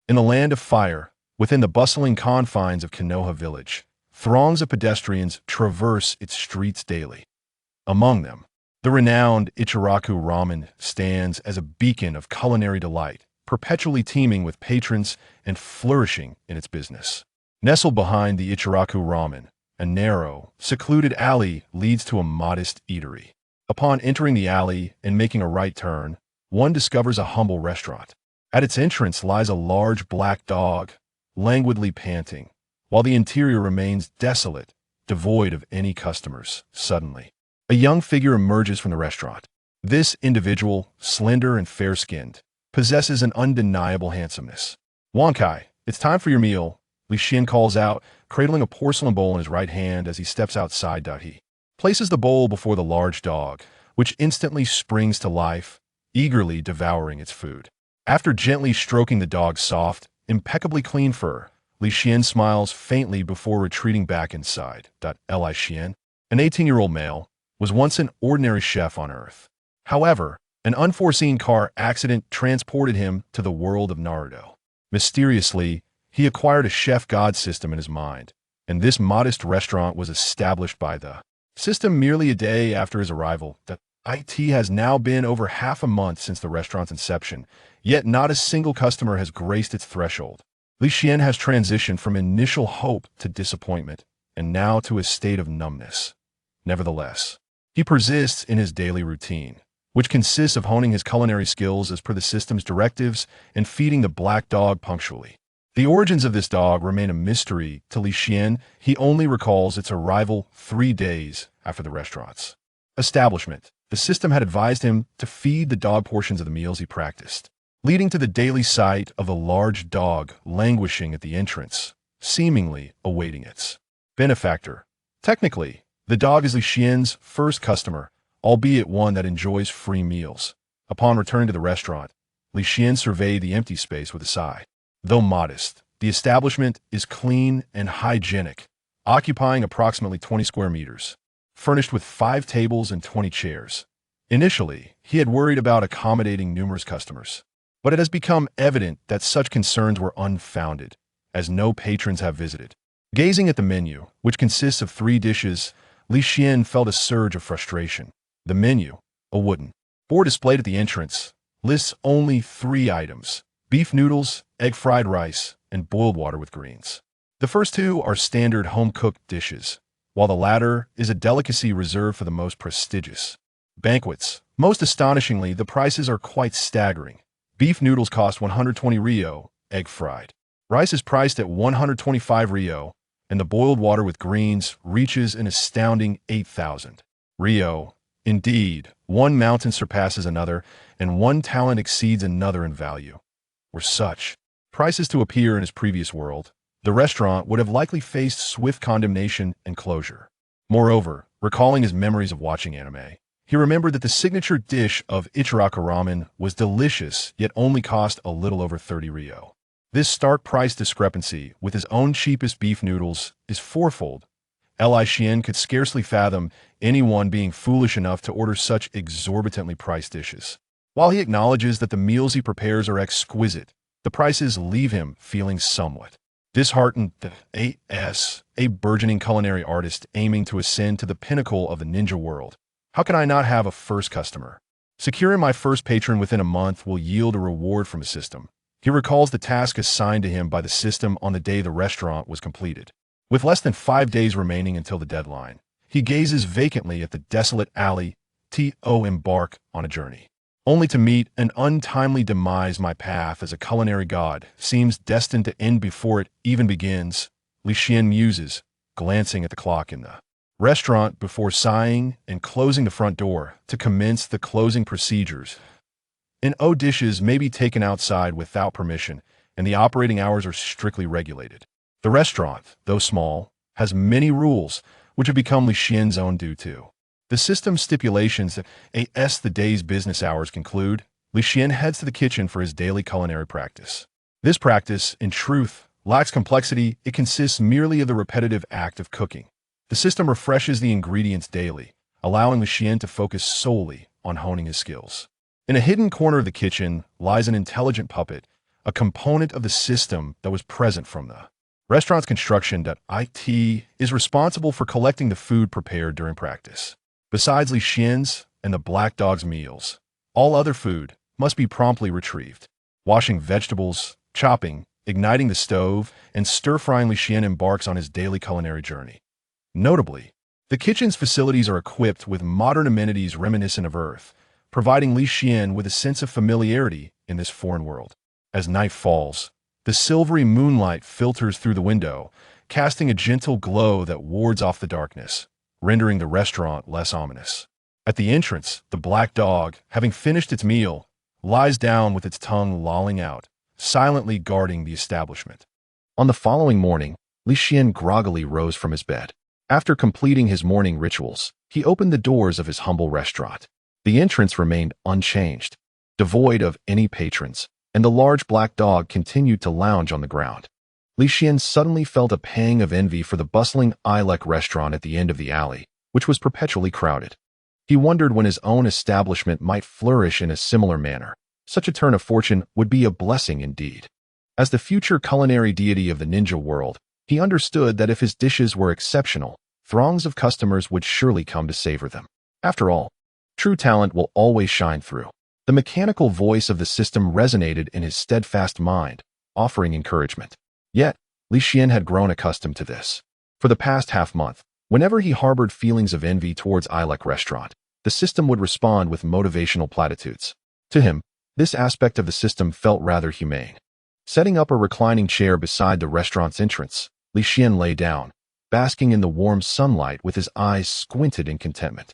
In the land of fire, within the bustling confines of Konoha village, throngs of pedestrians traverse its streets daily. Among them, the renowned Ichiraku Ramen stands as a beacon of culinary delight, perpetually teeming with patrons and flourishing in its business. Nestled behind the Ichiraku Ramen, a narrow, secluded alley leads to a modest eatery. Upon entering the alley and making a right turn, one discovers a humble restaurant. At its entrance lies a large black dog, languidly panting, while the interior remains desolate, devoid of any customers. Suddenly, a young figure emerges from the restaurant. This individual, slender and fair-skinned, possesses an undeniable handsomeness. "Wankai, it's time for your meal," Li Xian calls out, cradling a porcelain bowl in his right hand as he steps outside. He places the bowl before the large dog, which instantly springs to life, eagerly devouring its food. After gently stroking the dog's soft, impeccably clean fur, Li Xian smiles faintly before retreating back inside. Li Xian, an 18-year-old male, was once an ordinary chef on Earth. However, an unforeseen car accident transported him to the world of Naruto. Mysteriously, he acquired a chef god system in his mind, and this modest restaurant was established by the system merely a day after his arrival. It has now been over half a month since the restaurant's inception, yet not a single customer has graced its threshold. Li Xian has transitioned from initial hope to disappointment, and now to a state of numbness. Nevertheless, he persists in his daily routine, which consists of honing his culinary skills as per the system's directives and feeding the black dog punctually. The origins of this dog remain a mystery to Li Xian. He only recalls its arrival 3 days after the restaurant's establishment. The system had advised him to feed the dog portions of the meals he practiced, leading to the daily sight of a large dog languishing at the entrance, seemingly awaiting its benefactor. Technically, the dog is Li Xian's first customer, albeit one that enjoys free meals. Upon returning to the restaurant, Li Xian surveyed the empty space with a sigh. Though modest, the establishment is clean and hygienic, occupying approximately 20 square meters, furnished with 5 tables and 20 chairs. Initially, he had worried about accommodating numerous customers, but it has become evident that such concerns were unfounded, as no patrons have visited. Gazing at the menu, which consists of 3 dishes, Li Xian felt a surge of frustration. The menu, a wooden board displayed at the entrance, lists only 3 items: beef noodles, egg fried rice, and boiled water with greens. The first 2 are standard home-cooked dishes, while the latter is a delicacy reserved for the most prestigious banquets. Most astonishingly, the prices are quite staggering. Beef noodles cost 120 Rio, egg fried rice is priced at 125 Rio, and the boiled water with greens reaches an astounding 8,000 Rio. Indeed, one mountain surpasses another, and one talent exceeds another in value. Were such prices to appear in his previous world, the restaurant would have likely faced swift condemnation and closure. Moreover, recalling his memories of watching anime, he remembered that the signature dish of Ichiraku Ramen was delicious, yet only cost a little over 30 Rio. This stark price discrepancy with his own cheapest beef noodles is fourfold. Li Xian could scarcely fathom anyone being foolish enough to order such exorbitantly priced dishes. While he acknowledges that the meals he prepares are exquisite, the prices leave him feeling somewhat disheartened. As a burgeoning culinary artist aiming to ascend to the pinnacle of the ninja world, how can I not have a first customer? Securing my first patron within a month will yield a reward from the system. He recalls the task assigned to him by the system on the day the restaurant was completed. With less than 5 days remaining until the deadline, he gazes vacantly at the desolate alley to embark on a journey, only to meet an untimely demise. My path as a culinary god seems destined to end before it even begins, Li Xian muses, glancing at the clock in the restaurant before sighing and closing the front door to commence the closing procedures. Dishes may be taken outside without permission, and the operating hours are strictly regulated. The restaurant, though small, has many rules, which have become Li Xian's own due to the system's stipulations that as the day's business hours conclude, Li Xian heads to the kitchen for his daily culinary practice. This practice, in truth, lacks complexity. It consists merely of the repetitive act of cooking. The system refreshes the ingredients daily, allowing Li Xian to focus solely on honing his skills. In a hidden corner of the kitchen lies an intelligent puppet, a component of the system that was present from the restaurant's construction. IT is responsible for collecting the food prepared during practice. Besides Li Xian's and the Black Dog's meals, all other food must be promptly retrieved. Washing vegetables, chopping, igniting the stove, and stir-frying. Li Xian embarks on his daily culinary journey. Notably, the kitchen's facilities are equipped with modern amenities reminiscent of Earth, providing Li Xian with a sense of familiarity in this foreign world. As night falls, the silvery moonlight filters through the window, casting a gentle glow that wards off the darkness, rendering the restaurant less ominous. At the entrance, the black dog, having finished its meal, lies down with its tongue lolling out, silently guarding the establishment. On the following morning, Li Xian groggily rose from his bed. After completing his morning rituals, he opened the doors of his humble restaurant. The entrance remained unchanged, devoid of any patrons, and the large black dog continued to lounge on the ground. Li Xian suddenly felt a pang of envy for the bustling Ilek restaurant at the end of the alley, which was perpetually crowded. He wondered when his own establishment might flourish in a similar manner. Such a turn of fortune would be a blessing indeed. As the future culinary deity of the ninja world, he understood that if his dishes were exceptional, throngs of customers would surely come to savor them. After all, true talent will always shine through. The mechanical voice of the system resonated in his steadfast mind, offering encouragement. Yet, Li Xian had grown accustomed to this. For the past half-month, whenever he harbored feelings of envy towards Ilek restaurant, the system would respond with motivational platitudes. To him, this aspect of the system felt rather humane. Setting up a reclining chair beside the restaurant's entrance, Li Xian lay down, basking in the warm sunlight with his eyes squinted in contentment.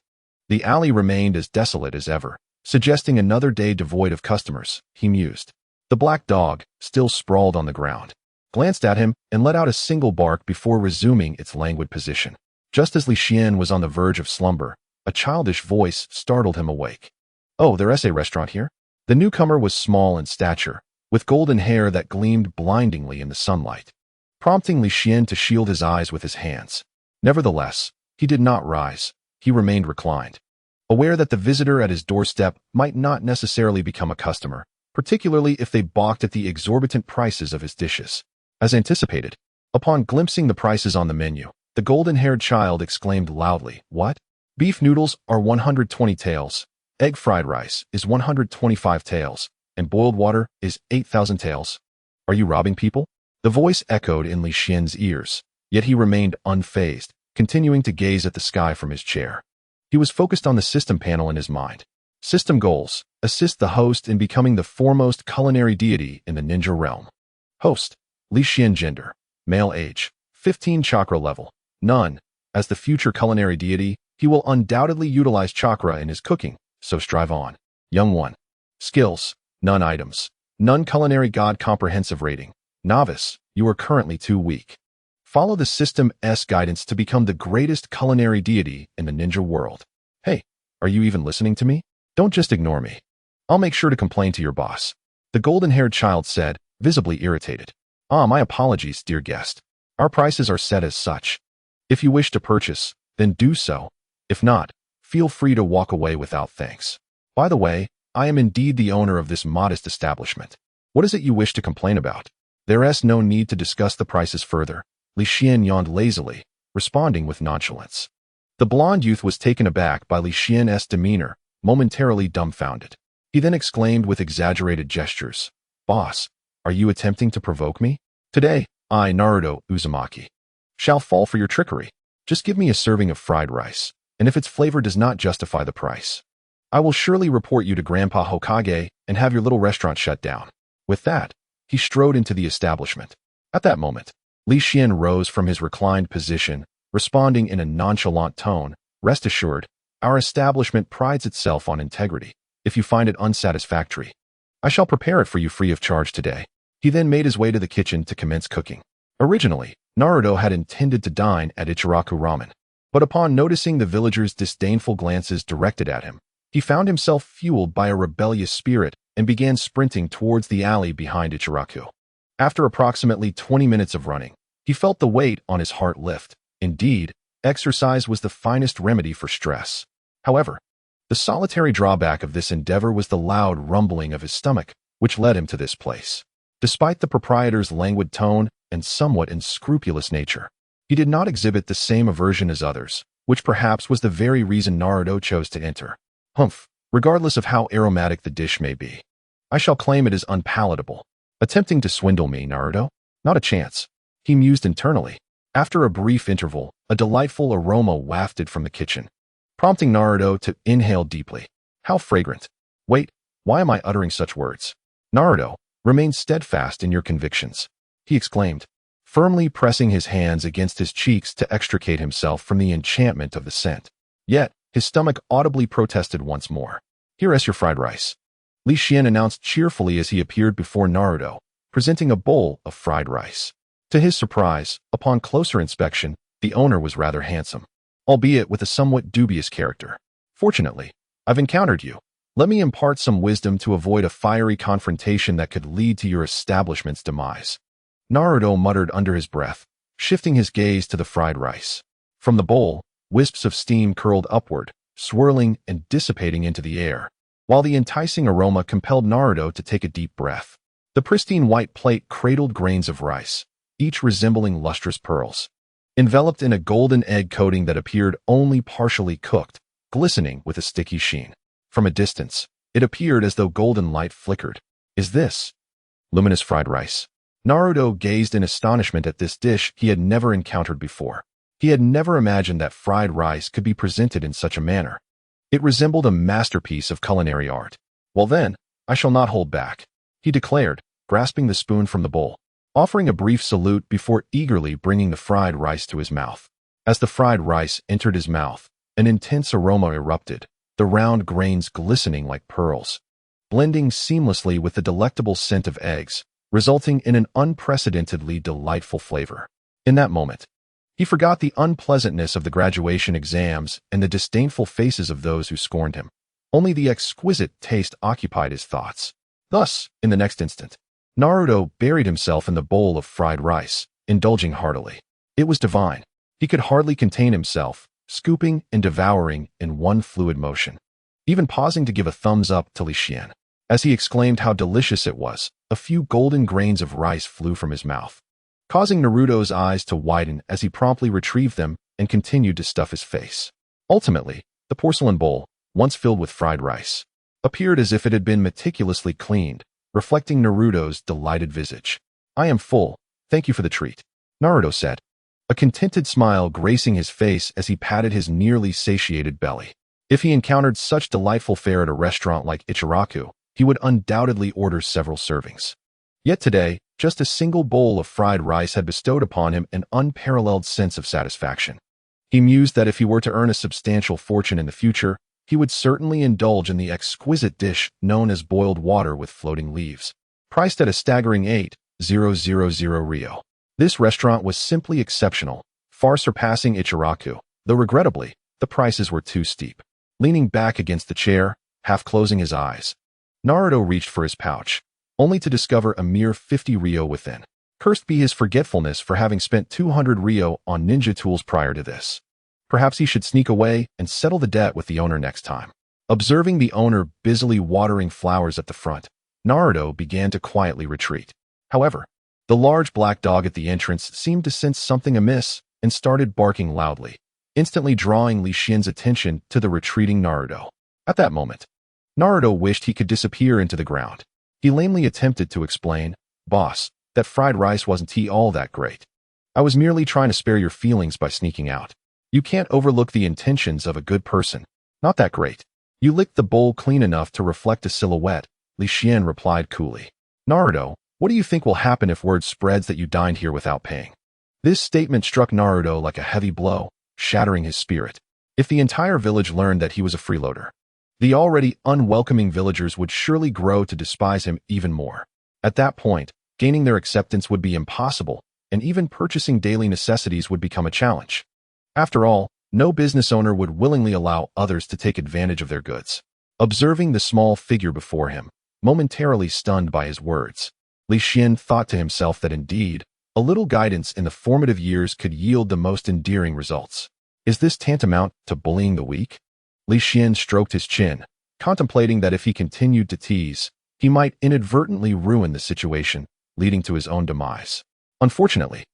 The alley remained as desolate as ever, suggesting another day devoid of customers, he mused. The black dog, still sprawled on the ground, glanced at him and let out a single bark before resuming its languid position. Just as Li Xian was on the verge of slumber, a childish voice startled him awake. "Oh, there's a restaurant here?" The newcomer was small in stature, with golden hair that gleamed blindingly in the sunlight, prompting Li Xian to shield his eyes with his hands. Nevertheless, he did not rise. He remained reclined, aware that the visitor at his doorstep might not necessarily become a customer, particularly if they balked at the exorbitant prices of his dishes. As anticipated, upon glimpsing the prices on the menu, the golden-haired child exclaimed loudly, "What? Beef noodles are 120 taels, egg fried rice is 125 taels, and boiled water is 8,000 taels. Are you robbing people?" The voice echoed in Li Xian's ears, yet he remained unfazed, continuing to gaze at the sky from his chair. He was focused on the system panel in his mind. System goals: assist the host in becoming the foremost culinary deity in the ninja realm. Host: Li Xian. Gender: male. Age: 15. Chakra level: none. As the future culinary deity, he will undoubtedly utilize chakra in his cooking, so strive on. Young one. Skills: none. Items: none. Culinary god comprehensive rating: novice, you are currently too weak. Follow the system's guidance to become the greatest culinary deity in the ninja world. Hey, are you even listening to me? Don't just ignore me. I'll make sure to complain to your boss. The golden-haired child said, visibly irritated. My apologies, dear guest. Our prices are set as such. If you wish to purchase, then do so. If not, feel free to walk away without thanks. By the way, I am indeed the owner of this modest establishment. What is it you wish to complain about? There's no need to discuss the prices further. Li Xian yawned lazily, responding with nonchalance. The blond youth was taken aback by Li Xian's demeanor, momentarily dumbfounded. He then exclaimed with exaggerated gestures, "Boss, are you attempting to provoke me? Today, I, Naruto Uzumaki, shall fall for your trickery. Just give me a serving of fried rice, and if its flavor does not justify the price, I will surely report you to Grandpa Hokage and have your little restaurant shut down." With that, he strode into the establishment. At that moment, Li Xian rose from his reclined position, responding in a nonchalant tone, "Rest assured, our establishment prides itself on integrity. If you find it unsatisfactory, I shall prepare it for you free of charge today." He then made his way to the kitchen to commence cooking. Originally, Naruto had intended to dine at Ichiraku Ramen, but upon noticing the villagers' disdainful glances directed at him, he found himself fueled by a rebellious spirit and began sprinting towards the alley behind Ichiraku. After approximately 20 minutes of running, he felt the weight on his heart lift. Indeed, exercise was the finest remedy for stress. However, the solitary drawback of this endeavor was the loud rumbling of his stomach, which led him to this place. Despite the proprietor's languid tone and somewhat unscrupulous nature, he did not exhibit the same aversion as others, which perhaps was the very reason Naruto chose to enter. Humph, regardless of how aromatic the dish may be, I shall claim it is unpalatable. Attempting to swindle me, Naruto? Not a chance. He mused internally. After a brief interval, a delightful aroma wafted from the kitchen, prompting Naruto to inhale deeply. How fragrant. Wait, why am I uttering such words? Naruto, remain steadfast in your convictions, he exclaimed, firmly pressing his hands against his cheeks to extricate himself from the enchantment of the scent. Yet, his stomach audibly protested once more. Here is your fried rice, Li Xian announced cheerfully as he appeared before Naruto, presenting a bowl of fried rice. To his surprise, upon closer inspection, the owner was rather handsome, albeit with a somewhat dubious character. Fortunately, I've encountered you. Let me impart some wisdom to avoid a fiery confrontation that could lead to your establishment's demise. Naruto muttered under his breath, shifting his gaze to the fried rice. From the bowl, wisps of steam curled upward, swirling and dissipating into the air, while the enticing aroma compelled Naruto to take a deep breath. The pristine white plate cradled grains of rice, each resembling lustrous pearls, enveloped in a golden egg coating that appeared only partially cooked, glistening with a sticky sheen. From a distance, it appeared as though golden light flickered. Is this luminous fried rice? Naruto gazed in astonishment at this dish he had never encountered before. He had never imagined that fried rice could be presented in such a manner. It resembled a masterpiece of culinary art. Well then, I shall not hold back, he declared, grasping the spoon from the bowl, offering a brief salute before eagerly bringing the fried rice to his mouth. As the fried rice entered his mouth, an intense aroma erupted, the round grains glistening like pearls, blending seamlessly with the delectable scent of eggs, resulting in an unprecedentedly delightful flavor. In that moment, he forgot the unpleasantness of the graduation exams and the disdainful faces of those who scorned him. Only the exquisite taste occupied his thoughts. Thus, in the next instant, Naruto buried himself in the bowl of fried rice, indulging heartily. It was divine. He could hardly contain himself, scooping and devouring in one fluid motion, even pausing to give a thumbs up to Li Xian. As he exclaimed how delicious it was, a few golden grains of rice flew from his mouth, causing Naruto's eyes to widen as he promptly retrieved them and continued to stuff his face. Ultimately, the porcelain bowl, once filled with fried rice, appeared as if it had been meticulously cleaned, reflecting Naruto's delighted visage. I am full, thank you for the treat, Naruto said, a contented smile gracing his face as he patted his nearly satiated belly. If he encountered such delightful fare at a restaurant like Ichiraku, he would undoubtedly order several servings. Yet today, just a single bowl of fried rice had bestowed upon him an unparalleled sense of satisfaction. He mused that if he were to earn a substantial fortune in the future, he would certainly indulge in the exquisite dish known as boiled water with floating leaves, priced at a staggering 8,000 Rio. This restaurant was simply exceptional, far surpassing Ichiraku, though regrettably, the prices were too steep. Leaning back against the chair, half closing his eyes, Naruto reached for his pouch, only to discover a mere 50 Rio within. Cursed be his forgetfulness for having spent 200 Rio on ninja tools prior to this. Perhaps he should sneak away and settle the debt with the owner next time. Observing the owner busily watering flowers at the front, Naruto began to quietly retreat. However, the large black dog at the entrance seemed to sense something amiss and started barking loudly, instantly drawing Li Xian's attention to the retreating Naruto. At that moment, Naruto wished he could disappear into the ground. He lamely attempted to explain, "Boss, that fried rice wasn't all that great. I was merely trying to spare your feelings by sneaking out. You can't overlook the intentions of a good person. Not that great. You licked the bowl clean enough to reflect a silhouette," Li Xian replied coolly. "Naruto, what do you think will happen if word spreads that you dined here without paying?" This statement struck Naruto like a heavy blow, shattering his spirit. If the entire village learned that he was a freeloader, the already unwelcoming villagers would surely grow to despise him even more. At that point, gaining their acceptance would be impossible, and even purchasing daily necessities would become a challenge. After all, no business owner would willingly allow others to take advantage of their goods. Observing the small figure before him, momentarily stunned by his words, Li Xian thought to himself that indeed, a little guidance in the formative years could yield the most endearing results. Is this tantamount to bullying the weak? Li Xian stroked his chin, contemplating that if he continued to tease, he might inadvertently ruin the situation leading to his own demise. Unfortunately,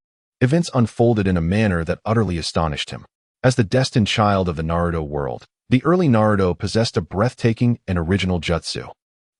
events unfolded in a manner that utterly astonished him. As the destined child of the Naruto world, the early Naruto possessed a breathtaking and original jutsu.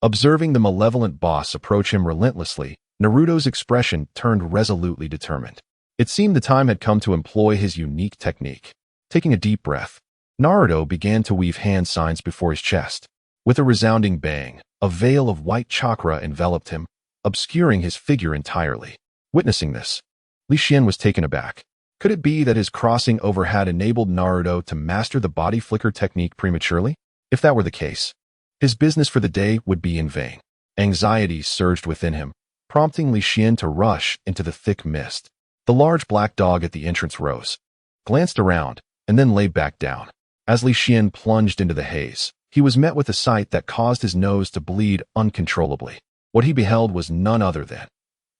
Observing the malevolent boss approach him relentlessly, Naruto's expression turned resolutely determined. It seemed the time had come to employ his unique technique. Taking a deep breath, Naruto began to weave hand signs before his chest. With a resounding bang, a veil of white chakra enveloped him, obscuring his figure entirely. Witnessing this, Li Xian was taken aback. Could it be that his crossing over had enabled Naruto to master the body flicker technique prematurely? If that were the case, his business for the day would be in vain. Anxiety surged within him, prompting Li Xian to rush into the thick mist. The large black dog at the entrance rose, glanced around, and then lay back down. As Li Xian plunged into the haze, he was met with a sight that caused his nose to bleed uncontrollably. What he beheld was none other than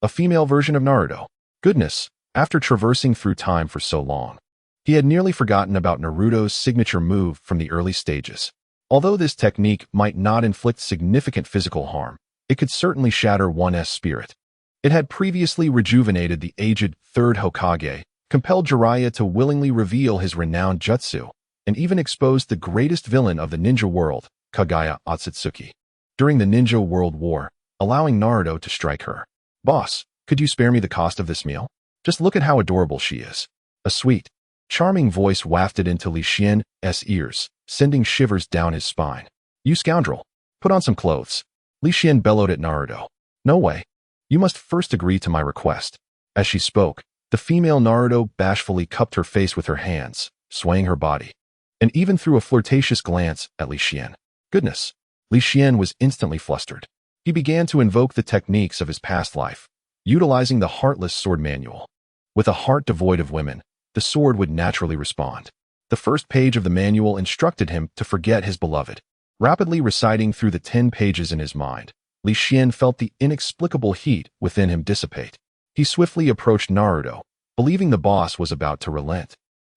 a female version of Naruto. Goodness, after traversing through time for so long, he had nearly forgotten about Naruto's signature move from the early stages. Although this technique might not inflict significant physical harm, it could certainly shatter one's spirit. It had previously rejuvenated the aged Third Hokage, compelled Jiraiya to willingly reveal his renowned jutsu, and even exposed the greatest villain of the ninja world, Kaguya Otsutsuki, during the Ninja World War, allowing Naruto to strike her. "Boss, could you spare me the cost of this meal? Just look at how adorable she is." A sweet, charming voice wafted into Li Xian's ears, sending shivers down his spine. "You scoundrel, put on some clothes." Li Xian bellowed at Naruto. "No way. You must first agree to my request." As she spoke, the female Naruto bashfully cupped her face with her hands, swaying her body, and even threw a flirtatious glance at Li Xian. Goodness, Li Xian was instantly flustered. He began to invoke the techniques of his past life, utilizing the Heartless Sword Manual. With a heart devoid of women, the sword would naturally respond. The first page of the manual instructed him to forget his beloved. Rapidly reciting through the 10 pages in his mind, Li Xian felt the inexplicable heat within him dissipate. He swiftly approached Naruto, believing the boss was about to relent,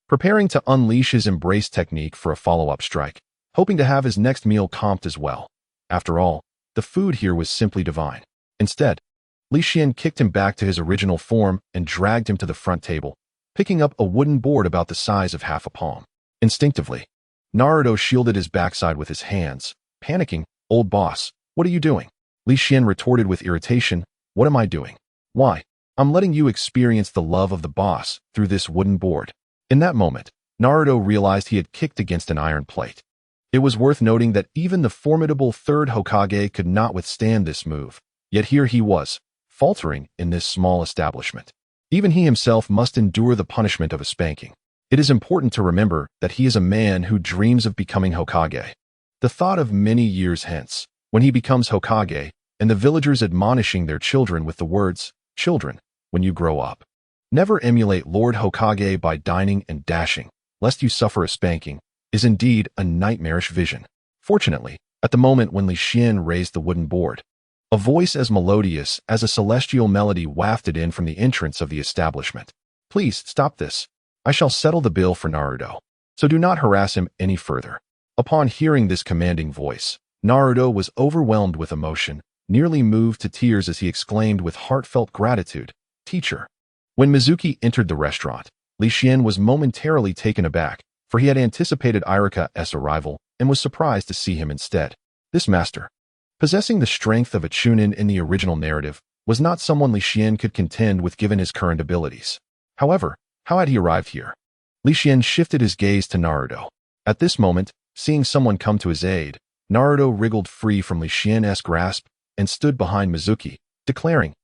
preparing to unleash his embrace technique for a follow-up strike, hoping to have his next meal comped as well. After all, the food here was simply divine. Instead, Li Xian kicked him back to his original form and dragged him to the front table, picking up a wooden board about the size of half a palm. Instinctively, Naruto shielded his backside with his hands, panicking. "Old boss, what are you doing?" Li Xian retorted with irritation. "What am I doing? Why, I'm letting you experience the love of the boss through this wooden board." In that moment, Naruto realized he had kicked against an iron plate. It was worth noting that even the formidable Third Hokage could not withstand this move, yet here he was, faltering in this small establishment. Even he himself must endure the punishment of a spanking. It is important to remember that he is a man who dreams of becoming Hokage. The thought of many years hence, when he becomes Hokage, and the villagers admonishing their children with the words, "Children, when you grow up, never emulate Lord Hokage by dining and dashing, lest you suffer a spanking," is indeed a nightmarish vision. Fortunately, at the moment when Li Xian raised the wooden board, a voice as melodious as a celestial melody wafted in from the entrance of the establishment. "Please stop this. I shall settle the bill for Naruto, so do not harass him any further." Upon hearing this commanding voice, Naruto was overwhelmed with emotion, nearly moved to tears as he exclaimed with heartfelt gratitude, "Teacher." When Mizuki entered the restaurant, Li Xian was momentarily taken aback, for he had anticipated Irika's arrival and was surprised to see him instead. This master, possessing the strength of a Chunin in the original narrative, was not someone Li Xian could contend with given his current abilities. However, how had he arrived here? Li Xian shifted his gaze to Naruto. At this moment, seeing someone come to his aid, Naruto wriggled free from Li Xian's grasp and stood behind Mizuki, declaring,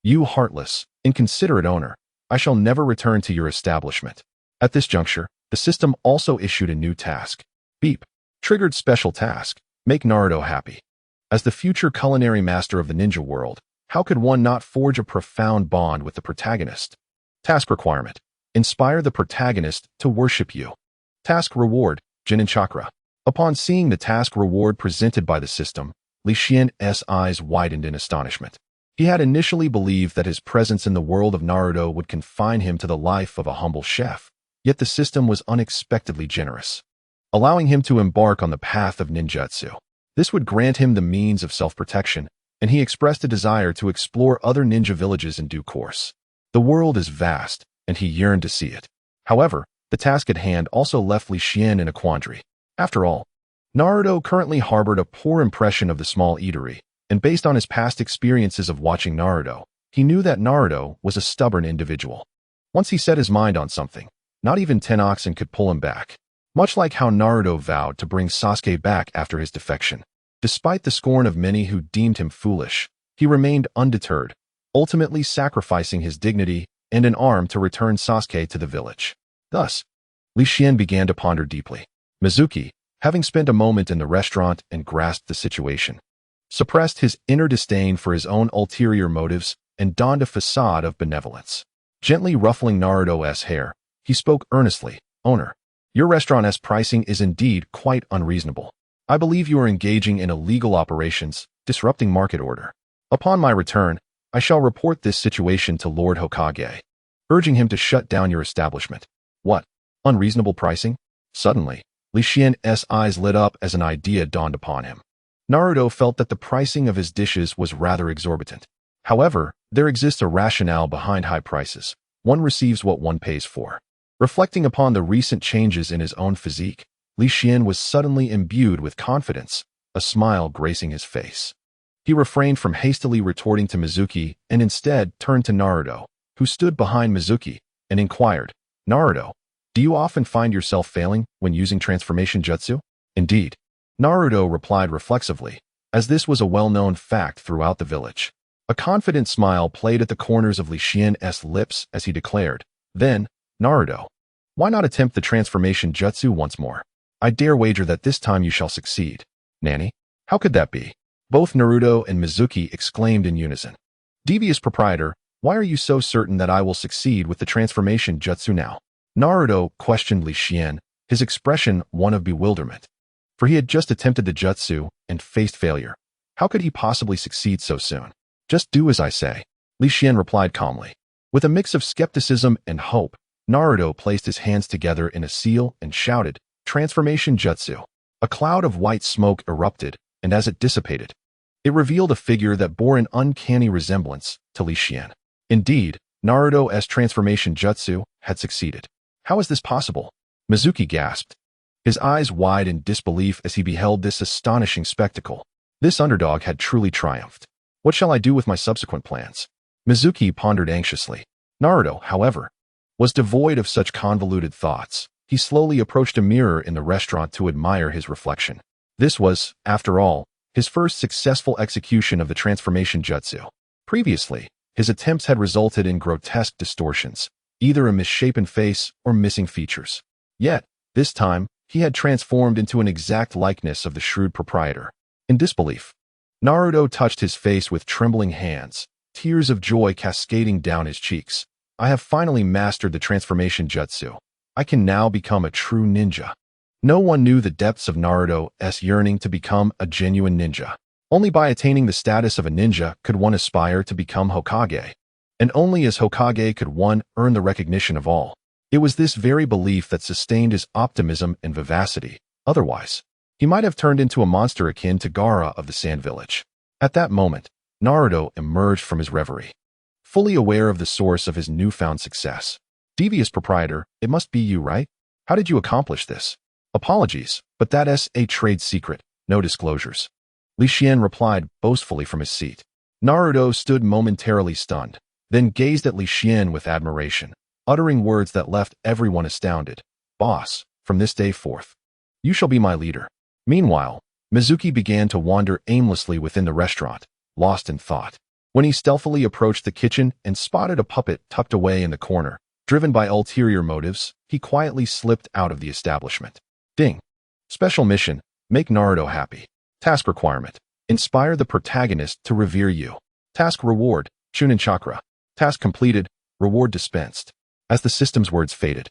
"You heartless, inconsiderate owner, I shall never return to your establishment." At this juncture, the system also issued a new task. Beep. Triggered special task. Make Naruto happy. As the future culinary master of the ninja world, how could one not forge a profound bond with the protagonist? Task requirement. Inspire the protagonist to worship you. Task reward. Jinin Chakra. Upon seeing the task reward presented by the system, Li Xian's eyes widened in astonishment. He had initially believed that his presence in the world of Naruto would confine him to the life of a humble chef, yet the system was unexpectedly generous, allowing him to embark on the path of ninjutsu. This would grant him the means of self-protection and he expressed a desire to explore other ninja villages in due course. The world is vast, and he yearned to see it. However, the task at hand also left Li Xian in a quandary. After all, Naruto currently harbored a poor impression of the small eatery, and based on his past experiences of watching Naruto, he knew that Naruto was a stubborn individual. Once he set his mind on something, not even 10 oxen could pull him back. Much like how Naruto vowed to bring Sasuke back after his defection. Despite the scorn of many who deemed him foolish, he remained undeterred, ultimately sacrificing his dignity and an arm to return Sasuke to the village. Thus, Li Xian began to ponder deeply. Mizuki, having spent a moment in the restaurant and grasped the situation, suppressed his inner disdain for his own ulterior motives and donned a facade of benevolence. Gently ruffling Naruto's hair, he spoke earnestly, "Owner, your restaurant's pricing is indeed quite unreasonable. I believe you are engaging in illegal operations, disrupting market order. Upon my return, I shall report this situation to Lord Hokage, urging him to shut down your establishment." What? Unreasonable pricing? Suddenly, Li Xian's eyes lit up as an idea dawned upon him. Naruto felt that the pricing of his dishes was rather exorbitant. However, there exists a rationale behind high prices. One receives what one pays for. Reflecting upon the recent changes in his own physique, Li Xian was suddenly imbued with confidence, a smile gracing his face. He refrained from hastily retorting to Mizuki and instead turned to Naruto, who stood behind Mizuki, and inquired, "Naruto, do you often find yourself failing when using transformation jutsu?" "Indeed," Naruto replied reflexively, as this was a well-known fact throughout the village. A confident smile played at the corners of Li Xian's lips as he declared, "Then, Naruto, why not attempt the transformation jutsu once more? I dare wager that this time you shall succeed." "Nani? How could that be?" Both Naruto and Mizuki exclaimed in unison. "Devious proprietor, why are you so certain that I will succeed with the transformation jutsu now?" Naruto questioned Li Xian, his expression one of bewilderment. For he had just attempted the jutsu and faced failure. How could he possibly succeed so soon? "Just do as I say," Li Xian replied calmly. With a mix of skepticism and hope, Naruto placed his hands together in a seal and shouted, "Transformation jutsu." A cloud of white smoke erupted, and as it dissipated, it revealed a figure that bore an uncanny resemblance to Li Xian. Indeed, Naruto's transformation jutsu had succeeded. "How is this possible?" Mizuki gasped, his eyes wide in disbelief as he beheld this astonishing spectacle. This underdog had truly triumphed. "What shall I do with my subsequent plans?" Mizuki pondered anxiously. Naruto, however, was devoid of such convoluted thoughts. He slowly approached a mirror in the restaurant to admire his reflection. This was, after all, his first successful execution of the transformation jutsu. Previously, his attempts had resulted in grotesque distortions, either a misshapen face or missing features. Yet, this time, he had transformed into an exact likeness of the shrewd proprietor. In disbelief, Naruto touched his face with trembling hands, tears of joy cascading down his cheeks. "I have finally mastered the transformation jutsu. I can now become a true ninja." No one knew the depths of Naruto's yearning to become a genuine ninja. Only by attaining the status of a ninja could one aspire to become Hokage. And only as Hokage could one earn the recognition of all. It was this very belief that sustained his optimism and vivacity. Otherwise, he might have turned into a monster akin to Gaara of the Sand Village. At that moment, Naruto emerged from his reverie, fully aware of the source of his newfound success. "Devious proprietor, it must be you, right? How did you accomplish this?" "Apologies, but that's a trade secret, no disclosures," Li Xian replied boastfully from his seat. Naruto stood momentarily stunned, then gazed at Li Xian with admiration, uttering words that left everyone astounded. "Boss, from this day forth, you shall be my leader." Meanwhile, Mizuki began to wander aimlessly within the restaurant, lost in thought. When he stealthily approached the kitchen and spotted a puppet tucked away in the corner, driven by ulterior motives, he quietly slipped out of the establishment. Ding. Special mission, make Naruto happy. Task requirement, inspire the protagonist to revere you. Task reward, Chunin Chakra. Task completed, reward dispensed. As the system's words faded,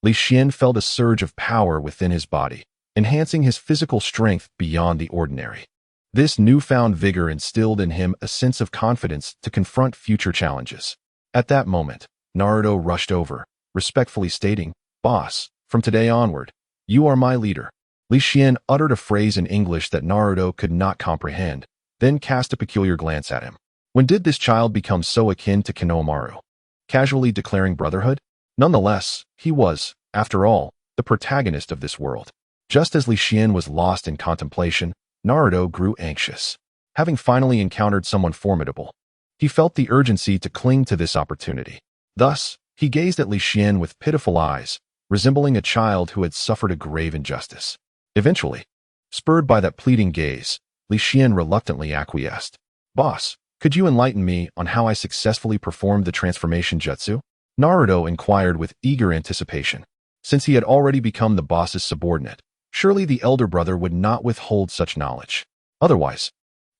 Li Xian felt a surge of power within his body, enhancing his physical strength beyond the ordinary. This newfound vigor instilled in him a sense of confidence to confront future challenges. At that moment, Naruto rushed over, respectfully stating, "Boss, from today onward, you are my leader." Li Xian uttered a phrase in English that Naruto could not comprehend, then cast a peculiar glance at him. When did this child become so akin to Konohamaru? Casually declaring brotherhood? Nonetheless, he was, after all, the protagonist of this world. Just as Li Xian was lost in contemplation, Naruto grew anxious. Having finally encountered someone formidable, he felt the urgency to cling to this opportunity. Thus, he gazed at Li Xian with pitiful eyes, resembling a child who had suffered a grave injustice. Eventually, spurred by that pleading gaze, Li Xian reluctantly acquiesced. "Boss, could you enlighten me on how I successfully performed the transformation jutsu?" Naruto inquired with eager anticipation. Since he had already become the boss's subordinate, surely the elder brother would not withhold such knowledge. Otherwise,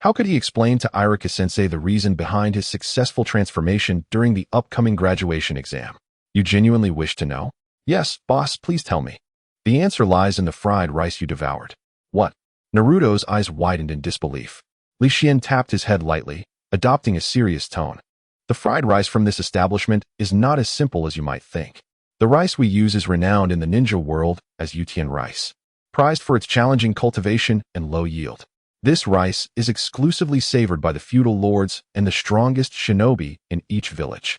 how could he explain to Irika-sensei the reason behind his successful transformation during the upcoming graduation exam? "You genuinely wish to know?" "Yes, boss, please tell me." "The answer lies in the fried rice you devoured." "What?" Naruto's eyes widened in disbelief. Li Xian tapped his head lightly, adopting a serious tone. "The fried rice from this establishment is not as simple as you might think. The rice we use is renowned in the ninja world as Yutian rice, prized for its challenging cultivation and low yield. This rice is exclusively savored by the feudal lords and the strongest shinobi in each village.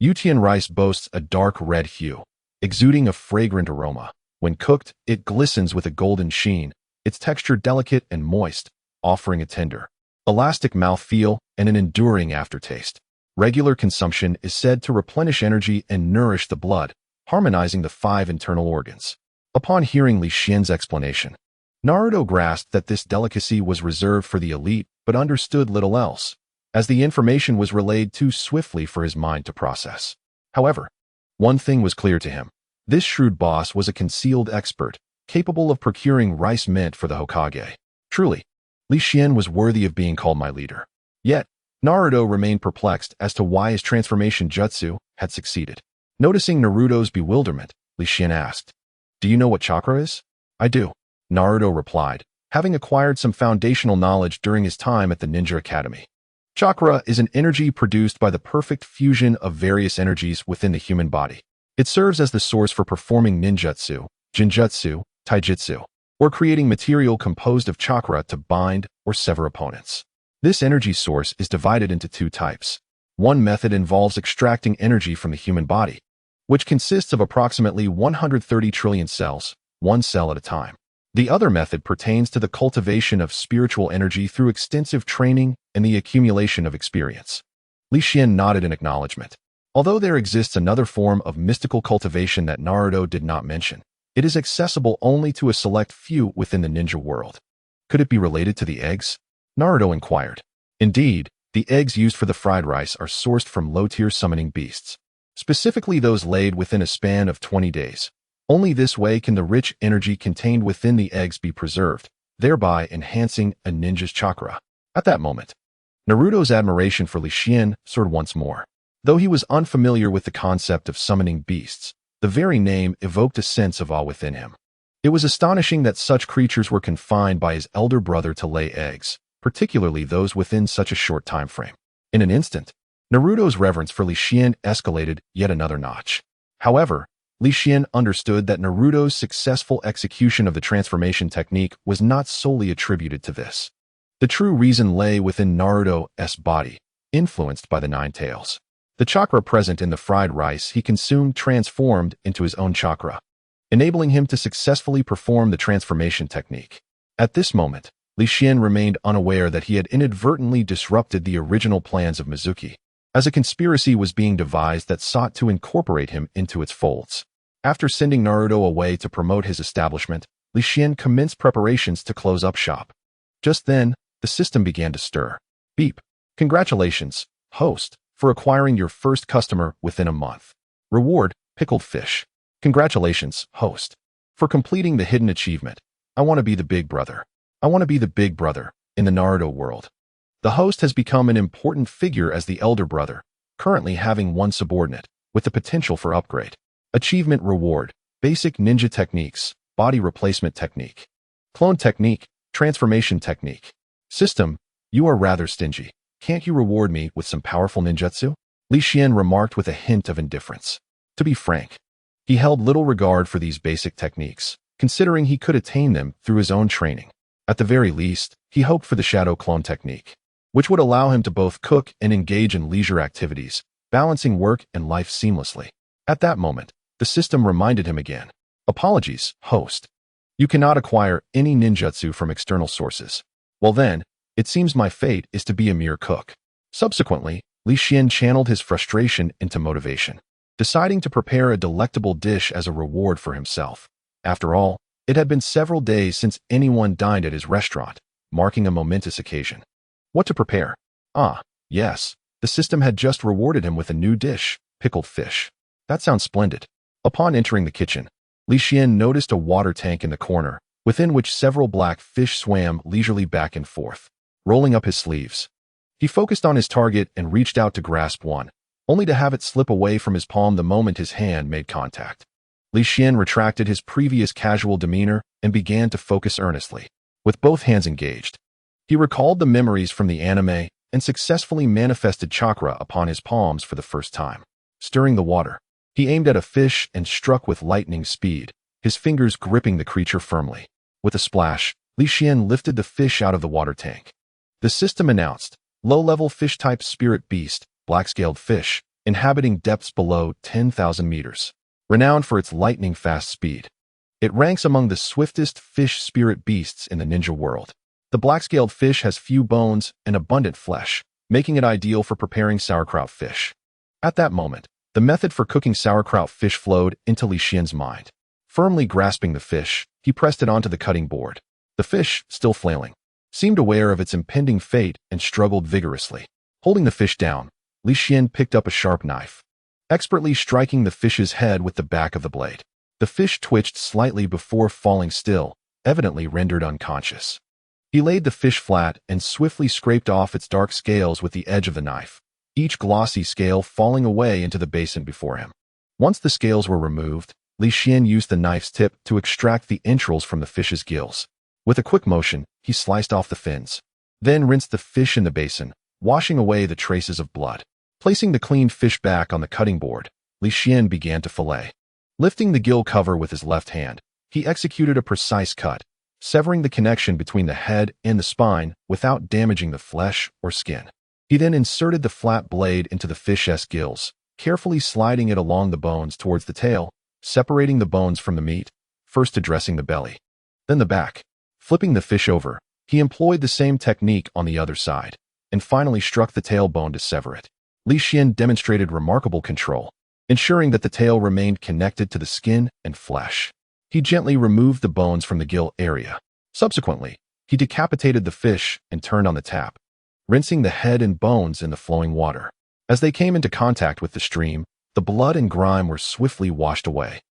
Yutian rice boasts a dark red hue, exuding a fragrant aroma. When cooked, it glistens with a golden sheen, its texture delicate and moist, offering a tender, elastic mouthfeel and an enduring aftertaste. Regular consumption is said to replenish energy and nourish the blood, harmonizing the 5 internal organs. Upon hearing Li Xian's explanation, Naruto grasped that this delicacy was reserved for the elite but understood little else, as the information was relayed too swiftly for his mind to process. However, one thing was clear to him. This shrewd boss was a concealed expert, capable of procuring rice mint for the Hokage. Truly, Li Xian was worthy of being called my leader. Yet, Naruto remained perplexed as to why his transformation jutsu had succeeded. Noticing Naruto's bewilderment, Li Xian asked, "Do you know what chakra is?" "I do," Naruto replied, having acquired some foundational knowledge during his time at the Ninja Academy. Chakra is an energy produced by the perfect fusion of various energies within the human body. It serves as the source for performing ninjutsu, jinjutsu, taijutsu, or creating material composed of chakra to bind or sever opponents. This energy source is divided into 2 types. One method involves extracting energy from the human body, which consists of approximately 130 trillion cells, 1 cell at a time. The other method pertains to the cultivation of spiritual energy through extensive training and the accumulation of experience. Li Xian nodded in acknowledgement. Although there exists another form of mystical cultivation that Naruto did not mention, it is accessible only to a select few within the ninja world. Could it be related to the eggs? Naruto inquired. Indeed, the eggs used for the fried rice are sourced from low-tier summoning beasts, specifically those laid within a span of 20 days. Only this way can the rich energy contained within the eggs be preserved, thereby enhancing a ninja's chakra. At that moment, Naruto's admiration for Li Xian soared once more. Though he was unfamiliar with the concept of summoning beasts, the very name evoked a sense of awe within him. It was astonishing that such creatures were confined by his elder brother to lay eggs, particularly those within such a short time frame. In an instant, Naruto's reverence for Li Xian escalated yet another notch. However, Li Xian understood that Naruto's successful execution of the transformation technique was not solely attributed to this. The true reason lay within Naruto's body, influenced by the 9 tails. The chakra present in the fried rice he consumed transformed into his own chakra, enabling him to successfully perform the transformation technique. At this moment, Li Xian remained unaware that he had inadvertently disrupted the original plans of Mizuki, as a conspiracy was being devised that sought to incorporate him into its folds. After sending Naruto away to promote his establishment, Li Xian commenced preparations to close up shop. Just then, the system began to stir. Beep. Congratulations, host, for acquiring your first customer within a month. Reward, pickled fish. Congratulations, host, for completing the hidden achievement. I want to be the big brother. I want to be the big brother in the Naruto world. The host has become an important figure as the elder brother, currently having 1 subordinate, with the potential for upgrade. Achievement reward, basic ninja techniques, body replacement technique, clone technique, transformation technique. System, you are rather stingy. Can't you reward me with some powerful ninjutsu? Li Xian remarked with a hint of indifference. To be frank, he held little regard for these basic techniques, considering he could attain them through his own training. At the very least, he hoped for the shadow clone technique. which would allow him to both cook and engage in leisure activities, balancing work and life seamlessly. At that moment, the system reminded him again. Apologies, host. You cannot acquire any ninjutsu from external sources. Well then, it seems my fate is to be a mere cook. Subsequently, Li Xian channeled his frustration into motivation, deciding to prepare a delectable dish as a reward for himself. After all, it had been several days since anyone dined at his restaurant, marking a momentous occasion. What to prepare? Ah, yes, the system had just rewarded him with a new dish, pickled fish. That sounds splendid. Upon entering the kitchen, Li Xian noticed a water tank in the corner, within which several black fish swam leisurely back and forth. Rolling up his sleeves, he focused on his target and reached out to grasp one, only to have it slip away from his palm the moment his hand made contact. Li Xian retracted his previous casual demeanor and began to focus earnestly. With both hands engaged, he recalled the memories from the anime and successfully manifested chakra upon his palms for the first time. Stirring the water, he aimed at a fish and struck with lightning speed, his fingers gripping the creature firmly. With a splash, Li Xian lifted the fish out of the water tank. The system announced, low-level fish-type spirit beast, black-scaled fish, inhabiting depths below 10,000 meters. Renowned for its lightning-fast speed, it ranks among the swiftest fish spirit beasts in the ninja world. The black-scaled fish has few bones and abundant flesh, making it ideal for preparing sauerkraut fish. At that moment, the method for cooking sauerkraut fish flowed into Li Xian's mind. Firmly grasping the fish, he pressed it onto the cutting board. The fish, still flailing, seemed aware of its impending fate and struggled vigorously. Holding the fish down, Li Xian picked up a sharp knife, expertly striking the fish's head with the back of the blade. The fish twitched slightly before falling still, evidently rendered unconscious. He laid the fish flat and swiftly scraped off its dark scales with the edge of the knife, each glossy scale falling away into the basin before him. Once the scales were removed, Li Xian used the knife's tip to extract the entrails from the fish's gills. With a quick motion, he sliced off the fins, then rinsed the fish in the basin, washing away the traces of blood. Placing the cleaned fish back on the cutting board, Li Xian began to fillet. Lifting the gill cover with his left hand, he executed a precise cut, severing the connection between the head and the spine without damaging the flesh or skin. He then inserted the flat blade into the fish's gills, carefully sliding it along the bones towards the tail, separating the bones from the meat, first addressing the belly, then the back. Flipping the fish over, he employed the same technique on the other side, and finally struck the tailbone to sever it. Li Xian demonstrated remarkable control, ensuring that the tail remained connected to the skin and flesh. He gently removed the bones from the gill area. Subsequently, he decapitated the fish and turned on the tap, rinsing the head and bones in the flowing water. As they came into contact with the stream, the blood and grime were swiftly washed away.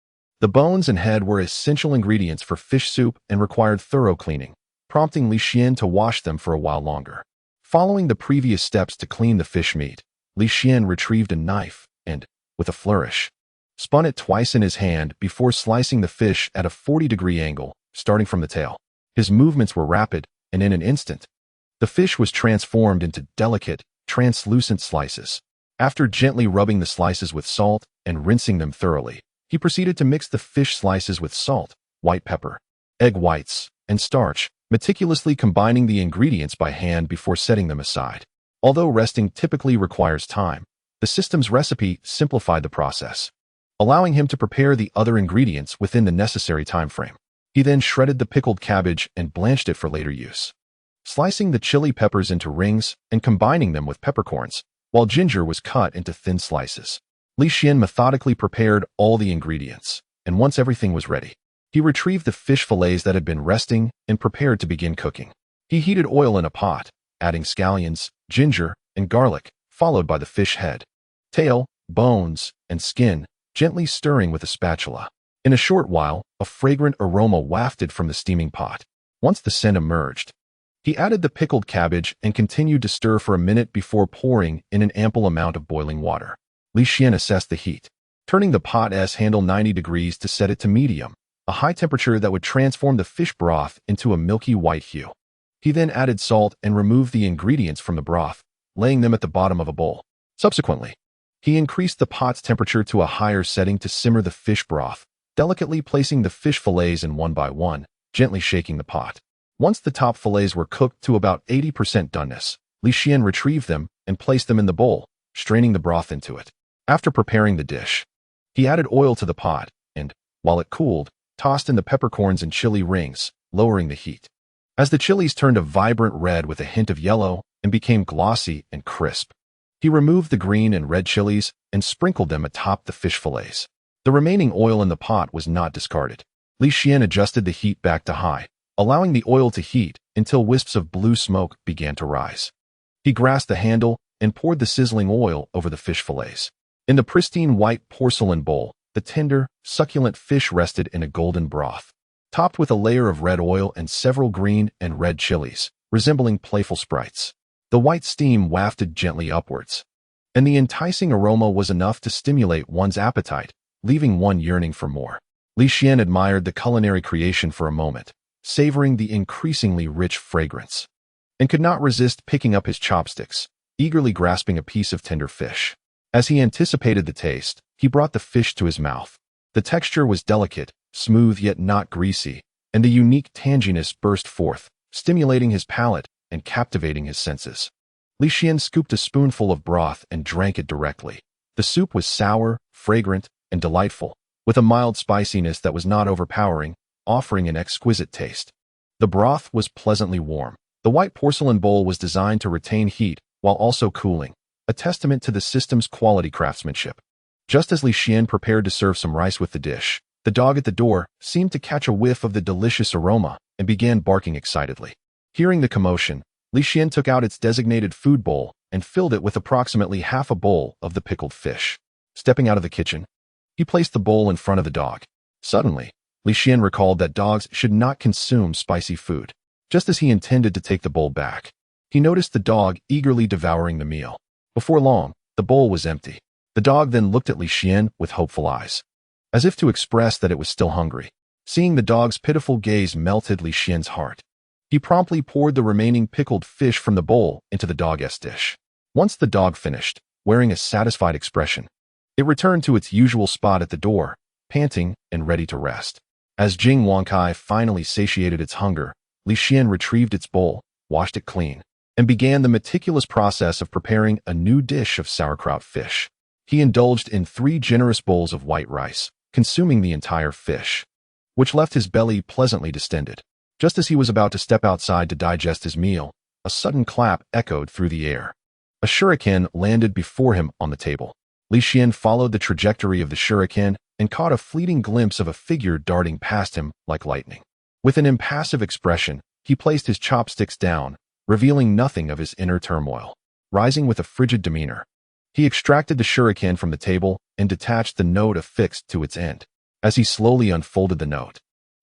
The bones and head were essential ingredients for fish soup and required thorough cleaning, prompting Li Xian to wash them for a while longer. Following the previous steps to clean the fish meat, Li Xian retrieved a knife and, with a flourish, spun it twice in his hand before slicing the fish at a 40-degree angle, starting from the tail. His movements were rapid, and in an instant, the fish was transformed into delicate, translucent slices. After gently rubbing the slices with salt and rinsing them thoroughly, he proceeded to mix the fish slices with salt, white pepper, egg whites, and starch, meticulously combining the ingredients by hand before setting them aside. Although resting typically requires time, the system's recipe simplified the process, allowing him to prepare the other ingredients within the necessary time frame. He then shredded the pickled cabbage and blanched it for later use, slicing the chili peppers into rings and combining them with peppercorns, while ginger was cut into thin slices. Li Xian methodically prepared all the ingredients, and once everything was ready, he retrieved the fish fillets that had been resting and prepared to begin cooking. He heated oil in a pot, adding scallions, ginger, and garlic, followed by the fish head, tail, bones, and skin, gently stirring with a spatula. In a short while, a fragrant aroma wafted from the steaming pot. Once the scent emerged, he added the pickled cabbage and continued to stir for a minute before pouring in an ample amount of boiling water. Li Xian assessed the heat, turning the pot's handle 90 degrees to set it to medium, a high temperature that would transform the fish broth into a milky white hue. He then added salt and removed the ingredients from the broth, laying them at the bottom of a bowl. Subsequently, he increased the pot's temperature to a higher setting to simmer the fish broth, delicately placing the fish fillets in one by one, gently shaking the pot. Once the top fillets were cooked to about 80% doneness, Li Xian retrieved them and placed them in the bowl, straining the broth into it. After preparing the dish, he added oil to the pot and, while it cooled, tossed in the peppercorns and chili rings, lowering the heat. As the chilies turned a vibrant red with a hint of yellow and became glossy and crisp, he removed the green and red chilies and sprinkled them atop the fish fillets. The remaining oil in the pot was not discarded. Li Xian adjusted the heat back to high, allowing the oil to heat until wisps of blue smoke began to rise. He grasped the handle and poured the sizzling oil over the fish fillets. In the pristine white porcelain bowl, the tender, succulent fish rested in a golden broth, topped with a layer of red oil and several green and red chilies, resembling playful sprites. The white steam wafted gently upwards, and the enticing aroma was enough to stimulate one's appetite, leaving one yearning for more. Li Xian admired the culinary creation for a moment, savoring the increasingly rich fragrance, and could not resist picking up his chopsticks, eagerly grasping a piece of tender fish. As he anticipated the taste, he brought the fish to his mouth. The texture was delicate, smooth yet not greasy, and the unique tanginess burst forth, stimulating his palate and captivating his senses. Li Xian scooped a spoonful of broth and drank it directly. The soup was sour, fragrant, and delightful, with a mild spiciness that was not overpowering, offering an exquisite taste. The broth was pleasantly warm. The white porcelain bowl was designed to retain heat while also cooling, a testament to the system's quality craftsmanship. Just as Li Xian prepared to serve some rice with the dish, the dog at the door seemed to catch a whiff of the delicious aroma and began barking excitedly. Hearing the commotion, Li Xian took out its designated food bowl and filled it with approximately half a bowl of the pickled fish. Stepping out of the kitchen, he placed the bowl in front of the dog. Suddenly, Li Xian recalled that dogs should not consume spicy food. Just as he intended to take the bowl back, he noticed the dog eagerly devouring the meal. Before long, the bowl was empty. The dog then looked at Li Xian with hopeful eyes, as if to express that it was still hungry. Seeing the dog's pitiful gaze melted Li Xian's heart. He promptly poured the remaining pickled fish from the bowl into the dog's dish. Once the dog finished, wearing a satisfied expression, it returned to its usual spot at the door, panting and ready to rest. As Jing Wankai finally satiated its hunger, Li Xian retrieved its bowl, washed it clean, and began the meticulous process of preparing a new dish of sauerkraut fish. He indulged in 3 generous bowls of white rice, consuming the entire fish, which left his belly pleasantly distended. Just as he was about to step outside to digest his meal, a sudden clap echoed through the air. A shuriken landed before him on the table. Li Xian followed the trajectory of the shuriken and caught a fleeting glimpse of a figure darting past him like lightning. With an impassive expression, he placed his chopsticks down, revealing nothing of his inner turmoil. Rising with a frigid demeanor, he extracted the shuriken from the table and detached the note affixed to its end. As he slowly unfolded the note,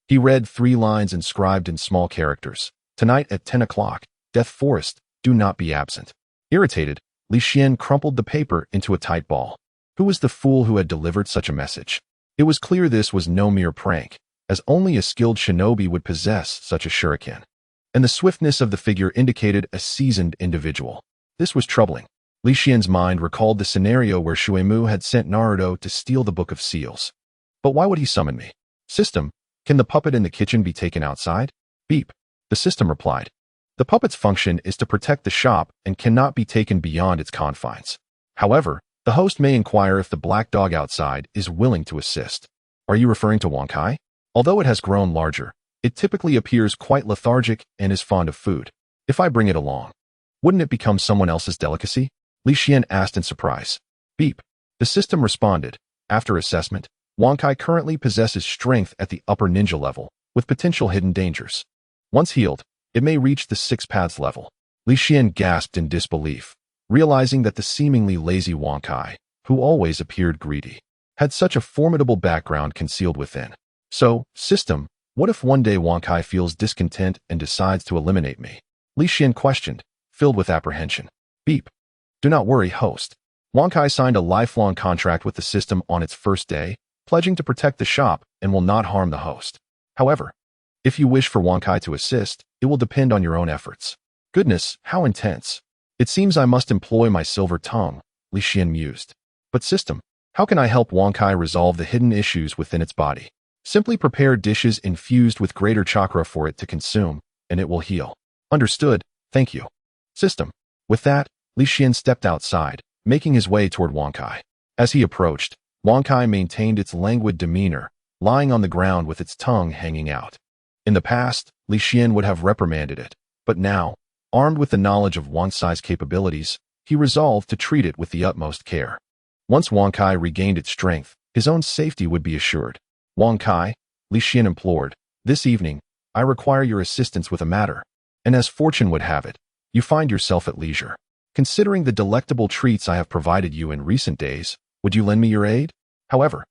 he read 3 lines inscribed in small characters. Tonight at 10 o'clock, Death Forest, do not be absent. Irritated, Li Xian crumpled the paper into a tight ball. Who was the fool who had delivered such a message? It was clear this was no mere prank, as only a skilled shinobi would possess such a shuriken. And the swiftness of the figure indicated a seasoned individual. This was troubling. Li Xian's mind recalled the scenario where Shuemu had sent Naruto to steal the Book of Seals. But why would he summon me? System, can the puppet in the kitchen be taken outside? Beep. The system replied. The puppet's function is to protect the shop and cannot be taken beyond its confines. However, the host may inquire if the black dog outside is willing to assist. Are you referring to Wankai? Although it has grown larger, it typically appears quite lethargic and is fond of food. If I bring it along, wouldn't it become someone else's delicacy? Li Xian asked in surprise. Beep. The system responded. After assessment, Wankai currently possesses strength at the upper ninja level, with potential hidden dangers. Once healed, it may reach the 6 paths level. Li Xian gasped in disbelief, realizing that the seemingly lazy Wankai, who always appeared greedy, had such a formidable background concealed within. So, system, what if one day Wankai feels discontent and decides to eliminate me? Li Xian questioned, filled with apprehension. Beep. Do not worry, host. Wankai signed a lifelong contract with the system on its first day, pledging to protect the shop and will not harm the host. However, if you wish for Wankai to assist, it will depend on your own efforts. Goodness, how intense. It seems I must employ my silver tongue, Li Xian mused. But system, how can I help Wankai resolve the hidden issues within its body? Simply prepare dishes infused with greater chakra for it to consume, and it will heal. Understood, thank you. System. With that, Li Xian stepped outside, making his way toward Wang Kai. As he approached, Wang Kai maintained its languid demeanor, lying on the ground with its tongue hanging out. In the past, Li Xian would have reprimanded it, but now, armed with the knowledge of Wang Kai's capabilities, he resolved to treat it with the utmost care. Once Wang Kai regained its strength, his own safety would be assured. Wang Kai, Li Xian implored, this evening, I require your assistance with a matter, and as fortune would have it, you find yourself at leisure. Considering the delectable treats I have provided you in recent days, would you lend me your aid? However,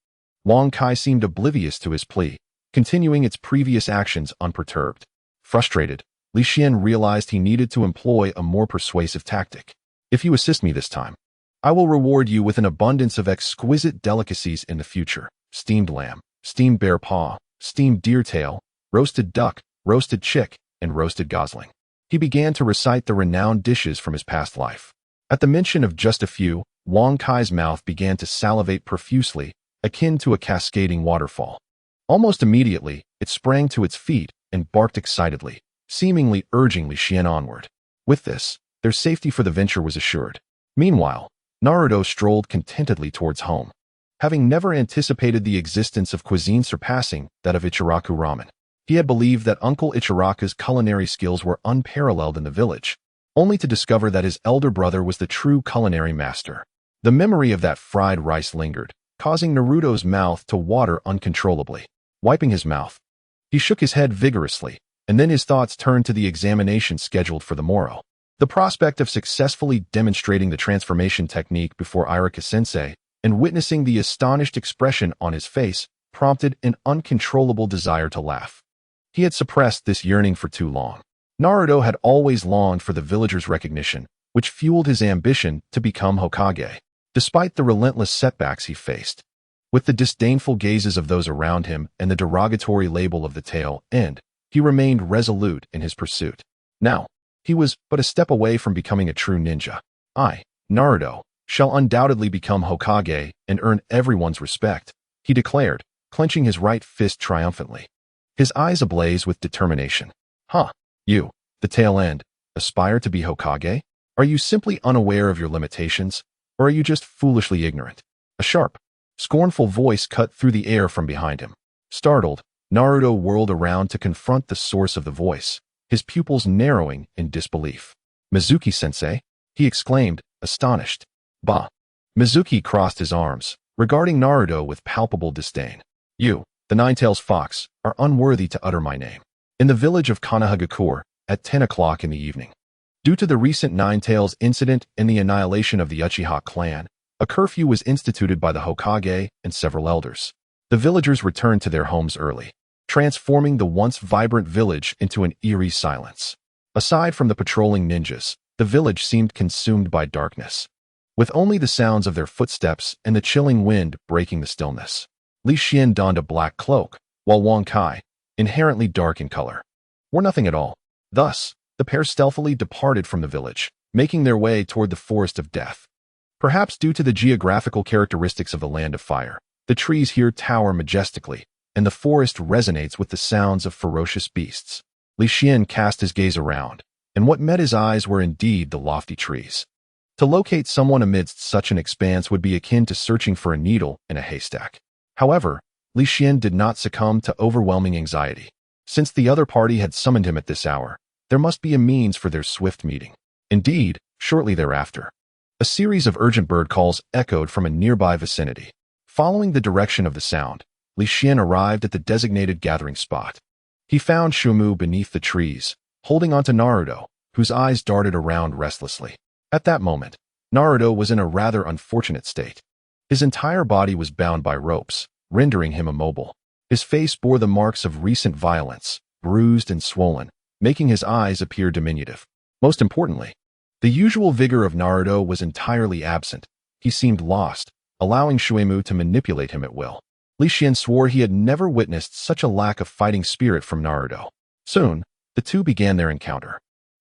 Wang Kai seemed oblivious to his plea, continuing its previous actions unperturbed. Frustrated, Li Xian realized he needed to employ a more persuasive tactic. If you assist me this time, I will reward you with an abundance of exquisite delicacies in the future: steamed lamb, steamed bear paw, steamed deer tail, roasted duck, roasted chick, and roasted gosling. He began to recite the renowned dishes from his past life. At the mention of just a few, Wang Kai's mouth began to salivate profusely, akin to a cascading waterfall. Almost immediately, it sprang to its feet and barked excitedly, seemingly urging Li Xian onward. With this, their safety for the venture was assured. Meanwhile, Naruto strolled contentedly towards home. Having never anticipated the existence of cuisine surpassing that of Ichiraku ramen, he had believed that Uncle Ichiraku's culinary skills were unparalleled in the village, only to discover that his elder brother was the true culinary master. The memory of that fried rice lingered, causing Naruto's mouth to water uncontrollably. Wiping his mouth, he shook his head vigorously, and then his thoughts turned to the examination scheduled for the morrow. The prospect of successfully demonstrating the transformation technique before Irika-sensei and witnessing the astonished expression on his face prompted an uncontrollable desire to laugh. He had suppressed this yearning for too long. Naruto had always longed for the villagers' recognition, which fueled his ambition to become Hokage, despite the relentless setbacks he faced. With the disdainful gazes of those around him and the derogatory label of the tail end, he remained resolute in his pursuit. Now, he was but a step away from becoming a true ninja. I, Naruto, shall undoubtedly become Hokage and earn everyone's respect, he declared, clenching his right fist triumphantly. His eyes ablaze with determination. Huh, you, the tail end, aspire to be Hokage? Are you simply unaware of your limitations, or are you just foolishly ignorant? A sharp, scornful voice cut through the air from behind him. Startled, Naruto whirled around to confront the source of the voice, his pupils narrowing in disbelief. Mizuki-sensei, he exclaimed, astonished. Bah! Mizuki crossed his arms, regarding Naruto with palpable disdain. You, the Nine-Tails Fox, are unworthy to utter my name. In the village of Konoha at 10 o'clock in the evening, due to the recent Nine-Tails incident and the annihilation of the Uchiha clan, a curfew was instituted by the Hokage and several elders. The villagers returned to their homes early, transforming the once vibrant village into an eerie silence. Aside from the patrolling ninjas, the village seemed consumed by darkness, with only the sounds of their footsteps and the chilling wind breaking the stillness. Li Xian donned a black cloak, while Wang Kai, inherently dark in color, wore nothing at all. Thus, the pair stealthily departed from the village, making their way toward the forest of death. Perhaps due to the geographical characteristics of the land of fire, the trees here tower majestically, and the forest resonates with the sounds of ferocious beasts. Li Xian cast his gaze around, and what met his eyes were indeed the lofty trees. To locate someone amidst such an expanse would be akin to searching for a needle in a haystack. However, Li Xian did not succumb to overwhelming anxiety. Since the other party had summoned him at this hour, there must be a means for their swift meeting. Indeed, shortly thereafter, a series of urgent bird calls echoed from a nearby vicinity. Following the direction of the sound, Li Xian arrived at the designated gathering spot. He found Xuan beneath the trees, holding onto Naruto, whose eyes darted around restlessly. At that moment, Naruto was in a rather unfortunate state. His entire body was bound by ropes, rendering him immobile. His face bore the marks of recent violence, bruised and swollen, making his eyes appear diminutive. Most importantly, the usual vigor of Naruto was entirely absent. He seemed lost, allowing Xuan to manipulate him at will. Li Xian swore he had never witnessed such a lack of fighting spirit from Naruto. Soon, the two began their encounter.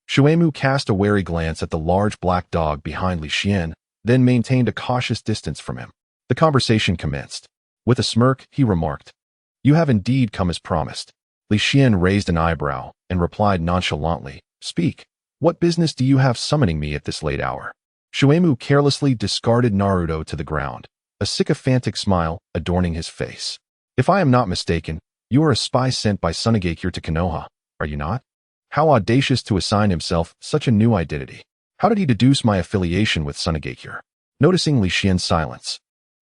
Xuan cast a wary glance at the large black dog behind Li Xian, then maintained a cautious distance from him. The conversation commenced. With a smirk, he remarked, "You have indeed come as promised." Li Xian raised an eyebrow and replied nonchalantly, "Speak. What business do you have summoning me at this late hour? Xuan carelessly discarded Naruto to the ground, a sycophantic smile adorning his face. If I am not mistaken, you are a spy sent by Tsunagakure to Konoha, are you not? How audacious to assign himself such a new identity. How did he deduce my affiliation with Tsunagakure? Noticing Li Xian's silence,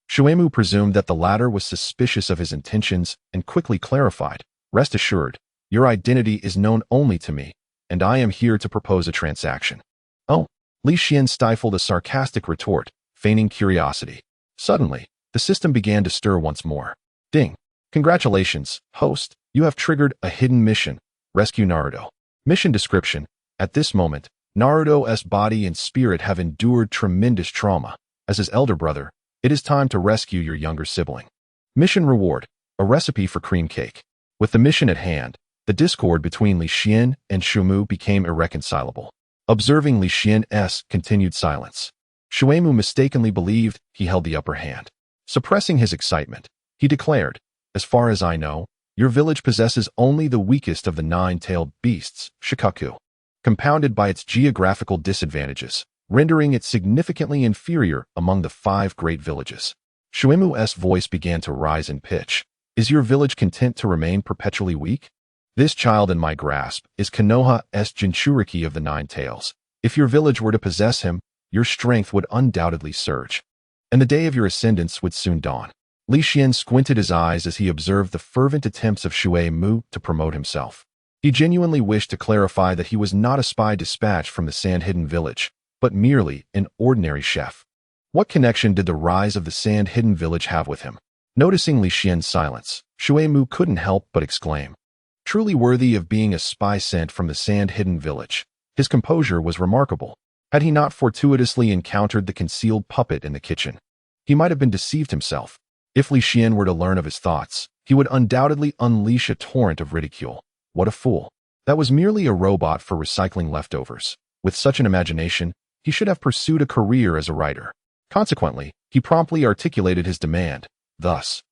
Xuan presumed that the latter was suspicious of his intentions and quickly clarified, rest assured, your identity is known only to me, and I am here to propose a transaction. Oh, Li Xian stifled a sarcastic retort, feigning curiosity. Suddenly, the system began to stir once more. Ding. Congratulations, host, you have triggered a hidden mission. Rescue Naruto. Mission description. At this moment, Naruto's body and spirit have endured tremendous trauma. As his elder brother, it is time to rescue your younger sibling. Mission reward. A recipe for cream cake. With the mission at hand, the discord between Li Xian and Xuan became irreconcilable. Observing Li Xian's continued silence, Xuan mistakenly believed he held the upper hand. Suppressing his excitement, he declared, as far as I know, your village possesses only the weakest of the nine-tailed beasts, Shikaku, compounded by its geographical disadvantages, rendering it significantly inferior among the 5 great villages. Xuan's voice began to rise in pitch. Is your village content to remain perpetually weak? This child in my grasp is Konoha's Jinchuriki of the Nine Tails. If your village were to possess him, your strength would undoubtedly surge, and the day of your ascendance would soon dawn. Li Xian squinted his eyes as he observed the fervent attempts of Xuan to promote himself. He genuinely wished to clarify that he was not a spy dispatched from the Sand Hidden Village, but merely an ordinary chef. What connection did the rise of the Sand Hidden Village have with him? Noticing Li Xian's silence, Xuan couldn't help but exclaim. Truly worthy of being a spy sent from the Sand Hidden Village, his composure was remarkable. Had he not fortuitously encountered the concealed puppet in the kitchen, he might have been deceived himself. If Li Xian were to learn of his thoughts, he would undoubtedly unleash a torrent of ridicule. What a fool. That was merely a robot for recycling leftovers. With such an imagination, he should have pursued a career as a writer. Consequently, he promptly articulated his demand. Thus,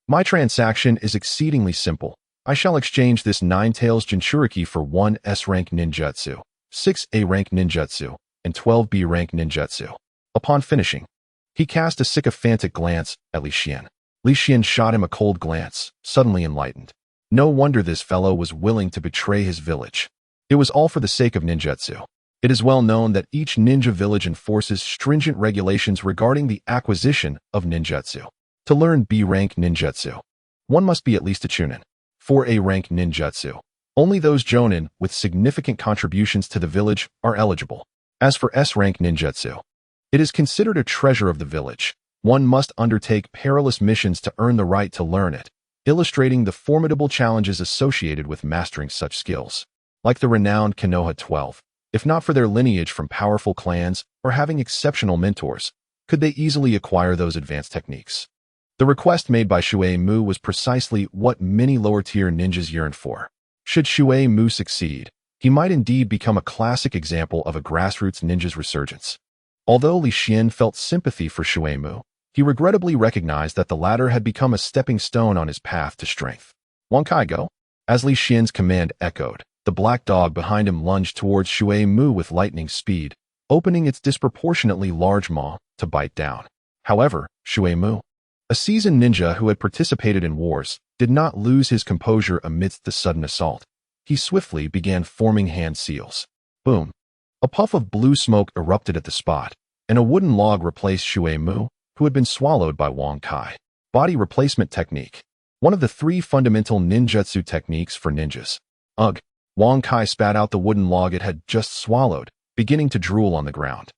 my transaction is exceedingly simple. I shall exchange this 9-tails Jinchuriki for 1 S-rank ninjutsu, 6 A-rank ninjutsu, and 12 B-rank ninjutsu. Upon finishing, he cast a sycophantic glance at Li Xian. Li Xian shot him a cold glance, suddenly enlightened. No wonder this fellow was willing to betray his village. It was all for the sake of ninjutsu. It is well known that each ninja village enforces stringent regulations regarding the acquisition of ninjutsu. To learn B-rank ninjutsu, one must be at least a chunin. For A-rank ninjutsu, only those jonin with significant contributions to the village are eligible. As for S-rank ninjutsu, it is considered a treasure of the village. One must undertake perilous missions to earn the right to learn it, illustrating the formidable challenges associated with mastering such skills. Like the renowned Konoha 12, if not for their lineage from powerful clans or having exceptional mentors, could they easily acquire those advanced techniques. The request made by Xuan was precisely what many lower-tier ninjas yearned for. Should Xuan succeed, he might indeed become a classic example of a grassroots ninja's resurgence. Although Li Xian felt sympathy for Xuan, he regrettably recognized that the latter had become a stepping stone on his path to strength. Wonkai go? As Li Xian's command echoed, the black dog behind him lunged towards Xuan with lightning speed, opening its disproportionately large maw to bite down. However, Xuan, a seasoned ninja who had participated in wars, did not lose his composure amidst the sudden assault. He swiftly began forming hand seals. Boom! A puff of blue smoke erupted at the spot, and a wooden log replaced Xuan, who had been swallowed by Wong Kai. Body replacement technique. One of the 3 fundamental ninjutsu techniques for ninjas. Ugh! Wong Kai spat out the wooden log it had just swallowed, beginning to drool on the ground,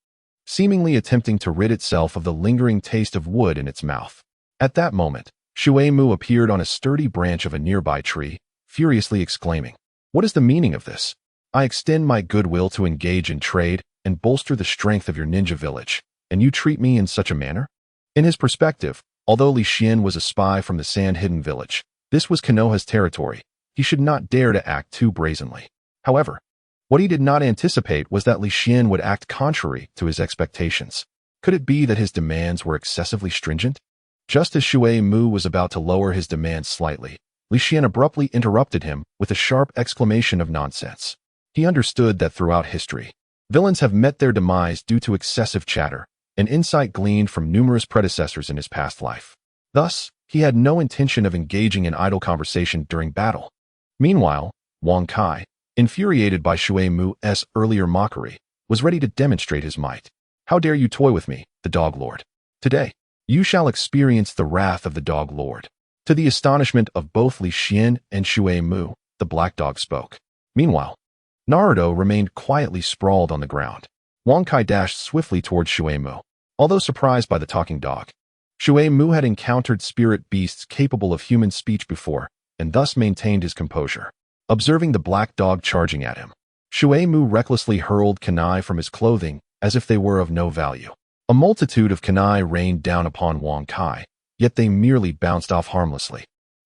seemingly attempting to rid itself of the lingering taste of wood in its mouth. At that moment, Xuan appeared on a sturdy branch of a nearby tree, furiously exclaiming, "What is the meaning of this? I extend my goodwill to engage in trade and bolster the strength of your ninja village, and you treat me in such a manner?" In his perspective, although Li Xian was a spy from the Sand Hidden Village, this was Konoha's territory. He should not dare to act too brazenly. However, what he did not anticipate was that Li Xian would act contrary to his expectations. Could it be that his demands were excessively stringent? Just as Xuan was about to lower his demands slightly, Li Xian abruptly interrupted him with a sharp exclamation of nonsense. He understood that throughout history, Villains have met their demise due to excessive chatter, an insight gleaned from numerous predecessors in his past life. Thus, he had no intention of engaging in idle conversation during battle. Meanwhile, Wang Kai, infuriated by Shui Mu's earlier mockery, was ready to demonstrate his might. How dare you toy with me, the Dog Lord? Today, you shall experience the wrath of the Dog Lord. To the astonishment of both Li Xian and Shui Mu, the black dog spoke. Meanwhile, Naruto remained quietly sprawled on the ground. Wang Kai dashed swiftly towards Shui Mu. Although surprised by the talking dog, Shui Mu had encountered spirit beasts capable of human speech before, and thus maintained his composure. Observing the black dog charging at him, Shui Mu recklessly hurled kunai from his clothing as if they were of no value. A multitude of kunai rained down upon Wang Kai, yet they merely bounced off harmlessly.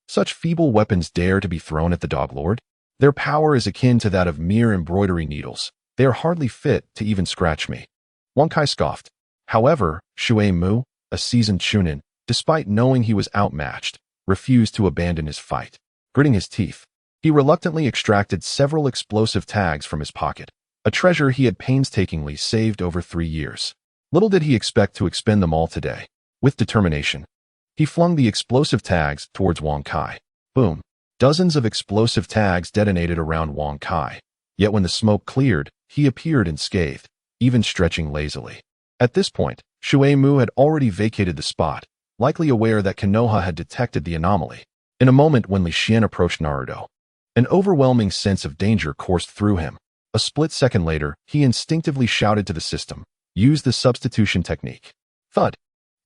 Such feeble weapons dare to be thrown at the Dog Lord? Their power is akin to that of mere embroidery needles. They are hardly fit to even scratch me. Wang Kai scoffed. However, Shui Mu, a seasoned chunin, despite knowing he was outmatched, refused to abandon his fight. Gritting his teeth, he reluctantly extracted several explosive tags from his pocket, a treasure he had painstakingly saved over 3 years. Little did he expect to expend them all today. With determination, he flung the explosive tags towards Wang Kai. Boom! Dozens of explosive tags detonated around Wang Kai. Yet when the smoke cleared, he appeared unscathed, even stretching lazily. At this point, Shui Mu had already vacated the spot, likely aware that Konoha had detected the anomaly. In a moment when Li Xian approached Naruto, an overwhelming sense of danger coursed through him. A split second later, he instinctively shouted to the system, "Use the substitution technique." Thud!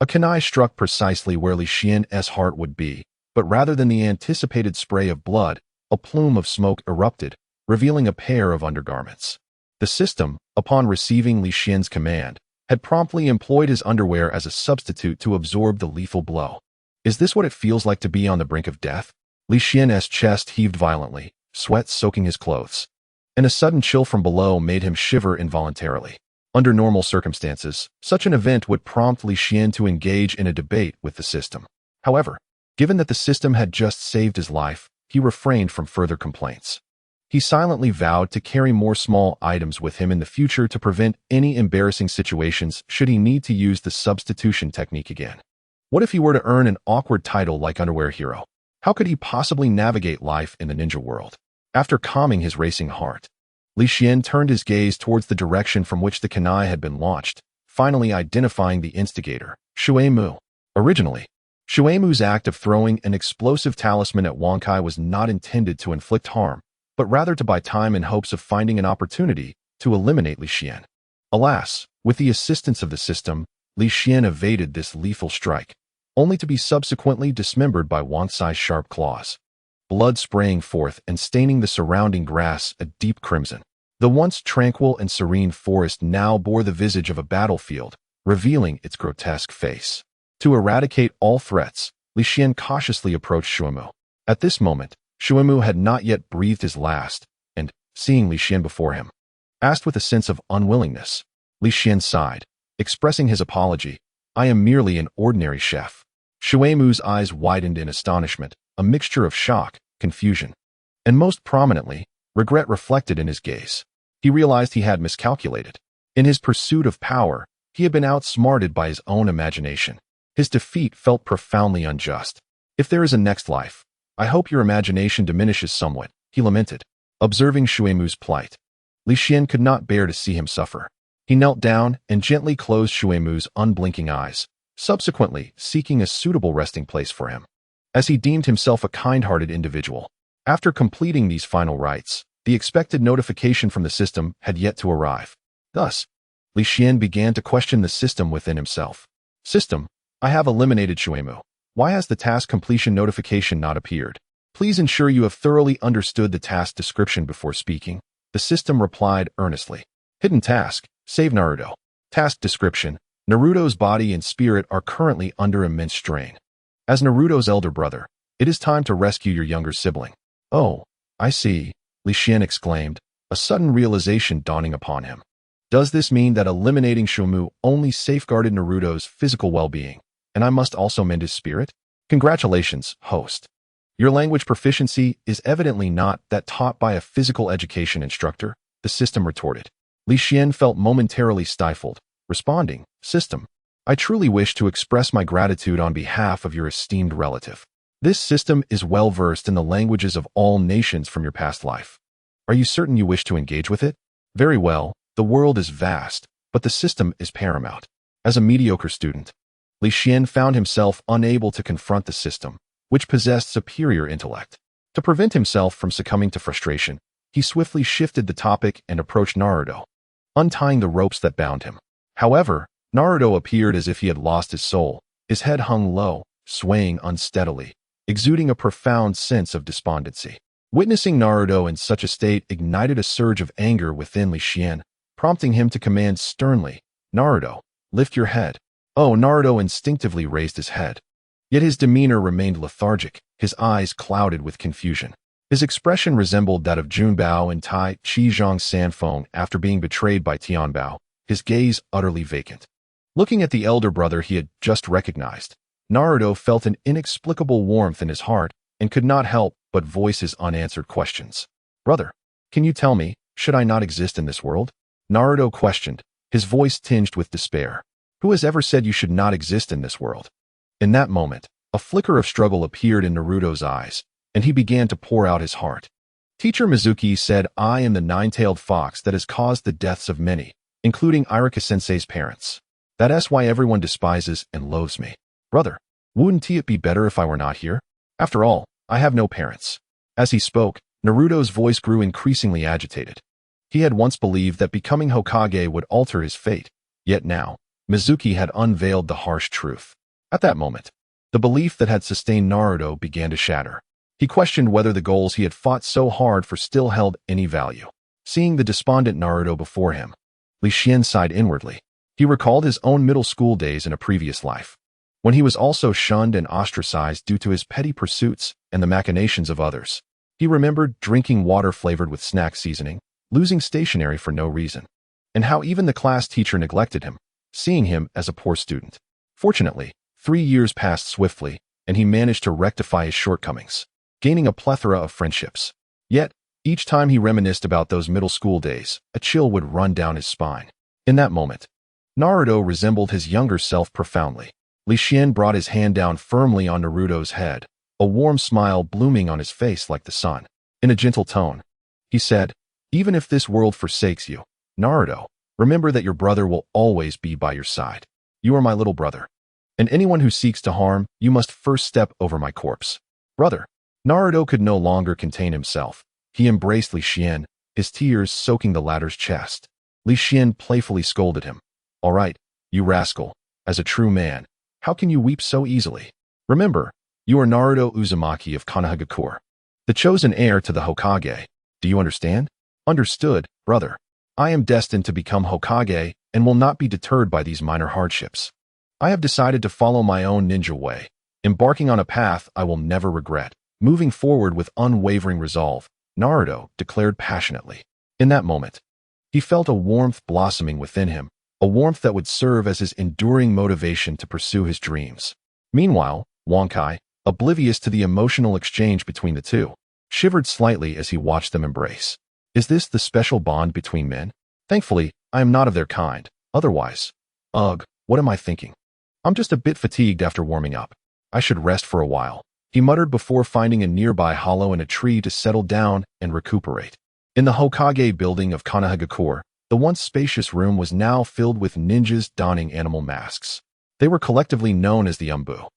A kunai struck precisely where Li Xian's heart would be, but rather than the anticipated spray of blood, a plume of smoke erupted, revealing a pair of undergarments. The system, upon receiving Li Xian's command, had promptly employed his underwear as a substitute to absorb the lethal blow. Is this what it feels like to be on the brink of death? Li Xian's chest heaved violently, sweat soaking his clothes, and a sudden chill from below made him shiver involuntarily. Under normal circumstances, such an event would prompt Li Xian to engage in a debate with the system. However, given that the system had just saved his life, he refrained from further complaints. He silently vowed to carry more small items with him in the future to prevent any embarrassing situations should he need to use the substitution technique again. What if he were to earn an awkward title like Underwear Hero? How could he possibly navigate life in the ninja world? After calming his racing heart, Li Xian turned his gaze towards the direction from which the kunai had been launched, finally identifying the instigator, Shui Mu. Originally, Shui Mu's act of throwing an explosive talisman at Wang Kai was not intended to inflict harm, but rather to buy time in hopes of finding an opportunity to eliminate Li Xian. Alas, with the assistance of the system, Li Xian evaded this lethal strike, only to be subsequently dismembered by Wang Kai's sharp claws, blood spraying forth and staining the surrounding grass a deep crimson. The once tranquil and serene forest now bore the visage of a battlefield, revealing its grotesque face. To eradicate all threats, Li Xian cautiously approached Shui Mu. At this moment, Shui Mu had not yet breathed his last, and, seeing Li Xian before him, asked with a sense of unwillingness. Li Xian sighed, expressing his apology. "I am merely an ordinary chef." Shui Mu's eyes widened in astonishment, a mixture of shock, confusion, and most prominently, regret reflected in his gaze. He realized he had miscalculated. In his pursuit of power, he had been outsmarted by his own imagination. His defeat felt profoundly unjust. "If there is a next life, I hope your imagination diminishes somewhat," he lamented. Observing Shui Mu's plight, Li Xian could not bear to see him suffer. He knelt down and gently closed Shui Mu's unblinking eyes, subsequently seeking a suitable resting place for him, as he deemed himself a kind-hearted individual. After completing these final rites, the expected notification from the system had yet to arrive. Thus, Li Xian began to question the system within himself. "System, I have eliminated Shui Mu. Why has the task completion notification not appeared? Please ensure you have thoroughly understood the task description before speaking." The system replied earnestly. Hidden task, save Naruto. Task description, Naruto's body and spirit are currently under immense strain. As Naruto's elder brother, it is time to rescue your younger sibling. "Oh, I see," Li Xian exclaimed, a sudden realization dawning upon him. Does this mean that eliminating Shui Mu only safeguarded Naruto's physical well-being, and I must also mend his spirit? Congratulations, host. Your language proficiency is evidently not that taught by a physical education instructor, the system retorted. Li Xian felt momentarily stifled, responding, "System. I truly wish to express my gratitude on behalf of your esteemed relative. This system is well versed in the languages of all nations from your past life. Are you certain you wish to engage with it? Very well, the world is vast, but the system is paramount." As a mediocre student, Li Xian found himself unable to confront the system, which possessed superior intellect. To prevent himself from succumbing to frustration, he swiftly shifted the topic and approached Naruto, untying the ropes that bound him. However, Naruto appeared as if he had lost his soul. His head hung low, swaying unsteadily, exuding a profound sense of despondency. Witnessing Naruto in such a state ignited a surge of anger within Li Xian, prompting him to command sternly, "Naruto, lift your head." Oh, Naruto instinctively raised his head. Yet his demeanor remained lethargic, his eyes clouded with confusion. His expression resembled that of Junbao and Tai Chizhong Sanfeng after being betrayed by Tianbao, his gaze utterly vacant. Looking at the elder brother he had just recognized, Naruto felt an inexplicable warmth in his heart and could not help but voice his unanswered questions. "Brother, can you tell me, should I not exist in this world?" Naruto questioned, his voice tinged with despair. "Who has ever said you should not exist in this world?" In that moment, a flicker of struggle appeared in Naruto's eyes, and he began to pour out his heart. Teacher Mizuki said, "I am the nine-tailed fox that has caused the deaths of many, including Irika-sensei's parents. That's why everyone despises and loathes me. Brother, wouldn't it be better if I were not here? After all, I have no parents." As he spoke, Naruto's voice grew increasingly agitated. He had once believed that becoming Hokage would alter his fate, yet now, Mizuki had unveiled the harsh truth. At that moment, the belief that had sustained Naruto began to shatter. He questioned whether the goals he had fought so hard for still held any value. Seeing the despondent Naruto before him, Li Xian sighed inwardly. He recalled his own middle school days in a previous life, when he was also shunned and ostracized due to his petty pursuits and the machinations of others. He remembered drinking water flavored with snack seasoning, losing stationery for no reason, and how even the class teacher neglected him, seeing him as a poor student. Fortunately, 3 years passed swiftly, and he managed to rectify his shortcomings, gaining a plethora of friendships. Yet, each time he reminisced about those middle school days, a chill would run down his spine. In that moment, Naruto resembled his younger self profoundly. Li Xian brought his hand down firmly on Naruto's head, a warm smile blooming on his face like the sun. In a gentle tone, he said, "Even if this world forsakes you, Naruto, remember that your brother will always be by your side. You are my little brother, and anyone who seeks to harm you must first step over my corpse." Brother. Naruto could no longer contain himself. He embraced Li Xian, his tears soaking the latter's chest. Li Xian playfully scolded him. "All right, you rascal. As a true man, how can you weep so easily? Remember, you are Naruto Uzumaki of Konoha, the chosen heir to the Hokage. Do you understand?" "Understood, brother. I am destined to become Hokage and will not be deterred by these minor hardships. I have decided to follow my own ninja way, embarking on a path I will never regret, moving forward with unwavering resolve," Naruto declared passionately. In that moment, he felt a warmth blossoming within him, a warmth that would serve as his enduring motivation to pursue his dreams. Meanwhile, Wankai, oblivious to the emotional exchange between the two, shivered slightly as he watched them embrace. Is this the special bond between men? Thankfully, I am not of their kind. Otherwise, ugh, what am I thinking? I'm just a bit fatigued after warming up. I should rest for a while, he muttered before finding a nearby hollow in a tree to settle down and recuperate. In the Hokage building of Konoha, the once spacious room was now filled with ninjas donning animal masks. They were collectively known as the Umbu.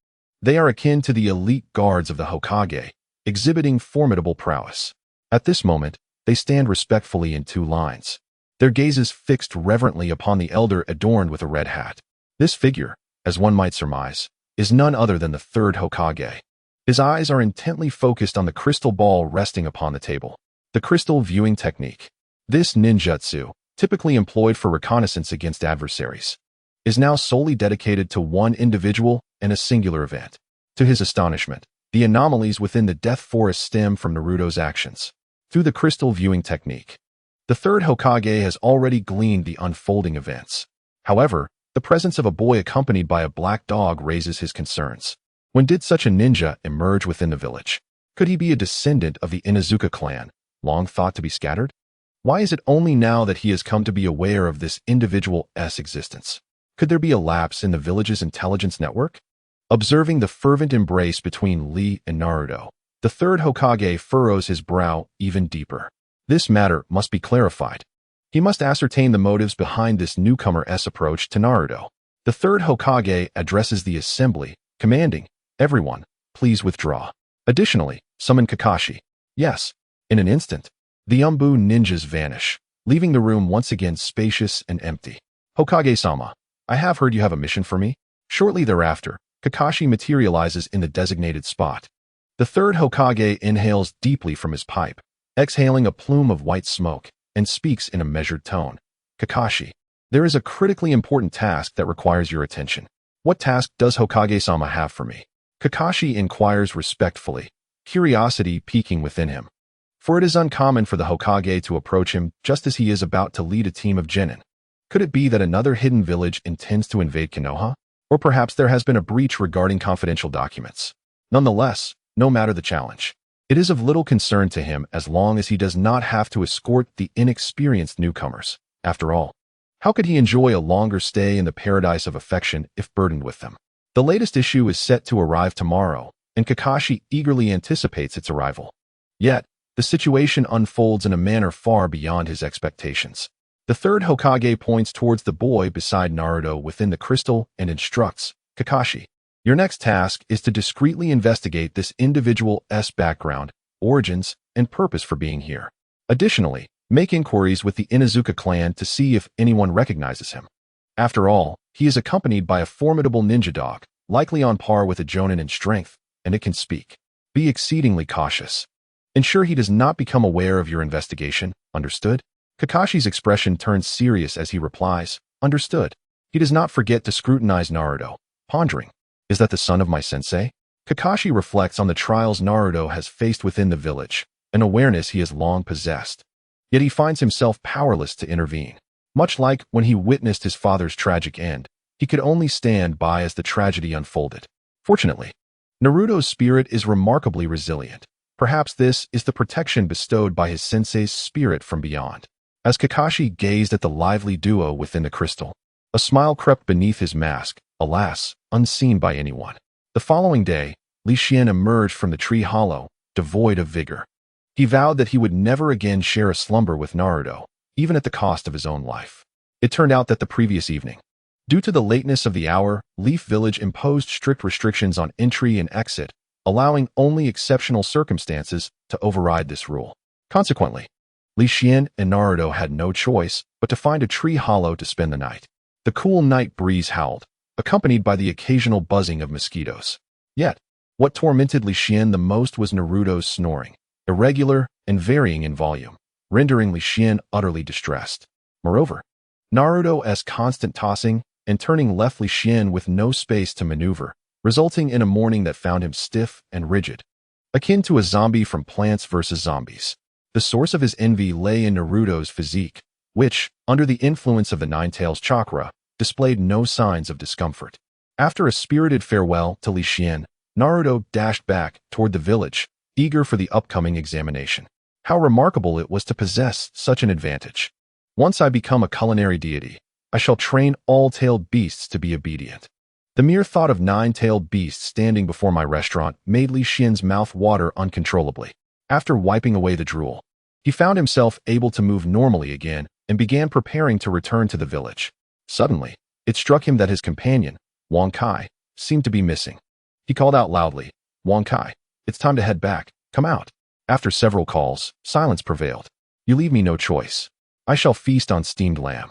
They are akin to the elite guards of the Hokage, exhibiting formidable prowess. At this moment, they stand respectfully in 2 lines, their gazes fixed reverently upon the elder adorned with a red hat. This figure, as one might surmise, is none other than the Third Hokage. His eyes are intently focused on the crystal ball resting upon the table. The crystal viewing technique. This ninjutsu, typically employed for reconnaissance against adversaries, is now solely dedicated to one individual and a singular event. To his astonishment, the anomalies within the Death Forest stem from Naruto's actions. Through the crystal viewing technique, the Third Hokage has already gleaned the unfolding events. However, the presence of a boy accompanied by a black dog raises his concerns. When did such a ninja emerge within the village? Could he be a descendant of the Inuzuka clan, long thought to be scattered? Why is it only now that he has come to be aware of this individual's existence? Could there be a lapse in the village's intelligence network? Observing the fervent embrace between Lee and Naruto, the third Hokage furrows his brow even deeper. This matter must be clarified. He must ascertain the motives behind this newcomer's approach to Naruto. The third Hokage addresses the assembly, commanding, "Everyone, please withdraw. Additionally, summon Kakashi." Yes, in an instant, the Umbu ninjas vanish, leaving the room once again spacious and empty. "Hokage-sama, I have heard you have a mission for me." Shortly thereafter, Kakashi materializes in the designated spot. The third Hokage inhales deeply from his pipe, exhaling a plume of white smoke, and speaks in a measured tone. "Kakashi, there is a critically important task that requires your attention." "What task does Hokage-sama have for me?" Kakashi inquires respectfully, curiosity piquing within him. For it is uncommon for the Hokage to approach him just as he is about to lead a team of genin. Could it be that another hidden village intends to invade Konoha? Or perhaps there has been a breach regarding confidential documents. Nonetheless, no matter the challenge, it is of little concern to him as long as he does not have to escort the inexperienced newcomers. After all, how could he enjoy a longer stay in the paradise of affection if burdened with them? The latest issue is set to arrive tomorrow, and Kakashi eagerly anticipates its arrival. Yet, the situation unfolds in a manner far beyond his expectations. The third Hokage points towards the boy beside Naruto within the crystal and instructs, "Kakashi, your next task is to discreetly investigate this individual's background, origins, and purpose for being here. Additionally, make inquiries with the Inuzuka clan to see if anyone recognizes him. After all, he is accompanied by a formidable ninja dog, likely on par with a Jonin in strength, and it can speak. Be exceedingly cautious. Ensure he does not become aware of your investigation, understood?" Kakashi's expression turns serious as he replies, "Understood." He does not forget to scrutinize Naruto, pondering, "Is that the son of my sensei?" Kakashi reflects on the trials Naruto has faced within the village, an awareness he has long possessed. Yet he finds himself powerless to intervene. Much like when he witnessed his father's tragic end, he could only stand by as the tragedy unfolded. Fortunately, Naruto's spirit is remarkably resilient. Perhaps this is the protection bestowed by his sensei's spirit from beyond. As Kakashi gazed at the lively duo within the crystal, a smile crept beneath his mask, alas, unseen by anyone. The following day, Li Xian emerged from the tree hollow, devoid of vigor. He vowed that he would never again share a slumber with Naruto, even at the cost of his own life. It turned out that the previous evening, due to the lateness of the hour, Leaf Village imposed strict restrictions on entry and exit, allowing only exceptional circumstances to override this rule. Consequently, Li Xian and Naruto had no choice but to find a tree hollow to spend the night. The cool night breeze howled, accompanied by the occasional buzzing of mosquitoes. Yet, what tormented Li Xian the most was Naruto's snoring, irregular and varying in volume, rendering Li Xian utterly distressed. Moreover, Naruto's constant tossing and turning left Li Xian with no space to maneuver, resulting in a morning that found him stiff and rigid, akin to a zombie from Plants vs. Zombies. The source of his envy lay in Naruto's physique, which, under the influence of the Nine-Tails chakra, displayed no signs of discomfort. After a spirited farewell to Li Xian, Naruto dashed back toward the village, eager for the upcoming examination. How remarkable it was to possess such an advantage. Once I become a culinary deity, I shall train all tailed beasts to be obedient. The mere thought of 9-tailed beasts standing before my restaurant made Li Xian's mouth water uncontrollably. After wiping away the drool, he found himself able to move normally again and began preparing to return to the village. Suddenly, it struck him that his companion, Wang Kai, seemed to be missing. He called out loudly, "Wang Kai, it's time to head back. Come out." After several calls, silence prevailed. "You leave me no choice. I shall feast on steamed lamb,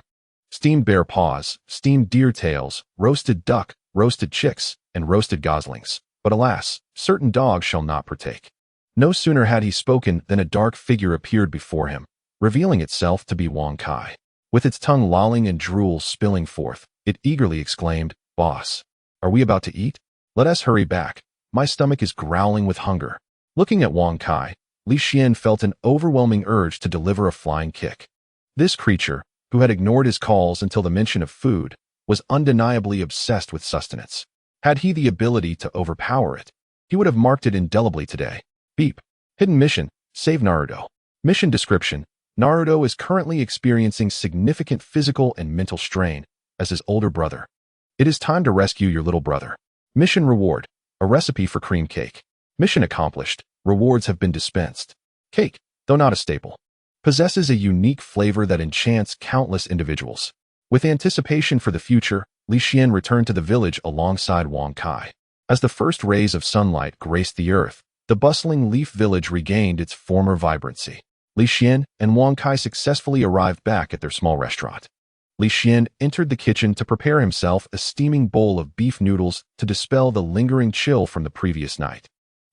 steamed bear paws, steamed deer tails, roasted duck, roasted chicks, and roasted goslings. But alas, certain dogs shall not partake." No sooner had he spoken than a dark figure appeared before him, revealing itself to be Wang Kai. With its tongue lolling and drool spilling forth, it eagerly exclaimed, "Boss, are we about to eat? Let us hurry back. My stomach is growling with hunger." Looking at Wang Kai, Li Xian felt an overwhelming urge to deliver a flying kick. This creature, who had ignored his calls until the mention of food, was undeniably obsessed with sustenance. Had he the ability to overpower it, he would have marked it indelibly today. Beep. Hidden mission, save Naruto. Mission description, Naruto is currently experiencing significant physical and mental strain as his older brother. It is time to rescue your little brother. Mission reward, a recipe for cream cake. Mission accomplished, rewards have been dispensed. Cake, though not a staple, possesses a unique flavor that enchants countless individuals. With anticipation for the future, Li Xian returned to the village alongside Wang Kai. As the first rays of sunlight graced the earth, the bustling leaf village regained its former vibrancy. Li Xian and Wang Kai successfully arrived back at their small restaurant. Li Xian entered the kitchen to prepare himself a steaming bowl of beef noodles to dispel the lingering chill from the previous night,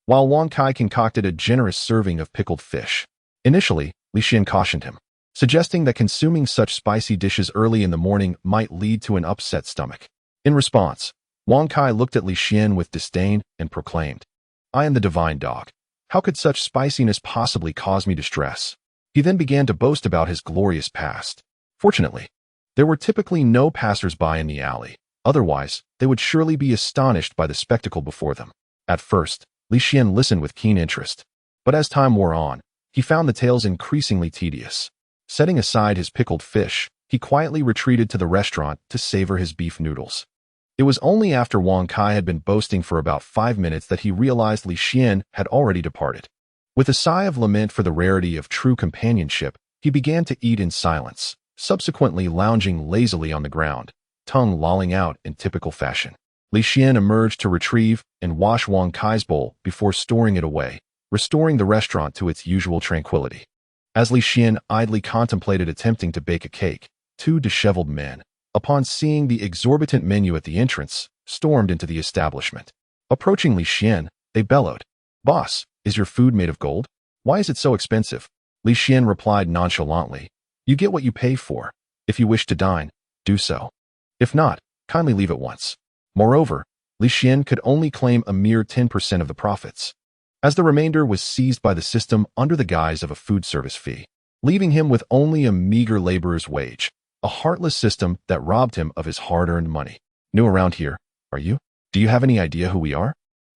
while Wang Kai concocted a generous serving of pickled fish. Initially, Li Xian cautioned him, suggesting that consuming such spicy dishes early in the morning might lead to an upset stomach. In response, Wang Kai looked at Li Xian with disdain and proclaimed, "I am the divine dog. How could such spiciness possibly cause me distress?" He then began to boast about his glorious past. Fortunately, there were typically no passers-by in the alley. Otherwise, they would surely be astonished by the spectacle before them. At first, Li Xian listened with keen interest, but as time wore on, he found the tales increasingly tedious. Setting aside his pickled fish, he quietly retreated to the restaurant to savor his beef noodles. It was only after Wang Kai had been boasting for about 5 minutes that he realized Li Xian had already departed. With a sigh of lament for the rarity of true companionship, he began to eat in silence, subsequently lounging lazily on the ground, tongue lolling out in typical fashion. Li Xian emerged to retrieve and wash Wang Kai's bowl before storing it away, restoring the restaurant to its usual tranquility. As Li Xian idly contemplated attempting to bake a cake, 2 disheveled men, upon seeing the exorbitant menu at the entrance, stormed into the establishment. Approaching Li Xian, they bellowed, "Boss, is your food made of gold? Why is it so expensive?" Li Xian replied nonchalantly, "You get what you pay for. If you wish to dine, do so. If not, kindly leave at once." Moreover, Li Xian could only claim a mere 10% of the profits, as the remainder was seized by the system under the guise of a food service fee, leaving him with only a meager laborer's wage, a heartless system that robbed him of his hard-earned money. "New around here, are you? Do you have any idea who we are?"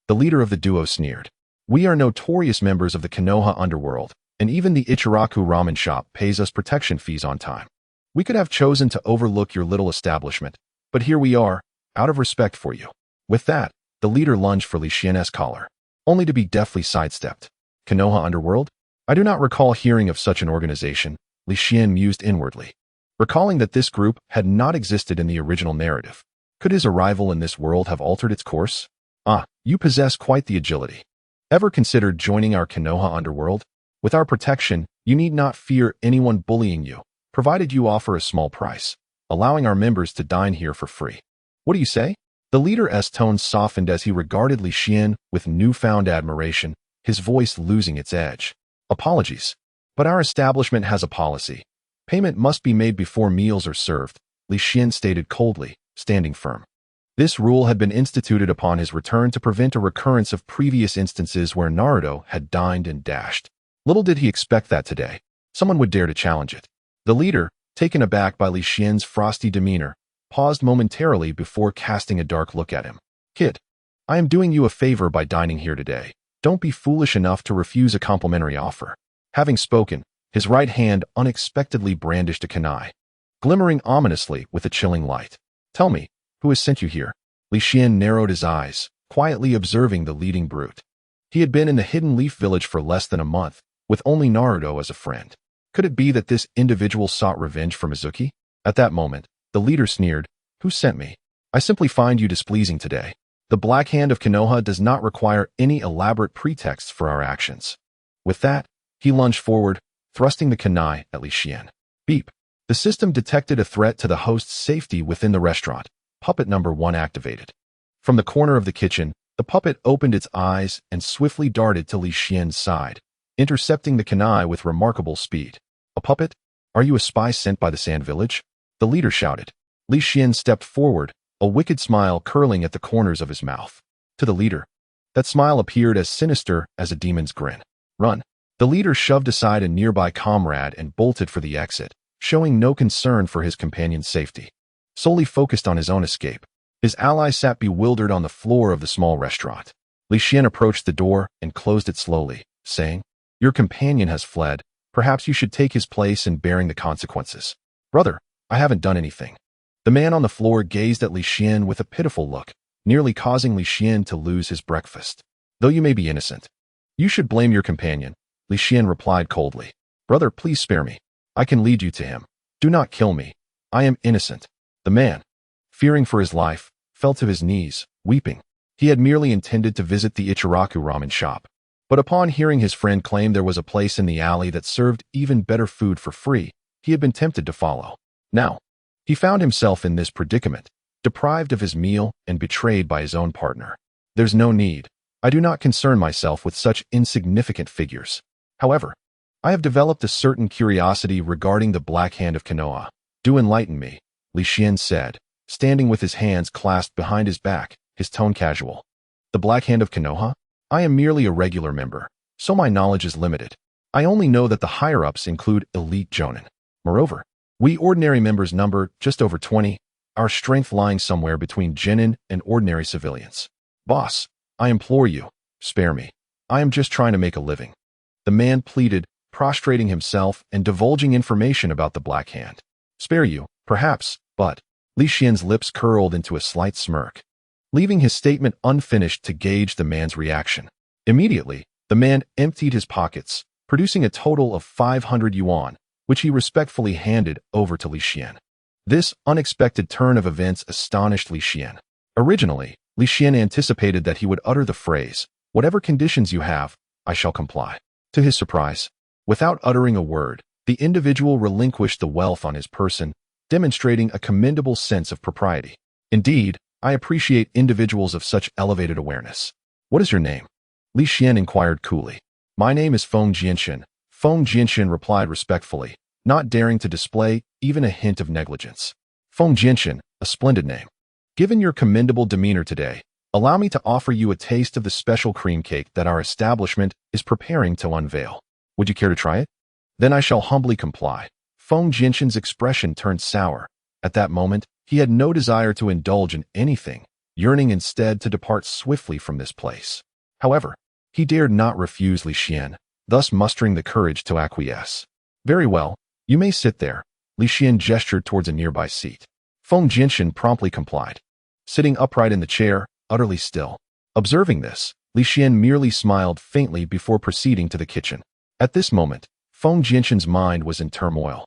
The leader of the duo sneered. "We are notorious members of the Konoha underworld, and even the Ichiraku ramen shop pays us protection fees on time. We could have chosen to overlook your little establishment, but here we are, out of respect for you." With that, the leader lunged for Li Xian's collar, only to be deftly sidestepped. "Konoha underworld? I do not recall hearing of such an organization," Li Xian mused inwardly, recalling that this group had not existed in the original narrative. Could his arrival in this world have altered its course? "Ah, you possess quite the agility. Ever considered joining our Konoha underworld? With our protection, you need not fear anyone bullying you, provided you offer a small price, allowing our members to dine here for free. What do you say?" The leader's tone softened as he regarded Li Xian with newfound admiration, his voice losing its edge. "Apologies, but our establishment has a policy. Payment must be made before meals are served," Li Xian stated coldly, standing firm. This rule had been instituted upon his return to prevent a recurrence of previous instances where Naruto had dined and dashed. Little did he expect that today someone would dare to challenge it. The leader, taken aback by Li Xian's frosty demeanor, paused momentarily before casting a dark look at him. "Kid, I am doing you a favor by dining here today. Don't be foolish enough to refuse a complimentary offer." Having spoken, his right hand unexpectedly brandished a kunai, glimmering ominously with a chilling light. "Tell me, who has sent you here?" Li Xian narrowed his eyes, quietly observing the leading brute. He had been in the Hidden Leaf Village for less than a month, with only Naruto as a friend. Could it be that this individual sought revenge for Mizuki? At that moment, the leader sneered, "Who sent me? I simply find you displeasing today. The Black Hand of Konoha does not require any elaborate pretexts for our actions." With that, he lunged forward, thrusting the kunai at Li Xian. Beep. The system detected a threat to the host's safety within the restaurant. Puppet number 1 activated. From the corner of the kitchen, the puppet opened its eyes and swiftly darted to Li Xian's side, intercepting the kunai with remarkable speed. "A puppet? Are you a spy sent by the Sand Village?" the leader shouted. Li Xian stepped forward, a wicked smile curling at the corners of his mouth. To the leader, that smile appeared as sinister as a demon's grin. "Run." The leader shoved aside a nearby comrade and bolted for the exit, showing no concern for his companion's safety. Solely focused on his own escape, his ally sat bewildered on the floor of the small restaurant. Li Xian approached the door and closed it slowly, saying, "Your companion has fled. Perhaps you should take his place in bearing the consequences. Brother, I haven't done anything. The man on the floor gazed at Li Xian with a pitiful look, nearly causing Li Xian to lose his breakfast. Though you may be innocent, you should blame your companion, Li Xian replied coldly. Brother, please spare me. I can lead you to him. Do not kill me. I am innocent. The man, fearing for his life, fell to his knees, weeping. He had merely intended to visit the Ichiraku ramen shop. But upon hearing his friend claim there was a place in the alley that served even better food for free, he had been tempted to follow. Now, he found himself in this predicament, deprived of his meal and betrayed by his own partner. There's no need. I do not concern myself with such insignificant figures. However, I have developed a certain curiosity regarding the Black Hand of Konoha. Do enlighten me, Li Xian said, standing with his hands clasped behind his back, his tone casual. The Black Hand of Konoha? I am merely a regular member, so my knowledge is limited. I only know that the higher-ups include elite jonin. Moreover, we ordinary members number just over 20, our strength lying somewhere between genin and ordinary civilians. Boss, I implore you, spare me. I am just trying to make a living. The man pleaded, prostrating himself and divulging information about the Black Hand. Spare you, perhaps, but Li Xian's lips curled into a slight smirk, leaving his statement unfinished to gauge the man's reaction. Immediately, the man emptied his pockets, producing a total of 500 yuan, which he respectfully handed over to Li Xian. This unexpected turn of events astonished Li Xian. Originally, Li Xian anticipated that he would utter the phrase, "Whatever conditions you have, I shall comply." To his surprise, without uttering a word, the individual relinquished the wealth on his person, demonstrating a commendable sense of propriety. Indeed, I appreciate individuals of such elevated awareness. What is your name? Li Xian inquired coolly. My name is Feng Jianxin. Feng Jianxin replied respectfully, not daring to display even a hint of negligence. Feng Jianxin, a splendid name. Given your commendable demeanor today, allow me to offer you a taste of the special cream cake that our establishment is preparing to unveil. Would you care to try it? Then I shall humbly comply. Feng Jianxin's expression turned sour. At that moment, he had no desire to indulge in anything, yearning instead to depart swiftly from this place. However, he dared not refuse Li Xian, thus mustering the courage to acquiesce. Very well, you may sit there. Li Xian gestured towards a nearby seat. Feng Jianxin promptly complied, sitting upright in the chair, utterly still. Observing this, Li Xian merely smiled faintly before proceeding to the kitchen. At this moment, Feng Jianxin's mind was in turmoil.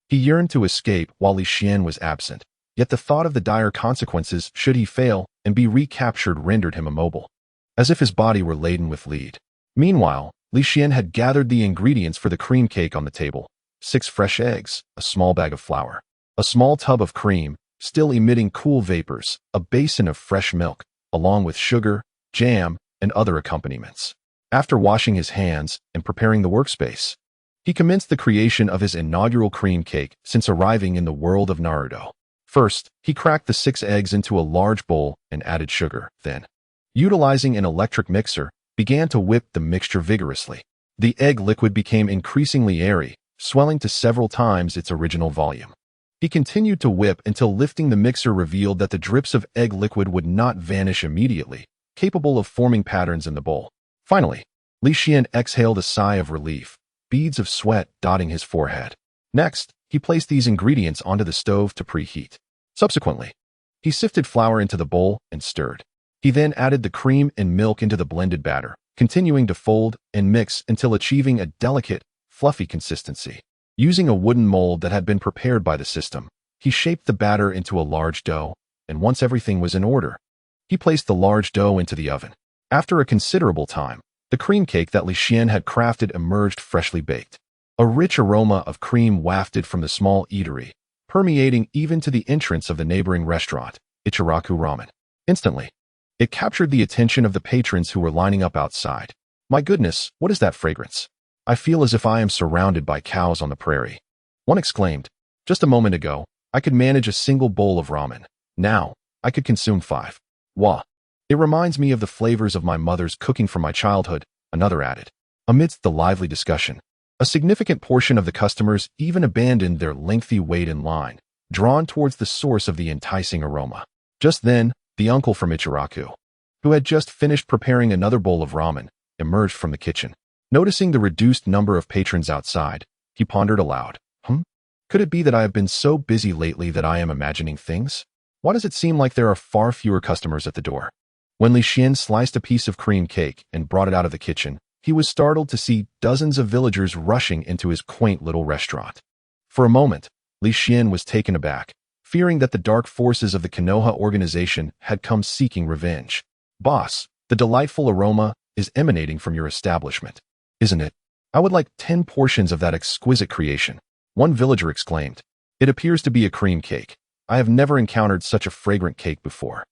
He yearned to escape while Li Xian was absent, yet the thought of the dire consequences should he fail and be recaptured rendered him immobile, as if his body were laden with lead. Meanwhile, Li Xian had gathered the ingredients for the cream cake on the table: 6 fresh eggs, a small bag of flour, a small tub of cream, still emitting cool vapors, a basin of fresh milk, along with sugar, jam, and other accompaniments. After washing his hands and preparing the workspace, he commenced the creation of his inaugural cream cake since arriving in the world of Naruto. First, he cracked the 6 eggs into a large bowl and added sugar, then, utilizing an electric mixer, began to whip the mixture vigorously. The egg liquid became increasingly airy, swelling to several times its original volume. He continued to whip until lifting the mixer revealed that the drips of egg liquid would not vanish immediately, capable of forming patterns in the bowl. Finally, Li Xian exhaled a sigh of relief, beads of sweat dotting his forehead. Next, he placed these ingredients onto the stove to preheat. Subsequently, he sifted flour into the bowl and stirred. He then added the cream and milk into the blended batter, continuing to fold and mix until achieving a delicate, fluffy consistency. Using a wooden mold that had been prepared by the system, he shaped the batter into a large dough, and once everything was in order, he placed the large dough into the oven. After a considerable time, the cream cake that Li Xian had crafted emerged freshly baked. A rich aroma of cream wafted from the small eatery, permeating even to the entrance of the neighboring restaurant, Ichiraku Ramen. Instantly, it captured the attention of the patrons who were lining up outside. My goodness, what is that fragrance? I feel as if I am surrounded by cows on the prairie. One exclaimed, just a moment ago, I could manage a single bowl of ramen. Now, I could consume 5. Wah! It reminds me of the flavors of my mother's cooking from my childhood, another added. Amidst the lively discussion, a significant portion of the customers even abandoned their lengthy wait in line, drawn towards the source of the enticing aroma. Just then, the uncle from Ichiraku, who had just finished preparing another bowl of ramen, emerged from the kitchen. Noticing the reduced number of patrons outside, He pondered aloud. Could it be that I have been so busy lately that I am imagining things? Why does it seem like there are far fewer customers at the door? When Li Xian sliced a piece of cream cake and brought it out of the kitchen, he was startled to see dozens of villagers rushing into his quaint little restaurant. For a moment, Li Xian was taken aback, fearing that the dark forces of the Konoha organization had come seeking revenge. Boss, the delightful aroma is emanating from your establishment, isn't it? I would like 10 portions of that exquisite creation, one villager exclaimed. It appears to be a cream cake. I have never encountered such a fragrant cake before.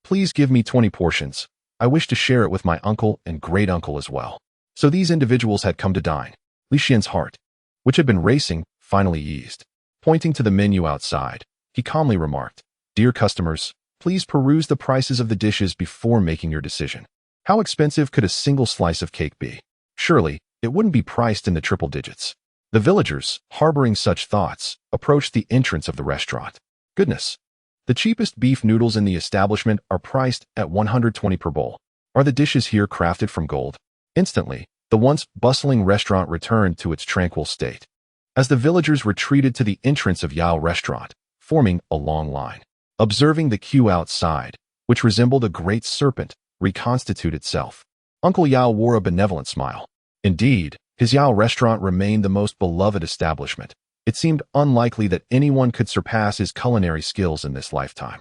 Please give me 20 portions. I wish to share it with my uncle and great-uncle as well. So these individuals had come to dine. Li Xian's heart, which had been racing, finally eased. Pointing to the menu outside, he calmly remarked, "Dear customers, please peruse the prices of the dishes before making your decision. How expensive could a single slice of cake be? Surely, it wouldn't be priced in the triple digits." The villagers, harboring such thoughts, approached the entrance of the restaurant. Goodness! The cheapest beef noodles in the establishment are priced at 120 per bowl. Are the dishes here crafted from gold? Instantly, the once bustling restaurant returned to its tranquil state. As the villagers retreated to the entrance of Yao restaurant, forming a long line, observing the queue outside, which resembled a great serpent, reconstitute itself. Uncle Yao wore a benevolent smile. Indeed, his Yao restaurant remained the most beloved establishment. It seemed unlikely that anyone could surpass his culinary skills in this lifetime.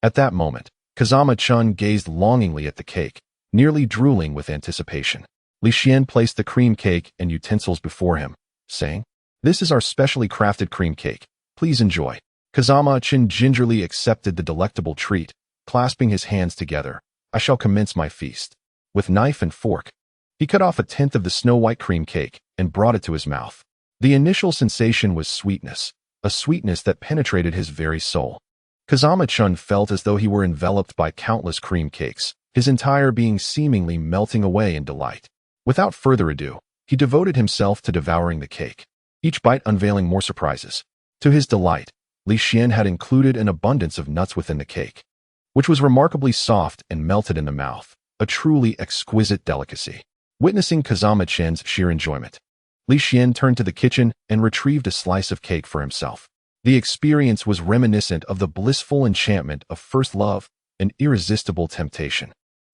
At that moment, Kazama-chun gazed longingly at the cake, nearly drooling with anticipation. Li Xian placed the cream cake and utensils before him, saying, "This is our specially crafted cream cake. Please enjoy." Kazama-chun gingerly accepted the delectable treat, clasping his hands together. "I shall commence my feast." With knife and fork, he cut off a tenth of the snow-white cream cake and brought it to his mouth. The initial sensation was sweetness, a sweetness that penetrated his very soul. Kazama-chun felt as though he were enveloped by countless cream cakes, his entire being seemingly melting away in delight. Without further ado, he devoted himself to devouring the cake, each bite unveiling more surprises. To his delight, Li Xian had included an abundance of nuts within the cake, which was remarkably soft and melted in the mouth, a truly exquisite delicacy. Witnessing Kazama-chun's sheer enjoyment, Li Xian turned to the kitchen and retrieved a slice of cake for himself. The experience was reminiscent of the blissful enchantment of first love, an irresistible temptation.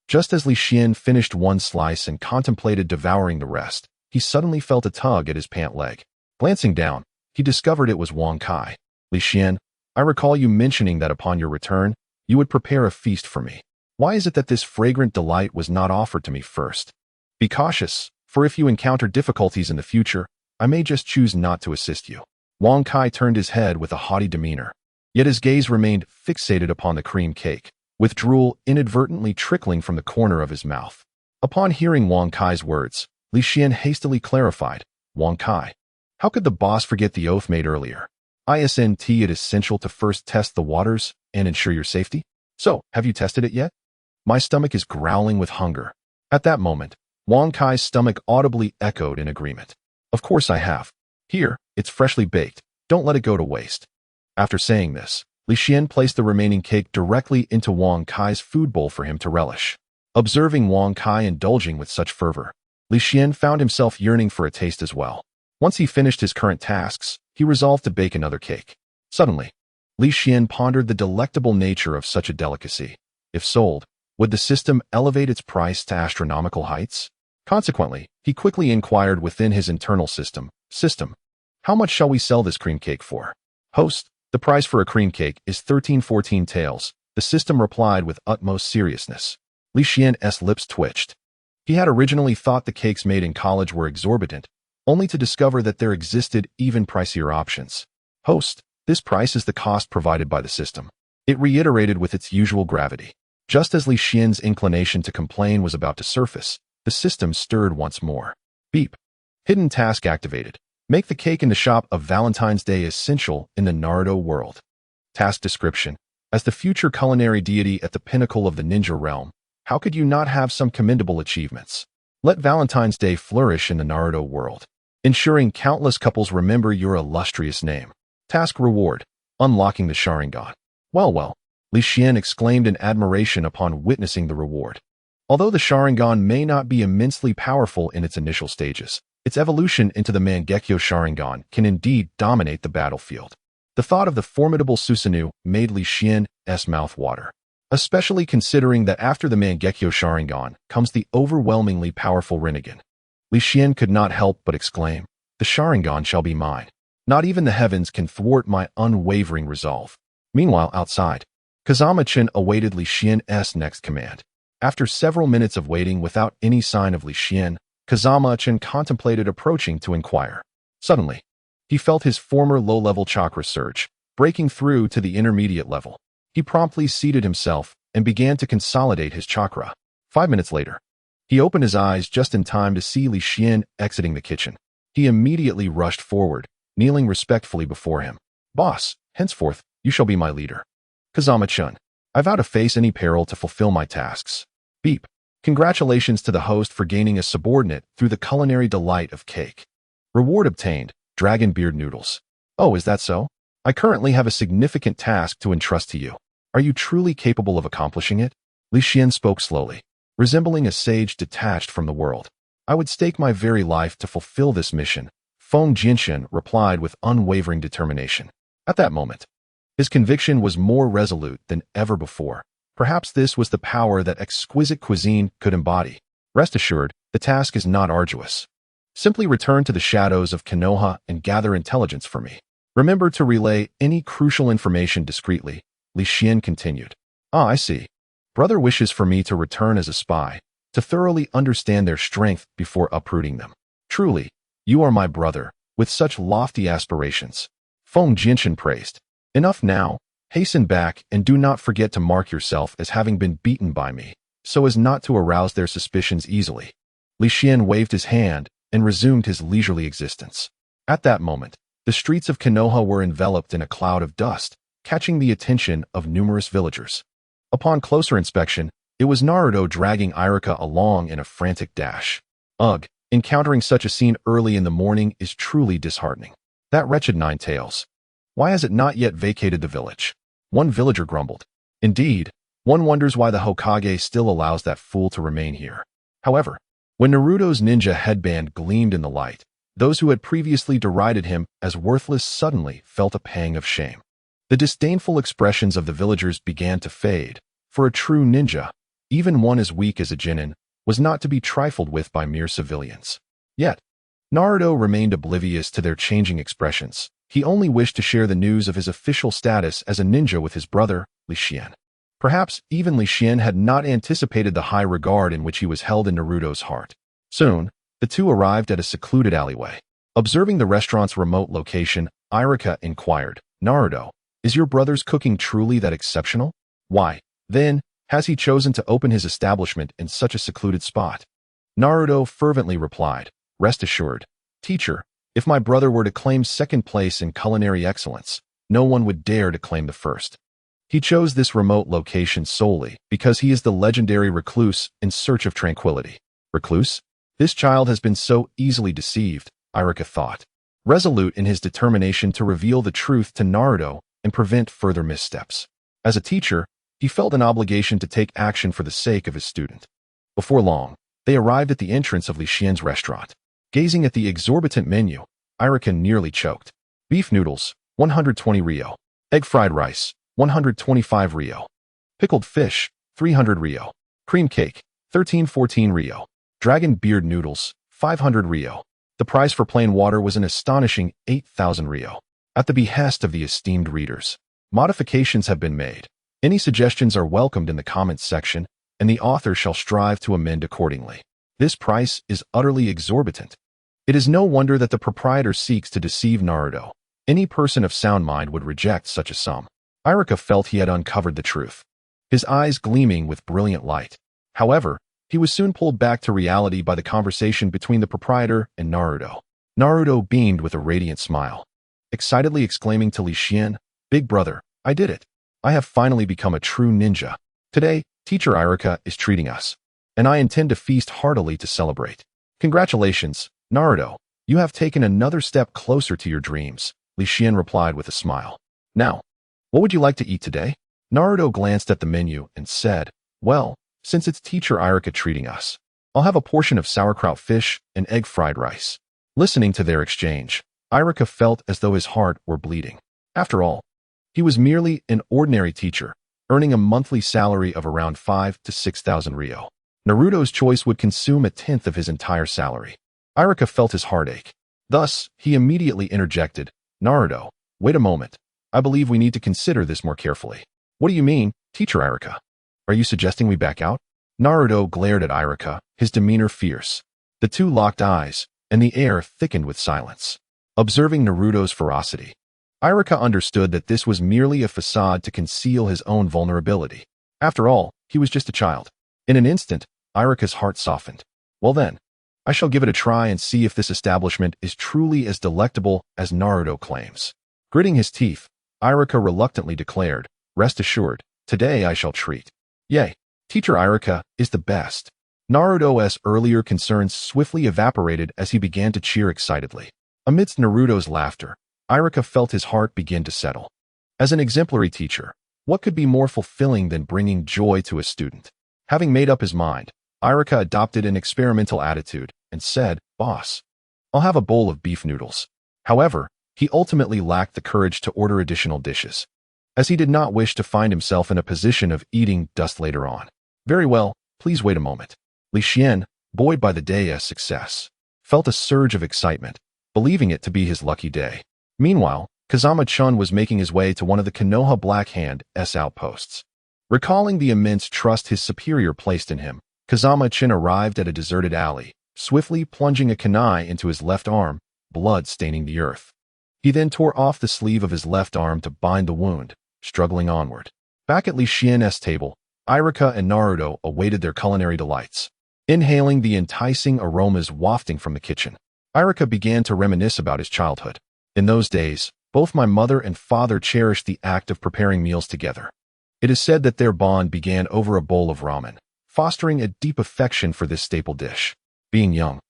Just as Li Xian finished one slice and contemplated devouring the rest, he suddenly felt a tug at his pant leg. Glancing down, he discovered it was Wang Kai. "Li Xian, I recall you mentioning that upon your return, you would prepare a feast for me. Why is it that this fragrant delight was not offered to me first? Be cautious, for if you encounter difficulties in the future, I may just choose not to assist you." Wang Kai turned his head with a haughty demeanor, yet his gaze remained fixated upon the cream cake, with drool inadvertently trickling from the corner of his mouth. Upon hearing Wang Kai's words, Li Xian hastily clarified, "Wang Kai, how could the boss forget the oath made earlier? Isn't it essential to first test the waters and ensure your safety? So, have you tested it yet? My stomach is growling with hunger." At that moment, Wang Kai's stomach audibly echoed in agreement. "Of course I have. Here, it's freshly baked. Don't let it go to waste." After saying this, Li Xian placed the remaining cake directly into Wang Kai's food bowl for him to relish. Observing Wang Kai indulging with such fervor, Li Xian found himself yearning for a taste as well. Once he finished his current tasks, he resolved to bake another cake. Suddenly, Li Xian pondered the delectable nature of such a delicacy. If sold, would the system elevate its price to astronomical heights? Consequently, he quickly inquired within his internal system, "How much shall we sell this cream cake for?" "Host, the price for a cream cake is 1314 taels," the system replied with utmost seriousness. Li Xian's lips twitched. He had originally thought the cakes made in college were exorbitant, only to discover that there existed even pricier options. "Host, this price is the cost provided by the system," it reiterated with its usual gravity. Just as Li Xian's inclination to complain was about to surface, the system stirred once more. Beep. Hidden task activated. Make the cake in the shop of Valentine's Day essential in the Naruto world. Task description. As the future culinary deity at the pinnacle of the ninja realm, how could you not have some commendable achievements? Let Valentine's Day flourish in the Naruto world, ensuring countless couples remember your illustrious name. Task reward. Unlocking the Sharingan. Well, Li Xian exclaimed in admiration upon witnessing the reward. Although the Sharingan may not be immensely powerful in its initial stages, Its evolution into the Mangekyo Sharingan can indeed dominate the battlefield. The thought of the formidable Susanoo made Li Xian's mouth water, especially considering that after the Mangekyo Sharingan comes the overwhelmingly powerful Rinnegan. Li Xian could not help but exclaim, "The Sharingan shall be mine. Not even the heavens can thwart my unwavering resolve." Meanwhile, outside, Kazama-chan awaited Li Xian's next command. After several minutes of waiting without any sign of Li Xian, Kazama-chan contemplated approaching to inquire. Suddenly, he felt his former low-level chakra surge, breaking through to the intermediate level. He promptly seated himself and began to consolidate his chakra. 5 minutes later, he opened his eyes just in time to see Li Xian exiting the kitchen. He immediately rushed forward, kneeling respectfully before him. "Boss, henceforth, you shall be my leader. Kazama-chan, I vow to face any peril to fulfill my tasks." Beep. Congratulations to the host for gaining a subordinate through the culinary delight of cake. Reward obtained, dragon beard noodles. "Oh, is that so? I currently have a significant task to entrust to you. Are you truly capable of accomplishing it?" Li Xian spoke slowly, resembling a sage detached from the world. "I would stake my very life to fulfill this mission," Feng Jinshan replied with unwavering determination. At that moment, his conviction was more resolute than ever before. Perhaps this was the power that exquisite cuisine could embody. "Rest assured, the task is not arduous. Simply return to the shadows of Konoha and gather intelligence for me. Remember to relay any crucial information discreetly," Li Xian continued. "Ah, I see. Brother wishes for me to return as a spy, to thoroughly understand their strength before uprooting them. Truly, you are my brother, with such lofty aspirations," Feng Jinshan praised. "Enough now. Hasten back and do not forget to mark yourself as having been beaten by me, so as not to arouse their suspicions easily." Li Xian waved his hand and resumed his leisurely existence. At that moment, the streets of Konoha were enveloped in a cloud of dust, catching the attention of numerous villagers. Upon closer inspection, it was Naruto dragging Iruka along in a frantic dash. Ugh, encountering such a scene early in the morning is truly disheartening. That wretched Ninetales. Why has it not yet vacated the village? One villager grumbled. Indeed, one wonders why the Hokage still allows that fool to remain here. However, when Naruto's ninja headband gleamed in the light, those who had previously derided him as worthless suddenly felt a pang of shame. The disdainful expressions of the villagers began to fade. For a true ninja, even one as weak as a genin, was not to be trifled with by mere civilians. Yet, Naruto remained oblivious to their changing expressions. He only wished to share the news of his official status as a ninja with his brother, Li Xian. Perhaps even Li Xian had not anticipated the high regard in which he was held in Naruto's heart. Soon, the two arrived at a secluded alleyway. Observing the restaurant's remote location, Iruka inquired, "Naruto, is your brother's cooking truly that exceptional? Why, then, has he chosen to open his establishment in such a secluded spot?" Naruto fervently replied, "Rest assured, teacher, if my brother were to claim second place in culinary excellence, no one would dare to claim the first. He chose this remote location solely because he is the legendary recluse in search of tranquility." Recluse? This child has been so easily deceived, Iruka thought, resolute in his determination to reveal the truth to Naruto and prevent further missteps. As a teacher, he felt an obligation to take action for the sake of his student. Before long, they arrived at the entrance of Li Xian's restaurant. Gazing at the exorbitant menu, Iruka nearly choked. Beef noodles, 120 Ryo. Egg fried rice, 125 Ryo. Pickled fish, 300 Ryo. Cream cake, 1314 Ryo. Dragon beard noodles, 500 Ryo. The price for plain water was an astonishing 8,000 Ryo. At the behest of the esteemed readers, modifications have been made. Any suggestions are welcomed in the comments section, and the author shall strive to amend accordingly. This price is utterly exorbitant. It is no wonder that the proprietor seeks to deceive Naruto. Any person of sound mind would reject such a sum. Iruka felt he had uncovered the truth, his eyes gleaming with brilliant light. However, he was soon pulled back to reality by the conversation between the proprietor and Naruto. Naruto beamed with a radiant smile, excitedly exclaiming to Li Xian, "Big brother, I did it. I have finally become a true ninja. Today, Teacher Iruka is treating us, and I intend to feast heartily to celebrate." "Congratulations, Naruto. You have taken another step closer to your dreams," Li Xian replied with a smile. "Now, what would you like to eat today?" Naruto glanced at the menu and said, "Well, since it's Teacher Iruka treating us, I'll have a portion of sauerkraut fish and egg fried rice." Listening to their exchange, Irika felt as though his heart were bleeding. After all, he was merely an ordinary teacher, earning a monthly salary of around 5 to 6,000 ryo. Naruto's choice would consume a tenth of his entire salary. Irika felt his heartache. Thus, he immediately interjected, "Naruto, wait a moment. I believe we need to consider this more carefully." "What do you mean, Teacher Irika? Are you suggesting we back out?" Naruto glared at Irika, his demeanor fierce. The two locked eyes, and the air thickened with silence. Observing Naruto's ferocity, Irika understood that this was merely a facade to conceal his own vulnerability. After all, he was just a child. In an instant, Irika's heart softened. "Well then, I shall give it a try and see if this establishment is truly as delectable as Naruto claims." Gritting his teeth, Irika reluctantly declared, "Rest assured, today I shall treat." "Yay, Teacher Irika is the best." Naruto's earlier concerns swiftly evaporated as he began to cheer excitedly. Amidst Naruto's laughter, Irika felt his heart begin to settle. As an exemplary teacher, what could be more fulfilling than bringing joy to a student? Having made up his mind, Irika adopted an experimental attitude and said, "Boss, I'll have a bowl of beef noodles." However, he ultimately lacked the courage to order additional dishes, as he did not wish to find himself in a position of eating dust later on. "Very well, please wait a moment." Li Xian, buoyed by the day's success, felt a surge of excitement, believing it to be his lucky day. Meanwhile, Kazama-chun was making his way to one of the Konoha Black Hand's outposts. Recalling the immense trust his superior placed in him, Kazama-chun arrived at a deserted alley, swiftly plunging a kunai into his left arm, blood staining the earth. He then tore off the sleeve of his left arm to bind the wound, struggling onward. Back at Li Xian's table, Irika and Naruto awaited their culinary delights. Inhaling the enticing aromas wafting from the kitchen, Irika began to reminisce about his childhood. "In those days, both my mother and father cherished the act of preparing meals together. It is said that their bond began over a bowl of ramen, fostering a deep affection for this staple dish." Being young,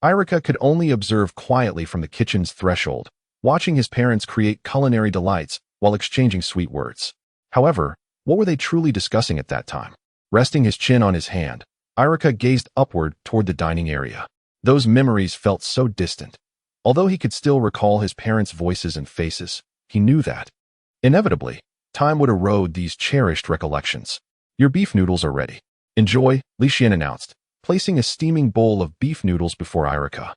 Irika could only observe quietly from the kitchen's threshold, watching his parents create culinary delights while exchanging sweet words. However, what were they truly discussing at that time? Resting his chin on his hand, Irika gazed upward toward the dining area. Those memories felt so distant. Although he could still recall his parents' voices and faces, he knew that, inevitably, time would erode these cherished recollections. "Your beef noodles are ready. Enjoy," Li Xian announced, placing a steaming bowl of beef noodles before Irika,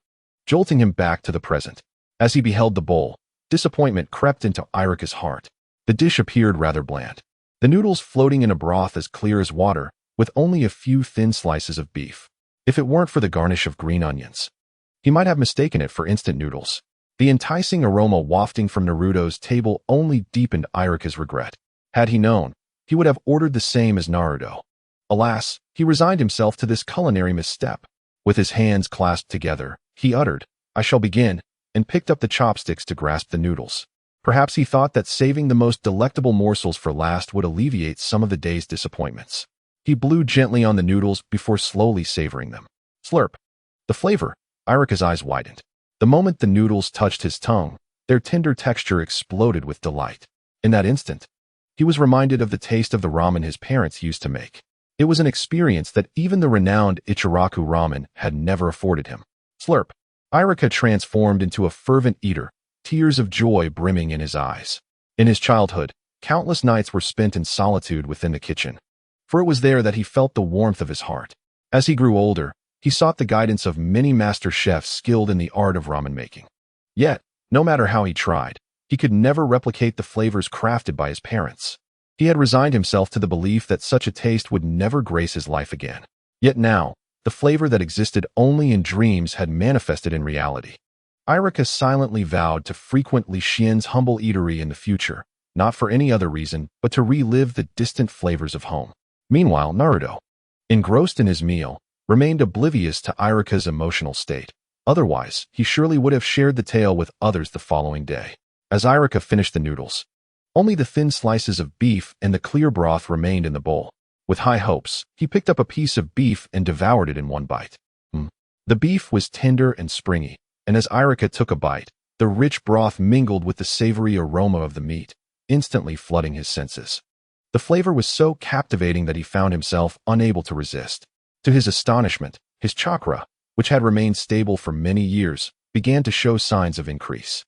jolting him back to the present. As he beheld the bowl, disappointment crept into Irika's heart. The dish appeared rather bland. The noodles floating in a broth as clear as water, with only a few thin slices of beef. If it weren't for the garnish of green onions, he might have mistaken it for instant noodles. The enticing aroma wafting from Naruto's table only deepened Irika's regret. Had he known, he would have ordered the same as Naruto. Alas, he resigned himself to this culinary misstep. With his hands clasped together, he uttered, "I shall begin," and picked up the chopsticks to grasp the noodles. Perhaps he thought that saving the most delectable morsels for last would alleviate some of the day's disappointments. He blew gently on the noodles before slowly savoring them. Slurp. The flavor. Irika's eyes widened. The moment the noodles touched his tongue, their tender texture exploded with delight. In that instant, he was reminded of the taste of the ramen his parents used to make. It was an experience that even the renowned Ichiraku ramen had never afforded him. Slurp. Irika transformed into a fervent eater, tears of joy brimming in his eyes. In his childhood, countless nights were spent in solitude within the kitchen, for it was there that he felt the warmth of his heart. As he grew older, he sought the guidance of many master chefs skilled in the art of ramen making. Yet, no matter how he tried, he could never replicate the flavors crafted by his parents. He had resigned himself to the belief that such a taste would never grace his life again. Yet now, the flavor that existed only in dreams had manifested in reality. Irika silently vowed to frequent Li Xian's humble eatery in the future, not for any other reason but to relive the distant flavors of home. Meanwhile, Naruto, engrossed in his meal, remained oblivious to Irika's emotional state. Otherwise, he surely would have shared the tale with others the following day. As Irika finished the noodles, only the thin slices of beef and the clear broth remained in the bowl. With high hopes, he picked up a piece of beef and devoured it in one bite. The beef was tender and springy, and as Irika took a bite, the rich broth mingled with the savory aroma of the meat, instantly flooding his senses. The flavor was so captivating that he found himself unable to resist. To his astonishment, his chakra, which had remained stable for many years, began to show signs of increase.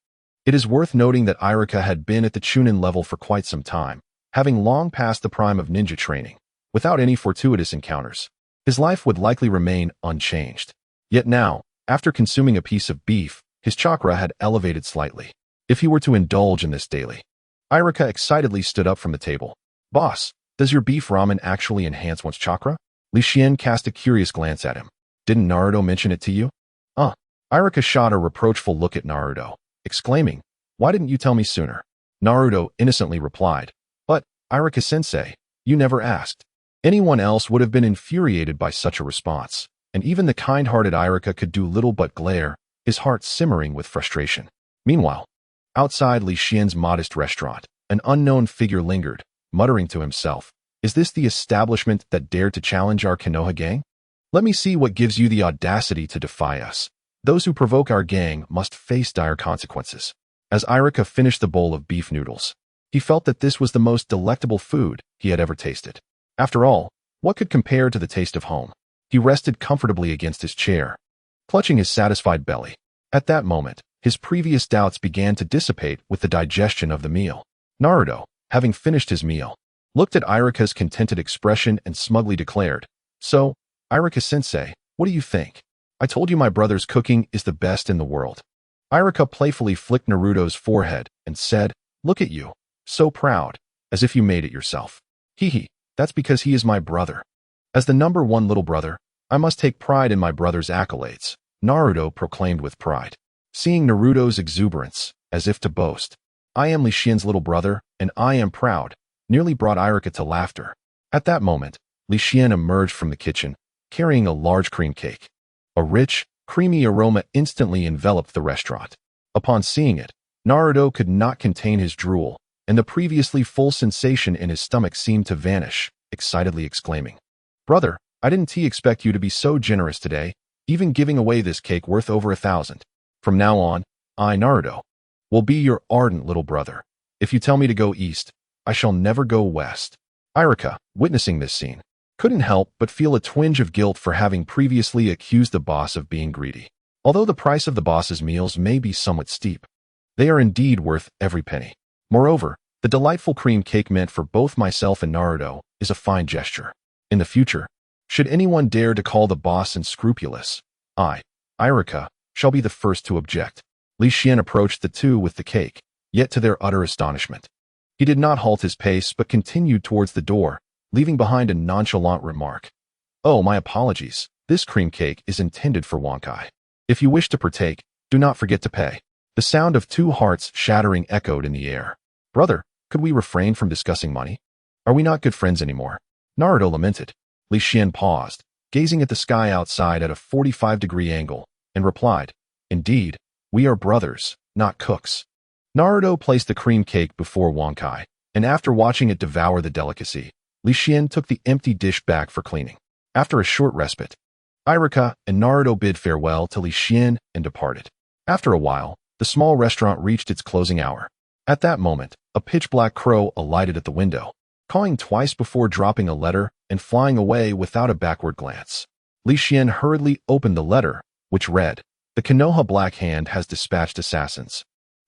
It is worth noting that Irika had been at the Chunin level for quite some time, having long passed the prime of ninja training. Without any fortuitous encounters, his life would likely remain unchanged. Yet now, after consuming a piece of beef, his chakra had elevated slightly. If he were to indulge in this daily, Irika excitedly stood up from the table. Boss, does your beef ramen actually enhance one's chakra? Li Xian cast a curious glance at him. Didn't Naruto mention it to you? Irika shot a reproachful look at Naruto, exclaiming, why didn't you tell me sooner? Naruto innocently replied, but, Irika-sensei, you never asked. Anyone else would have been infuriated by such a response, and even the kind-hearted Irika could do little but glare, his heart simmering with frustration. Meanwhile, outside Li Xian's modest restaurant, an unknown figure lingered, muttering to himself, is this the establishment that dared to challenge our Konoha gang? Let me see what gives you the audacity to defy us. Those who provoke our gang must face dire consequences. As Irika finished the bowl of beef noodles, he felt that this was the most delectable food he had ever tasted. After all, what could compare to the taste of home? He rested comfortably against his chair, clutching his satisfied belly. At that moment, his previous doubts began to dissipate with the digestion of the meal. Naruto, having finished his meal, looked at Irika's contented expression and smugly declared, so, Irika-sensei, what do you think? I told you my brother's cooking is the best in the world. Irika playfully flicked Naruto's forehead and said, look at you, so proud, as if you made it yourself. Hee, that's because he is my brother. As the #1 little brother, I must take pride in my brother's accolades, Naruto proclaimed with pride. Seeing Naruto's exuberance, as if to boast, I am Li Xian's little brother, and I am proud, nearly brought Irika to laughter. At that moment, Li Xian emerged from the kitchen, carrying a large cream cake. A rich, creamy aroma instantly enveloped the restaurant. Upon seeing it, Naruto could not contain his drool, and the previously full sensation in his stomach seemed to vanish, excitedly exclaiming, Brother, I didn't expect you to be so generous today, even giving away this cake worth over 1,000. From now on, I, Naruto, will be your ardent little brother. If you tell me to go east, I shall never go west. Irika, witnessing this scene, couldn't help but feel a twinge of guilt for having previously accused the boss of being greedy. Although the price of the boss's meals may be somewhat steep, they are indeed worth every penny. Moreover, the delightful cream cake meant for both myself and Naruto is a fine gesture. In the future, should anyone dare to call the boss unscrupulous, I, Irika, shall be the first to object. Li Xian approached the two with the cake, yet to their utter astonishment, he did not halt his pace but continued towards the door, leaving behind a nonchalant remark. Oh, my apologies. This cream cake is intended for Wankai. If you wish to partake, do not forget to pay. The sound of two hearts shattering echoed in the air. Brother, could we refrain from discussing money? Are we not good friends anymore? Naruto lamented. Li Xian paused, gazing at the sky outside at a 45-degree angle, and replied, Indeed, we are brothers, not cooks. Naruto placed the cream cake before Wankai, and after watching it devour the delicacy, Li Xian took the empty dish back for cleaning. After a short respite, Irika and Naruto bid farewell to Li Xian and departed. After a while, the small restaurant reached its closing hour. At that moment, a pitch-black crow alighted at the window, cawing twice before dropping a letter and flying away without a backward glance. Li Xian hurriedly opened the letter, which read, The Konoha Black Hand has dispatched assassins.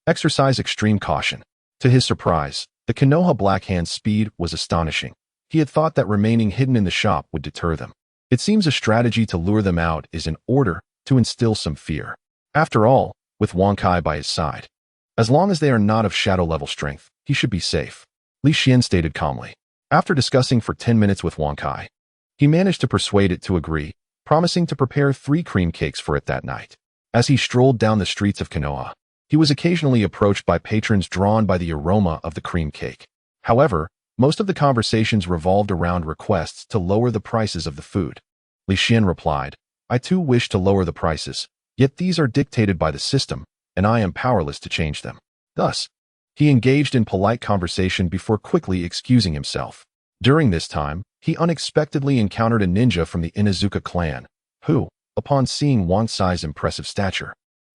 Exercise extreme caution. To his surprise, the Konoha Black Hand's speed was astonishing. He had thought that remaining hidden in the shop would deter them. It seems a strategy to lure them out is in order to instill some fear. After all, with Wankai by his side, as long as they are not of shadow-level strength, he should be safe. Li Xian stated calmly. After discussing for 10 minutes with Wankai, he managed to persuade it to agree, promising to prepare 3 cream cakes for it that night. As he strolled down the streets of Konoha, he was occasionally approached by patrons drawn by the aroma of the cream cake. However, most of the conversations revolved around requests to lower the prices of the food. Li Xian replied, I too wish to lower the prices, yet these are dictated by the system, and I am powerless to change them. Thus, he engaged in polite conversation before quickly excusing himself. During this time, he unexpectedly encountered a ninja from the Inuzuka clan, who, upon seeing Wankai's impressive stature,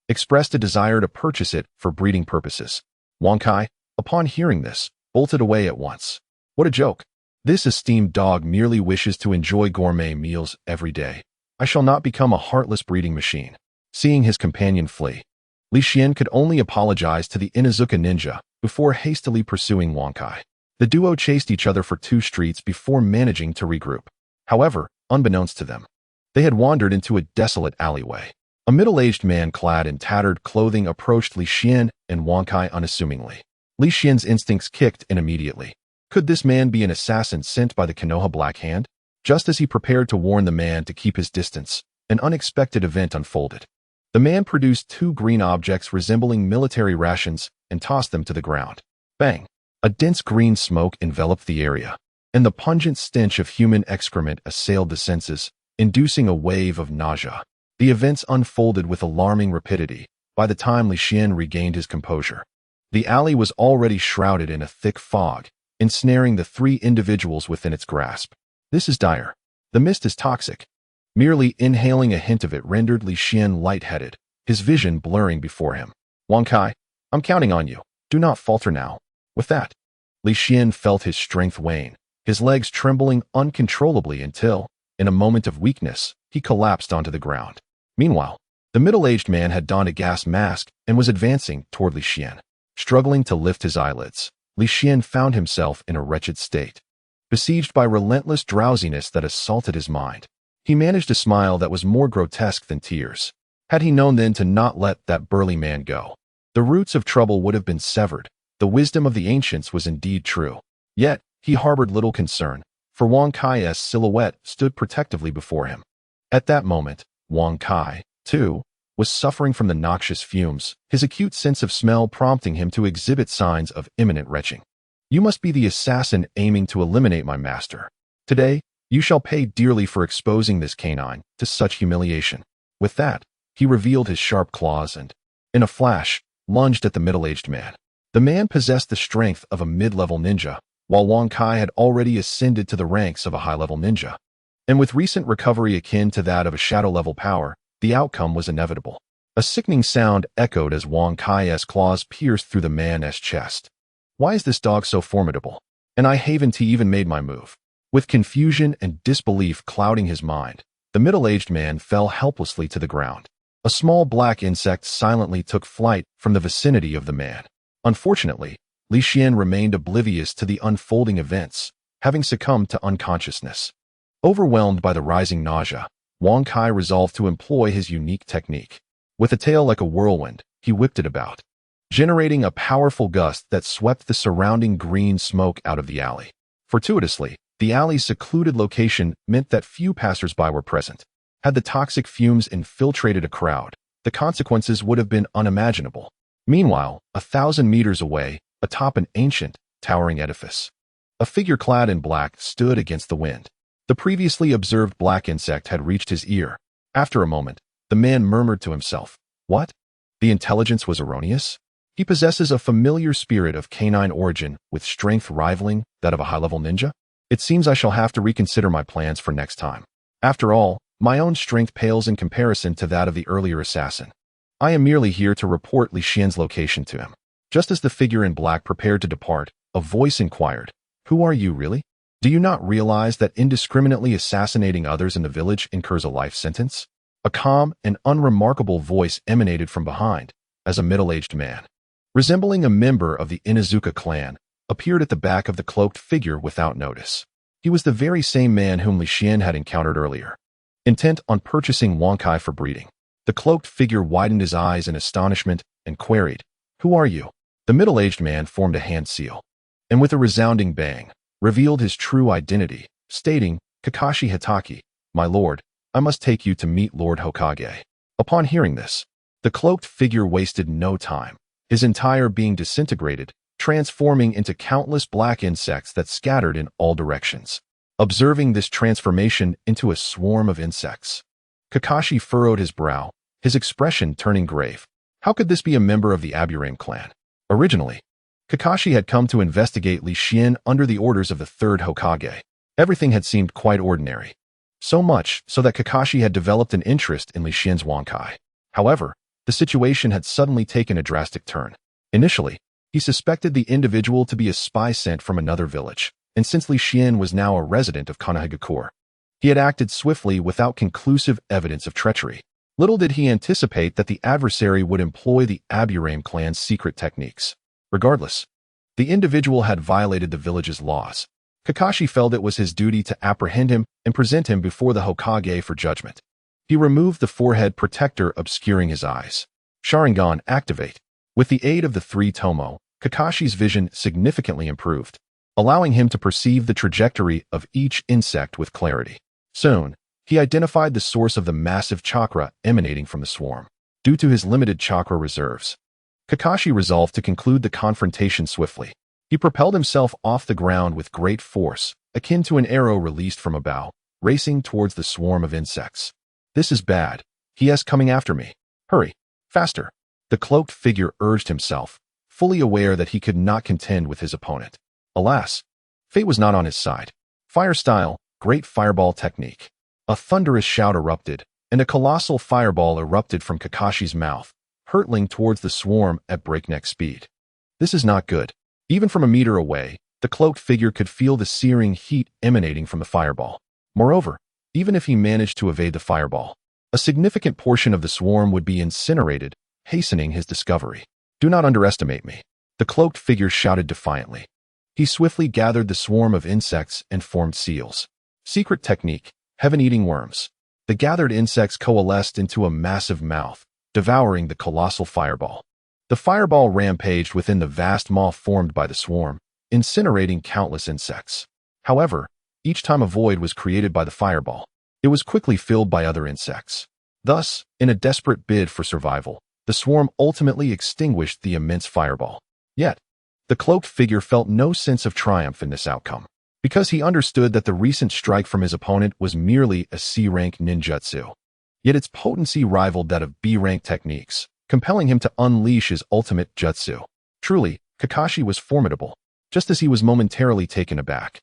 expressed a desire to purchase it for breeding purposes. Wankai, upon hearing this, bolted away at once. What a joke. This esteemed dog merely wishes to enjoy gourmet meals every day. I shall not become a heartless breeding machine. Seeing his companion flee, Li Xian could only apologize to the Inuzuka ninja before hastily pursuing Wang Kai. The duo chased each other for 2 streets before managing to regroup. However, unbeknownst to them, they had wandered into a desolate alleyway. A middle-aged man clad in tattered clothing approached Li Xian and Wang Kai unassumingly. Li Xian's instincts kicked in immediately. Could this man be an assassin sent by the Konoha Black Hand? Just as he prepared to warn the man to keep his distance, an unexpected event unfolded. The man produced 2 green objects resembling military rations and tossed them to the ground. Bang! A dense green smoke enveloped the area, and the pungent stench of human excrement assailed the senses, inducing a wave of nausea. The events unfolded with alarming rapidity by the time Li Xian regained his composure. The alley was already shrouded in a thick fog, ensnaring the 3 individuals within its grasp. This is dire. The mist is toxic. Merely inhaling a hint of it rendered Li Xian lightheaded, his vision blurring before him. Wang Kai, I'm counting on you. Do not falter now. With that, Li Xian felt his strength wane, his legs trembling uncontrollably until, in a moment of weakness, he collapsed onto the ground. Meanwhile, the middle-aged man had donned a gas mask and was advancing toward Li Xian. Struggling to lift his eyelids, Li Xian found himself in a wretched state. Besieged by relentless drowsiness that assaulted his mind, he managed a smile that was more grotesque than tears. Had he known then to not let that burly man go, the roots of trouble would have been severed. The wisdom of the ancients was indeed true. Yet, he harbored little concern, for Wang Kai's silhouette stood protectively before him. At that moment, Wang Kai, too, was suffering from the noxious fumes, his acute sense of smell prompting him to exhibit signs of imminent retching. You must be the assassin aiming to eliminate my master. Today, you shall pay dearly for exposing this canine to such humiliation. With that, he revealed his sharp claws and, in a flash, lunged at the middle-aged man. The man possessed the strength of a mid-level ninja, while Wang Kai had already ascended to the ranks of a high-level ninja. And with recent recovery akin to that of a shadow-level power, the outcome was inevitable. A sickening sound echoed as Wang Kai's claws pierced through the man's chest. Why is this dog so formidable? And I haven't even made my move. With confusion and disbelief clouding his mind, the middle-aged man fell helplessly to the ground. A small black insect silently took flight from the vicinity of the man. Unfortunately, Li Xian remained oblivious to the unfolding events, having succumbed to unconsciousness. Overwhelmed by the rising nausea, Wang Kai resolved to employ his unique technique. With a tail like a whirlwind, he whipped it about, generating a powerful gust that swept the surrounding green smoke out of the alley. Fortuitously, the alley's secluded location meant that few passers-by were present. Had the toxic fumes infiltrated a crowd, the consequences would have been unimaginable. Meanwhile, 1,000 meters away, atop an ancient, towering edifice, a figure clad in black stood against the wind. The previously observed black insect had reached his ear. After a moment, the man murmured to himself, "What? The intelligence was erroneous? He possesses a familiar spirit of canine origin with strength rivaling that of a high-level ninja? It seems I shall have to reconsider my plans for next time. After all, my own strength pales in comparison to that of the earlier assassin. I am merely here to report Li Xian's location to him." Just as the figure in black prepared to depart, a voice inquired, "Who are you really? Do you not realize that indiscriminately assassinating others in the village incurs a life sentence?" A calm and unremarkable voice emanated from behind, as a middle-aged man, resembling a member of the Inuzuka clan, appeared at the back of the cloaked figure without notice. He was the very same man whom Li Xian had encountered earlier, intent on purchasing Wang Kai for breeding. The cloaked figure widened his eyes in astonishment and queried, "Who are you?" The middle-aged man formed a hand seal, and with a resounding bang, revealed his true identity, stating, "Kakashi Hitaki, my lord, I must take you to meet Lord Hokage." Upon hearing this, the cloaked figure wasted no time, his entire being disintegrated, transforming into countless black insects that scattered in all directions. Observing this transformation into a swarm of insects, Kakashi furrowed his brow, his expression turning grave. How could this be a member of the Aburame clan? Originally, Kakashi had come to investigate Li Xian under the orders of the Third Hokage. Everything had seemed quite ordinary. So much so that Kakashi had developed an interest in Li Xian's Wang Kai. However, the situation had suddenly taken a drastic turn. Initially, he suspected the individual to be a spy sent from another village, and since Li Xian was now a resident of Konoha, he had acted swiftly without conclusive evidence of treachery. Little did he anticipate that the adversary would employ the Aburame clan's secret techniques. Regardless, the individual had violated the village's laws. Kakashi felt it was his duty to apprehend him and present him before the Hokage for judgment. He removed the forehead protector obscuring his eyes. Sharingan activate. With the aid of the three Tomo, Kakashi's vision significantly improved, allowing him to perceive the trajectory of each insect with clarity. Soon, he identified the source of the massive chakra emanating from the swarm. Due to his limited chakra reserves, Kakashi resolved to conclude the confrontation swiftly. He propelled himself off the ground with great force, akin to an arrow released from a bow, racing towards the swarm of insects. This is bad. He is coming after me. Hurry, faster. The cloaked figure urged himself, fully aware that he could not contend with his opponent. Alas, fate was not on his side. Fire style, great fireball technique. A thunderous shout erupted, and a colossal fireball erupted from Kakashi's mouth, hurtling towards the swarm at breakneck speed. This is not good. Even from a meter away, the cloaked figure could feel the searing heat emanating from the fireball. Moreover, even if he managed to evade the fireball, a significant portion of the swarm would be incinerated, hastening his discovery. Do not underestimate me, the cloaked figure shouted defiantly. He swiftly gathered the swarm of insects and formed seals. Secret technique, heaven-eating worms. The gathered insects coalesced into a massive mouth, devouring the colossal fireball. The fireball rampaged within the vast maw formed by the swarm, incinerating countless insects. However, each time a void was created by the fireball, it was quickly filled by other insects. Thus, in a desperate bid for survival, the swarm ultimately extinguished the immense fireball. Yet, the cloaked figure felt no sense of triumph in this outcome, because he understood that the recent strike from his opponent was merely a C-rank ninjutsu. Yet its potency rivaled that of B-rank techniques, compelling him to unleash his ultimate jutsu. Truly, Kakashi was formidable, just as he was momentarily taken aback.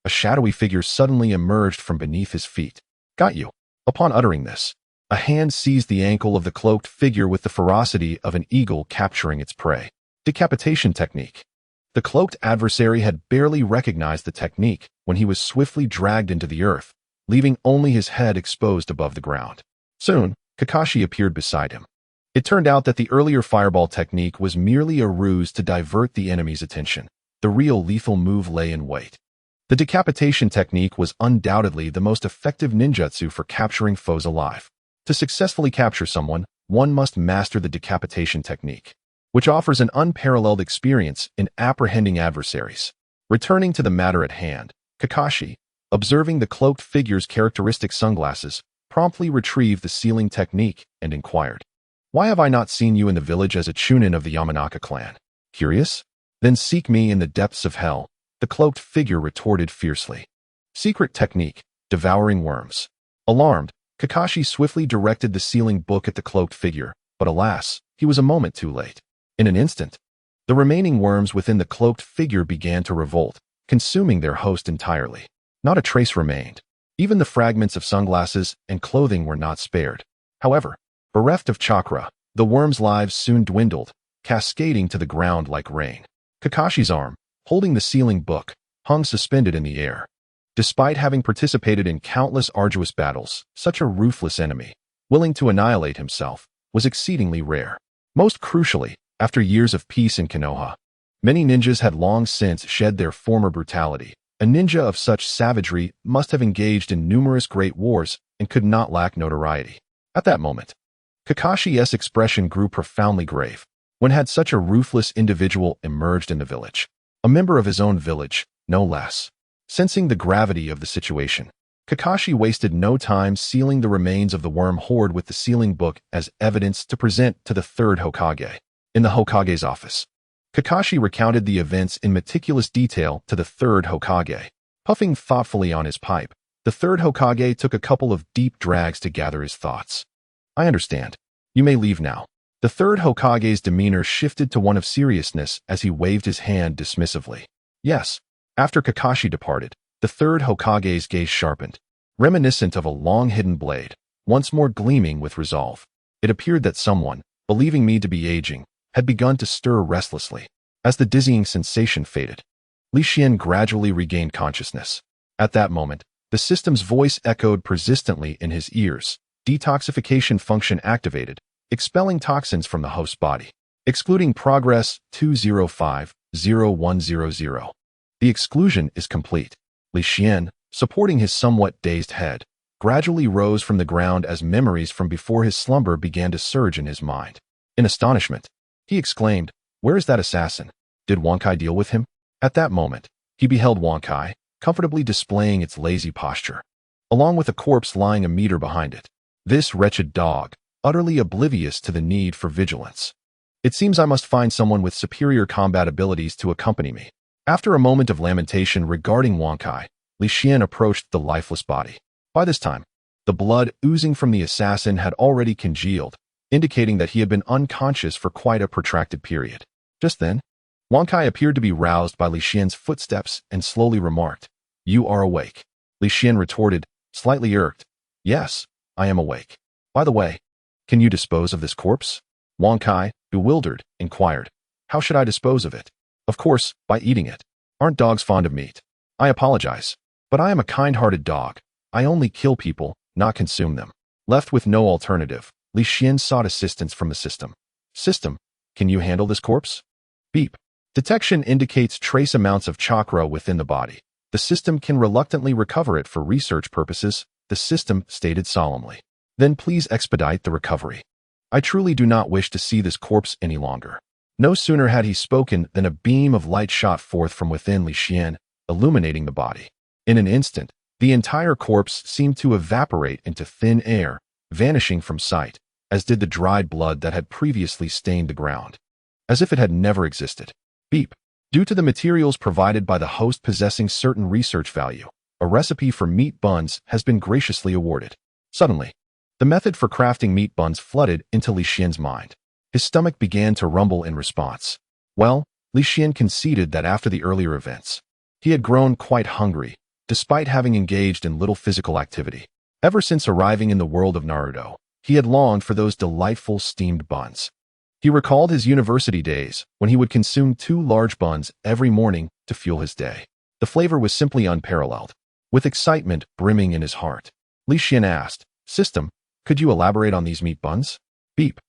A shadowy figure suddenly emerged from beneath his feet. Got you. Upon uttering this, a hand seized the ankle of the cloaked figure with the ferocity of an eagle capturing its prey. Decapitation technique. The cloaked adversary had barely recognized the technique when he was swiftly dragged into the earth, leaving only his head exposed above the ground. Soon, Kakashi appeared beside him. It turned out that the earlier fireball technique was merely a ruse to divert the enemy's attention. The real lethal move lay in wait. The decapitation technique was undoubtedly the most effective ninjutsu for capturing foes alive. To successfully capture someone, one must master the decapitation technique, which offers an unparalleled experience in apprehending adversaries. Returning to the matter at hand, Kakashi, observing the cloaked figure's characteristic sunglasses, promptly retrieved the sealing technique and inquired, "Why have I not seen you in the village as a Chunin of the Yamanaka clan? Curious? Then seek me in the depths of hell," the cloaked figure retorted fiercely. Secret technique, devouring worms. Alarmed, Kakashi swiftly directed the sealing book at the cloaked figure, but alas, he was a moment too late. In an instant, the remaining worms within the cloaked figure began to revolt, consuming their host entirely. Not a trace remained. Even the fragments of sunglasses and clothing were not spared. However, bereft of chakra, the worms' lives soon dwindled, cascading to the ground like rain. Kakashi's arm, holding the sealing book, hung suspended in the air. Despite having participated in countless arduous battles, such a ruthless enemy, willing to annihilate himself, was exceedingly rare. Most crucially, after years of peace in Konoha, many ninjas had long since shed their former brutality. A ninja of such savagery must have engaged in numerous great wars and could not lack notoriety. At that moment, Kakashi's expression grew profoundly grave. When had such a ruthless individual emerged in the village? A member of his own village, no less. Sensing the gravity of the situation, Kakashi wasted no time sealing the remains of the worm horde with the sealing book as evidence to present to the Third Hokage. In the Hokage's office, Kakashi recounted the events in meticulous detail to the Third Hokage. Puffing thoughtfully on his pipe, the Third Hokage took a couple of deep drags to gather his thoughts. "I understand. You may leave now." The Third Hokage's demeanor shifted to one of seriousness as he waved his hand dismissively. Yes. After Kakashi departed, the Third Hokage's gaze sharpened, reminiscent of a long-hidden blade, once more gleaming with resolve. It appeared that someone, believing me to be aging, had begun to stir restlessly. As the dizzying sensation faded, Li Xian gradually regained consciousness. At that moment, the system's voice echoed persistently in his ears, Detoxification function activated, expelling toxins from the host's body. Excluding progress 205-0100. The exclusion is complete. Li Xian, supporting his somewhat dazed head, gradually rose from the ground as memories from before his slumber began to surge in his mind. In astonishment, he exclaimed, "Where is that assassin? Did Wankai deal with him?" At that moment, he beheld Wankai, comfortably displaying its lazy posture, along with a corpse lying a meter behind it. This wretched dog, utterly oblivious to the need for vigilance. It seems I must find someone with superior combat abilities to accompany me. After a moment of lamentation regarding Wankai, Li Xian approached the lifeless body. By this time, the blood oozing from the assassin had already congealed, indicating that he had been unconscious for quite a protracted period. Just then, Wankai appeared to be roused by Li Xian's footsteps and slowly remarked, "You are awake." Li Xian retorted, slightly irked, "Yes, I am awake. By the way, can you dispose of this corpse?" Wankai, bewildered, inquired, "How should I dispose of it?" "Of course, by eating it. Aren't dogs fond of meat?" "I apologize, but I am a kind-hearted dog. I only kill people, not consume them." Left with no alternative, Li Xian sought assistance from the system. "System, can you handle this corpse?" Beep. Detection indicates trace amounts of chakra within the body. The system can reluctantly recover it for research purposes, the system stated solemnly. "Then please expedite the recovery. I truly do not wish to see this corpse any longer." No sooner had he spoken than a beam of light shot forth from within Li Xian, illuminating the body. In an instant, the entire corpse seemed to evaporate into thin air, vanishing from sight, as did the dried blood that had previously stained the ground, as if it had never existed. Beep. Due to the materials provided by the host possessing certain research value, a recipe for meat buns has been graciously awarded. Suddenly, the method for crafting meat buns flooded into Li Xian's mind. His stomach began to rumble in response. Well, Li Xian conceded that after the earlier events, he had grown quite hungry, despite having engaged in little physical activity. Ever since arriving in the world of Naruto, he had longed for those delightful steamed buns. He recalled his university days when he would consume 2 large buns every morning to fuel his day. The flavor was simply unparalleled. With excitement brimming in his heart, Li Xian asked, "System, could you elaborate on these meat buns?" Beep.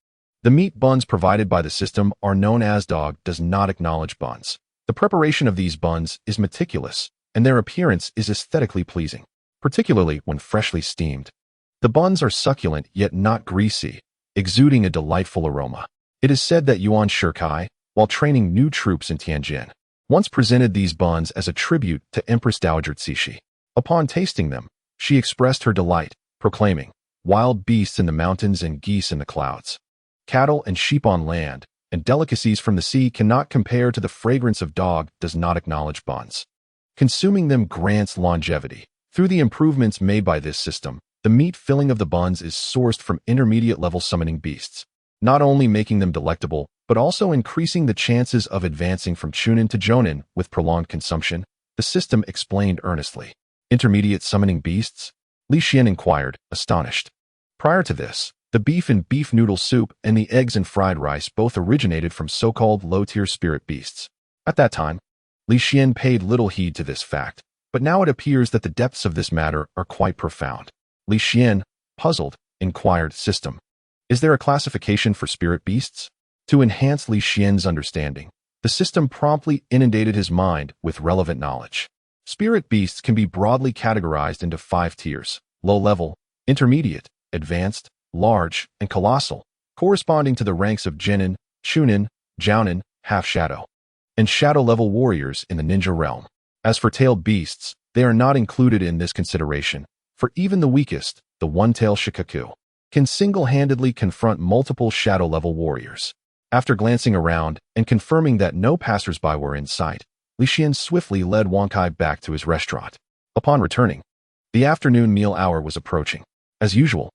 The meat buns provided by the system are known as dog does not acknowledge buns. The preparation of these buns is meticulous, and their appearance is aesthetically pleasing, particularly when freshly steamed. The buns are succulent yet not greasy, exuding a delightful aroma. It is said that Yuan Shikai, while training new troops in Tianjin, once presented these buns as a tribute to Empress Dowager Cixi. Upon tasting them, she expressed her delight, proclaiming, "Wild beasts in the mountains and geese in the clouds. Cattle and sheep on land, and delicacies from the sea cannot compare to the fragrance of dog does not acknowledge buns. Consuming them grants longevity. Through the improvements made by this system, the meat filling of the buns is sourced from intermediate-level summoning beasts, not only making them delectable, but also increasing the chances of advancing from Chunin to Jonin with prolonged consumption," the system explained earnestly. "Intermediate summoning beasts?" Li Xian inquired, astonished. Prior to this, the beef and beef noodle soup and the eggs and fried rice both originated from so-called low-tier spirit beasts. At that time, Li Xian paid little heed to this fact, but now it appears that the depths of this matter are quite profound. Li Xian, puzzled, inquired, "System, is there a classification for spirit beasts?" To enhance Li Xian's understanding, the system promptly inundated his mind with relevant knowledge. Spirit beasts can be broadly categorized into 5 tiers: low-level, intermediate, advanced, large, and colossal, corresponding to the ranks of Genin, Chunin, Jounin, half-shadow, and shadow-level warriors in the ninja realm. As for tailed beasts, they are not included in this consideration, for even the weakest, the one-tailed Shikaku, can single-handedly confront multiple shadow-level warriors. After glancing around and confirming that no passersby were in sight, Li Xian swiftly led Wankai back to his restaurant. Upon returning, the afternoon meal hour was approaching. As usual,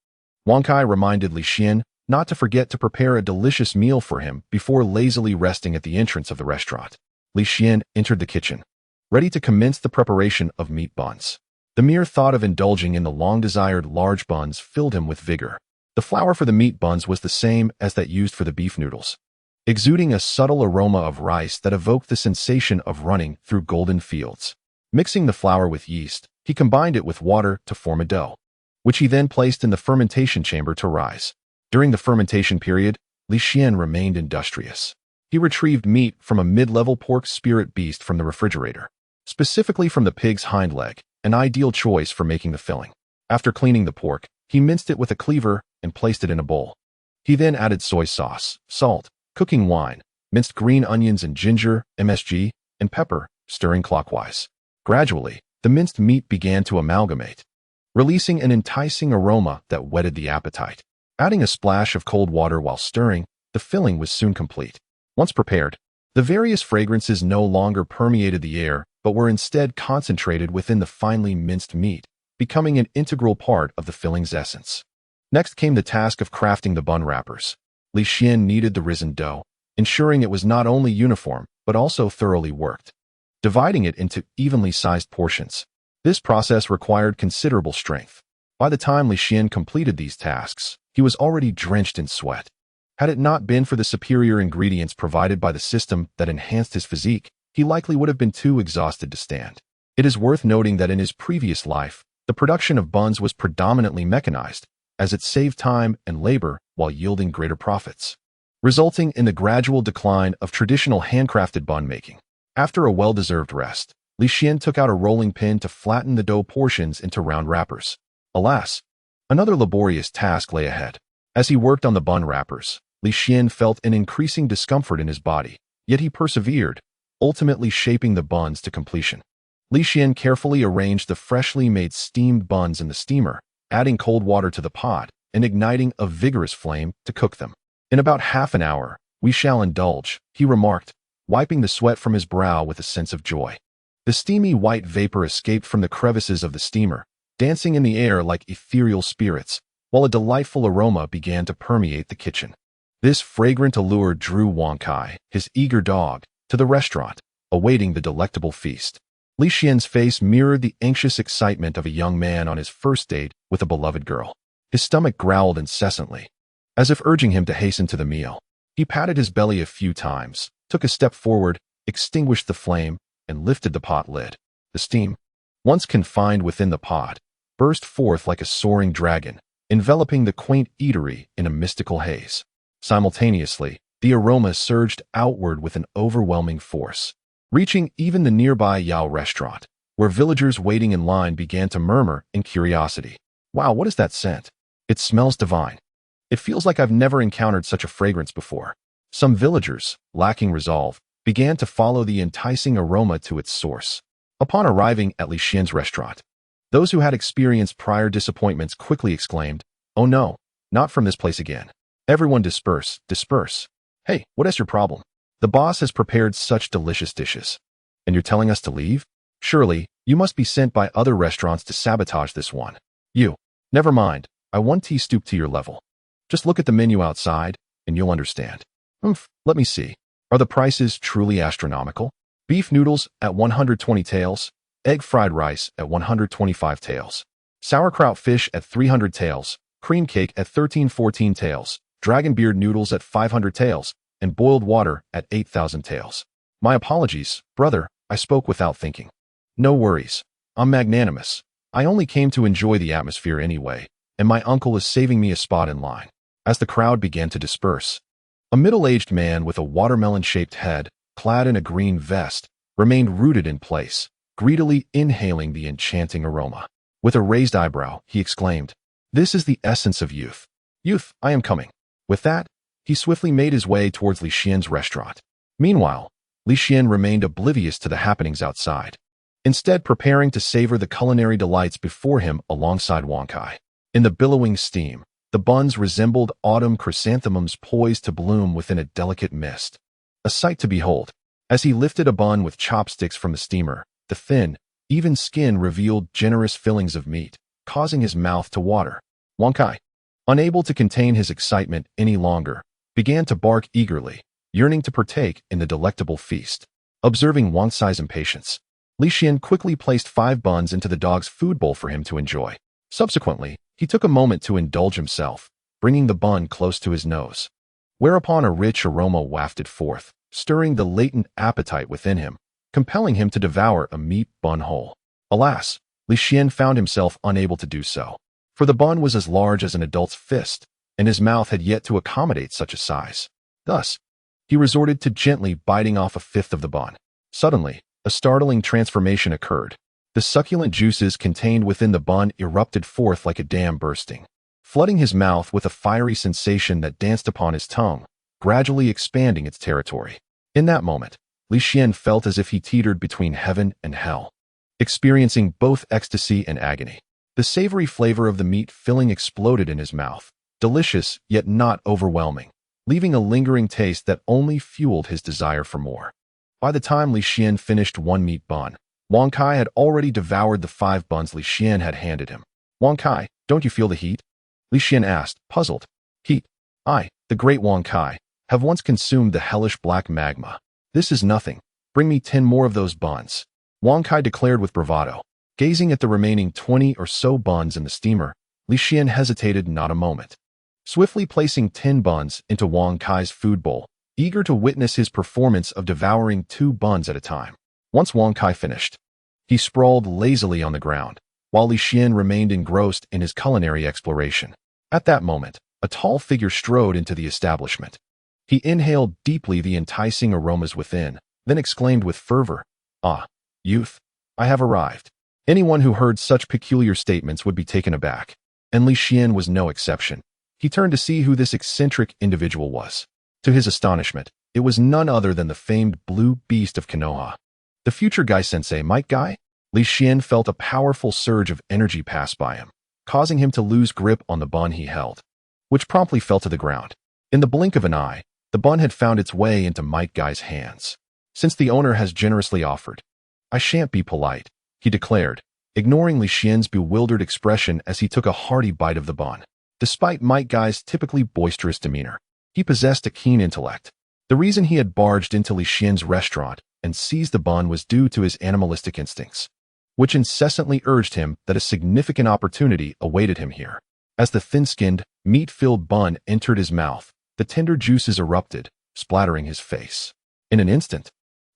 Wankai reminded Li Xian not to forget to prepare a delicious meal for him before lazily resting at the entrance of the restaurant. Li Xian entered the kitchen, ready to commence the preparation of meat buns. The mere thought of indulging in the long-desired large buns filled him with vigor. The flour for the meat buns was the same as that used for the beef noodles, exuding a subtle aroma of rice that evoked the sensation of running through golden fields. Mixing the flour with yeast, he combined it with water to form a dough. which he then placed in the fermentation chamber to rise. During the fermentation period, Li Xian remained industrious. He retrieved meat from a mid-level pork spirit beast from the refrigerator, specifically from the pig's hind leg, an ideal choice for making the filling. After cleaning the pork, he minced it with a cleaver and placed it in a bowl. He then added soy sauce, salt, cooking wine, minced green onions and ginger, MSG, and pepper, stirring clockwise. Gradually, the minced meat began to amalgamate, releasing an enticing aroma that whetted the appetite. Adding a splash of cold water while stirring, the filling was soon complete. Once prepared, the various fragrances no longer permeated the air, but were instead concentrated within the finely minced meat, becoming an integral part of the filling's essence. Next came the task of crafting the bun wrappers. Li Xian kneaded the risen dough, ensuring it was not only uniform, but also thoroughly worked, dividing it into evenly sized portions. This process required considerable strength. By the time Li Xian completed these tasks, he was already drenched in sweat. Had it not been for the superior ingredients provided by the system that enhanced his physique, he likely would have been too exhausted to stand. It is worth noting that in his previous life, the production of buns was predominantly mechanized, as it saved time and labor while yielding greater profits, resulting in the gradual decline of traditional handcrafted bun making. After a well-deserved rest, Li Xian took out a rolling pin to flatten the dough portions into round wrappers. Alas, another laborious task lay ahead. As he worked on the bun wrappers, Li Xian felt an increasing discomfort in his body, yet he persevered, ultimately shaping the buns to completion. Li Xian carefully arranged the freshly made steamed buns in the steamer, adding cold water to the pot and igniting a vigorous flame to cook them. In about half an hour, we shall indulge, he remarked, wiping the sweat from his brow with a sense of joy. The steamy white vapor escaped from the crevices of the steamer, dancing in the air like ethereal spirits, while a delightful aroma began to permeate the kitchen. This fragrant allure drew Wankai, his eager dog, to the restaurant, awaiting the delectable feast. Li Xian's face mirrored the anxious excitement of a young man on his first date with a beloved girl. His stomach growled incessantly, as if urging him to hasten to the meal. He patted his belly a few times, took a step forward, extinguished the flame, and lifted the pot lid. The steam, once confined within the pot, burst forth like a soaring dragon, enveloping the quaint eatery in a mystical haze. Simultaneously, the aroma surged outward with an overwhelming force, reaching even the nearby Yao restaurant, where villagers waiting in line began to murmur in curiosity. Wow, what is that scent? It smells divine. It feels like I've never encountered such a fragrance before. Some villagers, lacking resolve, began to follow the enticing aroma to its source. Upon arriving at Li Xian's restaurant, those who had experienced prior disappointments quickly exclaimed, "Oh no, not from this place again. Everyone disperse, disperse. Hey, what is your problem? The boss has prepared such delicious dishes. And you're telling us to leave? Surely, you must be sent by other restaurants to sabotage this one. You. Never mind, I won't stoop to your level. Just look at the menu outside, and you'll understand. Let me see. Are the prices truly astronomical? Beef noodles at 120 taels, egg fried rice at 125 taels, sauerkraut fish at 300 taels, cream cake at 1314 taels, dragon beard noodles at 500 taels, and boiled water at 8,000 taels. My apologies, brother, I spoke without thinking. No worries. I'm magnanimous. I only came to enjoy the atmosphere anyway, and my uncle is saving me a spot in line." As the crowd began to disperse, a middle-aged man with a watermelon-shaped head, clad in a green vest, remained rooted in place, greedily inhaling the enchanting aroma. With a raised eyebrow, he exclaimed, "This is the essence of youth. Youth, I am coming." With that, he swiftly made his way towards Li Xian's restaurant. Meanwhile, Li Xian remained oblivious to the happenings outside, instead preparing to savor the culinary delights before him alongside Wankai. In the billowing steam, the buns resembled autumn chrysanthemums poised to bloom within a delicate mist. A sight to behold. As he lifted a bun with chopsticks from the steamer, the thin, even skin revealed generous fillings of meat, causing his mouth to water. Wankai, unable to contain his excitement any longer, began to bark eagerly, yearning to partake in the delectable feast. Observing Wankai's impatience, Li Xian quickly placed 5 buns into the dog's food bowl for him to enjoy. Subsequently, he took a moment to indulge himself, bringing the bun close to his nose, whereupon a rich aroma wafted forth, stirring the latent appetite within him, compelling him to devour a meat bun whole. Alas, Li Xian found himself unable to do so. for the bun was as large as an adult's fist, and his mouth had yet to accommodate such a size. Thus, he resorted to gently biting off a fifth of the bun. Suddenly, a startling transformation occurred. The succulent juices contained within the bun erupted forth like a dam bursting, flooding his mouth with a fiery sensation that danced upon his tongue, gradually expanding its territory. In that moment, Li Xian felt as if he teetered between heaven and hell, experiencing both ecstasy and agony. The savory flavor of the meat filling exploded in his mouth, delicious yet not overwhelming, leaving a lingering taste that only fueled his desire for more. By the time Li Xian finished one meat bun, Wang Kai had already devoured the 5 buns Li Xian had handed him. Wang Kai, don't you feel the heat? Li Xian asked, puzzled. Heat? I, the great Wang Kai, have once consumed the hellish black magma. This is nothing. Bring me 10 more of those buns, Wang Kai declared with bravado. Gazing at the remaining 20 or so buns in the steamer, Li Xian hesitated not a moment. Swiftly placing 10 buns into Wang Kai's food bowl, eager to witness his performance of devouring 2 buns at a time. Once Wang Kai finished, he sprawled lazily on the ground, while Li Xian remained engrossed in his culinary exploration. At that moment, a tall figure strode into the establishment. He inhaled deeply the enticing aromas within, then exclaimed with fervor, "Ah, youth, I have arrived." Anyone who heard such peculiar statements would be taken aback, and Li Xian was no exception. He turned to see who this eccentric individual was. To his astonishment, it was none other than the famed blue beast of Konoha. The future Gai-sensei Might Gai? Li Xian felt a powerful surge of energy pass by him, causing him to lose grip on the bun he held, which promptly fell to the ground. In the blink of an eye, the bun had found its way into Might Gai's hands. Since the owner has generously offered, I shan't be polite, he declared, ignoring Li Xian's bewildered expression as he took a hearty bite of the bun. Despite Might Gai's typically boisterous demeanor, he possessed a keen intellect. The reason he had barged into Li Xian's restaurant and seized the bun was due to his animalistic instincts, which incessantly urged him that a significant opportunity awaited him here. As the thin-skinned, meat-filled bun entered his mouth, the tender juices erupted, splattering his face. In an instant,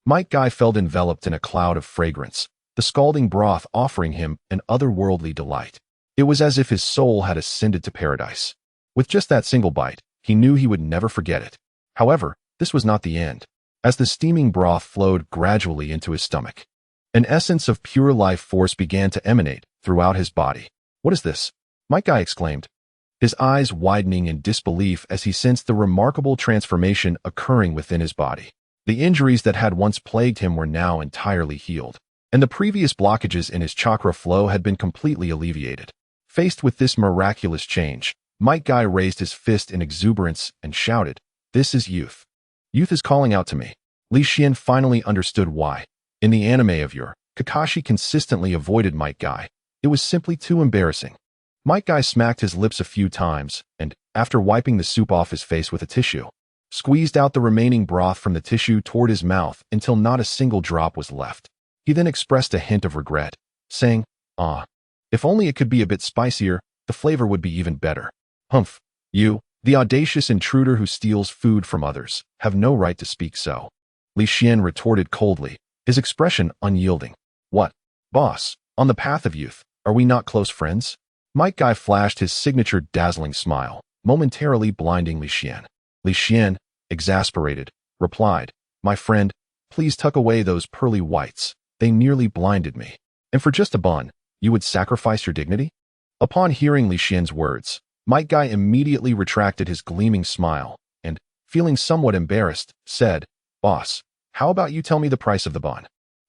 Might Gai felt enveloped in a cloud of fragrance, the scalding broth offering him an otherworldly delight. It was as if his soul had ascended to paradise. With just that single bite, he knew he would never forget it. However, this was not the end. As the steaming broth flowed gradually into his stomach, an essence of pure life force began to emanate throughout his body. What is this? Might Gai exclaimed, his eyes widening in disbelief as he sensed the remarkable transformation occurring within his body. The injuries that had once plagued him were now entirely healed, and the previous blockages in his chakra flow had been completely alleviated. Faced with this miraculous change, Might Gai raised his fist in exuberance and shouted, "This is youth. Youth is calling out to me." Li Xian finally understood why. In the anime of yore, Kakashi consistently avoided Might Gai. It was simply too embarrassing. Might Gai smacked his lips a few times and, after wiping the soup off his face with a tissue, squeezed out the remaining broth from the tissue toward his mouth until not a single drop was left. He then expressed a hint of regret, saying, "Ah, if only it could be a bit spicier, the flavor would be even better." "Humph, you, the audacious intruder who steals food from others, have no right to speak so," Li Xian retorted coldly, his expression unyielding. "What, boss, on the path of youth, are we not close friends?" Might Gai flashed his signature dazzling smile, momentarily blinding Li Xian. Li Xian, exasperated, replied, "My friend, please tuck away those pearly whites. They nearly blinded me. And for just a bun, you would sacrifice your dignity?" Upon hearing Li Xian's words, Might Gai immediately retracted his gleaming smile and, feeling somewhat embarrassed, said, "Boss, how about you tell me the price of the bun?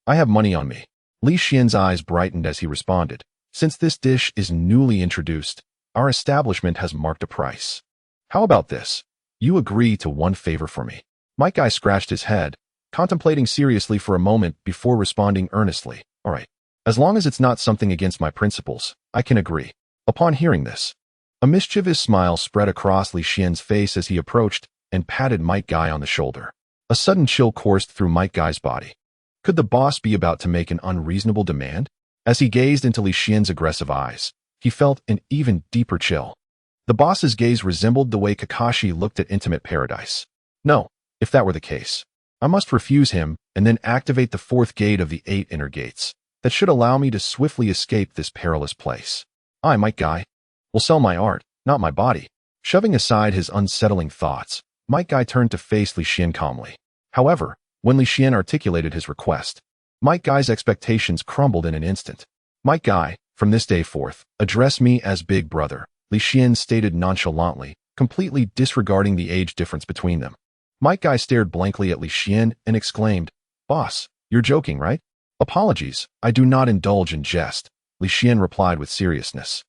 I have money on me." Li Xian's eyes brightened as he responded, "Since this dish is newly introduced, our establishment has marked a price. How about this? You agree to one favor for me." Might Gai scratched his head, contemplating seriously for a moment before responding earnestly, "All right. As long as it's not something against my principles, I can agree." Upon hearing this, a mischievous smile spread across Li Xian's face as he approached and patted Might Gai on the shoulder. A sudden chill coursed through Might Gai's body. Could the boss be about to make an unreasonable demand? As he gazed into Li Xian's aggressive eyes, he felt an even deeper chill. The boss's gaze resembled the way Kakashi looked at Intimate Paradise. No, if that were the case, I must refuse him and then activate the 4th gate of the 8 inner gates that should allow me to swiftly escape this perilous place. I, Might Gai, will sell my art, not my body. Shoving aside his unsettling thoughts, Might Guy turned to face Li Xian calmly. However, when Li Xian articulated his request, Might Guy's expectations crumbled in an instant. Might Guy, from this day forth, address me as Big Brother, Li Xian stated nonchalantly, completely disregarding the age difference between them. Might Guy stared blankly at Li Xian and exclaimed, Boss, you're joking, right? Apologies, I do not indulge in jest, Li Xian replied with seriousness.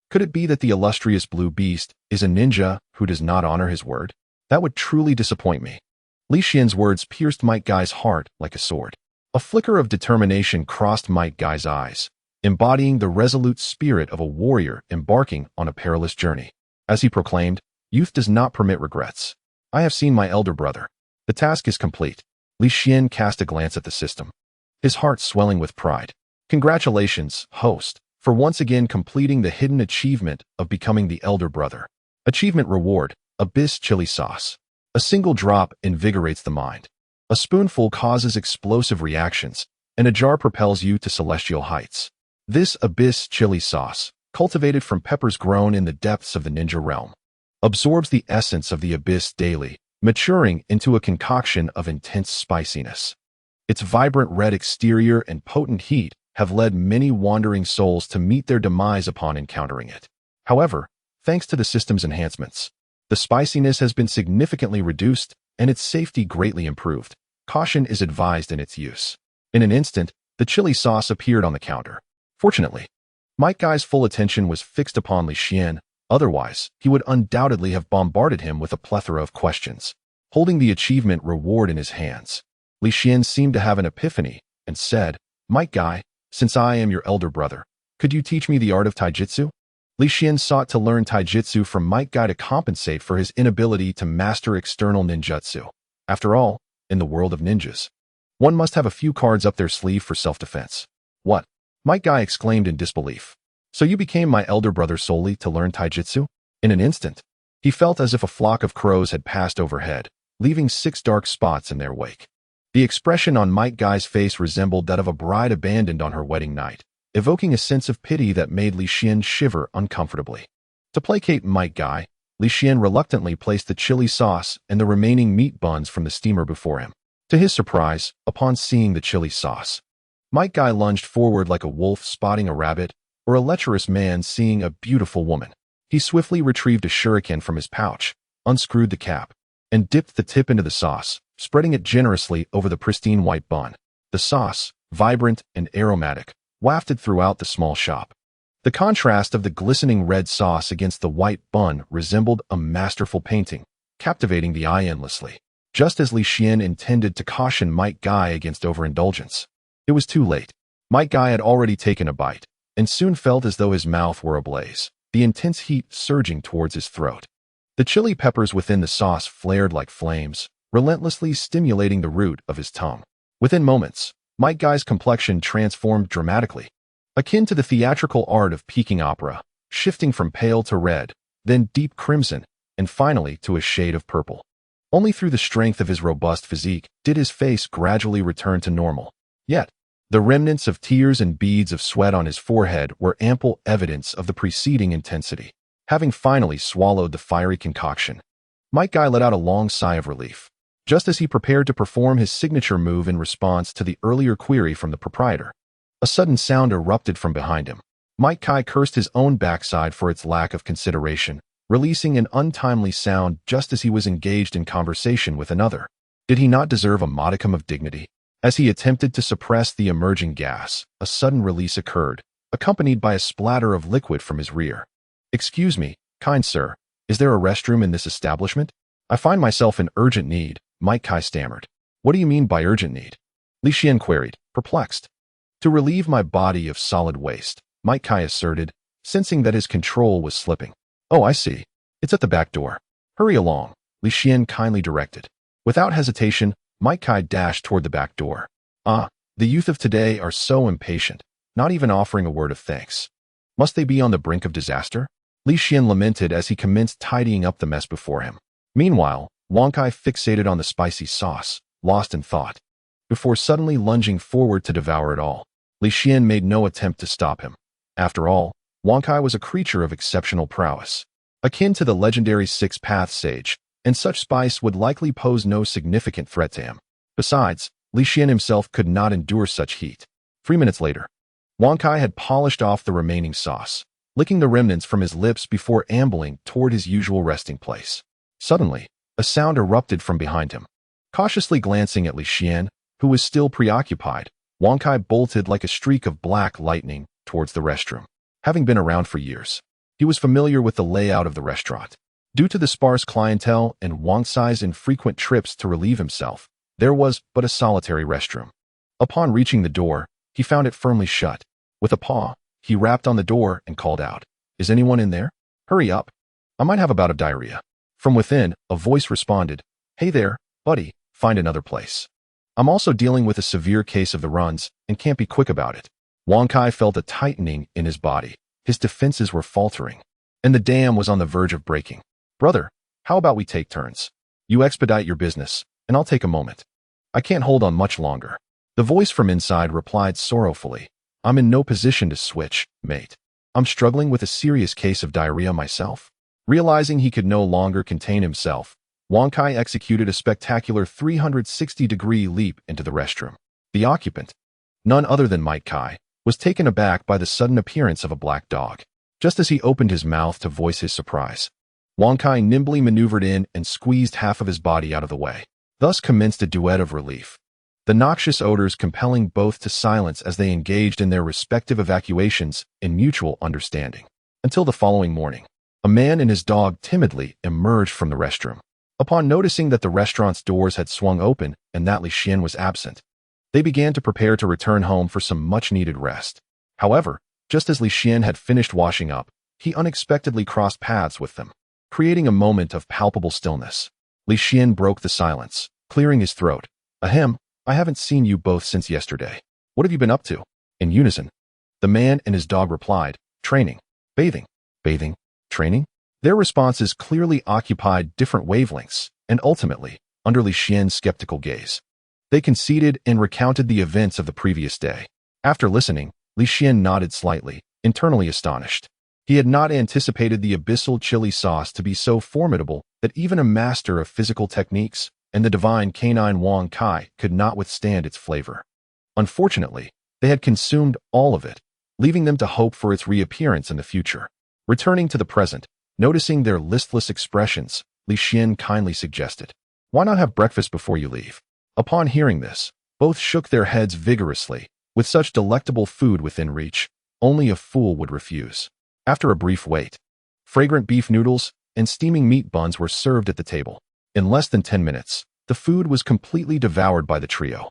Could it be that the illustrious Blue Beast is a ninja who does not honor his word? That would truly disappoint me. Li Xian's words pierced Might Guy's heart like a sword. A flicker of determination crossed Might Guy's eyes, embodying the resolute spirit of a warrior embarking on a perilous journey. As he proclaimed, youth does not permit regrets. I have seen my elder brother. The task is complete. Li Xian cast a glance at the system, his heart swelling with pride. Congratulations, host, for once again completing the hidden achievement of becoming the elder brother. Achievement reward, Abyss Chili Sauce. A single drop invigorates the mind. A spoonful causes explosive reactions, and a jar propels you to celestial heights. This Abyss Chili Sauce, cultivated from peppers grown in the depths of the ninja realm, absorbs the essence of the abyss daily, maturing into a concoction of intense spiciness. Its vibrant red exterior and potent heat have led many wandering souls to meet their demise upon encountering it. However, thanks to the system's enhancements, the spiciness has been significantly reduced and its safety greatly improved. Caution is advised in its use. In an instant, the chili sauce appeared on the counter. Fortunately, Might Guy's full attention was fixed upon Li Xian, otherwise, he would undoubtedly have bombarded him with a plethora of questions. Holding the achievement reward in his hands, Li Xian seemed to have an epiphany and said, Might Guy, since I am your elder brother, could you teach me the art of taijutsu? Li Xian sought to learn taijutsu from Might Guy to compensate for his inability to master external ninjutsu. After all, in the world of ninjas, one must have a few cards up their sleeve for self-defense. What? Might Guy exclaimed in disbelief. So you became my elder brother solely to learn taijutsu? In an instant, he felt as if a flock of crows had passed overhead, leaving 6 dark spots in their wake. The expression on Might Guy's face resembled that of a bride abandoned on her wedding night, evoking a sense of pity that made Li Xian shiver uncomfortably. To placate Might Guy, Li Xian reluctantly placed the chili sauce and the remaining meat buns from the steamer before him. To his surprise, upon seeing the chili sauce, Might Guy lunged forward like a wolf spotting a rabbit or a lecherous man seeing a beautiful woman. He swiftly retrieved a shuriken from his pouch, unscrewed the cap, and dipped the tip into the sauce, spreading it generously over the pristine white bun. The sauce, vibrant and aromatic, wafted throughout the small shop. The contrast of the glistening red sauce against the white bun resembled a masterful painting, captivating the eye endlessly. Just as Li Xian intended to caution Might Guy against overindulgence, it was too late. Might Guy had already taken a bite, and soon felt as though his mouth were ablaze, the intense heat surging towards his throat. The chili peppers within the sauce flared like flames, relentlessly stimulating the root of his tongue. Within moments, Might Guy's complexion transformed dramatically, akin to the theatrical art of Peking opera, shifting from pale to red, then deep crimson, and finally to a shade of purple. Only through the strength of his robust physique did his face gradually return to normal. Yet, the remnants of tears and beads of sweat on his forehead were ample evidence of the preceding intensity. Having finally swallowed the fiery concoction, Might Guy let out a long sigh of relief. Just as he prepared to perform his signature move in response to the earlier query from the proprietor, a sudden sound erupted from behind him. Might Guy cursed his own backside for its lack of consideration, releasing an untimely sound just as he was engaged in conversation with another. Did he not deserve a modicum of dignity? As he attempted to suppress the emerging gas, a sudden release occurred, accompanied by a splatter of liquid from his rear. Excuse me, kind sir, is there a restroom in this establishment? I find myself in urgent need, Might Guy stammered. What do you mean by urgent need? Li Xian queried, perplexed. To relieve my body of solid waste, Might Guy asserted, sensing that his control was slipping. Oh, I see. It's at the back door. Hurry along, Li Xian kindly directed. Without hesitation, Might Guy dashed toward the back door. Ah, the youth of today are so impatient, not even offering a word of thanks. Must they be on the brink of disaster? Li Xian lamented as he commenced tidying up the mess before him. Meanwhile, Wang Kai fixated on the spicy sauce, lost in thought. Before suddenly lunging forward to devour it all, Li Xian made no attempt to stop him. After all, Wang Kai was a creature of exceptional prowess, akin to the legendary Six-Path Sage, and such spice would likely pose no significant threat to him. Besides, Li Xian himself could not endure such heat. 3 minutes later, Wang Kai had polished off the remaining sauce, licking the remnants from his lips before ambling toward his usual resting place. Suddenly, a sound erupted from behind him. Cautiously glancing at Li Xian, who was still preoccupied, Wang Kai bolted like a streak of black lightning towards the restroom. Having been around for years, he was familiar with the layout of the restaurant. Due to the sparse clientele and Wang Cai's infrequent trips to relieve himself, there was but a solitary restroom. Upon reaching the door, he found it firmly shut. With a paw, he rapped on the door and called out, "Is anyone in there? Hurry up. I might have a bout of diarrhea." From within, a voice responded, "Hey there, buddy, find another place. I'm also dealing with a severe case of the runs and can't be quick about it." Wang Kai felt a tightening in his body. His defenses were faltering, and the dam was on the verge of breaking. "Brother, how about we take turns? You expedite your business, and I'll take a moment. I can't hold on much longer." The voice from inside replied sorrowfully, "I'm in no position to switch, mate. I'm struggling with a serious case of diarrhea myself." Realizing he could no longer contain himself, Wang Kai executed a spectacular 360-degree leap into the restroom. The occupant, none other than Mike Kai, was taken aback by the sudden appearance of a black dog. Just as he opened his mouth to voice his surprise, Wang Kai nimbly maneuvered in and squeezed half of his body out of the way. Thus commenced a duet of relief, the noxious odors compelling both to silence as they engaged in their respective evacuations in mutual understanding. Until the following morning, a man and his dog timidly emerged from the restroom. Upon noticing that the restaurant's doors had swung open and that Li Xian was absent, they began to prepare to return home for some much-needed rest. However, just as Li Xian had finished washing up, he unexpectedly crossed paths with them, creating a moment of palpable stillness. Li Xian broke the silence, clearing his throat. "Ahem, I haven't seen you both since yesterday. What have you been up to?" In unison, the man and his dog replied, "Training, bathing, bathing, training." Their responses clearly occupied different wavelengths, and ultimately, under Li Xian's skeptical gaze, they conceded and recounted the events of the previous day. After listening, Li Xian nodded slightly, internally astonished. He had not anticipated the abyssal chili sauce to be so formidable that even a master of physical techniques and the divine canine Wang Kai could not withstand its flavor. Unfortunately, they had consumed all of it, leaving them to hope for its reappearance in the future. Returning to the present, noticing their listless expressions, Li Xian kindly suggested, "Why not have breakfast before you leave?" Upon hearing this, both shook their heads vigorously. With such delectable food within reach, only a fool would refuse. After a brief wait, fragrant beef noodles and steaming meat buns were served at the table. In less than 10 minutes, the food was completely devoured by the trio.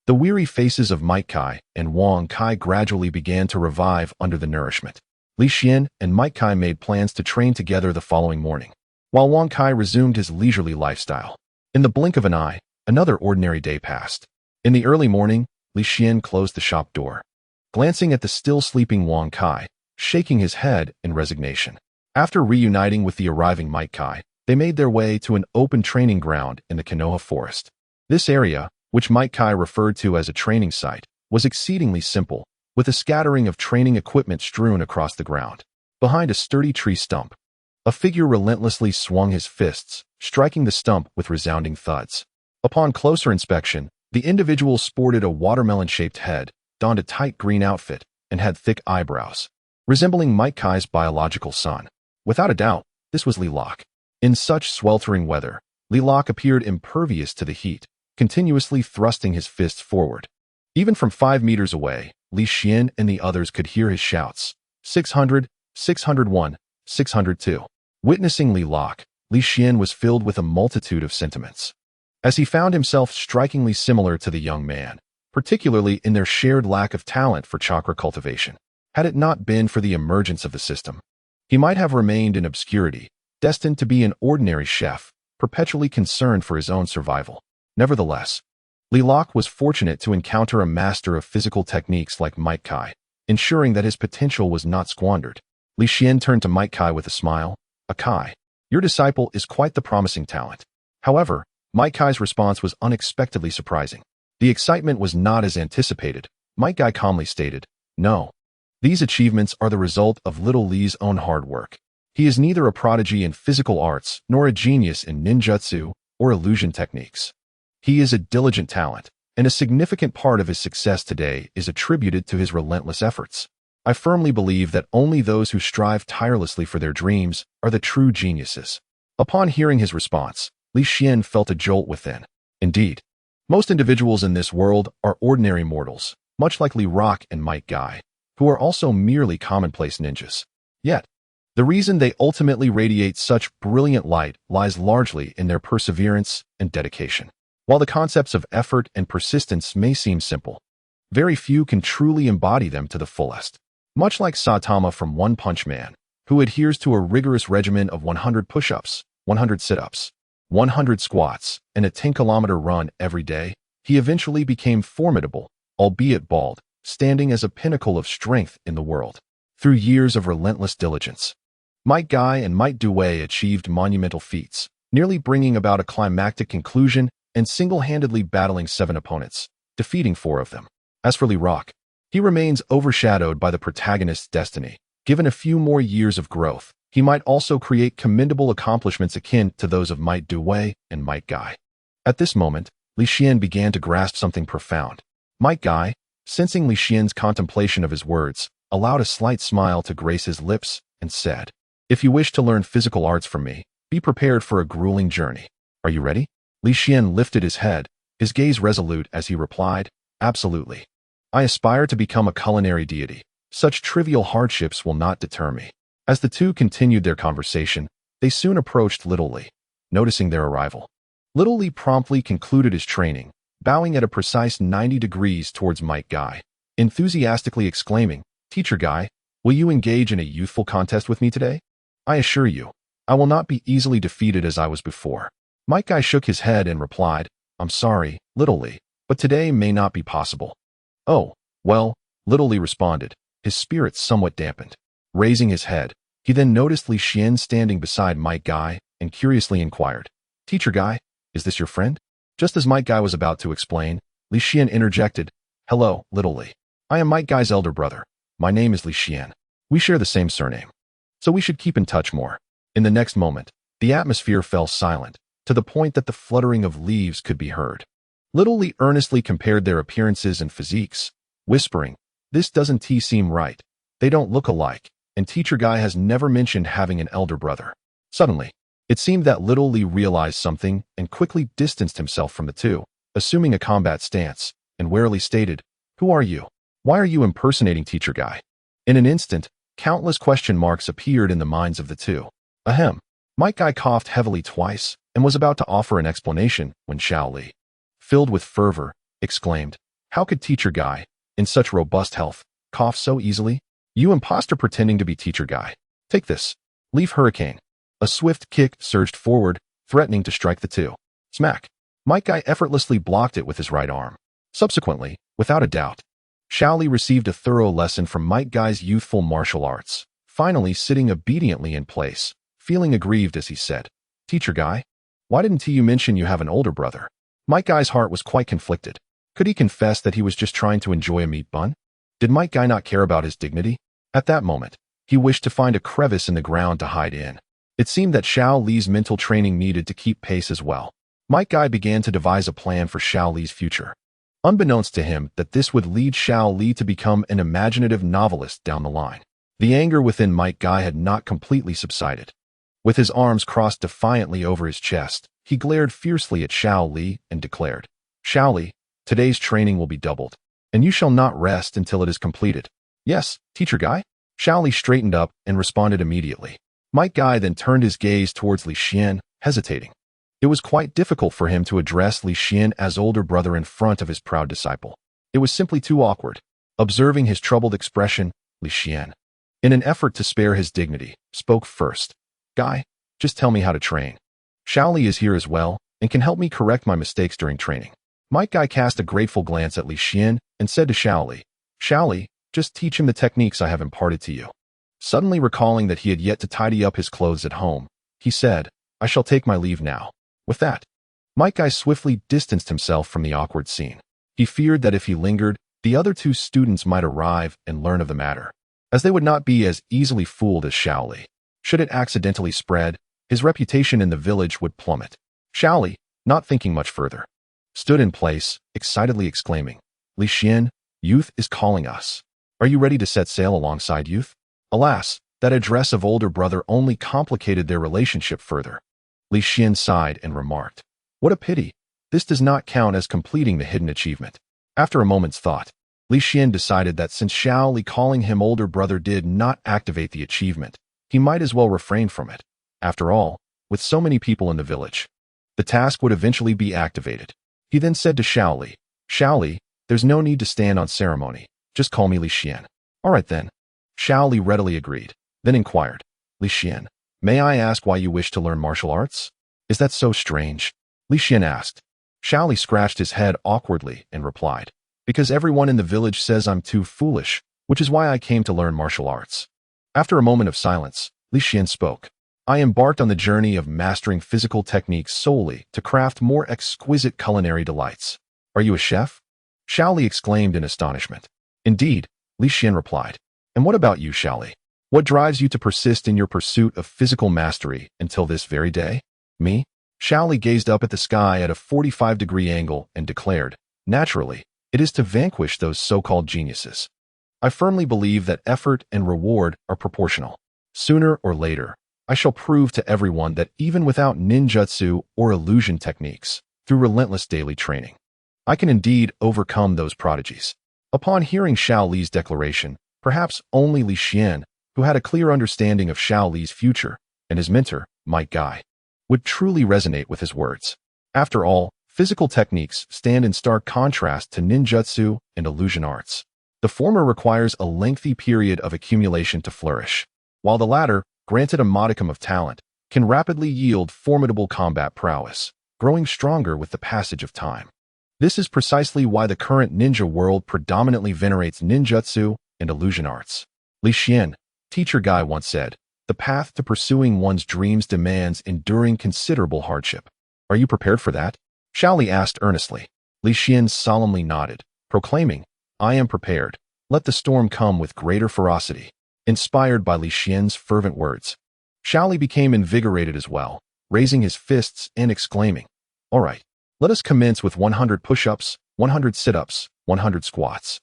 The weary faces of Mike Kai and Wang Kai gradually began to revive under the nourishment. Li Xian and Mike Kai made plans to train together the following morning, while Wang Kai resumed his leisurely lifestyle. In the blink of an eye, another ordinary day passed. In the early morning, Li Xian closed the shop door, glancing at the still sleeping Wang Kai, shaking his head in resignation. After reuniting with the arriving Mike Kai, they made their way to an open training ground in the Konoha forest. This area, which Mike Kai referred to as a training site, was exceedingly simple, with a scattering of training equipment strewn across the ground. Behind a sturdy tree stump, a figure relentlessly swung his fists, striking the stump with resounding thuds. Upon closer inspection, the individual sported a watermelon-shaped head, donned a tight green outfit, and had thick eyebrows, resembling Mike Kai's biological son. Without a doubt, this was Li Lok. In such sweltering weather, Li Lok appeared impervious to the heat, continuously thrusting his fists forward. Even from 5 meters away, Li Xian and the others could hear his shouts, 600, 601, 602. Witnessing Li Lok, Li Xian was filled with a multitude of sentiments, as he found himself strikingly similar to the young man, particularly in their shared lack of talent for chakra cultivation. Had it not been for the emergence of the system, he might have remained in obscurity, destined to be an ordinary chef, perpetually concerned for his own survival. Nevertheless, Li Lok was fortunate to encounter a master of physical techniques like Mike Kai, ensuring that his potential was not squandered. Li Xian turned to Mike Kai with a smile. "Kai, your disciple is quite the promising talent." However, Mike Kai's response was unexpectedly surprising. The excitement was not as anticipated. Mike Kai calmly stated, "No, These achievements are the result of little Li's own hard work. He is neither a prodigy in physical arts nor a genius in ninjutsu or illusion techniques. He is a diligent talent, and a significant part of his success today is attributed to his relentless efforts. I firmly believe that only those who strive tirelessly for their dreams are the true geniuses. Upon hearing his response, Li Xian felt a jolt within. Indeed, most individuals in this world are ordinary mortals, much like Li Rock and Might Guy, who are also merely commonplace ninjas. Yet, the reason they ultimately radiate such brilliant light lies largely in their perseverance and dedication. While the concepts of effort and persistence may seem simple, very few can truly embody them to the fullest. Much like Saitama from One Punch Man, who adheres to a rigorous regimen of 100 push-ups, 100 sit-ups, 100 squats, and a 10-kilometer run every day, he eventually became formidable, albeit bald, standing as a pinnacle of strength in the world. Through years of relentless diligence, Might Guy and Might Due achieved monumental feats, nearly bringing about a climactic conclusion and single-handedly battling 7 opponents, defeating 4 of them. As for Li Rock, he remains overshadowed by the protagonist's destiny. Given a few more years of growth, he might also create commendable accomplishments akin to those of Might Due and Might Guy. At this moment, Li Xian began to grasp something profound. Might Guy, sensing Li Xian's contemplation of his words, allowed a slight smile to grace his lips and said, "If you wish to learn physical arts from me, be prepared for a grueling journey. Are you ready?" Li Xian lifted his head, his gaze resolute as he replied, "Absolutely. I aspire to become a culinary deity. Such trivial hardships will not deter me." As the two continued their conversation, they soon approached Little Li. Noticing their arrival, Little Li promptly concluded his training, bowing at a precise 90 degrees towards Might Guy, enthusiastically exclaiming, "Teacher Guy, will you engage in a youthful contest with me today? I assure you, I will not be easily defeated as I was before." Might Guy shook his head and replied, "I'm sorry, Little Li, but today may not be possible." "Oh, well," Little Li responded, his spirits somewhat dampened. Raising his head, he then noticed Li Xian standing beside Might Guy and curiously inquired, "Teacher Guy, is this your friend?" Just as Might Guy was about to explain, Li Xian interjected, "Hello, Little Li. I am Might Guy's elder brother. My name is Li Xian. We share the same surname, so we should keep in touch more." In the next moment, the atmosphere fell silent, to the point that the fluttering of leaves could be heard. Little Li earnestly compared their appearances and physiques, whispering, "This doesn't seem right. They don't look alike, and Teacher Guy has never mentioned having an elder brother." Suddenly, it seemed that Little Li realized something and quickly distanced himself from the two, assuming a combat stance, and warily stated, "Who are you? Why are you impersonating Teacher Guy?" In an instant, countless question marks appeared in the minds of the two. Ahem. Might Guy coughed heavily twice and was about to offer an explanation when Xiao Li, filled with fervor, exclaimed, "How could Teacher Guy, in such robust health, cough so easily? You imposter pretending to be Teacher Guy. Take this. Leaf Hurricane." A swift kick surged forward, threatening to strike the two. Smack. Might Guy effortlessly blocked it with his right arm. Subsequently, without a doubt, Xiao Li received a thorough lesson from Might Guy's youthful martial arts, finally sitting obediently in place, feeling aggrieved as he said, "Teacher Guy, why didn't you mention you have an older brother?" Might Guy's heart was quite conflicted. Could he confess that he was just trying to enjoy a meat bun? Did Might Guy not care about his dignity? At that moment, he wished to find a crevice in the ground to hide in. It seemed that Xiao Li's mental training needed to keep pace as well. Might Guy began to devise a plan for Xiao Li's future. Unbeknownst to him that this would lead Xiao Li to become an imaginative novelist down the line. The anger within Might Guy had not completely subsided. With his arms crossed defiantly over his chest, he glared fiercely at Xiao Li and declared, "Xiao Li, today's training will be doubled, and you shall not rest until it is completed." "Yes, Teacher Guy?" Xiao Li straightened up and responded immediately. Might Guy then turned his gaze towards Li Xian, hesitating. It was quite difficult for him to address Li Xian as older brother in front of his proud disciple. It was simply too awkward. Observing his troubled expression, Li Xian, in an effort to spare his dignity, spoke first. "Guy, just tell me how to train. Xiao Li is here as well, and can help me correct my mistakes during training." Might Guy cast a grateful glance at Li Xian and said to Xiao Li, "Xiao Li, just teach him the techniques I have imparted to you." Suddenly recalling that he had yet to tidy up his clothes at home, he said, "I shall take my leave now." With that, Might Guy swiftly distanced himself from the awkward scene. He feared that if he lingered, the other two students might arrive and learn of the matter. as they would not be as easily fooled as Shaoli. Should it accidentally spread, his reputation in the village would plummet. Shaoli, not thinking much further, stood in place, excitedly exclaiming, "Li Xian, youth is calling us. Are you ready to set sail alongside youth?" Alas, that address of older brother only complicated their relationship further. Li Xian sighed and remarked, "What a pity. This does not count as completing the hidden achievement." After a moment's thought, Li Xian decided that since Shaoli calling him older brother did not activate the achievement, he might as well refrain from it. After all, with so many people in the village, the task would eventually be activated. He then said to Shaoli, "Shaoli, there's no need to stand on ceremony. Just call me Li Xian." "All right then." Shaoli readily agreed, then inquired, "Li Xian, may I ask why you wish to learn martial arts? Is that so strange?" Li Xian asked. Shaoli scratched his head awkwardly and replied, "Because everyone in the village says I'm too foolish, which is why I came to learn martial arts." After a moment of silence, Li Xian spoke. "I embarked on the journey of mastering physical techniques solely to craft more exquisite culinary delights." "Are you a chef?" Shaoli exclaimed in astonishment. "Indeed," Li Xian replied. "And what about you, Shaoli? What drives you to persist in your pursuit of physical mastery until this very day?" "Me?" Shaoli gazed up at the sky at a 45-degree angle and declared, "Naturally, it is to vanquish those so-called geniuses. I firmly believe that effort and reward are proportional. Sooner or later, I shall prove to everyone that even without ninjutsu or illusion techniques, through relentless daily training, I can indeed overcome those prodigies." Upon hearing Shaoli's declaration, perhaps only Li Xian, who had a clear understanding of Shaoli's future, and his mentor, Might Guy, would truly resonate with his words. After all, physical techniques stand in stark contrast to ninjutsu and illusion arts. The former requires a lengthy period of accumulation to flourish, while the latter, granted a modicum of talent, can rapidly yield formidable combat prowess, growing stronger with the passage of time. This is precisely why the current ninja world predominantly venerates ninjutsu and illusion arts. Li Xian, teacher Guy once said, "The path to pursuing one's dreams demands enduring considerable hardship." "Are you prepared for that?" Shaoli asked earnestly. Li Xian solemnly nodded, proclaiming, "I am prepared. Let the storm come with greater ferocity." Inspired by Li Xian's fervent words, Shaoli became invigorated as well, raising his fists and exclaiming, "All right, let us commence with 100 push-ups, 100 sit-ups, 100 squats,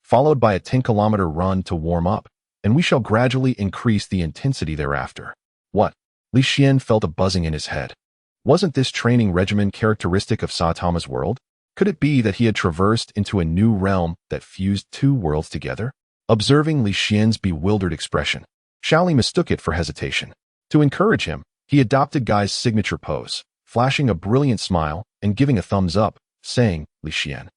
followed by a 10-kilometer run to warm up, and we shall gradually increase the intensity thereafter." What? Li Xian felt a buzzing in his head. Wasn't this training regimen characteristic of Saitama's world? Could it be that he had traversed into a new realm that fused two worlds together? Observing Li Xian's bewildered expression, Shaoli mistook it for hesitation. To encourage him, he adopted Guy's signature pose, flashing a brilliant smile and giving a thumbs up, saying, "Li Xian,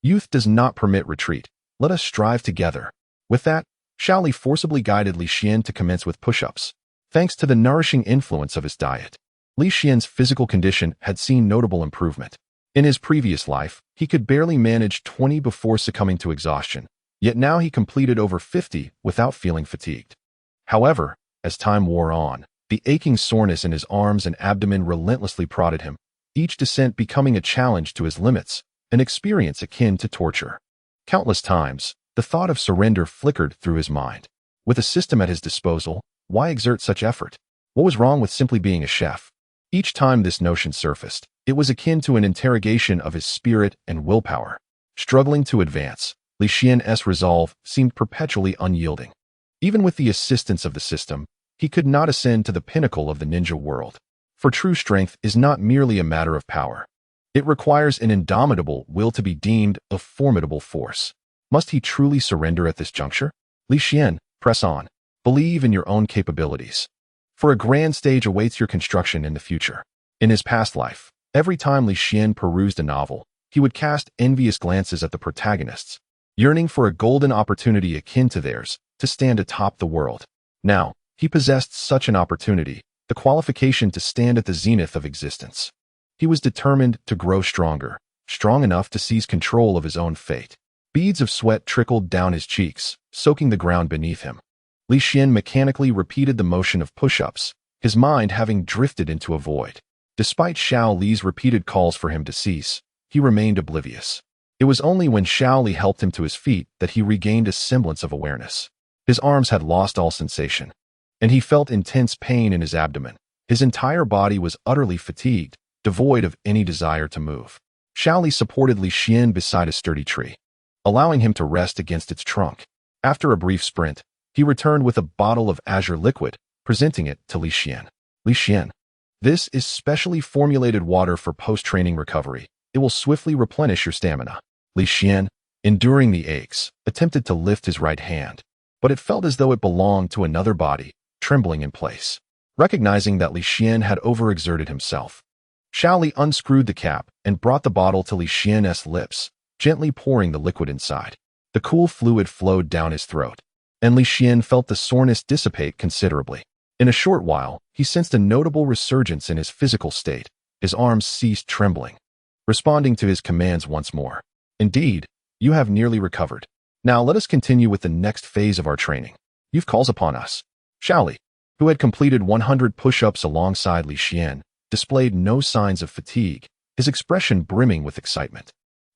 youth does not permit retreat. Let us strive together." With that, Shaoli forcibly guided Li Xian to commence with push-ups. Thanks to the nourishing influence of his diet, Li Xian's physical condition had seen notable improvement. In his previous life, he could barely manage 20 before succumbing to exhaustion, yet now he completed over 50 without feeling fatigued. However, as time wore on, the aching soreness in his arms and abdomen relentlessly prodded him, each descent becoming a challenge to his limits, an experience akin to torture. Countless times, the thought of surrender flickered through his mind. With a system at his disposal, why exert such effort? What was wrong with simply being a chef? Each time this notion surfaced, it was akin to an interrogation of his spirit and willpower. Struggling to advance, Li Xian's resolve seemed perpetually unyielding. Even with the assistance of the system, he could not ascend to the pinnacle of the ninja world. For true strength is not merely a matter of power. It requires an indomitable will to be deemed a formidable force. Must he truly surrender at this juncture? Li Xian, press on. Believe in your own capabilities. For a grand stage awaits your construction in the future. In his past life, every time Li Xian perused a novel, he would cast envious glances at the protagonists, yearning for a golden opportunity akin to theirs to stand atop the world. Now, he possessed such an opportunity, the qualification to stand at the zenith of existence. He was determined to grow stronger, strong enough to seize control of his own fate. Beads of sweat trickled down his cheeks, soaking the ground beneath him. Li Xian mechanically repeated the motion of push-ups, his mind having drifted into a void. Despite Xiao Li's repeated calls for him to cease, he remained oblivious. It was only when Xiao Li helped him to his feet that he regained a semblance of awareness. His arms had lost all sensation, and he felt intense pain in his abdomen. His entire body was utterly fatigued, devoid of any desire to move. Xiaoli supported Li Xian beside a sturdy tree, allowing him to rest against its trunk. After a brief sprint, he returned with a bottle of azure liquid, presenting it to Li Xian. Li Xian, this is specially formulated water for post-training recovery. It will swiftly replenish your stamina. Li Xian, enduring the aches, attempted to lift his right hand, but it felt as though it belonged to another body, trembling in place. Recognizing that Li Xian had overexerted himself, Xiaoli unscrewed the cap and brought the bottle to Li Xian's lips, gently pouring the liquid inside. The cool fluid flowed down his throat, and Li Xian felt the soreness dissipate considerably. In a short while, he sensed a notable resurgence in his physical state. His arms ceased trembling, responding to his commands once more. Indeed, you have nearly recovered. Now let us continue with the next phase of our training. You've calls upon us. Xiaoli, who had completed 100 push-ups alongside Li Xian, displayed no signs of fatigue, his expression brimming with excitement.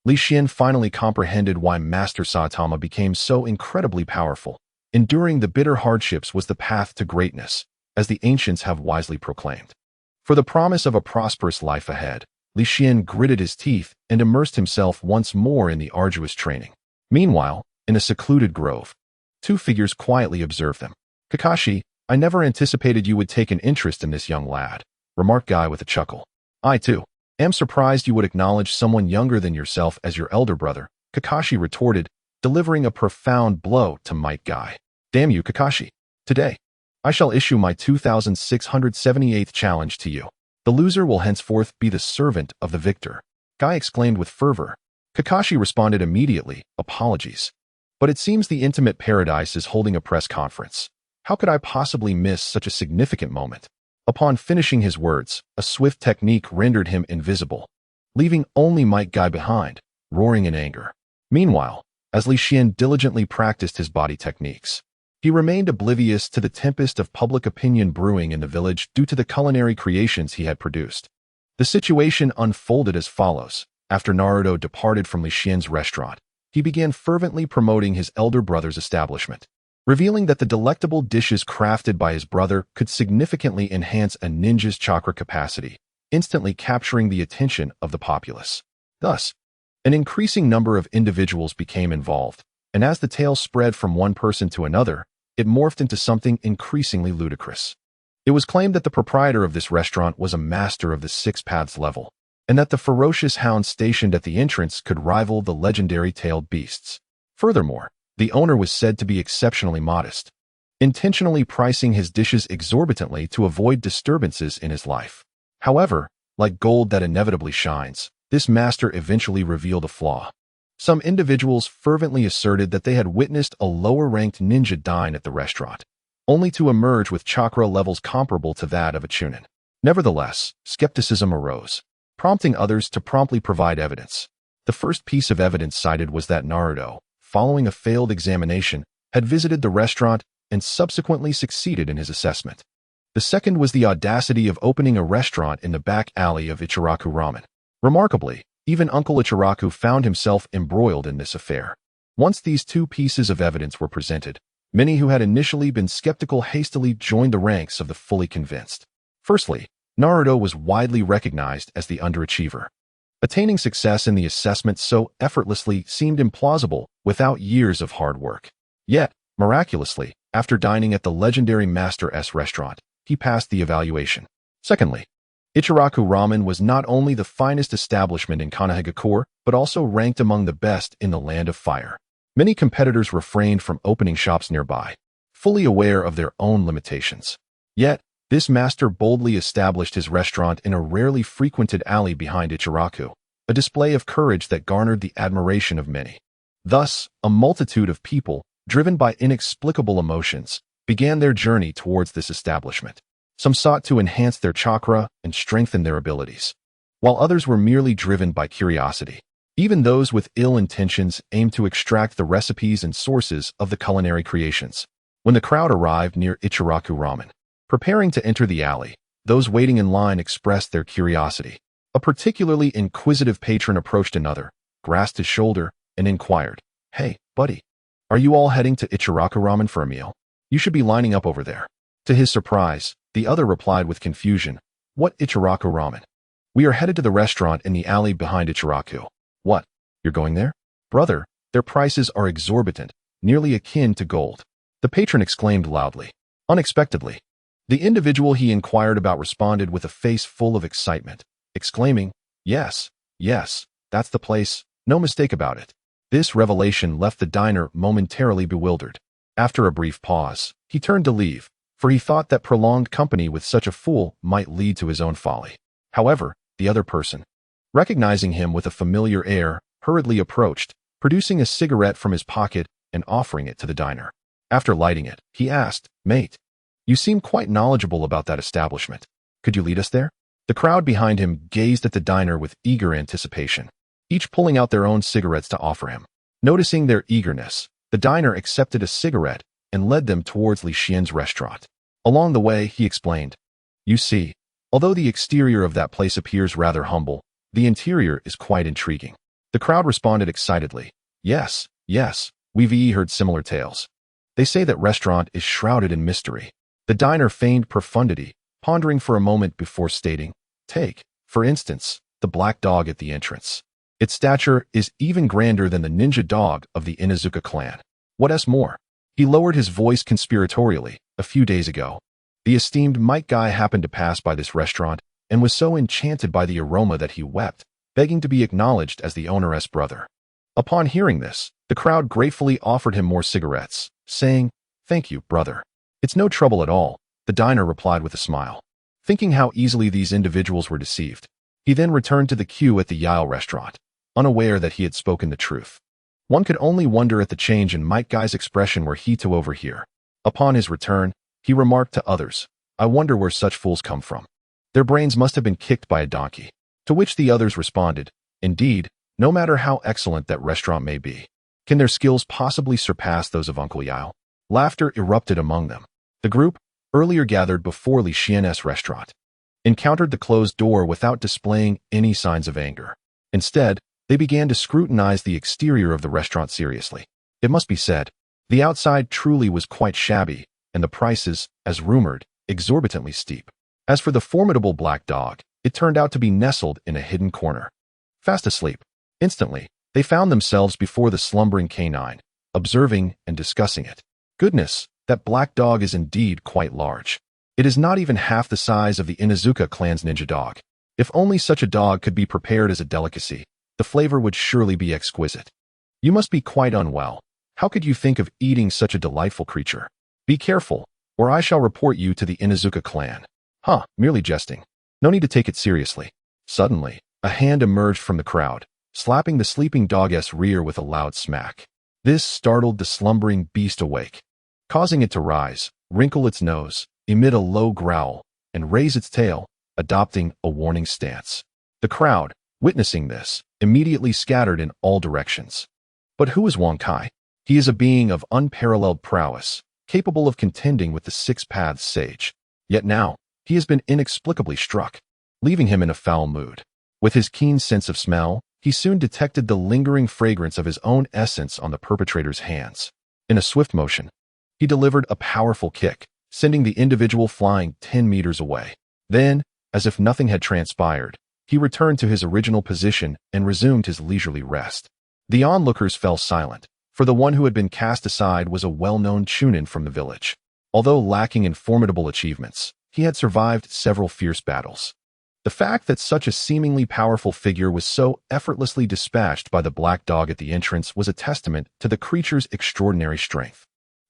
Li Xian finally comprehended why Master Saitama became so incredibly powerful. Enduring the bitter hardships was the path to greatness, as the ancients have wisely proclaimed. For the promise of a prosperous life ahead, Li Xian gritted his teeth and immersed himself once more in the arduous training. Meanwhile, in a secluded grove, two figures quietly observed them. Kakashi, I never anticipated you would take an interest in this young lad, remarked Guy with a chuckle. I, too, am surprised you would acknowledge someone younger than yourself as your elder brother, Kakashi retorted, delivering a profound blow to Might Guy. Damn you, Kakashi. Today, I shall issue my 2678th challenge to you. The loser will henceforth be the servant of the victor. Guy exclaimed with fervor. Kakashi responded immediately, apologies. But it seems the Intimate Paradise is holding a press conference. How could I possibly miss such a significant moment? Upon finishing his words, a swift technique rendered him invisible, leaving only Might Guy behind, roaring in anger. Meanwhile, as Li Xian diligently practiced his body techniques, he remained oblivious to the tempest of public opinion brewing in the village due to the culinary creations he had produced. The situation unfolded as follows. After Naruto departed from Li Xian's restaurant, he began fervently promoting his elder brother's establishment, revealing that the delectable dishes crafted by his brother could significantly enhance a ninja's chakra capacity, instantly capturing the attention of the populace. Thus, an increasing number of individuals became involved, and as the tale spread from one person to another, it morphed into something increasingly ludicrous. It was claimed that the proprietor of this restaurant was a master of the Six Paths level, and that the ferocious hound stationed at the entrance could rival the legendary tailed beasts. Furthermore, the owner was said to be exceptionally modest, intentionally pricing his dishes exorbitantly to avoid disturbances in his life. However, like gold that inevitably shines, this master eventually revealed a flaw. Some individuals fervently asserted that they had witnessed a lower-ranked ninja dine at the restaurant, only to emerge with chakra levels comparable to that of a chunin. Nevertheless, skepticism arose, prompting others to promptly provide evidence. The first piece of evidence cited was that Naruto, following a failed examination, had visited the restaurant and subsequently succeeded in his assessment. The second was the audacity of opening a restaurant in the back alley of Ichiraku Ramen. Remarkably, even Uncle Ichiraku found himself embroiled in this affair. Once these two pieces of evidence were presented, many who had initially been skeptical hastily joined the ranks of the fully convinced. Firstly, Naruto was widely recognized as the underachiever. Attaining success in the assessment so effortlessly seemed implausible without years of hard work. Yet, miraculously, after dining at the legendary Master S restaurant, he passed the evaluation. Secondly, Ichiraku Ramen was not only the finest establishment in Konoha, but also ranked among the best in the Land of Fire. Many competitors refrained from opening shops nearby, fully aware of their own limitations. Yet, this master boldly established his restaurant in a rarely frequented alley behind Ichiraku, a display of courage that garnered the admiration of many. Thus, a multitude of people, driven by inexplicable emotions, began their journey towards this establishment. Some sought to enhance their chakra and strengthen their abilities, while others were merely driven by curiosity. Even those with ill intentions aimed to extract the recipes and sources of the culinary creations. When the crowd arrived near Ichiraku Ramen, preparing to enter the alley, those waiting in line expressed their curiosity. A particularly inquisitive patron approached another, grasped his shoulder, and inquired, "Hey, buddy, Are you all heading to Ichiraku Ramen for a meal? You should be lining up over there. To his surprise, the other replied with confusion, What Ichiraku Ramen? We are headed to the restaurant in the alley behind Ichiraku. What? You're going there? Brother, their prices are exorbitant, nearly akin to gold. The patron exclaimed loudly. Unexpectedly, the individual he inquired about responded with a face full of excitement, exclaiming, Yes, yes, that's the place, no mistake about it. This revelation left the diner momentarily bewildered. After a brief pause, he turned to leave, for he thought that prolonged company with such a fool might lead to his own folly. However, the other person, recognizing him with a familiar air, hurriedly approached, producing a cigarette from his pocket and offering it to the diner. After lighting it, he asked, Mate, you seem quite knowledgeable about that establishment. Could you lead us there? The crowd behind him gazed at the diner with eager anticipation, each pulling out their own cigarettes to offer him. Noticing their eagerness, the diner accepted a cigarette and led them towards Li Xian's restaurant. Along the way, he explained, You see, although the exterior of that place appears rather humble, the interior is quite intriguing. The crowd responded excitedly, Yes, yes, we've heard similar tales. They say that restaurant is shrouded in mystery. The diner feigned profundity, pondering for a moment before stating, Take, for instance, the black dog at the entrance. Its stature is even grander than the ninja dog of the Inuzuka clan. What's more, he lowered his voice conspiratorially. A few days ago, the esteemed Mike Guy happened to pass by this restaurant and was so enchanted by the aroma that he wept, begging to be acknowledged as the owner's brother. Upon hearing this, the crowd gratefully offered him more cigarettes, saying, Thank you, brother. It's no trouble at all, the diner replied with a smile. Thinking how easily these individuals were deceived, he then returned to the queue at the Yale restaurant, unaware that he had spoken the truth. One could only wonder at the change in Mike Guy's expression were he to overhear. Upon his return, he remarked to others, I wonder where such fools come from. Their brains must have been kicked by a donkey. To which the others responded, Indeed, no matter how excellent that restaurant may be, can their skills possibly surpass those of Uncle Yao? Laughter erupted among them. The group, earlier gathered before Li Xian's restaurant, encountered the closed door without displaying any signs of anger. Instead, they began to scrutinize the exterior of the restaurant seriously. It must be said, the outside truly was quite shabby, and the prices, as rumored, exorbitantly steep. As for the formidable black dog, it turned out to be nestled in a hidden corner, fast asleep. Instantly, they found themselves before the slumbering canine, observing and discussing it. Goodness, that black dog is indeed quite large. It is not even half the size of the Inuzuka clan's ninja dog. If only such a dog could be prepared as a delicacy, the flavor would surely be exquisite. You must be quite unwell. How could you think of eating such a delightful creature? Be careful, or I shall report you to the Inuzuka clan. Merely jesting. No need to take it seriously. Suddenly, a hand emerged from the crowd, slapping the sleeping dog's rear with a loud smack. This startled the slumbering beast awake, causing it to rise, wrinkle its nose, emit a low growl, and raise its tail, adopting a warning stance. The crowd, witnessing this, immediately scattered in all directions. But who is Wang Kai? He is a being of unparalleled prowess, capable of contending with the Six Paths sage. Yet now, he has been inexplicably struck, leaving him in a foul mood. With his keen sense of smell, he soon detected the lingering fragrance of his own essence on the perpetrator's hands. In a swift motion, he delivered a powerful kick, sending the individual flying 10 meters away. Then, as if nothing had transpired, he returned to his original position and resumed his leisurely rest. The onlookers fell silent, for the one who had been cast aside was a well-known Chunin from the village. Although lacking in formidable achievements, he had survived several fierce battles. The fact that such a seemingly powerful figure was so effortlessly dispatched by the black dog at the entrance was a testament to the creature's extraordinary strength.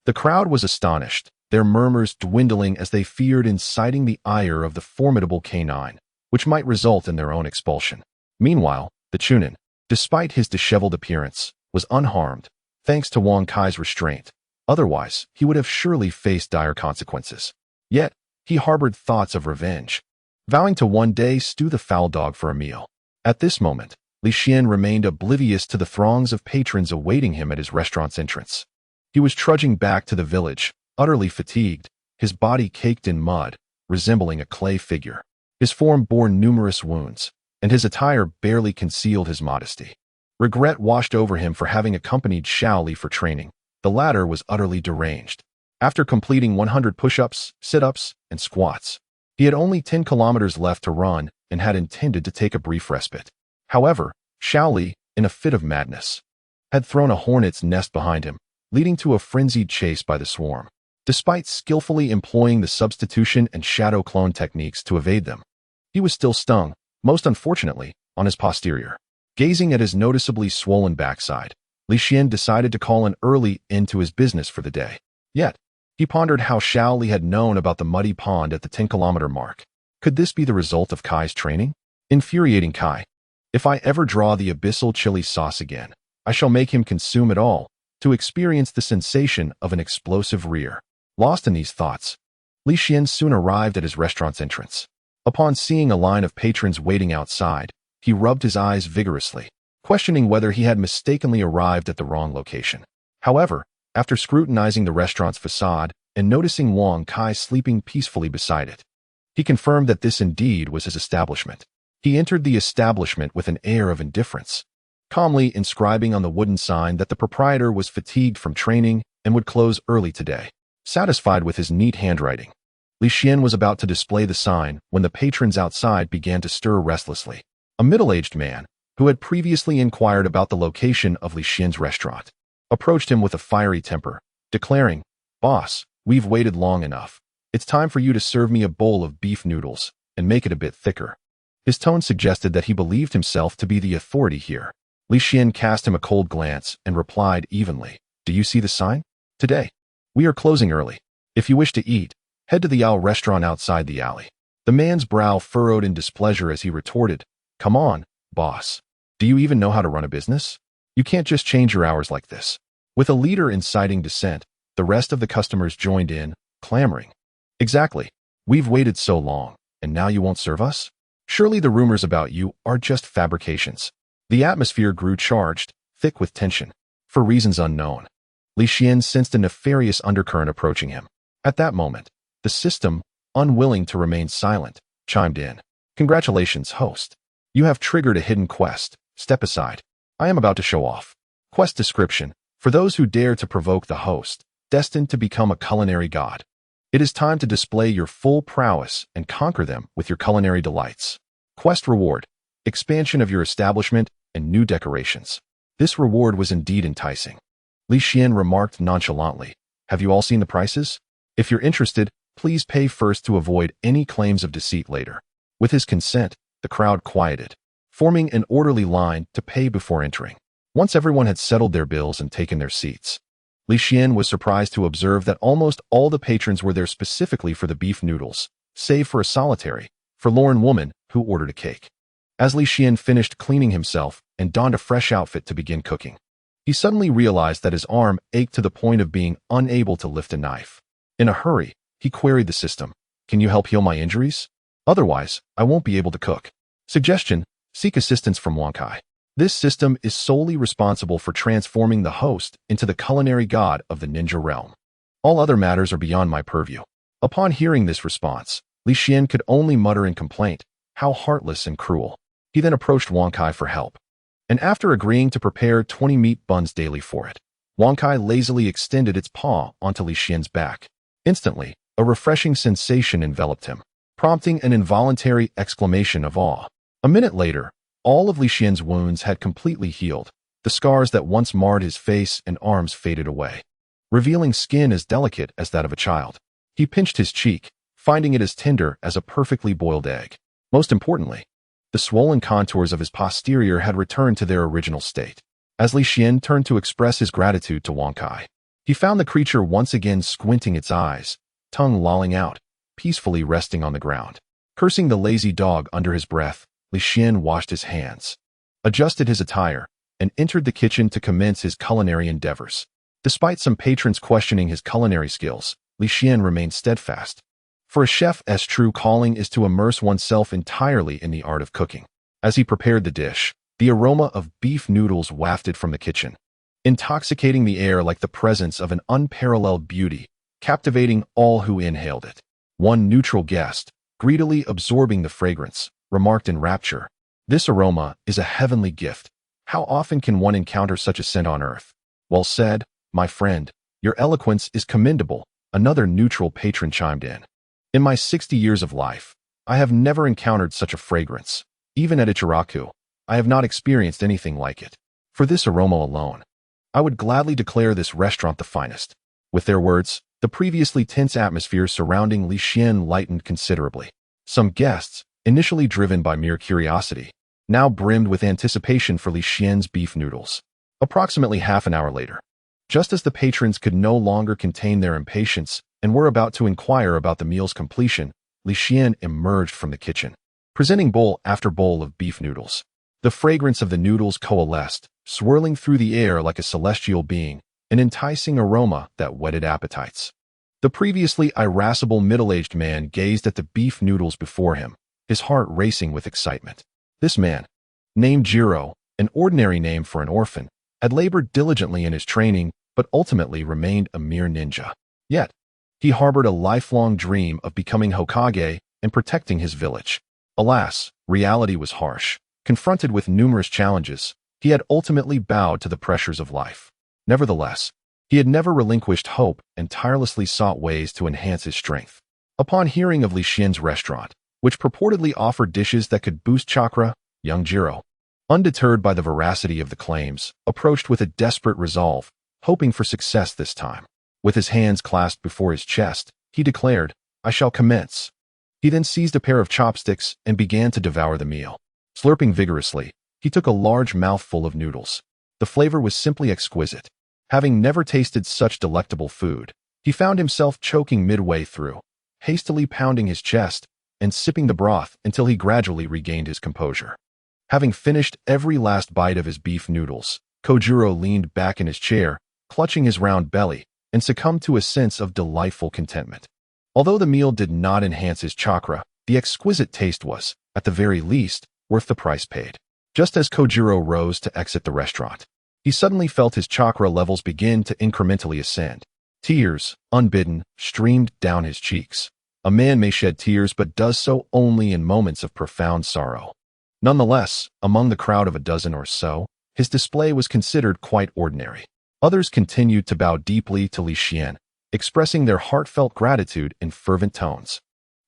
The crowd was astonished, their murmurs dwindling as they feared inciting the ire of the formidable canine, which might result in their own expulsion. Meanwhile, the Chunin, despite his disheveled appearance, was unharmed, thanks to Wang Kai's restraint. Otherwise, he would have surely faced dire consequences. Yet, he harbored thoughts of revenge, vowing to one day stew the foul dog for a meal. At this moment, Li Xian remained oblivious to the throngs of patrons awaiting him at his restaurant's entrance. He was trudging back to the village, utterly fatigued, his body caked in mud, resembling a clay figure. His form bore numerous wounds, and his attire barely concealed his modesty. Regret washed over him for having accompanied Xiao Li for training, The latter was utterly deranged. After completing 100 push-ups, sit-ups, and squats, he had only 10 kilometers left to run and had intended to take a brief respite. However, Xiaoli, in a fit of madness, had thrown a hornet's nest behind him, leading to a frenzied chase by the swarm. Despite skillfully employing the substitution and shadow clone techniques to evade them, he was still stung, most unfortunately, on his posterior. Gazing at his noticeably swollen backside, Li Xian decided to call an early end to his business for the day. Yet, he pondered how Xiaoli had known about the muddy pond at the 10-kilometer mark. Could this be the result of Kai's training? Infuriating Kai. If I ever draw the abyssal chili sauce again, I shall make him consume it all, to experience the sensation of an explosive rear. Lost in these thoughts, Li Xian soon arrived at his restaurant's entrance. Upon seeing a line of patrons waiting outside, he rubbed his eyes vigorously, questioning whether he had mistakenly arrived at the wrong location. However, after scrutinizing the restaurant's facade and noticing Wang Kai sleeping peacefully beside it, he confirmed that this indeed was his establishment. He entered the establishment with an air of indifference, calmly inscribing on the wooden sign that the proprietor was fatigued from training and would close early today. Satisfied with his neat handwriting, Li Xian was about to display the sign when the patrons outside began to stir restlessly. A middle-aged man, who had previously inquired about the location of Li Xian's restaurant, approached him with a fiery temper, declaring, "Boss, we've waited long enough. It's time for you to serve me a bowl of beef noodles and make it a bit thicker." His tone suggested that he believed himself to be the authority here. Li Xian cast him a cold glance and replied evenly, "Do you see the sign? Today, we are closing early. If you wish to eat, head to the Ao restaurant outside the alley." The man's brow furrowed in displeasure as he retorted, "Come on, boss. Do you even know how to run a business? You can't just change your hours like this." With a leader inciting dissent, the rest of the customers joined in, clamoring, "Exactly. We've waited so long, and now you won't serve us? Surely the rumors about you are just fabrications." The atmosphere grew charged, thick with tension. For reasons unknown, Li Xian sensed a nefarious undercurrent approaching him. At that moment, the system, unwilling to remain silent, chimed in. "Congratulations, host. You have triggered a hidden quest. Step aside. I am about to show off." Quest description: for those who dare to provoke the host, destined to become a culinary god. It is time to display your full prowess and conquer them with your culinary delights. Quest reward: expansion of your establishment and new decorations. This reward was indeed enticing. Li Xian remarked nonchalantly, "Have you all seen the prices? If you're interested, please pay first to avoid any claims of deceit later." With his consent, the crowd quieted, forming an orderly line to pay before entering. Once everyone had settled their bills and taken their seats, Li Xian was surprised to observe that almost all the patrons were there specifically for the beef noodles, save for a solitary, forlorn woman who ordered a cake. As Li Xian finished cleaning himself and donned a fresh outfit to begin cooking, he suddenly realized that his arm ached to the point of being unable to lift a knife. In a hurry, he queried the system, "Can you help heal my injuries? Otherwise, I won't be able to cook." Suggestion: seek assistance from Wang Kai. This system is solely responsible for transforming the host into the culinary god of the ninja realm. All other matters are beyond my purview. Upon hearing this response, Li Xian could only mutter in complaint, "How heartless and cruel." He then approached Wang Kai for help, and after agreeing to prepare 20 meat buns daily for it, Wang Kai lazily extended its paw onto Li Xian's back. Instantly, a refreshing sensation enveloped him, prompting an involuntary exclamation of awe. A minute later, all of Li Xian's wounds had completely healed. The scars that once marred his face and arms faded away, revealing skin as delicate as that of a child. He pinched his cheek, finding it as tender as a perfectly boiled egg. Most importantly, the swollen contours of his posterior had returned to their original state. As Li Xian turned to express his gratitude to Wang Kai, he found the creature once again squinting its eyes, tongue lolling out, peacefully resting on the ground. Cursing the lazy dog under his breath, Li Xian washed his hands, adjusted his attire, and entered the kitchen to commence his culinary endeavors. Despite some patrons questioning his culinary skills, Li Xian remained steadfast. For a chef's true calling is to immerse oneself entirely in the art of cooking. As he prepared the dish, the aroma of beef noodles wafted from the kitchen, intoxicating the air like the presence of an unparalleled beauty, captivating all who inhaled it. One neutral guest, greedily absorbing the fragrance, remarked in rapture, "This aroma is a heavenly gift. How often can one encounter such a scent on earth?" "Well said, my friend," Your eloquence is commendable, another neutral patron chimed in. In my 60 years of life, I have never encountered such a fragrance. Even at Ichiraku, I have not experienced anything like it. For this aroma alone, I would gladly declare this restaurant the finest. With their words, the previously tense atmosphere surrounding Li Xian lightened considerably. Some guests, initially driven by mere curiosity, now brimmed with anticipation for Li Xian's beef noodles. Approximately half an hour later, just as the patrons could no longer contain their impatience and were about to inquire about the meal's completion, Li Xian emerged from the kitchen, presenting bowl after bowl of beef noodles. The fragrance of the noodles coalesced, swirling through the air like a celestial being, an enticing aroma that whetted appetites. The previously irascible middle-aged man gazed at the beef noodles before him, his heart racing with excitement. This man, named Jiro, an ordinary name for an orphan, had labored diligently in his training but ultimately remained a mere ninja. Yet, he harbored a lifelong dream of becoming Hokage and protecting his village. Alas, reality was harsh. Confronted with numerous challenges, he had ultimately bowed to the pressures of life. Nevertheless, he had never relinquished hope and tirelessly sought ways to enhance his strength. Upon hearing of Li Xian's restaurant, which purportedly offered dishes that could boost chakra, young Jiro, undeterred by the veracity of the claims, approached with a desperate resolve, hoping for success this time. With his hands clasped before his chest, he declared, "I shall commence." He then seized a pair of chopsticks and began to devour the meal. Slurping vigorously, he took a large mouthful of noodles. The flavor was simply exquisite. Having never tasted such delectable food, he found himself choking midway through, hastily pounding his chest and sipping the broth until he gradually regained his composure. Having finished every last bite of his beef noodles, Kojiro leaned back in his chair, clutching his round belly, and succumbed to a sense of delightful contentment. Although the meal did not enhance his chakra, the exquisite taste was, at the very least, worth the price paid. Just as Kojiro rose to exit the restaurant, he suddenly felt his chakra levels begin to incrementally ascend. Tears, unbidden, streamed down his cheeks. A man may shed tears but does so only in moments of profound sorrow. Nonetheless, among the crowd of a dozen or so, his display was considered quite ordinary. Others continued to bow deeply to Li Xian, expressing their heartfelt gratitude in fervent tones.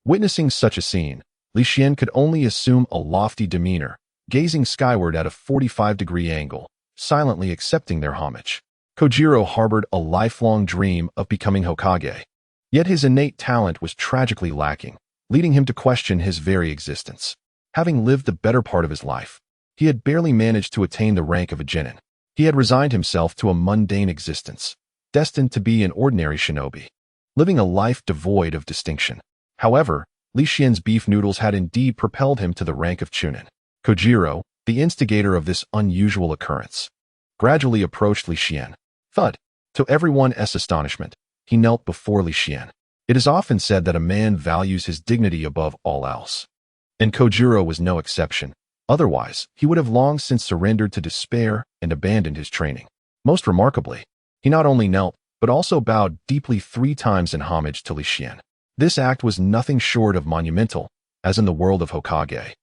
Witnessing such a scene, Li Xian could only assume a lofty demeanor, gazing skyward at a 45-degree angle, silently accepting their homage. Kojiro harbored a lifelong dream of becoming Hokage. Yet his innate talent was tragically lacking, leading him to question his very existence. Having lived the better part of his life, he had barely managed to attain the rank of a genin. He had resigned himself to a mundane existence, destined to be an ordinary shinobi, living a life devoid of distinction. However, Li Xian's beef noodles had indeed propelled him to the rank of chunin. Kojiro, the instigator of this unusual occurrence, gradually approached Li Xian. Thud! To everyone's astonishment, he knelt before Li Xian. It is often said that a man values his dignity above all else. And Kojiro was no exception. Otherwise, he would have long since surrendered to despair and abandoned his training. Most remarkably, he not only knelt, but also bowed deeply 3 times in homage to Li Xian. This act was nothing short of monumental, as in the world of Hokage.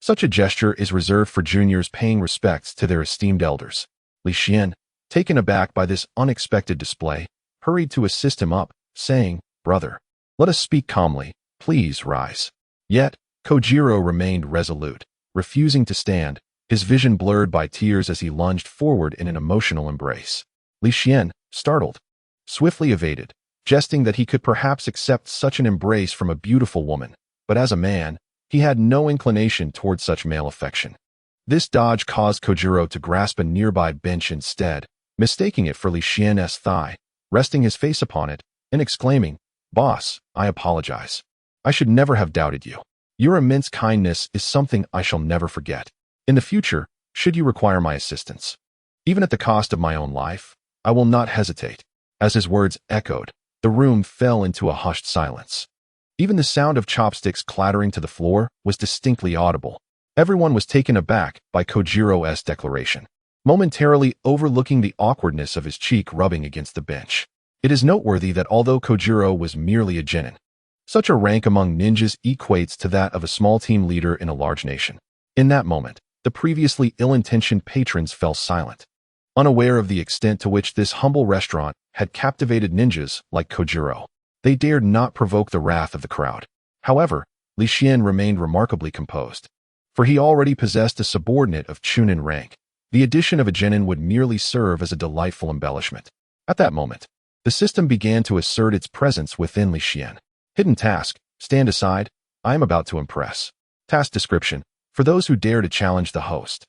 Such a gesture is reserved for juniors paying respects to their esteemed elders. Li Xian, taken aback by this unexpected display, hurried to assist him up, saying, "Brother, let us speak calmly, please rise." Yet, Kojiro remained resolute, refusing to stand, his vision blurred by tears as he lunged forward in an emotional embrace. Li Xian, startled, swiftly evaded, jesting that he could perhaps accept such an embrace from a beautiful woman, but as a man, he had no inclination toward such male affection. This dodge caused Kojiro to grasp a nearby bench instead, mistaking it for Li Xian's thigh, resting his face upon it, and exclaiming, "Boss, I apologize. I should never have doubted you. Your immense kindness is something I shall never forget. In the future, should you require my assistance, even at the cost of my own life, I will not hesitate." As his words echoed, the room fell into a hushed silence. Even the sound of chopsticks clattering to the floor was distinctly audible. Everyone was taken aback by Kojiro's declaration, momentarily overlooking the awkwardness of his cheek rubbing against the bench. It is noteworthy that although Kojiro was merely a genin, such a rank among ninjas equates to that of a small team leader in a large nation. In that moment, the previously ill-intentioned patrons fell silent. unaware of the extent to which this humble restaurant had captivated ninjas like Kojiro. They dared not provoke the wrath of the crowd. However, Li Xian remained remarkably composed, for he already possessed a subordinate of Chunin rank. The addition of a genin would merely serve as a delightful embellishment. At that moment, the system began to assert its presence within Li Xian. Hidden task: stand aside, I am about to impress. Task description: for those who dare to challenge the host.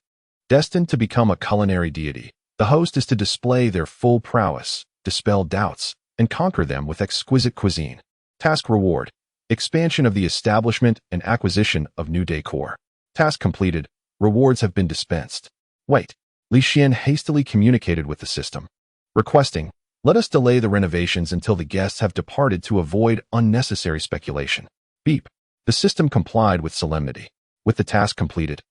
Destined to become a culinary deity, the host is to display their full prowess, dispel doubts, and conquer them with exquisite cuisine. Task reward: expansion of the establishment and acquisition of new decor. Task completed. Rewards have been dispensed. Wait. Li Xian hastily communicated with the system, requesting, let us delay the renovations until the guests have departed to avoid unnecessary speculation. Beep. The system complied with solemnity. With the task completed,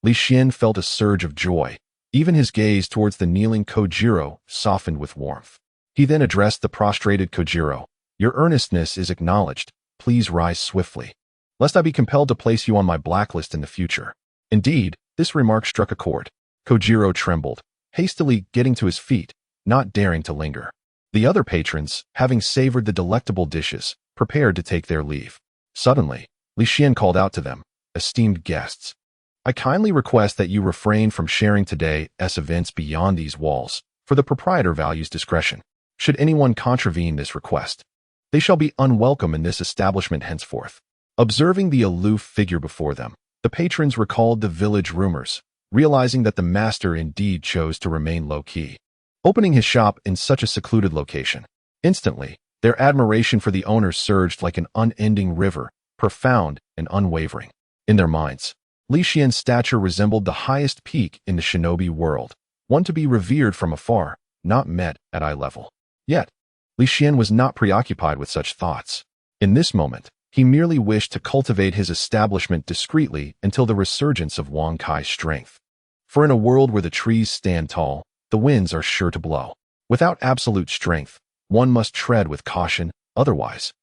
Li Xian felt a surge of joy. Even his gaze towards the kneeling Kojiro softened with warmth. He then addressed the prostrated Kojiro. Your earnestness is acknowledged. Please rise swiftly, lest I be compelled to place you on my blacklist in the future. Indeed, this remark struck a chord. Kojiro trembled, hastily getting to his feet, not daring to linger. The other patrons, having savored the delectable dishes, prepared to take their leave. Suddenly, Li Xian called out to them, esteemed guests, I kindly request that you refrain from sharing today's events beyond these walls, for the proprietor values discretion. Should anyone contravene this request, they shall be unwelcome in this establishment henceforth. Observing the aloof figure before them, the patrons recalled the village rumors, realizing that the master indeed chose to remain low-key, opening his shop in such a secluded location. Instantly, their admiration for the owner surged like an unending river, profound and unwavering. In their minds, Li Xian's stature resembled the highest peak in the shinobi world, one to be revered from afar, not met at eye level. Yet, Li Xian was not preoccupied with such thoughts. In this moment, he merely wished to cultivate his establishment discreetly until the resurgence of Wang Kai's strength. For in a world where the trees stand tall, the winds are sure to blow. Without absolute strength, one must tread with caution, otherwise,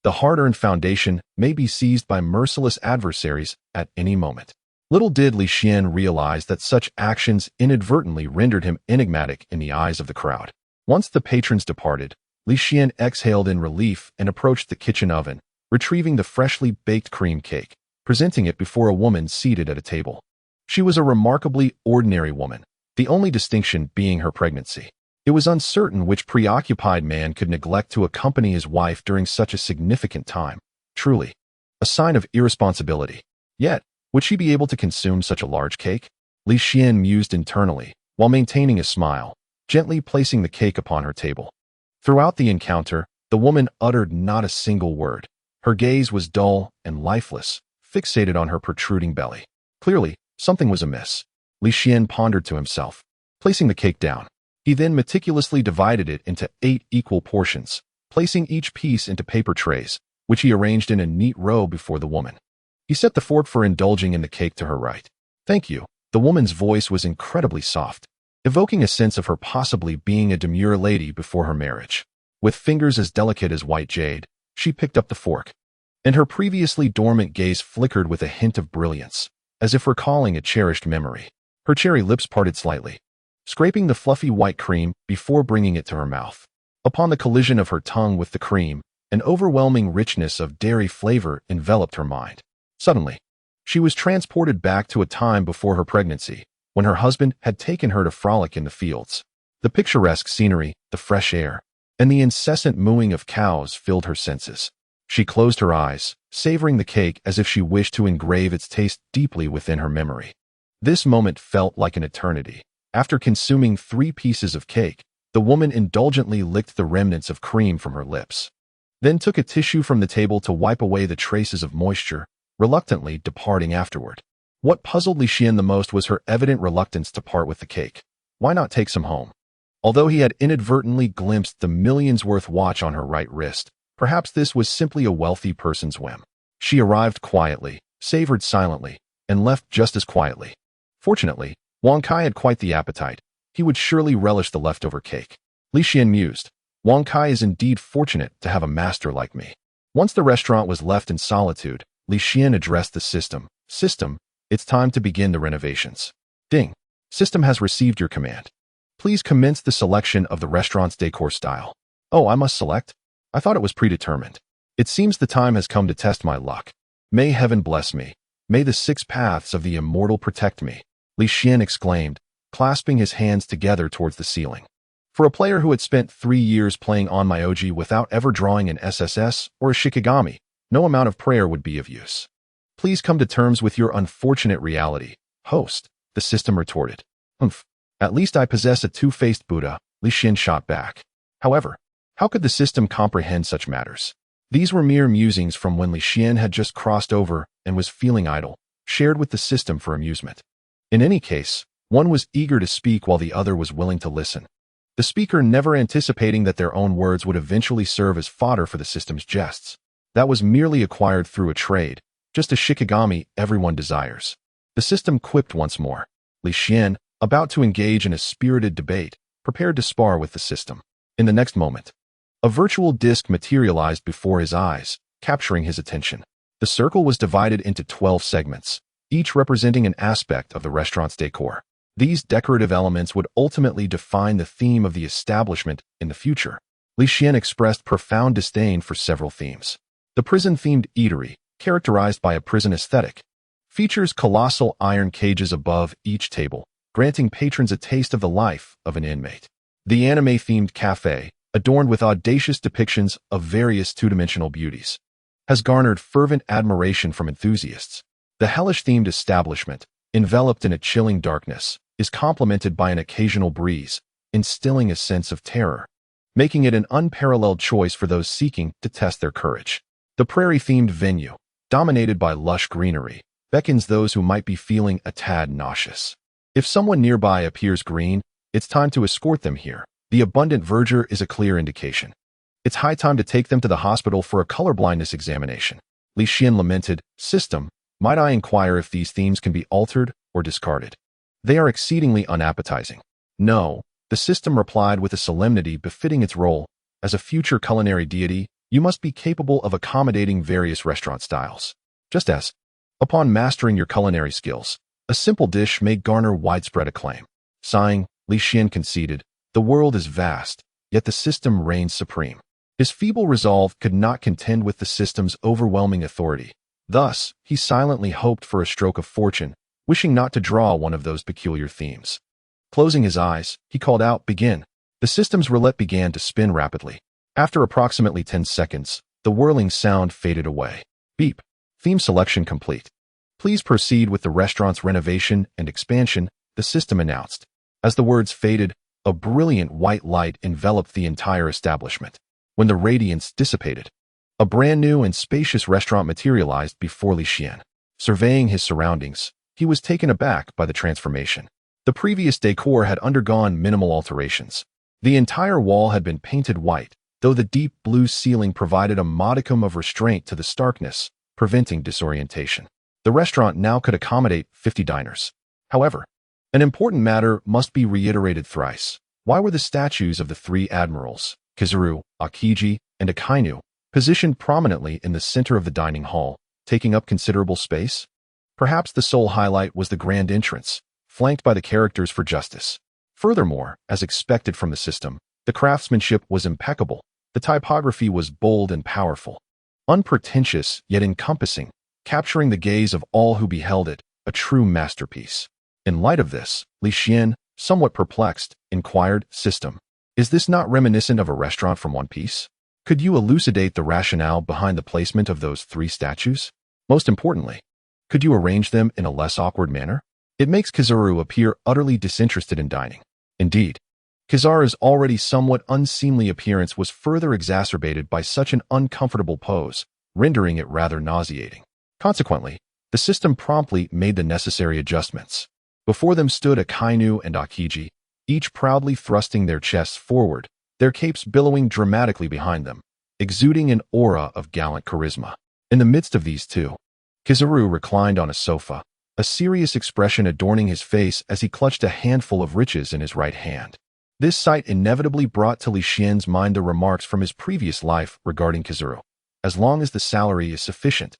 the hard-earned foundation may be seized by merciless adversaries at any moment. Little did Li Xian realize that such actions inadvertently rendered him enigmatic in the eyes of the crowd. Once the patrons departed, Li Xian exhaled in relief and approached the kitchen oven, retrieving the freshly baked cream cake, presenting it before a woman seated at a table. She was a remarkably ordinary woman, the only distinction being her pregnancy. It was uncertain which preoccupied man could neglect to accompany his wife during such a significant time. Truly, a sign of irresponsibility. Yet, would she be able to consume such a large cake? Li Xian mused internally, while maintaining a smile, gently placing the cake upon her table. Throughout the encounter, the woman uttered not a single word. Her gaze was dull and lifeless, fixated on her protruding belly. Clearly, something was amiss. Li Xian pondered to himself, placing the cake down. He then meticulously divided it into 8 equal portions, placing each piece into paper trays, which he arranged in a neat row before the woman. He set the fork for indulging in the cake to her right. Thank you. The woman's voice was incredibly soft, evoking a sense of her possibly being a demure lady before her marriage. With fingers as delicate as white jade, she picked up the fork, and her previously dormant gaze flickered with a hint of brilliance, as if recalling a cherished memory. Her cherry lips parted slightly, scraping the fluffy white cream before bringing it to her mouth. Upon the collision of her tongue with the cream, an overwhelming richness of dairy flavor enveloped her mind. Suddenly, she was transported back to a time before her pregnancy, when her husband had taken her to frolic in the fields. The picturesque scenery, the fresh air, and the incessant mooing of cows filled her senses. She closed her eyes, savoring the cake as if she wished to engrave its taste deeply within her memory. This moment felt like an eternity. After consuming 3 pieces of cake, the woman indulgently licked the remnants of cream from her lips, then took a tissue from the table to wipe away the traces of moisture, reluctantly departing afterward. What puzzled Li Xian the most was her evident reluctance to part with the cake. Why not take some home? Although he had inadvertently glimpsed the millions-worth watch on her right wrist, perhaps this was simply a wealthy person's whim. She arrived quietly, savored silently, and left just as quietly. Fortunately, Wang Kai had quite the appetite. He would surely relish the leftover cake. Li Xian mused, Wang Kai is indeed fortunate to have a master like me. Once the restaurant was left in solitude, Li Xian addressed the system. System, it's time to begin the renovations. Ding. System has received your command. Please commence the selection of the restaurant's decor style. Oh, I must select? I thought it was predetermined. It seems the time has come to test my luck. May heaven bless me. May the 6 paths of the immortal protect me, Li Xian exclaimed, clasping his hands together towards the ceiling. For a player who had spent 3 years playing on Myoji without ever drawing an SSS or a Shikigami, no amount of prayer would be of use. Please come to terms with your unfortunate reality, host, the system retorted. Humph. At least I possess a two-faced Buddha, Li Xian shot back. However, how could the system comprehend such matters? These were mere musings from when Li Xian had just crossed over and was feeling idle, shared with the system for amusement. In any case, one was eager to speak while the other was willing to listen. The speaker never anticipating that their own words would eventually serve as fodder for the system's jests. That was merely acquired through a trade, just a Shikigami everyone desires. The system quipped once more. Li Xian, about to engage in a spirited debate, prepared to spar with the system. In the next moment, a virtual disc materialized before his eyes, capturing his attention. The circle was divided into 12 segments, each representing an aspect of the restaurant's decor. These decorative elements would ultimately define the theme of the establishment in the future. Li Xian expressed profound disdain for several themes. The prison-themed eatery, characterized by a prison aesthetic, features colossal iron cages above each table, granting patrons a taste of the life of an inmate. The anime-themed cafe, adorned with audacious depictions of various two-dimensional beauties, has garnered fervent admiration from enthusiasts. The hellish-themed establishment, enveloped in a chilling darkness, is complemented by an occasional breeze, instilling a sense of terror, making it an unparalleled choice for those seeking to test their courage. The prairie-themed venue, dominated by lush greenery, beckons those who might be feeling a tad nauseous. If someone nearby appears green, it's time to escort them here. The abundant verdure is a clear indication. It's high time to take them to the hospital for a colorblindness examination. Li Xian lamented, System, might I inquire if these themes can be altered or discarded? They are exceedingly unappetizing. No, the system replied with a solemnity befitting its role. As a future culinary deity, you must be capable of accommodating various restaurant styles. Just as, upon mastering your culinary skills, a simple dish may garner widespread acclaim. Sighing, Li Xian conceded, the world is vast, yet the system reigns supreme. His feeble resolve could not contend with the system's overwhelming authority. Thus, he silently hoped for a stroke of fortune, wishing not to draw one of those peculiar themes. Closing his eyes, he called out, Begin. The system's roulette began to spin rapidly. After approximately 10 seconds, the whirling sound faded away. Beep. Theme selection complete. Please proceed with the restaurant's renovation and expansion, the system announced. As the words faded, a brilliant white light enveloped the entire establishment. When the radiance dissipated, a brand new and spacious restaurant materialized before Li Xian. Surveying his surroundings, he was taken aback by the transformation. The previous decor had undergone minimal alterations. The entire wall had been painted white, though the deep blue ceiling provided a modicum of restraint to the starkness, preventing disorientation. The restaurant now could accommodate 50 diners. However, an important matter must be reiterated thrice. Why were the statues of the 3 admirals, Kizaru, Aokiji, and Akainu, positioned prominently in the center of the dining hall, taking up considerable space? Perhaps the sole highlight was the grand entrance, flanked by the characters for justice. Furthermore, as expected from the system, the craftsmanship was impeccable. The typography was bold and powerful, unpretentious yet encompassing, capturing the gaze of all who beheld it, a true masterpiece. In light of this, Li Xian, somewhat perplexed, inquired, System, is this not reminiscent of a restaurant from One Piece? Could you elucidate the rationale behind the placement of those 3 statues? Most importantly, could you arrange them in a less awkward manner? It makes Kizaru appear utterly disinterested in dining. Indeed, Kizaru's already somewhat unseemly appearance was further exacerbated by such an uncomfortable pose, rendering it rather nauseating. Consequently, the system promptly made the necessary adjustments. Before them stood Akainu and Aokiji, each proudly thrusting their chests forward, their capes billowing dramatically behind them, exuding an aura of gallant charisma. In the midst of these 2, Kizaru reclined on a sofa, a serious expression adorning his face as he clutched a handful of riches in his right hand. This sight inevitably brought to Li Xian's mind the remarks from his previous life regarding Kizaru. As long as the salary is sufficient,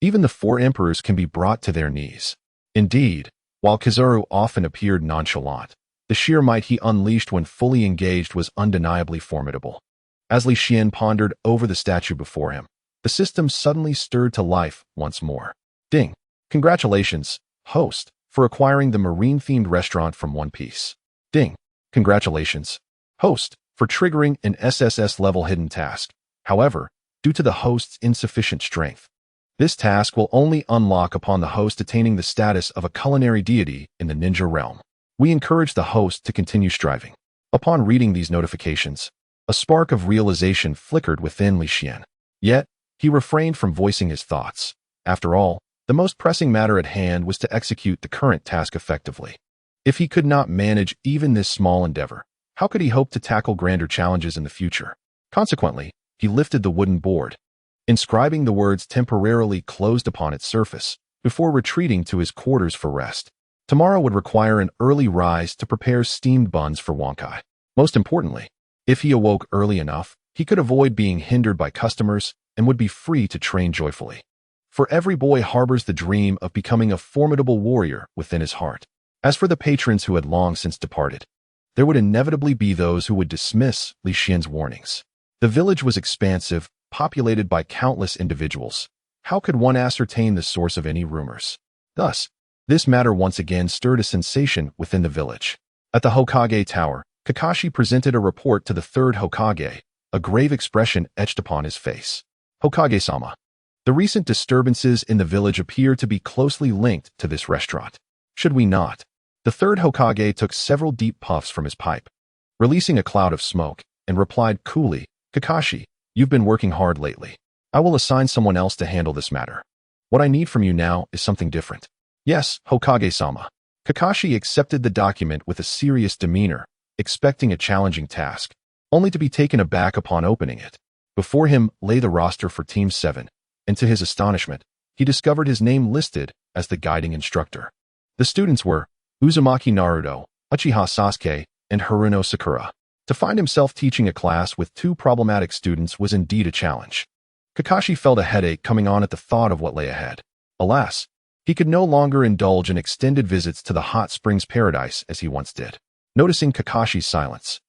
even the 4 emperors can be brought to their knees. Indeed, while Kizaru often appeared nonchalant, the The sheer might he unleashed when fully engaged was undeniably formidable. As Li Xian pondered over the statue before him, the system suddenly stirred to life once more. Ding! Congratulations, host, for acquiring the marine-themed restaurant from One Piece. Ding! Congratulations, host, for triggering an SSS-level hidden task. However, due to the host's insufficient strength, this task will only unlock upon the host attaining the status of a culinary deity in the ninja realm. We encourage the host to continue striving. Upon reading these notifications, a spark of realization flickered within Li Xian. Yet, he refrained from voicing his thoughts. After all, the most pressing matter at hand was to execute the current task effectively. If he could not manage even this small endeavor, how could he hope to tackle grander challenges in the future? Consequently, he lifted the wooden board, inscribing the words temporarily closed upon its surface, before retreating to his quarters for rest. Tomorrow would require an early rise to prepare steamed buns for Wankai. Most importantly, if he awoke early enough, he could avoid being hindered by customers and would be free to train joyfully. For every boy harbors the dream of becoming a formidable warrior within his heart. As for the patrons who had long since departed, there would inevitably be those who would dismiss Li Xian's warnings. The village was expansive, populated by countless individuals. How could one ascertain the source of any rumors? Thus, this matter once again stirred a sensation within the village. At the Hokage Tower, Kakashi presented a report to the Third Hokage, a grave expression etched upon his face. Hokage-sama, the recent disturbances in the village appear to be closely linked to this restaurant. Should we not? The Third Hokage took several deep puffs from his pipe, releasing a cloud of smoke, and replied coolly, Kakashi, you've been working hard lately. I will assign someone else to handle this matter. What I need from you now is something different. Yes, Hokage-sama. Kakashi accepted the document with a serious demeanor, expecting a challenging task, only to be taken aback upon opening it. Before him lay the roster for Team 7, and to his astonishment, he discovered his name listed as the guiding instructor. The students were Uzumaki Naruto, Uchiha Sasuke, and Haruno Sakura. To find himself teaching a class with two problematic students was indeed a challenge. Kakashi felt a headache coming on at the thought of what lay ahead. Alas, he could no longer indulge in extended visits to the hot springs paradise as he once did. Noticing Kakashi's silence,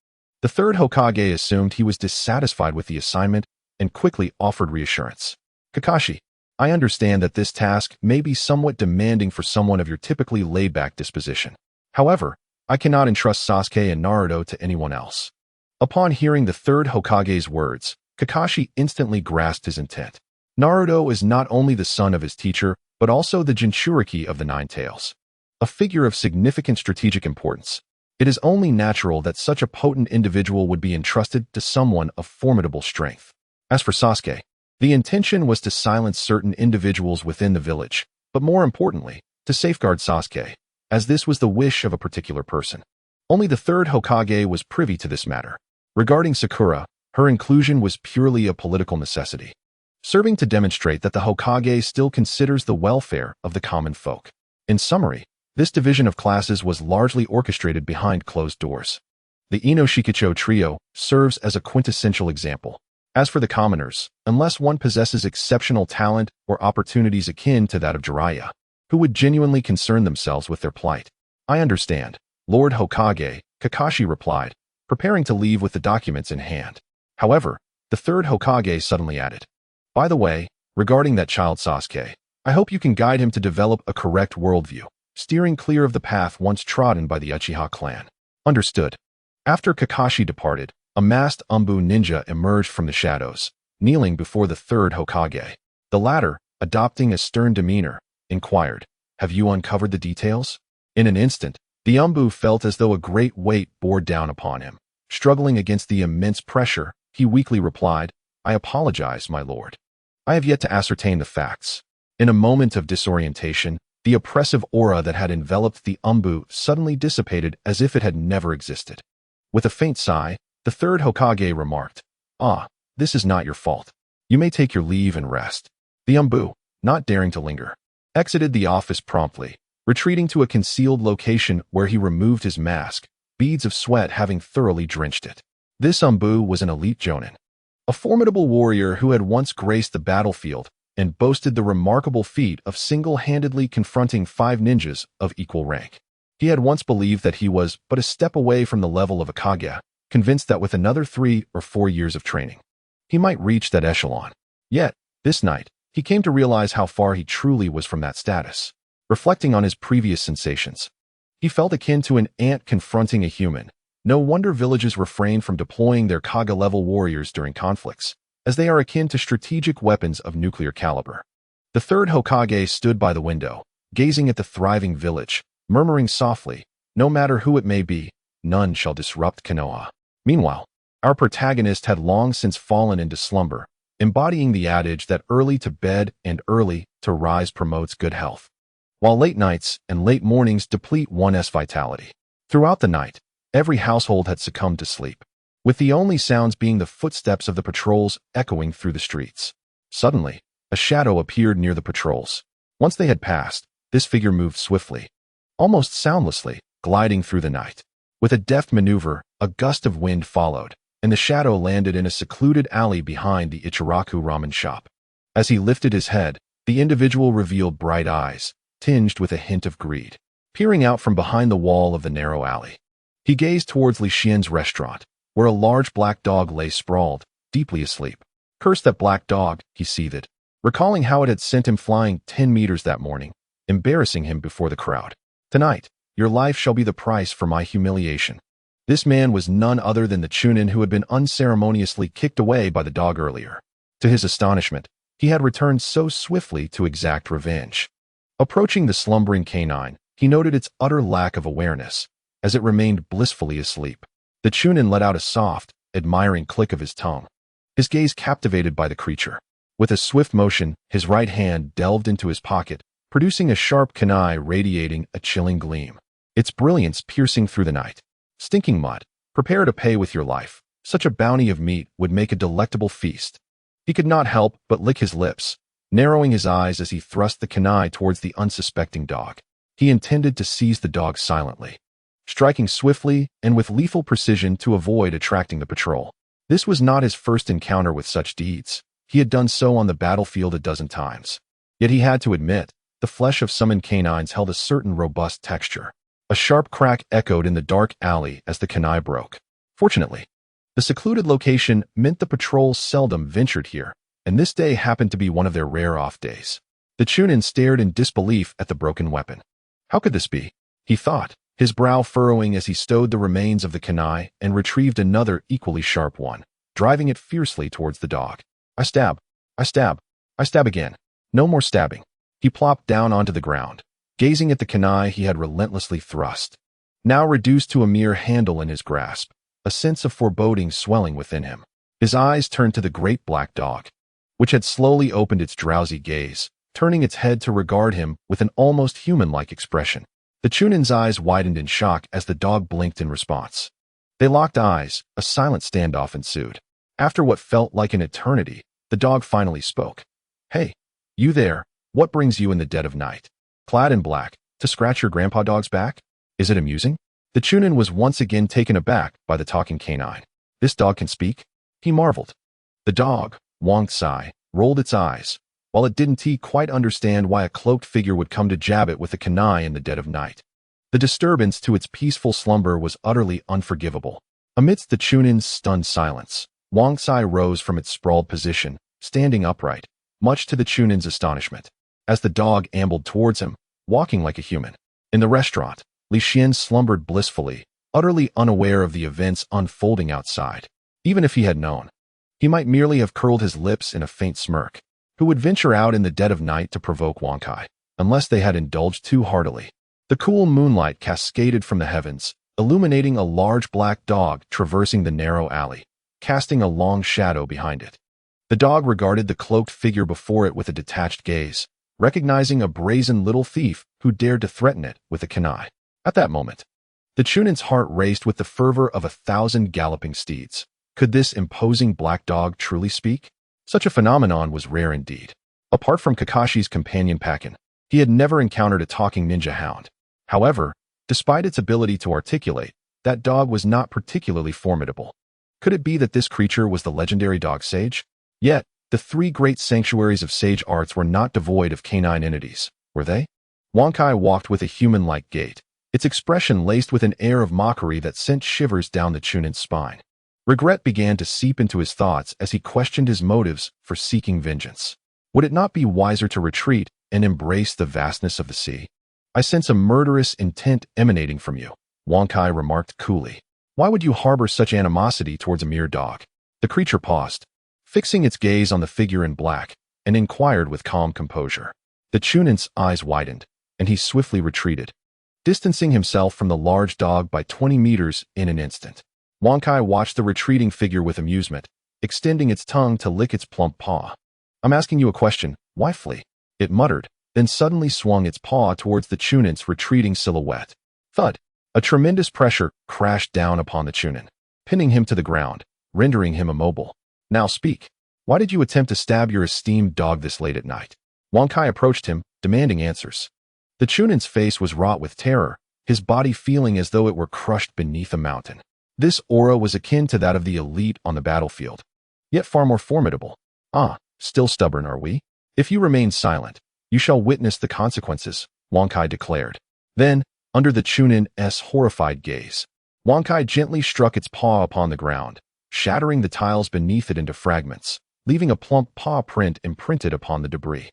the Third Hokage assumed he was dissatisfied with the assignment and quickly offered reassurance. Kakashi, I understand that this task may be somewhat demanding for someone of your typically laid-back disposition. However, I cannot entrust Sasuke and Naruto to anyone else. Upon hearing the Third Hokage's words, Kakashi instantly grasped his intent. Naruto is not only the son of his teacher, but also the Jinchuriki of the Nine Tails, a figure of significant strategic importance. It is only natural that such a potent individual would be entrusted to someone of formidable strength. As for Sasuke, the intention was to silence certain individuals within the village, but more importantly, to safeguard Sasuke, as this was the wish of a particular person. Only the Third Hokage was privy to this matter. Regarding Sakura, her inclusion was purely a political necessity, serving to demonstrate that the Hokage still considers the welfare of the common folk. In summary, this division of classes was largely orchestrated behind closed doors. The Ino Shikicho trio serves as a quintessential example. As for the commoners, unless one possesses exceptional talent or opportunities akin to that of Jiraiya, who would genuinely concern themselves with their plight. I understand, Lord Hokage, Kakashi replied, preparing to leave with the documents in hand. However, the Third Hokage suddenly added, by the way, regarding that child Sasuke, I hope you can guide him to develop a correct worldview, steering clear of the path once trodden by the Uchiha clan. Understood. After Kakashi departed, a masked Umbu ninja emerged from the shadows, kneeling before the Third Hokage. The latter, adopting a stern demeanor, inquired, have you uncovered the details? In an instant, the Umbu felt as though a great weight bore down upon him. Struggling against the immense pressure, he weakly replied, I apologize, my lord. I have yet to ascertain the facts. In a moment of disorientation, the oppressive aura that had enveloped the Umbu suddenly dissipated as if it had never existed. With a faint sigh, the Third Hokage remarked, this is not your fault. You may take your leave and rest. The Umbu, not daring to linger, exited the office promptly, retreating to a concealed location where he removed his mask, beads of sweat having thoroughly drenched it. This Umbu was an elite jonin, a formidable warrior who had once graced the battlefield and boasted the remarkable feat of single-handedly confronting 5 ninjas of equal rank. He had once believed that he was but a step away from the level of a Kage, convinced that with another 3 or 4 years of training, he might reach that echelon. Yet, this night, he came to realize how far he truly was from that status. Reflecting on his previous sensations, he felt akin to an ant confronting a human. No wonder villages refrain from deploying their Kage-level warriors during conflicts, as they are akin to strategic weapons of nuclear caliber. The third Hokage stood by the window, gazing at the thriving village, murmuring softly, "No matter who it may be, none shall disrupt Konoha." Meanwhile, our protagonist had long since fallen into slumber, embodying the adage that early to bed and early to rise promotes good health, while late nights and late mornings deplete one's vitality. Throughout the night, every household had succumbed to sleep, with the only sounds being the footsteps of the patrols echoing through the streets. Suddenly, a shadow appeared near the patrols. Once they had passed, this figure moved swiftly, almost soundlessly, gliding through the night. With a deft maneuver, a gust of wind followed, and the shadow landed in a secluded alley behind the Ichiraku ramen shop. As he lifted his head, the individual revealed bright eyes, tinged with a hint of greed, peering out from behind the wall of the narrow alley. He gazed towards Li Xian's restaurant, where a large black dog lay sprawled, deeply asleep. Curse that black dog, he seethed, recalling how it had sent him flying 10 meters that morning, embarrassing him before the crowd. "Tonight, your life shall be the price for my humiliation." This man was none other than the Chunin who had been unceremoniously kicked away by the dog earlier. To his astonishment, he had returned so swiftly to exact revenge. Approaching the slumbering canine, he noted its utter lack of awareness, as it remained blissfully asleep. The Chunin let out a soft, admiring click of his tongue, his gaze captivated by the creature. With a swift motion, his right hand delved into his pocket, producing a sharp kunai radiating a chilling gleam, its brilliance piercing through the night. "Stinking mud, prepare to pay with your life. Such a bounty of meat would make a delectable feast." He could not help but lick his lips, narrowing his eyes as he thrust the kunai towards the unsuspecting dog. He intended to seize the dog silently, striking swiftly and with lethal precision to avoid attracting the patrol. This was not his first encounter with such deeds. He had done so on the battlefield a dozen times. Yet he had to admit, the flesh of some canines held a certain robust texture. A sharp crack echoed in the dark alley as the kunai broke. Fortunately, the secluded location meant the patrol seldom ventured here, and this day happened to be one of their rare off days. The Chunin stared in disbelief at the broken weapon. How could this be? He thought, his brow furrowing as he stowed the remains of the kunai and retrieved another equally sharp one, driving it fiercely towards the dog. I stab, I stab, I stab again. No more stabbing. He plopped down onto the ground, gazing at the kunai he had relentlessly thrust, now reduced to a mere handle in his grasp, a sense of foreboding swelling within him. His eyes turned to the great black dog, which had slowly opened its drowsy gaze, turning its head to regard him with an almost human-like expression. The Chunin's eyes widened in shock as the dog blinked in response. They locked eyes, a silent standoff ensued. After what felt like an eternity, the dog finally spoke. "Hey, you there, what brings you in the dead of night? Clad in black, to scratch your grandpa dog's back? Is it amusing?" The Chunin was once again taken aback by the talking canine. "This dog can speak?" He marveled. The dog, Wang Tsai, rolled its eyes, while it didn't quite understand why a cloaked figure would come to jab it with a kunai in the dead of night. The disturbance to its peaceful slumber was utterly unforgivable. Amidst the Chunin's stunned silence, Wang Tsai rose from its sprawled position, standing upright, much to the Chunin's astonishment, as the dog ambled towards him, walking like a human. In the restaurant, Li Xian slumbered blissfully, utterly unaware of the events unfolding outside. Even if he had known, he might merely have curled his lips in a faint smirk. Who would venture out in the dead of night to provoke Wankai, unless they had indulged too heartily? The cool moonlight cascaded from the heavens, illuminating a large black dog traversing the narrow alley, casting a long shadow behind it. The dog regarded the cloaked figure before it with a detached gaze, recognizing a brazen little thief who dared to threaten it with a kunai. At that moment, the Chunin's heart raced with the fervor of 1,000 galloping steeds. Could this imposing black dog truly speak? Such a phenomenon was rare indeed. Apart from Kakashi's companion Pakin, he had never encountered a talking ninja hound. However, despite its ability to articulate, that dog was not particularly formidable. Could it be that this creature was the legendary dog sage? Yet, the 3 great sanctuaries of sage arts were not devoid of canine entities, were they? Wankai walked with a human-like gait, its expression laced with an air of mockery that sent shivers down the Chunin's spine. Regret began to seep into his thoughts as he questioned his motives for seeking vengeance. Would it not be wiser to retreat and embrace the vastness of the sea? I sense a murderous intent emanating from you, Wang Kai remarked coolly. Why would you harbor such animosity towards a mere dog? The creature paused, fixing its gaze on the figure in black, and inquired with calm composure. The Chunin's eyes widened, and he swiftly retreated, distancing himself from the large dog by 20 meters in an instant. Wang Kai watched the retreating figure with amusement, extending its tongue to lick its plump paw. I'm asking you a question, why flee? It muttered, then suddenly swung its paw towards the Chunin's retreating silhouette. Thud! A tremendous pressure crashed down upon the Chunin, pinning him to the ground, rendering him immobile. Now speak. Why did you attempt to stab your esteemed dog this late at night? Wang Kai approached him, demanding answers. The Chunin's face was wrought with terror, his body feeling as though it were crushed beneath a mountain. This aura was akin to that of the elite on the battlefield, yet far more formidable. Ah, still stubborn are we? If you remain silent, you shall witness the consequences, Wang Kai declared. Then, under the Chunin's horrified gaze, Wang Kai gently struck its paw upon the ground, shattering the tiles beneath it into fragments, leaving a plump paw print imprinted upon the debris.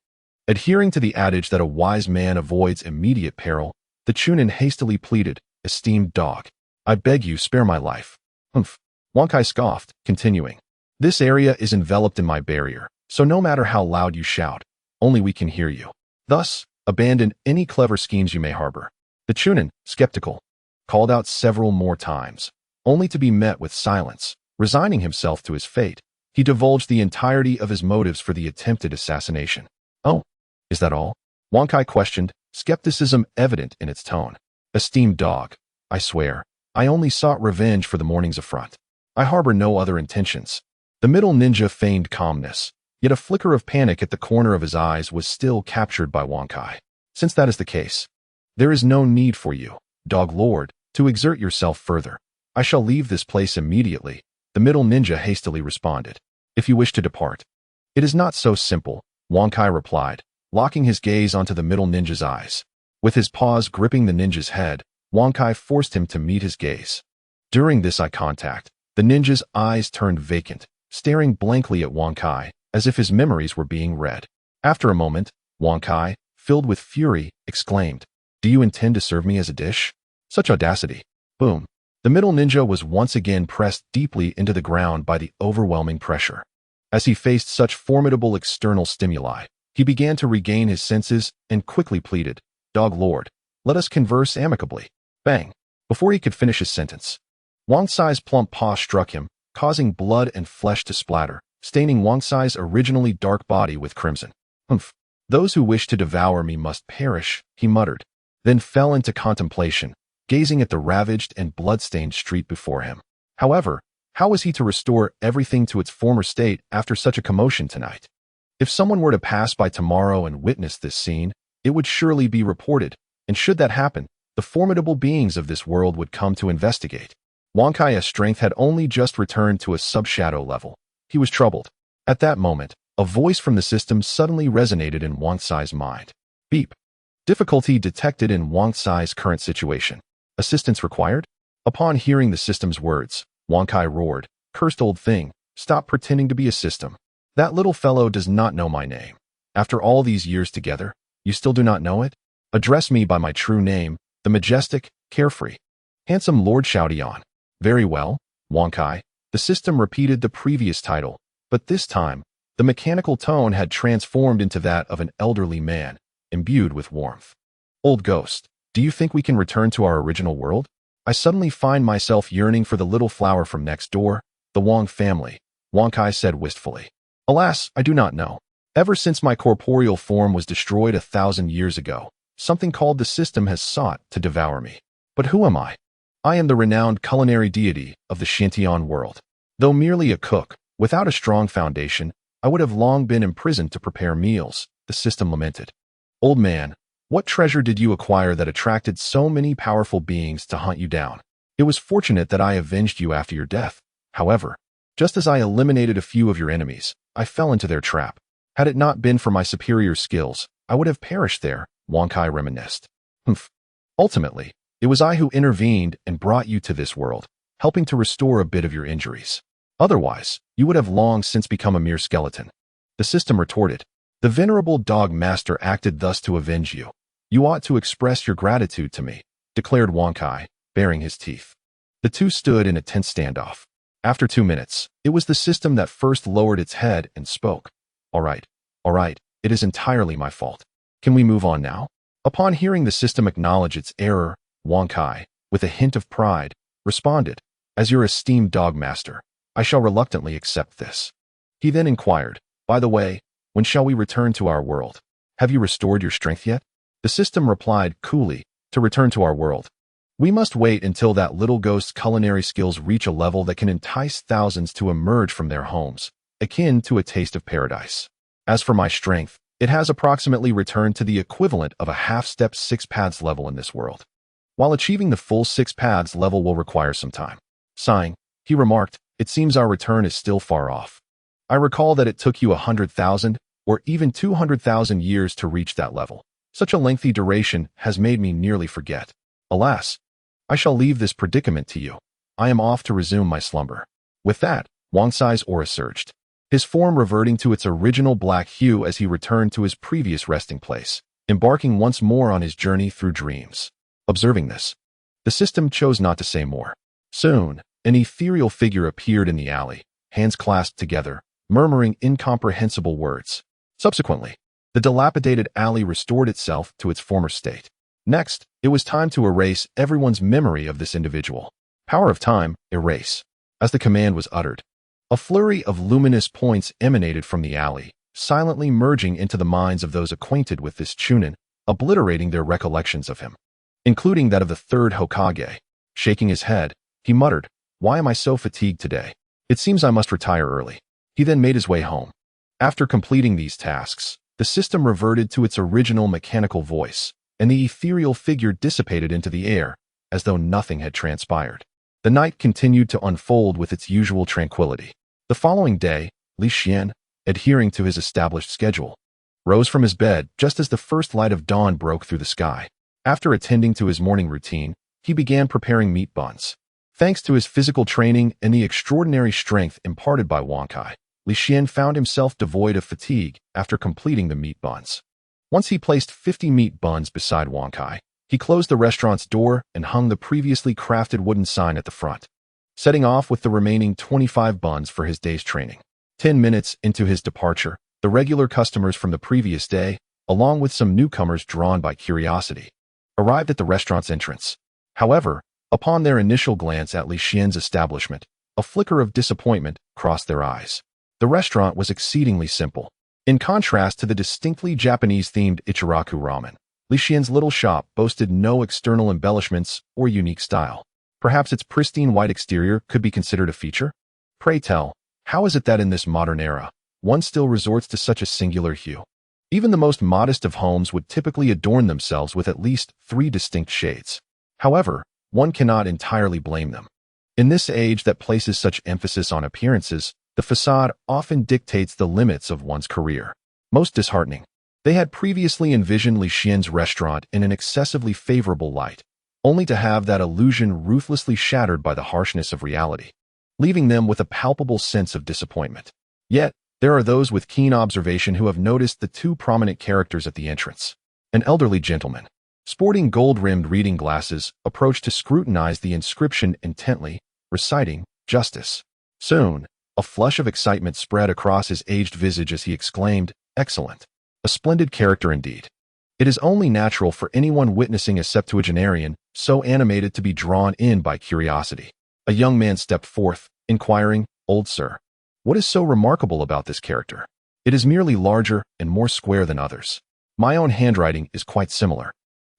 Adhering to the adage that a wise man avoids immediate peril, the Chunin hastily pleaded, Esteemed dog, I beg you spare my life. Humph. Wang Kai scoffed, continuing. This area is enveloped in my barrier, so no matter how loud you shout, only we can hear you. Thus, abandon any clever schemes you may harbor. The Chunin, skeptical, called out several more times, only to be met with silence. Resigning himself to his fate, he divulged the entirety of his motives for the attempted assassination. Oh, is that all? Wang Kai questioned, skepticism evident in its tone. Esteemed dog, I swear, I only sought revenge for the morning's affront. I harbor no other intentions. The middle ninja feigned calmness, yet a flicker of panic at the corner of his eyes was still captured by Wang Kai. Since that is the case, there is no need for you, dog lord, to exert yourself further. I shall leave this place immediately, the middle ninja hastily responded. If you wish to depart. It is not so simple, Wang Kai replied, locking his gaze onto the middle ninja's eyes. With his paws gripping the ninja's head, Wang Kai forced him to meet his gaze. During this eye contact, the ninja's eyes turned vacant, staring blankly at Wang Kai, as if his memories were being read. After a moment, Wang Kai, filled with fury, exclaimed, Do you intend to serve me as a dish? Such audacity. Boom. The middle ninja was once again pressed deeply into the ground by the overwhelming pressure. As he faced such formidable external stimuli, he began to regain his senses and quickly pleaded, Dog lord, let us converse amicably. Bang. Before he could finish his sentence, Wang Sai's plump paw struck him, causing blood and flesh to splatter, staining Wang Sai's originally dark body with crimson. Humph. Those who wish to devour me must perish, he muttered, then fell into contemplation, gazing at the ravaged and blood-stained street before him. However, how was he to restore everything to its former state after such a commotion tonight? If someone were to pass by tomorrow and witness this scene, it would surely be reported, and should that happen, the formidable beings of this world would come to investigate. Wang Kai's strength had only just returned to a sub-shadow level. He was troubled. At that moment, a voice from the system suddenly resonated in Wang Sai's mind. Beep. Difficulty detected in Wang Sai's current situation. Assistance required? Upon hearing the system's words, Wang Kai roared, Cursed old thing, stop pretending to be a system. That little fellow does not know my name. After all these years together, you still do not know it? Address me by my true name, the majestic, carefree, handsome Lord Xiaodian. Very well, Wang Kai. The system repeated the previous title, but this time, the mechanical tone had transformed into that of an elderly man, imbued with warmth. Old ghost, do you think we can return to our original world? I suddenly find myself yearning for the little flower from next door, the Wang family, Wang Kai said wistfully. Alas, I do not know. Ever since my corporeal form was destroyed 1,000 years ago, something called the system has sought to devour me. But who am I? I am the renowned culinary deity of the Shintian world. Though merely a cook, without a strong foundation, I would have long been imprisoned to prepare meals, the system lamented. Old man, what treasure did you acquire that attracted so many powerful beings to hunt you down? It was fortunate that I avenged you after your death. However, just as I eliminated a few of your enemies, I fell into their trap. Had it not been for my superior skills, I would have perished there, Wang Kai reminisced. Humph. Ultimately, It was I who intervened and brought you to this world, helping to restore a bit of your injuries. Otherwise, you would have long since become a mere skeleton. The system retorted. The venerable dog master acted thus to avenge you. You ought to express your gratitude to me, declared Huankai, baring his teeth. The two stood in a tense standoff. After 2 minutes, it was the system that first lowered its head and spoke. All right, it is entirely my fault. Can we move on now? Upon hearing the system acknowledge its error, Huankai, with a hint of pride, responded, As your esteemed dog master, I shall reluctantly accept this. He then inquired, By the way, when shall we return to our world? Have you restored your strength yet? The system replied coolly, To return to our world. We must wait until that little ghost's culinary skills reach a level that can entice thousands to emerge from their homes, akin to a taste of paradise. As for my strength, it has approximately returned to the equivalent of a half-step 6 paths level in this world. While achieving the full 6 paths level will require some time. Sighing, he remarked, It seems our return is still far off. I recall that it took you 100,000 or even 200,000 years to reach that level. Such a lengthy duration has made me nearly forget. Alas, I shall leave this predicament to you. I am off to resume my slumber. With that, Huangsai's aura surged, his form reverting to its original black hue as he returned to his previous resting place, embarking once more on his journey through dreams. Observing this, the system chose not to say more. Soon, an ethereal figure appeared in the alley, hands clasped together, murmuring incomprehensible words. Subsequently, the dilapidated alley restored itself to its former state. Next, it was time to erase everyone's memory of this individual. Power of time, erase. As the command was uttered, a flurry of luminous points emanated from the alley, silently merging into the minds of those acquainted with this Chunin, obliterating their recollections of him, including that of the Third Hokage. Shaking his head, he muttered, Why am I so fatigued today? It seems I must retire early. He then made his way home. After completing these tasks, the system reverted to its original mechanical voice, and the ethereal figure dissipated into the air, as though nothing had transpired. The night continued to unfold with its usual tranquility. The following day, Li Xian, adhering to his established schedule, rose from his bed just as the first light of dawn broke through the sky. After attending to his morning routine, he began preparing meat buns. Thanks to his physical training and the extraordinary strength imparted by Huankai, Li Xian found himself devoid of fatigue after completing the meat buns. Once he placed 50 meat buns beside Huankai, he closed the restaurant's door and hung the previously crafted wooden sign at the front, setting off with the remaining 25 buns for his day's training. 10 minutes into his departure, the regular customers from the previous day, along with some newcomers drawn by curiosity, arrived at the restaurant's entrance. However, upon their initial glance at Li Xian's establishment, a flicker of disappointment crossed their eyes. The restaurant was exceedingly simple. In contrast to the distinctly Japanese-themed Ichiraku ramen, Li Xian's little shop boasted no external embellishments or unique style. Perhaps its pristine white exterior could be considered a feature? Pray tell, how is it that in this modern era, one still resorts to such a singular hue? Even the most modest of homes would typically adorn themselves with at least 3 distinct shades. However, one cannot entirely blame them. In this age that places such emphasis on appearances, the facade often dictates the limits of one's career. Most disheartening, they had previously envisioned Li Xian's restaurant in an excessively favorable light, only to have that illusion ruthlessly shattered by the harshness of reality, leaving them with a palpable sense of disappointment. Yet, there are those with keen observation who have noticed the 2 prominent characters at the entrance. An elderly gentleman, sporting gold-rimmed reading glasses, approached to scrutinize the inscription intently, reciting, Justice. Soon, a flush of excitement spread across his aged visage as he exclaimed, Excellent. A splendid character indeed. It is only natural for anyone witnessing a septuagenarian so animated to be drawn in by curiosity. A young man stepped forth, inquiring, Old sir, what is so remarkable about this character? It is merely larger and more square than others. My own handwriting is quite similar.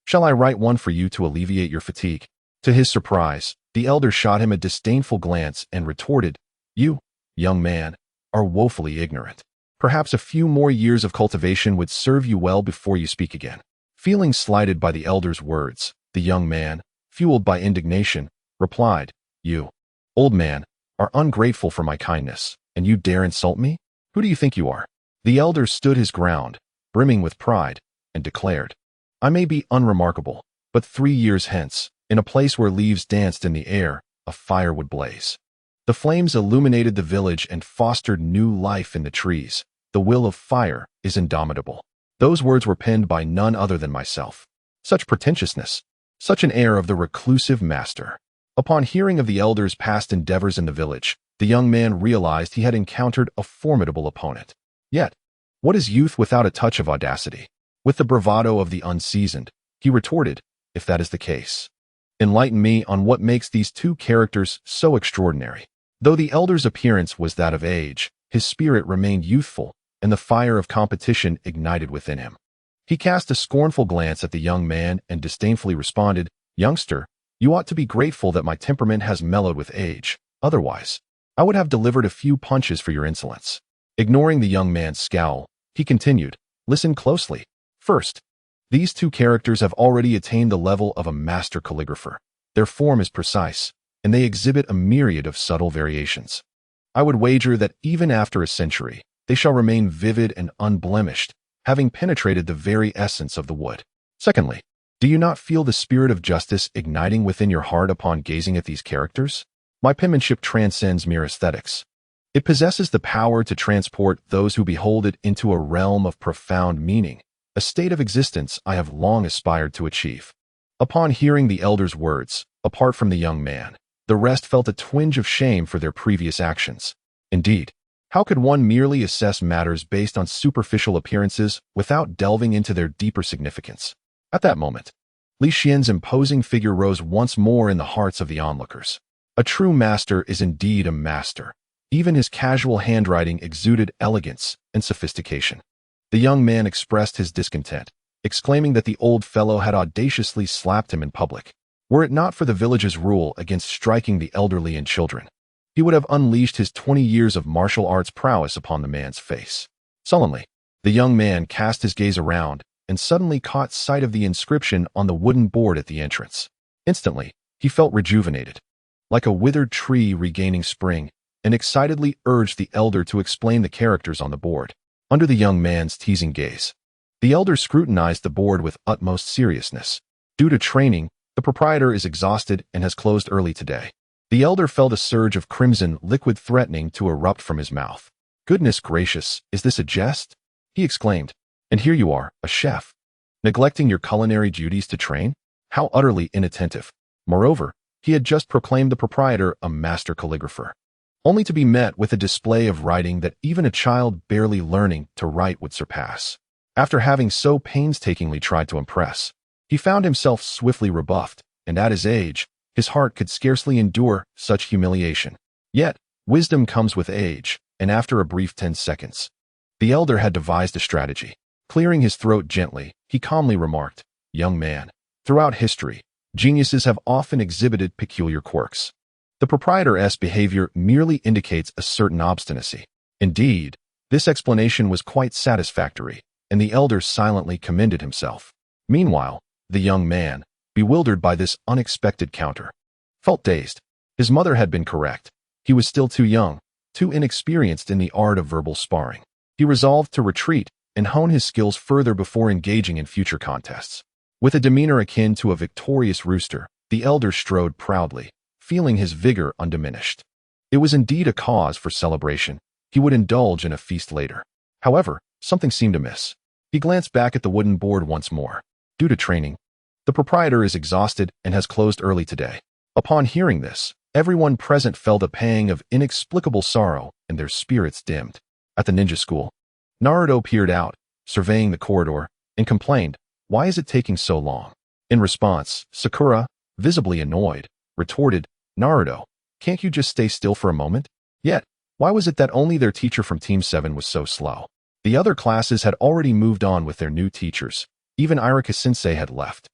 Shall I write one for you to alleviate your fatigue? To his surprise, the elder shot him a disdainful glance and retorted, You, young man, are woefully ignorant. Perhaps a few more years of cultivation would serve you well before you speak again. Feeling slighted by the elder's words, the young man, fueled by indignation, replied, You, old man, are ungrateful for my kindness, and you dare insult me? Who do you think you are? The elder stood his ground, brimming with pride, and declared, I may be unremarkable, but 3 years hence, In a place where leaves danced in the air, a fire would blaze. The flames illuminated the village and fostered new life in the trees. The will of fire is indomitable. Those words were penned by none other than myself. Such pretentiousness, such an air of the reclusive master. Upon hearing of the elder's past endeavors in the village, the young man realized he had encountered a formidable opponent. Yet, what is youth without a touch of audacity? With the bravado of the unseasoned, he retorted, "If that is the case, enlighten me on what makes these two characters so extraordinary." Though the elder's appearance was that of age, his spirit remained youthful, and the fire of competition ignited within him. He cast a scornful glance at the young man and disdainfully responded, "Youngster, you ought to be grateful that my temperament has mellowed with age. Otherwise, I would have delivered a few punches for your insolence." Ignoring the young man's scowl, he continued, "Listen closely. First, these two characters have already attained the level of a master calligrapher. Their form is precise, and they exhibit a myriad of subtle variations. I would wager that even after a century, they shall remain vivid and unblemished, having penetrated the very essence of the wood. Secondly, do you not feel the spirit of justice igniting within your heart upon gazing at these characters? My penmanship transcends mere aesthetics. It possesses the power to transport those who behold it into a realm of profound meaning, a state of existence I have long aspired to achieve." Upon hearing the elder's words, apart from the young man, the rest felt a twinge of shame for their previous actions. Indeed, how could one merely assess matters based on superficial appearances without delving into their deeper significance? At that moment, Li Xian's imposing figure rose once more in the hearts of the onlookers. A true master is indeed a master. Even his casual handwriting exuded elegance and sophistication. The young man expressed his discontent, exclaiming that the old fellow had audaciously slapped him in public. Were it not for the village's rule against striking the elderly and children, he would have unleashed his 20 years of martial arts prowess upon the man's face. Sullenly, the young man cast his gaze around and suddenly caught sight of the inscription on the wooden board at the entrance. Instantly, he felt rejuvenated, like a withered tree regaining spring, and excitedly urged the elder to explain the characters on the board. Under the young man's teasing gaze, the elder scrutinized the board with utmost seriousness. Due to training, the proprietor is exhausted and has closed early today. The elder felt a surge of crimson liquid threatening to erupt from his mouth. "Goodness gracious, is this a jest?" he exclaimed. "And here you are, a chef, neglecting your culinary duties to train? How utterly inattentive." Moreover, he had just proclaimed the proprietor a master calligrapher, only to be met with a display of writing that even a child barely learning to write would surpass. After having so painstakingly tried to impress, he found himself swiftly rebuffed, and at his age, his heart could scarcely endure such humiliation. Yet, wisdom comes with age, and after a brief 10 seconds, the elder had devised a strategy. Clearing his throat gently, he calmly remarked, "Young man, throughout history, geniuses have often exhibited peculiar quirks. The proprietor's behavior merely indicates a certain obstinacy." Indeed, this explanation was quite satisfactory, and the elder silently commended himself. Meanwhile, the young man, bewildered by this unexpected counter, felt dazed. His mother had been correct. He was still too young, too inexperienced in the art of verbal sparring. He resolved to retreat and hone his skills further before engaging in future contests. With a demeanor akin to a victorious rooster, the elder strode proudly, feeling his vigor undiminished. It was indeed a cause for celebration. He would indulge in a feast later. However, something seemed amiss. He glanced back at the wooden board once more. Due to training, the proprietor is exhausted and has closed early today. Upon hearing this, everyone present felt a pang of inexplicable sorrow and their spirits dimmed. At the ninja school, Naruto peered out, surveying the corridor, and complained, "Why is it taking so long?" In response, Sakura, visibly annoyed, retorted, "Naruto, can't you just stay still for a moment?" Yet, why was it that only their teacher from Team 7 was so slow? The other classes had already moved on with their new teachers. Even Irika-sensei had left.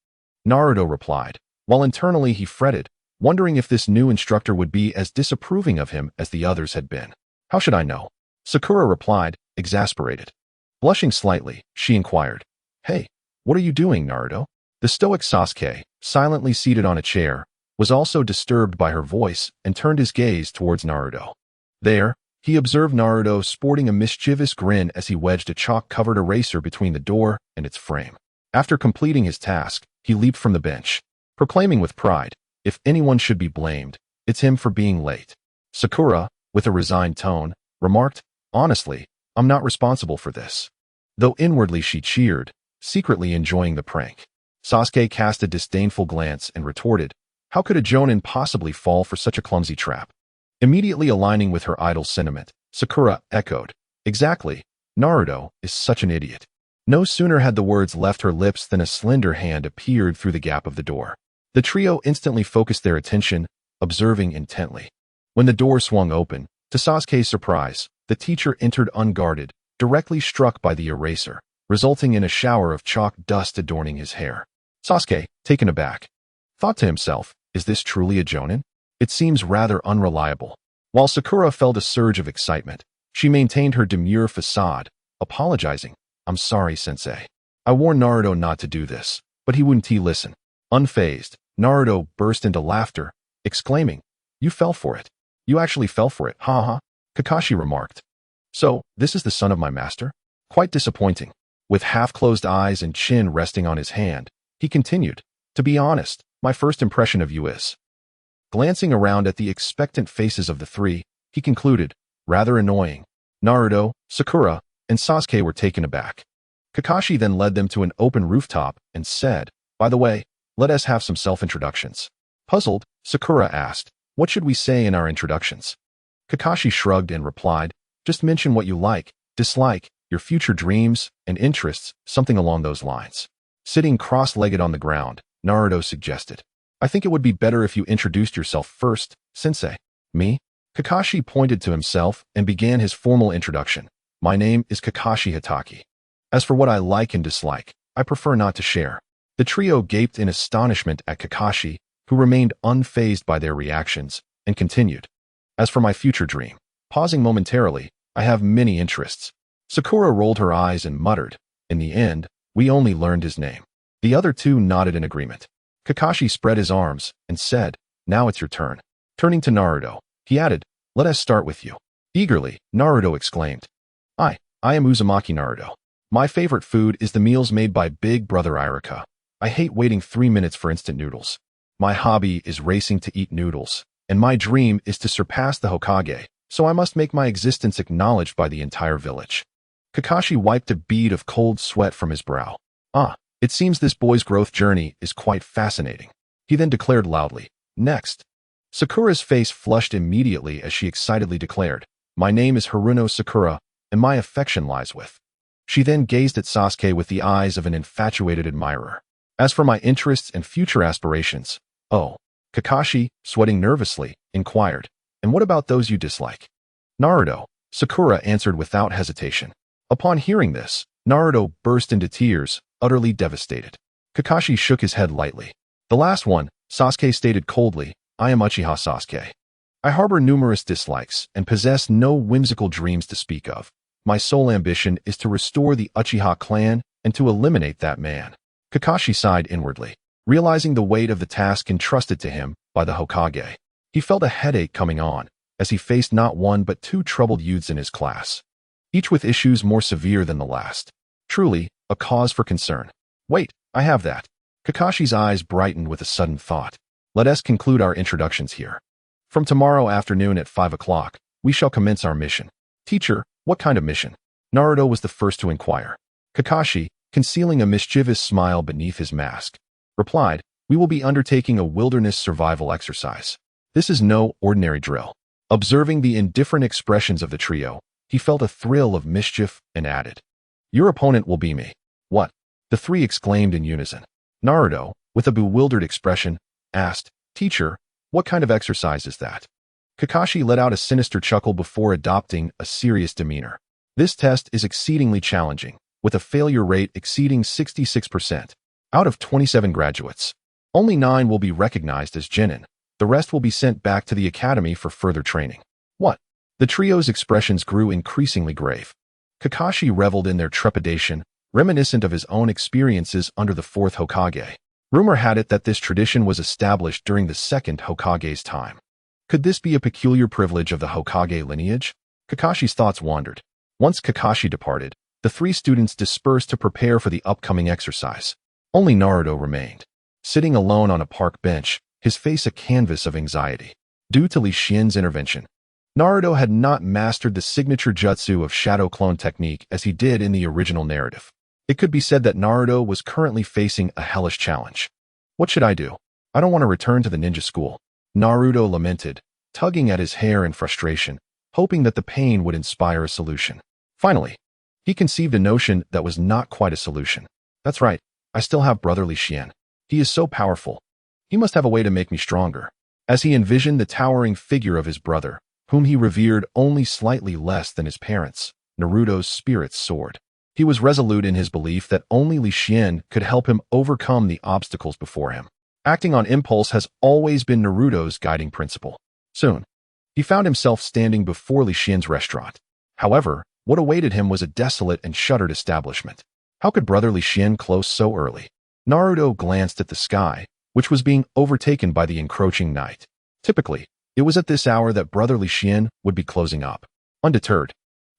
Naruto replied, while internally he fretted, wondering if this new instructor would be as disapproving of him as the others had been. "How should I know?" Sakura replied, exasperated. Blushing slightly, she inquired, "Hey, what are you doing, Naruto?" The stoic Sasuke, silently seated on a chair, was also disturbed by her voice and turned his gaze towards Naruto. There, he observed Naruto sporting a mischievous grin as he wedged a chalk-covered eraser between the door and its frame. After completing his task, he leaped from the bench. proclaiming with pride, "If anyone should be blamed, it's him for being late." Sakura, with a resigned tone, remarked, "Honestly, I'm not responsible for this." Though inwardly she cheered, secretly enjoying the prank. Sasuke cast a disdainful glance and retorted, "How could a jonin possibly fall for such a clumsy trap?" Immediately aligning with her idol's sentiment, Sakura echoed, "Exactly, Naruto is such an idiot." No sooner had the words left her lips than a slender hand appeared through the gap of the door. The trio instantly focused their attention, observing intently. When the door swung open, to Sasuke's surprise, the teacher entered unguarded, directly struck by the eraser, resulting in a shower of chalk dust adorning his hair. Sasuke, taken aback, thought to himself, "Is this truly a jonin? It seems rather unreliable." While Sakura felt a surge of excitement, she maintained her demure facade, apologizing, "I'm sorry, sensei. I warned Naruto not to do this, but he wouldn't listen." Unfazed, Naruto burst into laughter, exclaiming, "You fell for it. You actually fell for it, ha ha." Kakashi remarked, "So, this is the son of my master? Quite disappointing." With half-closed eyes and chin resting on his hand, he continued, "To be honest, my first impression of you is..." Glancing around at the expectant faces of the three, he concluded, "Rather annoying." Naruto, Sakura, and Sasuke were taken aback. Kakashi then led them to an open rooftop and said, "By the way, let us have some self-introductions." Puzzled, Sakura asked, "What should we say in our introductions?" Kakashi shrugged and replied, "Just mention what you like, dislike, your future dreams and interests, something along those lines." Sitting cross-legged on the ground, Naruto suggested, "I think it would be better if you introduced yourself first, sensei." "Me?" Kakashi pointed to himself and began his formal introduction. "My name is Kakashi Hatake. As for what I like and dislike, I prefer not to share." The trio gaped in astonishment at Kakashi, who remained unfazed by their reactions, and continued, "As for my future dream, pausing momentarily, I have many interests." Sakura rolled her eyes and muttered, "In the end, we only learned his name." The other two nodded in agreement. Kakashi spread his arms and said, "Now it's your turn." Turning to Naruto, he added, "Let us start with you." Eagerly, Naruto exclaimed, I am Uzumaki Naruto. My favorite food is the meals made by Big Brother Iruka. I hate waiting 3 minutes for instant noodles. My hobby is racing to eat noodles, and my dream is to surpass the Hokage, so I must make my existence acknowledged by the entire village." Kakashi wiped a bead of cold sweat from his brow. It seems this boy's growth journey is quite fascinating." He then declared loudly, "Next." Sakura's face flushed immediately as she excitedly declared, "My name is Haruno Sakura, and my affection lies with." She then gazed at Sasuke with the eyes of an infatuated admirer. "As for my interests and future aspirations, Kakashi, sweating nervously, inquired, "And what about those you dislike?" "Naruto," Sakura answered without hesitation. Upon hearing this, Naruto burst into tears, utterly devastated. Kakashi shook his head lightly. "The last one," Sasuke stated coldly, "I am Uchiha Sasuke. I harbor numerous dislikes and possess no whimsical dreams to speak of. My sole ambition is to restore the Uchiha clan and to eliminate that man." Kakashi sighed inwardly, realizing the weight of the task entrusted to him by the Hokage. He felt a headache coming on, as he faced not one but two troubled youths in his class, each with issues more severe than the last. Truly, a cause for concern. "Wait, I have that." Kakashi's eyes brightened with a sudden thought. "Let us conclude our introductions here. From tomorrow afternoon at 5 o'clock, we shall commence our mission." "Teacher, what kind of mission?" Naruto was the first to inquire. Kakashi, concealing a mischievous smile beneath his mask, replied, "We will be undertaking a wilderness survival exercise. This is no ordinary drill." Observing the indifferent expressions of the trio, he felt a thrill of mischief and added, "Your opponent will be me." "What?" the three exclaimed in unison. Naruto, with a bewildered expression, asked, "Teacher, what kind of exercise is that?" Kakashi let out a sinister chuckle before adopting a serious demeanor. "This test is exceedingly challenging, with a failure rate exceeding 66%. Out of 27 graduates, only 9 will be recognized as genin. The rest will be sent back to the academy for further training." "What?" The trio's expressions grew increasingly grave. Kakashi reveled in their trepidation, reminiscent of his own experiences under the fourth Hokage. Rumor had it that this tradition was established during the second Hokage's time. Could this be a peculiar privilege of the Hokage lineage? Kakashi's thoughts wandered. Once Kakashi departed, the 3 students dispersed to prepare for the upcoming exercise. Only Naruto remained. sitting alone on a park bench, his face a canvas of anxiety. Due to Li Xian's intervention, Naruto had not mastered the signature jutsu of shadow clone technique as he did in the original narrative. It could be said that Naruto was currently facing a hellish challenge. What should I do? I don't want to return to the ninja school, Naruto lamented, tugging at his hair in frustration, hoping that the pain would inspire a solution. Finally, he conceived a notion that was not quite a solution. That's right, I still have brother Li Xian. He is so powerful. He must have a way to make me stronger. As he envisioned the towering figure of his brother, whom he revered only slightly less than his parents, Naruto's spirits soared. He was resolute in his belief that only Li Xian could help him overcome the obstacles before him. Acting on impulse has always been Naruto's guiding principle. Soon, he found himself standing before Li Xian's restaurant. However, what awaited him was a desolate and shuttered establishment. How could brother Li Xian close so early? Naruto glanced at the sky, which was being overtaken by the encroaching night. Typically, it was at this hour that brother Li Xian would be closing up. Undeterred,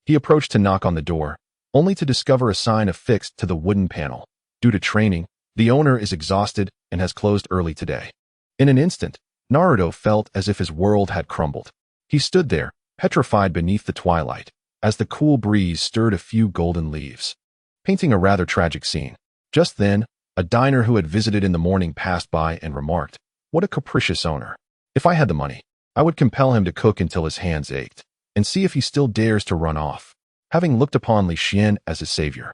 he approached to knock on the door, only to discover a sign affixed to the wooden panel. Due to training, the owner is exhausted and has closed early today. In an instant, Naruto felt as if his world had crumbled. He stood there, petrified beneath the twilight, as the cool breeze stirred a few golden leaves, painting a rather tragic scene. Just then, a diner who had visited in the morning passed by and remarked, "What a capricious owner. If I had the money, I would compel him to cook until his hands ached, and see if he still dares to run off." Having looked upon Li Xian as his savior,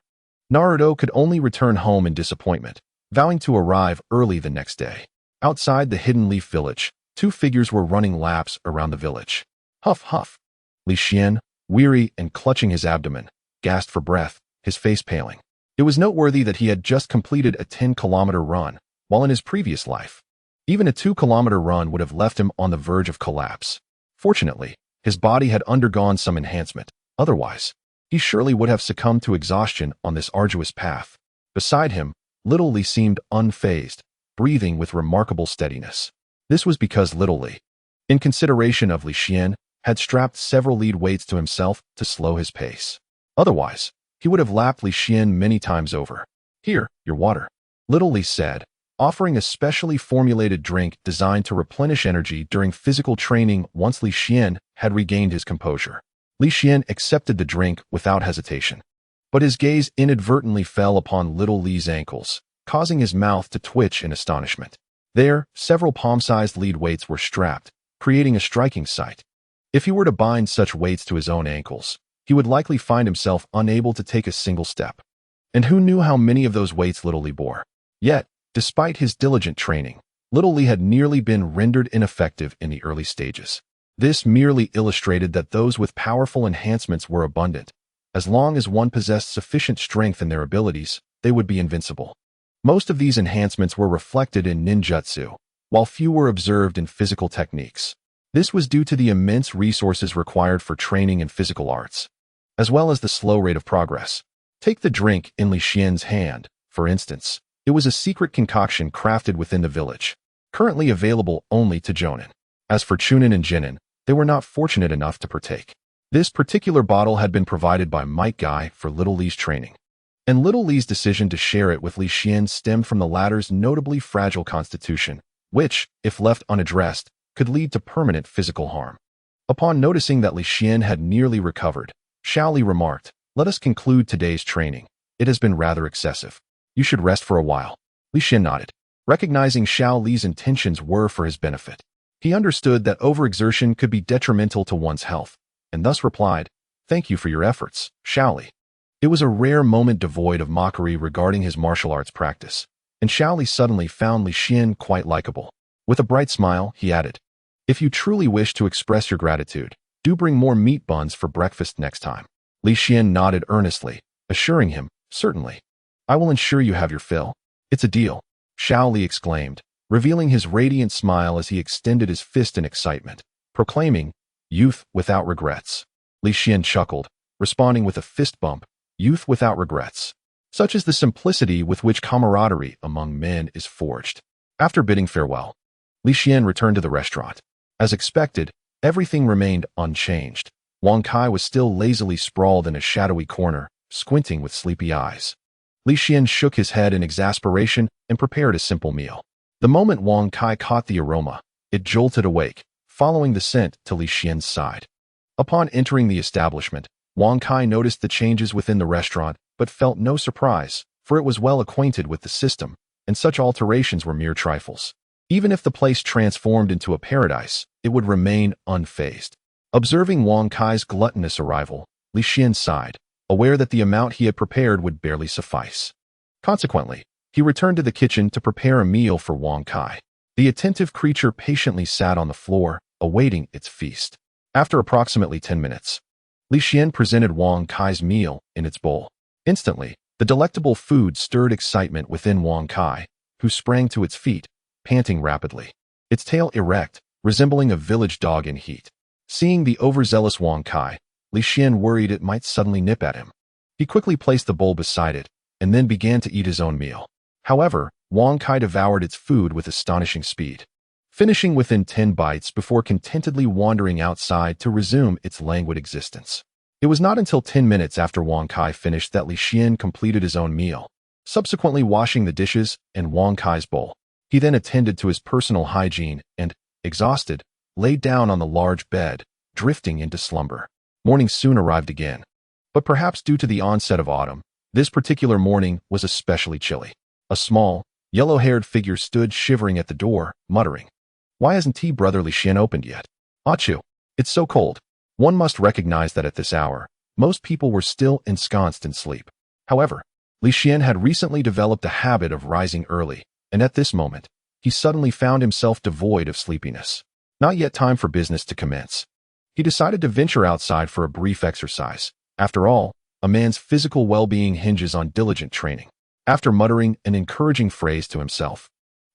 Naruto could only return home in disappointment, vowing to arrive early the next day. Outside the Hidden Leaf village, two figures were running laps around the village. Huff, huff. Li Xian, weary and clutching his abdomen, gasped for breath, his face paling. It was noteworthy that he had just completed a 10-kilometer run, while in his previous life, even a 2-kilometer run would have left him on the verge of collapse. Fortunately, his body had undergone some enhancement. Otherwise, he surely would have succumbed to exhaustion on this arduous path. Beside him, little Li seemed unfazed, breathing with remarkable steadiness. This was because little Li, in consideration of Li Xian, had strapped several lead weights to himself to slow his pace. Otherwise, he would have lapped Li Xian many times over. "Here, your water," little Li said, offering a specially formulated drink designed to replenish energy during physical training once Li Xian had regained his composure. Li Xian accepted the drink without hesitation, but his gaze inadvertently fell upon little Li's ankles, causing his mouth to twitch in astonishment. There, several palm-sized lead weights were strapped, creating a striking sight. If he were to bind such weights to his own ankles, he would likely find himself unable to take a single step. And who knew how many of those weights little Li bore? Yet, despite his diligent training, little Li had nearly been rendered ineffective in the early stages. This merely illustrated that those with powerful enhancements were abundant. As long as one possessed sufficient strength in their abilities, they would be invincible. Most of these enhancements were reflected in ninjutsu, while few were observed in physical techniques. This was due to the immense resources required for training in physical arts, as well as the slow rate of progress. Take the drink in Li Xian's hand, for instance. It was a secret concoction crafted within the village, currently available only to Jonin. As for Chunin and Jinin, they were not fortunate enough to partake. This particular bottle had been provided by Might Guy for little Li's training, and little Li's decision to share it with Li Xian stemmed from the latter's notably fragile constitution, which, if left unaddressed, could lead to permanent physical harm. Upon noticing that Li Xian had nearly recovered, Xiao Li remarked, "Let us conclude today's training. It has been rather excessive. You should rest for a while." Li Xian nodded, recognizing Xiao Li's intentions were for his benefit. He understood that overexertion could be detrimental to one's health, and thus replied, "Thank you for your efforts, Xiao Li." It was a rare moment devoid of mockery regarding his martial arts practice, and Xiao Li suddenly found Li Xian quite likable. With a bright smile, he added, "If you truly wish to express your gratitude, do bring more meat buns for breakfast next time." Li Xian nodded earnestly, assuring him, "Certainly. I will ensure you have your fill." "It's a deal," Xiao Li exclaimed, revealing his radiant smile as he extended his fist in excitement, proclaiming, "Youth without regrets." Li Xian chuckled, responding with a fist bump, "Youth without regrets." Such is the simplicity with which camaraderie among men is forged. After bidding farewell, Li Xian returned to the restaurant. As expected, everything remained unchanged. Wang Kai was still lazily sprawled in a shadowy corner, squinting with sleepy eyes. Li Xian shook his head in exasperation and prepared a simple meal. The moment Wang Kai caught the aroma, it jolted awake, following the scent to Li Xian's side. Upon entering the establishment, Wang Kai noticed the changes within the restaurant but felt no surprise, for it was well acquainted with the system, and such alterations were mere trifles. Even if the place transformed into a paradise, it would remain unfazed. Observing Wang Kai's gluttonous arrival, Li Xian sighed, aware that the amount he had prepared would barely suffice. Consequently, he returned to the kitchen to prepare a meal for Wang Kai. The attentive creature patiently sat on the floor, awaiting its feast. After approximately 10 minutes, Li Xian presented Wang Kai's meal in its bowl. Instantly, the delectable food stirred excitement within Wang Kai, who sprang to its feet, panting rapidly, its tail erect, resembling a village dog in heat. Seeing the overzealous Wang Kai, Li Xian worried it might suddenly nip at him. He quickly placed the bowl beside it, and then began to eat his own meal. However, Wang Kai devoured its food with astonishing speed, finishing within 10 bites before contentedly wandering outside to resume its languid existence. It was not until 10 minutes after Wang Kai finished that Li Xian completed his own meal, subsequently washing the dishes and Wang Kai's bowl. He then attended to his personal hygiene and, exhausted, laid down on the large bed, drifting into slumber. Morning soon arrived again. But perhaps due to the onset of autumn, this particular morning was especially chilly. A small, yellow-haired figure stood shivering at the door, muttering, "Why hasn't brother Li Xian opened yet? Achoo, it's so cold." One must recognize that at this hour, most people were still ensconced in sleep. However, Li Xian had recently developed a habit of rising early, and at this moment, he suddenly found himself devoid of sleepiness. Not yet time for business to commence. He decided to venture outside for a brief exercise. After all, a man's physical well-being hinges on diligent training. After muttering an encouraging phrase to himself,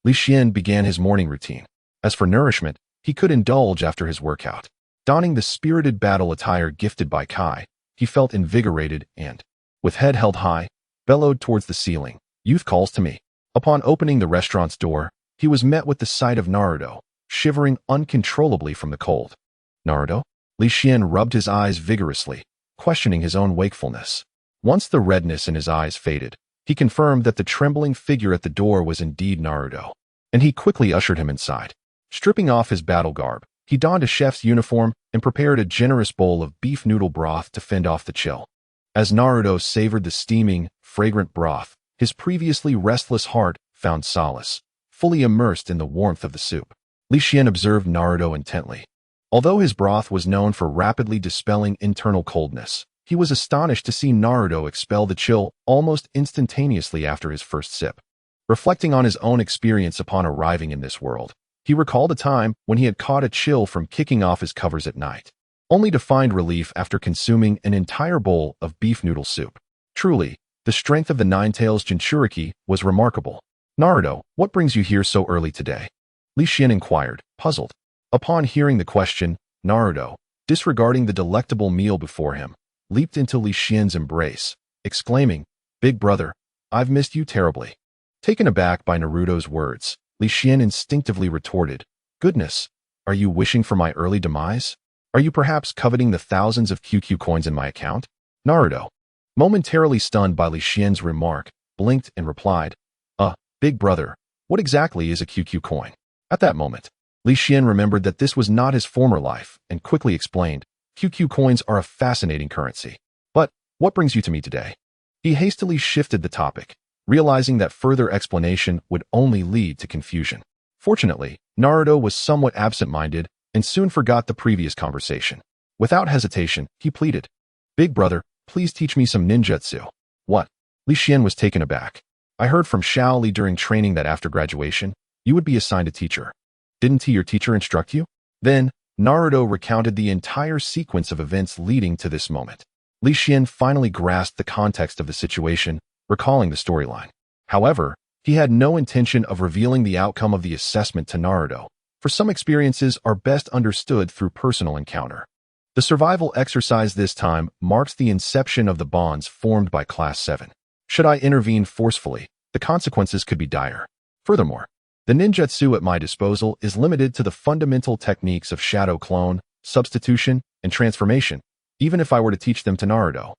Li Xian began his morning routine. As for nourishment, he could indulge after his workout. Donning the spirited battle attire gifted by Kai, he felt invigorated and, with head held high, bellowed towards the ceiling, "Youth calls to me." Upon opening the restaurant's door, he was met with the sight of Naruto, shivering uncontrollably from the cold. "Naruto?" Li Xian rubbed his eyes vigorously, questioning his own wakefulness. Once the redness in his eyes faded, he confirmed that the trembling figure at the door was indeed Naruto, and he quickly ushered him inside. Stripping off his battle garb, he donned a chef's uniform and prepared a generous bowl of beef noodle broth to fend off the chill. As Naruto savored the steaming, fragrant broth, his previously restless heart found solace, fully immersed in the warmth of the soup. Li Xian observed Naruto intently. Although his broth was known for rapidly dispelling internal coldness, he was astonished to see Naruto expel the chill almost instantaneously after his first sip. Reflecting on his own experience upon arriving in this world, he recalled a time when he had caught a chill from kicking off his covers at night, only to find relief after consuming an entire bowl of beef noodle soup. Truly, the strength of the Nine-Tails Jinchuriki was remarkable. "Naruto, what brings you here so early today?" Li Xian inquired, puzzled. Upon hearing the question, Naruto, disregarding the delectable meal before him, leaped into Li Xian's embrace, exclaiming, "Big brother, I've missed you terribly." Taken aback by Naruto's words, Li Xian instinctively retorted, "Goodness, are you wishing for my early demise? Are you perhaps coveting the thousands of QQ coins in my account?" Naruto, momentarily stunned by Li Xian's remark, blinked and replied, Big brother, what exactly is a QQ coin?" At that moment, Li Xian remembered that this was not his former life and quickly explained, "QQ coins are a fascinating currency. But what brings you to me today?" He hastily shifted the topic, realizing that further explanation would only lead to confusion. Fortunately, Naruto was somewhat absent-minded and soon forgot the previous conversation. Without hesitation, he pleaded, "Big brother, please teach me some ninjutsu." "What?" Li Xian was taken aback. "I heard from Xiao Li during training that after graduation, you would be assigned a teacher. Didn't your teacher instruct you?" Then, Naruto recounted the entire sequence of events leading to this moment. Li Xian finally grasped the context of the situation, recalling the storyline. However, he had no intention of revealing the outcome of the assessment to Naruto, for some experiences are best understood through personal encounter. The survival exercise this time marks the inception of the bonds formed by Class 7. Should I intervene forcefully, the consequences could be dire. Furthermore, the ninjutsu at my disposal is limited to the fundamental techniques of shadow clone, substitution, and transformation. Even if I were to teach them to Naruto,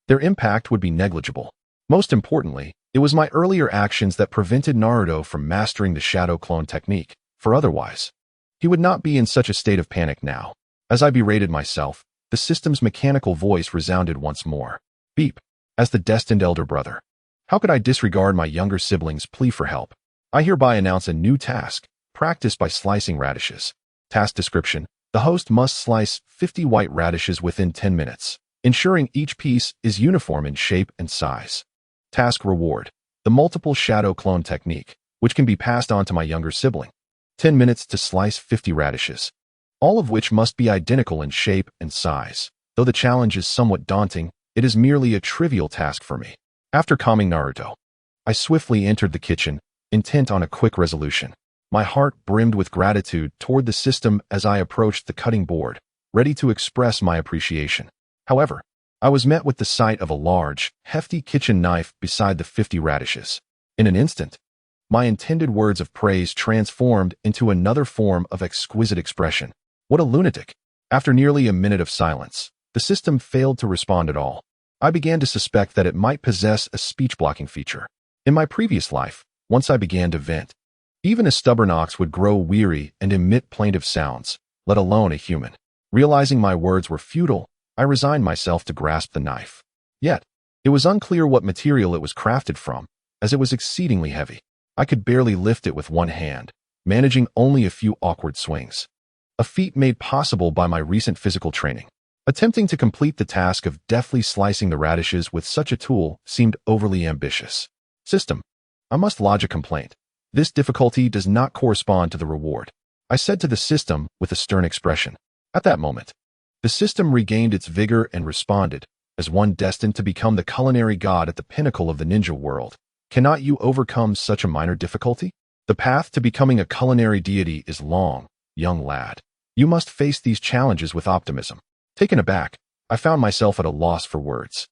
their impact would be negligible. Most importantly, It was my earlier actions that prevented Naruto from mastering the shadow clone technique, for otherwise, he would not be in such a state of panic now. As I berated myself, the system's mechanical voice resounded once more. Beep. As the destined elder brother, how could I disregard my younger sibling's plea for help? I hereby announce a new task, practice by slicing radishes. Task description: the host must slice 50 white radishes within 10 minutes, ensuring each piece is uniform in shape and size. Task reward: the multiple shadow clone technique, which can be passed on to my younger sibling. 10 minutes to slice 50 radishes, all of which must be identical in shape and size. Though the challenge is somewhat daunting, it is merely a trivial task for me. After calming Naruto, I swiftly entered the kitchen, intent on a quick resolution. My heart brimmed with gratitude toward the system as I approached the cutting board, ready to express my appreciation. However, I was met with the sight of a large, hefty kitchen knife beside the 50 radishes. In an instant, my intended words of praise transformed into another form of exquisite expression. What a lunatic! After nearly a minute of silence, the system failed to respond at all. I began to suspect that it might possess a speech-blocking feature. In my previous life, once I began to vent, even a stubborn ox would grow weary and emit plaintive sounds, let alone a human. Realizing my words were futile, I resigned myself to grasp the knife. Yet, it was unclear what material it was crafted from, as it was exceedingly heavy. I could barely lift it with one hand, managing only a few awkward swings. A feat made possible by my recent physical training. Attempting to complete the task of deftly slicing the radishes with such a tool seemed overly ambitious. System, I must lodge a complaint. This difficulty does not correspond to the reward, I said to the system with a stern expression. At that moment, the system regained its vigor and responded, as one destined to become the culinary god at the pinnacle of the ninja world. Cannot you overcome such a minor difficulty? The path to becoming a culinary deity is long, young lad. You must face these challenges with optimism. Taken aback, I found myself at a loss for words.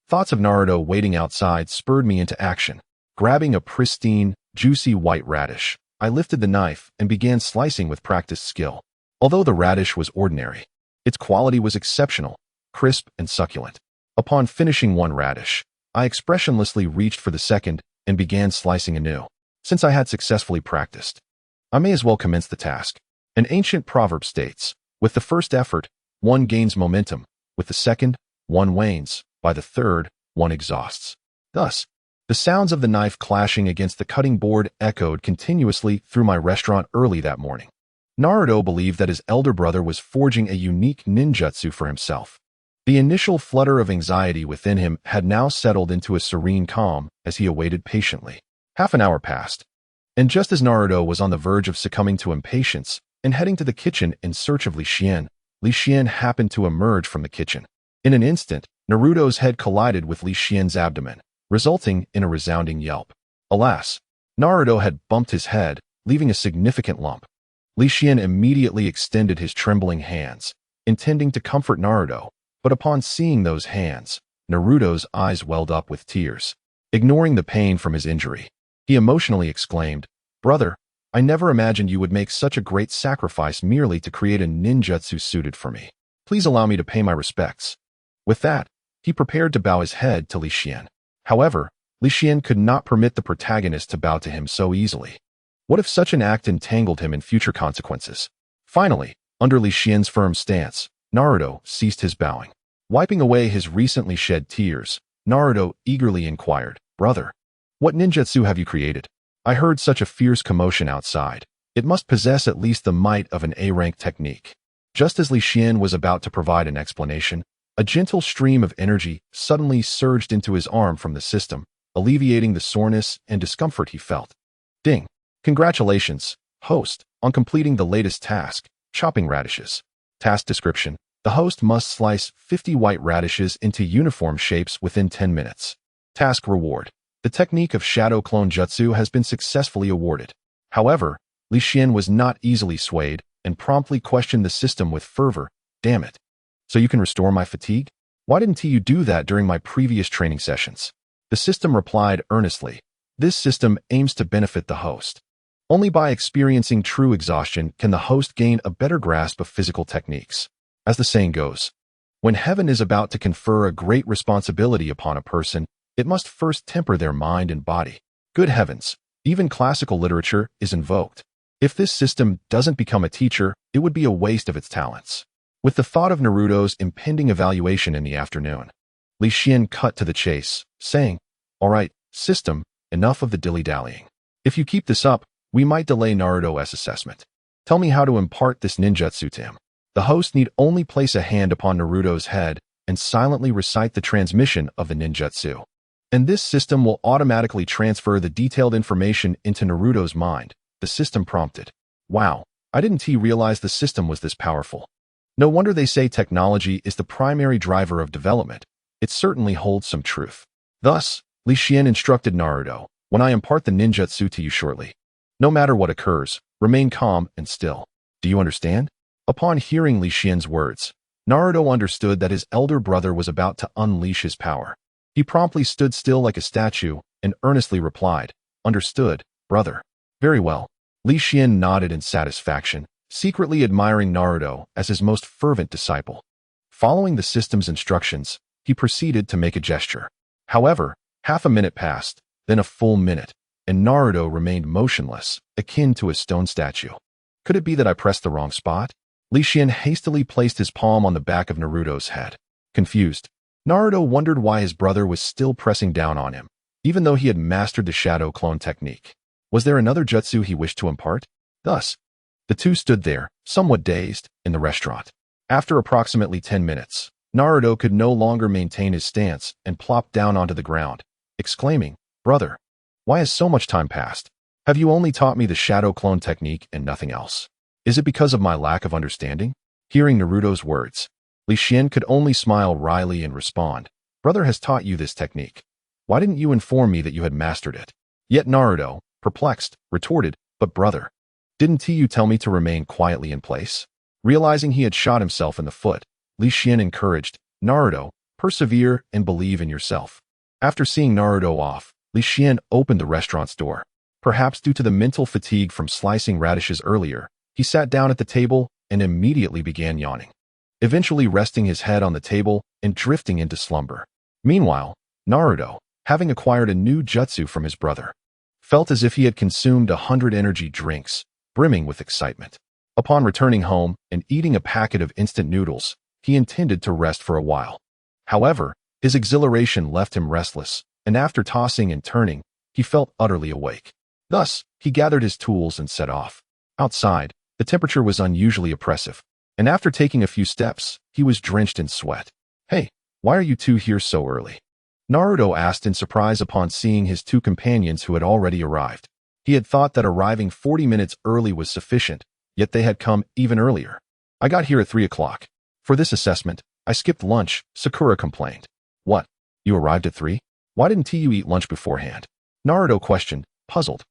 Thoughts of Naruto waiting outside spurred me into action. Grabbing a pristine, juicy white radish, I lifted the knife and began slicing with practiced skill. Although the radish was ordinary, its quality was exceptional, crisp and succulent. Upon finishing one radish, I expressionlessly reached for the second and began slicing anew. Since I had successfully practiced, I may as well commence the task. An ancient proverb states, with the first effort, one gains momentum, with the second, one wanes, by the third, one exhausts. Thus, the sounds of the knife clashing against the cutting board echoed continuously through my restaurant early that morning. Naruto believed that his elder brother was forging a unique ninjutsu for himself. The initial flutter of anxiety within him had now settled into a serene calm as he awaited patiently. Half an hour passed, and just as Naruto was on the verge of succumbing to impatience and heading to the kitchen in search of Li Xian happened to emerge from the kitchen. In an instant, Naruto's head collided with Li Xian's abdomen, resulting in a resounding yelp. Alas, Naruto had bumped his head, leaving a significant lump. Li Xian immediately extended his trembling hands, intending to comfort Naruto, but upon seeing those hands, Naruto's eyes welled up with tears. Ignoring the pain from his injury, he emotionally exclaimed, "Brother, I never imagined you would make such a great sacrifice merely to create a ninjutsu suited for me. Please allow me to pay my respects." With that, he prepared to bow his head to Li Xian. However, Li Xian could not permit the protagonist to bow to him so easily. What if such an act entangled him in future consequences? Finally, under Li Xian's firm stance, Naruto ceased his bowing. Wiping away his recently shed tears, Naruto eagerly inquired, "Brother, what ninjutsu have you created? I heard such a fierce commotion outside. It must possess at least the might of an A-rank technique." Just as Li Xian was about to provide an explanation, a gentle stream of energy suddenly surged into his arm from the system, alleviating the soreness and discomfort he felt. Ding! Congratulations, host, on completing the latest task, chopping radishes. Task description: the host must slice 50 white radishes into uniform shapes within 10 minutes. Task reward: the technique of shadow clone jutsu has been successfully awarded. However, Li Xian was not easily swayed and promptly questioned the system with fervor. "Damn it. So you can restore my fatigue? Why didn't you do that during my previous training sessions?" The system replied earnestly, "This system aims to benefit the host. Only by experiencing true exhaustion can the host gain a better grasp of physical techniques. As the saying goes, when heaven is about to confer a great responsibility upon a person, it must first temper their mind and body. Good heavens, even classical literature is invoked. If this system doesn't become a teacher, it would be a waste of its talents. With the thought of Naruto's impending evaluation in the afternoon, Li Xian cut to the chase, saying, "All right, system, enough of the dilly-dallying. If you keep this up, we might delay Naruto's assessment. Tell me how to impart this ninjutsu to him." The host need only place a hand upon Naruto's head and silently recite the transmission of the ninjutsu. And this system will automatically transfer the detailed information into Naruto's mind, the system prompted. Wow, I didn't realize the system was this powerful. No wonder they say technology is the primary driver of development. It certainly holds some truth. Thus, Li Xian instructed Naruto, "When I impart the ninjutsu to you shortly, no matter what occurs, remain calm and still. Do you understand?" Upon hearing Li Xian's words, Naruto understood that his elder brother was about to unleash his power. He promptly stood still like a statue and earnestly replied, "Understood, brother." "Very well." Li Xian nodded in satisfaction, secretly admiring Naruto as his most fervent disciple. Following the system's instructions, he proceeded to make a gesture. However, half a minute passed, then a full minute, and Naruto remained motionless, akin to a stone statue. Could it be that I pressed the wrong spot? Li Xian hastily placed his palm on the back of Naruto's head. Confused, Naruto wondered why his brother was still pressing down on him, even though he had mastered the shadow clone technique. Was there another jutsu he wished to impart? Thus, the two stood there, somewhat dazed, in the restaurant. After approximately 10 minutes, Naruto could no longer maintain his stance and plopped down onto the ground, exclaiming, "Brother, why has so much time passed? Have you only taught me the shadow clone technique and nothing else? Is it because of my lack of understanding?" Hearing Naruto's words, Li Xian could only smile wryly and respond, "Brother has taught you this technique. Why didn't you inform me that you had mastered it?" Yet Naruto, perplexed, retorted, "But brother, didn't you tell me to remain quietly in place?" Realizing he had shot himself in the foot, Li Xian encouraged, "Naruto, persevere and believe in yourself." After seeing Naruto off, Li Xian opened the restaurant's door. Perhaps due to the mental fatigue from slicing radishes earlier, he sat down at the table and immediately began yawning, eventually resting his head on the table and drifting into slumber. Meanwhile, Naruto, having acquired a new jutsu from his brother, felt as if he had consumed 100 energy drinks, brimming with excitement. Upon returning home and eating a packet of instant noodles, he intended to rest for a while. However, his exhilaration left him restless, and after tossing and turning, he felt utterly awake. Thus, he gathered his tools and set off. Outside, the temperature was unusually oppressive, and after taking a few steps, he was drenched in sweat. "Hey, why are you two here so early?" Naruto asked in surprise upon seeing his two companions who had already arrived. He had thought that arriving 40 minutes early was sufficient, yet they had come even earlier. "I got here at 3 o'clock. For this assessment, I skipped lunch," Sakura complained. "What? You arrived at 3? Why didn't you eat lunch beforehand?" Naruto questioned, puzzled,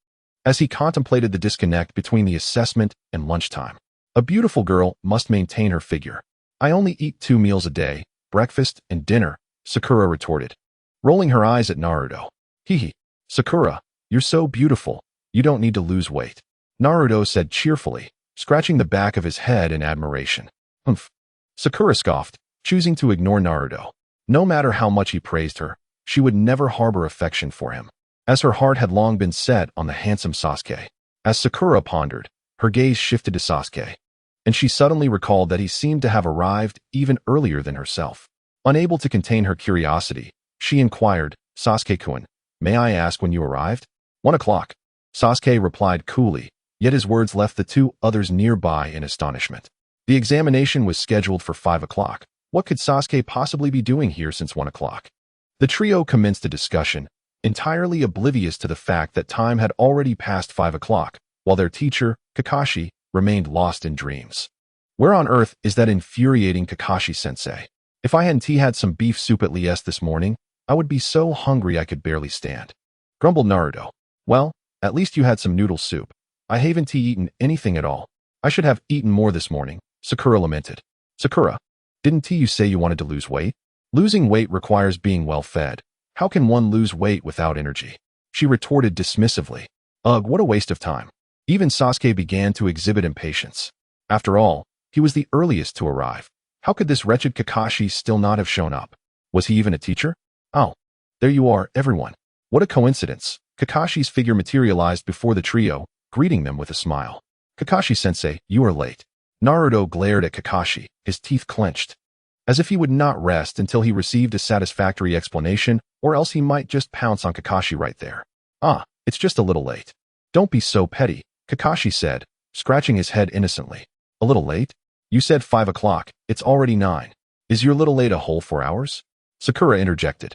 as he contemplated the disconnect between the assessment and lunchtime. "A beautiful girl must maintain her figure. I only eat 2 meals a day, breakfast and dinner," Sakura retorted, rolling her eyes at Naruto. "Hee, Sakura, you're so beautiful, you don't need to lose weight," Naruto said cheerfully, scratching the back of his head in admiration. "Humph," Sakura scoffed, choosing to ignore Naruto. No matter how much he praised her, she would never harbor affection for him, as her heart had long been set on the handsome Sasuke. As Sakura pondered, her gaze shifted to Sasuke, and she suddenly recalled that he seemed to have arrived even earlier than herself. Unable to contain her curiosity, she inquired, "Sasuke-kun, may I ask when you arrived?" 1 o'clock. Sasuke replied coolly, yet his words left the two others nearby in astonishment. The examination was scheduled for 5 o'clock. What could Sasuke possibly be doing here since 1 o'clock? The trio commenced a discussion, entirely oblivious to the fact that time had already passed 5 o'clock, while their teacher, Kakashi, remained lost in dreams. Where on earth is that infuriating Kakashi-sensei? If I hadn't had some beef soup at Lies this morning, I would be so hungry I could barely stand, grumbled Naruto. "Well, at least you had some noodle soup. I haven't eaten anything at all. I should have eaten more this morning," Sakura lamented. "Sakura, didn't you say you wanted to lose weight? Losing weight requires being well fed. How can one lose weight without energy?" she retorted dismissively. Ugh, what a waste of time. Even Sasuke began to exhibit impatience. After all, he was the earliest to arrive. How could this wretched Kakashi still not have shown up? Was he even a teacher? Oh, There you are, everyone. What a coincidence. Kakashi's figure materialized before the trio, greeting them with a smile. Kakashi-sensei, you are late. Naruto glared at Kakashi, his teeth clenched, as if he would not rest until he received a satisfactory explanation, or else he might just pounce on Kakashi right there. Ah, it's just a little late. Don't be so petty, Kakashi said, scratching his head innocently. A little late? You said 5 o'clock, it's already 9. Is your little late a whole 4 hours? Sakura interjected,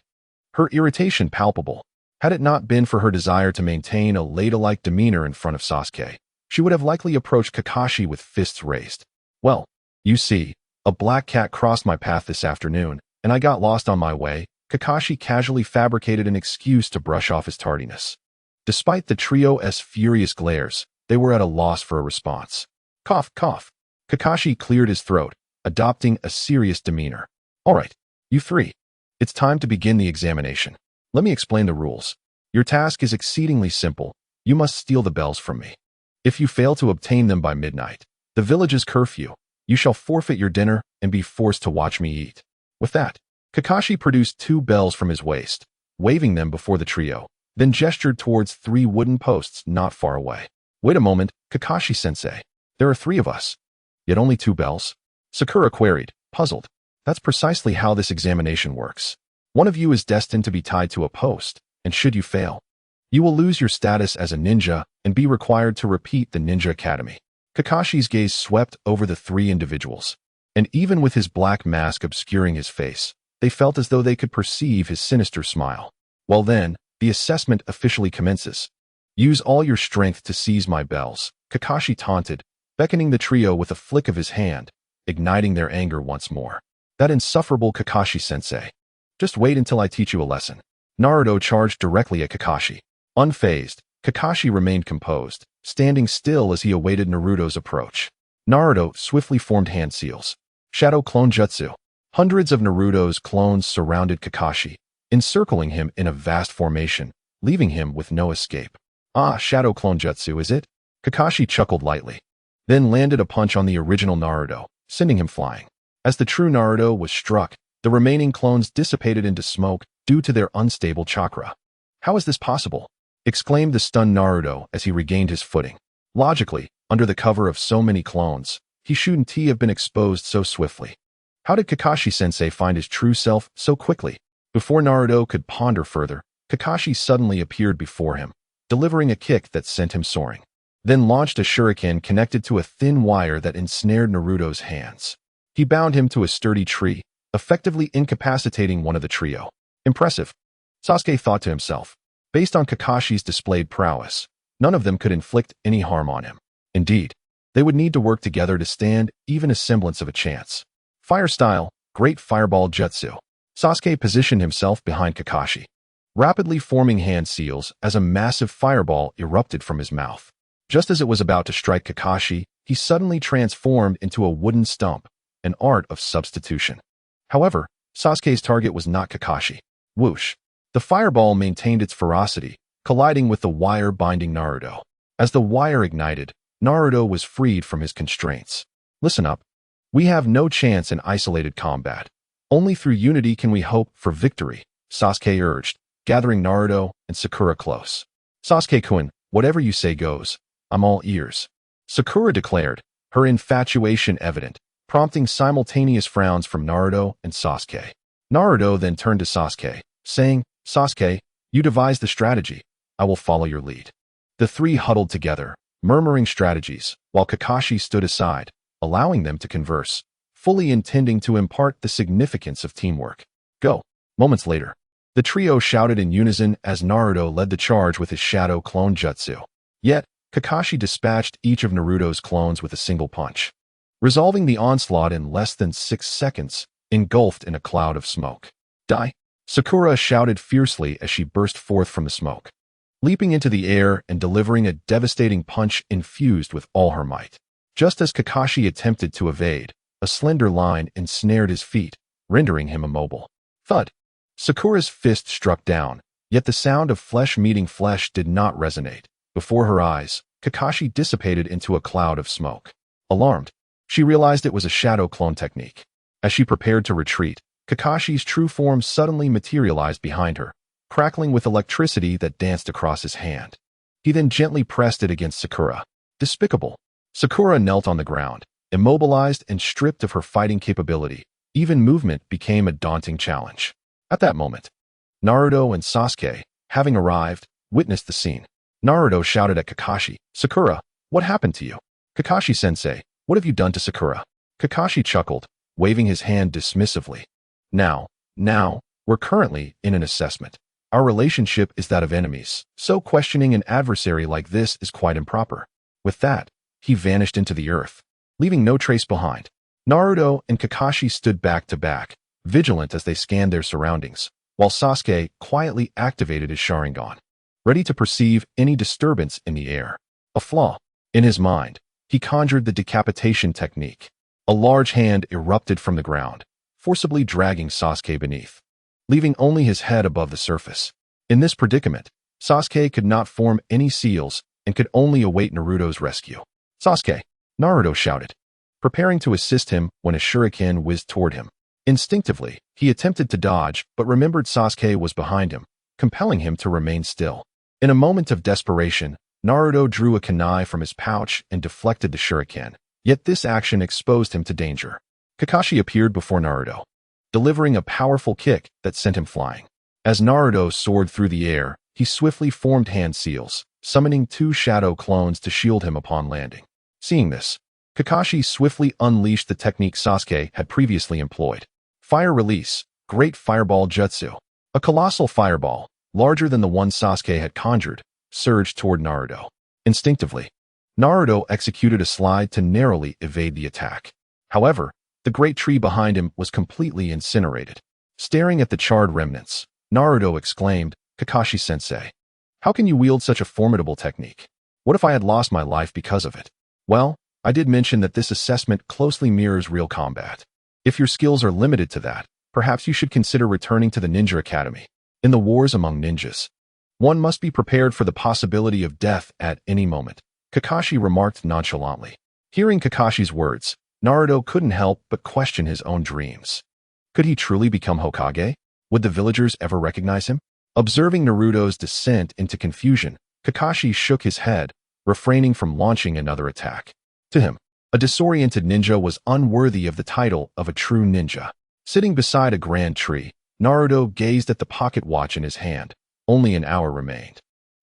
her irritation palpable. Had it not been for her desire to maintain a ladylike demeanor in front of Sasuke, she would have likely approached Kakashi with fists raised. Well, you see, a black cat crossed my path this afternoon, and I got lost on my way. Kakashi casually fabricated an excuse to brush off his tardiness. Despite the trio's furious glares, they were at a loss for a response. Cough, cough. Kakashi cleared his throat, adopting a serious demeanor. All right, you three. It's time to begin the examination. Let me explain the rules. Your task is exceedingly simple. You must steal the bells from me. If you fail to obtain them by midnight, the village's curfew, you shall forfeit your dinner and be forced to watch me eat. With that, Kakashi produced 2 bells from his waist, waving them before the trio, then gestured towards 3 wooden posts not far away. Wait a moment, Kakashi-sensei. There are 3 of us. Yet only 2 bells? Sakura queried, puzzled. That's precisely how this examination works. One of you is destined to be tied to a post, and should you fail, you will lose your status as a ninja and be required to repeat the Ninja Academy. Kakashi's gaze swept over the 3 individuals, and even with his black mask obscuring his face, they felt as though they could perceive his sinister smile. Well then, the assessment officially commences. Use all your strength to seize my bells, Kakashi taunted, beckoning the trio with a flick of his hand, igniting their anger once more. That insufferable Kakashi-sensei. Just wait until I teach you a lesson. Naruto charged directly at Kakashi. Unfazed, Kakashi remained composed, standing still as he awaited Naruto's approach. Naruto swiftly formed hand seals. Shadow Clone Jutsu. Hundreds of Naruto's clones surrounded Kakashi, encircling him in a vast formation, leaving him with no escape. Ah, Shadow Clone Jutsu, is it? Kakashi chuckled lightly, then landed a punch on the original Naruto, sending him flying. As the true Naruto was struck, the remaining clones dissipated into smoke due to their unstable chakra. How is this possible? Exclaimed the stunned Naruto as he regained his footing. Logically, under the cover of so many clones, he shouldn't have been exposed so swiftly. How did Kakashi-sensei find his true self so quickly? Before Naruto could ponder further, Kakashi suddenly appeared before him, delivering a kick that sent him soaring, then launched a shuriken connected to a thin wire that ensnared Naruto's hands. He bound him to a sturdy tree, effectively incapacitating one of the trio. Impressive, Sasuke thought to himself. Based on Kakashi's displayed prowess, none of them could inflict any harm on him. Indeed, they would need to work together to stand even a semblance of a chance. Fire style, Great Fireball Jutsu. Sasuke positioned himself behind Kakashi, rapidly forming hand seals as a massive fireball erupted from his mouth. Just as it was about to strike Kakashi, he suddenly transformed into a wooden stump, an art of substitution. However, Sasuke's target was not Kakashi. Whoosh! The fireball maintained its ferocity, colliding with the wire binding Naruto. As the wire ignited, Naruto was freed from his constraints. Listen up. We have no chance in isolated combat. Only through unity can we hope for victory, Sasuke urged, gathering Naruto and Sakura close. Sasuke-kun, whatever you say goes. I'm all ears. Sakura declared, her infatuation evident, prompting simultaneous frowns from Naruto and Sasuke. Naruto then turned to Sasuke, saying, Sasuke, you devised the strategy. I will follow your lead. The 3 huddled together, murmuring strategies, while Kakashi stood aside, allowing them to converse, fully intending to impart the significance of teamwork. Go. Moments later, the trio shouted in unison as Naruto led the charge with his Shadow Clone Jutsu. Yet, Kakashi dispatched each of Naruto's clones with a single punch, resolving the onslaught in less than 6 seconds, engulfed in a cloud of smoke. Die! Sakura shouted fiercely as she burst forth from the smoke, leaping into the air and delivering a devastating punch infused with all her might. Just as Kakashi attempted to evade, a slender line ensnared his feet, rendering him immobile. Thud! Sakura's fist struck down, yet the sound of flesh meeting flesh did not resonate. Before her eyes, Kakashi dissipated into a cloud of smoke. Alarmed, she realized it was a shadow clone technique. As she prepared to retreat, Kakashi's true form suddenly materialized behind her, crackling with electricity that danced across his hand. He then gently pressed it against Sakura. Despicable. Sakura knelt on the ground, immobilized and stripped of her fighting capability. Even movement became a daunting challenge. At that moment, Naruto and Sasuke, having arrived, witnessed the scene. Naruto shouted at Kakashi, "Sakura, what happened to you?" "Kakashi-sensei, what have you done to Sakura?" Kakashi chuckled, waving his hand dismissively. Now, we're currently in an assessment. Our relationship is that of enemies, so questioning an adversary like this is quite improper." With that, he vanished into the earth, leaving no trace behind. Naruto and Kakashi stood back to back, vigilant as they scanned their surroundings, while Sasuke quietly activated his Sharingan, ready to perceive any disturbance in the air. A flaw. In his mind, he conjured the decapitation technique. A large hand erupted from the ground, forcibly dragging Sasuke beneath, leaving only his head above the surface. In this predicament, Sasuke could not form any seals and could only await Naruto's rescue. "Sasuke!" Naruto shouted, preparing to assist him when a shuriken whizzed toward him. Instinctively, he attempted to dodge but remembered Sasuke was behind him, compelling him to remain still. In a moment of desperation, Naruto drew a kunai from his pouch and deflected the shuriken, yet this action exposed him to danger. Kakashi appeared before Naruto, delivering a powerful kick that sent him flying. As Naruto soared through the air, he swiftly formed hand seals, summoning 2 shadow clones to shield him upon landing. Seeing this, Kakashi swiftly unleashed the technique Sasuke had previously employed. Fire release, Great Fireball Jutsu. A colossal fireball, larger than the one Sasuke had conjured, surged toward Naruto. Instinctively, Naruto executed a slide to narrowly evade the attack. However, the great tree behind him was completely incinerated. Staring at the charred remnants, Naruto exclaimed, "Kakashi-sensei, how can you wield such a formidable technique? What if I had lost my life because of it?" "Well, I did mention that this assessment closely mirrors real combat. If your skills are limited to that, perhaps you should consider returning to the Ninja Academy. In the wars among ninjas, one must be prepared for the possibility of death at any moment," Kakashi remarked nonchalantly. Hearing Kakashi's words, Naruto couldn't help but question his own dreams. Could he truly become Hokage? Would the villagers ever recognize him? Observing Naruto's descent into confusion, Kakashi shook his head, refraining from launching another attack. To him, a disoriented ninja was unworthy of the title of a true ninja. Sitting beside a grand tree, Naruto gazed at the pocket watch in his hand. Only an hour remained.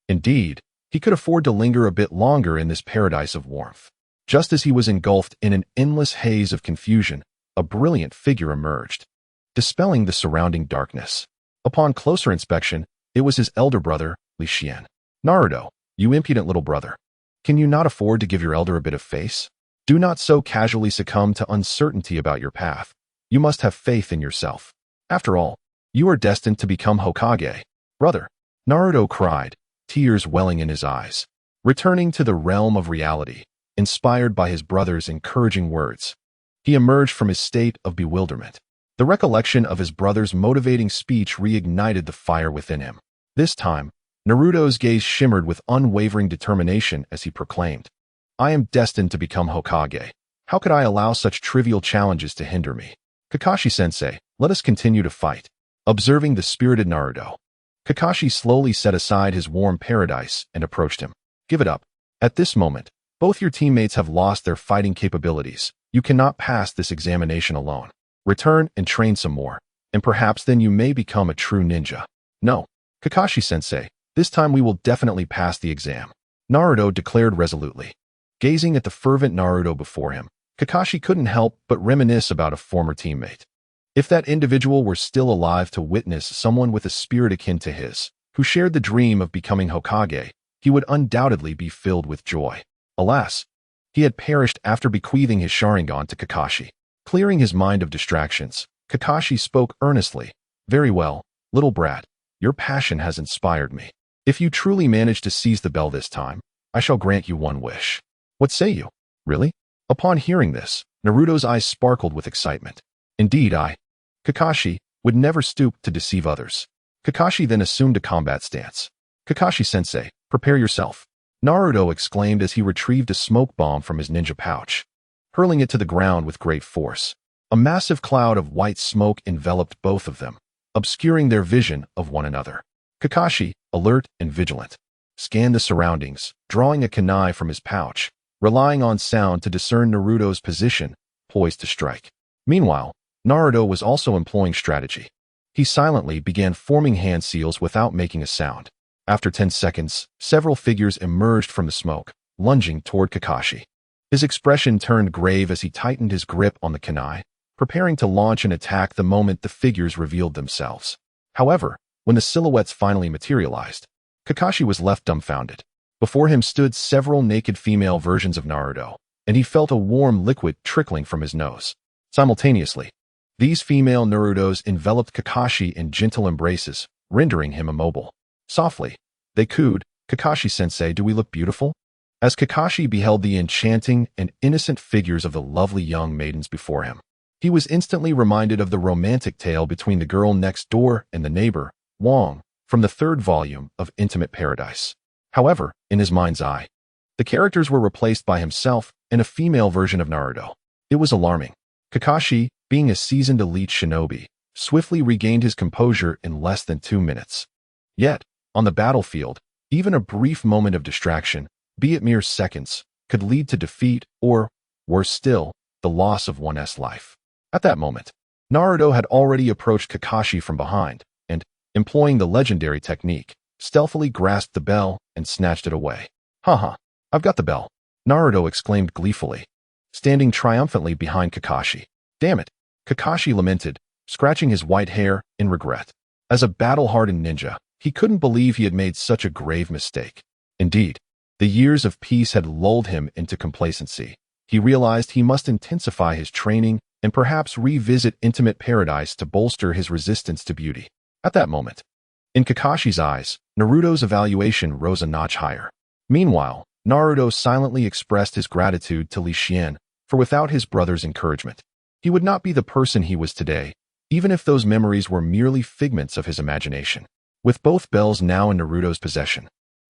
Indeed, he could afford to linger a bit longer in this paradise of warmth. Just as he was engulfed in an endless haze of confusion, a brilliant figure emerged, dispelling the surrounding darkness. Upon closer inspection, it was his elder brother, Li Xian. "Naruto, you impudent little brother. Can you not afford to give your elder a bit of face? Do not so casually succumb to uncertainty about your path. You must have faith in yourself. After all, you are destined to become Hokage." "Brother," Naruto cried, tears welling in his eyes. Returning to the realm of reality, inspired by his brother's encouraging words, he emerged from his state of bewilderment. The recollection of his brother's motivating speech reignited the fire within him. This time, Naruto's gaze shimmered with unwavering determination as he proclaimed, "I am destined to become Hokage. How could I allow such trivial challenges to hinder me? Kakashi-sensei, let us continue to fight." Observing the spirited Naruto, Kakashi slowly set aside his warm paradise and approached him. "Give it up. At this moment, both your teammates have lost their fighting capabilities. You cannot pass this examination alone. Return and train some more, and perhaps then you may become a true ninja." "No, Kakashi-sensei, this time we will definitely pass the exam," Naruto declared resolutely. Gazing at the fervent Naruto before him, Kakashi couldn't help but reminisce about a former teammate. If that individual were still alive to witness someone with a spirit akin to his, who shared the dream of becoming Hokage, he would undoubtedly be filled with joy. Alas, he had perished after bequeathing his Sharingan to Kakashi. Clearing his mind of distractions, Kakashi spoke earnestly. "Very well, little brat, your passion has inspired me. If you truly manage to seize the bell this time, I shall grant you one wish." "What say you? Really?" Upon hearing this, Naruto's eyes sparkled with excitement. "Indeed, Kakashi, would never stoop to deceive others." Kakashi then assumed a combat stance. "Kakashi-sensei, prepare yourself," Naruto exclaimed as he retrieved a smoke bomb from his ninja pouch, hurling it to the ground with great force. A massive cloud of white smoke enveloped both of them, obscuring their vision of one another. Kakashi, alert and vigilant, scanned the surroundings, drawing a kunai from his pouch, relying on sound to discern Naruto's position, poised to strike. Meanwhile, Naruto was also employing strategy. He silently began forming hand seals without making a sound. After 10 seconds, several figures emerged from the smoke, lunging toward Kakashi. His expression turned grave as he tightened his grip on the kunai, preparing to launch an attack the moment the figures revealed themselves. However, when the silhouettes finally materialized, Kakashi was left dumbfounded. Before him stood several naked female versions of Naruto, and he felt a warm liquid trickling from his nose. Simultaneously, these female Narutos enveloped Kakashi in gentle embraces, rendering him immobile. Softly, they cooed, "Kakashi-sensei, do we look beautiful?" As Kakashi beheld the enchanting and innocent figures of the lovely young maidens before him, he was instantly reminded of the romantic tale between the girl next door and the neighbor, Wong, from the third volume of Intimate Paradise. However, in his mind's eye, the characters were replaced by himself and a female version of Naruto. It was alarming. Kakashi, being a seasoned elite shinobi, swiftly regained his composure in less than 2 minutes. Yet, on the battlefield, even a brief moment of distraction, be it mere seconds, could lead to defeat or, worse still, the loss of one's life. At that moment, Naruto had already approached Kakashi from behind and, employing the legendary technique, stealthily grasped the bell and snatched it away. "Haha, I've got the bell," Naruto exclaimed gleefully, standing triumphantly behind Kakashi. "Damn it," Kakashi lamented, scratching his white hair in regret. As a battle-hardened ninja, he couldn't believe he had made such a grave mistake. Indeed, the years of peace had lulled him into complacency. He realized he must intensify his training and perhaps revisit Intimate Paradise to bolster his resistance to beauty. At that moment, in Kakashi's eyes, Naruto's evaluation rose a notch higher. Meanwhile, Naruto silently expressed his gratitude to Xuan, for without his brother's encouragement, he would not be the person he was today, even if those memories were merely figments of his imagination. With both bells now in Naruto's possession,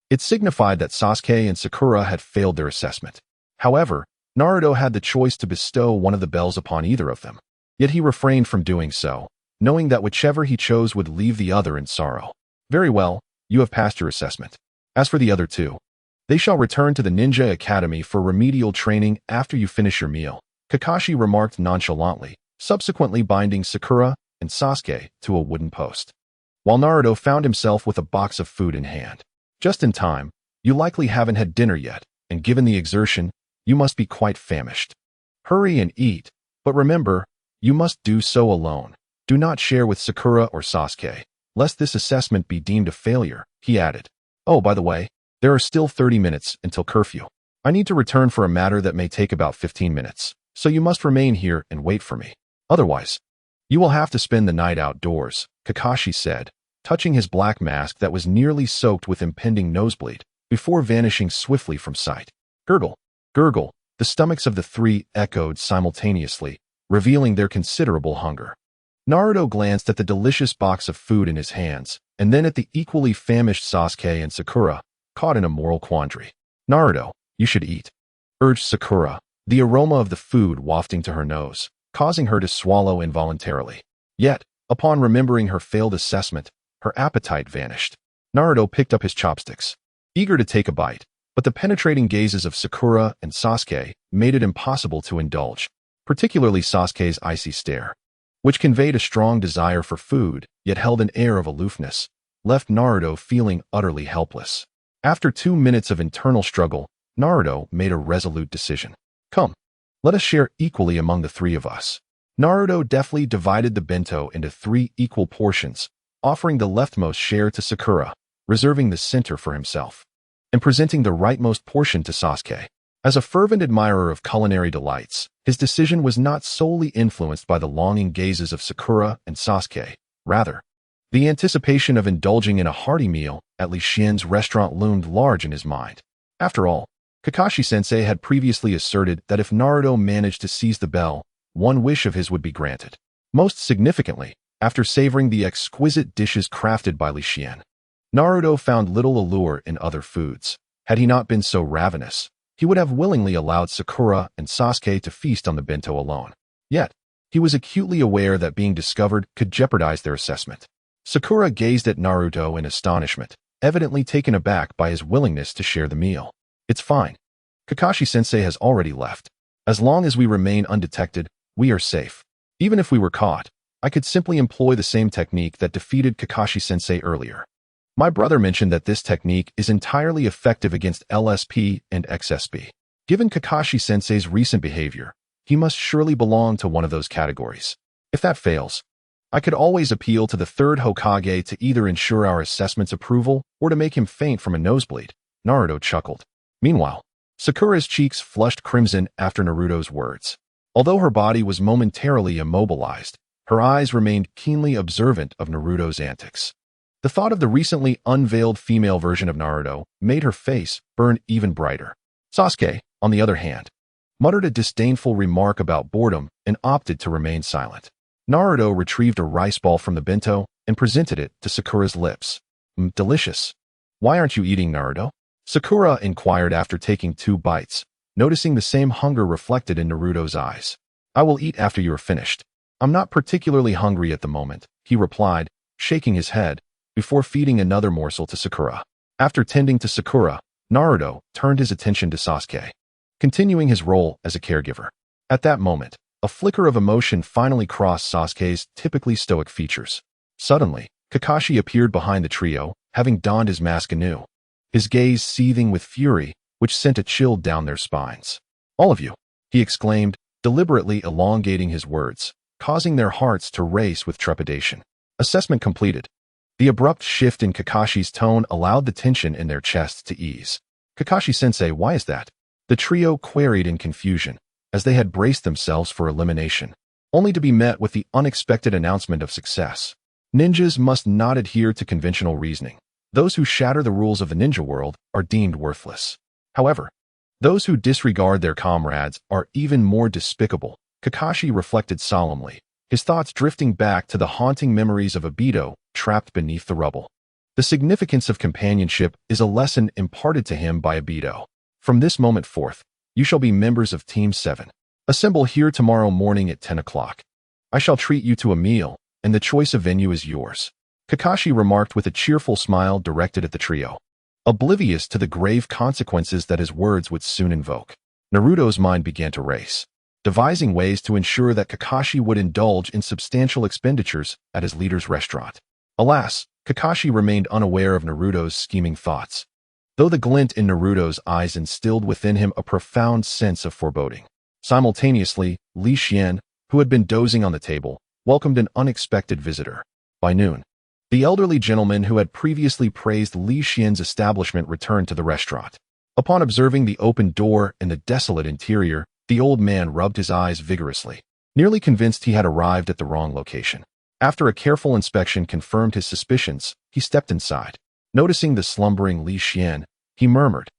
it signified that Sasuke and Sakura had failed their assessment. However, Naruto had the choice to bestow one of the bells upon either of them. Yet he refrained from doing so, knowing that whichever he chose would leave the other in sorrow. "Very well, you have passed your assessment. As for the other two, they shall return to the Ninja Academy for remedial training after you finish your meal," Kakashi remarked nonchalantly, subsequently binding Sakura and Sasuke to a wooden post. While Naruto found himself with a box of food in hand. "Just in time, you likely haven't had dinner yet, and given the exertion, you must be quite famished. Hurry and eat, but remember, you must do so alone. Do not share with Sakura or Sasuke, lest this assessment be deemed a failure," he added. "Oh, by the way, there are still 30 minutes until curfew. I need to return for a matter that may take about 15 minutes, so you must remain here and wait for me. Otherwise, you will have to spend the night outdoors," Kakashi said, touching his black mask that was nearly soaked with impending nosebleed, before vanishing swiftly from sight. Gurgle, gurgle, the stomachs of the three echoed simultaneously, revealing their considerable hunger. Naruto glanced at the delicious box of food in his hands, and then at the equally famished Sasuke and Sakura, caught in a moral quandary. "Naruto, you should eat," urged Sakura, the aroma of the food wafting to her nose, causing her to swallow involuntarily. Yet, upon remembering her failed assessment, her appetite vanished. Naruto picked up his chopsticks, eager to take a bite, but the penetrating gazes of Sakura and Sasuke made it impossible to indulge, particularly Sasuke's icy stare, which conveyed a strong desire for food, yet held an air of aloofness, left Naruto feeling utterly helpless. After 2 minutes of internal struggle, Naruto made a resolute decision. "Come, let us share equally among the three of us." Naruto deftly divided the bento into 3 equal portions, offering the leftmost share to Sakura, reserving the center for himself, and presenting the rightmost portion to Sasuke. As a fervent admirer of culinary delights, his decision was not solely influenced by the longing gazes of Sakura and Sasuke. Rather, the anticipation of indulging in a hearty meal at Li Xian's restaurant loomed large in his mind. After all, Kakashi-sensei had previously asserted that if Naruto managed to seize the bell, one wish of his would be granted. Most significantly, after savoring the exquisite dishes crafted by Li Xian, Naruto found little allure in other foods. Had he not been so ravenous, he would have willingly allowed Sakura and Sasuke to feast on the bento alone. Yet, he was acutely aware that being discovered could jeopardize their assessment. Sakura gazed at Naruto in astonishment, evidently taken aback by his willingness to share the meal. It's fine. Kakashi-sensei has already left. As long as we remain undetected, we are safe. Even if we were caught, I could simply employ the same technique that defeated Kakashi-sensei earlier. My brother mentioned that this technique is entirely effective against LSP and XSP. Given Kakashi-sensei's recent behavior, he must surely belong to one of those categories. If that fails, I could always appeal to the Third Hokage to either ensure our assessment's approval or to make him faint from a nosebleed. Naruto chuckled. Meanwhile, Sakura's cheeks flushed crimson after Naruto's words. Although her body was momentarily immobilized, her eyes remained keenly observant of Naruto's antics. The thought of the recently unveiled female version of Naruto made her face burn even brighter. Sasuke, on the other hand, muttered a disdainful remark about boredom and opted to remain silent. Naruto retrieved a rice ball from the bento and presented it to Sakura's lips. Delicious. Why aren't you eating, Naruto? Sakura inquired after taking 2 bites, noticing the same hunger reflected in Naruto's eyes. I will eat after you are finished. I'm not particularly hungry at the moment, he replied, shaking his head, before feeding another morsel to Sakura. After tending to Sakura, Naruto turned his attention to Sasuke, continuing his role as a caregiver. At that moment, a flicker of emotion finally crossed Sasuke's typically stoic features. Suddenly, Kakashi appeared behind the trio, having donned his mask anew, his gaze seething with fury, which sent a chill down their spines. All of you, he exclaimed, deliberately elongating his words, causing their hearts to race with trepidation. Assessment completed. The abrupt shift in Kakashi's tone allowed the tension in their chests to ease. Kakashi-sensei, why is that? The trio queried in confusion, as they had braced themselves for elimination, only to be met with the unexpected announcement of success. Ninjas must not adhere to conventional reasoning. Those who shatter the rules of the ninja world are deemed worthless. However, those who disregard their comrades are even more despicable, Kakashi reflected solemnly, his thoughts drifting back to the haunting memories of Obito trapped beneath the rubble. The significance of companionship is a lesson imparted to him by Obito. From this moment forth, you shall be members of Team 7. Assemble here tomorrow morning at 10 o'clock. I shall treat you to a meal, and the choice of venue is yours. Kakashi remarked with a cheerful smile directed at the trio, oblivious to the grave consequences that his words would soon invoke. Naruto's mind began to race, devising ways to ensure that Kakashi would indulge in substantial expenditures at his leader's restaurant. Alas, Kakashi remained unaware of Naruto's scheming thoughts, though the glint in Naruto's eyes instilled within him a profound sense of foreboding. Simultaneously, Li Xian, who had been dozing on the table, welcomed an unexpected visitor. By noon, the elderly gentleman who had previously praised Li Xian's establishment returned to the restaurant. Upon observing the open door and the desolate interior, the old man rubbed his eyes vigorously, nearly convinced he had arrived at the wrong location. After a careful inspection confirmed his suspicions, he stepped inside. Noticing the slumbering Li Xian, he murmured,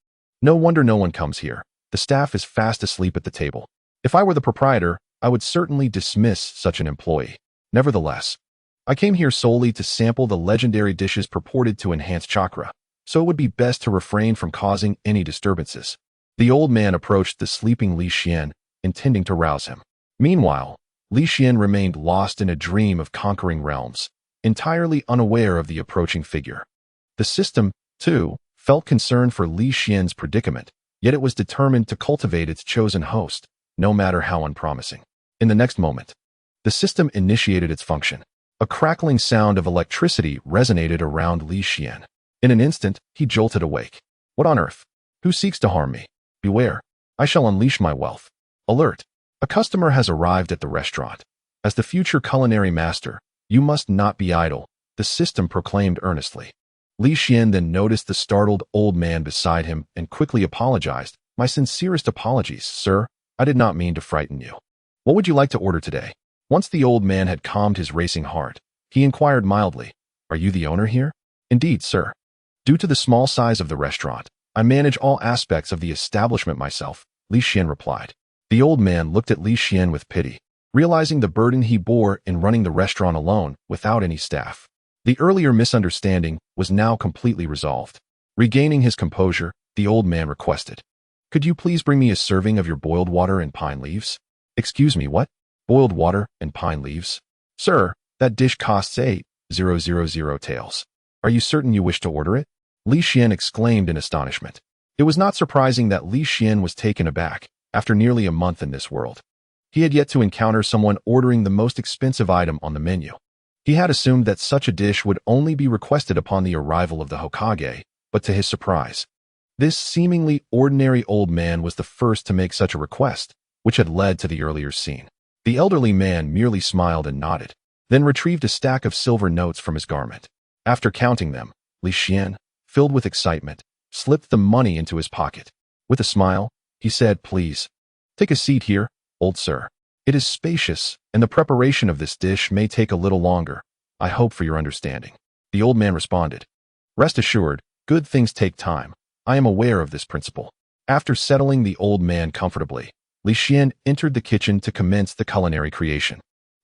"No wonder no one comes here. The staff is fast asleep at the table. If I were the proprietor, I would certainly dismiss such an employee. Nevertheless, I came here solely to sample the legendary dishes purported to enhance chakra, so it would be best to refrain from causing any disturbances." The old man approached the sleeping Li Xian, intending to rouse him. Meanwhile, Li Xian remained lost in a dream of conquering realms, entirely unaware of the approaching figure. The system, too, felt concern for Li Xian's predicament, yet it was determined to cultivate its chosen host, no matter how unpromising. In the next moment, the system initiated its function. A crackling sound of electricity resonated around Li Xian. In an instant, he jolted awake. What on earth? Who seeks to harm me? Beware, I shall unleash my wealth. Alert! A customer has arrived at the restaurant. As the future culinary master, you must not be idle, the system proclaimed earnestly. Li Xian then noticed the startled old man beside him and quickly apologized. My sincerest apologies, sir. I did not mean to frighten you. What would you like to order today? Once the old man had calmed his racing heart, he inquired mildly, Are you the owner here? Indeed, sir. Due to the small size of the restaurant, I manage all aspects of the establishment myself, Li Xian replied. The old man looked at Li Xian with pity, realizing the burden he bore in running the restaurant alone without any staff. The earlier misunderstanding was now completely resolved. Regaining his composure, the old man requested, Could you please bring me a serving of your boiled water and pine leaves? Excuse me, what? Boiled water and pine leaves? Sir, that dish costs 8 000 taels. Are you certain you wish to order it? Li Xian exclaimed in astonishment. It was not surprising that Li Xian was taken aback after nearly a month in this world. He had yet to encounter someone ordering the most expensive item on the menu. He had assumed that such a dish would only be requested upon the arrival of the Hokage, but to his surprise, this seemingly ordinary old man was the first to make such a request, which had led to the earlier scene. The elderly man merely smiled and nodded, then retrieved a stack of silver notes from his garment. After counting them, Li Xian, filled with excitement, slipped the money into his pocket. With a smile, he said, "Please, take a seat here, old sir. It is spacious, and the preparation of this dish may take a little longer. I hope for your understanding." The old man responded, "Rest assured, good things take time. I am aware of this principle." After settling the old man comfortably, Li Xian entered the kitchen to commence the culinary creation.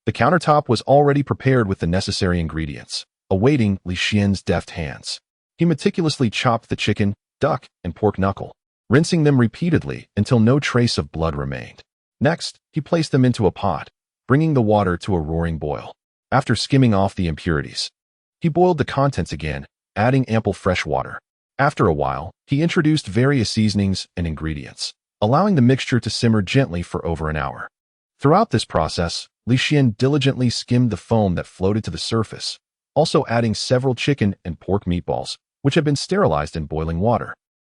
The countertop was already prepared with the necessary ingredients, awaiting Li Xian's deft hands. He meticulously chopped the chicken, duck, and pork knuckle, rinsing them repeatedly until no trace of blood remained. Next, he placed them into a pot, bringing the water to a roaring boil. After skimming off the impurities, he boiled the contents again, adding ample fresh water. After a while, he introduced various seasonings and ingredients, allowing the mixture to simmer gently for over an hour. Throughout this process, Li Xian diligently skimmed the foam that floated to the surface, also adding several chicken and pork meatballs, which had been sterilized in boiling water,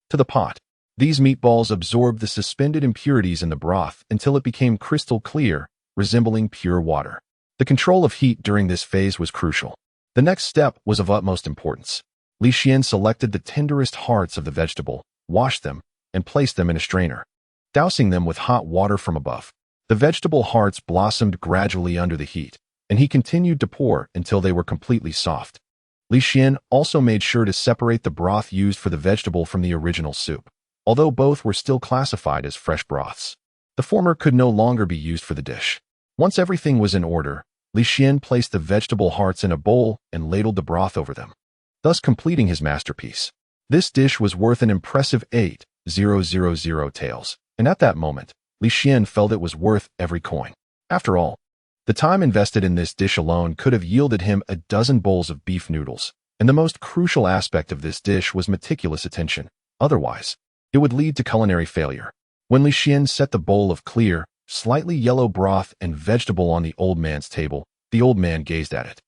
to the pot. These meatballs absorbed the suspended impurities in the broth until it became crystal clear, resembling pure water. The control of heat during this phase was crucial. The next step was of utmost importance. Li Xian selected the tenderest hearts of the vegetable, washed them, and placed them in a strainer, dousing them with hot water from above. The vegetable hearts blossomed gradually under the heat, and he continued to pour until they were completely soft. Li Xian also made sure to separate the broth used for the vegetable from the original soup, although both were still classified as fresh broths. The former could no longer be used for the dish. Once everything was in order, Li Xian placed the vegetable hearts in a bowl and ladled the broth over them, thus completing his masterpiece. This dish was worth an impressive 8,000 taels, and at that moment, Li Xian felt it was worth every coin. After all, the time invested in this dish alone could have yielded him a dozen bowls of beef noodles, and the most crucial aspect of this dish was meticulous attention. Otherwise, it would lead to culinary failure. When Li Xian set the bowl of clear, slightly yellow broth and vegetable on the old man's table, the old man gazed at it,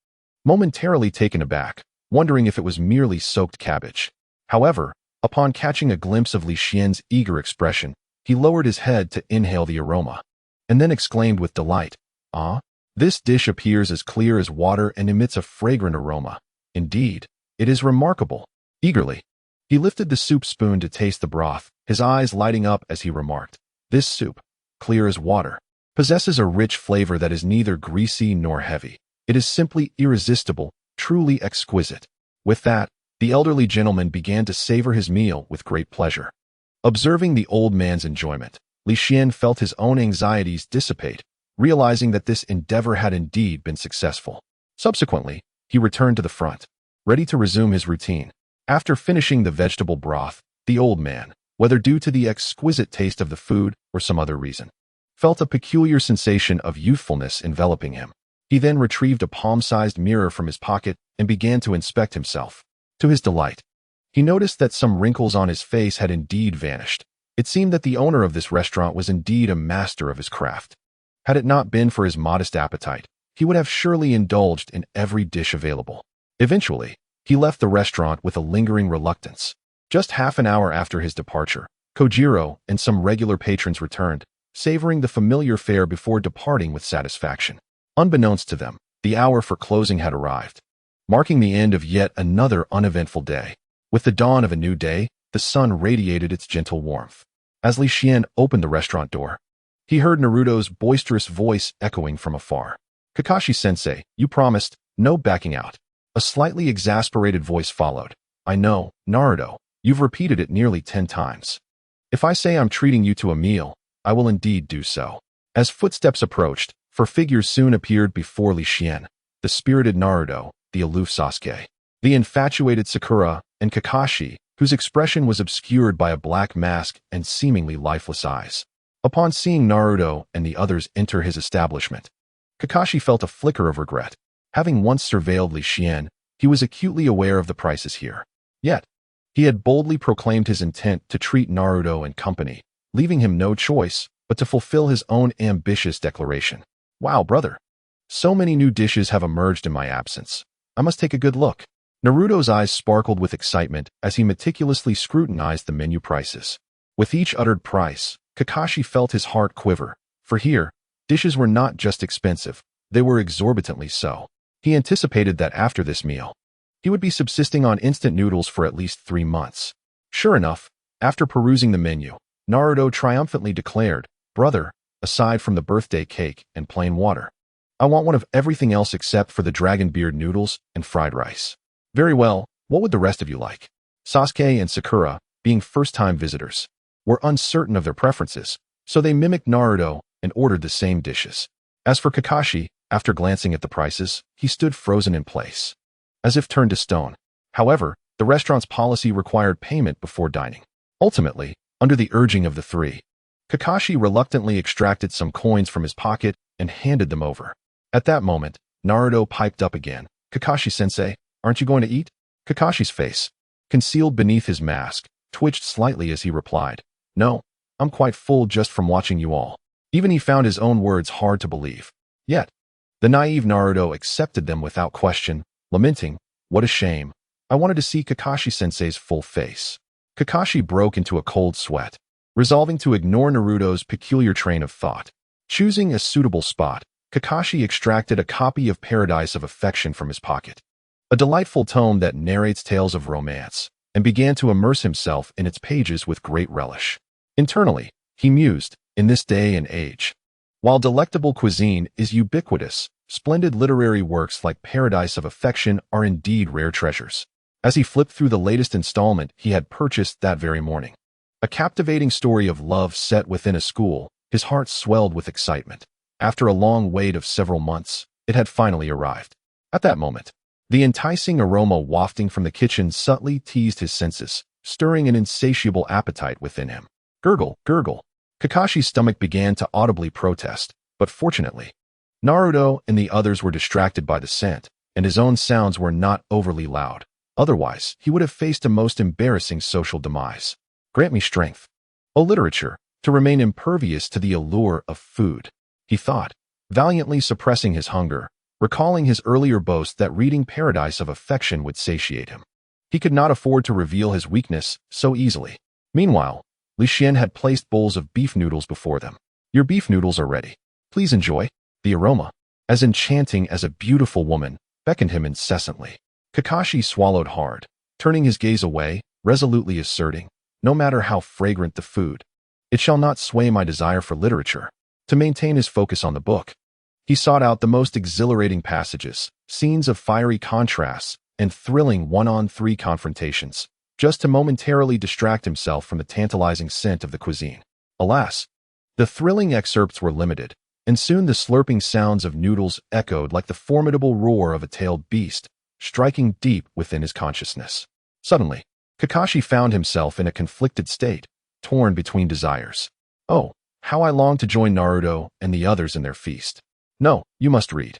momentarily taken aback, wondering if it was merely soaked cabbage. However, upon catching a glimpse of Li Xian's eager expression, he lowered his head to inhale the aroma, and then exclaimed with delight, "Ah, this dish appears as clear as water and emits a fragrant aroma. Indeed, it is remarkable." Eagerly, he lifted the soup spoon to taste the broth, his eyes lighting up as he remarked, "This soup, clear as water, possesses a rich flavor that is neither greasy nor heavy. It is simply irresistible, truly exquisite." With that, the elderly gentleman began to savor his meal with great pleasure. Observing the old man's enjoyment, Li Xian felt his own anxieties dissipate, realizing that this endeavor had indeed been successful. Subsequently, he returned to the front, ready to resume his routine. After finishing the vegetable broth, the old man, whether due to the exquisite taste of the food or some other reason, felt a peculiar sensation of youthfulness enveloping him. He then retrieved a palm-sized mirror from his pocket and began to inspect himself. To his delight, he noticed that some wrinkles on his face had indeed vanished. It seemed that the owner of this restaurant was indeed a master of his craft. Had it not been for his modest appetite, he would have surely indulged in every dish available. Eventually, he left the restaurant with a lingering reluctance. Just half an hour after his departure, Kojiro and some regular patrons returned, savoring the familiar fare before departing with satisfaction. Unbeknownst to them, the hour for closing had arrived, marking the end of yet another uneventful day. With the dawn of a new day, the sun radiated its gentle warmth. As Li Xian opened the restaurant door, he heard Naruto's boisterous voice echoing from afar. "Kakashi-sensei, you promised, no backing out." A slightly exasperated voice followed. "I know, Naruto, you've repeated it nearly 10 times. If I say I'm treating you to a meal, I will indeed do so." As footsteps approached, 4 figures soon appeared before Li Xian: the spirited Naruto, the aloof Sasuke, the infatuated Sakura, and Kakashi, whose expression was obscured by a black mask and seemingly lifeless eyes. Upon seeing Naruto and the others enter his establishment, Kakashi felt a flicker of regret. Having once surveilled Li Xian, he was acutely aware of the prices here. Yet, he had boldly proclaimed his intent to treat Naruto and company, leaving him no choice but to fulfill his own ambitious declaration. Wow, brother. So many new dishes have emerged in my absence. I must take a good look. Naruto's eyes sparkled with excitement as he meticulously scrutinized the menu prices. With each uttered price, Kakashi felt his heart quiver, for here, dishes were not just expensive, they were exorbitantly so. He anticipated that after this meal, he would be subsisting on instant noodles for at least 3 months. Sure enough, after perusing the menu, Naruto triumphantly declared, "Brother, aside from the birthday cake and plain water, I want one of everything else except for the dragon beard noodles and fried rice." Very well, what would the rest of you like? Sasuke and Sakura, being first-time visitors, were uncertain of their preferences, so they mimicked Naruto and ordered the same dishes. As for Kakashi, after glancing at the prices, he stood frozen in place, as if turned to stone. However, the restaurant's policy required payment before dining. Ultimately, under the urging of the three, Kakashi reluctantly extracted some coins from his pocket and handed them over. At that moment, Naruto piped up again. "Kakashi-sensei, aren't you going to eat?" Kakashi's face, concealed beneath his mask, twitched slightly as he replied, "No, I'm quite full just from watching you all." Even he found his own words hard to believe. Yet, the naive Naruto accepted them without question, lamenting, "What a shame. I wanted to see Kakashi-sensei's full face." Kakashi broke into a cold sweat, resolving to ignore Naruto's peculiar train of thought. Choosing a suitable spot, Kakashi extracted a copy of Paradise of Affection from his pocket, a delightful tome that narrates tales of romance, and began to immerse himself in its pages with great relish. Internally, he mused, in this day and age, while delectable cuisine is ubiquitous, splendid literary works like Paradise of Affection are indeed rare treasures. As he flipped through the latest installment he had purchased that very morning, a captivating story of love set within a school, his heart swelled with excitement. After a long wait of several months, it had finally arrived. At that moment, the enticing aroma wafting from the kitchen subtly teased his senses, stirring an insatiable appetite within him. Gurgle, gurgle. Kakashi's stomach began to audibly protest, but fortunately, Naruto and the others were distracted by the scent, and his own sounds were not overly loud. Otherwise, he would have faced a most embarrassing social demise. Grant me strength, O literature, to remain impervious to the allure of food, he thought, valiantly suppressing his hunger, recalling his earlier boast that reading Paradise of Affection would satiate him. He could not afford to reveal his weakness so easily. Meanwhile, Li Xian had placed bowls of beef noodles before them. "Your beef noodles are ready. Please enjoy." The aroma, as enchanting as a beautiful woman, beckoned him incessantly. Kakashi swallowed hard, turning his gaze away, resolutely asserting, "No matter how fragrant the food, it shall not sway my desire for literature." To maintain his focus on the book, he sought out the most exhilarating passages, scenes of fiery contrasts, and thrilling one-on-three confrontations, just to momentarily distract himself from the tantalizing scent of the cuisine. Alas, the thrilling excerpts were limited, and soon the slurping sounds of noodles echoed like the formidable roar of a tailed beast, striking deep within his consciousness. Suddenly, Kakashi found himself in a conflicted state, torn between desires. "Oh, how I long to join Naruto and the others in their feast. No, you must read.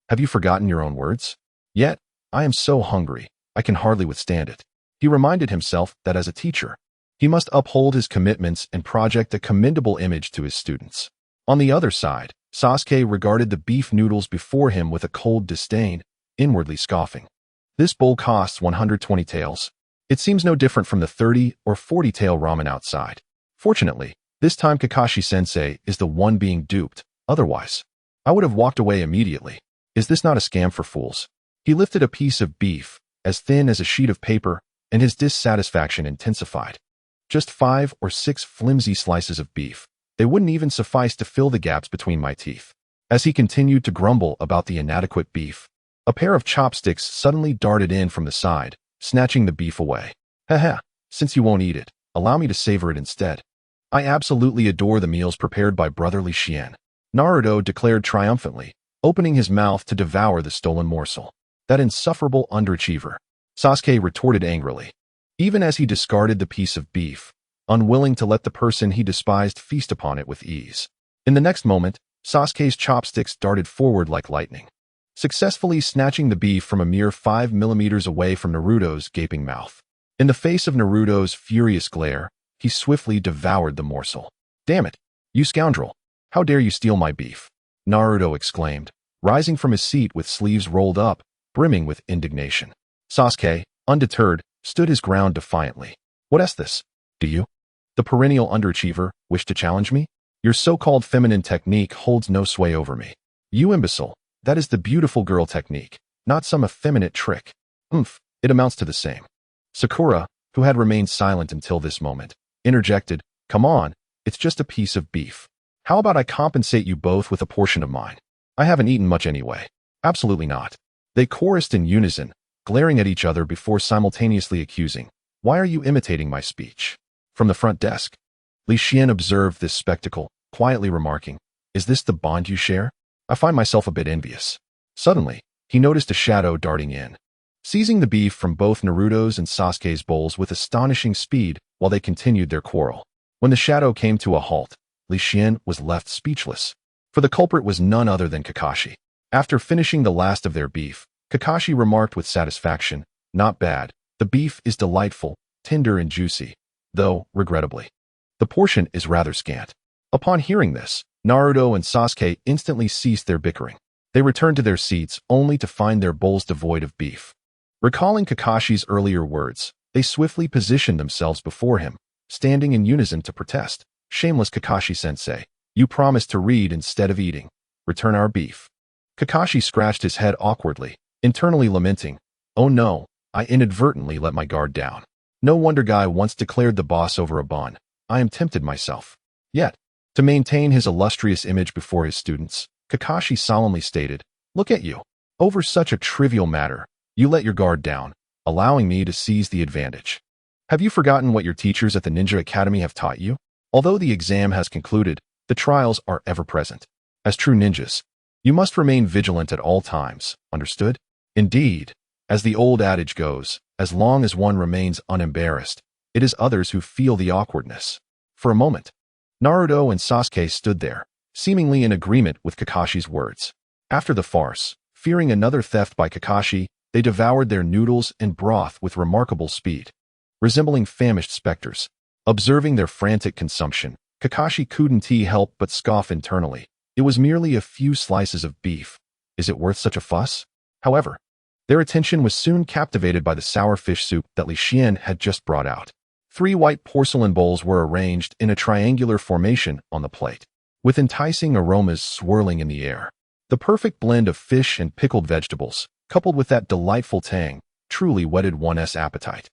Have you forgotten your own words? Yet, I am so hungry, I can hardly withstand it." He reminded himself that as a teacher, he must uphold his commitments and project a commendable image to his students. On the other side, Sasuke regarded the beef noodles before him with a cold disdain, inwardly scoffing. "This bowl costs 120 taels. It seems no different from the 30 or 40 tael ramen outside. Fortunately, this time Kakashi-sensei is the one being duped, otherwise, I would have walked away immediately. Is this not a scam for fools?" He lifted a piece of beef, as thin as a sheet of paper, and his dissatisfaction intensified. Just 5 or 6 flimsy slices of beef. They wouldn't even suffice to fill the gaps between my teeth. As he continued to grumble about the inadequate beef, a pair of chopsticks suddenly darted in from the side, snatching the beef away. "Haha, since you won't eat it, allow me to savor it instead. I absolutely adore the meals prepared by Brother Li Xian," Naruto declared triumphantly, opening his mouth to devour the stolen morsel. "That insufferable underachiever," Sasuke retorted angrily, even as he discarded the piece of beef, unwilling to let the person he despised feast upon it with ease. In the next moment, Sasuke's chopsticks darted forward like lightning, successfully snatching the beef from a mere 5 millimeters away from Naruto's gaping mouth. In the face of Naruto's furious glare, he swiftly devoured the morsel. "Damn it, you scoundrel! How dare you steal my beef?" Naruto exclaimed, rising from his seat with sleeves rolled up, brimming with indignation. Sasuke, undeterred, stood his ground defiantly. "What's this? Do you, the perennial underachiever, wish to challenge me? Your so-called feminine technique holds no sway over me. You imbecile, that is the beautiful girl technique, not some effeminate trick. It amounts to the same." Sakura, who had remained silent until this moment, interjected, "Come on, it's just a piece of beef. How about I compensate you both with a portion of mine? I haven't eaten much anyway." "Absolutely not." They chorused in unison, glaring at each other before simultaneously accusing, "Why are you imitating my speech?" From the front desk, Li Xian observed this spectacle, quietly remarking, "Is this the bond you share? I find myself a bit envious." Suddenly, he noticed a shadow darting in, seizing the beef from both Naruto's and Sasuke's bowls with astonishing speed while they continued their quarrel. When the shadow came to a halt, Li Xian was left speechless, for the culprit was none other than Kakashi. After finishing the last of their beef, Kakashi remarked with satisfaction, "Not bad. The beef is delightful, tender and juicy, though, regrettably, the portion is rather scant." Upon hearing this, Naruto and Sasuke instantly ceased their bickering. They returned to their seats only to find their bowls devoid of beef. Recalling Kakashi's earlier words, they swiftly positioned themselves before him, standing in unison to protest. "Shameless Kakashi-sensei, you promised to read instead of eating. Return our beef." Kakashi scratched his head awkwardly, internally lamenting, "Oh no, I inadvertently let my guard down. No wonder Guy once declared the boss over a bun. I am tempted myself." Yet, to maintain his illustrious image before his students, Kakashi solemnly stated, "Look at you. Over such a trivial matter, you let your guard down, allowing me to seize the advantage. Have you forgotten what your teachers at the Ninja Academy have taught you? Although the exam has concluded, the trials are ever present. As true ninjas, you must remain vigilant at all times, understood? Indeed, as the old adage goes, as long as one remains unembarrassed, it is others who feel the awkwardness." For a moment, Naruto and Sasuke stood there, seemingly in agreement with Kakashi's words. After the farce, fearing another theft by Kakashi, they devoured their noodles and broth with remarkable speed, resembling famished specters. Observing their frantic consumption, Kakashi couldn't help but scoff internally. It was merely a few slices of beef. Is it worth such a fuss? However, their attention was soon captivated by the sour fish soup that Li Xian had just brought out. 3 white porcelain bowls were arranged in a triangular formation on the plate, with enticing aromas swirling in the air. The perfect blend of fish and pickled vegetables, coupled with that delightful tang, truly whetted one's appetite.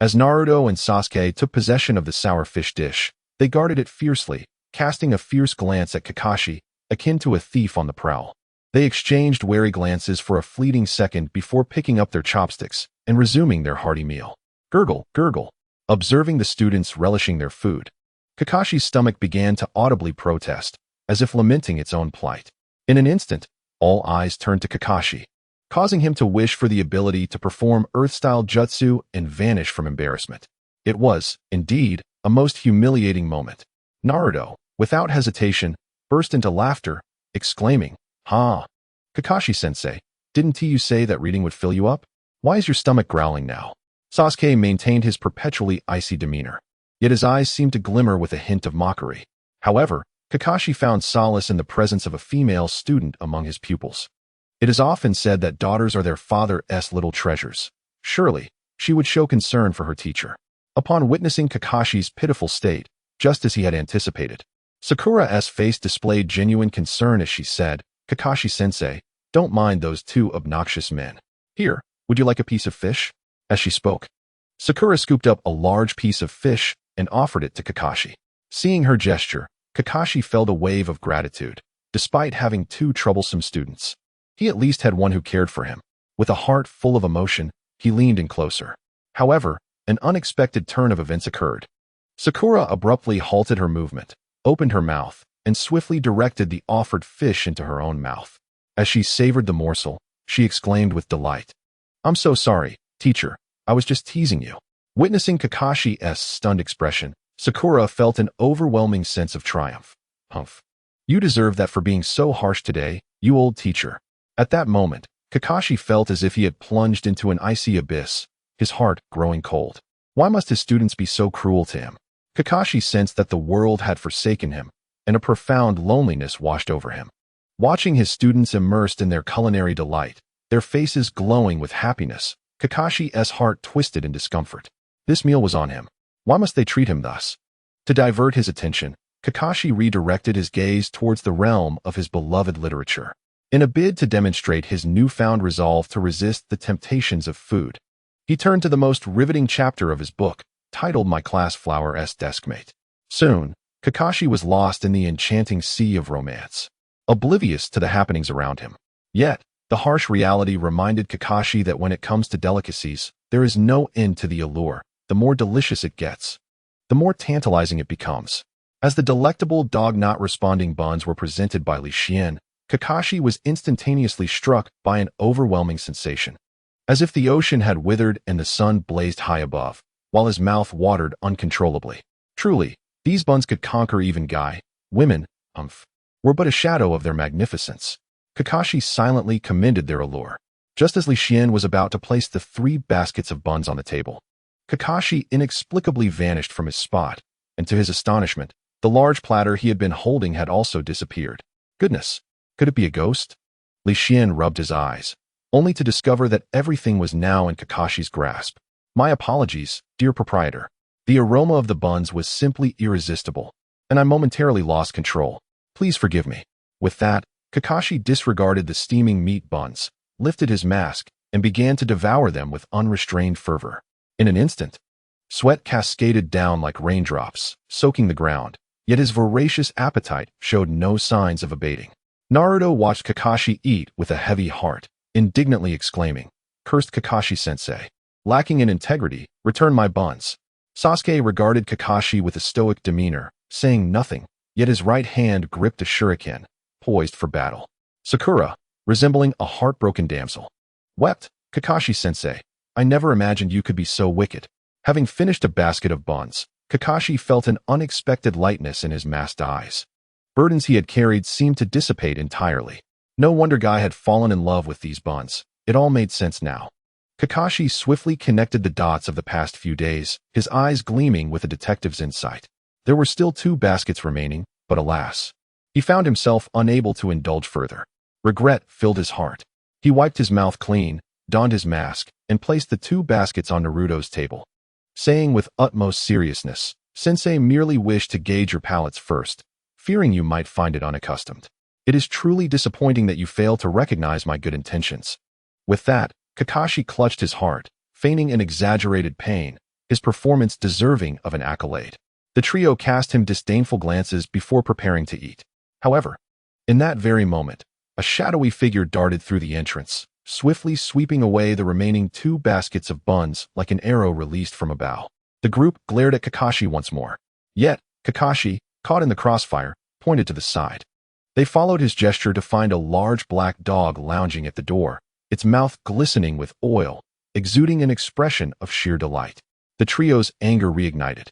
As Naruto and Sasuke took possession of the sour fish dish, they guarded it fiercely, casting a fierce glance at Kakashi, akin to a thief on the prowl. They exchanged wary glances for a fleeting second before picking up their chopsticks and resuming their hearty meal. Gurgle, gurgle. Observing the students relishing their food, Kakashi's stomach began to audibly protest, as if lamenting its own plight. In an instant, all eyes turned to Kakashi, causing him to wish for the ability to perform Earth-style jutsu and vanish from embarrassment. It was, indeed, a most humiliating moment. Naruto, without hesitation, burst into laughter, exclaiming, "Ha! Kakashi-sensei, didn't you say that reading would fill you up? Why is your stomach growling now?" Sasuke maintained his perpetually icy demeanor, yet his eyes seemed to glimmer with a hint of mockery. However, Kakashi found solace in the presence of a female student among his pupils. It is often said that daughters are their father's little treasures. Surely, she would show concern for her teacher. Upon witnessing Kakashi's pitiful state, just as he had anticipated, Sakura's face displayed genuine concern as she said, "Kakashi-sensei, don't mind those 2 obnoxious men. Here, would you like a piece of fish?" As she spoke, Sakura scooped up a large piece of fish and offered it to Kakashi. Seeing her gesture, Kakashi felt a wave of gratitude. Despite having 2 troublesome students, he at least had one who cared for him. With a heart full of emotion, he leaned in closer. However, an unexpected turn of events occurred. Sakura abruptly halted her movement, opened her mouth, and swiftly directed the offered fish into her own mouth. As she savored the morsel, she exclaimed with delight, "I'm so sorry, teacher. I was just teasing you." Witnessing Kakashi's stunned expression, Sakura felt an overwhelming sense of triumph. "Humph. You deserve that for being so harsh today, you old teacher." At that moment, Kakashi felt as if he had plunged into an icy abyss, his heart growing cold. Why must his students be so cruel to him? Kakashi sensed that the world had forsaken him, and a profound loneliness washed over him. Watching his students immersed in their culinary delight, their faces glowing with happiness, Kakashi's heart twisted in discomfort. This meal was on him. Why must they treat him thus? To divert his attention, Kakashi redirected his gaze towards the realm of his beloved literature. In a bid to demonstrate his newfound resolve to resist the temptations of food, he turned to the most riveting chapter of his book, titled My Class Flower's Deskmate. Soon, Kakashi was lost in the enchanting sea of romance, oblivious to the happenings around him. Yet, the harsh reality reminded Kakashi that when it comes to delicacies, there is no end to the allure. The more delicious it gets, the more tantalizing it becomes. As the delectable dog-not-responding buns were presented by Li Xian, Kakashi was instantaneously struck by an overwhelming sensation. As if the ocean had withered and the sun blazed high above, while his mouth watered uncontrollably. Truly, these buns could conquer even guy, women, were but a shadow of their magnificence. Kakashi silently commended their allure. Just as Li Xian was about to place the 3 baskets of buns on the table, Kakashi inexplicably vanished from his spot, and to his astonishment, the large platter he had been holding had also disappeared. Goodness, could it be a ghost? Li Xian rubbed his eyes, only to discover that everything was now in Kakashi's grasp. My apologies, dear proprietor. The aroma of the buns was simply irresistible, and I momentarily lost control. Please forgive me. With that, Kakashi disregarded the steaming meat buns, lifted his mask, and began to devour them with unrestrained fervor. In an instant, sweat cascaded down like raindrops, soaking the ground, yet his voracious appetite showed no signs of abating. Naruto watched Kakashi eat with a heavy heart, indignantly exclaiming, "Cursed Kakashi-sensei! Lacking in integrity, return my buns." Sasuke regarded Kakashi with a stoic demeanor, saying nothing, yet his right hand gripped a shuriken, poised for battle. Sakura, resembling a heartbroken damsel, wept, "Kakashi-sensei, I never imagined you could be so wicked." Having finished a basket of buns, Kakashi felt an unexpected lightness in his masked eyes. Burdens he had carried seemed to dissipate entirely. No wonder Guy had fallen in love with these buns. It all made sense now. Kakashi swiftly connected the dots of the past few days, his eyes gleaming with a detective's insight. There were still 2 baskets remaining, but alas, he found himself unable to indulge further. Regret filled his heart. He wiped his mouth clean, donned his mask, and placed the 2 baskets on Naruto's table, saying with utmost seriousness, "Sensei merely wished to gauge your palates first, fearing you might find it unaccustomed. It is truly disappointing that you fail to recognize my good intentions." With that, Kakashi clutched his heart, feigning an exaggerated pain, his performance deserving of an accolade. The trio cast him disdainful glances before preparing to eat. However, in that very moment, a shadowy figure darted through the entrance, swiftly sweeping away the remaining 2 baskets of buns like an arrow released from a bow. The group glared at Kakashi once more. Yet, Kakashi, caught in the crossfire, pointed to the side. They followed his gesture to find a large black dog lounging at the door, its mouth glistening with oil, exuding an expression of sheer delight. The trio's anger reignited.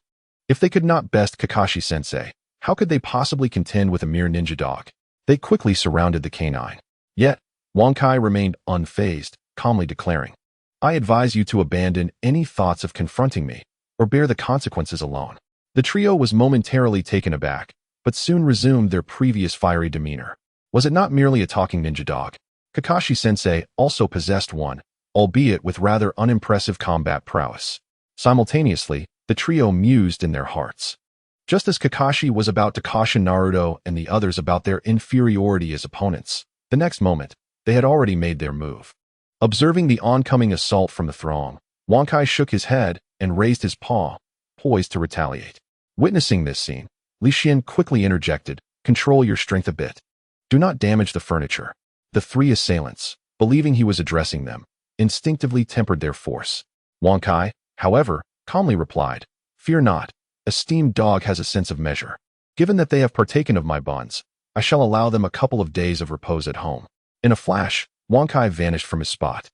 If they could not best Kakashi-sensei, how could they possibly contend with a mere ninja dog? They quickly surrounded the canine. Yet, Wankai remained unfazed, calmly declaring, "I advise you to abandon any thoughts of confronting me, or bear the consequences alone." The trio was momentarily taken aback, but soon resumed their previous fiery demeanor. Was it not merely a talking ninja dog? Kakashi-sensei also possessed one, albeit with rather unimpressive combat prowess. Simultaneously, the trio mused in their hearts. Just as Kakashi was about to caution Naruto and the others about their inferiority as opponents, the next moment, they had already made their move. Observing the oncoming assault from the throng, Wankai shook his head and raised his paw, poised to retaliate. Witnessing this scene, Li Xian quickly interjected, "Control your strength a bit. Do not damage the furniture." The 3 assailants, believing he was addressing them, instinctively tempered their force. Wankai, however, calmly replied, "Fear not. Esteemed dog has a sense of measure. Given that they have partaken of my buns, I shall allow them a couple of days of repose at home." In a flash, Wankai vanished from his spot.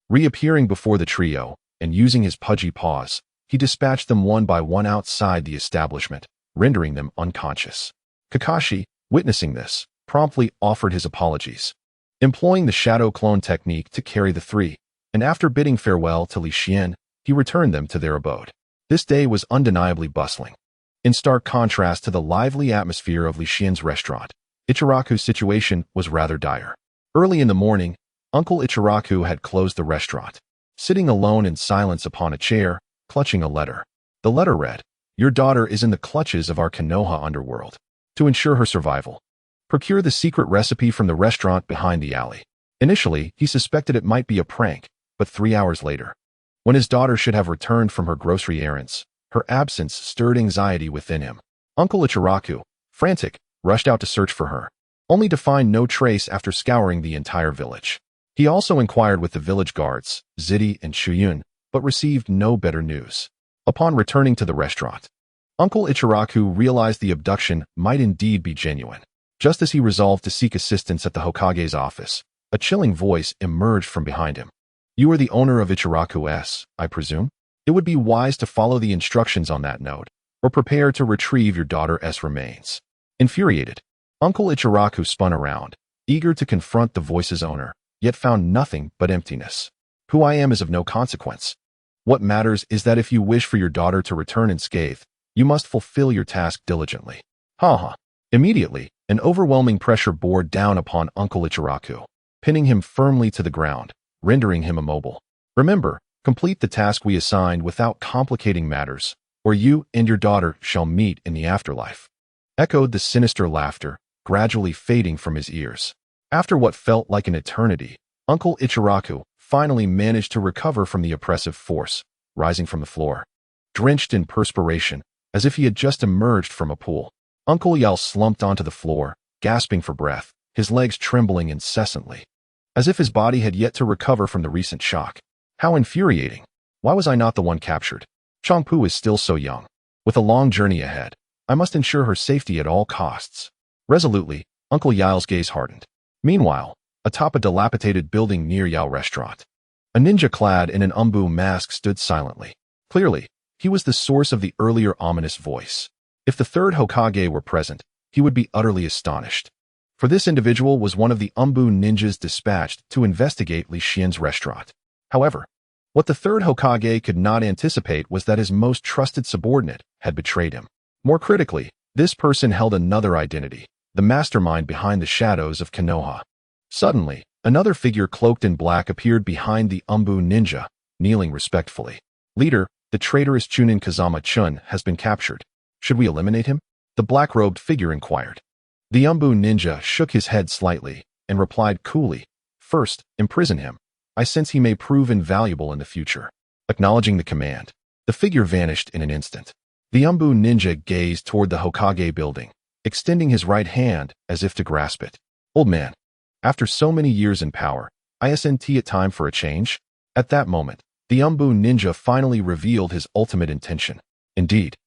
Reappearing before the trio, and using his pudgy paws, he dispatched them one by one outside the establishment, rendering them unconscious. Kakashi, witnessing this, promptly offered his apologies. employing the shadow clone technique to carry the three, and after bidding farewell to Li Xian, he returned them to their abode. This day was undeniably bustling. In stark contrast to the lively atmosphere of Li Xian's restaurant, Ichiraku's situation was rather dire. Early in the morning, Uncle Ichiraku had closed the restaurant, sitting alone in silence upon a chair, clutching a letter. The letter read, "Your daughter is in the clutches of our Konoha underworld. To ensure her survival, procure the secret recipe from the restaurant behind the alley." Initially, he suspected it might be a prank, but 3 hours later, when his daughter should have returned from her grocery errands, her absence stirred anxiety within him. Uncle Ichiraku, frantic, rushed out to search for her, only to find no trace after scouring the entire village. He also inquired with the village guards, Zidi and Xuan, but received no better news. Upon returning to the restaurant, Uncle Ichiraku realized the abduction might indeed be genuine. Just as he resolved to seek assistance at the Hokage's office, a chilling voice emerged from behind him. "You are the owner of Ichiraku S, I presume? It would be wise to follow the instructions on that note, or prepare to retrieve your daughter's remains." Infuriated, Uncle Ichiraku spun around, eager to confront the voice's owner, yet found nothing but emptiness. "Who I am is of no consequence. What matters is that if you wish for your daughter to return unscathed, you must fulfill your task diligently." Ha. Immediately, an overwhelming pressure bore down upon Uncle Ichiraku, pinning him firmly to the ground, rendering him immobile. "Remember, complete the task we assigned without complicating matters, or you and your daughter shall meet in the afterlife." Echoed the sinister laughter, gradually fading from his ears. After what felt like an eternity, Uncle Ichiraku finally managed to recover from the oppressive force, rising from the floor. Drenched in perspiration, as if he had just emerged from a pool, Uncle Yao slumped onto the floor, gasping for breath, his legs trembling incessantly, as if his body had yet to recover from the recent shock. How infuriating! Why was I not the one captured? Changpu is still so young. With a long journey ahead, I must ensure her safety at all costs. Resolutely, Uncle Yao's gaze hardened. Meanwhile, atop a dilapidated building near Yao Restaurant, a ninja clad in an umbu mask stood silently. Clearly, he was the source of the earlier ominous voice. If the third Hokage were present, he would be utterly astonished. For this individual was one of the umbu ninjas dispatched to investigate Li Xian's restaurant. However, what the third Hokage could not anticipate was that his most trusted subordinate had betrayed him. More critically, this person held another identity, the mastermind behind the shadows of Konoha. Suddenly, another figure cloaked in black appeared behind the umbu ninja, kneeling respectfully. "Leader, the traitorous Chunin Kazama Chun has been captured. Should we eliminate him?" the black-robed figure inquired. The umbu ninja shook his head slightly and replied coolly, "First, imprison him. I sense he may prove invaluable in the future." Acknowledging the command, the figure vanished in an instant. The umbu ninja gazed toward the Hokage building, extending his right hand as if to grasp it. "Old man, after so many years in power, isn't it time for a change?" At that moment, the umbu ninja finally revealed his ultimate intention. Indeed,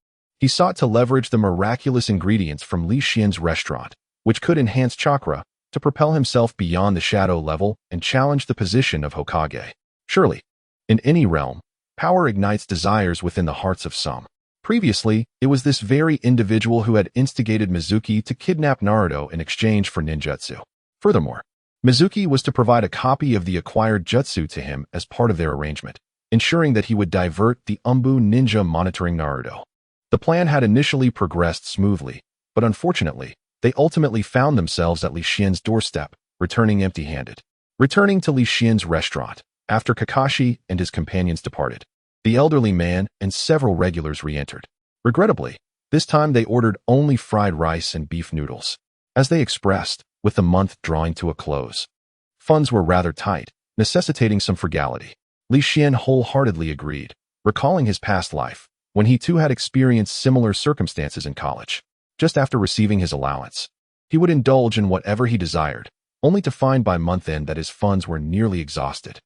he sought to leverage the miraculous ingredients from Li Xian's restaurant, which could enhance chakra, to propel himself beyond the shadow level and challenge the position of Hokage. Surely, in any realm, power ignites desires within the hearts of some. Previously, it was this very individual who had instigated Mizuki to kidnap Naruto in exchange for ninjutsu. Furthermore, Mizuki was to provide a copy of the acquired jutsu to him as part of their arrangement, ensuring that he would divert the umbu ninja monitoring Naruto. The plan had initially progressed smoothly, but unfortunately, they ultimately found themselves at Li Xian's doorstep, returning empty-handed. Returning to Li Xian's restaurant, after Kakashi and his companions departed, the elderly man and several regulars re-entered. Regrettably, this time they ordered only fried rice and beef noodles. As they expressed, with the month drawing to a close, funds were rather tight, necessitating some frugality. Li Xian wholeheartedly agreed, recalling his past life, when he too had experienced similar circumstances in college. Just after receiving his allowance, he would indulge in whatever he desired, only to find by month-end that his funds were nearly exhausted.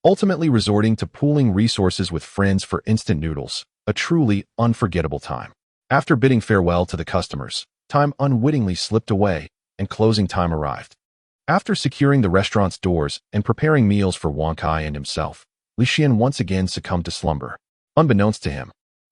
Ultimately resorting to pooling resources with friends for instant noodles, a truly unforgettable time. After bidding farewell to the customers, time unwittingly slipped away, and closing time arrived. After securing the restaurant's doors and preparing meals for Wankai and himself, Li Xian once again succumbed to slumber. Unbeknownst to him,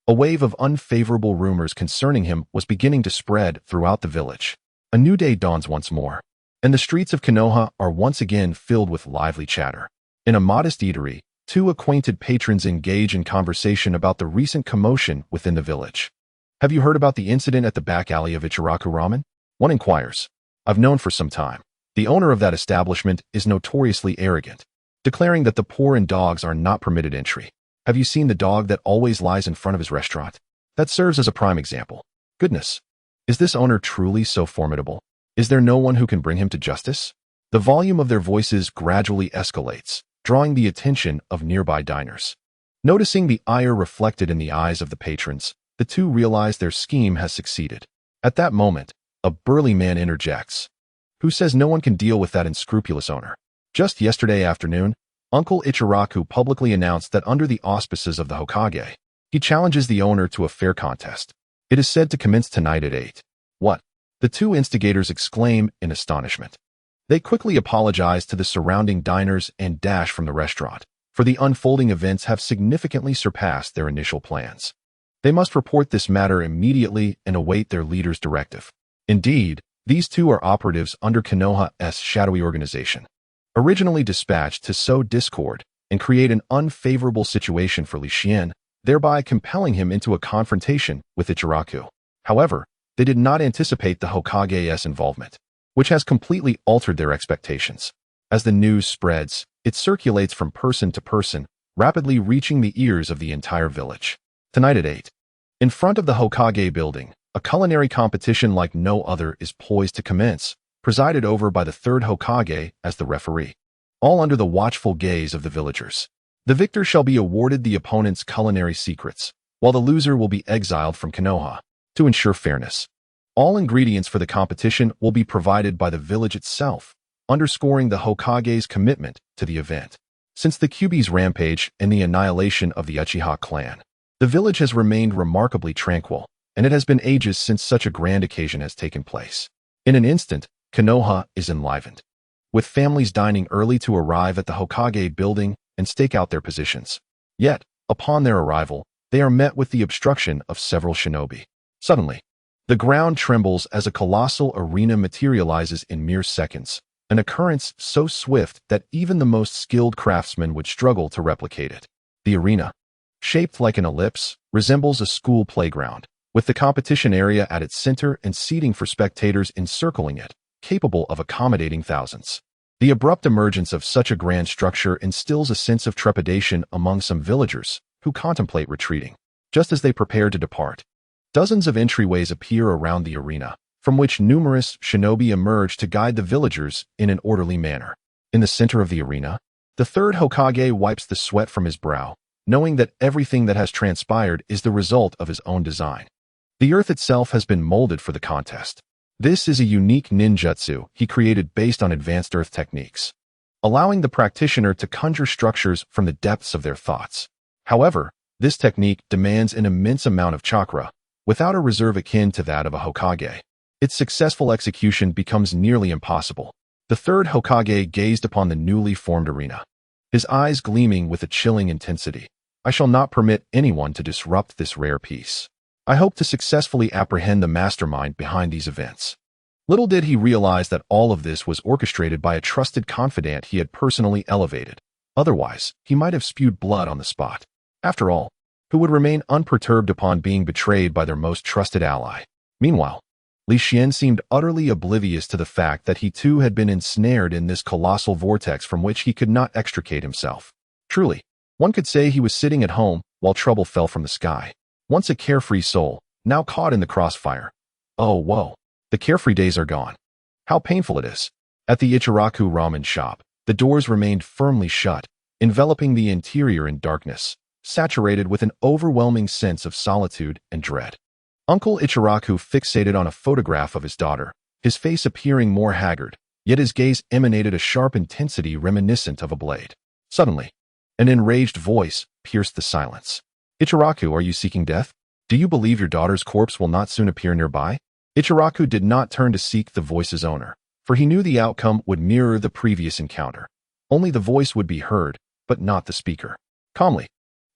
a wave of unfavorable rumors concerning him was beginning to spread throughout the village. A new day dawns once more, and the streets of Konoha are once again filled with lively chatter. In a modest eatery, two acquainted patrons engage in conversation about the recent commotion within the village. Have you heard about the incident at the back alley of Ichiraku Ramen? One inquires. I've known for some time. The owner of that establishment is notoriously arrogant, declaring that the poor and dogs are not permitted entry. Have you seen the dog that always lies in front of his restaurant? That serves as a prime example. Goodness. Is this owner truly so formidable? Is there no one who can bring him to justice? The volume of their voices gradually escalates, drawing the attention of nearby diners. Noticing the ire reflected in the eyes of the patrons, the two realize their scheme has succeeded. At that moment, a burly man interjects. Who says no one can deal with that unscrupulous owner? Just yesterday afternoon, Uncle Ichiraku publicly announced that under the auspices of the Hokage, he challenges the owner to a fair contest. It is said to commence tonight at 8. What? The two instigators exclaim in astonishment. They quickly apologize to the surrounding diners and dash from the restaurant, for the unfolding events have significantly surpassed their initial plans. They must report this matter immediately and await their leader's directive. Indeed, these two are operatives under Konoha's shadowy organization, originally dispatched to sow discord and create an unfavorable situation for Li Xian, thereby compelling him into a confrontation with Ichiraku. However, they did not anticipate the Hokage's involvement, which has completely altered their expectations. As the news spreads, it circulates from person to person, rapidly reaching the ears of the entire village. Tonight at 8. In front of the Hokage building, a culinary competition like no other is poised to commence, presided over by the Third Hokage as the referee, all under the watchful gaze of the villagers. The victor shall be awarded the opponent's culinary secrets, while the loser will be exiled from Konoha. To ensure fairness, all ingredients for the competition will be provided by the village itself, underscoring the Hokage's commitment to the event. Since the Kyuubi's rampage and the annihilation of the Uchiha clan, the village has remained remarkably tranquil, and it has been ages since such a grand occasion has taken place. In an instant, Konoha is enlivened, with families dining early to arrive at the Hokage building and stake out their positions. Yet, upon their arrival, they are met with the obstruction of several shinobi. Suddenly, the ground trembles as a colossal arena materializes in mere seconds, an occurrence so swift that even the most skilled craftsman would struggle to replicate it. The arena, shaped like an ellipse, resembles a school playground, with the competition area at its center and seating for spectators encircling it, capable of accommodating thousands. The abrupt emergence of such a grand structure instills a sense of trepidation among some villagers who contemplate retreating. Just as they prepare to depart, dozens of entryways appear around the arena, from which numerous shinobi emerge to guide the villagers in an orderly manner. In the center of the arena, the Third Hokage wipes the sweat from his brow, knowing that everything that has transpired is the result of his own design. The earth itself has been molded for the contest. This is a unique ninjutsu he created based on advanced earth techniques, allowing the practitioner to conjure structures from the depths of their thoughts. However, this technique demands an immense amount of chakra, without a reserve akin to that of a Hokage. Its successful execution becomes nearly impossible. The Third Hokage gazed upon the newly formed arena, his eyes gleaming with a chilling intensity. I shall not permit anyone to disrupt this rare piece. I hope to successfully apprehend the mastermind behind these events. Little did he realize that all of this was orchestrated by a trusted confidant he had personally elevated. Otherwise, he might have spewed blood on the spot. After all, who would remain unperturbed upon being betrayed by their most trusted ally? Meanwhile, Li Xian seemed utterly oblivious to the fact that he too had been ensnared in this colossal vortex from which he could not extricate himself. Truly, one could say he was sitting at home while trouble fell from the sky. Once a carefree soul, now caught in the crossfire. Oh, woe. The carefree days are gone. How painful it is. At the Ichiraku ramen shop, the doors remained firmly shut, enveloping the interior in darkness, saturated with an overwhelming sense of solitude and dread. Uncle Ichiraku fixated on a photograph of his daughter, his face appearing more haggard, yet his gaze emanated a sharp intensity reminiscent of a blade. Suddenly, an enraged voice pierced the silence. Ichiraku, are you seeking death? Do you believe your daughter's corpse will not soon appear nearby? Ichiraku did not turn to seek the voice's owner, for he knew the outcome would mirror the previous encounter. Only the voice would be heard, but not the speaker. Calmly,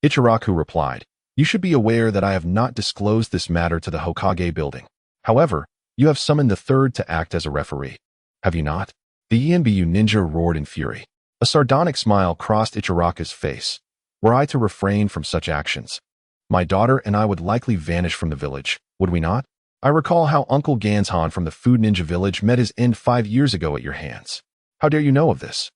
Ichiraku replied, you should be aware that I have not disclosed this matter to the Hokage building. However, you have summoned the third to act as a referee. Have you not? The Yanbu ninja roared in fury. A sardonic smile crossed Ichiraku's face. Were I to refrain from such actions, my daughter and I would likely vanish from the village, would we not? I recall how Uncle Ganzhan from the Food Ninja village met his end 5 years ago at your hands. How dare you know of this?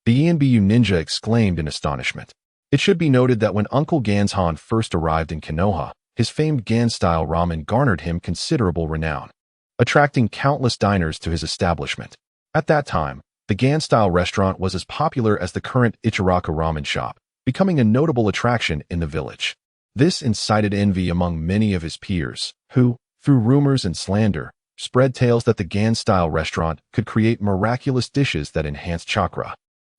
The Yanbu ninja exclaimed in astonishment. It should be noted that when Uncle Ganzhan first arrived in Konoha, his famed Gan-style ramen garnered him considerable renown, attracting countless diners to his establishment. At that time, the Gan-style restaurant was as popular as the current Ichiraku ramen shop, becoming a notable attraction in the village. This incited envy among many of his peers, who, through rumors and slander, spread tales that the Gan-style restaurant could create miraculous dishes that enhanced chakra.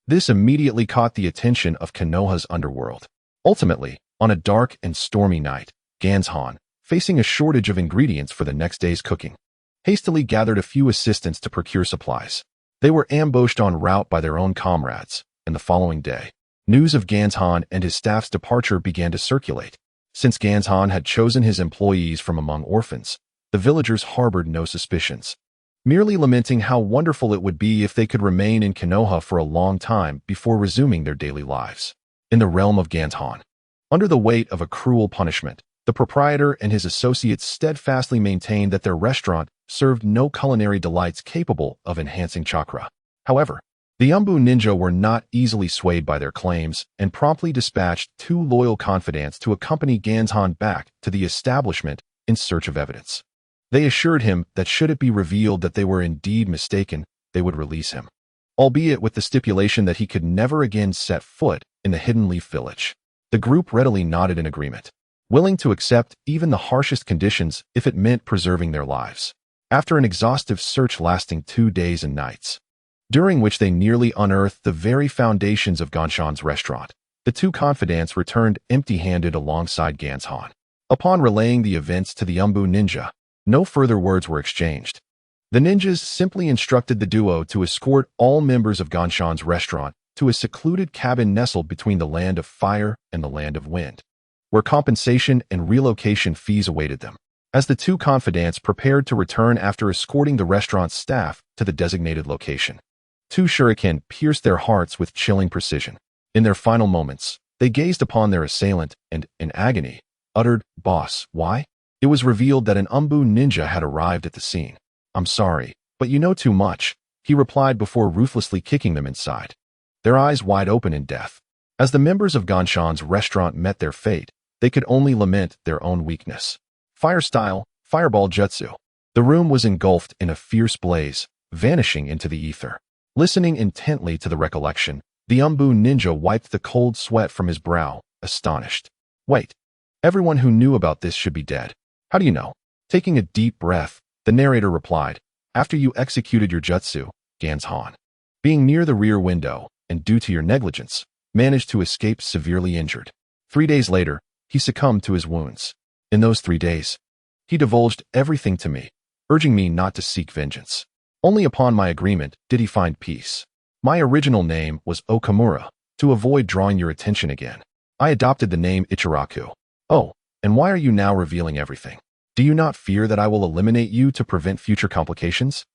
This immediately caught the attention of Konoha's underworld. Ultimately, on a dark and stormy night, Ganzhan, facing a shortage of ingredients for the next day's cooking, hastily gathered a few assistants to procure supplies. They were ambushed en route by their own comrades, and the following day, news of Ganzhan and his staff's departure began to circulate. Since Ganzhan had chosen his employees from among orphans, the villagers harbored no suspicions, merely lamenting how wonderful it would be if they could remain in Konoha for a long time before resuming their daily lives. In the realm of Ganzhan, under the weight of a cruel punishment, the proprietor and his associates steadfastly maintained that their restaurant served no culinary delights capable of enhancing chakra. However, the Yanbu ninja were not easily swayed by their claims and promptly dispatched 2 loyal confidants to accompany Ganzhan back to the establishment in search of evidence. They assured him that should it be revealed that they were indeed mistaken, they would release him, albeit with the stipulation that he could never again set foot in the Hidden Leaf village. The group readily nodded in agreement, willing to accept even the harshest conditions if it meant preserving their lives. After an exhaustive search lasting 2 days and nights, during which they nearly unearthed the very foundations of Ganshan's restaurant, the 2 confidants returned empty-handed alongside Ganzhan. Upon relaying the events to the Yanbu ninja, no further words were exchanged. The ninjas simply instructed the duo to escort all members of Ganshan's restaurant to a secluded cabin nestled between the land of fire and the land of wind, where compensation and relocation fees awaited them. As the 2 confidants prepared to return after escorting the restaurant's staff to the designated location, 2 shuriken pierced their hearts with chilling precision. In their final moments, they gazed upon their assailant and, in agony, uttered, "Boss, why?" It was revealed that an Yanbu ninja had arrived at the scene. "I'm sorry, but you know too much," he replied before ruthlessly kicking them inside, their eyes wide open in death. As the members of Ganshan's restaurant met their fate, they could only lament their own weakness. Fire-style, fireball jutsu. The room was engulfed in a fierce blaze, vanishing into the ether. Listening intently to the recollection, the Yanbu ninja wiped the cold sweat from his brow, astonished. "Wait, everyone who knew about this should be dead. How do you know?" Taking a deep breath, the narrator replied, "After you executed your jutsu, Ganzhan, being near the rear window, and due to your negligence, managed to escape severely injured. 3 days later, he succumbed to his wounds. In those 3 days, he divulged everything to me, urging me not to seek vengeance. Only upon my agreement did he find peace. My original name was Okamura. To avoid drawing your attention again, I adopted the name Ichiraku. Oh, and why are you now revealing everything? Do you not fear that I will eliminate you to prevent future complications?"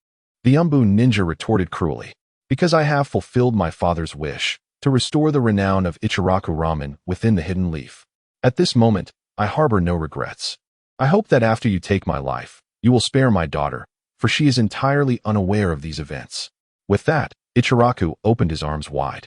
The Yanbu ninja retorted cruelly, "Because I have fulfilled my father's wish to restore the renown of Ichiraku ramen within the Hidden Leaf. At this moment, I harbor no regrets. I hope that after you take my life, you will spare my daughter, for she is entirely unaware of these events." With that, Ichiraku opened his arms wide,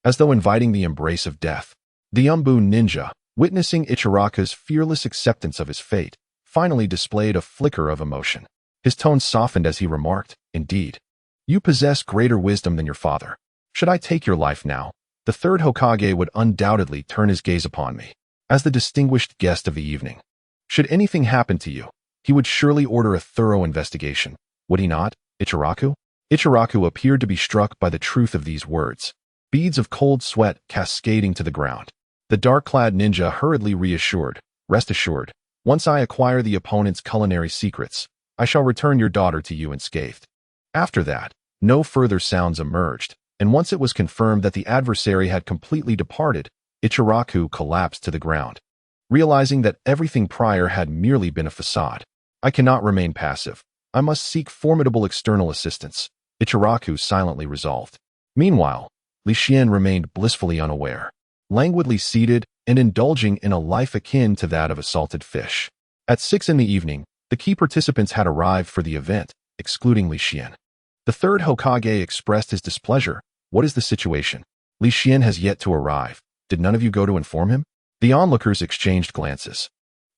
as though inviting the embrace of death. The Yanbu ninja, witnessing Ichiraku's fearless acceptance of his fate, finally displayed a flicker of emotion. His tone softened as he remarked, "Indeed, you possess greater wisdom than your father. Should I take your life now, the Third Hokage would undoubtedly turn his gaze upon me as the distinguished guest of the evening. Should anything happen to you, he would surely order a thorough investigation, would he not, Ichiraku?" Ichiraku appeared to be struck by the truth of these words, beads of cold sweat cascading to the ground. The dark-clad ninja hurriedly reassured, "Rest assured, once I acquire the opponent's culinary secrets, I shall return your daughter to you unscathed." After that, no further sounds emerged, and once it was confirmed that the adversary had completely departed, Ichiraku collapsed to the ground, realizing that everything prior had merely been a facade. "I cannot remain passive. I must seek formidable external assistance. Ichiraku silently resolved. Meanwhile, Li Xian remained blissfully unaware, languidly seated and indulging in a life akin to that of a salted fish. At 6 in the evening, the key participants had arrived for the event, excluding Li Xian. The third Hokage expressed his displeasure. What is the situation? Li Xian has yet to arrive. Did none of you go to inform him? The onlookers exchanged glances,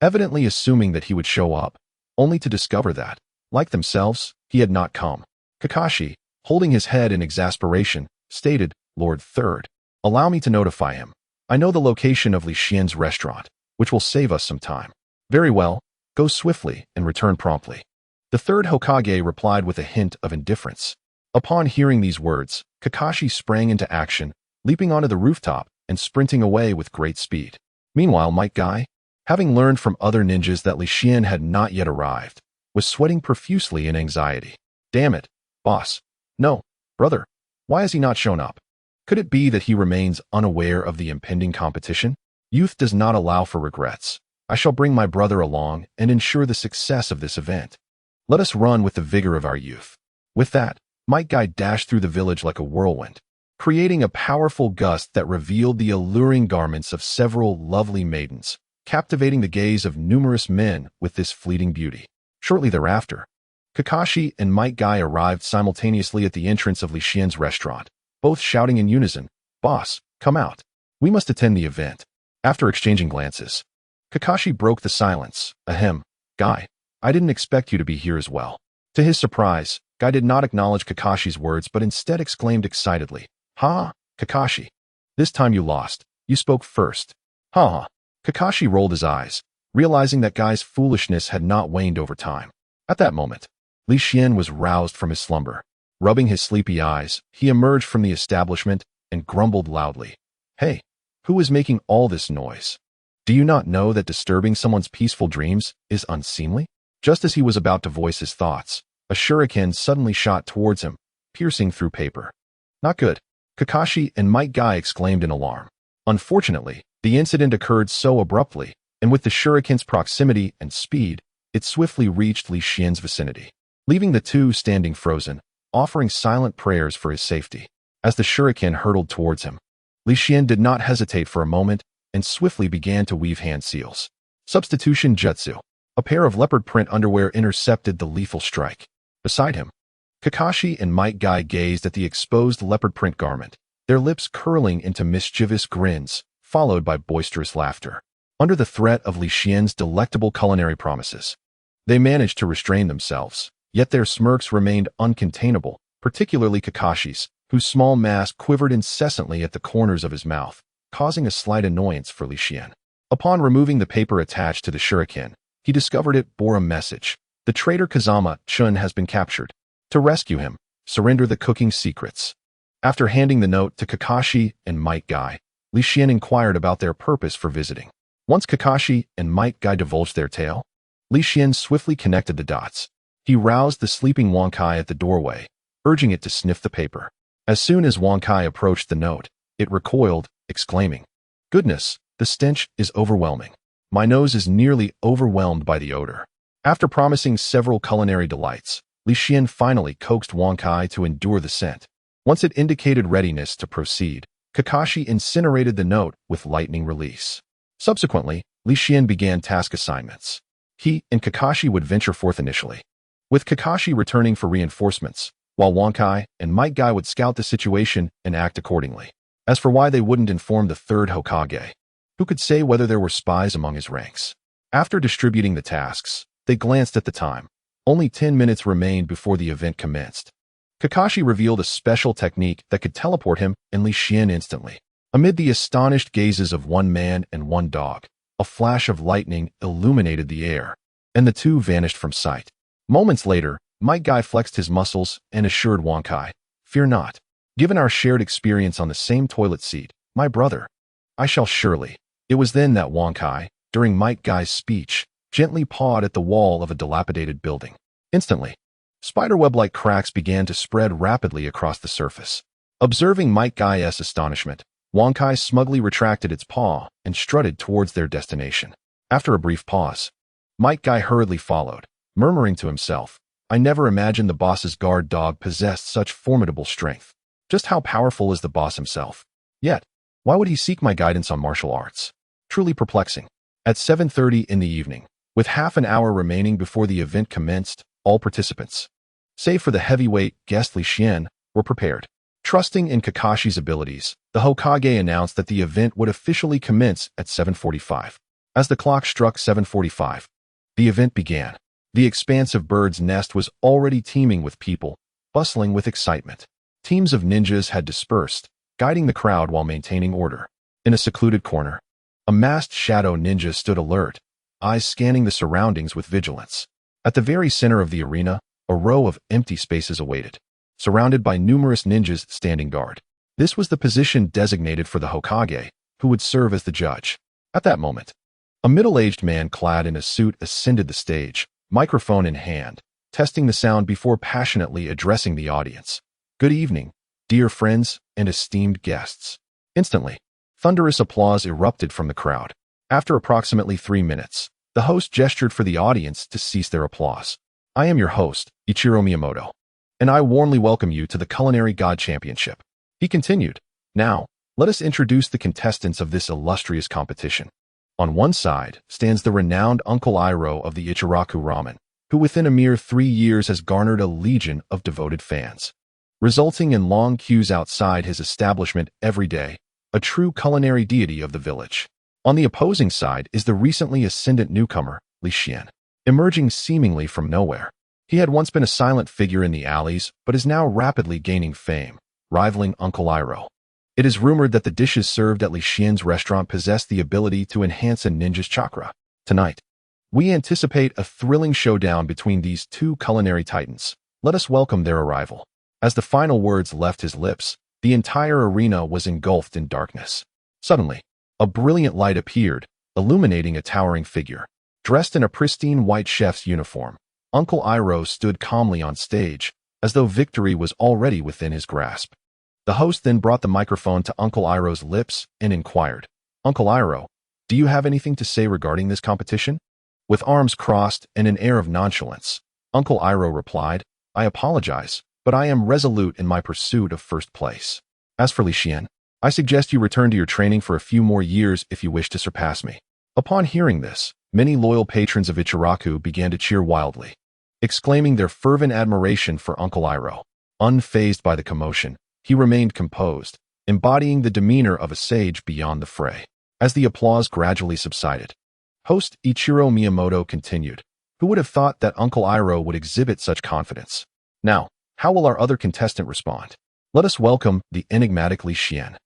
evidently assuming that he would show up, only to discover that, like themselves, he had not come. Kakashi, holding his head in exasperation, stated, Lord Third, allow me to notify him. I know the location of Li Xian's restaurant, which will save us some time. Very well, go swiftly and return promptly. The third Hokage replied with a hint of indifference. Upon hearing these words, Kakashi sprang into action, leaping onto the rooftop and sprinting away with great speed. Meanwhile, Might Guy, having learned from other ninjas that Li Xian had not yet arrived, was sweating profusely in anxiety. Damn it, boss. No, brother, why has he not shown up? Could it be that he remains unaware of the impending competition? Youth does not allow for regrets. I shall bring my brother along and ensure the success of this event. Let us run with the vigor of our youth. With that, Might Guy dashed through the village like a whirlwind, creating a powerful gust that revealed the alluring garments of several lovely maidens, captivating the gaze of numerous men with this fleeting beauty. Shortly thereafter, Kakashi and Might Guy arrived simultaneously at the entrance of Li Xian's restaurant, both shouting in unison, Boss, come out. We must attend the event. After exchanging glances, Kakashi broke the silence. Ahem, Guy, I didn't expect you to be here as well. To his surprise, Guy did not acknowledge Kakashi's words but instead exclaimed excitedly, Ha, Kakashi. This time you lost. You spoke first. Ha ha. Kakashi rolled his eyes, realizing that Guy's foolishness had not waned over time. At that moment, Li Xian was roused from his slumber. Rubbing his sleepy eyes, he emerged from the establishment and grumbled loudly. Hey, who is making all this noise? Do you not know that disturbing someone's peaceful dreams is unseemly? Just as he was about to voice his thoughts, a shuriken suddenly shot towards him, piercing through paper. Not good. Kakashi and Might Guy exclaimed in alarm. Unfortunately, the incident occurred so abruptly, and with the shuriken's proximity and speed, it swiftly reached Li Xian's vicinity, leaving the two standing frozen, offering silent prayers for his safety. As the shuriken hurtled towards him, Li Xian did not hesitate for a moment and swiftly began to weave hand seals. Substitution jutsu. A pair of leopard print underwear intercepted the lethal strike. Beside him, Kakashi and Might Guy gazed at the exposed leopard print garment, their lips curling into mischievous grins, followed by boisterous laughter. Under the threat of Li Xian's delectable culinary promises, they managed to restrain themselves, yet their smirks remained uncontainable, particularly Kakashi's, whose small mask quivered incessantly at the corners of his mouth, causing a slight annoyance for Li Xian. Upon removing the paper attached to the shuriken, he discovered it bore a message. The traitor Kazama Chun has been captured. To rescue him, surrender the cooking secrets. After handing the note to Kakashi and Might Guy, Li Xian inquired about their purpose for visiting. Once Kakashi and Might Guy divulged their tale, Li Xian swiftly connected the dots. He roused the sleeping Wankai at the doorway, urging it to sniff the paper. As soon as Wankai approached the note, it recoiled, exclaiming, Goodness, the stench is overwhelming. My nose is nearly overwhelmed by the odor. After promising several culinary delights, Li Xian finally coaxed Wankai to endure the scent. Once it indicated readiness to proceed, Kakashi incinerated the note with lightning release. Subsequently, Li Xian began task assignments. He and Kakashi would venture forth initially, with Kakashi returning for reinforcements, while Wankai and Might Guy would scout the situation and act accordingly. As for why they wouldn't inform the third Hokage, who could say whether there were spies among his ranks? After distributing the tasks, they glanced at the time. Only 10 minutes remained before the event commenced. Kakashi revealed a special technique that could teleport him and Li Xian instantly. Amid the astonished gazes of one man and one dog, a flash of lightning illuminated the air, and the two vanished from sight. Moments later, Might Guy flexed his muscles and assured Wankai, Fear not. Given our shared experience on the same toilet seat, my brother, I shall surely. It was then that Wankai, during Might Guy's speech, gently pawed at the wall of a dilapidated building. Instantly, spiderweb-like cracks began to spread rapidly across the surface. Observing Might Guy's astonishment, Wankai smugly retracted its paw and strutted towards their destination. After a brief pause, Might Guy hurriedly followed, murmuring to himself, I never imagined the boss's guard dog possessed such formidable strength. Just how powerful is the boss himself? Yet, why would he seek my guidance on martial arts? Truly perplexing. At 7:30 in the evening, with half an hour remaining before the event commenced, all participants, save for the heavyweight guest Li Xian, were prepared. Trusting in Kakashi's abilities, the Hokage announced that the event would officially commence at 7:45. As the clock struck 7:45, the event began. The expansive bird's nest was already teeming with people, bustling with excitement. Teams of ninjas had dispersed, guiding the crowd while maintaining order. In a secluded corner, a masked shadow ninja stood alert, eyes scanning the surroundings with vigilance. At the very center of the arena, a row of empty spaces awaited, surrounded by numerous ninjas standing guard. This was the position designated for the Hokage, who would serve as the judge. At that moment, a middle-aged man clad in a suit ascended the stage, microphone in hand, testing the sound before passionately addressing the audience. Good evening, dear friends and esteemed guests. Instantly, thunderous applause erupted from the crowd. After approximately 3 minutes, the host gestured for the audience to cease their applause. I am your host, Ichiro Miyamoto, and I warmly welcome you to the Culinary God Championship. He continued, now, let us introduce the contestants of this illustrious competition. On one side stands the renowned Uncle Iroh of the Ichiraku Ramen, who within a mere 3 years has garnered a legion of devoted fans, resulting in long queues outside his establishment every day, a true culinary deity of the village. On the opposing side is the recently ascendant newcomer, Li Xian, emerging seemingly from nowhere. He had once been a silent figure in the alleys, but is now rapidly gaining fame, rivaling Uncle Iroh. It is rumored that the dishes served at Li Xian's restaurant possess the ability to enhance a ninja's chakra. Tonight, we anticipate a thrilling showdown between these two culinary titans. Let us welcome their arrival. As the final words left his lips, the entire arena was engulfed in darkness. Suddenly, a brilliant light appeared, illuminating a towering figure. Dressed in a pristine white chef's uniform, Uncle Iroh stood calmly on stage, as though victory was already within his grasp. The host then brought the microphone to Uncle Iroh's lips and inquired, Uncle Iroh, do you have anything to say regarding this competition? With arms crossed and an air of nonchalance, Uncle Iroh replied, I apologize, but I am resolute in my pursuit of first place. As for Li Xian, I suggest you return to your training for a few more years if you wish to surpass me. Upon hearing this, many loyal patrons of Ichiraku began to cheer wildly, exclaiming their fervent admiration for Uncle Iroh. Unfazed by the commotion, he remained composed, embodying the demeanor of a sage beyond the fray. As the applause gradually subsided, host Ichiro Miyamoto continued, who would have thought that Uncle Iroh would exhibit such confidence? Now, how will our other contestant respond? Let us welcome the enigmatic Li Xian.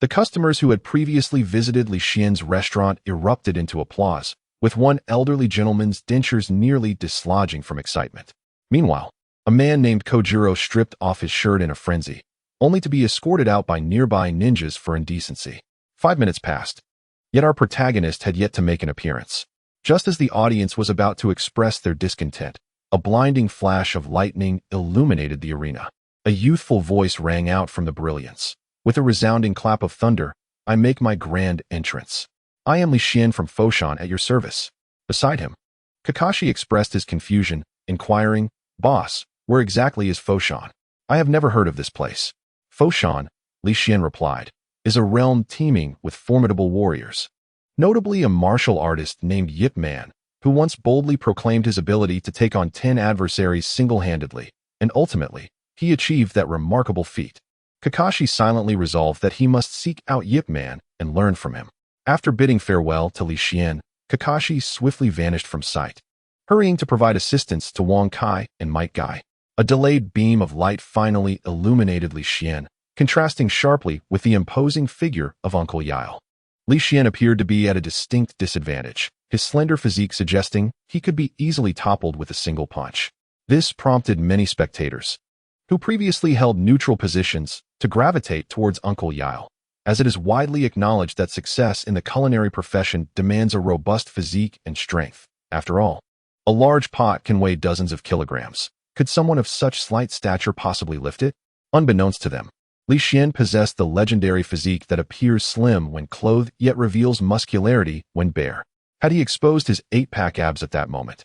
The customers who had previously visited Li Xian's restaurant erupted into applause, with one elderly gentleman's dentures nearly dislodging from excitement. Meanwhile, a man named Kojiro stripped off his shirt in a frenzy, only to be escorted out by nearby ninjas for indecency. 5 minutes passed, yet our protagonist had yet to make an appearance. Just as the audience was about to express their discontent, a blinding flash of lightning illuminated the arena. A youthful voice rang out from the brilliance. With a resounding clap of thunder, I make my grand entrance. I am Li Xian from Foshan at your service. Beside him, Kakashi expressed his confusion, inquiring, Boss, where exactly is Foshan? I have never heard of this place. Foshan, Li Xian replied, is a realm teeming with formidable warriors. Notably a martial artist named Yip Man, who once boldly proclaimed his ability to take on 10 adversaries single-handedly, and ultimately, he achieved that remarkable feat. Kakashi silently resolved that he must seek out Yip Man and learn from him. After bidding farewell to Li Xian, Kakashi swiftly vanished from sight, hurrying to provide assistance to Wang Kai and Might Guy. A delayed beam of light finally illuminated Li Xian, contrasting sharply with the imposing figure of Uncle Yao. Li Xian appeared to be at a distinct disadvantage, his slender physique suggesting he could be easily toppled with a single punch. This prompted many spectators, who previously held neutral positions, to gravitate towards Uncle Yao, as it is widely acknowledged that success in the culinary profession demands a robust physique and strength. After all, a large pot can weigh dozens of kilograms. Could someone of such slight stature possibly lift it? Unbeknownst to them, Li Xian possessed the legendary physique that appears slim when clothed yet reveals muscularity when bare. Had he exposed his 8-pack abs at that moment,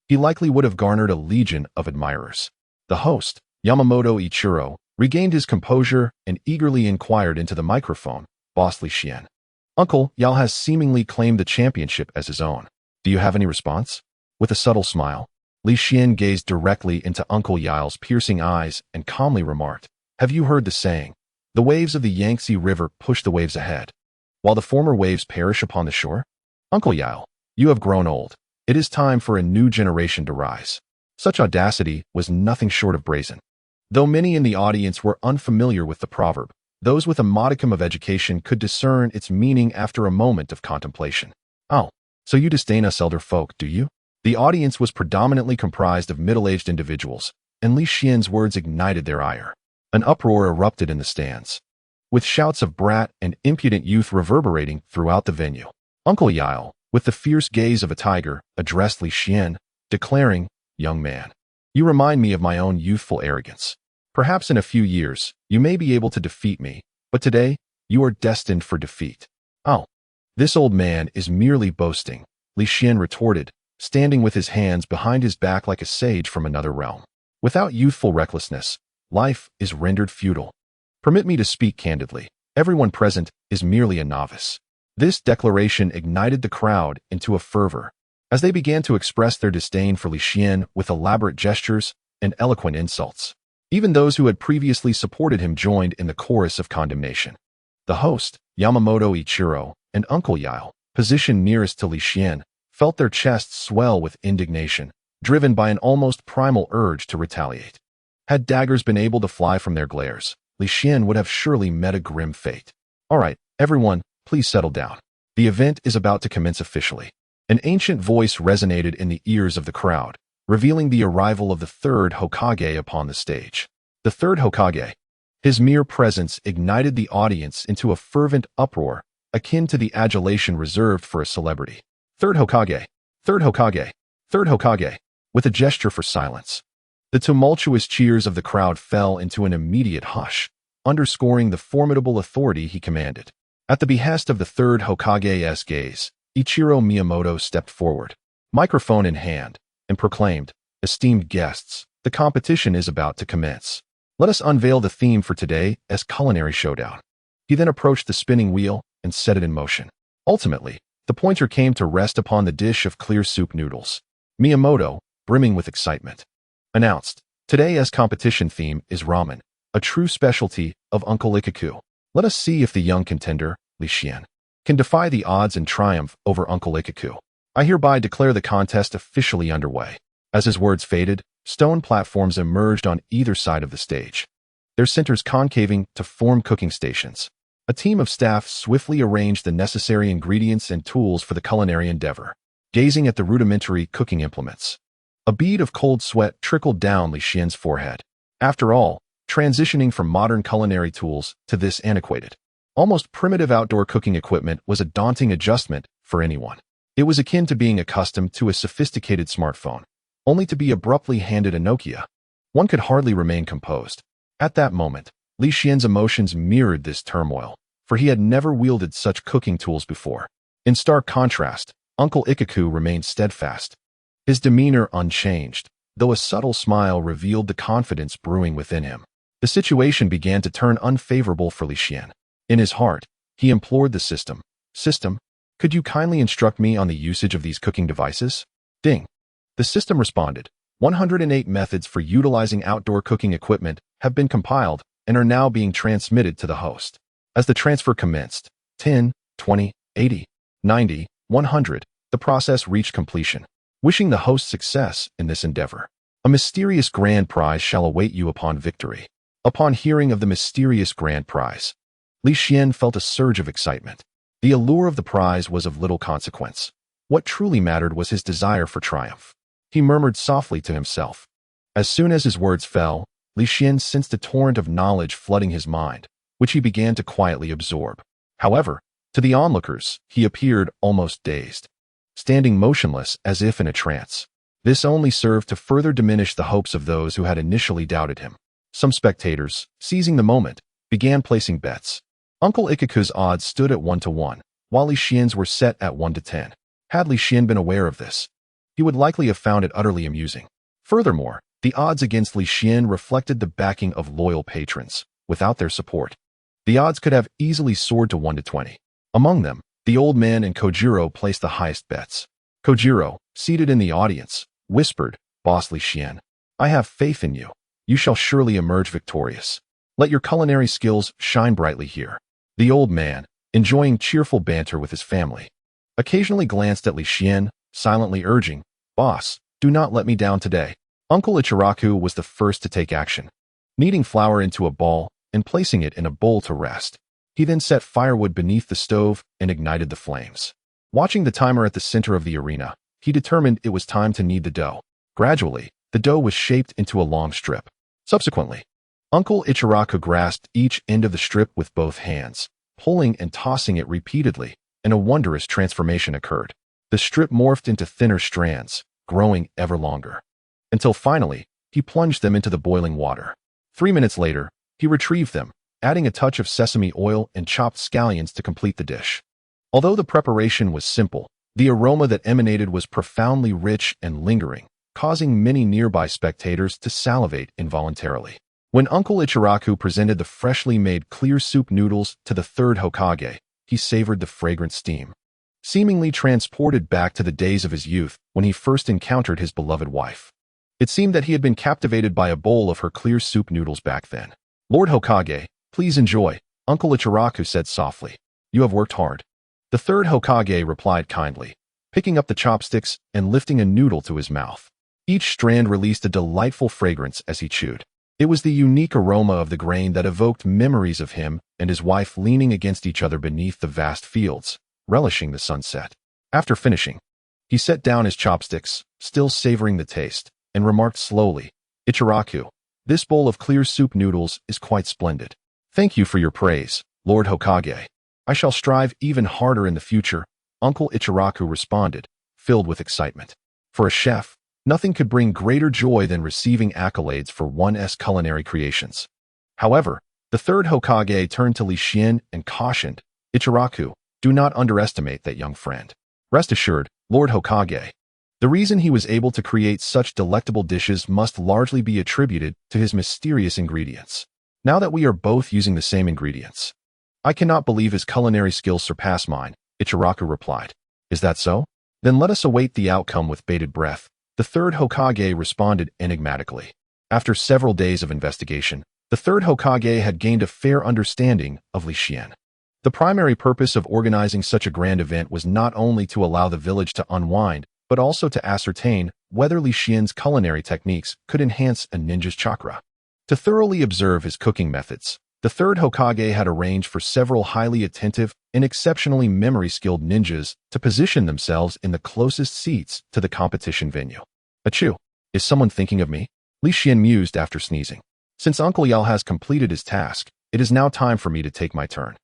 he likely would have garnered a legion of admirers. The host, Yamamoto Ichiro, regained his composure and eagerly inquired into the microphone, "Boss Li Xian, Uncle Yao has seemingly claimed the championship as his own. Do you have any response?" With a subtle smile, Li Xian gazed directly into Uncle Yao's piercing eyes and calmly remarked, "Have you heard the saying, 'The waves of the Yangtze River push the waves ahead, while the former waves perish upon the shore'? Uncle Yao, you have grown old. It is time for a new generation to rise." Such audacity was nothing short of brazen. Though many in the audience were unfamiliar with the proverb, those with a modicum of education could discern its meaning after a moment of contemplation. "Oh, so you disdain us elder folk, do you?" The audience was predominantly comprised of middle-aged individuals, and Li Xian's words ignited their ire. An uproar erupted in the stands, with shouts of brat and impudent youth reverberating throughout the venue. Uncle Yao, with the fierce gaze of a tiger, addressed Li Xian, declaring, "Young man, you remind me of my own youthful arrogance. Perhaps in a few years, you may be able to defeat me, but today, you are destined for defeat." "Oh, this old man is merely boasting," Li Xian retorted, standing with his hands behind his back like a sage from another realm. "Without youthful recklessness, life is rendered futile. Permit me to speak candidly. Everyone present is merely a novice." This declaration ignited the crowd into a fervor, as they began to express their disdain for Li Xian with elaborate gestures and eloquent insults. Even those who had previously supported him joined in the chorus of condemnation. The host, Yamamoto Ichiro, and Uncle Yao, positioned nearest to Li Xian, felt their chests swell with indignation, driven by an almost primal urge to retaliate. Had daggers been able to fly from their glares, Li Xian would have surely met a grim fate. "All right, everyone, please settle down. The event is about to commence officially." An ancient voice resonated in the ears of the crowd, revealing the arrival of the Third Hokage upon the stage. The Third Hokage. His mere presence ignited the audience into a fervent uproar, akin to the adulation reserved for a celebrity. "Third Hokage! Third Hokage! Third Hokage!" With a gesture for silence, the tumultuous cheers of the crowd fell into an immediate hush, underscoring the formidable authority he commanded. At the behest of the Third Hokage's gaze, Ichiro Miyamoto stepped forward, microphone in hand, and proclaimed, "Esteemed guests, the competition is about to commence. Let us unveil the theme for today's culinary showdown." He then approached the spinning wheel and set it in motion. Ultimately, the pointer came to rest upon the dish of clear soup noodles. Miyamoto, brimming with excitement, announced, "Today's competition theme is ramen, a true specialty of Uncle Ikaku. Let us see if the young contender, Li Xian, can defy the odds and triumph over Uncle Ikaku. I hereby declare the contest officially underway." As his words faded, stone platforms emerged on either side of the stage, their centers concaving to form cooking stations. A team of staff swiftly arranged the necessary ingredients and tools for the culinary endeavor. Gazing at the rudimentary cooking implements, a bead of cold sweat trickled down Li Xian's forehead. After all, transitioning from modern culinary tools to this antiquated, almost primitive outdoor cooking equipment was a daunting adjustment for anyone. It was akin to being accustomed to a sophisticated smartphone, only to be abruptly handed a Nokia. One could hardly remain composed. At that moment, Li Xian's emotions mirrored this turmoil, for he had never wielded such cooking tools before. In stark contrast, Uncle Ikaku remained steadfast, his demeanor unchanged, though a subtle smile revealed the confidence brewing within him. The situation began to turn unfavorable for Li Xian. In his heart, he implored the system, could you kindly instruct me on the usage of these cooking devices?" Ding. The system responded, 108 methods for utilizing outdoor cooking equipment have been compiled and are now being transmitted to the host. As the transfer commenced, 10, 20, 80, 90, 100, the process reached completion. Wishing the host success in this endeavor. A mysterious grand prize shall await you upon victory. Upon hearing of the mysterious grand prize, Li Xian felt a surge of excitement. The allure of the prize was of little consequence. What truly mattered was his desire for triumph. He murmured softly to himself. As soon as his words fell, Li Xian sensed a torrent of knowledge flooding his mind, which he began to quietly absorb. However, to the onlookers, he appeared almost dazed, standing motionless as if in a trance. This only served to further diminish the hopes of those who had initially doubted him. Some spectators, seizing the moment, began placing bets. Uncle Ikaku's odds stood at 1-1, while Li Xian's were set at 1-10. Had Li Xian been aware of this, he would likely have found it utterly amusing. Furthermore, the odds against Li Xian reflected the backing of loyal patrons. Without their support, the odds could have easily soared to 1 to 20. Among them, the old man and Kojiro placed the highest bets. Kojiro, seated in the audience, whispered, "Boss Li Xian, I have faith in you. You shall surely emerge victorious. Let your culinary skills shine brightly here." The old man, enjoying cheerful banter with his family, occasionally glanced at Li Xian, silently urging, "Boss, do not let me down today." Uncle Ichiraku was the first to take action. Kneading flour into a ball and placing it in a bowl to rest, he then set firewood beneath the stove and ignited the flames. Watching the timer at the center of the arena, he determined it was time to knead the dough. Gradually, the dough was shaped into a long strip. Subsequently, Uncle Ichiraku grasped each end of the strip with both hands, pulling and tossing it repeatedly, and a wondrous transformation occurred. The strip morphed into thinner strands, growing ever longer, until finally, he plunged them into the boiling water. 3 minutes later, he retrieved them, adding a touch of sesame oil and chopped scallions to complete the dish. Although the preparation was simple, the aroma that emanated was profoundly rich and lingering, causing many nearby spectators to salivate involuntarily. When Uncle Ichiraku presented the freshly made clear soup noodles to the third Hokage, he savored the fragrant steam, seemingly transported back to the days of his youth when he first encountered his beloved wife. It seemed that he had been captivated by a bowl of her clear soup noodles back then. "Lord Hokage, please enjoy," Uncle Ichiraku said softly. "You have worked hard." The third Hokage replied kindly, picking up the chopsticks and lifting a noodle to his mouth. Each strand released a delightful fragrance as he chewed. It was the unique aroma of the grain that evoked memories of him and his wife leaning against each other beneath the vast fields, relishing the sunset. After finishing, he set down his chopsticks, still savoring the taste, and remarked slowly, "Ichiraku, this bowl of clear soup noodles is quite splendid. Thank you for your praise, Lord Hokage. I shall strive even harder in the future," Uncle Ichiraku responded, filled with excitement. For a chef, nothing could bring greater joy than receiving accolades for one's culinary creations. However, the third Hokage turned to Li Xian and cautioned, "Ichiraku, do not underestimate that young friend. Rest assured, Lord Hokage, the reason he was able to create such delectable dishes must largely be attributed to his mysterious ingredients. Now that we are both using the same ingredients, I cannot believe his culinary skills surpass mine," Ichiraku replied. "Is that so? Then let us await the outcome with bated breath," the third Hokage responded enigmatically. After several days of investigation, the third Hokage had gained a fair understanding of Li Xian. The primary purpose of organizing such a grand event was not only to allow the village to unwind, but also to ascertain whether Li Xian's culinary techniques could enhance a ninja's chakra. To thoroughly observe his cooking methods, the third Hokage had arranged for several highly attentive and exceptionally memory-skilled ninjas to position themselves in the closest seats to the competition venue. "Achoo! Is someone thinking of me?" Li Xian mused after sneezing. "Since Uncle Yao has completed his task, it is now time for me to take my turn."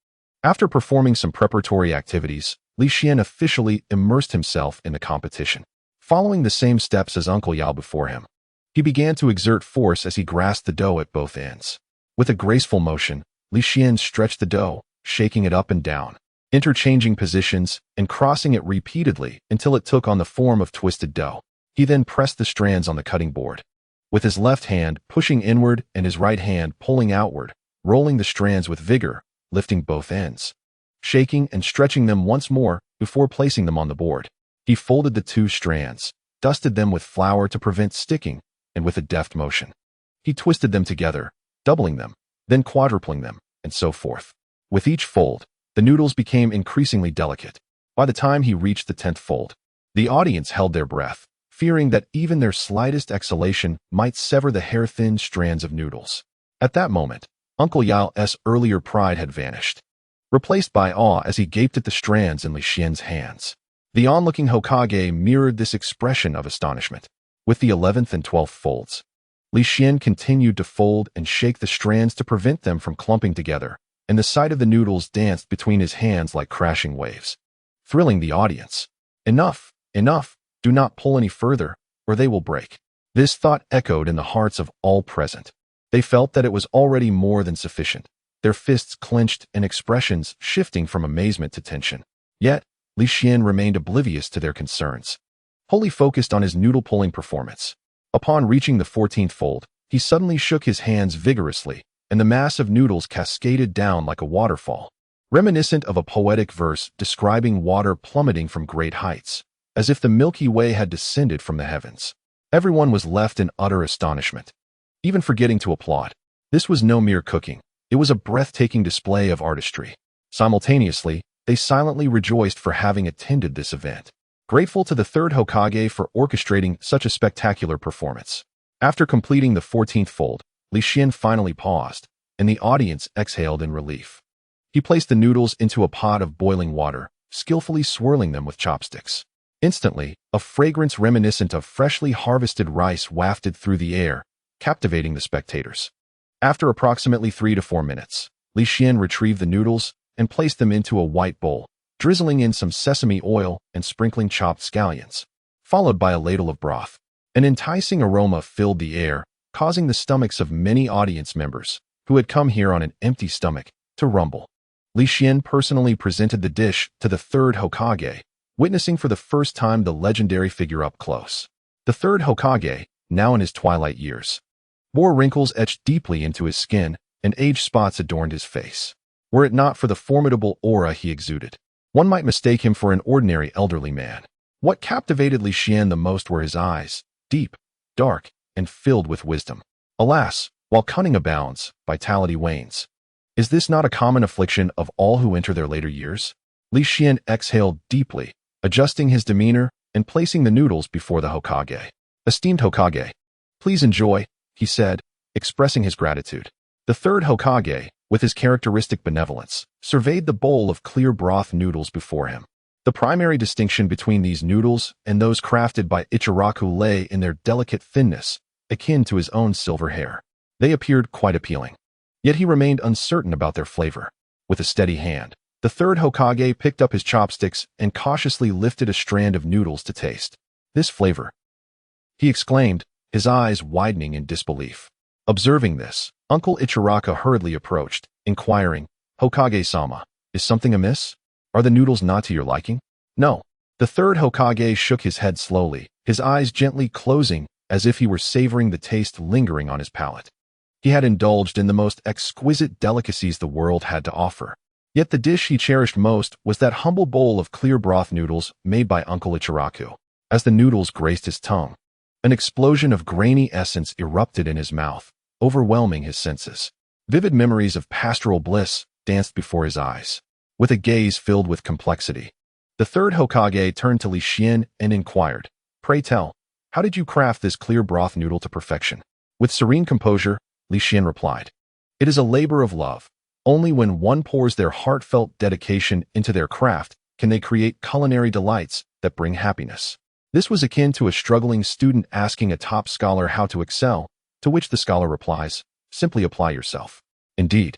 After performing some preparatory activities, Li Xian officially immersed himself in the competition. Following the same steps as Uncle Yao before him, he began to exert force as he grasped the dough at both ends. With a graceful motion, Li Xian stretched the dough, shaking it up and down, interchanging positions and crossing it repeatedly until it took on the form of twisted dough. He then pressed the strands on the cutting board, with his left hand pushing inward and his right hand pulling outward, rolling the strands with vigor, lifting both ends, shaking and stretching them once more before placing them on the board. He folded the two strands, dusted them with flour to prevent sticking, and with a deft motion, he twisted them together, doubling them, then quadrupling them, and so forth. With each fold, the noodles became increasingly delicate. By the time he reached the 10th fold, the audience held their breath, fearing that even their slightest exhalation might sever the hair-thin strands of noodles. At that moment, Uncle Yao's earlier pride had vanished, replaced by awe as he gaped at the strands in Li Xian's hands. The onlooking Hokage mirrored this expression of astonishment. With the 11th and 12th folds, Li Xian continued to fold and shake the strands to prevent them from clumping together, and the sight of the noodles danced between his hands like crashing waves, thrilling the audience. "Enough, enough, do not pull any further, or they will break." This thought echoed in the hearts of all present. They felt that it was already more than sufficient, their fists clenched and expressions shifting from amazement to tension. Yet, Li Xian remained oblivious to their concerns. wholly focused on his noodle-pulling performance. Upon reaching the 14th fold, he suddenly shook his hands vigorously, and the mass of noodles cascaded down like a waterfall, reminiscent of a poetic verse describing water plummeting from great heights, as if the Milky Way had descended from the heavens. Everyone was left in utter astonishment, even forgetting to applaud. This was no mere cooking. It was a breathtaking display of artistry. Simultaneously, they silently rejoiced for having attended this event, grateful to the Third Hokage for orchestrating such a spectacular performance. After completing the 14th fold, Li Xian finally paused, and the audience exhaled in relief. He placed the noodles into a pot of boiling water, skillfully swirling them with chopsticks. Instantly, a fragrance reminiscent of freshly harvested rice wafted through the air, captivating the spectators. After approximately 3 to 4 minutes, Li Xian retrieved the noodles and placed them into a white bowl, drizzling in some sesame oil and sprinkling chopped scallions, followed by a ladle of broth. An enticing aroma filled the air, causing the stomachs of many audience members, who had come here on an empty stomach, to rumble. Li Xian personally presented the dish to the Third Hokage, witnessing for the first time the legendary figure up close. The Third Hokage, now in his twilight years, bore wrinkles etched deeply into his skin, and age spots adorned his face. Were it not for the formidable aura he exuded, one might mistake him for an ordinary elderly man. What captivated Li Xian the most were his eyes, deep, dark, and filled with wisdom. Alas, while cunning abounds, vitality wanes. Is this not a common affliction of all who enter their later years? Li Xian exhaled deeply, adjusting his demeanor and placing the noodles before the Hokage. Esteemed Hokage, please enjoy, he said, expressing his gratitude. The Third Hokage, with his characteristic benevolence, surveyed the bowl of clear broth noodles before him. The primary distinction between these noodles and those crafted by Ichiraku lay in their delicate thinness, akin to his own silver hair. They appeared quite appealing. Yet he remained uncertain about their flavor. With a steady hand, the Third Hokage picked up his chopsticks and cautiously lifted a strand of noodles to taste. This flavor, he exclaimed, his eyes widening in disbelief. Observing this, Uncle Ichiraku hurriedly approached, inquiring, Hokage-sama, is something amiss? Are the noodles not to your liking? No. The Third Hokage shook his head slowly, his eyes gently closing as if he were savoring the taste lingering on his palate. He had indulged in the most exquisite delicacies the world had to offer. Yet the dish he cherished most was that humble bowl of clear broth noodles made by Uncle Ichiraku. As the noodles graced his tongue, an explosion of grainy essence erupted in his mouth, overwhelming his senses. Vivid memories of pastoral bliss danced before his eyes. With a gaze filled with complexity, the Third Hokage turned to Li Xian and inquired, "Pray tell, how did you craft this clear broth noodle to perfection?" With serene composure, Li Xian replied, "It is a labor of love. Only when one pours their heartfelt dedication into their craft can they create culinary delights that bring happiness." This was akin to a struggling student asking a top scholar how to excel, to which the scholar replies, "Simply apply yourself." Indeed,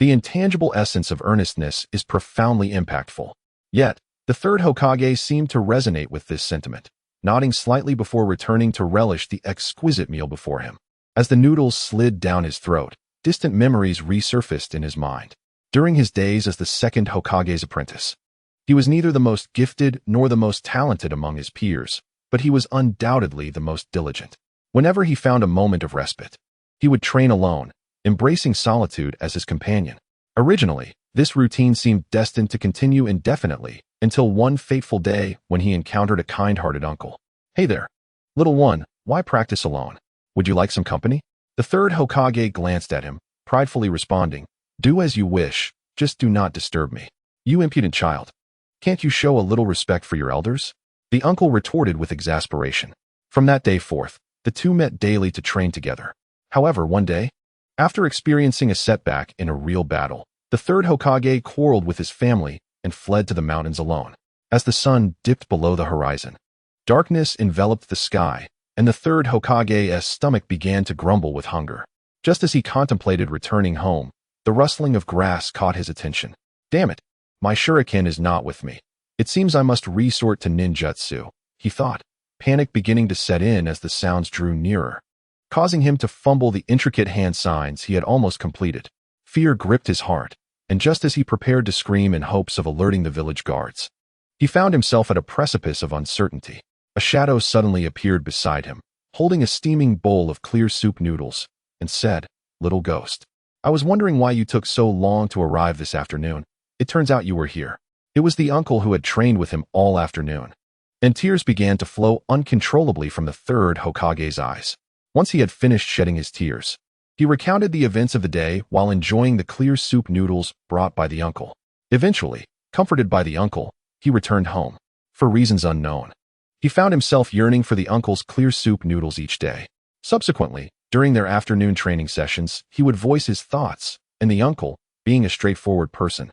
the intangible essence of earnestness is profoundly impactful. Yet, the Third Hokage seemed to resonate with this sentiment, nodding slightly before returning to relish the exquisite meal before him. As the noodles slid down his throat, distant memories resurfaced in his mind. During his days as the second Hokage's apprentice, he was neither the most gifted nor the most talented among his peers, but he was undoubtedly the most diligent. Whenever he found a moment of respite, he would train alone, embracing solitude as his companion. Originally, this routine seemed destined to continue indefinitely until one fateful day when he encountered a kind-hearted uncle. "Hey there, little one, why practice alone? Would you like some company?" The Third Hokage glanced at him, pridefully responding, "Do as you wish, just do not disturb me. You impudent child. Can't you show a little respect for your elders?" The uncle retorted with exasperation. From that day forth, the two met daily to train together. However, one day, after experiencing a setback in a real battle, the Third Hokage quarreled with his family and fled to the mountains alone. As the sun dipped below the horizon, darkness enveloped the sky, and the Third Hokage's stomach began to grumble with hunger. Just as he contemplated returning home, the rustling of grass caught his attention. "Damn it, my shuriken is not with me. It seems I must resort to ninjutsu," he thought, panic beginning to set in as the sounds drew nearer, causing him to fumble the intricate hand signs he had almost completed. Fear gripped his heart, and just as he prepared to scream in hopes of alerting the village guards, he found himself at a precipice of uncertainty. A shadow suddenly appeared beside him, holding a steaming bowl of clear soup noodles, and said, "Little ghost, I was wondering why you took so long to arrive this afternoon. It turns out you were here." It was the uncle who had trained with him all afternoon, and tears began to flow uncontrollably from the third Hokage's eyes. Once he had finished shedding his tears, he recounted the events of the day while enjoying the clear soup noodles brought by the uncle. Eventually, comforted by the uncle, he returned home. For reasons unknown, he found himself yearning for the uncle's clear soup noodles each day. Subsequently, during their afternoon training sessions, he would voice his thoughts, and the uncle, being a straightforward person,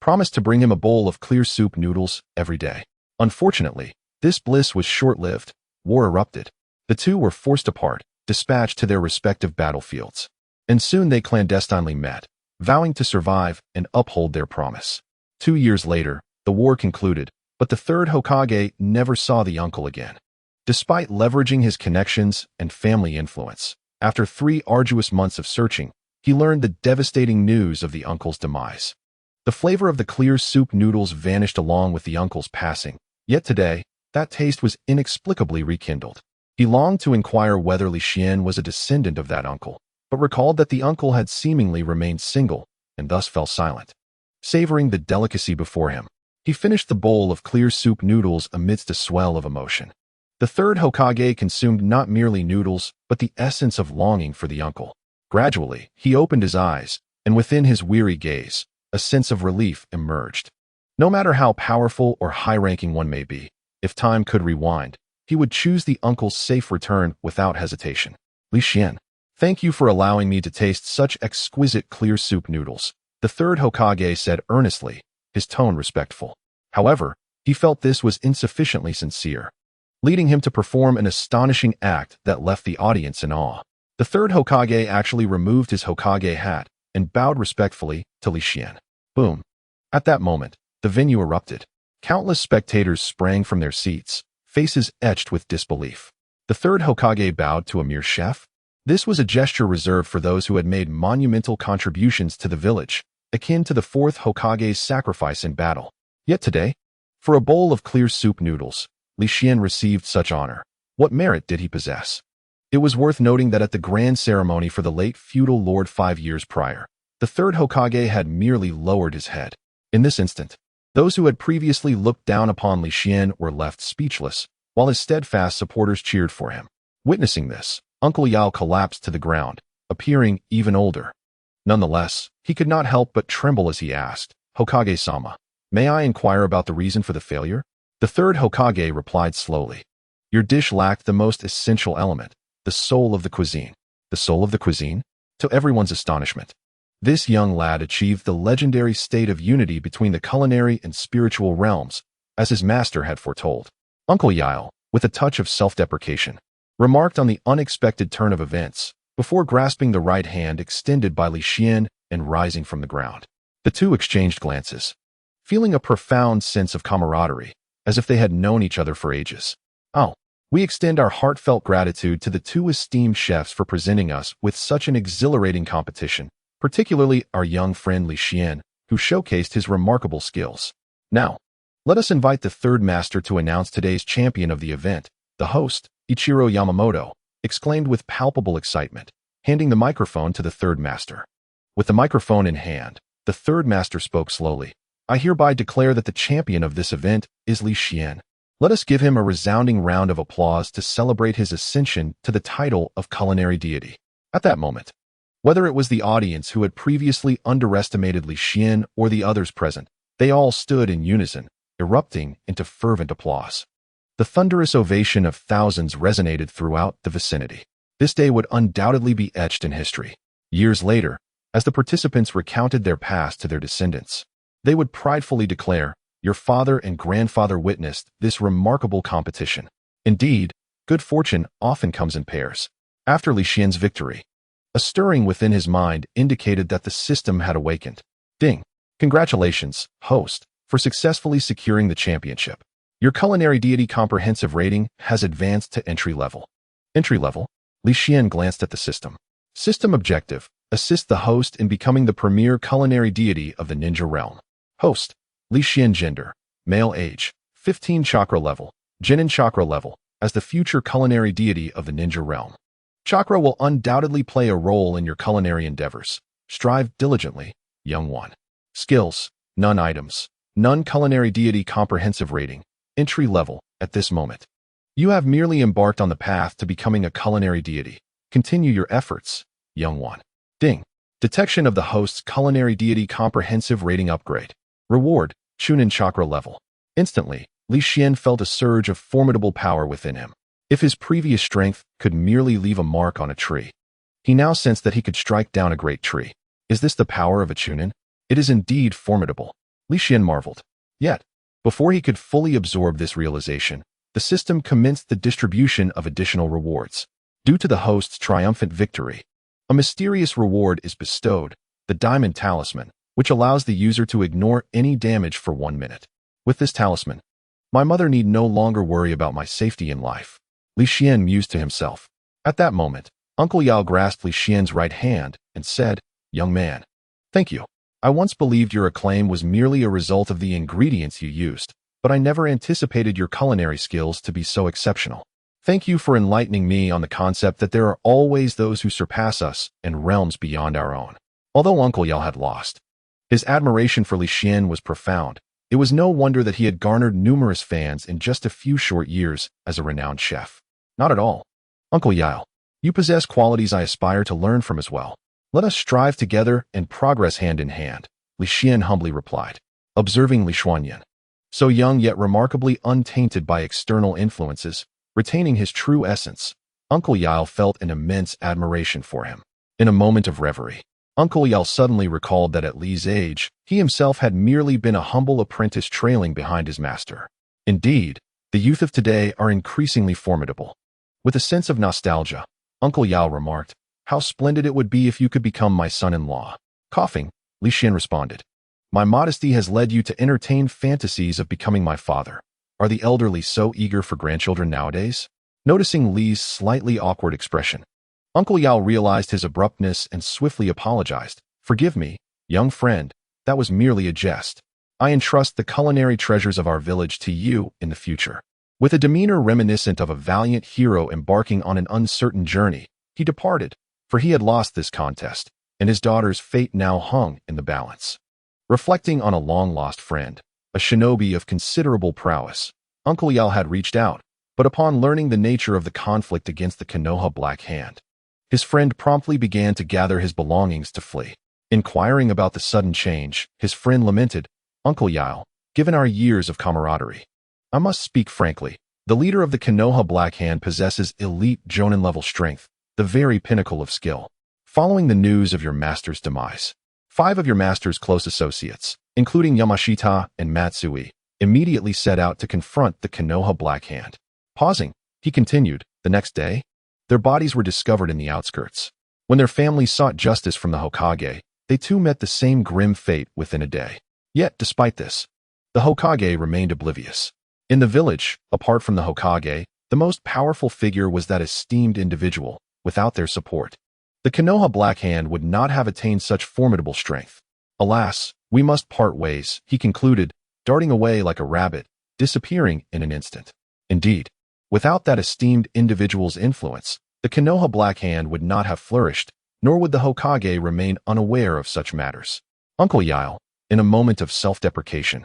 promised to bring him a bowl of clear soup noodles every day. Unfortunately, this bliss was short-lived. War erupted. The two were forced apart, dispatched to their respective battlefields, and soon they clandestinely met, vowing to survive and uphold their promise. 2 years later, the war concluded, but the third Hokage never saw the uncle again. Despite leveraging his connections and family influence, after 3 arduous months of searching, he learned the devastating news of the uncle's demise. The flavor of the clear soup noodles vanished along with the uncle's passing, yet today, that taste was inexplicably rekindled. He longed to inquire whether Li Xian was a descendant of that uncle, but recalled that the uncle had seemingly remained single, and thus fell silent. Savoring the delicacy before him, he finished the bowl of clear soup noodles amidst a swell of emotion. The third Hokage consumed not merely noodles, but the essence of longing for the uncle. Gradually, he opened his eyes, and within his weary gaze, a sense of relief emerged. No matter how powerful or high-ranking one may be, if time could rewind, he would choose the uncle's safe return without hesitation. "Li Xian, thank you for allowing me to taste such exquisite clear soup noodles," the third Hokage said earnestly, his tone respectful. However, he felt this was insufficiently sincere, leading him to perform an astonishing act that left the audience in awe. The third Hokage actually removed his Hokage hat and bowed respectfully to Li Xian. Boom. At that moment, the venue erupted. Countless spectators sprang from their seats, faces etched with disbelief. The third Hokage bowed to a mere chef? This was a gesture reserved for those who had made monumental contributions to the village, akin to the fourth Hokage's sacrifice in battle. Yet today, for a bowl of clear soup noodles, Li Xian received such honor. What merit did he possess? It was worth noting that at the grand ceremony for the late feudal lord 5 years prior, the third Hokage had merely lowered his head. In this instant, those who had previously looked down upon Li Xian were left speechless, while his steadfast supporters cheered for him. Witnessing this, Uncle Yao collapsed to the ground, appearing even older. Nonetheless, he could not help but tremble as he asked, "Hokage-sama, may I inquire about the reason for the failure?" The third Hokage replied slowly, "Your dish lacked the most essential element, the soul of the cuisine." The soul of the cuisine? To everyone's astonishment, this young lad achieved the legendary state of unity between the culinary and spiritual realms, as his master had foretold. Uncle Yao, with a touch of self-deprecation, remarked on the unexpected turn of events, before grasping the right hand extended by Li Xian and rising from the ground. The two exchanged glances, feeling a profound sense of camaraderie, as if they had known each other for ages. "Oh, we extend our heartfelt gratitude to the two esteemed chefs for presenting us with such an exhilarating competition, particularly our young friend Li Xian, who showcased his remarkable skills. Now, let us invite the third master to announce today's champion of the event." The host, Ichiro Yamamoto, exclaimed with palpable excitement, handing the microphone to the third master. With the microphone in hand, the third master spoke slowly. "I hereby declare that the champion of this event is Li Xian. Let us give him a resounding round of applause to celebrate his ascension to the title of culinary deity." At that moment, whether it was the audience who had previously underestimated Li Xian or the others present, they all stood in unison, erupting into fervent applause. The thunderous ovation of thousands resonated throughout the vicinity. This day would undoubtedly be etched in history. Years later, as the participants recounted their past to their descendants, they would pridefully declare, "Your father and grandfather witnessed this remarkable competition." Indeed, good fortune often comes in pairs. After Li Xian's victory, a stirring within his mind indicated that the system had awakened. Ding! Congratulations, host, for successfully securing the championship. Your culinary deity comprehensive rating has advanced to entry level. Entry level? Li Xian glanced at the system. System objective: assist the host in becoming the premier culinary deity of the ninja realm. Host: Li Xian. Gender: male. Age: 15. Chakra level: Genin chakra level: as the future culinary deity of the ninja realm. Chakra will undoubtedly play a role in your culinary endeavors. Strive diligently, young one. Skills, none items. None culinary deity comprehensive rating, entry level, at this moment. You have merely embarked on the path to becoming a culinary deity. Continue your efforts, young one. Ding. Detection of the host's culinary deity comprehensive rating upgrade. Reward, Chunin chakra level. Instantly, Li Xian felt a surge of formidable power within him. If his previous strength could merely leave a mark on a tree, he now sensed that he could strike down a great tree. Is this the power of a Chunin? It is indeed formidable. Li Xian marveled. Yet, before he could fully absorb this realization, the system commenced the distribution of additional rewards. Due to the host's triumphant victory, a mysterious reward is bestowed, the Diamond Talisman, which allows the user to ignore any damage for 1 minute. With this talisman, my mother need no longer worry about my safety in life. Li Xian mused to himself. At that moment, Uncle Yao grasped Li Xian's right hand and said, "Young man, thank you. I once believed your acclaim was merely a result of the ingredients you used, but I never anticipated your culinary skills to be so exceptional. Thank you for enlightening me on the concept that there are always those who surpass us in realms beyond our own." Although Uncle Yao had lost, his admiration for Li Xian was profound. It was no wonder that he had garnered numerous fans in just a few short years as a renowned chef. Not at all. Uncle Yao, you possess qualities I aspire to learn from as well. Let us strive together and progress hand in hand, Li Xian humbly replied, observing Li Xuanyan. So young yet remarkably untainted by external influences, retaining his true essence, Uncle Yao felt an immense admiration for him. In a moment of reverie, Uncle Yao suddenly recalled that at Li's age, he himself had merely been a humble apprentice trailing behind his master. Indeed, the youth of today are increasingly formidable. With a sense of nostalgia, Uncle Yao remarked, "How splendid it would be if you could become my son-in-law." Coughing, Li Xian responded, "My modesty has led you to entertain fantasies of becoming my father. Are the elderly so eager for grandchildren nowadays?" Noticing Li's slightly awkward expression, Uncle Yao realized his abruptness and swiftly apologized. "Forgive me, young friend, that was merely a jest. I entrust the culinary treasures of our village to you in the future." With a demeanor reminiscent of a valiant hero embarking on an uncertain journey, he departed, for he had lost this contest, and his daughter's fate now hung in the balance. Reflecting on a long-lost friend, a shinobi of considerable prowess, Uncle Yao had reached out, but upon learning the nature of the conflict against the Konoha Black Hand, his friend promptly began to gather his belongings to flee. Inquiring about the sudden change, his friend lamented, "Uncle Yao, given our years of camaraderie, I must speak frankly. The leader of the Konoha Black Hand possesses elite Jonin-level strength, the very pinnacle of skill. Following the news of your master's demise, 5 of your master's close associates, including Yamashita and Matsui, immediately set out to confront the Konoha Black Hand." Pausing, he continued, "The next day, their bodies were discovered in the outskirts. When their families sought justice from the Hokage, they too met the same grim fate within a day. Yet, despite this, the Hokage remained oblivious. In the village, apart from the Hokage, the most powerful figure was that esteemed individual. Without their support, the Konoha Black Hand would not have attained such formidable strength. Alas, we must part ways," he concluded, darting away like a rabbit, disappearing in an instant. Indeed, without that esteemed individual's influence, the Konoha Black Hand would not have flourished, nor would the Hokage remain unaware of such matters. Uncle Yao, in a moment of self-deprecation,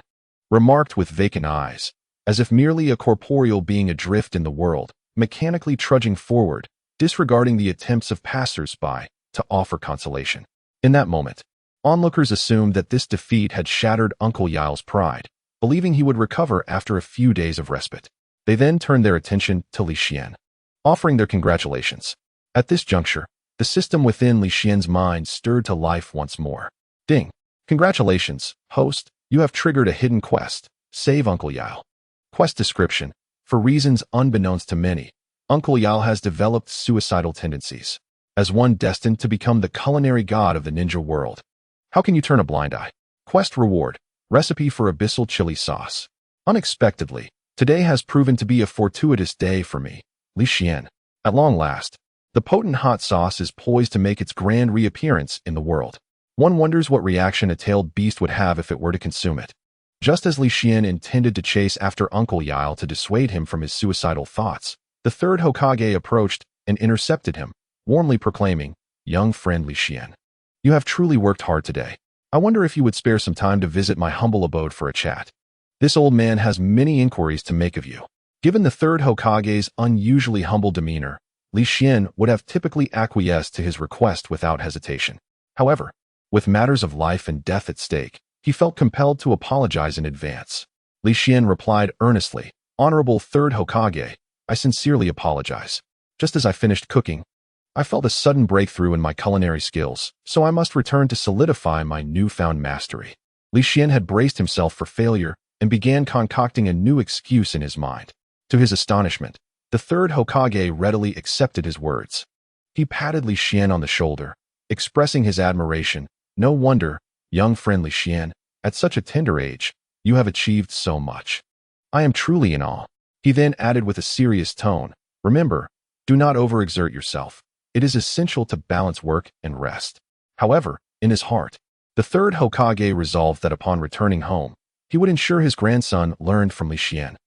remarked with vacant eyes, as if merely a corporeal being adrift in the world, mechanically trudging forward, disregarding the attempts of passers-by to offer consolation. In that moment, onlookers assumed that this defeat had shattered Uncle Yao's pride, believing he would recover after a few days of respite. They then turned their attention to Li Xian, offering their congratulations. At this juncture, the system within Li Xian's mind stirred to life once more. Ding! Congratulations, host, you have triggered a hidden quest. Save Uncle Yao. Quest description: for reasons unbeknownst to many, Uncle Yao has developed suicidal tendencies. As one destined to become the culinary god of the ninja world, how can you turn a blind eye? Quest reward: recipe for abyssal chili sauce. Unexpectedly, today has proven to be a fortuitous day for me, Li Xian. At long last, the potent hot sauce is poised to make its grand reappearance in the world. One wonders what reaction a tailed beast would have if it were to consume it. Just as Li Xian intended to chase after Uncle Yao to dissuade him from his suicidal thoughts, The third Hokage approached and intercepted him, warmly proclaiming, "Young friend Li Xian, you have truly worked hard today. I wonder if you would spare some time to visit my humble abode for a chat. This old man has many inquiries to make of you." Given the third Hokage's unusually humble demeanor, Li Xian would have typically acquiesced to his request without hesitation. However, with matters of life and death at stake, he felt compelled to apologize in advance. Li Xian replied earnestly, "Honorable third Hokage, I sincerely apologize. Just as I finished cooking, I felt a sudden breakthrough in my culinary skills, so I must return to solidify my newfound mastery." Li Xian had braced himself for failure and began concocting a new excuse in his mind. To his astonishment, the third Hokage readily accepted his words. He patted Li Xian on the shoulder, expressing his admiration. "No wonder, young friend Li Xian, at such a tender age, you have achieved so much. I am truly in awe." He then added with a serious tone, "Remember, do not overexert yourself. It is essential to balance work and rest." However, in his heart, the third Hokage resolved that upon returning home, he would ensure his grandson learned from Li Xian,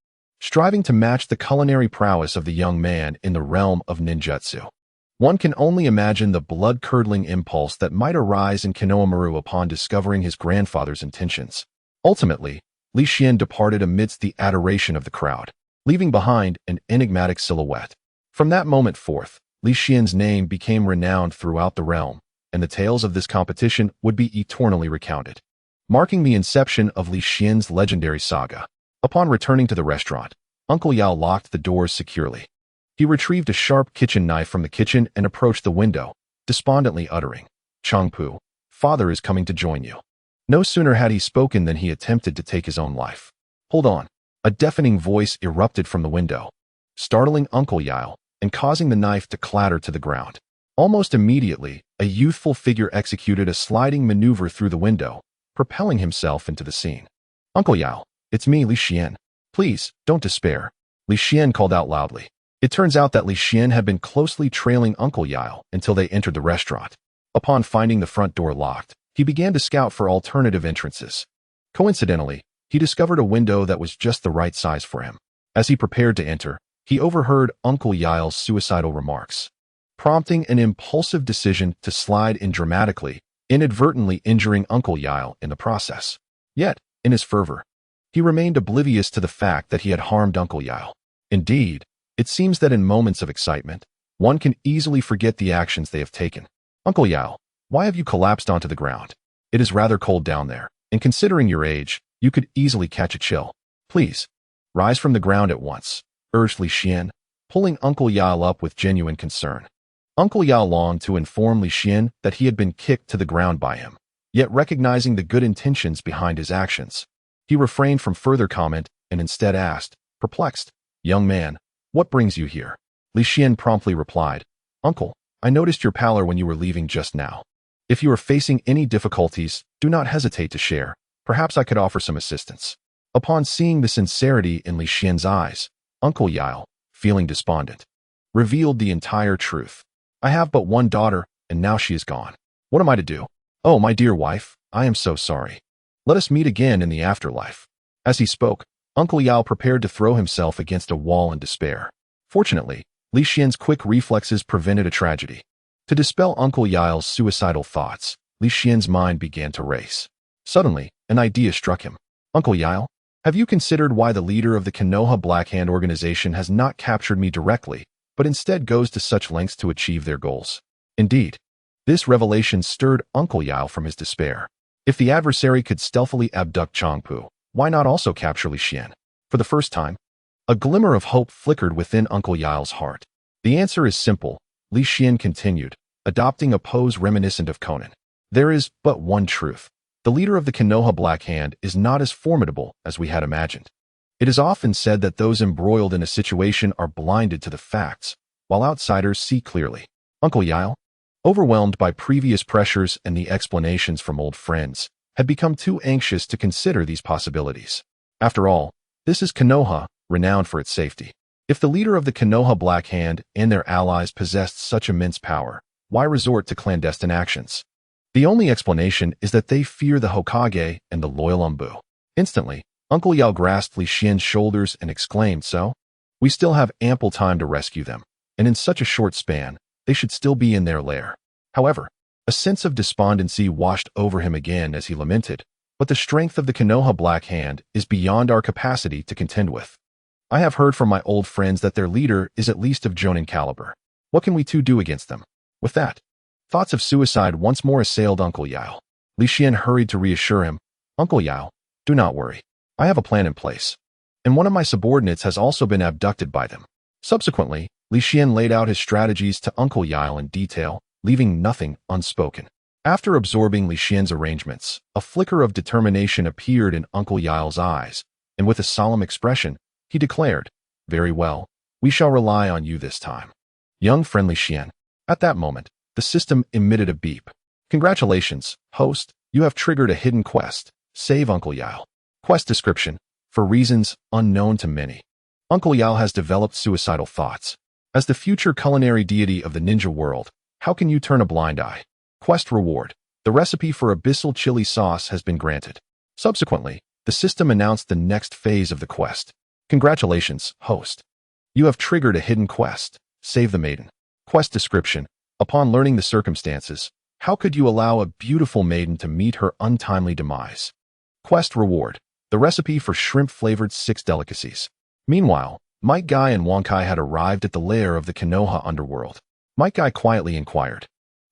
striving to match the culinary prowess of the young man in the realm of ninjutsu. One can only imagine the blood-curdling impulse that might arise in Konoha upon discovering his grandfather's intentions. Ultimately, Li Xian departed amidst the adoration of the crowd, leaving behind an enigmatic silhouette. From that moment forth, Li Xian's name became renowned throughout the realm, and the tales of this competition would be eternally recounted, marking the inception of Li Xian's legendary saga. Upon returning to the restaurant, Uncle Yao locked the doors securely. He retrieved a sharp kitchen knife from the kitchen and approached the window, despondently uttering, "Changpu, father is coming to join you." No sooner had he spoken than he attempted to take his own life. "Hold on." A deafening voice erupted from the window, startling Uncle Yao and causing the knife to clatter to the ground. Almost immediately, a youthful figure executed a sliding maneuver through the window, propelling himself into the scene. "Uncle Yao, it's me, Li Xian. Please, don't despair," Li Xian called out loudly. It turns out that Li Xian had been closely trailing Uncle Yao until they entered the restaurant. Upon finding the front door locked, he began to scout for alternative entrances. Coincidentally, he discovered a window that was just the right size for him. As he prepared to enter, he overheard Uncle Yao's suicidal remarks, prompting an impulsive decision to slide in dramatically, inadvertently injuring Uncle Yao in the process. Yet, in his fervor, he remained oblivious to the fact that he had harmed Uncle Yao. Indeed, it seems that in moments of excitement, one can easily forget the actions they have taken. "Uncle Yao, why have you collapsed onto the ground? It is rather cold down there, and considering your age, you could easily catch a chill. Please, rise from the ground at once," urged Li Xian, pulling Uncle Yao up with genuine concern. Uncle Yao longed to inform Li Xian that he had been kicked to the ground by him, yet recognizing the good intentions behind his actions, he refrained from further comment and instead asked, perplexed, "Young man, what brings you here?" Li Xian promptly replied, "Uncle, I noticed your pallor when you were leaving just now. If you are facing any difficulties, do not hesitate to share. Perhaps I could offer some assistance." Upon seeing the sincerity in Li Xian's eyes, Uncle Yao, feeling despondent, revealed the entire truth. "I have but one daughter, and now she is gone. What am I to do? Oh, my dear wife, I am so sorry. Let us meet again in the afterlife." As he spoke, Uncle Yao prepared to throw himself against a wall in despair. Fortunately, Li Xian's quick reflexes prevented a tragedy. To dispel Uncle Yao's suicidal thoughts, Li Xian's mind began to race. Suddenly, an idea struck him. "Uncle Yao, have you considered why the leader of the Konoha Black Hand organization has not captured me directly, but instead goes to such lengths to achieve their goals?" Indeed, this revelation stirred Uncle Yao from his despair. If the adversary could stealthily abduct Changpu, why not also capture Li Xian? For the first time, a glimmer of hope flickered within Uncle Yao's heart. "The answer is simple," Li Xian continued, adopting a pose reminiscent of Conan. "There is but one truth. The leader of the Konoha Black Hand is not as formidable as we had imagined. It is often said that those embroiled in a situation are blinded to the facts, while outsiders see clearly." Uncle Yao, overwhelmed by previous pressures and the explanations from old friends, had become too anxious to consider these possibilities. After all, this is Konoha, renowned for its safety. If the leader of the Konoha Black Hand and their allies possessed such immense power, why resort to clandestine actions? The only explanation is that they fear the Hokage and the loyal Umbu. Instantly, Uncle Yao grasped Li Xian's shoulders and exclaimed, "So? We still have ample time to rescue them, and in such a short span, they should still be in their lair. However, a sense of despondency washed over him again as he lamented, but the strength of the Konoha Black Hand is beyond our capacity to contend with. I have heard from my old friends that their leader is at least of Jonin caliber. What can we two do against them? With that, thoughts of suicide once more assailed Uncle Yao. Li Xian hurried to reassure him, Uncle Yao, do not worry. I have a plan in place. And one of my subordinates has also been abducted by them. Subsequently, Li Xian laid out his strategies to Uncle Yao in detail, leaving nothing unspoken. After absorbing Li Xian's arrangements, a flicker of determination appeared in Uncle Yao's eyes, and with a solemn expression, he declared, Very well, we shall rely on you this time. Young friendly Xian. At that moment, the system emitted a beep. Congratulations, host, you have triggered a hidden quest. Save Uncle Yao. Quest description. For reasons unknown to many, Uncle Yao has developed suicidal thoughts. As the future culinary deity of the ninja world, how can you turn a blind eye? Quest reward. The recipe for abyssal chili sauce has been granted. Subsequently, the system announced the next phase of the quest. Congratulations, host. You have triggered a hidden quest. Save the maiden. Quest description. Upon learning the circumstances, how could you allow a beautiful maiden to meet her untimely demise? Quest reward. The recipe for shrimp-flavored 6 delicacies. Meanwhile, Might Guy and Wong Kai had arrived at the lair of the Konoha underworld. Might Guy quietly inquired,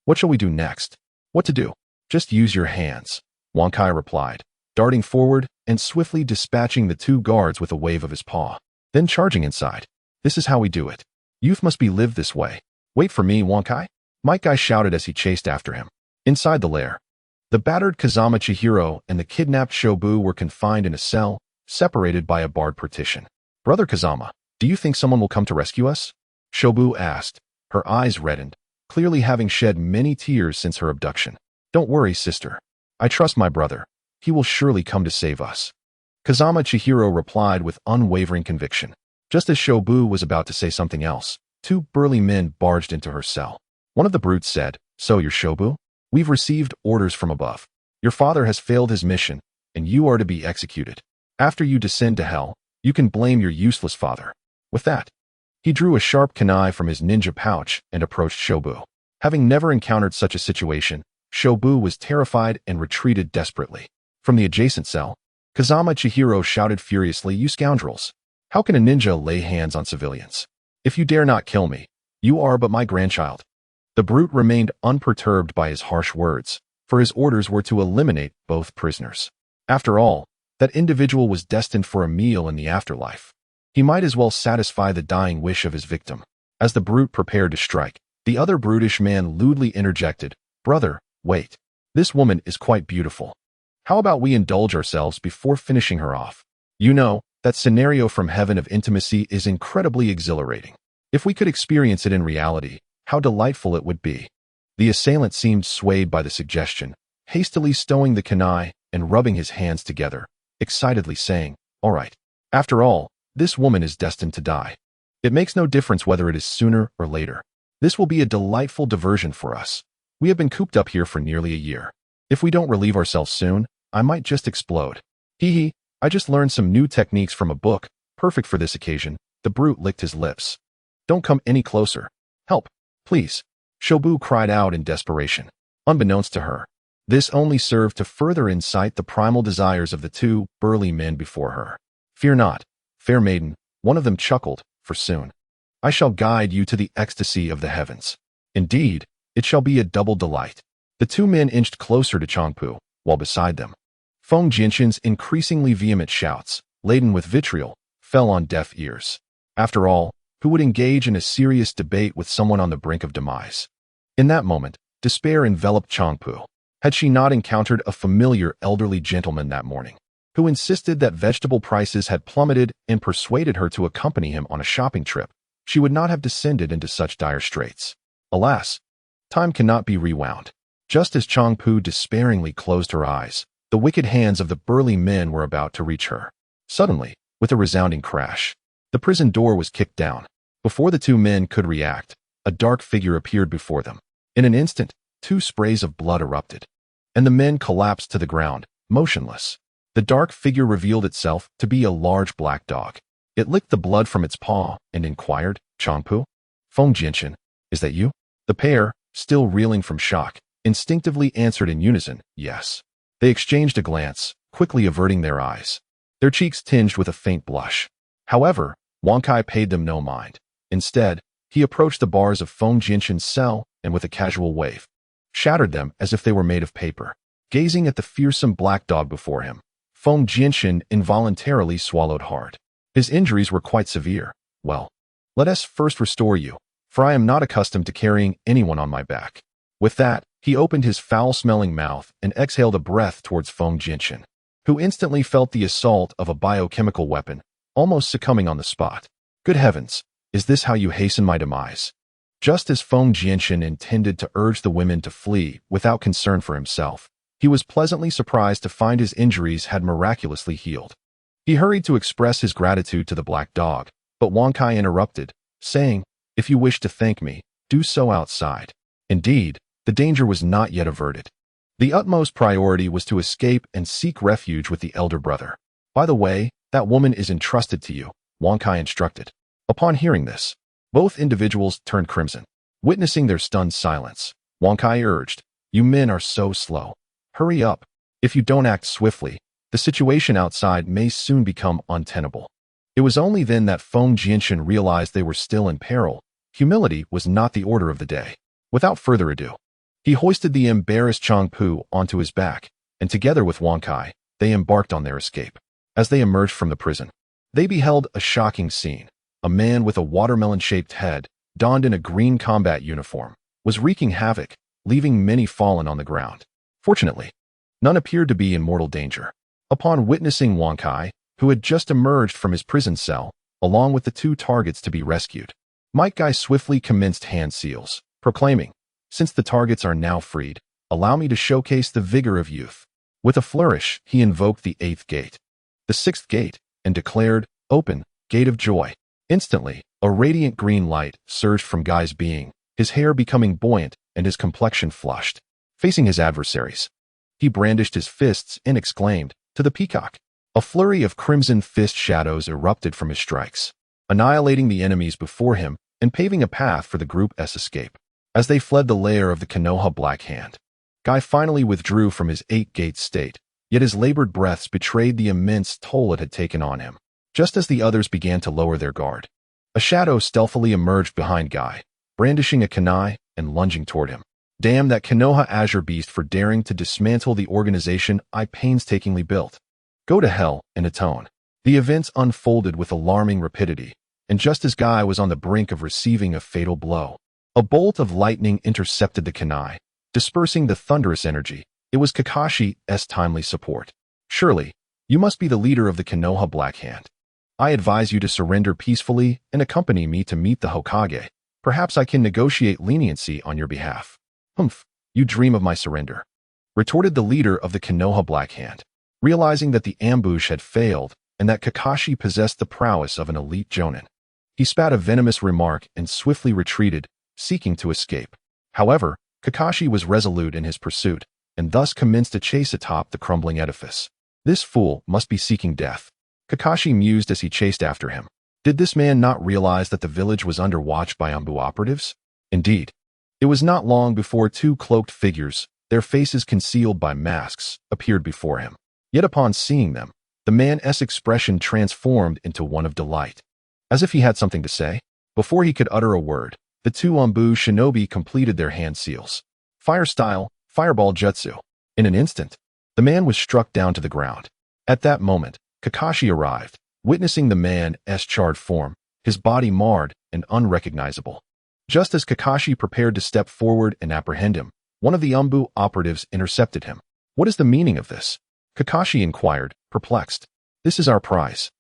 What shall we do next? What to do? Just use your hands, Wong Kai replied, darting forward and swiftly dispatching the 2 guards with a wave of his paw. Then charging inside. This is how we do it. Youth must be lived this way. Wait for me, Wong Kai, Might Guy shouted as he chased after him. Inside the lair, the battered Kazama Chihiro and the kidnapped Shobu were confined in a cell, separated by a barred partition. Brother Kazama, do you think someone will come to rescue us? Shobu asked, her eyes reddened, clearly having shed many tears since her abduction. Don't worry, sister. I trust my brother. He will surely come to save us. Kazama Chihiro replied with unwavering conviction. Just as Shobu was about to say something else, 2 burly men barged into her cell. One of the brutes said, So you're Shobu? We've received orders from above. Your father has failed his mission, and you are to be executed. After you descend to hell, you can blame your useless father. With that, he drew a sharp kunai from his ninja pouch and approached Shobu. Having never encountered such a situation, Shobu was terrified and retreated desperately. From the adjacent cell, Kazama Chihiro shouted furiously, You scoundrels! How can a ninja lay hands on civilians? If you dare not kill me, you are but my grandchild. The brute remained unperturbed by his harsh words, for his orders were to eliminate both prisoners. After all, that individual was destined for a meal in the afterlife. He might as well satisfy the dying wish of his victim. As the brute prepared to strike, the other brutish man lewdly interjected, Brother, wait. This woman is quite beautiful. How about we indulge ourselves before finishing her off? You know, that scenario from heaven of intimacy is incredibly exhilarating. If we could experience it in reality, how delightful it would be. The assailant seemed swayed by the suggestion, hastily stowing the kunai and rubbing his hands together, excitedly saying, All right. After all, this woman is destined to die. It makes no difference whether it is sooner or later. This will be a delightful diversion for us. We have been cooped up here for nearly a year. If we don't relieve ourselves soon, I might just explode. Hee hee, I just learned some new techniques from a book, perfect for this occasion. The brute licked his lips. Don't come any closer. Help, please. Shobu cried out in desperation. Unbeknownst to her, this only served to further incite the primal desires of the 2 burly men before her. Fear not, fair maiden, one of them chuckled, for soon I shall guide you to the ecstasy of the heavens. Indeed, it shall be a double delight. The 2 men inched closer to Changpu, while beside them, Feng Jinshin's increasingly vehement shouts, laden with vitriol, fell on deaf ears. After all, who would engage in a serious debate with someone on the brink of demise? In that moment, despair enveloped Changpu. Had she not encountered a familiar elderly gentleman that morning, who insisted that vegetable prices had plummeted and persuaded her to accompany him on a shopping trip, she would not have descended into such dire straits. Alas, time cannot be rewound. Just as Changpu despairingly closed her eyes, the wicked hands of the burly men were about to reach her. Suddenly, with a resounding crash, the prison door was kicked down. Before the 2 men could react, a dark figure appeared before them. In an instant, 2 sprays of blood erupted, and the men collapsed to the ground, motionless. The dark figure revealed itself to be a large black dog. It licked the blood from its paw and inquired, Changpu? Feng Jinshin, is that you? The pair, still reeling from shock, instinctively answered in unison, yes. They exchanged a glance, quickly averting their eyes. Their cheeks tinged with a faint blush. However, Wang Kai paid them no mind. Instead, he approached the bars of Feng Jinshin's cell and with a casual wave, shattered them as if they were made of paper. Gazing at the fearsome black dog before him, Feng Jinshin involuntarily swallowed hard. His injuries were quite severe. Well, let us first restore you, for I am not accustomed to carrying anyone on my back. With that, he opened his foul-smelling mouth and exhaled a breath towards Feng Jinshin, who instantly felt the assault of a biochemical weapon, almost succumbing on the spot. Good heavens, is this how you hasten my demise? Just as Feng Jinshin intended to urge the women to flee without concern for himself, he was pleasantly surprised to find his injuries had miraculously healed. He hurried to express his gratitude to the black dog, but Wang Kai interrupted, saying, if you wish to thank me, do so outside. Indeed, the danger was not yet averted. The utmost priority was to escape and seek refuge with the elder brother. By the way, that woman is entrusted to you, Wang Kai instructed. Upon hearing this, both individuals turned crimson. Witnessing their stunned silence, Wang Kai urged, you men are so slow. Hurry up. If you don't act swiftly, the situation outside may soon become untenable. It was only then that Feng Jinshin realized they were still in peril. Humility was not the order of the day. Without further ado, he hoisted the embarrassed Changpu onto his back, and together with Wang Kai, they embarked on their escape. As they emerged from the prison, they beheld a shocking scene. A man with a watermelon-shaped head, donned in a green combat uniform, was wreaking havoc, leaving many fallen on the ground. Fortunately, none appeared to be in mortal danger. Upon witnessing Wang Kai, who had just emerged from his prison cell, along with the two targets to be rescued, Mike Guy swiftly commenced hand seals, proclaiming, since the targets are now freed, allow me to showcase the vigor of youth. With a flourish, he invoked the 8th gate, the 6th gate, and declared, open, gate of joy. Instantly, a radiant green light surged from Guy's being, his hair becoming buoyant and his complexion flushed. Facing his adversaries, he brandished his fists and exclaimed, to the peacock. A flurry of crimson fist shadows erupted from his strikes, annihilating the enemies before him and paving a path for the Group's escape. As they fled the lair of the Konoha Black Hand, Guy finally withdrew from his 8-gate state, yet his labored breaths betrayed the immense toll it had taken on him. Just as the others began to lower their guard, a shadow stealthily emerged behind Guy, brandishing a kunai and lunging toward him. Damn that Konoha Azure Beast for daring to dismantle the organization I painstakingly built. Go to hell and atone. The events unfolded with alarming rapidity, and just as Guy was on the brink of receiving a fatal blow, a bolt of lightning intercepted the kunai, dispersing the thunderous energy. It was Kakashi's timely support. Surely, you must be the leader of the Konoha Black Hand. I advise you to surrender peacefully and accompany me to meet the Hokage. Perhaps I can negotiate leniency on your behalf. Humph, you dream of my surrender, retorted the leader of the Konoha Black Hand, realizing that the ambush had failed and that Kakashi possessed the prowess of an elite jonin. He spat a venomous remark and swiftly retreated, seeking to escape. However, Kakashi was resolute in his pursuit, and thus commenced a chase atop the crumbling edifice. This fool must be seeking death, Kakashi mused as he chased after him. Did this man not realize that the village was under watch by Ambu operatives? Indeed, it was not long before two cloaked figures, their faces concealed by masks, appeared before him. Yet upon seeing them, the man's expression transformed into one of delight. As if he had something to say, before he could utter a word, the two Ambu shinobi completed their hand seals. Fire-style, fireball jutsu. In an instant, the man was struck down to the ground. At that moment, Kakashi arrived, witnessing the man's charred form, his body marred and unrecognizable. Just as Kakashi prepared to step forward and apprehend him, one of the Ambu operatives intercepted him. What is the meaning of this? Kakashi inquired, perplexed. This is our prize,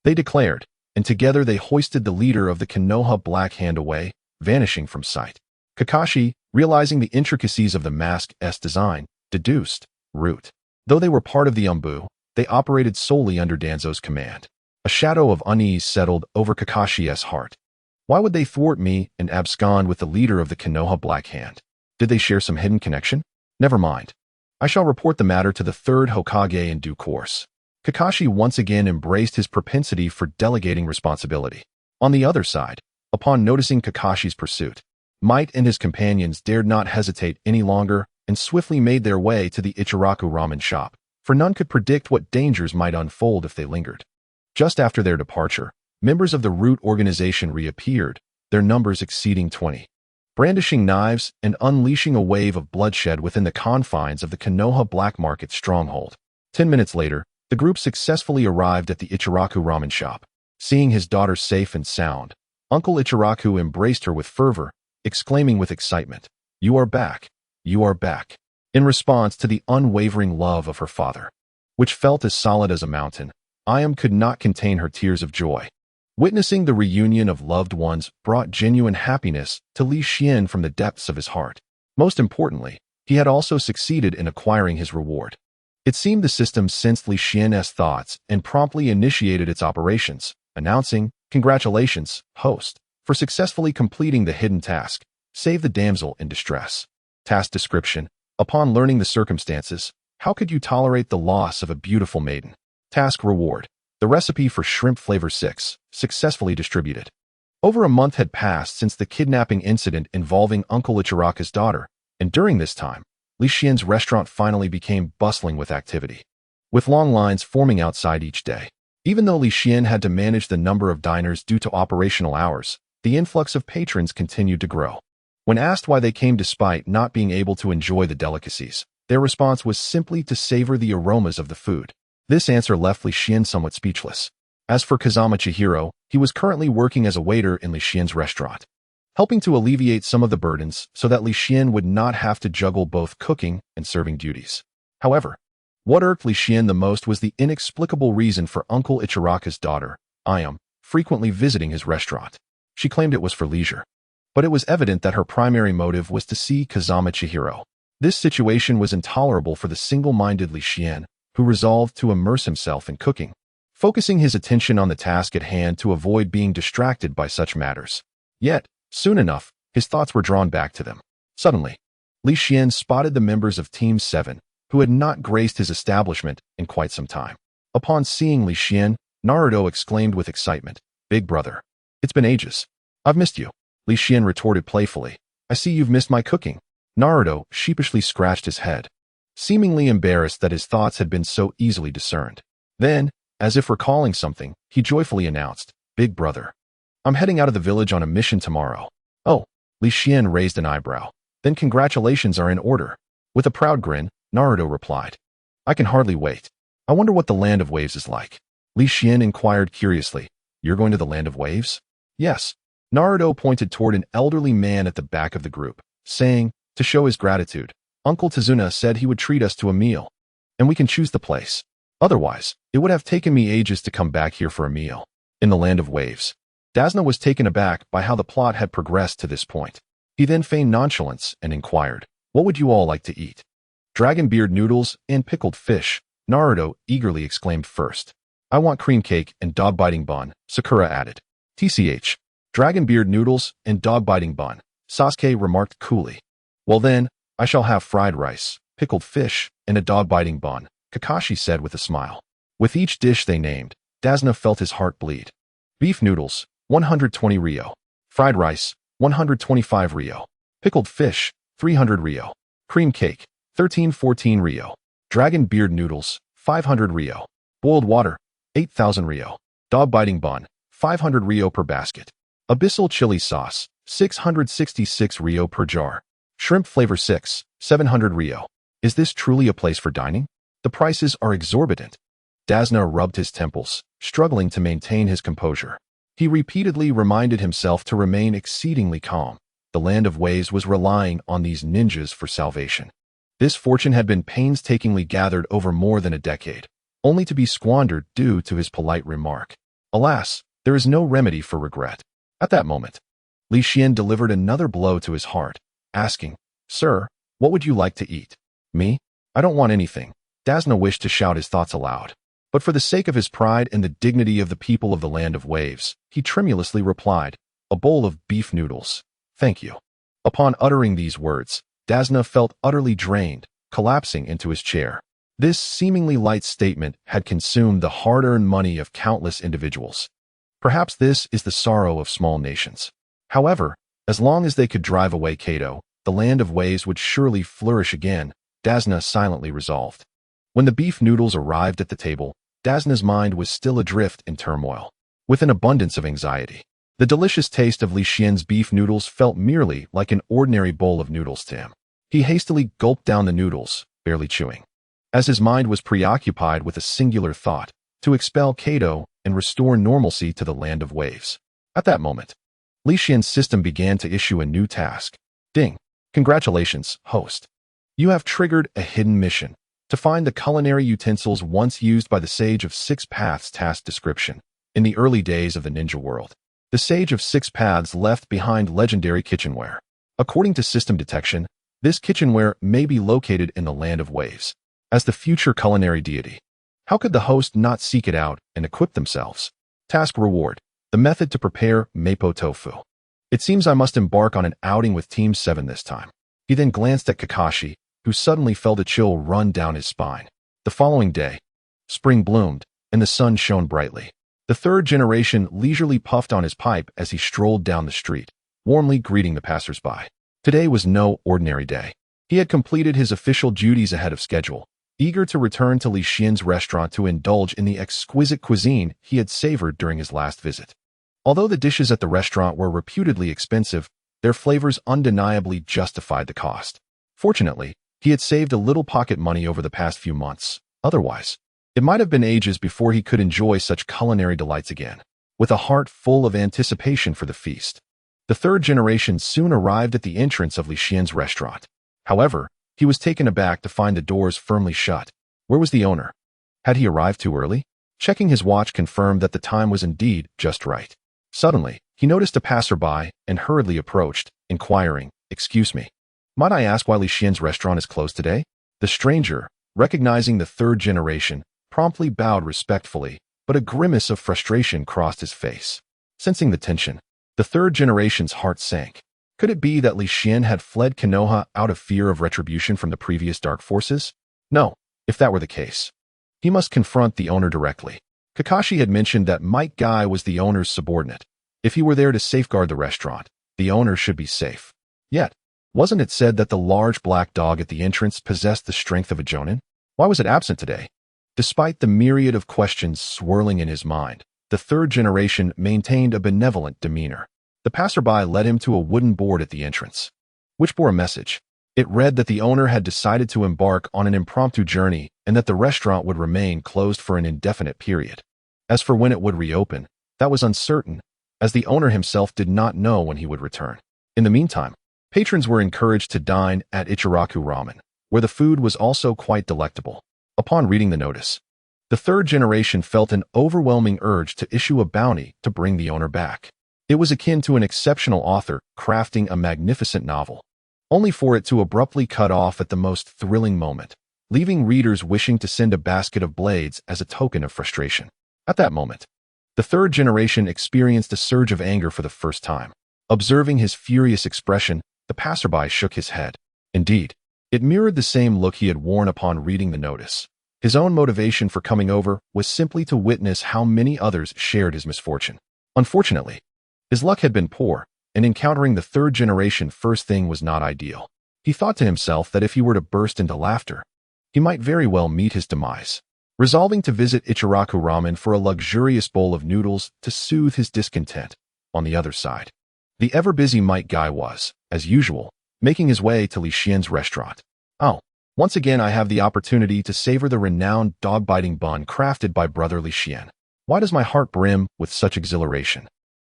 they declared, and together they hoisted the leader of the Konoha Black Hand away, vanishing from sight. Kakashi, realizing the intricacies of the mask's design, deduced, root. Though they were part of the Ambu, they operated solely under Danzo's command. A shadow of unease settled over Kakashi's heart. Why would they thwart me and abscond with the leader of the Konoha Black Hand? Did they share some hidden connection? Never mind. I shall report the matter to the Third Hokage in due course. Kakashi once again embraced his propensity for delegating responsibility. On the other side, upon noticing Kakashi's pursuit, Might and his companions dared not hesitate any longer and swiftly made their way to the Ichiraku ramen shop, for none could predict what dangers might unfold if they lingered. Just after their departure, members of the Root organization reappeared, their numbers exceeding 20. Brandishing knives and unleashing a wave of bloodshed within the confines of the Konoha black market stronghold. 10 minutes later, the group successfully arrived at the Ichiraku ramen shop. Seeing his daughter safe and sound, Uncle Ichiraku embraced her with fervor, exclaiming with excitement, "You are back! You are back!" In response to the unwavering love of her father, which felt as solid as a mountain, Ayam could not contain her tears of joy. Witnessing the reunion of loved ones brought genuine happiness to Li Xian from the depths of his heart. Most importantly, he had also succeeded in acquiring his reward. It seemed the system sensed Li Xian's thoughts and promptly initiated its operations, announcing, "Congratulations, host, for successfully completing the hidden task. Save the damsel in distress." Task description: upon learning the circumstances, how could you tolerate the loss of a beautiful maiden? Task reward: the recipe for shrimp flavor 6, successfully distributed. Over a month had passed since the kidnapping incident involving Uncle Ichiraku's daughter, and during this time, Li Xian's restaurant finally became bustling with activity, with long lines forming outside each day. Even though Li Xian had to manage the number of diners due to operational hours, the influx of patrons continued to grow. When asked why they came despite not being able to enjoy the delicacies, their response was simply to savor the aromas of the food. This answer left Li Xian somewhat speechless. As for Kazama Chihiro, he was currently working as a waiter in Li Xian's restaurant, helping to alleviate some of the burdens so that Li Xian would not have to juggle both cooking and serving duties. However, what irked Li Xian the most was the inexplicable reason for Uncle Ichiraku's daughter, Ayam, frequently visiting his restaurant. She claimed it was for leisure, but it was evident that her primary motive was to see Kazama Chihiro. This situation was intolerable for the single-minded Li Xian, who resolved to immerse himself in cooking, focusing his attention on the task at hand to avoid being distracted by such matters. Yet, soon enough, his thoughts were drawn back to them. Suddenly, Li Xian spotted the members of Team 7, who had not graced his establishment in quite some time. Upon seeing Li Xian, Naruto exclaimed with excitement, "Big brother, it's been ages. I've missed you." Li Xian retorted playfully, "I see you've missed my cooking." Naruto sheepishly scratched his head, seemingly embarrassed that his thoughts had been so easily discerned. Then, as if recalling something, he joyfully announced, "Big brother, I'm heading out of the village on a mission tomorrow." "Oh," Li Xian raised an eyebrow. "Then congratulations are in order." With a proud grin, Naruto replied, "I can hardly wait. I wonder what the Land of Waves is like." Li Xian inquired curiously, "You're going to the Land of Waves?" "Yes." Naruto pointed toward an elderly man at the back of the group, saying, to show his gratitude, "Uncle Tazuna said he would treat us to a meal, and we can choose the place. Otherwise, it would have taken me ages to come back here for a meal." In the Land of Waves, Dazna was taken aback by how the plot had progressed to this point. He then feigned nonchalance and inquired, "What would you all like to eat?" "Dragon beard noodles and pickled fish," Naruto eagerly exclaimed first. "I want cream cake and dog-biting bun," Sakura added. "TCH, dragon beard noodles and dog-biting bun," Sasuke remarked coolly. "Well then, I shall have fried rice, pickled fish, and a dog-biting bun," Kakashi said with a smile. With each dish they named, Dazna felt his heart bleed. Beef noodles, 120 Ryo. Fried rice, 125 Ryo. Pickled fish, 300 Ryo. Cream cake, 1314 Ryo. Dragon beard noodles, 500 Ryo. Boiled water, 8,000 Ryo. Dog-biting bun, 500 Ryo per basket. Abyssal chili sauce, 666 Ryo per jar. Shrimp flavor 6, 700 Ryo. Is this truly a place for dining? The prices are exorbitant. Dazna rubbed his temples, struggling to maintain his composure. He repeatedly reminded himself to remain exceedingly calm. The Land of Waves was relying on these ninjas for salvation. This fortune had been painstakingly gathered over more than a decade, only to be squandered due to his polite remark. Alas, there is no remedy for regret. At that moment, Li Xian delivered another blow to his heart, asking, "Sir, what would you like to eat?" "Me? I don't want anything." Dazna wished to shout his thoughts aloud, but for the sake of his pride and the dignity of the people of the Land of Waves, he tremulously replied, "A bowl of beef noodles. Thank you." Upon uttering these words, Dazna felt utterly drained, collapsing into his chair. This seemingly light statement had consumed the hard-earned money of countless individuals. Perhaps this is the sorrow of small nations. However, as long as they could drive away Kato, the land of waves would surely flourish again, Dasna silently resolved. When the beef noodles arrived at the table, Dasna's mind was still adrift in turmoil, with an abundance of anxiety. The delicious taste of Li Xian's beef noodles felt merely like an ordinary bowl of noodles to him. He hastily gulped down the noodles, barely chewing, as his mind was preoccupied with a singular thought: to expel Kato and restore normalcy to the land of waves. At that moment, Li Xian's system began to issue a new task. Ding! Congratulations, host. You have triggered a hidden mission to find the culinary utensils once used by the Sage of Six Paths. Task description. In the early days of the ninja world, the Sage of Six Paths left behind legendary kitchenware. According to system detection, this kitchenware may be located in the land of waves. As the future culinary deity, how could the host not seek it out and equip themselves? Task reward: the method to prepare Mapo tofu. It seems I must embark on an outing with Team 7 this time. He then glanced at Kakashi, who suddenly felt a chill run down his spine. The following day, spring bloomed, and the sun shone brightly. The third generation leisurely puffed on his pipe as he strolled down the street, warmly greeting the passers-by. Today was no ordinary day. He had completed his official duties ahead of schedule, eager to return to Li Xian's restaurant to indulge in the exquisite cuisine he had savored during his last visit. Although the dishes at the restaurant were reputedly expensive, their flavors undeniably justified the cost. Fortunately, he had saved a little pocket money over the past few months. Otherwise, it might have been ages before he could enjoy such culinary delights again. With a heart full of anticipation for the feast, the third generation soon arrived at the entrance of Li Xian's restaurant. However, he was taken aback to find the doors firmly shut. Where was the owner? Had he arrived too early? Checking his watch confirmed that the time was indeed just right. Suddenly, he noticed a passerby and hurriedly approached, inquiring, "Excuse me, might I ask why Li Xian's restaurant is closed today?" The stranger, recognizing the third generation, promptly bowed respectfully, but a grimace of frustration crossed his face. Sensing the tension, the third generation's heart sank. Could it be that Li Xian had fled Konoha out of fear of retribution from the previous dark forces? No, if that were the case, he must confront the owner directly. Kakashi had mentioned that Might Guy was the owner's subordinate. If he were there to safeguard the restaurant, the owner should be safe. Yet, wasn't it said that the large black dog at the entrance possessed the strength of a jonin? Why was it absent today? Despite the myriad of questions swirling in his mind, the third generation maintained a benevolent demeanor. The passerby led him to a wooden board at the entrance, which bore a message. It read that the owner had decided to embark on an impromptu journey and that the restaurant would remain closed for an indefinite period. As for when it would reopen, that was uncertain, as the owner himself did not know when he would return. In the meantime, patrons were encouraged to dine at Ichiraku Ramen, where the food was also quite delectable. Upon reading the notice, the third generation felt an overwhelming urge to issue a bounty to bring the owner back. It was akin to an exceptional author crafting a magnificent novel, only for it to abruptly cut off at the most thrilling moment, leaving readers wishing to send a basket of blades as a token of frustration. At that moment, the third generation experienced a surge of anger for the first time. Observing his furious expression, the passerby shook his head. Indeed, it mirrored the same look he had worn upon reading the notice. His own motivation for coming over was simply to witness how many others shared his misfortune. Unfortunately, his luck had been poor, and encountering the third generation first thing was not ideal. He thought to himself that if he were to burst into laughter, he might very well meet his demise. Resolving to visit Ichiraku Ramen for a luxurious bowl of noodles to soothe his discontent, on the other side, the ever-busy Might Guy was, as usual, making his way to Li Xian's restaurant. Oh, once again I have the opportunity to savor the renowned dog-biting bun crafted by brother Li Xian. Why does my heart brim with such exhilaration?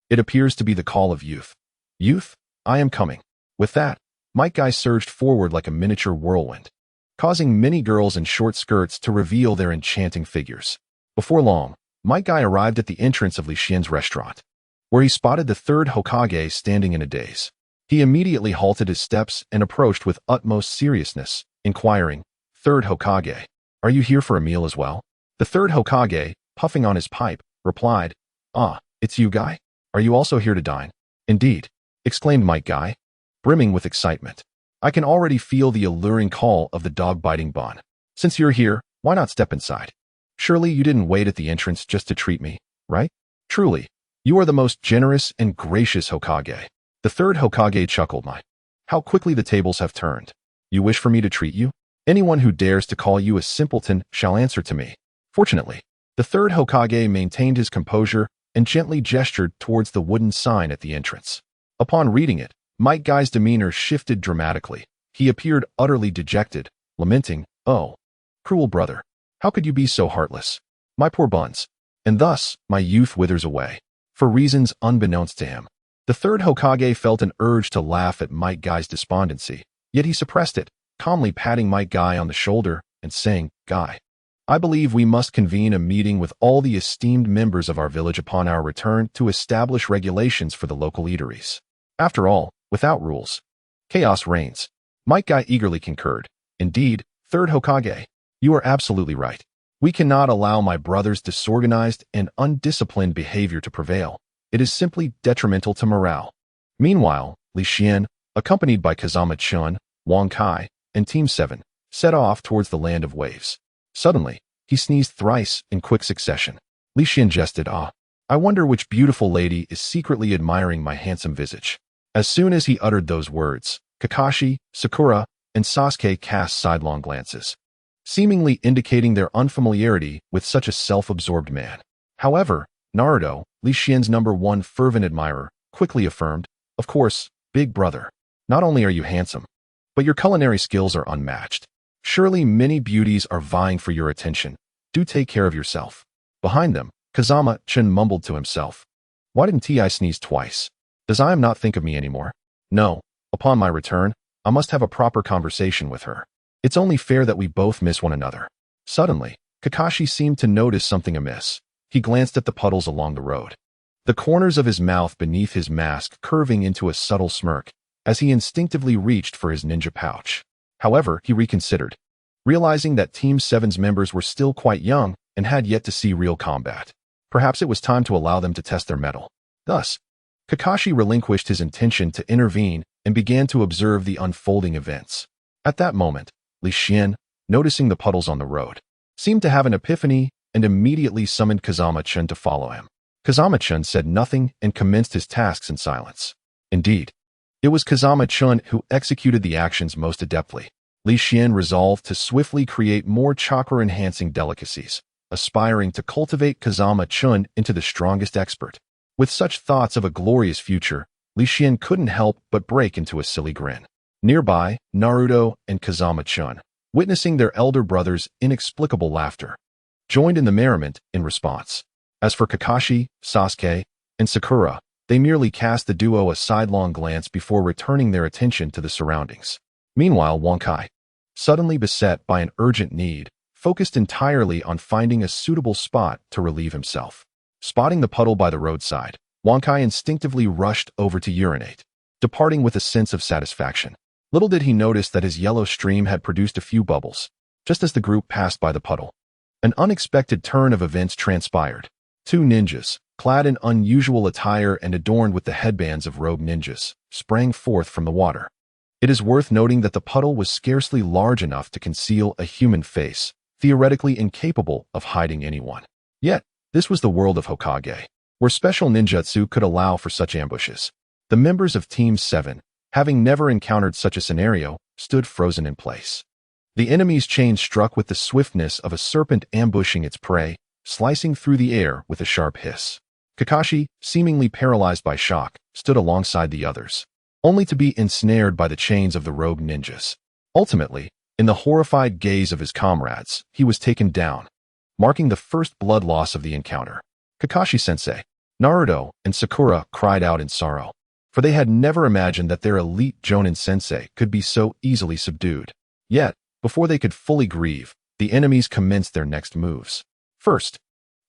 It appears to be the call of youth. Youth, I am coming. With that, Might Guy surged forward like a miniature whirlwind, causing many girls in short skirts to reveal their enchanting figures. Before long, Might Guy arrived at the entrance of Li Xian's restaurant, where he spotted the third Hokage standing in a daze. He immediately halted his steps and approached with utmost seriousness, inquiring, "Third Hokage, are you here for a meal as well?" The third Hokage, puffing on his pipe, replied, "Ah, it's you, Guy? Are you also here to dine?" "Indeed," exclaimed Might Guy, brimming with excitement. "I can already feel the alluring call of the dog-biting bun. Since you're here, Why not step inside? Surely you didn't wait at the entrance just to treat me, right? Truly, you are the most generous and gracious Hokage. The third Hokage chuckled. How quickly the tables have turned. You wish for me to treat you? Anyone who dares to call you a simpleton shall answer to me. Fortunately, the third Hokage maintained his composure and gently gestured towards the wooden sign at the entrance. Upon reading it, Might Guy's demeanor shifted dramatically. He appeared utterly dejected, lamenting, "Oh, cruel brother, how could you be so heartless? My poor buns." And thus, my youth withers away. For reasons unbeknownst to him. The third Hokage felt an urge to laugh at Might Guy's despondency, yet he suppressed it, calmly patting Might Guy on the shoulder and saying, "Guy, I believe we must convene a meeting with all the esteemed members of our village upon our return to establish regulations for the local eateries. After all, without rules, chaos reigns." Might Guy eagerly concurred. "Indeed, third Hokage, you are absolutely right. We cannot allow my brother's disorganized and undisciplined behavior to prevail. It is simply detrimental to morale." Meanwhile, Li Xian, accompanied by Kazama Chun, Wang Kai, and Team 7, set off towards the land of waves. Suddenly, he sneezed thrice in quick succession. Li Xian jested, I wonder which beautiful lady is secretly admiring my handsome visage." As soon as he uttered those words, Kakashi, Sakura, and Sasuke cast sidelong glances, seemingly indicating their unfamiliarity with such a self-absorbed man. However, Naruto, Li Xian's #1 fervent admirer, quickly affirmed, "Of course, big brother. Not only are you handsome, but your culinary skills are unmatched. Surely many beauties are vying for your attention. Do take care of yourself." Behind them, Kazama Chun mumbled to himself, "Why didn't I sneeze twice? Does I am not think of me anymore? No, upon my return, I must have a proper conversation with her. It's only fair that we both miss one another." Suddenly, Kakashi seemed to notice something amiss. He glanced at the puddles along the road, the corners of his mouth beneath his mask curving into a subtle smirk as he instinctively reached for his ninja pouch. However, he reconsidered, realizing that Team 7's members were still quite young and had yet to see real combat. Perhaps it was time to allow them to test their mettle. Thus, Kakashi relinquished his intention to intervene and began to observe the unfolding events. At that moment, Li Xian, noticing the puddles on the road, seemed to have an epiphany and immediately summoned Kazama-chun to follow him. Kazama-chun said nothing and commenced his tasks in silence. Indeed, it was Kazama-chun who executed the actions most adeptly. Li Xian resolved to swiftly create more chakra-enhancing delicacies, aspiring to cultivate Kazama-chun into the strongest expert. With such thoughts of a glorious future, Li Xian couldn't help but break into a silly grin. Nearby, Naruto and Kazama-chun, witnessing their elder brother's inexplicable laughter, joined in the merriment in response. As for Kakashi, Sasuke, and Sakura, they merely cast the duo a sidelong glance before returning their attention to the surroundings. Meanwhile, Wang Kai, suddenly beset by an urgent need, focused entirely on finding a suitable spot to relieve himself. Spotting the puddle by the roadside, Wang Kai instinctively rushed over to urinate, departing with a sense of satisfaction. Little did he notice that his yellow stream had produced a few bubbles, just as the group passed by the puddle. An unexpected turn of events transpired. Two ninjas, clad in unusual attire and adorned with the headbands of rogue ninjas, sprang forth from the water. It is worth noting that the puddle was scarcely large enough to conceal a human face, theoretically incapable of hiding anyone. Yet, this was the world of Hokage, where special ninjutsu could allow for such ambushes. The members of Team 7, having never encountered such a scenario, stood frozen in place. The enemy's chain struck with the swiftness of a serpent ambushing its prey, slicing through the air with a sharp hiss. Kakashi, seemingly paralyzed by shock, stood alongside the others, only to be ensnared by the chains of the rogue ninjas. Ultimately, in the horrified gaze of his comrades, he was taken down, marking the first blood loss of the encounter. Kakashi-sensei, Naruto, and Sakura cried out in sorrow, for they had never imagined that their elite Jonin-sensei could be so easily subdued. Yet, before they could fully grieve, the enemies commenced their next moves. First,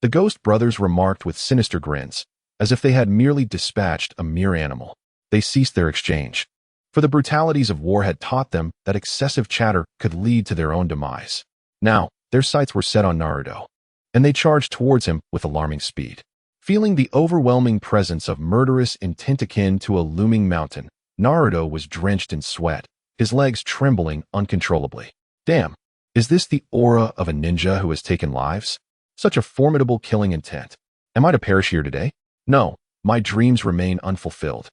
the Ghost brothers remarked with sinister grins, as if they had merely dispatched a mere animal. They ceased their exchange, for the brutalities of war had taught them that excessive chatter could lead to their own demise. Now, their sights were set on Naruto, and they charged towards him with alarming speed. Feeling the overwhelming presence of murderous intent akin to a looming mountain, Naruto was drenched in sweat, his legs trembling uncontrollably. Damn, Is this the aura of a ninja who has taken lives? Such a formidable killing intent. Am I to perish here today? No, my dreams remain unfulfilled.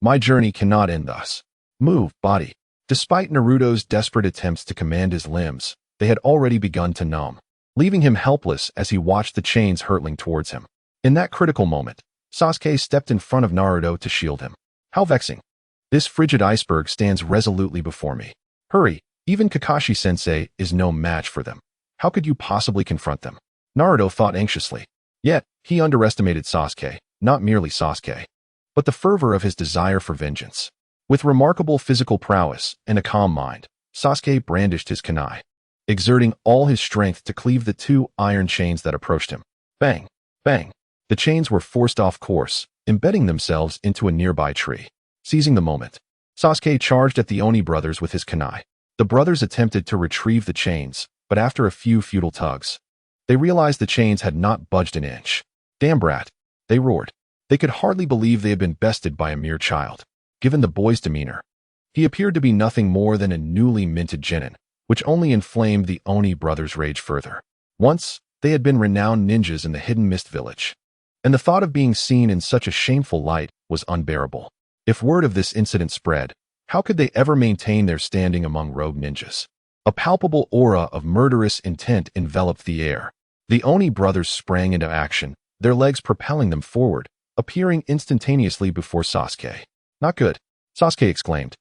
My journey cannot end thus. Move, body. Despite Naruto's desperate attempts to command his limbs, they had already begun to numb, leaving him helpless as he watched the chains hurtling towards him. In that critical moment, Sasuke stepped in front of Naruto to shield him. How vexing. This frigid iceberg stands resolutely before me. Hurry, even Kakashi-sensei is no match for them. How could you possibly confront them? Naruto thought anxiously. Yet, he underestimated Sasuke, not merely Sasuke, but the fervor of his desire for vengeance. With remarkable physical prowess and a calm mind, Sasuke brandished his kunai, exerting all his strength to cleave the two iron chains that approached him. Bang! Bang! The chains were forced off course, embedding themselves into a nearby tree. Seizing the moment, Sasuke charged at the Oni brothers with his kunai. The brothers attempted to retrieve the chains, but after a few futile tugs, they realized the chains had not budged an inch. Damn brat! They roared. They could hardly believe they had been bested by a mere child. Given the boy's demeanor, he appeared to be nothing more than a newly minted genin, which only inflamed the Oni brothers' rage further. Once, they had been renowned ninjas in the Hidden Mist village, and the thought of being seen in such a shameful light was unbearable. If word of this incident spread, how could they ever maintain their standing among rogue ninjas? A palpable aura of murderous intent enveloped the air. The Oni brothers sprang into action, their legs propelling them forward, appearing instantaneously before Sasuke. Not good, Sasuke exclaimed,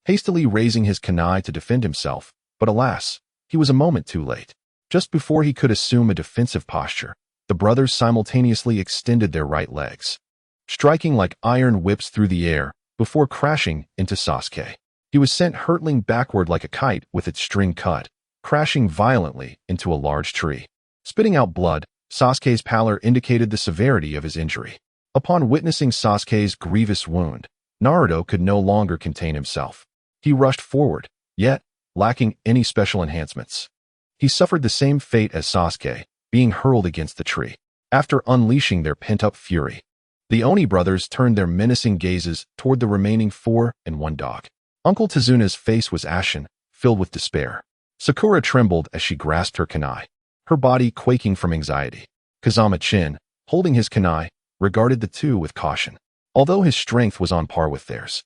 hastily raising his kunai to defend himself, but alas, he was a moment too late. Just before he could assume a defensive posture, the brothers simultaneously extended their right legs, striking like iron whips through the air before crashing into Sasuke. He was sent hurtling backward like a kite with its string cut, crashing violently into a large tree. Spitting out blood, Sasuke's pallor indicated the severity of his injury. Upon witnessing Sasuke's grievous wound, Naruto could no longer contain himself. He rushed forward, yet, lacking any special enhancements. He suffered the same fate as Sasuke, being hurled against the tree. After unleashing their pent-up fury, the Oni brothers turned their menacing gazes toward the remaining 4 and 1 dog. Uncle Tezuna's face was ashen, filled with despair. Sakura trembled as she grasped her kunai, her body quaking from anxiety. Kazama-chin, holding his kunai, regarded the two with caution. Although his strength was on par with theirs,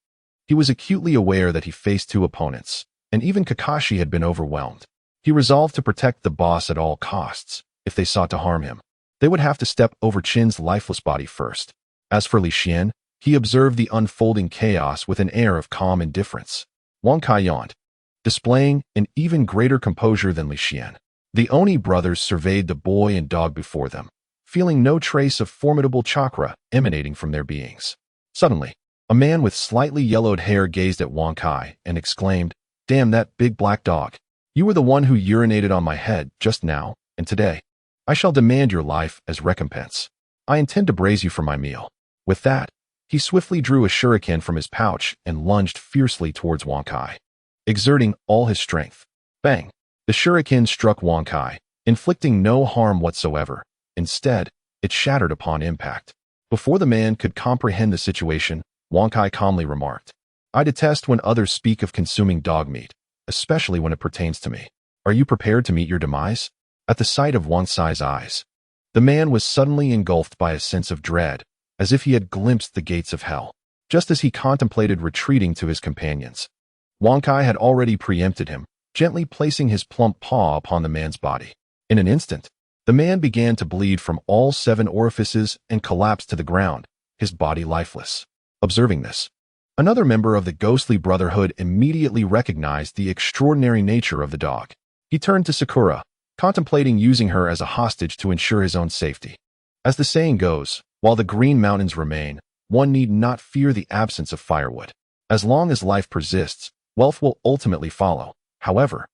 he was acutely aware that he faced 2 opponents, and even Kakashi had been overwhelmed. He resolved to protect the boss at all costs. If they sought to harm him, they would have to step over Chin's lifeless body first. As for Li Xian, he observed the unfolding chaos with an air of calm indifference. Wang Kai yawned, displaying an even greater composure than Li Xian. The Oni brothers surveyed the boy and dog before them, feeling no trace of formidable chakra emanating from their beings. Suddenly, a man with slightly yellowed hair gazed at Wang Kai and exclaimed, "Damn that big black dog. You were the one who urinated on my head just now, and today, I shall demand your life as recompense. I intend to braise you for my meal." With that, he swiftly drew a shuriken from his pouch and lunged fiercely towards Wang Kai, exerting all his strength. Bang! The shuriken struck Wang Kai, inflicting no harm whatsoever. Instead, it shattered upon impact. Before the man could comprehend the situation, Wang Kai calmly remarked, "I detest when others speak of consuming dog meat, especially when it pertains to me. Are you prepared to meet your demise?" At the sight of Wang Kai's eyes, the man was suddenly engulfed by a sense of dread, as if he had glimpsed the gates of hell. Just as he contemplated retreating to his companions, Wang Kai had already preempted him, gently placing his plump paw upon the man's body. In an instant, the man began to bleed from all 7 orifices and collapsed to the ground, his body lifeless. Observing this, another member of the ghostly brotherhood immediately recognized the extraordinary nature of the dog. He turned to Sakura, contemplating using her as a hostage to ensure his own safety. As the saying goes, while the Green Mountains remain, one need not fear the absence of firewood. As long as life persists, wealth will ultimately follow. However,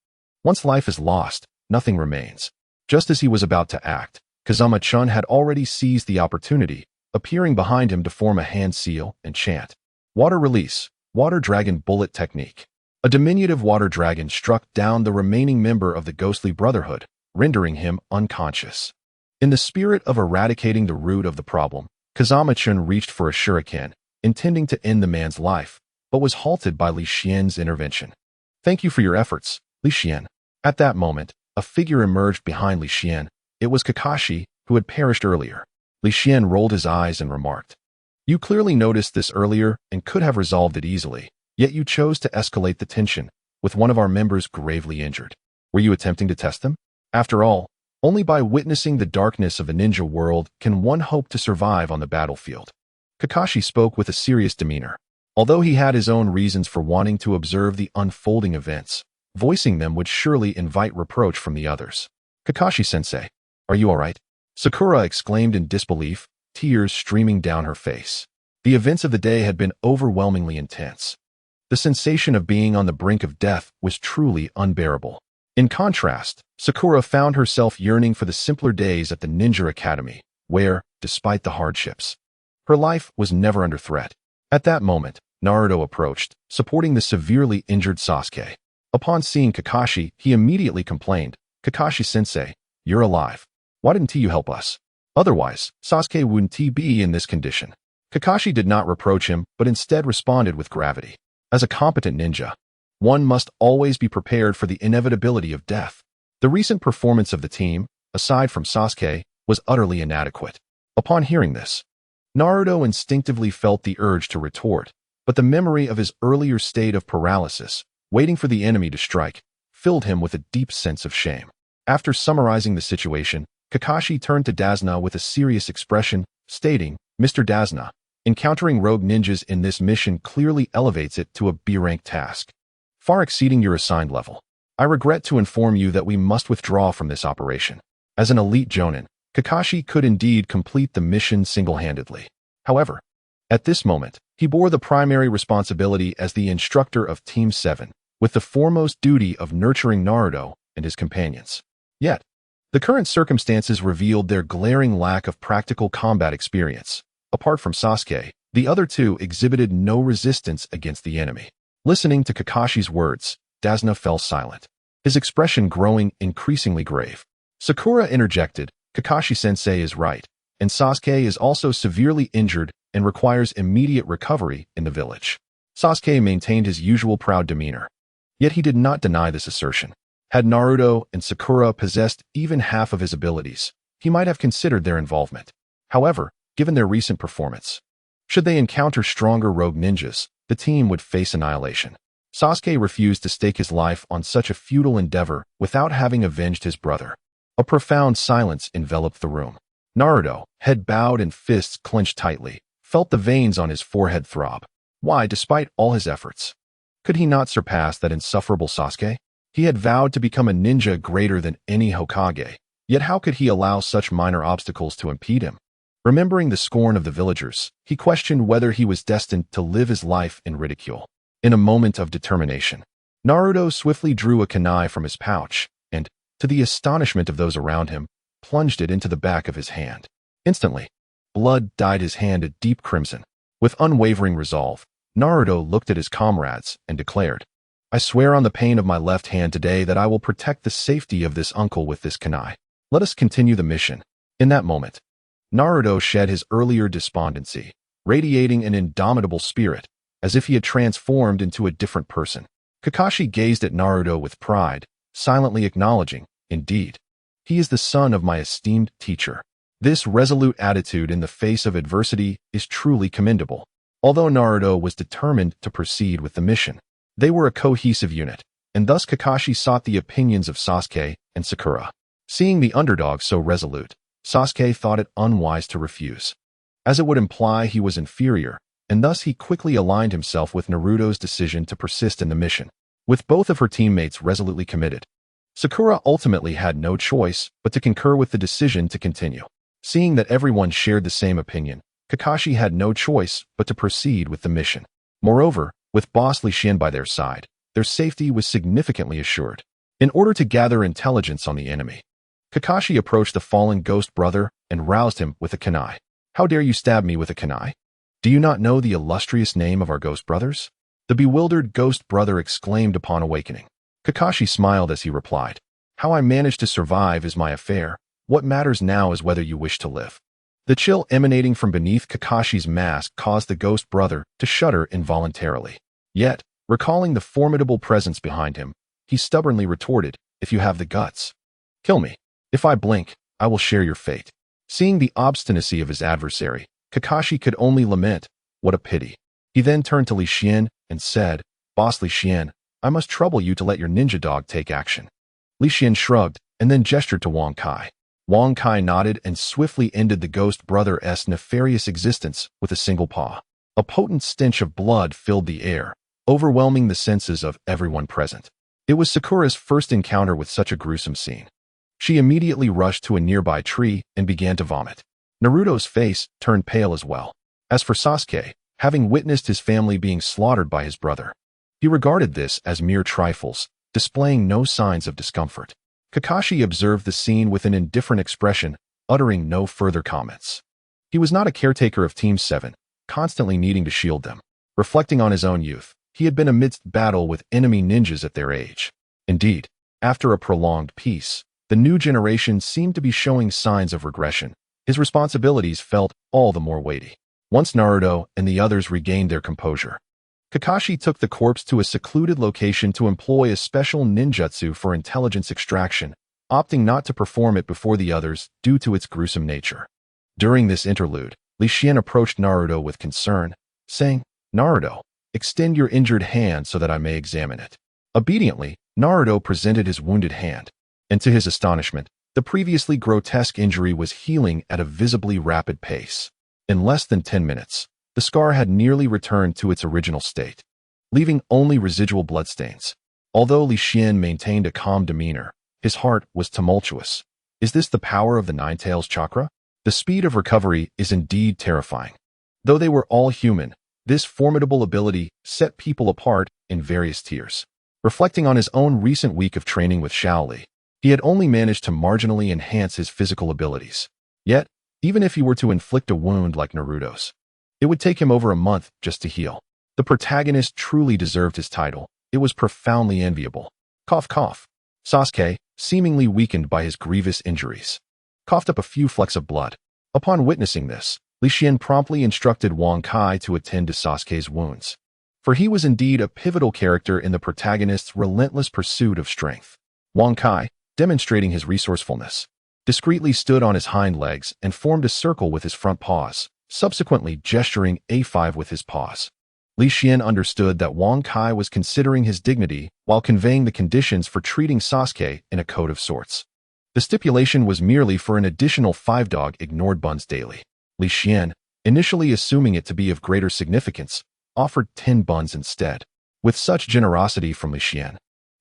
once life is lost, nothing remains. Just as he was about to act, Kazama-chan had already seized the opportunity, appearing behind him to form a hand seal and chant, "Water Release, Water Dragon Bullet Technique." A diminutive water dragon struck down the remaining member of the ghostly brotherhood, rendering him unconscious. In the spirit of eradicating the root of the problem, Kazama-chan reached for a shuriken, intending to end the man's life, but was halted by Li Xian's intervention. "Thank you for your efforts, Li Xian." At that moment, a figure emerged behind Li Xian. It was Kakashi, who had perished earlier. Li Xian rolled his eyes and remarked, "You clearly noticed this earlier and could have resolved it easily, yet you chose to escalate the tension, with one of our members gravely injured. Were you attempting to test them? After all, only by witnessing the darkness of the ninja world can one hope to survive on the battlefield." Kakashi spoke with a serious demeanor. Although he had his own reasons for wanting to observe the unfolding events, voicing them would surely invite reproach from the others. "Kakashi-sensei, are you all right?" Sakura exclaimed in disbelief, tears streaming down her face. The events of the day had been overwhelmingly intense. The sensation of being on the brink of death was truly unbearable. In contrast, Sakura found herself yearning for the simpler days at the Ninja Academy, where, despite the hardships, her life was never under threat. At that moment, Naruto approached, supporting the severely injured Sasuke. Upon seeing Kakashi, he immediately complained, "Kakashi-sensei, you're alive. Why didn't you help us? Otherwise, Sasuke wouldn't be in this condition." Kakashi did not reproach him, but instead responded with gravity. As a competent ninja, one must always be prepared for the inevitability of death. The recent performance of the team, aside from Sasuke, was utterly inadequate. Upon hearing this, Naruto instinctively felt the urge to retort, but the memory of his earlier state of paralysis, waiting for the enemy to strike, filled him with a deep sense of shame. After summarizing the situation, Kakashi turned to Dazna with a serious expression, stating, "Mr. Dazna, encountering rogue ninjas in this mission clearly elevates it to a B-rank task, far exceeding your assigned level. I regret to inform you that we must withdraw from this operation." As an elite jonin, Kakashi could indeed complete the mission single-handedly. However, at this moment, he bore the primary responsibility as the instructor of Team 7, with the foremost duty of nurturing Naruto and his companions. Yet, the current circumstances revealed their glaring lack of practical combat experience. Apart from Sasuke, the other two exhibited no resistance against the enemy. Listening to Kakashi's words, Dazna fell silent, his expression growing increasingly grave. Sakura interjected, "Kakashi-sensei is right, and Sasuke is also severely injured and requires immediate recovery in the village." Sasuke maintained his usual proud demeanor. Yet he did not deny this assertion. Had Naruto and Sakura possessed even half of his abilities, he might have considered their involvement. However, given their recent performance, should they encounter stronger rogue ninjas, the team would face annihilation. Sasuke refused to stake his life on such a futile endeavor without having avenged his brother. A profound silence enveloped the room. Naruto, head bowed and fists clenched tightly, felt the veins on his forehead throb. Why, despite all his efforts, could he not surpass that insufferable Sasuke? He had vowed to become a ninja greater than any Hokage, yet how could he allow such minor obstacles to impede him? Remembering the scorn of the villagers, he questioned whether he was destined to live his life in ridicule. In a moment of determination, Naruto swiftly drew a kunai from his pouch and, to the astonishment of those around him, plunged it into the back of his hand. Instantly, blood dyed his hand a deep crimson. With unwavering resolve, Naruto looked at his comrades and declared, "I swear on the pain of my left hand today that I will protect the safety of this uncle with this kunai. Let us continue the mission." In that moment, Naruto shed his earlier despondency, radiating an indomitable spirit, as if he had transformed into a different person. Kakashi gazed at Naruto with pride, silently acknowledging, "Indeed, he is the son of my esteemed teacher." This resolute attitude in the face of adversity is truly commendable. Although Naruto was determined to proceed with the mission, they were a cohesive unit, and thus Kakashi sought the opinions of Sasuke and Sakura. Seeing the underdog so resolute, Sasuke thought it unwise to refuse, as it would imply he was inferior, and thus he quickly aligned himself with Naruto's decision to persist in the mission. With both of her teammates resolutely committed, Sakura ultimately had no choice but to concur with the decision to continue. Seeing that everyone shared the same opinion, Kakashi had no choice but to proceed with the mission. Moreover, with Boss Li Xian by their side, their safety was significantly assured. In order to gather intelligence on the enemy, Kakashi approached the fallen ghost brother and roused him with a kunai. "How dare you stab me with a kunai? Do you not know the illustrious name of our ghost brothers?" The bewildered ghost brother exclaimed upon awakening. Kakashi smiled as he replied, "How I managed to survive is my affair. What matters now is whether you wish to live." The chill emanating from beneath Kakashi's mask caused the ghost brother to shudder involuntarily. Yet, recalling the formidable presence behind him, he stubbornly retorted, "If you have the guts, Kill me. If I blink, I will share your fate. Seeing the obstinacy of his adversary, Kakashi could only lament, what a pity. He then turned to Li Xian and said, Boss Li Xian, I must trouble you to let your ninja dog take action. Li Xian shrugged and then gestured to Wang Kai. Wang Kai nodded and swiftly ended the ghost brother's nefarious existence with a single paw. A potent stench of blood filled the air, overwhelming the senses of everyone present. It was Sakura's first encounter with such a gruesome scene. She immediately rushed to a nearby tree and began to vomit. Naruto's face turned pale as well. As for Sasuke, having witnessed his family being slaughtered by his brother, he regarded this as mere trifles, displaying no signs of discomfort. Kakashi observed the scene with an indifferent expression, uttering no further comments. He was not a caretaker of Team 7, constantly needing to shield them. Reflecting on his own youth, he had been amidst battle with enemy ninjas at their age. Indeed, after a prolonged peace, the new generation seemed to be showing signs of regression. His responsibilities felt all the more weighty. Once Naruto and the others regained their composure, Kakashi took the corpse to a secluded location to employ a special ninjutsu for intelligence extraction, opting not to perform it before the others due to its gruesome nature. During this interlude, Li Xian approached Naruto with concern, saying, Naruto, extend your injured hand so that I may examine it. Obediently, Naruto presented his wounded hand, and to his astonishment, the previously grotesque injury was healing at a visibly rapid pace. In less than 10 minutes, the scar had nearly returned to its original state, leaving only residual bloodstains. Although Li Xian maintained a calm demeanor, his heart was tumultuous. Is this the power of the Nine Tails chakra? The speed of recovery is indeed terrifying. Though they were all human, this formidable ability set people apart in various tiers. Reflecting on his own recent week of training with Shaoli, he had only managed to marginally enhance his physical abilities. Yet, even if he were to inflict a wound like Naruto's, it would take him over a month just to heal. The protagonist truly deserved his title. It was profoundly enviable. Cough, cough. Sasuke, seemingly weakened by his grievous injuries, coughed up a few flecks of blood. Upon witnessing this, Li Xian promptly instructed Wang Kai to attend to Sasuke's wounds, for he was indeed a pivotal character in the protagonist's relentless pursuit of strength. Wang Kai, demonstrating his resourcefulness, discreetly stood on his hind legs and formed a circle with his front paws, subsequently gesturing A5 with his paws. Li Xian understood that Wang Kai was considering his dignity while conveying the conditions for treating Sasuke in a code of sorts. The stipulation was merely for an additional 5 dog ignored buns daily. Li Xian, initially assuming it to be of greater significance, offered 10 buns instead. With such generosity from Li Xian,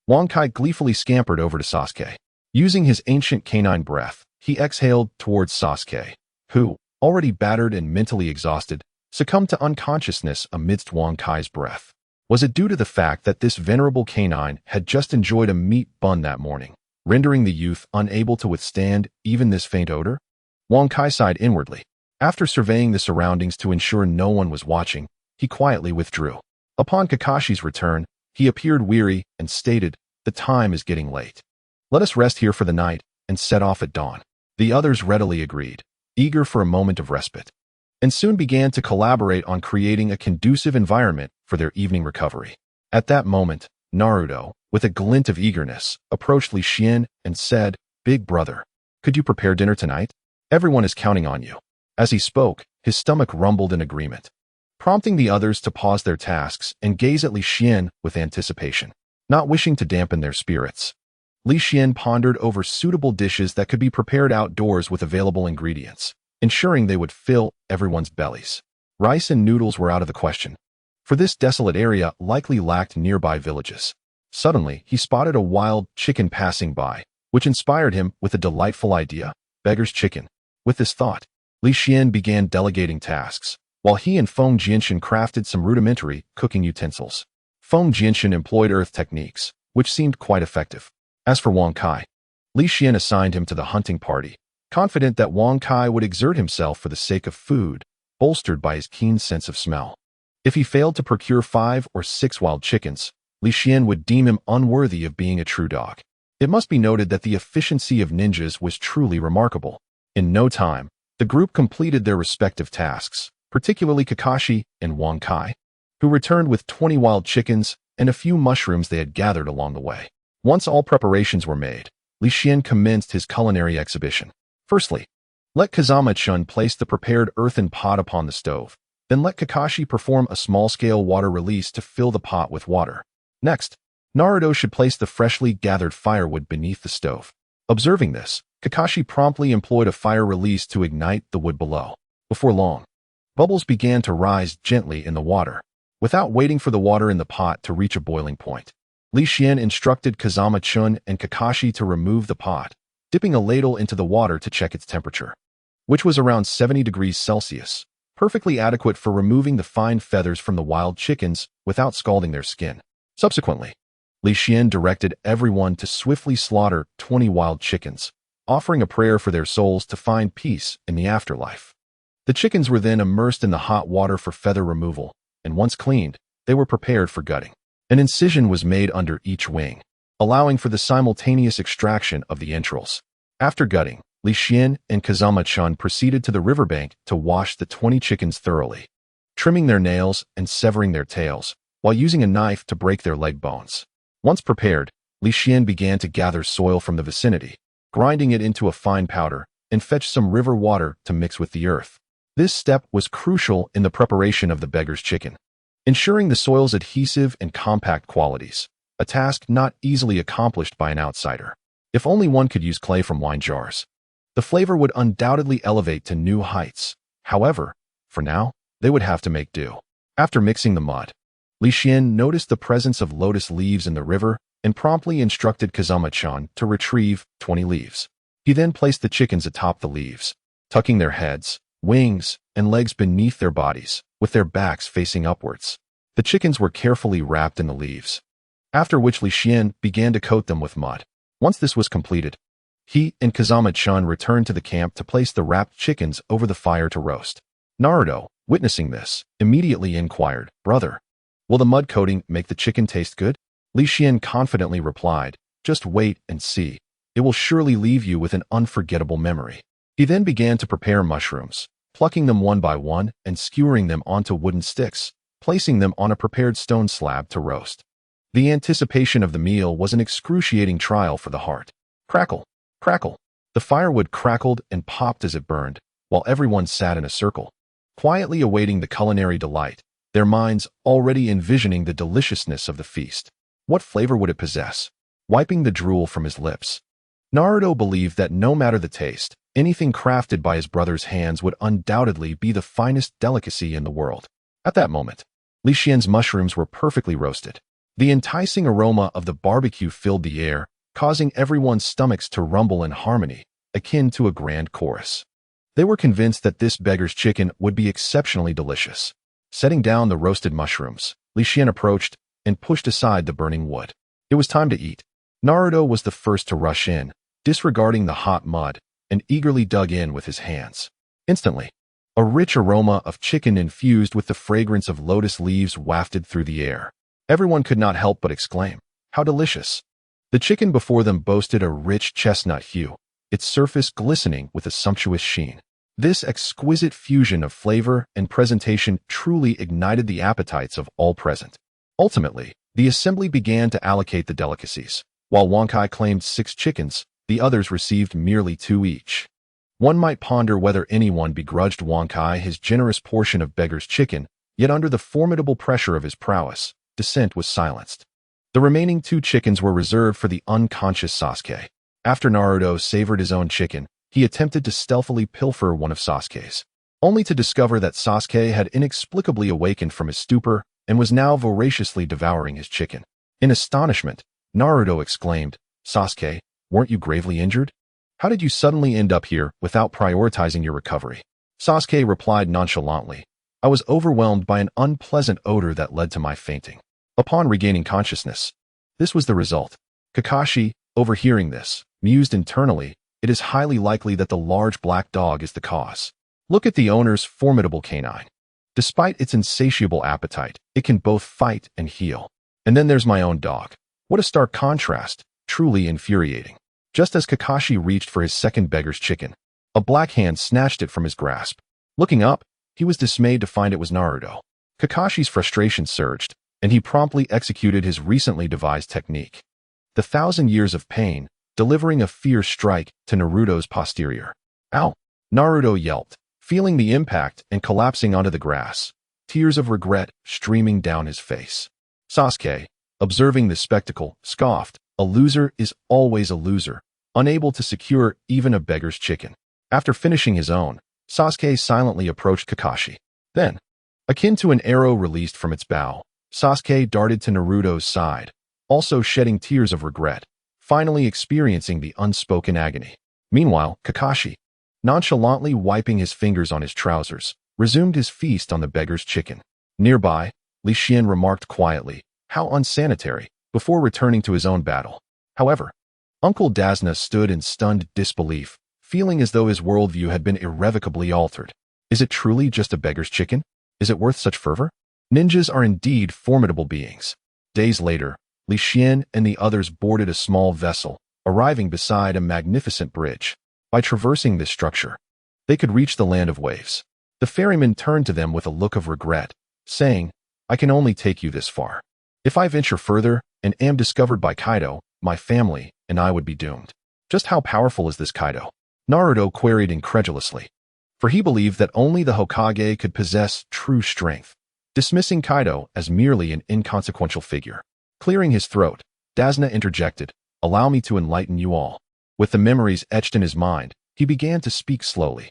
Wang Kai gleefully scampered over to Sasuke. Using his ancient canine breath, he exhaled towards Sasuke, who, already battered and mentally exhausted, succumbed to unconsciousness amidst Wang Kai's breath. Was it due to the fact that this venerable canine had just enjoyed a meat bun that morning, rendering the youth unable to withstand even this faint odor? Wang Kai sighed inwardly. After surveying the surroundings to ensure no one was watching, he quietly withdrew. Upon Kakashi's return, he appeared weary and stated, "The time is getting late. Let us rest here for the night and set off at dawn." The others readily agreed, eager for a moment of respite, and soon began to collaborate on creating a conducive environment for their evening recovery. At that moment, Naruto, with a glint of eagerness, approached Li Xian and said, "Big brother, could you prepare dinner tonight? Everyone is counting on you." As he spoke, his stomach rumbled in agreement, prompting the others to pause their tasks and gaze at Li Xian with anticipation. Not wishing to dampen their spirits, Li Xian pondered over suitable dishes that could be prepared outdoors with available ingredients, ensuring they would fill everyone's bellies. Rice and noodles were out of the question, for this desolate area likely lacked nearby villages. Suddenly, he spotted a wild chicken passing by, which inspired him with a delightful idea: beggar's chicken. With this thought, Li Xian began delegating tasks, while he and Feng Jianshan crafted some rudimentary cooking utensils. Feng Jianshan employed earth techniques, which seemed quite effective. As for Wang Kai, Li Xian assigned him to the hunting party, confident that Wang Kai would exert himself for the sake of food, bolstered by his keen sense of smell. If he failed to procure 5 or 6 wild chickens, Li Xian would deem him unworthy of being a true dog. It must be noted that the efficiency of ninjas was truly remarkable. In no time, the group completed their respective tasks, particularly Kakashi and Wang Kai, who returned with 20 wild chickens and a few mushrooms they had gathered along the way. Once all preparations were made, Li Xian commenced his culinary exhibition. Firstly, let Kazama-chun place the prepared earthen pot upon the stove. Then let Kakashi perform a small-scale water release to fill the pot with water. Next, Naruto should place the freshly gathered firewood beneath the stove. Observing this, Kakashi promptly employed a fire release to ignite the wood below. Before long, bubbles began to rise gently in the water. Without waiting for the water in the pot to reach a boiling point, Li Xian instructed Kazama-chun and Kakashi to remove the pot, dipping a ladle into the water to check its temperature, which was around 70 degrees Celsius, perfectly adequate for removing the fine feathers from the wild chickens without scalding their skin. Subsequently, Li Xian directed everyone to swiftly slaughter 20 wild chickens, offering a prayer for their souls to find peace in the afterlife. The chickens were then immersed in the hot water for feather removal, and once cleaned, they were prepared for gutting. An incision was made under each wing, allowing for the simultaneous extraction of the entrails. After gutting, Li Xian and Kazama-chun proceeded to the riverbank to wash the 20 chickens thoroughly, trimming their nails and severing their tails, while using a knife to break their leg bones. Once prepared, Li Xian began to gather soil from the vicinity, grinding it into a fine powder, and fetch some river water to mix with the earth. This step was crucial in the preparation of the beggar's chicken, ensuring the soil's adhesive and compact qualities, a task not easily accomplished by an outsider. If only one could use clay from wine jars, the flavor would undoubtedly elevate to new heights. However, for now, they would have to make do. After mixing the mud, Li Xian noticed the presence of lotus leaves in the river and promptly instructed Kazama-chan to retrieve 20 leaves. He then placed the chickens atop the leaves, tucking their heads, wings, and legs beneath their bodies, with their backs facing upwards. The chickens were carefully wrapped in the leaves, after which Li Xian began to coat them with mud. Once this was completed, he and Kazama-chan returned to the camp to place the wrapped chickens over the fire to roast. Naruto, witnessing this, immediately inquired, "Brother, will the mud coating make the chicken taste good?" Li Xian confidently replied, "Just wait and see. It will surely leave you with an unforgettable memory." He then began to prepare mushrooms, plucking them one by one and skewering them onto wooden sticks, placing them on a prepared stone slab to roast. The anticipation of the meal was an excruciating trial for the heart. Crackle, crackle. The firewood crackled and popped as it burned, while everyone sat in a circle, quietly awaiting the culinary delight, their minds already envisioning the deliciousness of the feast. What flavor would it possess? Wiping the drool from his lips, Naruto believed that no matter the taste, anything crafted by his brother's hands would undoubtedly be the finest delicacy in the world. At that moment, Li Xian's mushrooms were perfectly roasted. The enticing aroma of the barbecue filled the air, causing everyone's stomachs to rumble in harmony, akin to a grand chorus. They were convinced that this beggar's chicken would be exceptionally delicious. Setting down the roasted mushrooms, Li Xian approached and pushed aside the burning wood. It was time to eat. Naruto was the first to rush in, disregarding the hot mud, and eagerly dug in with his hands. Instantly, a rich aroma of chicken infused with the fragrance of lotus leaves wafted through the air. Everyone could not help but exclaim, "How delicious!" The chicken before them boasted a rich chestnut hue, its surface glistening with a sumptuous sheen. This exquisite fusion of flavor and presentation truly ignited the appetites of all present. Ultimately, the assembly began to allocate the delicacies. While Wankai claimed 6 chickens, the others received merely 2 each. One might ponder whether anyone begrudged Wankai his generous portion of beggar's chicken, yet under the formidable pressure of his prowess, dissent was silenced. The remaining 2 chickens were reserved for the unconscious Sasuke. After Naruto savored his own chicken, he attempted to stealthily pilfer one of Sasuke's, only to discover that Sasuke had inexplicably awakened from his stupor and was now voraciously devouring his chicken. In astonishment, Naruto exclaimed, "Sasuke, weren't you gravely injured? How did you suddenly end up here without prioritizing your recovery?" Sasuke replied nonchalantly, "I was overwhelmed by an unpleasant odor that led to my fainting." Upon regaining consciousness, this was the result. Kakashi, overhearing this, mused internally, "It is highly likely that the large black dog is the cause. Look at the owner's formidable canine. Despite its insatiable appetite, it can both fight and heal. And then there's my own dog. What a stark contrast, truly infuriating." Just as Kakashi reached for his second beggar's chicken, a black hand snatched it from his grasp. Looking up, he was dismayed to find it was Naruto. Kakashi's frustration surged, and he promptly executed his recently devised technique. The 1,000 years of pain, delivering a fierce strike to Naruto's posterior. Ow! Naruto yelped, feeling the impact and collapsing onto the grass, tears of regret streaming down his face. Sasuke, observing this spectacle, scoffed, "A loser is always a loser, unable to secure even a beggar's chicken." After finishing his own, Sasuke silently approached Kakashi. Then, akin to an arrow released from its bow, Sasuke darted to Naruto's side, also shedding tears of regret, finally experiencing the unspoken agony. Meanwhile, Kakashi, nonchalantly wiping his fingers on his trousers, resumed his feast on the beggar's chicken. Nearby, Li Xian remarked quietly, "How unsanitary," before returning to his own battle. However, Uncle Dazna stood in stunned disbelief, feeling as though his worldview had been irrevocably altered. Is it truly just a beggar's chicken? Is it worth such fervor? Ninjas are indeed formidable beings. Days later, Li Xian and the others boarded a small vessel, arriving beside a magnificent bridge. By traversing this structure, they could reach the land of waves. The ferryman turned to them with a look of regret, saying, "I can only take you this far. If I venture further and am discovered by Kaido, my family and I would be doomed." Just how powerful is this Kaido? Naruto queried incredulously, for he believed that only the Hokage could possess true strength, dismissing Kaido as merely an inconsequential figure. Clearing his throat, Dazna interjected, "Allow me to enlighten you all." With the memories etched in his mind, he began to speak slowly.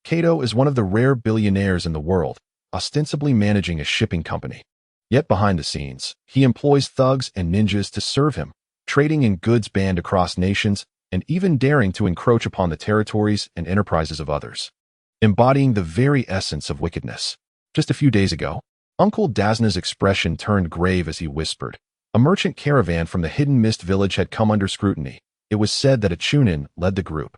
Kaido is one of the rare billionaires in the world, ostensibly managing a shipping company. Yet behind the scenes, he employs thugs and ninjas to serve him, trading in goods banned across nations and even daring to encroach upon the territories and enterprises of others, embodying the very essence of wickedness. Just a few days ago, Uncle Dazna's expression turned grave as he whispered, "A merchant caravan from the Hidden Mist village had come under scrutiny. It was said that a Chunin led the group.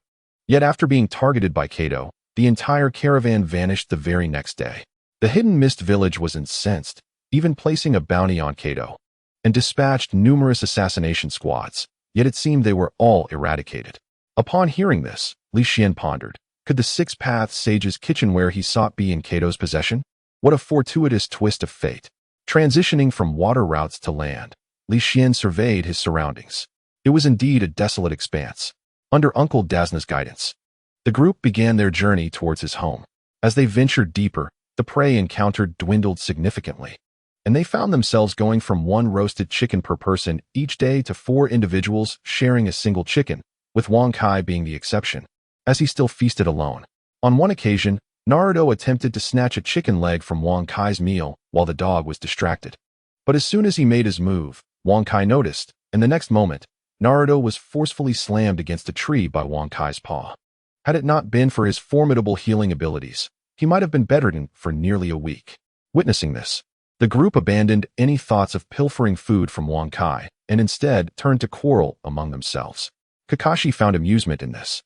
Yet after being targeted by Kaido, the entire caravan vanished the very next day. The Hidden Mist village was incensed, even placing a bounty on Kaido, and dispatched numerous assassination squads, yet it seemed they were all eradicated." Upon hearing this, Li Xian pondered, could the Six Paths Sage's kitchenware he sought be in Kaido's possession? What a fortuitous twist of fate. Transitioning from water routes to land, Li Xian surveyed his surroundings. It was indeed a desolate expanse. Under Uncle Dazna's guidance, the group began their journey towards his home. As they ventured deeper, the prey encountered dwindled significantly, and they found themselves going from one roasted chicken per person each day to 4 individuals sharing a single chicken, with Wang Kai being the exception, as he still feasted alone. On one occasion, Naruto attempted to snatch a chicken leg from Wang Kai's meal while the dog was distracted. But as soon as he made his move, Wang Kai noticed, and the next moment, Naruto was forcefully slammed against a tree by Wang Kai's paw. Had it not been for his formidable healing abilities, he might have been bedridden for nearly a week. Witnessing this, the group abandoned any thoughts of pilfering food from Wang Kai and instead turned to quarrel among themselves. Kakashi found amusement in this,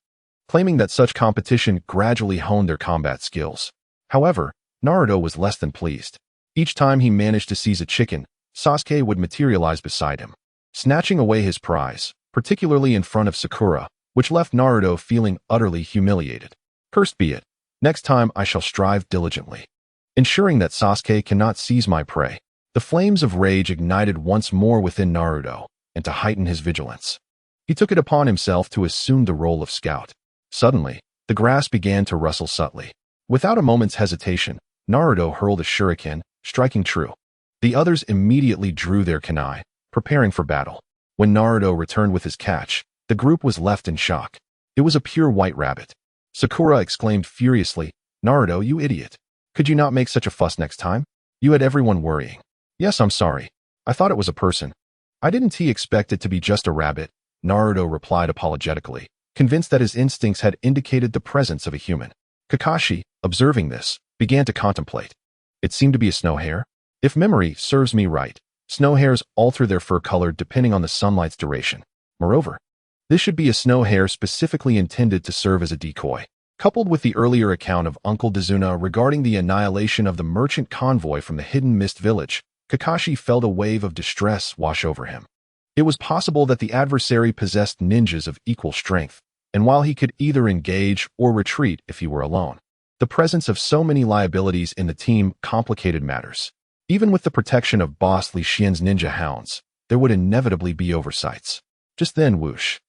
claiming that such competition gradually honed their combat skills. However, Naruto was less than pleased. Each time he managed to seize a chicken, Sasuke would materialize beside him, snatching away his prize, particularly in front of Sakura, which left Naruto feeling utterly humiliated. Cursed be it. Next time I shall strive diligently, ensuring that Sasuke cannot seize my prey. The flames of rage ignited once more within Naruto, and to heighten his vigilance, he took it upon himself to assume the role of scout. Suddenly, the grass began to rustle subtly. Without a moment's hesitation, Naruto hurled a shuriken, striking true. The others immediately drew their kunai, preparing for battle. When Naruto returned with his catch, the group was left in shock. It was a pure white rabbit. Sakura exclaimed furiously, "Naruto, you idiot. Could you not make such a fuss next time? You had everyone worrying." "Yes, I'm sorry. I thought it was a person. I didn't expect it to be just a rabbit," Naruto replied apologetically, convinced that his instincts had indicated the presence of a human. Kakashi, observing this, began to contemplate. It seemed to be a snow hare. If memory serves me right, snow hares alter their fur color depending on the sunlight's duration. Moreover, this should be a snow hare specifically intended to serve as a decoy. Coupled with the earlier account of Uncle Dazuna regarding the annihilation of the merchant convoy from the Hidden Mist village, Kakashi felt a wave of distress wash over him. It was possible that the adversary possessed ninjas of equal strength, and while he could either engage or retreat if he were alone, the presence of so many liabilities in the team complicated matters. Even with the protection of Boss Li Xian's ninja hounds, there would inevitably be oversights. Just then, whoosh.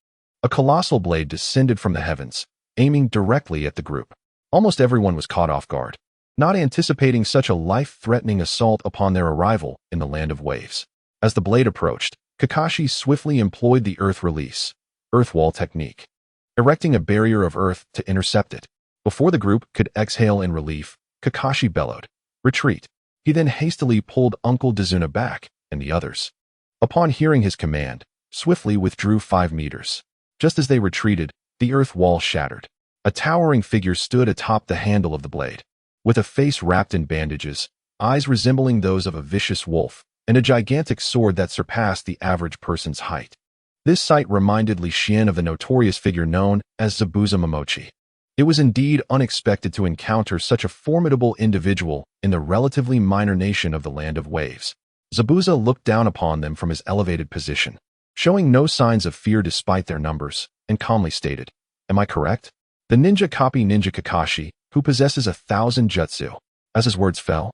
A colossal blade descended from the heavens, aiming directly at the group. Almost everyone was caught off guard, not anticipating such a life-threatening assault upon their arrival in the land of waves. As the blade approached, Kakashi swiftly employed the earth release, earth wall technique, erecting a barrier of earth to intercept it. Before the group could exhale in relief, Kakashi bellowed, "Retreat." He then hastily pulled Uncle Dazuna back, and the others, upon hearing his command, swiftly withdrew 5 meters. Just as they retreated, the earth wall shattered. A towering figure stood atop the handle of the blade, with a face wrapped in bandages, eyes resembling those of a vicious wolf, and a gigantic sword that surpassed the average person's height. This sight reminded Li Xian of the notorious figure known as Zabuza Momochi. It was indeed unexpected to encounter such a formidable individual in the relatively minor nation of the Land of Waves. Zabuza looked down upon them from his elevated position, showing no signs of fear despite their numbers, and calmly stated, "Am I correct? The ninja copy Ninja Kakashi, who possesses 1,000 jutsu." As his words fell,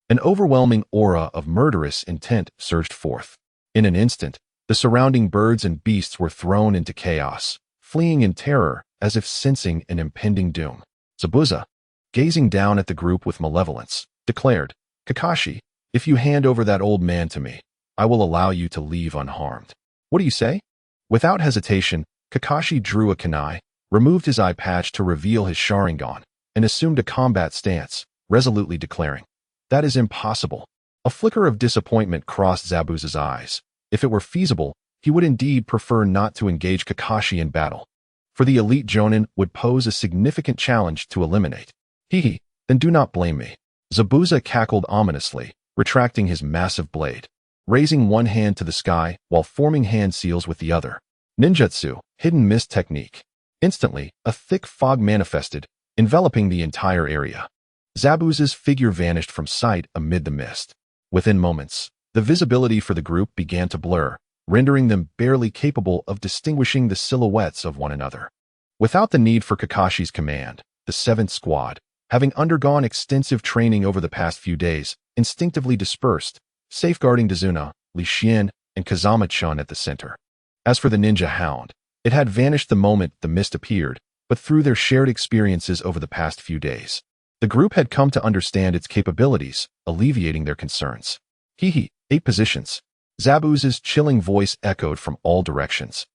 an overwhelming aura of murderous intent surged forth. In an instant, the surrounding birds and beasts were thrown into chaos, fleeing in terror as if sensing an impending doom. Zabuza, gazing down at the group with malevolence, declared, "Kakashi, if you hand over that old man to me, I will allow you to leave unharmed." "What do you say?" Without hesitation, Kakashi drew a kunai, removed his eye patch to reveal his Sharingan, and assumed a combat stance, resolutely declaring, "That is impossible." A flicker of disappointment crossed Zabuza's eyes. If it were feasible, he would indeed prefer not to engage Kakashi in battle, for the elite Jonin would pose a significant challenge to eliminate. "Hee, then do not blame me." Zabuza cackled ominously, retracting his massive blade, raising one hand to the sky while forming hand seals with the other. Ninjutsu, hidden mist technique. Instantly, a thick fog manifested, enveloping the entire area. Zabuza's figure vanished from sight amid the mist. Within moments, the visibility for the group began to blur, rendering them barely capable of distinguishing the silhouettes of one another. Without the need for Kakashi's command, the 7th Squad, having undergone extensive training over the past few days, instinctively dispersed, safeguarding Dazuna, Li Xian, and Kazama-chan at the center. As for the ninja hound, it had vanished the moment the mist appeared, but through their shared experiences over the past few days, the group had come to understand its capabilities, alleviating their concerns. "Hee, 8 positions." Zabuza's chilling voice echoed from all directions,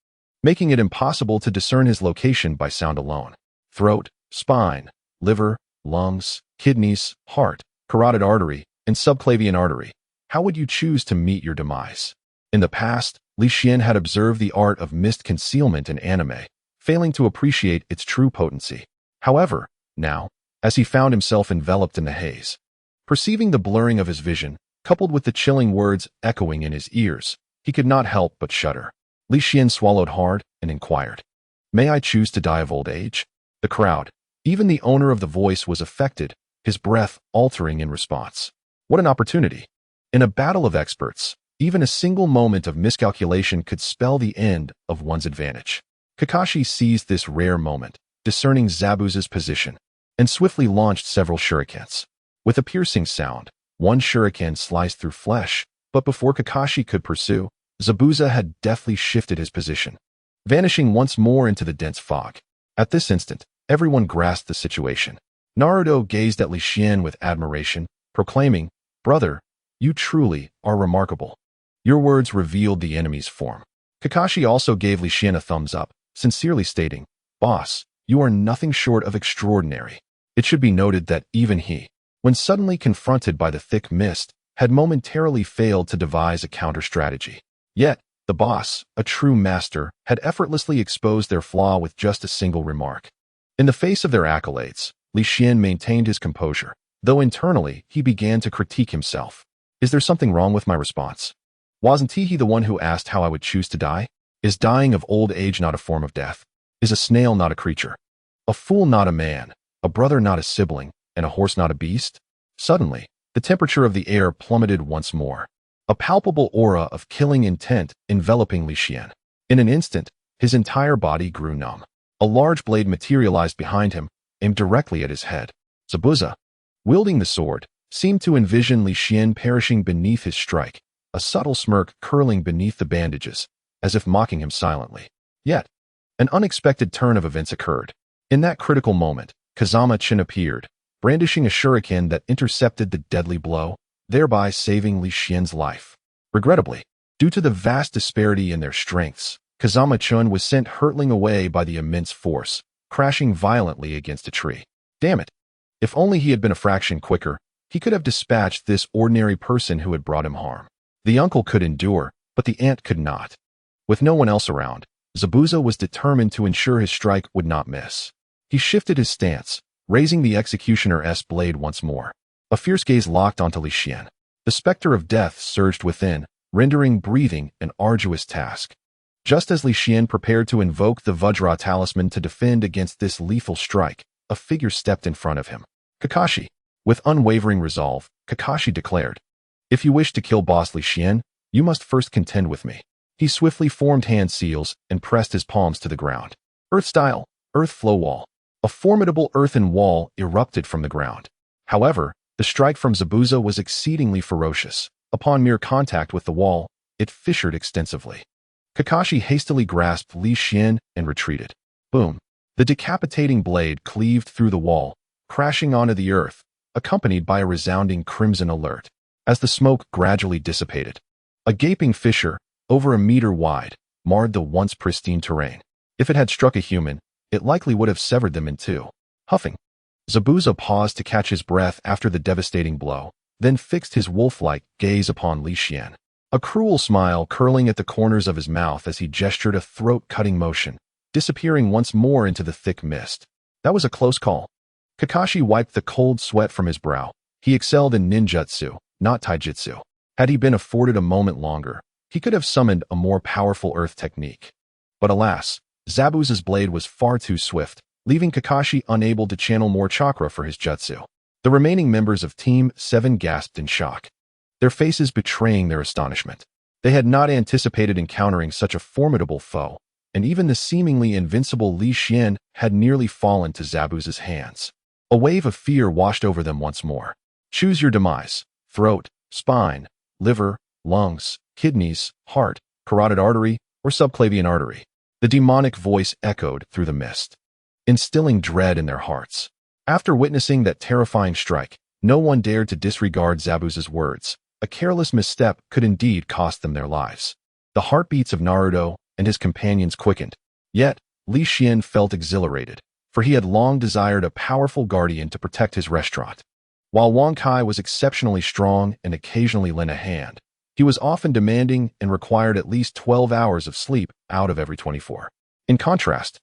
making it impossible to discern his location by sound alone. Throat, spine, liver, lungs, kidneys, heart, carotid artery, and subclavian artery. How would you choose to meet your demise? In the past, Li Xian had observed the art of mist concealment in anime, failing to appreciate its true potency. However, now, as he found himself enveloped in the haze, perceiving the blurring of his vision, coupled with the chilling words echoing in his ears, he could not help but shudder. Li Xian swallowed hard and inquired, "May I choose to die of old age?" The crowd, even the owner of the voice, was affected, his breath altering in response. What an opportunity! In a battle of experts, even a single moment of miscalculation could spell the end of one's advantage. Kakashi seized this rare moment, discerning Zabuza's position, and swiftly launched several shurikens. With a piercing sound, one shuriken sliced through flesh, but before Kakashi could pursue, Zabuza had deftly shifted his position, vanishing once more into the dense fog. At this instant, everyone grasped the situation. Naruto gazed at Li Xian with admiration, proclaiming, "Brother, you truly are remarkable." Your words revealed the enemy's form. Kakashi also gave Li Xian a thumbs up, sincerely stating, "Boss, you are nothing short of extraordinary." It should be noted that even he, when suddenly confronted by the thick mist, had momentarily failed to devise a counter-strategy. Yet, the boss, a true master, had effortlessly exposed their flaw with just a single remark. In the face of their accolades, Li Xian maintained his composure, though internally he began to critique himself. Is there something wrong with my response? Wasn't he the one who asked how I would choose to die? Is dying of old age not a form of death? Is a snail not a creature? A fool not a man? A brother not a sibling? And a horse not a beast? Suddenly, the temperature of the air plummeted once more, a palpable aura of killing intent enveloping Li Xian. In an instant, his entire body grew numb. A large blade materialized behind him, aimed directly at his head. Zabuza, wielding the sword, seemed to envision Li Xian perishing beneath his strike, a subtle smirk curling beneath the bandages, as if mocking him silently. Yet, An unexpected turn of events occurred. In that critical moment, Kazama Chin appeared, brandishing a shuriken that intercepted the deadly blow, thereby saving Li Xian's life. Regrettably, due to the vast disparity in their strengths, Kazama Chun was sent hurtling away by the immense force, crashing violently against a tree. Damn it! If only he had been a fraction quicker, he could have dispatched this ordinary person who had brought him harm. The uncle could endure, but the aunt could not. With no one else around, Zabuza was determined to ensure his strike would not miss. He shifted his stance, raising the executioner's blade once more. A fierce gaze locked onto Li Xian. The specter of death surged within, rendering breathing an arduous task. Just as Li Xian prepared to invoke the Vajra talisman to defend against this lethal strike, a figure stepped in front of him. Kakashi. With unwavering resolve, Kakashi declared, "If you wish to kill Boss Li Xian, you must first contend with me." He swiftly formed hand seals and pressed his palms to the ground. Earth style, earth flow wall. A formidable earthen wall erupted from the ground. However, the strike from Zabuza was exceedingly ferocious. Upon mere contact with the wall, it fissured extensively. Kakashi hastily grasped Li Xian and retreated. Boom! The decapitating blade cleaved through the wall, crashing onto the earth, accompanied by a resounding crimson alert. As the smoke gradually dissipated, a gaping fissure, over a meter wide, marred the once pristine terrain. If it had struck a human, it likely would have severed them in two. Huffing, Zabuza paused to catch his breath after the devastating blow, then fixed his wolf-like gaze upon Li Xian. A cruel smile curling at the corners of his mouth as he gestured a throat-cutting motion, disappearing once more into the thick mist. That was a close call. Kakashi wiped the cold sweat from his brow. He excelled in ninjutsu, not taijutsu. Had he been afforded a moment longer, he could have summoned a more powerful earth technique. But alas, Zabuza's blade was far too swift, leaving Kakashi unable to channel more chakra for his jutsu. The remaining members of Team 7 gasped in shock, their faces betraying their astonishment. They had not anticipated encountering such a formidable foe, and even the seemingly invincible Li Xian had nearly fallen to Zabuza's hands. A wave of fear washed over them once more. Choose your demise: throat, spine, liver, lungs, kidneys, heart, carotid artery, or subclavian artery. The demonic voice echoed through the mist, instilling dread in their hearts. After witnessing that terrifying strike, no one dared to disregard Zabuza's words. A careless misstep could indeed cost them their lives. The heartbeats of Naruto and his companions quickened. Yet, Li Xian felt exhilarated, for he had long desired a powerful guardian to protect his restaurant. While Wang Kai was exceptionally strong and occasionally lent a hand, he was often demanding and required at least 12 hours of sleep out of every 24. In contrast,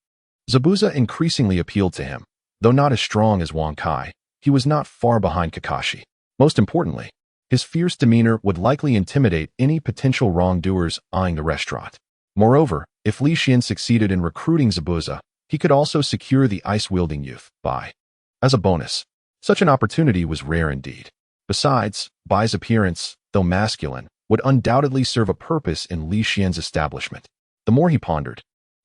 Zabuza increasingly appealed to him. Though not as strong as Wang Kai, he was not far behind Kakashi. Most importantly, his fierce demeanor would likely intimidate any potential wrongdoers eyeing the restaurant. Moreover, if Li Xian succeeded in recruiting Zabuza, he could also secure the ice-wielding youth, Bai. As a bonus, such an opportunity was rare indeed. Besides, Bai's appearance, though masculine, would undoubtedly serve a purpose in Li Xian's establishment. The more he pondered,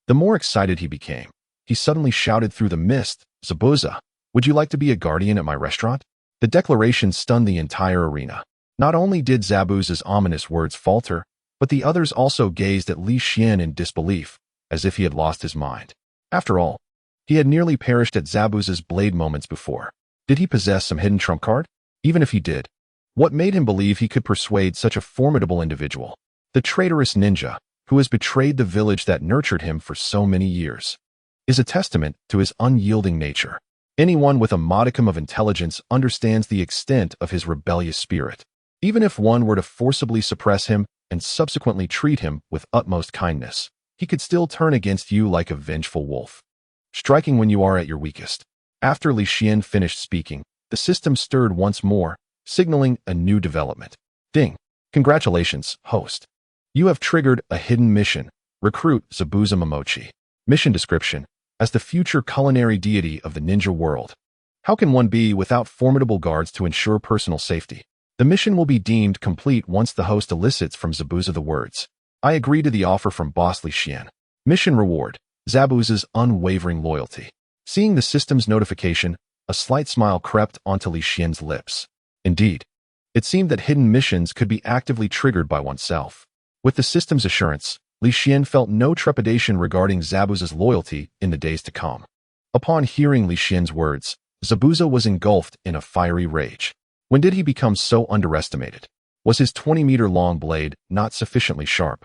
the more excited he became. He suddenly shouted through the mist, "Zabuza, would you like to be a guardian at my restaurant?" The declaration stunned the entire arena. Not only did Zabuza's ominous words falter, but the others also gazed at Li Xian in disbelief, as if he had lost his mind. After all, he had nearly perished at Zabuza's blade moments before. Did he possess some hidden trump card? Even if he did, what made him believe he could persuade such a formidable individual? The traitorous ninja, who has betrayed the village that nurtured him for so many years, is a testament to his unyielding nature. Anyone with a modicum of intelligence understands the extent of his rebellious spirit. Even if one were to forcibly suppress him and subsequently treat him with utmost kindness, he could still turn against you like a vengeful wolf, striking when you are at your weakest. After Li Xian finished speaking, the system stirred once more, signaling a new development. Ding! Congratulations, host. You have triggered a hidden mission. Recruit Zabuza Momochi. Mission description: as the future culinary deity of the ninja world, how can one be without formidable guards to ensure personal safety? The mission will be deemed complete once the host elicits from Zabuza the words, "I agree to the offer from Boss Li Xian." Mission reward: Zabuza's unwavering loyalty. Seeing the system's notification, a slight smile crept onto Li Xian's lips. Indeed, it seemed that hidden missions could be actively triggered by oneself. With the system's assurance, Li Xian felt no trepidation regarding Zabuza's loyalty in the days to come. Upon hearing Li Xian's words, Zabuza was engulfed in a fiery rage. When did he become so underestimated? Was his 20-meter-long blade not sufficiently sharp?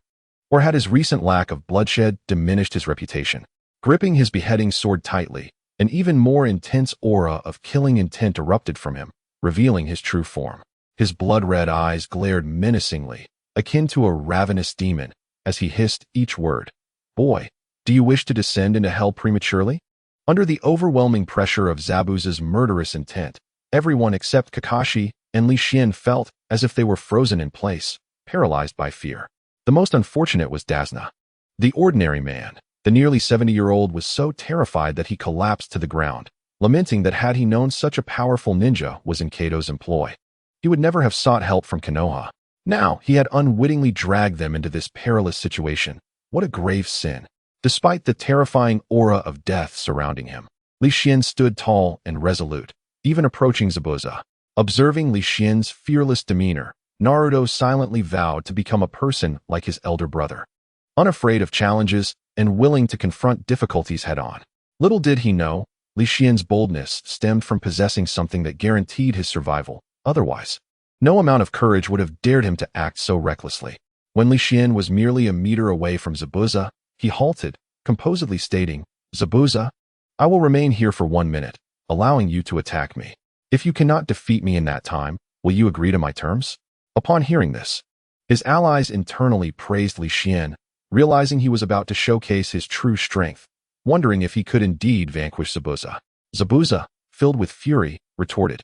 Or had his recent lack of bloodshed diminished his reputation? Gripping his beheading sword tightly, an even more intense aura of killing intent erupted from him, revealing his true form. His blood-red eyes glared menacingly, akin to a ravenous demon, as he hissed each word. "Boy, do you wish to descend into hell prematurely?" Under the overwhelming pressure of Zabuza's murderous intent, everyone except Kakashi and Li Xian felt as if they were frozen in place, paralyzed by fear. The most unfortunate was Dazna. The ordinary man, the nearly 70-year-old, was so terrified that he collapsed to the ground, lamenting that had he known such a powerful ninja was in Kato's employ, he would never have sought help from Konoha. Now he had unwittingly dragged them into this perilous situation. What a grave sin. Despite the terrifying aura of death surrounding him, Li Xian stood tall and resolute, even approaching Zabuza. Observing Li Xian's fearless demeanor, Naruto silently vowed to become a person like his elder brother, unafraid of challenges and willing to confront difficulties head-on. Little did he know, Li Xian's boldness stemmed from possessing something that guaranteed his survival. Otherwise, no amount of courage would have dared him to act so recklessly. When Li Xian was merely a meter away from Zabuza, he halted, composedly stating, "Zabuza, I will remain here for 1 minute, allowing you to attack me. If you cannot defeat me in that time, will you agree to my terms?" Upon hearing this, his allies internally praised Li Xian, realizing he was about to showcase his true strength, wondering if he could indeed vanquish Zabuza. Zabuza, filled with fury, retorted,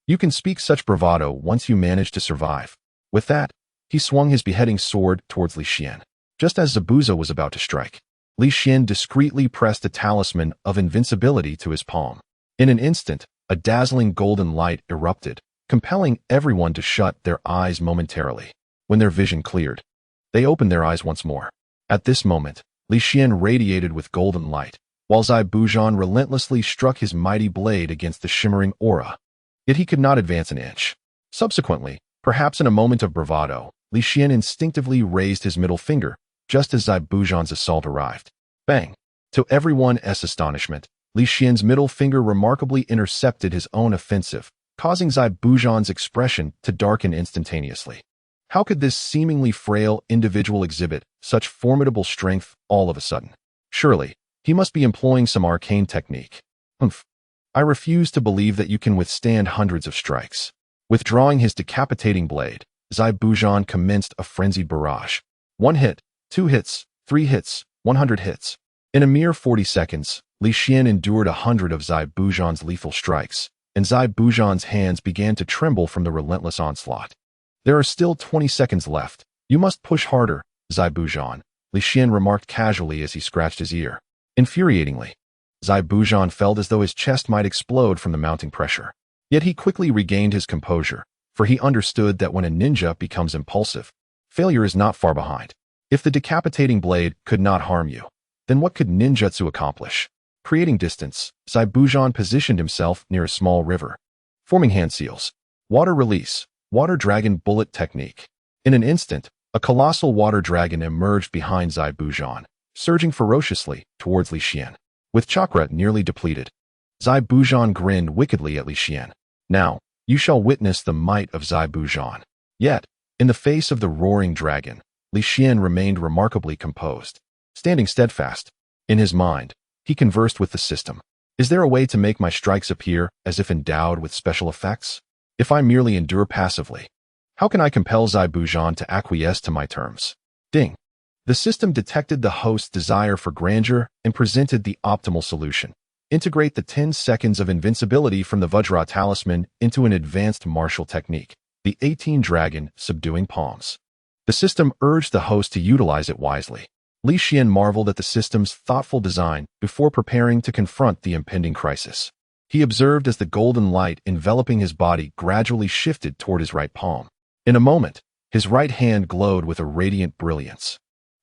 "You can speak such bravado once you manage to survive." With that, he swung his beheading sword towards Li Xian. Just as Zabuza was about to strike, Li Xian discreetly pressed a talisman of invincibility to his palm. In an instant, a dazzling golden light erupted, compelling everyone to shut their eyes momentarily. When their vision cleared, they opened their eyes once more. At this moment, Li Xian radiated with golden light, while Zabuza relentlessly struck his mighty blade against the shimmering aura. Yet he could not advance an inch. Subsequently, perhaps in a moment of bravado, Li Xian instinctively raised his middle finger, just as Zabuza's assault arrived. Bang! To everyone's astonishment, Li Xian's middle finger remarkably intercepted his own offensive, causing Zabuza's expression to darken instantaneously. How could this seemingly frail individual exhibit such formidable strength all of a sudden? Surely, he must be employing some arcane technique. Humph. I refuse to believe that you can withstand hundreds of strikes. Withdrawing his decapitating blade, Zabuza commenced a frenzied barrage. 1 hit, 2 hits, 3 hits, 100 hits. In a mere 40 seconds, Li Xian endured 100 of Zabuza's lethal strikes, and Zabuza's hands began to tremble from the relentless onslaught. "There are still 20 seconds left. You must push harder, Zabuza," Li Xian remarked casually as he scratched his ear. Infuriatingly, Zabuza felt as though his chest might explode from the mounting pressure. Yet he quickly regained his composure, for he understood that when a ninja becomes impulsive, failure is not far behind. If the decapitating blade could not harm you, then what could ninjutsu accomplish? Creating distance, Zabuza positioned himself near a small river. Forming hand seals. Water release. Water dragon bullet technique. In an instant, a colossal water dragon emerged behind Zabuza, surging ferociously towards Li Xian. With chakra nearly depleted, Zabuza grinned wickedly at Li Xian. "Now, you shall witness the might of Zabuza." Yet, in the face of the roaring dragon, Li Xian remained remarkably composed, standing steadfast. In his mind, he conversed with the system. Is there a way to make my strikes appear as if endowed with special effects? If I merely endure passively, how can I compel Zabuza to acquiesce to my terms? Ding! The system detected the host's desire for grandeur and presented the optimal solution. Integrate the 10 seconds of invincibility from the Vajra talisman into an advanced martial technique, the 18 Dragon Subduing Palms. The system urged the host to utilize it wisely. Li Xian marveled at the system's thoughtful design before preparing to confront the impending crisis. He observed as the golden light enveloping his body gradually shifted toward his right palm. In a moment, his right hand glowed with a radiant brilliance,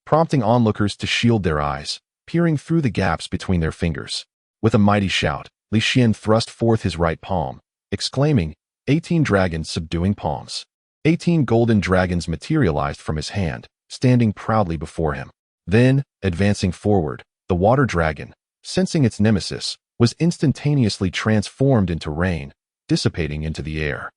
prompting onlookers to shield their eyes, peering through the gaps between their fingers. With a mighty shout, Li Xian thrust forth his right palm, exclaiming, 18 dragons subduing palms. 18 golden dragons materialized from his hand, standing proudly before him. Then, advancing forward, the water dragon, sensing its nemesis, was instantaneously transformed into rain, dissipating into the air.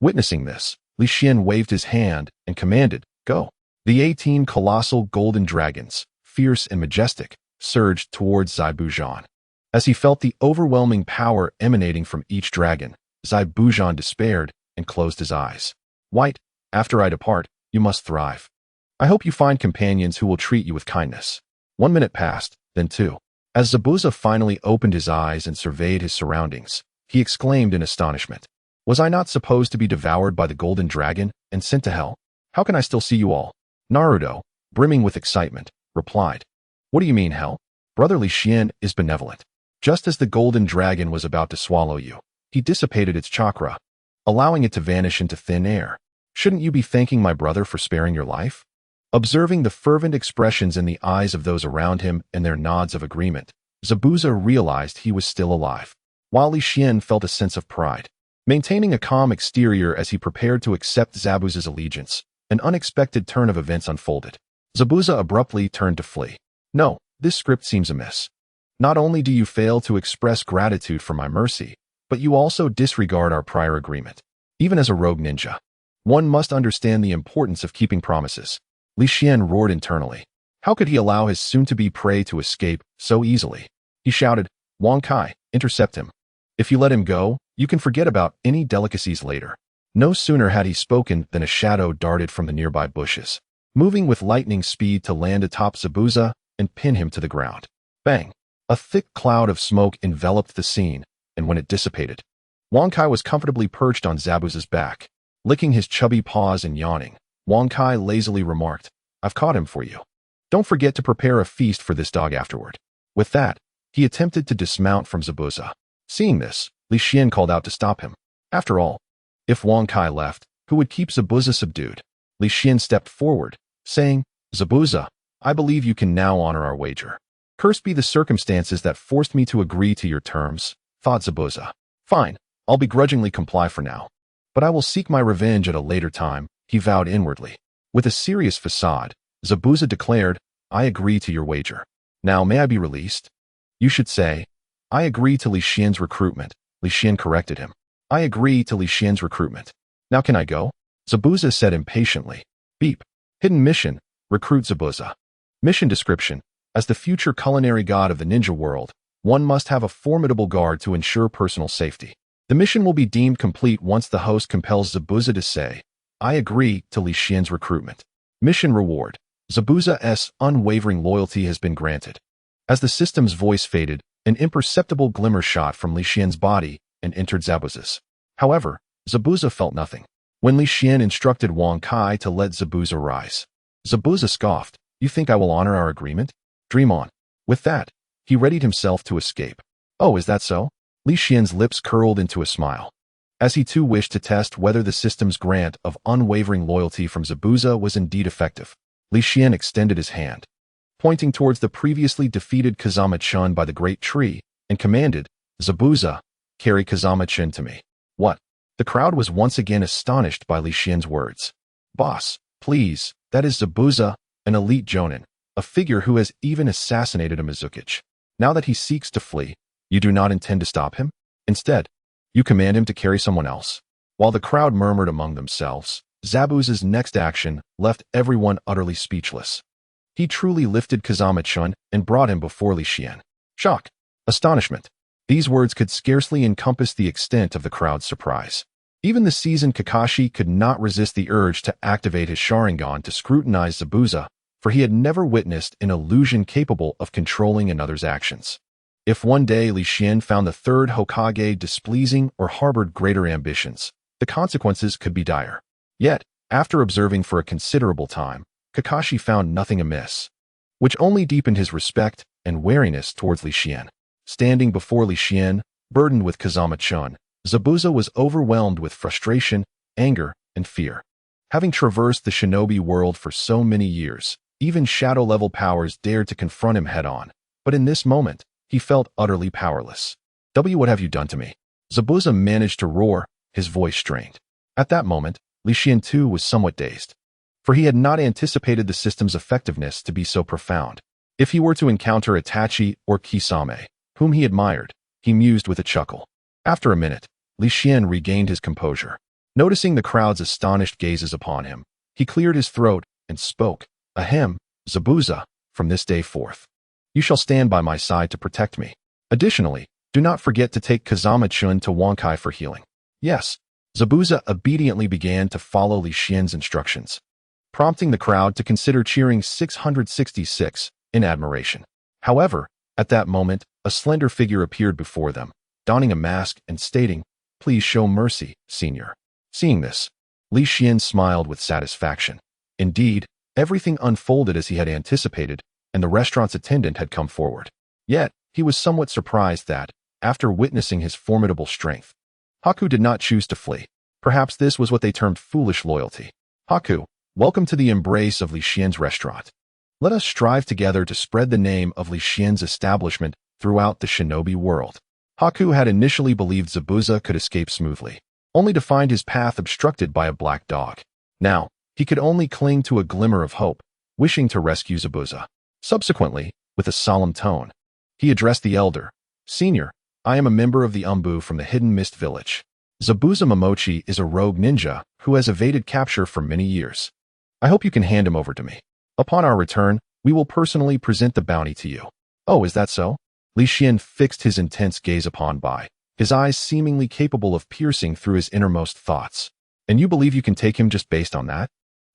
Witnessing this, Li Xian waved his hand and commanded, "Go." The 18 colossal golden dragons, fierce and majestic, surged towards Zaibujan. As he felt the overwhelming power emanating from each dragon, Zaibujan despaired and closed his eyes. "White, after I depart, you must thrive. I hope you find companions who will treat you with kindness." 1 minute passed, then 2. As Zabuza finally opened his eyes and surveyed his surroundings, he exclaimed in astonishment, "Was I not supposed to be devoured by the golden dragon and sent to hell? How can I still see you all?" Naruto, brimming with excitement, replied, "What do you mean, hell? Brother Li Xian is benevolent. Just as the golden dragon was about to swallow you, he dissipated its chakra, allowing it to vanish into thin air. Shouldn't you be thanking my brother for sparing your life?" Observing the fervent expressions in the eyes of those around him and their nods of agreement, Zabuza realized he was still alive, while Li Xian felt a sense of pride. Maintaining a calm exterior as he prepared to accept Zabuza's allegiance, an unexpected turn of events unfolded. Zabuza abruptly turned to flee. "No, this script seems amiss. Not only do you fail to express gratitude for my mercy, but you also disregard our prior agreement. Even as a rogue ninja, one must understand the importance of keeping promises." Li Xian roared internally. How could he allow his soon-to-be prey to escape so easily? He shouted, "Wang Kai, intercept him. If you let him go, you can forget about any delicacies later." No sooner had he spoken than a shadow darted from the nearby bushes, moving with lightning speed to land atop Zabuza and pin him to the ground. Bang! A thick cloud of smoke enveloped the scene, and when it dissipated, Wang Kai was comfortably perched on Zabuza's back. Licking his chubby paws and yawning, Wang Kai lazily remarked, "I've caught him for you. Don't forget to prepare a feast for this dog afterward." With that, he attempted to dismount from Zabuza. Seeing this, Li Xian called out to stop him. After all, if Wang Kai left, who would keep Zabuza subdued? Li Xian stepped forward, saying, "Zabuza, I believe you can now honor our wager." "Cursed be the circumstances that forced me to agree to your terms," thought Zabuza. "Fine, I'll begrudgingly comply for now. But I will seek my revenge at a later time," he vowed inwardly. With a serious facade, Zabuza declared, "I agree to your wager. Now may I be released?" "You should say, I agree to Li Xian's recruitment." Li Xian corrected him. "I agree to Li Xian's recruitment. Now can I go?" Zabuza said impatiently. Beep. Hidden mission, recruit Zabuza. Mission description. As the future culinary god of the ninja world, one must have a formidable guard to ensure personal safety. The mission will be deemed complete once the host compels Zabuza to say, "I agree to Li Xian's recruitment." Mission reward. Zabuza's unwavering loyalty has been granted. As the system's voice faded, an imperceptible glimmer shot from Li Xian's body and entered Zabuza's. However, Zabuza felt nothing. When Li Xian instructed Wang Kai to let Zabuza rise, Zabuza scoffed, "You think I will honor our agreement? Dream on." With that, he readied himself to escape. "Oh, is that so?" Li Xian's lips curled into a smile, as he too wished to test whether the system's grant of unwavering loyalty from Zabuza was indeed effective. Li Xian extended his hand, pointing towards the previously defeated Kazama-chan by the great tree, and commanded, "Zabuza, carry Kazama-chan to me." What? The crowd was once again astonished by Li Xian's words. "Boss, please, that is Zabuza, an elite jonin, a figure who has even assassinated a Mizukage. Now that he seeks to flee, you do not intend to stop him? Instead, you command him to carry someone else." While the crowd murmured among themselves, Zabuza's next action left everyone utterly speechless. He truly lifted Kazama-chan and brought him before Li Xian. Shock, astonishment. These words could scarcely encompass the extent of the crowd's surprise. Even the seasoned Kakashi could not resist the urge to activate his Sharingan to scrutinize Zabuza, for he had never witnessed an illusion capable of controlling another's actions. If one day Li Xian found the Third Hokage displeasing or harbored greater ambitions, the consequences could be dire. Yet, after observing for a considerable time, Kakashi found nothing amiss, which only deepened his respect and wariness towards Li Xian. Standing before Li Xian, burdened with Kazama-chan, Zabuza was overwhelmed with frustration, anger, and fear. Having traversed the shinobi world for so many years, even shadow-level powers dared to confront him head-on, but in this moment, he felt utterly powerless. What have you done to me?" Zabuza managed to roar, his voice strained. At that moment, Li Xian too was somewhat dazed. for he had not anticipated the system's effectiveness to be so profound. If he were to encounter Itachi or Kisame, whom he admired, he mused with a chuckle. After a minute, Li Xian regained his composure. Noticing the crowd's astonished gazes upon him, he cleared his throat and spoke. Ahem, Zabuza, from this day forth, you shall stand by my side to protect me. Additionally, do not forget to take Kazama-chun to Wankai for healing. Yes. Zabuza obediently began to follow Li Xian's instructions, prompting the crowd to consider cheering 666 in admiration. However, at that moment, a slender figure appeared before them, donning a mask and stating, "Please show mercy, senior." Seeing this, Li Xian smiled with satisfaction. Indeed, everything unfolded as he had anticipated, and the restaurant's attendant had come forward. Yet, he was somewhat surprised that, after witnessing his formidable strength, Haku did not choose to flee. Perhaps this was what they termed foolish loyalty. Haku, welcome to the embrace of Li Xian's restaurant. Let us strive together to spread the name of Li Xian's establishment throughout the shinobi world. Haku had initially believed Zabuza could escape smoothly, only to find his path obstructed by a black dog. Now, he could only cling to a glimmer of hope, wishing to rescue Zabuza. Subsequently, with a solemn tone, he addressed the elder. Senior, I am a member of the Umbu from the Hidden Mist Village. Zabuza Momochi is a rogue ninja who has evaded capture for many years. I hope you can hand him over to me. Upon our return, we will personally present the bounty to you. Oh, is that so? Li Xian fixed his intense gaze upon Bai, his eyes seemingly capable of piercing through his innermost thoughts. And you believe you can take him just based on that?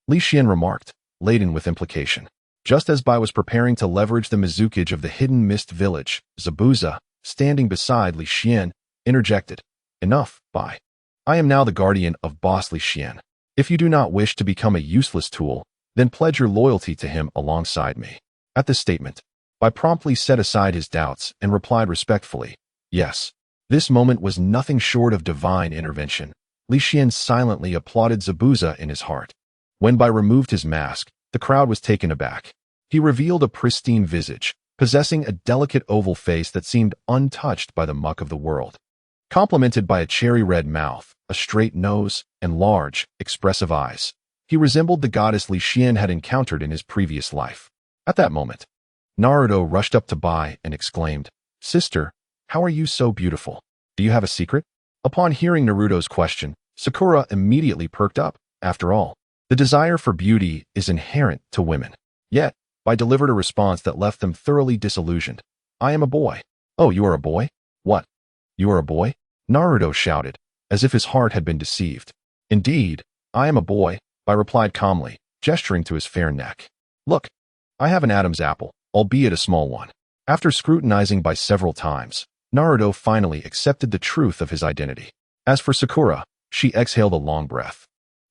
Li Xian remarked, laden with implication. Just as Bai was preparing to leverage the Mizukage of the Hidden Mist Village, Zabuza, standing beside Li Xian, interjected. Enough, Bai. I am now the guardian of Boss Li Xian. If you do not wish to become a useless tool, then pledge your loyalty to him alongside me. At this statement, Bai promptly set aside his doubts and replied respectfully, yes. This moment was nothing short of divine intervention. Li Xian silently applauded Zabuza in his heart. When Bai removed his mask, the crowd was taken aback. He revealed a pristine visage, possessing a delicate oval face that seemed untouched by the muck of the world. Complemented by a cherry-red mouth, a straight nose, and large, expressive eyes, he resembled the goddess Li Xian had encountered in his previous life. At that moment, Naruto rushed up to Bai and exclaimed, Sister, how are you so beautiful? Do you have a secret? Upon hearing Naruto's question, Sakura immediately perked up. After all, the desire for beauty is inherent to women. Yet, Bai delivered a response that left them thoroughly disillusioned. I am a boy. Oh, you are a boy? What? You are a boy? Naruto shouted, as if his heart had been deceived. Indeed, I am a boy, Bai replied calmly, gesturing to his fair neck. Look, I have an Adam's apple, albeit a small one. After scrutinizing Bai several times, Naruto finally accepted the truth of his identity. As for Sakura, she exhaled a long breath,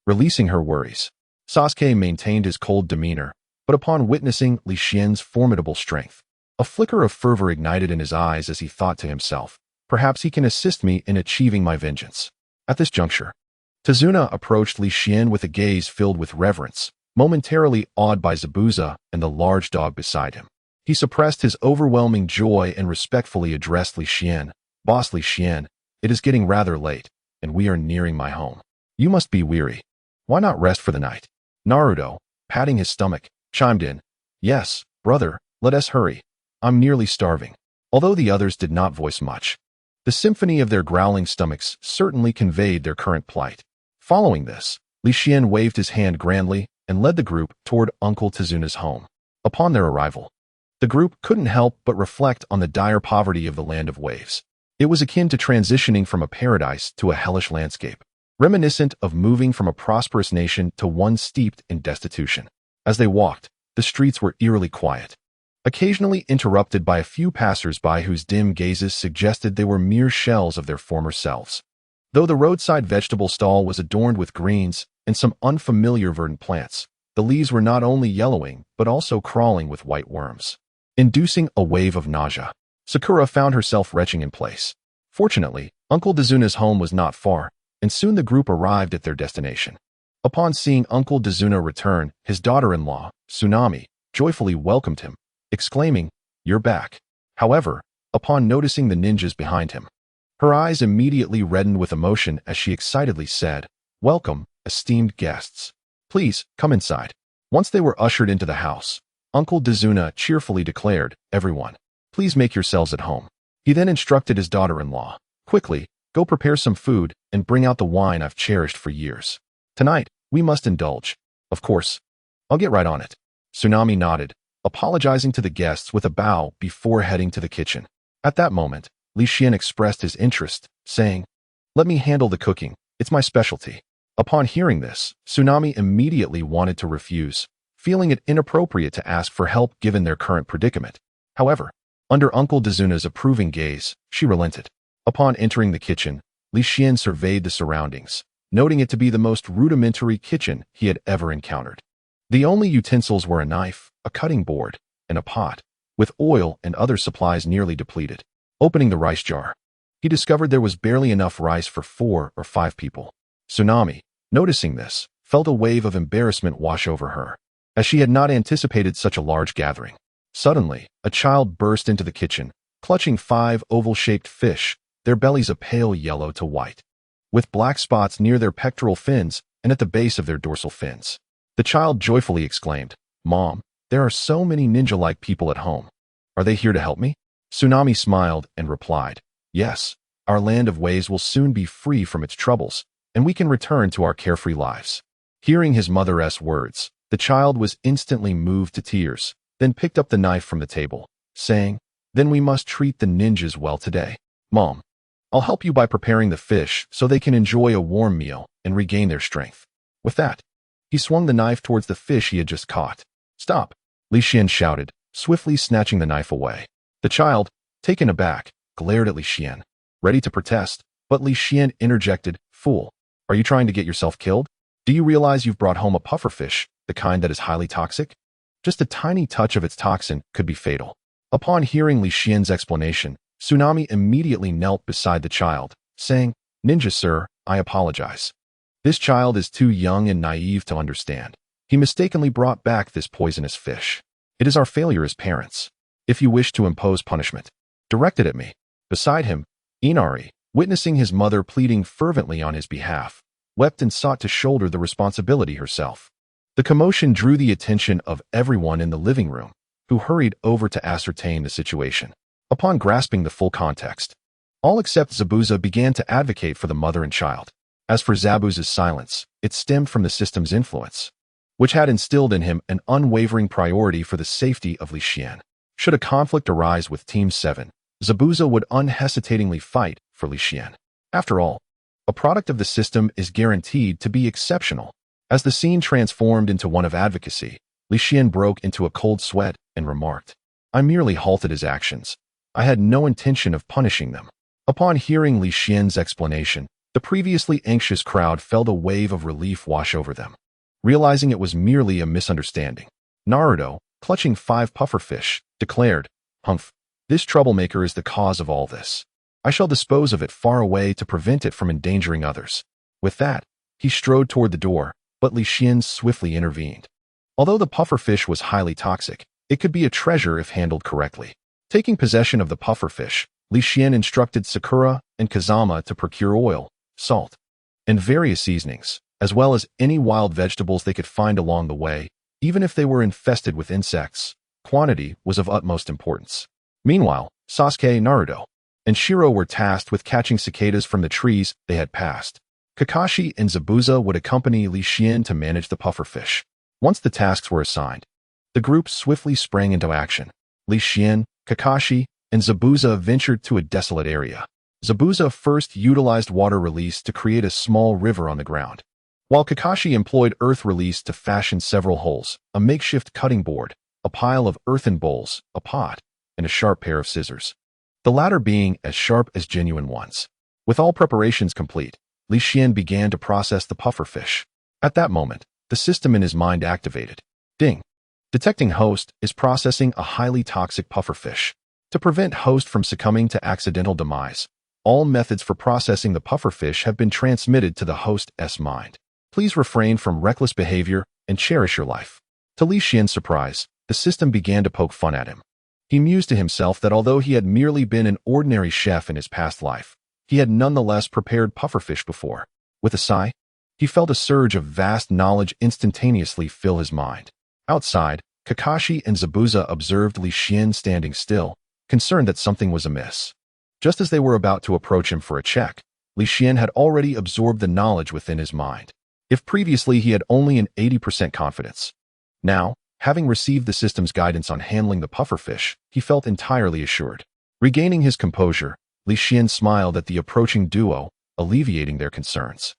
releasing her worries. Sasuke maintained his cold demeanor, but upon witnessing Li Xian's formidable strength, a flicker of fervor ignited in his eyes as he thought to himself, perhaps he can assist me in achieving my vengeance. At this juncture, Tazuna approached Li Xian with a gaze filled with reverence, momentarily awed by Zabuza and the large dog beside him. He suppressed his overwhelming joy and respectfully addressed Li Xian. Boss Li Xian, it is getting rather late, and we are nearing my home. You must be weary. Why not rest for the night? Naruto, patting his stomach, chimed in. Yes, brother, let us hurry. I'm nearly starving. Although the others did not voice much, the symphony of their growling stomachs certainly conveyed their current plight. Following this, Li Xian waved his hand grandly and led the group toward Uncle Tazuna's home. Upon their arrival, the group couldn't help but reflect on the dire poverty of the Land of Waves. It was akin to transitioning from a paradise to a hellish landscape, reminiscent of moving from a prosperous nation to one steeped in destitution. As they walked, the streets were eerily quiet, occasionally interrupted by a few passers-by whose dim gazes suggested they were mere shells of their former selves. Though the roadside vegetable stall was adorned with greens and some unfamiliar verdant plants, the leaves were not only yellowing but also crawling with white worms, inducing a wave of nausea. Sakura found herself retching in place. Fortunately, Uncle Dazuna's home was not far, and soon the group arrived at their destination. Upon seeing Uncle Dazuna return, his daughter-in-law, Tsunami, joyfully welcomed him, exclaiming, You're back. However, upon noticing the ninjas behind him, her eyes immediately reddened with emotion as she excitedly said, Welcome, esteemed guests. Please, come inside. Once they were ushered into the house, Uncle Dizuna cheerfully declared, everyone, please make yourselves at home. He then instructed his daughter-in-law, quickly, go prepare some food and bring out the wine I've cherished for years. Tonight, we must indulge. Of course. I'll get right on it. Tsunami nodded, apologizing to the guests with a bow before heading to the kitchen. At that moment, Li Xian expressed his interest, saying, let me handle the cooking, it's my specialty. Upon hearing this, Tsunami immediately wanted to refuse, feeling it inappropriate to ask for help given their current predicament. However, under Uncle Dizuna's approving gaze, she relented. Upon entering the kitchen, Li Xian surveyed the surroundings, noting it to be the most rudimentary kitchen he had ever encountered. The only utensils were a knife, a cutting board, and a pot, with oil and other supplies nearly depleted. Opening the rice jar, he discovered there was barely enough rice for 4 or 5 people. Tsunami, noticing this, felt a wave of embarrassment wash over her, as she had not anticipated such a large gathering. Suddenly, a child burst into the kitchen, clutching 5 oval-shaped fish, their bellies a pale yellow to white, with black spots near their pectoral fins and at the base of their dorsal fins. The child joyfully exclaimed, Mom, there are so many ninja-like people at home. Are they here to help me? Tsunami smiled and replied, yes, our land of ways will soon be free from its troubles, and we can return to our carefree lives. Hearing his mother's words, the child was instantly moved to tears, then picked up the knife from the table, saying, then we must treat the ninjas well today. Mom, I'll help you by preparing the fish so they can enjoy a warm meal and regain their strength. With that, he swung the knife towards the fish he had just caught. Stop, Li Xian shouted, swiftly snatching the knife away. The child, taken aback, glared at Li Xian, ready to protest, but Li Xian interjected, fool, are you trying to get yourself killed? Do you realize you've brought home a pufferfish, the kind that is highly toxic? Just a tiny touch of its toxin could be fatal. Upon hearing Li Xian's explanation, Tsunami immediately knelt beside the child, saying, Ninja sir, I apologize. This child is too young and naive to understand. He mistakenly brought back this poisonous fish. It is our failure as parents. If you wish to impose punishment, direct it at me. Beside him, Inari, witnessing his mother pleading fervently on his behalf, wept and sought to shoulder the responsibility herself. The commotion drew the attention of everyone in the living room, who hurried over to ascertain the situation. Upon grasping the full context, all except Zabuza began to advocate for the mother and child. As for Zabuza's silence, it stemmed from the system's influence, which had instilled in him an unwavering priority for the safety of Li Xian. Should a conflict arise with Team 7, Zabuza would unhesitatingly fight for Li Xian. After all, a product of the system is guaranteed to be exceptional. As the scene transformed into one of advocacy, Li Xian broke into a cold sweat and remarked, I merely halted his actions. I had no intention of punishing them. Upon hearing Li Xian's explanation, the previously anxious crowd felt a wave of relief wash over them, realizing it was merely a misunderstanding. Naruto, clutching 5 pufferfish, declared, Humph, this troublemaker is the cause of all this. I shall dispose of it far away to prevent it from endangering others. With that, he strode toward the door, but Li Xian swiftly intervened. Although the pufferfish was highly toxic, it could be a treasure if handled correctly. Taking possession of the pufferfish, Li Xian instructed Sakura and Kazama to procure oil, salt, and various seasonings, as well as any wild vegetables they could find along the way, even if they were infested with insects. Quantity was of utmost importance. Meanwhile, Sasuke, Naruto, and Shiro were tasked with catching cicadas from the trees they had passed. Kakashi and Zabuza would accompany Li Xian to manage the pufferfish. Once the tasks were assigned, the group swiftly sprang into action. Li Xian, Kakashi, and Zabuza ventured to a desolate area. Zabuza first utilized water release to create a small river on the ground, while Kakashi employed earth release to fashion several holes, a makeshift cutting board, a pile of earthen bowls, a pot, and a sharp pair of scissors, the latter being as sharp as genuine ones. With all preparations complete, Li Xian began to process the pufferfish. At that moment, the system in his mind activated. Ding! Detecting host is processing a highly toxic pufferfish. To prevent host from succumbing to accidental demise, all methods for processing the pufferfish have been transmitted to the host's mind. Please refrain from reckless behavior and cherish your life. To Li Xian's surprise, the system began to poke fun at him. He mused to himself that although he had merely been an ordinary chef in his past life, he had nonetheless prepared pufferfish before. With a sigh, He felt a surge of vast knowledge instantaneously fill his mind. Outside, Kakashi and Zabuza observed Li Xian standing still, concerned that something was amiss. Just as they were about to approach him for a check, Li Xian had already absorbed the knowledge within his mind. If previously he had only an 80% confidence, now, having received the system's guidance on handling the pufferfish, he felt entirely assured. Regaining his composure, Li Xian smiled at the approaching duo, alleviating their concerns.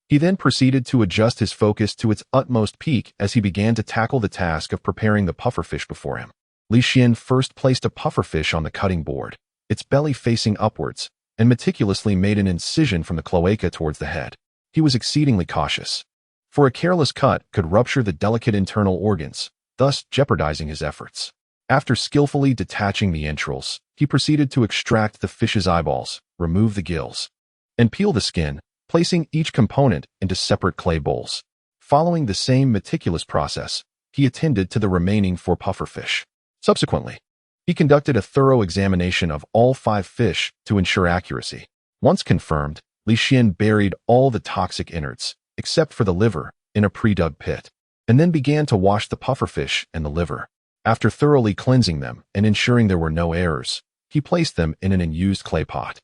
He then proceeded to adjust his focus to its utmost peak as he began to tackle the task of preparing the pufferfish before him. Li Xian first placed a pufferfish on the cutting board, its belly facing upwards, and meticulously made an incision from the cloaca towards the head. He was exceedingly cautious, for a careless cut could rupture the delicate internal organs, thus jeopardizing his efforts. After skillfully detaching the entrails, he proceeded to extract the fish's eyeballs, remove the gills, and peel the skin, placing each component into separate clay bowls. Following the same meticulous process, he attended to the remaining 4 pufferfish. Subsequently, he conducted a thorough examination of all 5 fish to ensure accuracy. Once confirmed, Li Xian buried all the toxic innards, except for the liver, in a pre-dug pit, and then began to wash the pufferfish and the liver. After thoroughly cleansing them and ensuring there were no errors, he placed them in an unused clay pot.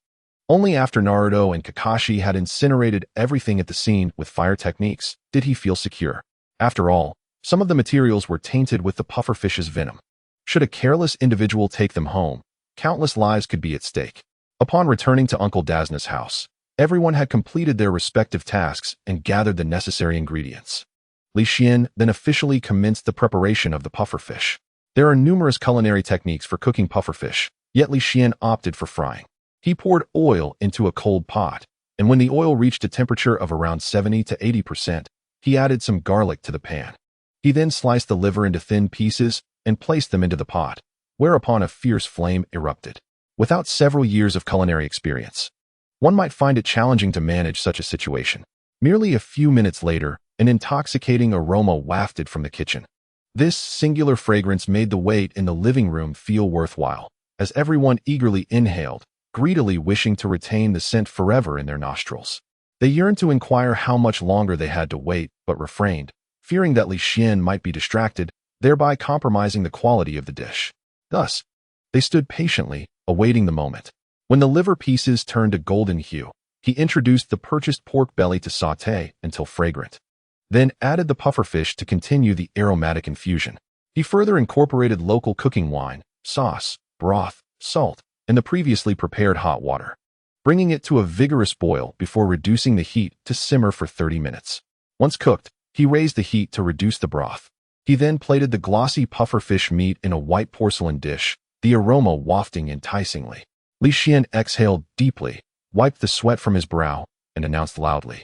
Only after Naruto and Kakashi had incinerated everything at the scene with fire techniques did he feel secure. After all, some of the materials were tainted with the pufferfish's venom. Should a careless individual take them home, countless lives could be at stake. Upon returning to Uncle Dazna's house, everyone had completed their respective tasks and gathered the necessary ingredients. Li Xian then officially commenced the preparation of the pufferfish. There are numerous culinary techniques for cooking pufferfish, yet Li Xian opted for frying. He poured oil into a cold pot, and when the oil reached a temperature of around 70 to 80%, he added some garlic to the pan. He then sliced the liver into thin pieces and placed them into the pot, whereupon a fierce flame erupted. Without several years of culinary experience, one might find it challenging to manage such a situation. Merely a few minutes later, an intoxicating aroma wafted from the kitchen. This singular fragrance made the wait in the living room feel worthwhile, as everyone eagerly inhaled, greedily wishing to retain the scent forever in their nostrils. They yearned to inquire how much longer they had to wait, but refrained, fearing that Li Xian might be distracted, thereby compromising the quality of the dish. Thus, they stood patiently, awaiting the moment. When the liver pieces turned a golden hue, he introduced the purchased pork belly to sauté until fragrant, then added the pufferfish to continue the aromatic infusion. He further incorporated local cooking wine, sauce, broth, salt, and the previously prepared hot water, bringing it to a vigorous boil before reducing the heat to simmer for 30 minutes. Once cooked, he raised the heat to reduce the broth. He then plated the glossy pufferfish meat in a white porcelain dish, the aroma wafting enticingly. Li Xian exhaled deeply, wiped the sweat from his brow, and announced loudly,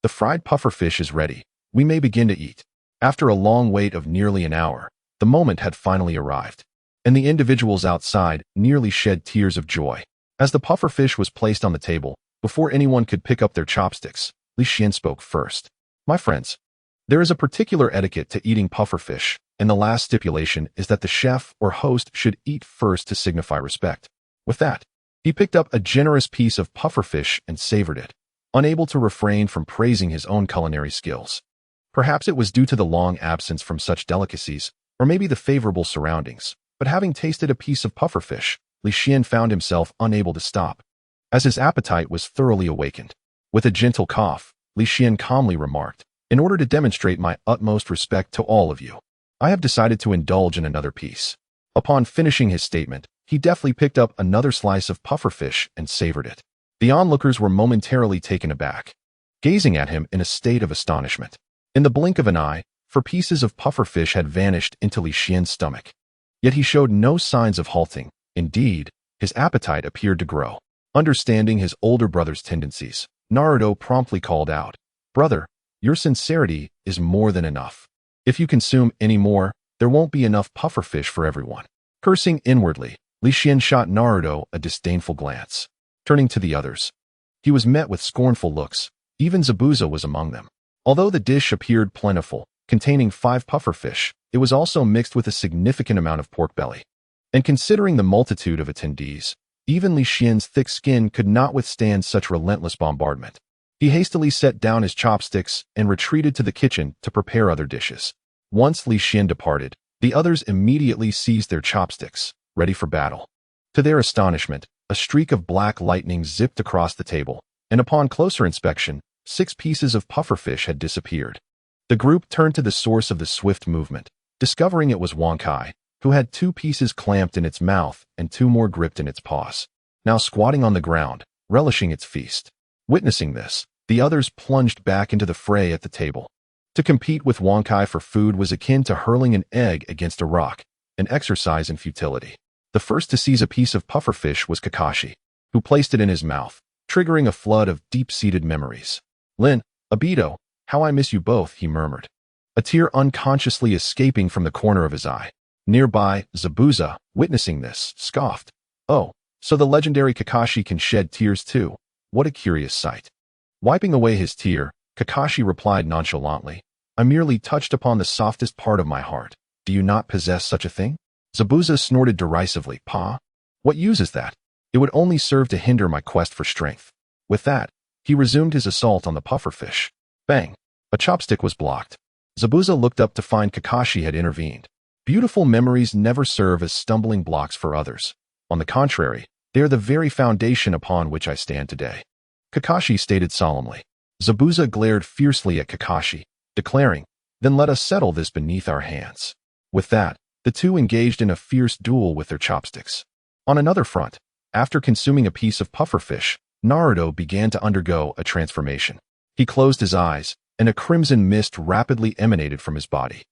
"The fried pufferfish is ready. We may begin to eat." After a long wait of nearly an hour, the moment had finally arrived, and the individuals outside nearly shed tears of joy. As the pufferfish was placed on the table, before anyone could pick up their chopsticks, Li Xian spoke first. "My friends, there is a particular etiquette to eating pufferfish, and the last stipulation is that the chef or host should eat first to signify respect." With that, he picked up a generous piece of pufferfish and savored it, unable to refrain from praising his own culinary skills. Perhaps it was due to the long absence from such delicacies, or maybe the favorable surroundings, but having tasted a piece of pufferfish, Li Xian found himself unable to stop, as his appetite was thoroughly awakened. With a gentle cough, Li Xian calmly remarked, "In order to demonstrate my utmost respect to all of you, I have decided to indulge in another piece." Upon finishing his statement, he deftly picked up another slice of pufferfish and savored it. The onlookers were momentarily taken aback, gazing at him in a state of astonishment. In the blink of an eye, 4 pieces of pufferfish had vanished into Li Xian's stomach. Yet he showed no signs of halting. Indeed, his appetite appeared to grow. Understanding his older brother's tendencies, Naruto promptly called out, "Brother, your sincerity is more than enough. If you consume any more, there won't be enough pufferfish for everyone." Cursing inwardly, Li Xian shot Naruto a disdainful glance. Turning to the others, he was met with scornful looks. Even Zabuza was among them. Although the dish appeared plentiful, containing 5 pufferfish, it was also mixed with a significant amount of pork belly. And considering the multitude of attendees, even Li Xian's thick skin could not withstand such relentless bombardment. He hastily set down his chopsticks and retreated to the kitchen to prepare other dishes. Once Li Xian departed, the others immediately seized their chopsticks, ready for battle. To their astonishment, a streak of black lightning zipped across the table, and upon closer inspection, 6 pieces of pufferfish had disappeared. The group turned to the source of the swift movement, discovering it was Wang Kai, who had 2 pieces clamped in its mouth and 2 more gripped in its paws, now squatting on the ground, relishing its feast. Witnessing this, the others plunged back into the fray at the table. To compete with Wang Kai for food was akin to hurling an egg against a rock, an exercise in futility. The first to seize a piece of pufferfish was Kakashi, who placed it in his mouth, triggering a flood of deep-seated memories. "Lin, Obito, how I miss you both," he murmured, a tear unconsciously escaping from the corner of his eye. Nearby, Zabuza, witnessing this, scoffed. "Oh, so the legendary Kakashi can shed tears too. What a curious sight." Wiping away his tear, Kakashi replied nonchalantly, "I merely touched upon the softest part of my heart. Do you not possess such a thing?" Zabuza snorted derisively. "Pa? What use is that? It would only serve to hinder my quest for strength." With that, he resumed his assault on the pufferfish. Bang! A chopstick was blocked. Zabuza looked up to find Kakashi had intervened. Beautiful memories never serve as stumbling blocks for others. On the contrary, they are the very foundation upon which I stand today, Kakashi stated solemnly. Zabuza glared fiercely at Kakashi, declaring, "Then let us settle this beneath our hands." With that, the two engaged in a fierce duel with their chopsticks. On another front, after consuming a piece of pufferfish, Naruto began to undergo a transformation. He closed his eyes, and a crimson mist rapidly emanated from his body,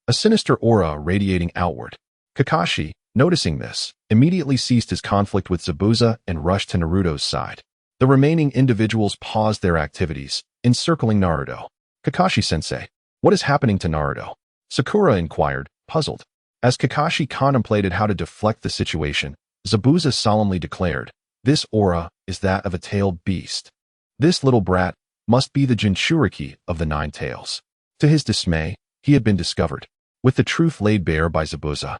a sinister aura radiating outward. Kakashi, noticing this, immediately ceased his conflict with Zabuza and rushed to Naruto's side. The remaining individuals paused their activities, encircling Naruto. "Kakashi-sensei, what is happening to Naruto?" Sakura inquired, puzzled. As Kakashi contemplated how to deflect the situation, Zabuza solemnly declared, "This aura is that of a tailed beast. This little brat must be the Jinchuriki of the 9 tails." To his dismay, he had been discovered. With the truth laid bare by Zabuza,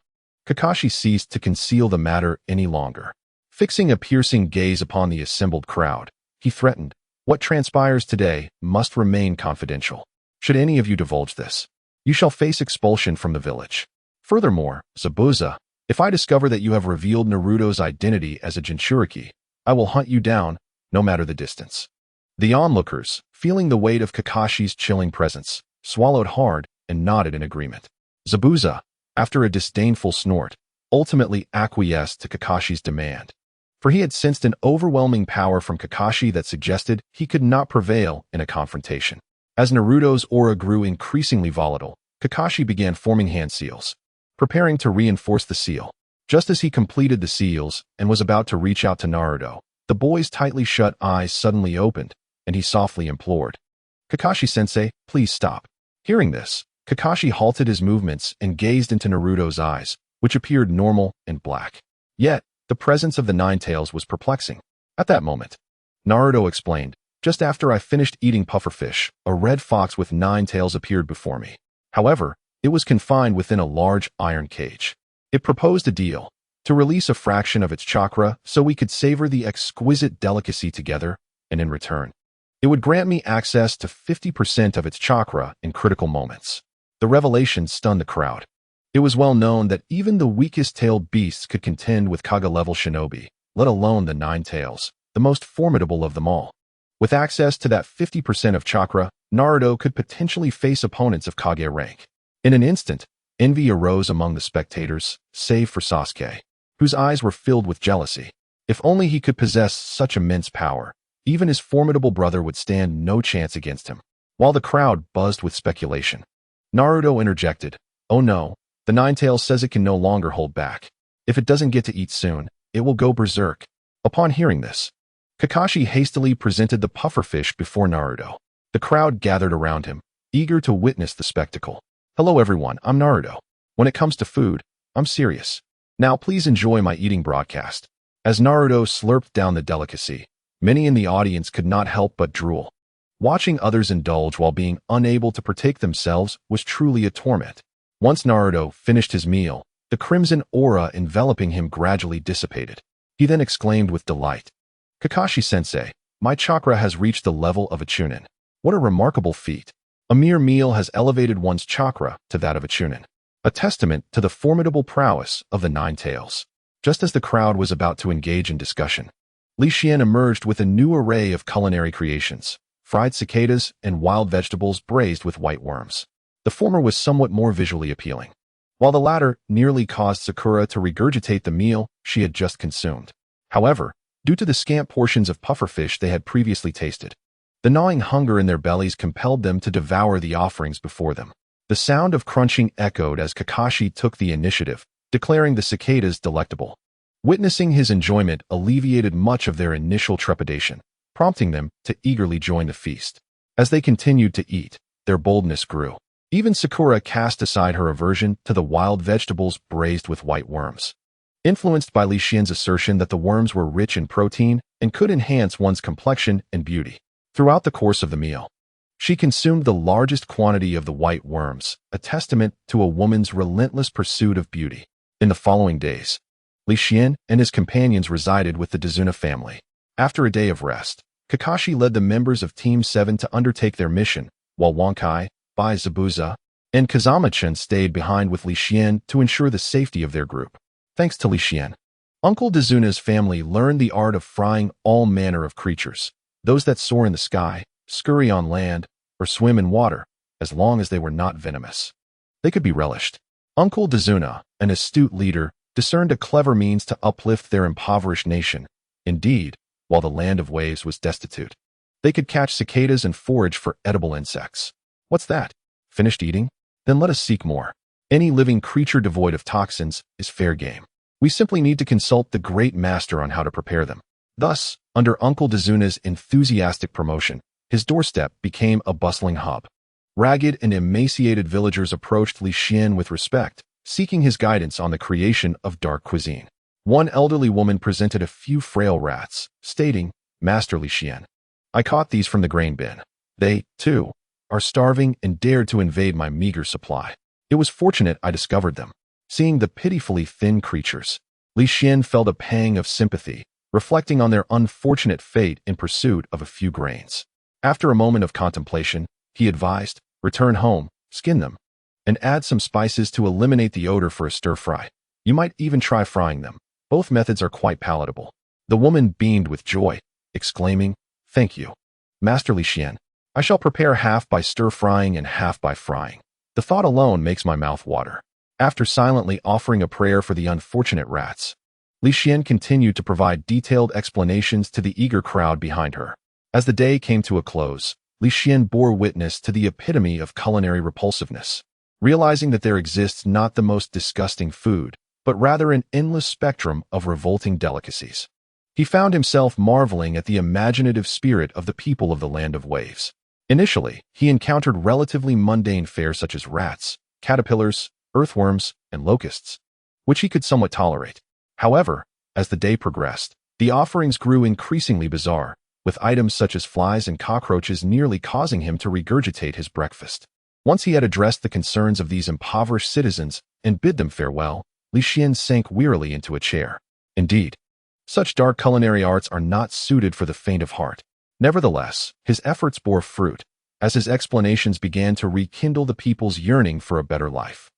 Kakashi ceased to conceal the matter any longer. Fixing a piercing gaze upon the assembled crowd, he threatened, "What transpires today must remain confidential. Should any of you divulge this, you shall face expulsion from the village. Furthermore, Zabuza, if I discover that you have revealed Naruto's identity as a Jinchuriki, I will hunt you down, no matter the distance." The onlookers, feeling the weight of Kakashi's chilling presence, swallowed hard and nodded in agreement. Zabuza, after a disdainful snort, ultimately acquiesced to Kakashi's demand, for he had sensed an overwhelming power from Kakashi that suggested he could not prevail in a confrontation. As Naruto's aura grew increasingly volatile, Kakashi began forming hand seals, preparing to reinforce the seal. Just as he completed the seals and was about to reach out to Naruto, the boy's tightly shut eyes suddenly opened, and he softly implored, "Kakashi-sensei, please stop." Hearing this, Kakashi halted his movements and gazed into Naruto's eyes, which appeared normal and black. Yet, the presence of the 9 tails was perplexing. At that moment, Naruto explained, "Just after I finished eating pufferfish, a red fox with 9 tails appeared before me. However, it was confined within a large iron cage. It proposed a deal, to release a fraction of its chakra so we could savor the exquisite delicacy together, and in return, it would grant me access to 50% of its chakra in critical moments." The revelation stunned the crowd. It was well known that even the weakest-tailed beasts could contend with Kage-level shinobi, let alone the 9 tails, the most formidable of them all. With access to that 50% of chakra, Naruto could potentially face opponents of Kage rank. In an instant, envy arose among the spectators, save for Sasuke, whose eyes were filled with jealousy. If only he could possess such immense power, even his formidable brother would stand no chance against him. While the crowd buzzed with speculation, Naruto interjected, "Oh no, the 9 tails says it can no longer hold back. If it doesn't get to eat soon, it will go berserk." Upon hearing this, Kakashi hastily presented the pufferfish before Naruto. The crowd gathered around him, eager to witness the spectacle. "Hello everyone, I'm Naruto. When it comes to food, I'm serious. Now please enjoy my eating broadcast." As Naruto slurped down the delicacy, many in the audience could not help but drool. Watching others indulge while being unable to partake themselves was truly a torment. Once Naruto finished his meal, the crimson aura enveloping him gradually dissipated. He then exclaimed with delight, "Kakashi-sensei, My chakra has reached the level of a Chunin. What a remarkable feat. A mere meal has elevated one's chakra to that of a Chunin. A testament to the formidable prowess of the Nine Tails. Just as the crowd was about to engage in discussion, Li Xian emerged with a new array of culinary creations, fried cicadas and wild vegetables braised with white worms. The former was somewhat more visually appealing, while the latter nearly caused Sakura to regurgitate the meal she had just consumed. However, due to the scant portions of pufferfish they had previously tasted, the gnawing hunger in their bellies compelled them to devour the offerings before them. The sound of crunching echoed as Kakashi took the initiative, declaring the cicadas delectable. Witnessing his enjoyment alleviated much of their initial trepidation, prompting them to eagerly join the feast. As they continued to eat, their boldness grew. Even Sakura cast aside her aversion to the wild vegetables braised with white worms. Influenced by Li Xian's assertion that the worms were rich in protein and could enhance one's complexion and beauty, throughout the course of the meal, she consumed the largest quantity of the white worms, a testament to a woman's relentless pursuit of beauty. In the following days, Li Xian and his companions resided with the Dazuna family. After a day of rest, Kakashi led the members of Team 7 to undertake their mission, while Wankai, Bai Zabuza, and Kazama-chan stayed behind with Li Xian to ensure the safety of their group. Thanks to Li Xian, Uncle Dazuna's family learned the art of frying all manner of creatures, those that soar in the sky, scurry on land, or swim in water, as long as they were not venomous. They could be relished. Uncle Dazuna, an astute leader, discerned a clever means to uplift their impoverished nation. Indeed, while the land of waves was destitute, they could catch cicadas and forage for edible insects. What's that? Finished eating? Then let us seek more. Any living creature devoid of toxins is fair game. We simply need to consult the great master on how to prepare them. Thus, under Uncle Dazuna's enthusiastic promotion, his doorstep became a bustling hub. Ragged and emaciated villagers approached Li Xian with respect, seeking his guidance on the creation of dark cuisine. One elderly woman presented a few frail rats, stating, "Master Li Xian, I caught these from the grain bin. They, too, are starving and dared to invade my meager supply. It was fortunate I discovered them." Seeing the pitifully thin creatures, Li Xian felt a pang of sympathy, reflecting on their unfortunate fate in pursuit of a few grains. After a moment of contemplation, he advised, "Return home, skin them, and add some spices to eliminate the odor for a stir-fry. You might even try frying them. Both methods are quite palatable." The woman beamed with joy, exclaiming, "Thank you, Master Li Xian. I shall prepare half by stir-frying and half by frying. The thought alone makes my mouth water." After silently offering a prayer for the unfortunate rats, Li Xian continued to provide detailed explanations to the eager crowd behind her. As the day came to a close, Li Xian bore witness to the epitome of culinary repulsiveness, realizing that there exists not the most disgusting food, but rather an endless spectrum of revolting delicacies. He found himself marveling at the imaginative spirit of the people of the Land of Waves. Initially, he encountered relatively mundane fare such as rats, caterpillars, earthworms, and locusts, which he could somewhat tolerate. However, as the day progressed, the offerings grew increasingly bizarre, with items such as flies and cockroaches nearly causing him to regurgitate his breakfast. Once he had addressed the concerns of these impoverished citizens and bid them farewell, Li Xian sank wearily into a chair. Indeed, such dark culinary arts are not suited for the faint of heart. Nevertheless, his efforts bore fruit, as his explanations began to rekindle the people's yearning for a better life.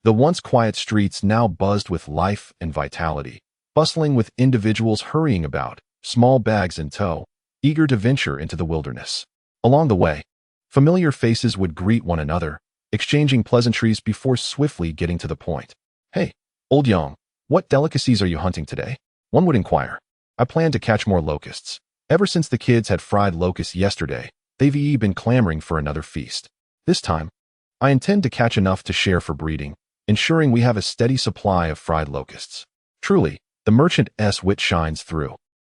The once quiet streets now buzzed with life and vitality, bustling with individuals hurrying about, small bags in tow, eager to venture into the wilderness. Along the way, familiar faces would greet one another, exchanging pleasantries before swiftly getting to the point. "Hey, old Yang, what delicacies are you hunting today?" one would inquire. "I plan to catch more locusts. Ever since the kids had fried locusts yesterday, they've been clamoring for another feast. This time, I intend to catch enough to share for breeding, ensuring we have a steady supply of fried locusts." Truly, the merchant's wit shines through.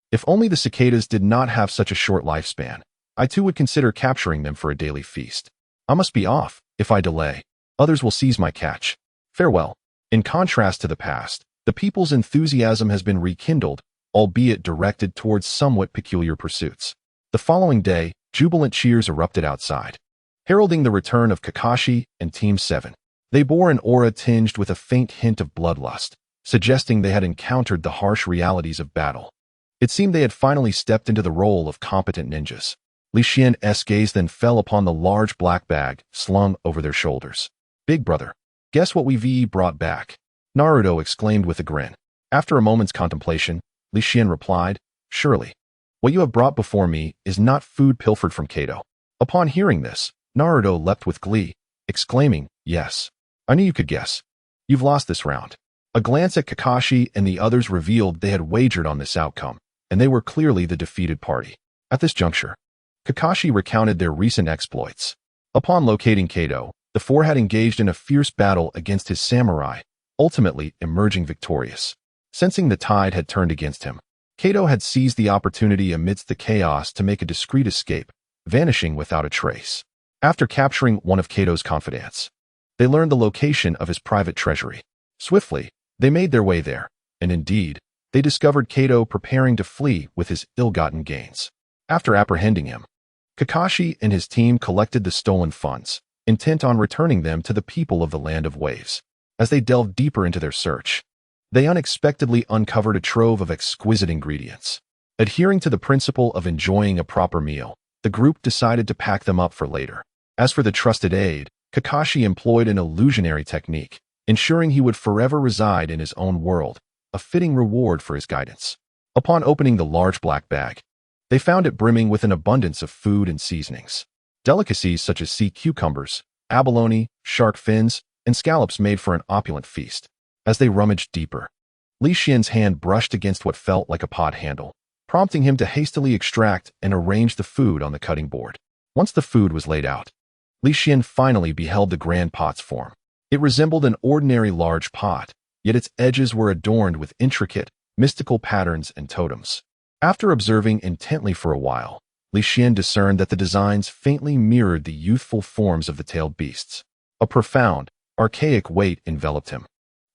If only the cicadas did not have such a short lifespan, I too would consider capturing them for a daily feast. I must be off. If I delay, others will seize my catch. Farewell. In contrast to the past, the people's enthusiasm has been rekindled, albeit directed towards somewhat peculiar pursuits. The following day, jubilant cheers erupted outside, heralding the return of Kakashi and Team 7. They bore an aura tinged with a faint hint of bloodlust, suggesting they had encountered the harsh realities of battle. It seemed they had finally stepped into the role of competent ninjas. Li Xian's gaze then fell upon the large black bag slung over their shoulders. "Big brother, guess what we've brought back?" Naruto exclaimed with a grin. After a moment's contemplation, Li Xian replied, "Surely. What you have brought before me is not food pilfered from Kato." Upon hearing this, Naruto leapt with glee, exclaiming, "Yes. I knew you could guess. You've lost this round." A glance at Kakashi and the others revealed they had wagered on this outcome, and they were clearly the defeated party. At this juncture, Kakashi recounted their recent exploits. Upon locating Kato, the four had engaged in a fierce battle against his samurai, ultimately emerging victorious. Sensing the tide had turned against him, Kato had seized the opportunity amidst the chaos to make a discreet escape, vanishing without a trace. After capturing one of Kato's confidants, they learned the location of his private treasury. Swiftly, they made their way there, and indeed, they discovered Kato preparing to flee with his ill-gotten gains. After apprehending him, Kakashi and his team collected the stolen funds, intent on returning them to the people of the Land of Waves. As they delved deeper into their search, they unexpectedly uncovered a trove of exquisite ingredients. Adhering to the principle of enjoying a proper meal, the group decided to pack them up for later. As for the trusted aide, Kakashi employed an illusionary technique, ensuring he would forever reside in his own world, a fitting reward for his guidance. Upon opening the large black bag, they found it brimming with an abundance of food and seasonings. Delicacies such as sea cucumbers, abalone, shark fins, and scallops made for an opulent feast. As they rummaged deeper, Li Xian's hand brushed against what felt like a pot handle, prompting him to hastily extract and arrange the food on the cutting board. Once the food was laid out, Li Xian finally beheld the grand pot's form. It resembled an ordinary large pot, yet its edges were adorned with intricate, mystical patterns and totems. After observing intently for a while, Li Xian discerned that the designs faintly mirrored the youthful forms of the tailed beasts. A profound, archaic weight enveloped him,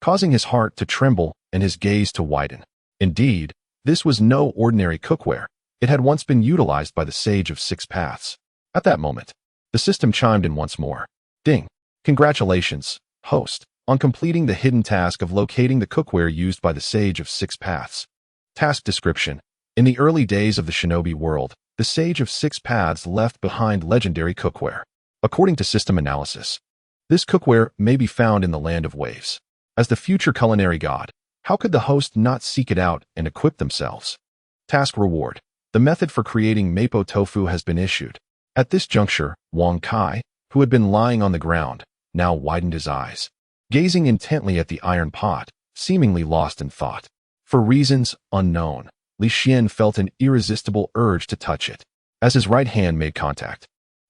causing his heart to tremble and his gaze to widen. Indeed, this was no ordinary cookware. It had once been utilized by the Sage of Six Paths. At that moment, the system chimed in once more. "Ding! Congratulations, host, on completing the hidden task of locating the cookware used by the Sage of Six Paths." Task description: in the early days of the shinobi world, the Sage of Six Paths left behind legendary cookware. According to system analysis, this cookware may be found in the Land of Waves. As the future culinary god, how could the host not seek it out and equip themselves? Task reward: the method for creating mapo tofu has been issued. At this juncture, Wang Kai, who had been lying on the ground, now widened his eyes, gazing intently at the iron pot, seemingly lost in thought. For reasons unknown, Li Xian felt an irresistible urge to touch it. As his right hand made contact,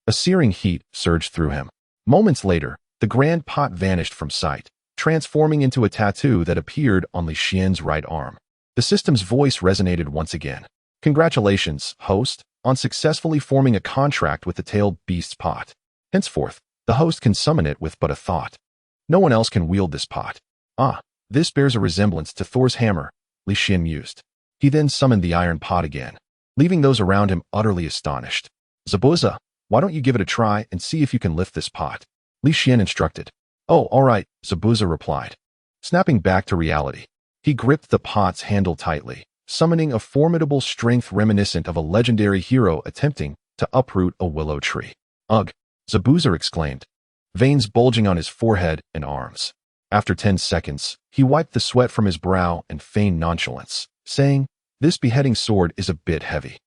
a searing heat surged through him. Moments later, the grand pot vanished from sight, transforming into a tattoo that appeared on Li Xian's right arm. The system's voice resonated once again. "Congratulations, host, on successfully forming a contract with the tailed beast's pot. Henceforth, the host can summon it with but a thought. No one else can wield this pot." "Ah, this bears a resemblance to Thor's hammer," Li Xian mused. He then summoned the iron pot again, leaving those around him utterly astonished. "Zabuza, why don't you give it a try and see if you can lift this pot?" Li Xian instructed. "Oh, all right," Zabuza replied. Snapping back to reality, he gripped the pot's handle tightly, summoning a formidable strength reminiscent of a legendary hero attempting to uproot a willow tree. "Ugh," Zabuza exclaimed, veins bulging on his forehead and arms. After 10 seconds, he wiped the sweat from his brow and feigned nonchalance, saying, "This beheading sword is a bit heavy,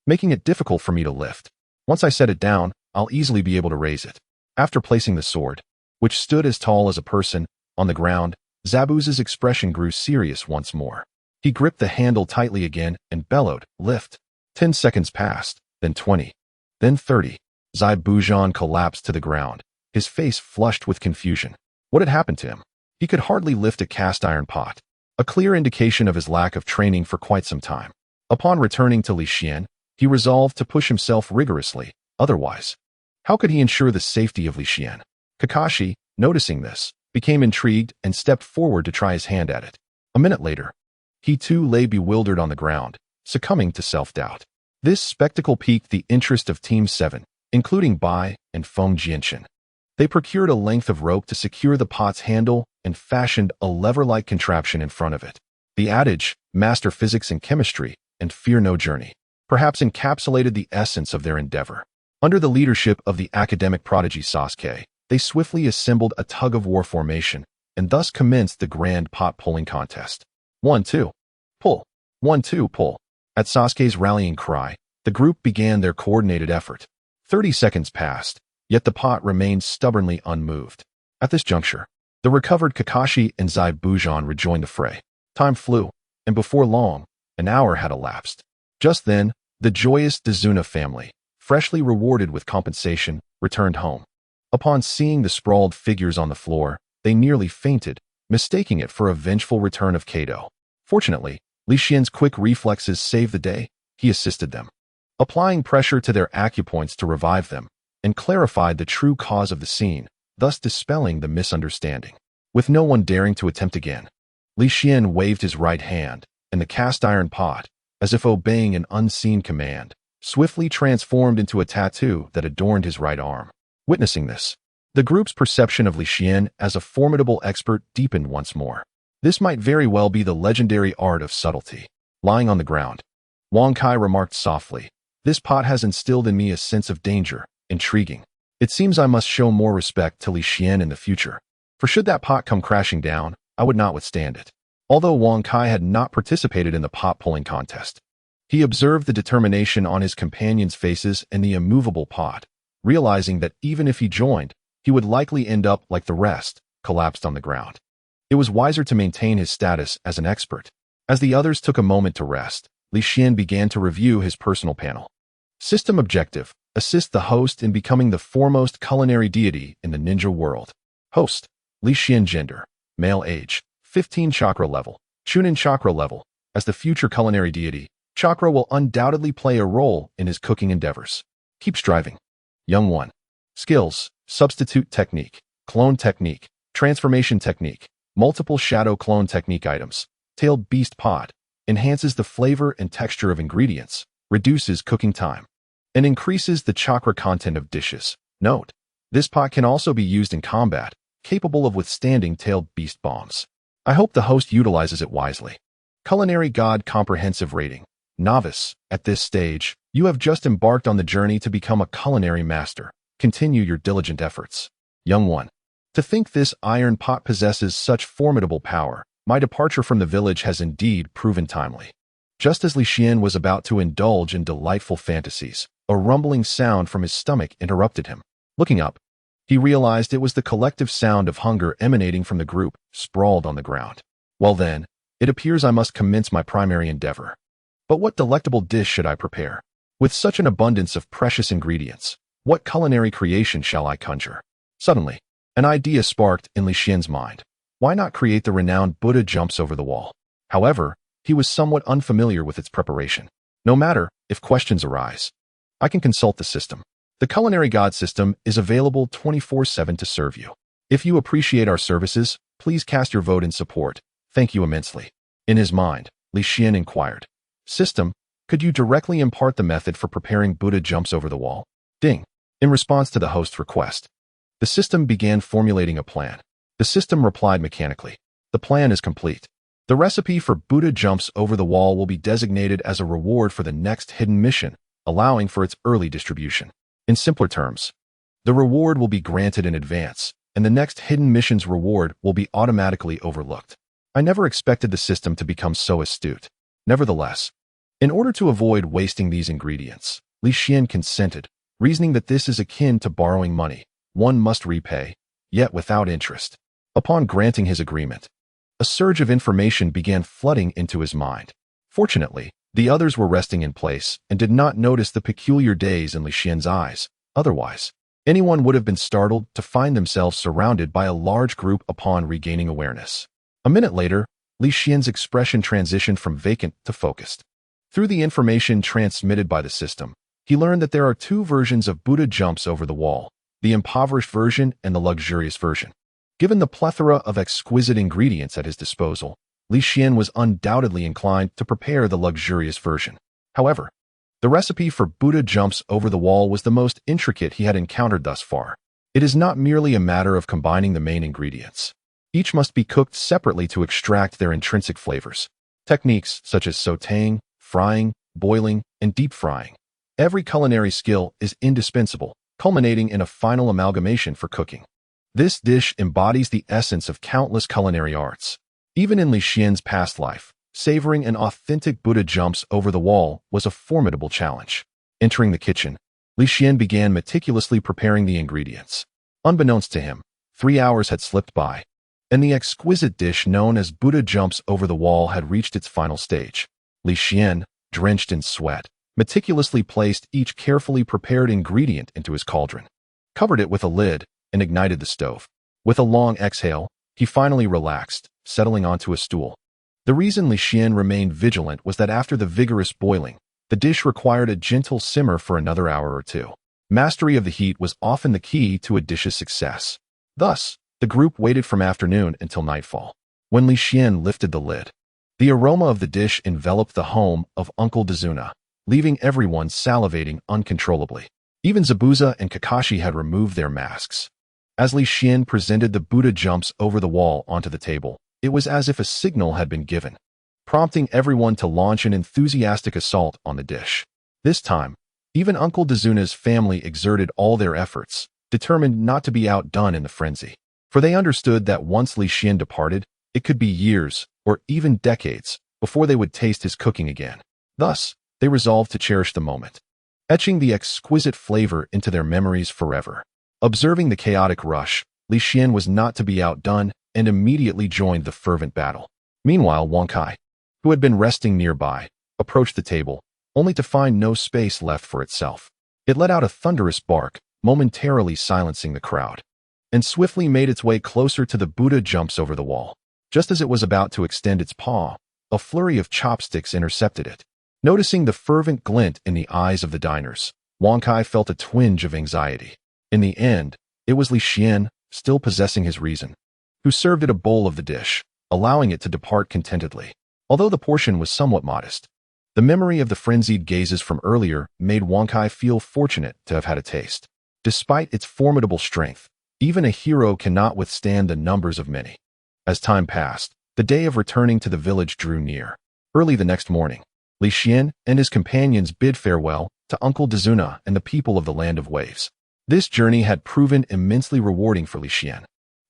making it difficult for me to lift. Once I set it down, I'll easily be able to raise it." After placing the sword, which stood as tall as a person, on the ground, Zabuza's expression grew serious once more. He gripped the handle tightly again and bellowed, "Lift." 10 seconds passed, then 20, then 30. Zabuza collapsed to the ground, his face flushed with confusion. What had happened to him? He could hardly lift a cast iron pot, a clear indication of his lack of training for quite some time. Upon returning to Li Xian, he resolved to push himself rigorously. Otherwise, how could he ensure the safety of Li Xian? Kakashi, noticing this, became intrigued and stepped forward to try his hand at it. A minute later, he too lay bewildered on the ground, succumbing to self-doubt. This spectacle piqued the interest of Team 7, including Bai and Feng Jianchen. They procured a length of rope to secure the pot's handle and fashioned a lever-like contraption in front of it. The adage, "master physics and chemistry," and fear no journey, perhaps encapsulated the essence of their endeavor. Under the leadership of the academic prodigy Sasuke, they swiftly assembled a tug-of-war formation and thus commenced the grand pot-pulling contest. 1-2. Pull. 1-2 pull. At Sasuke's rallying cry, the group began their coordinated effort. 30 seconds passed, yet the pot remained stubbornly unmoved. At this juncture, the recovered Kakashi and Zaibujan rejoined the fray. Time flew, and before long, an hour had elapsed. Just then, the joyous Dazuna family, freshly rewarded with compensation, returned home. Upon seeing the sprawled figures on the floor, they nearly fainted, mistaking it for a vengeful return of Kado. Fortunately, Li Xian's quick reflexes saved the day. He assisted them, applying pressure to their acupoints to revive them, and clarified the true cause of the scene, thus dispelling the misunderstanding. With no one daring to attempt again, Li Xian waved his right hand, and the cast-iron pot, as if obeying an unseen command, swiftly transformed into a tattoo that adorned his right arm. Witnessing this, the group's perception of Li Xian as a formidable expert deepened once more. This might very well be the legendary art of subtlety. Lying on the ground, Wang Kai remarked softly, "This pot has instilled in me a sense of danger, intriguing. It seems I must show more respect to Li Xian in the future, for should that pot come crashing down, I would not withstand it." Although Wang Kai had not participated in the pot-pulling contest, he observed the determination on his companions' faces and the immovable pot, realizing that even if he joined, he would likely end up like the rest, collapsed on the ground. It was wiser to maintain his status as an expert. As the others took a moment to rest, Li Xian began to review his personal panel. System objective: assist the host in becoming the foremost culinary deity in the ninja world. Host: Li Xian. Gender: male. Age: 15. Chakra level: Chunin chakra level. As the future culinary deity, chakra will undoubtedly play a role in his cooking endeavors. Keep striving. Young one. Skills: substitute technique, clone technique, transformation technique, multiple shadow clone technique items, tailed beast pot, enhances the flavor and texture of ingredients, reduces cooking time, and increases the chakra content of dishes. Note: this pot can also be used in combat, capable of withstanding tailed beast bombs. I hope the host utilizes it wisely. Culinary God comprehensive rating: novice. At this stage, you have just embarked on the journey to become a culinary master. Continue your diligent efforts. Young one. To think this iron pot possesses such formidable power, my departure from the village has indeed proven timely. Just as Li Xian was about to indulge in delightful fantasies, a rumbling sound from his stomach interrupted him. Looking up, he realized it was the collective sound of hunger emanating from the group, sprawled on the ground. Well then, it appears I must commence my primary endeavor. But what delectable dish should I prepare? With such an abundance of precious ingredients, what culinary creation shall I conjure? Suddenly, an idea sparked in Li Xian's mind. Why not create the renowned Buddha jumps over the wall? However, he was somewhat unfamiliar with its preparation. No matter if questions arise, I can consult the system. The Culinary God system is available 24/7 to serve you. If you appreciate our services, please cast your vote in support. Thank you immensely. In his mind, Li Xian inquired, "System, could you directly impart the method for preparing Buddha jumps over the wall?" Ding. In response to the host's request, the system began formulating a plan. The system replied mechanically, "The plan is complete. The recipe for Buddha jumps over the wall will be designated as a reward for the next hidden mission, allowing for its early distribution. In simpler terms, the reward will be granted in advance, and the next hidden mission's reward will be automatically overlooked." I never expected the system to become so astute. Nevertheless, in order to avoid wasting these ingredients, Li Xian consented, reasoning that this is akin to borrowing money. One must repay, yet without interest. Upon granting his agreement, a surge of information began flooding into his mind. Fortunately, the others were resting in place and did not notice the peculiar daze in Li Xian's eyes. Otherwise, anyone would have been startled to find themselves surrounded by a large group upon regaining awareness. A minute later, Li Xian's expression transitioned from vacant to focused. Through the information transmitted by the system, he learned that there are two versions of Buddha jumps over the wall, the impoverished version and the luxurious version. Given the plethora of exquisite ingredients at his disposal, Li Xian was undoubtedly inclined to prepare the luxurious version. However, the recipe for Buddha jumps over the wall was the most intricate he had encountered thus far. It is not merely a matter of combining the main ingredients. Each must be cooked separately to extract their intrinsic flavors. Techniques such as sautéing, frying, boiling, and deep frying. Every culinary skill is indispensable, culminating in a final amalgamation for cooking. This dish embodies the essence of countless culinary arts. Even in Li Xian's past life, savoring an authentic Buddha jumps over the wall was a formidable challenge. Entering the kitchen, Li Xian began meticulously preparing the ingredients. Unbeknownst to him, 3 hours had slipped by, and the exquisite dish known as Buddha jumps over the wall had reached its final stage. Li Xian, drenched in sweat, meticulously placed each carefully prepared ingredient into his cauldron, covered it with a lid, and ignited the stove. With a long exhale, he finally relaxed, settling onto a stool. The reason Li Xian remained vigilant was that after the vigorous boiling, the dish required a gentle simmer for another hour or two. Mastery of the heat was often the key to a dish's success. Thus, the group waited from afternoon until nightfall. When Li Xian lifted the lid, the aroma of the dish enveloped the home of Uncle Dazuna, leaving everyone salivating uncontrollably. Even Zabuza and Kakashi had removed their masks. As Li Xian presented the Buddha jumps over the wall onto the table, it was as if a signal had been given, prompting everyone to launch an enthusiastic assault on the dish. This time, even Uncle Dazuna's family exerted all their efforts, determined not to be outdone in the frenzy. For they understood that once Li Xian departed, it could be years, or even decades, before they would taste his cooking again. Thus, they resolved to cherish the moment, etching the exquisite flavor into their memories forever. Observing the chaotic rush, Li Xian was not to be outdone and immediately joined the fervent battle. Meanwhile, Wang Kai, who had been resting nearby, approached the table, only to find no space left for itself. It let out a thunderous bark, momentarily silencing the crowd, and swiftly made its way closer to the Buddha jumps over the wall. Just as it was about to extend its paw, a flurry of chopsticks intercepted it. Noticing the fervent glint in the eyes of the diners, Wang Kai felt a twinge of anxiety. In the end, it was Li Xian, still possessing his reason, who served it a bowl of the dish, allowing it to depart contentedly. Although the portion was somewhat modest, the memory of the frenzied gazes from earlier made Wang Kai feel fortunate to have had a taste. Despite its formidable strength, even a hero cannot withstand the numbers of many. As time passed, the day of returning to the village drew near. Early the next morning, Li Xian and his companions bid farewell to Uncle Dazuna and the people of the Land of Waves. This journey had proven immensely rewarding for Li Xian,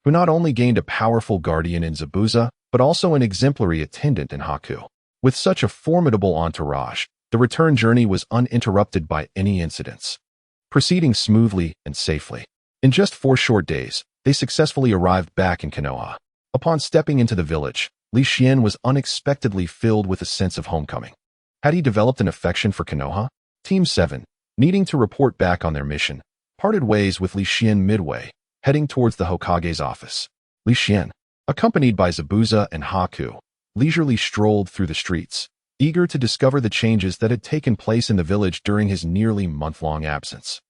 who not only gained a powerful guardian in Zabuza, but also an exemplary attendant in Haku. With such a formidable entourage, the return journey was uninterrupted by any incidents, proceeding smoothly and safely. In just 4 short days, they successfully arrived back in Konoha. Upon stepping into the village, Li Xian was unexpectedly filled with a sense of homecoming. Had he developed an affection for Konoha? Team 7, needing to report back on their mission, parted ways with Li Xian midway, heading towards the Hokage's office. Li Xian, accompanied by Zabuza and Haku, leisurely strolled through the streets, eager to discover the changes that had taken place in the village during his nearly month-long absence.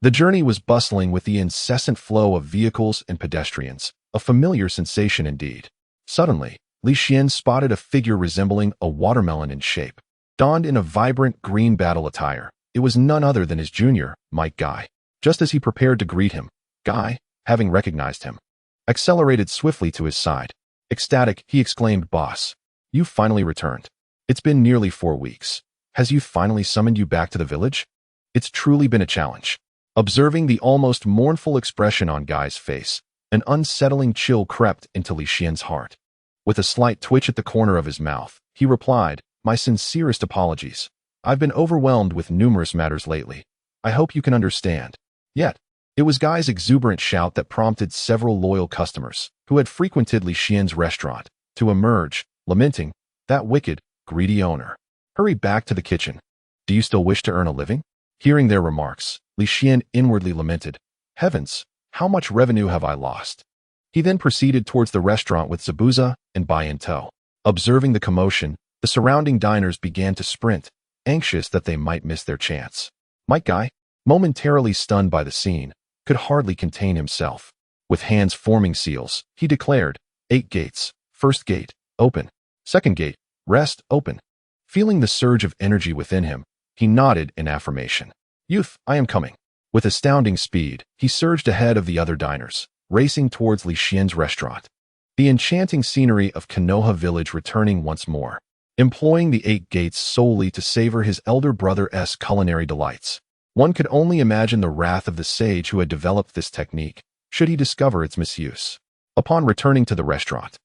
The journey was bustling with the incessant flow of vehicles and pedestrians, a familiar sensation indeed. Suddenly, Li Xian spotted a figure resembling a watermelon in shape. Donned in a vibrant green battle attire, it was none other than his junior, Mike Guy. Just as he prepared to greet him, Guy, having recognized him, accelerated swiftly to his side. Ecstatic, he exclaimed, "Boss, you've finally returned. It's been nearly 4 weeks. Has youth finally summoned you back to the village? It's truly been a challenge." Observing the almost mournful expression on Guy's face, an unsettling chill crept into Li Xian's heart. With a slight twitch at the corner of his mouth, he replied, "My sincerest apologies. I've been overwhelmed with numerous matters lately. I hope you can understand." Yet, it was Guy's exuberant shout that prompted several loyal customers, who had frequented Li Xian's restaurant, to emerge, lamenting, "That wicked, greedy owner. Hurry back to the kitchen. Do you still wish to earn a living?" Hearing their remarks, Li Xian inwardly lamented, "Heavens, how much revenue have I lost?" He then proceeded towards the restaurant with Zabuza and Bai in tow. Observing the commotion, the surrounding diners began to sprint, anxious that they might miss their chance. Mike Guy, momentarily stunned by the scene, could hardly contain himself. With hands forming seals, he declared, 8 gates, first gate, open. Second gate, rest, open." Feeling the surge of energy within him, he nodded in affirmation. "Youth, I am coming." With astounding speed, he surged ahead of the other diners, racing towards Li Xian's restaurant. The enchanting scenery of Konoha village returning once more. employing the 8 gates solely to savor his elder brother's culinary delights. One could only imagine the wrath of the sage who had developed this technique, should he discover its misuse. Upon returning to the restaurant,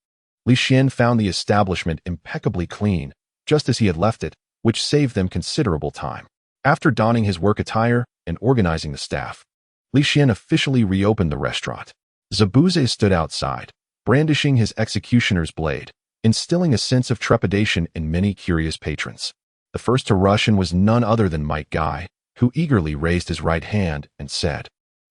Li Xian found the establishment impeccably clean, just as he had left it, which saved them considerable time. After donning his work attire and organizing the staff, Li Xian officially reopened the restaurant. Zabuza stood outside, brandishing his executioner's blade, instilling a sense of trepidation in many curious patrons. The first to rush in was none other than Might Guy, who eagerly raised his right hand and said,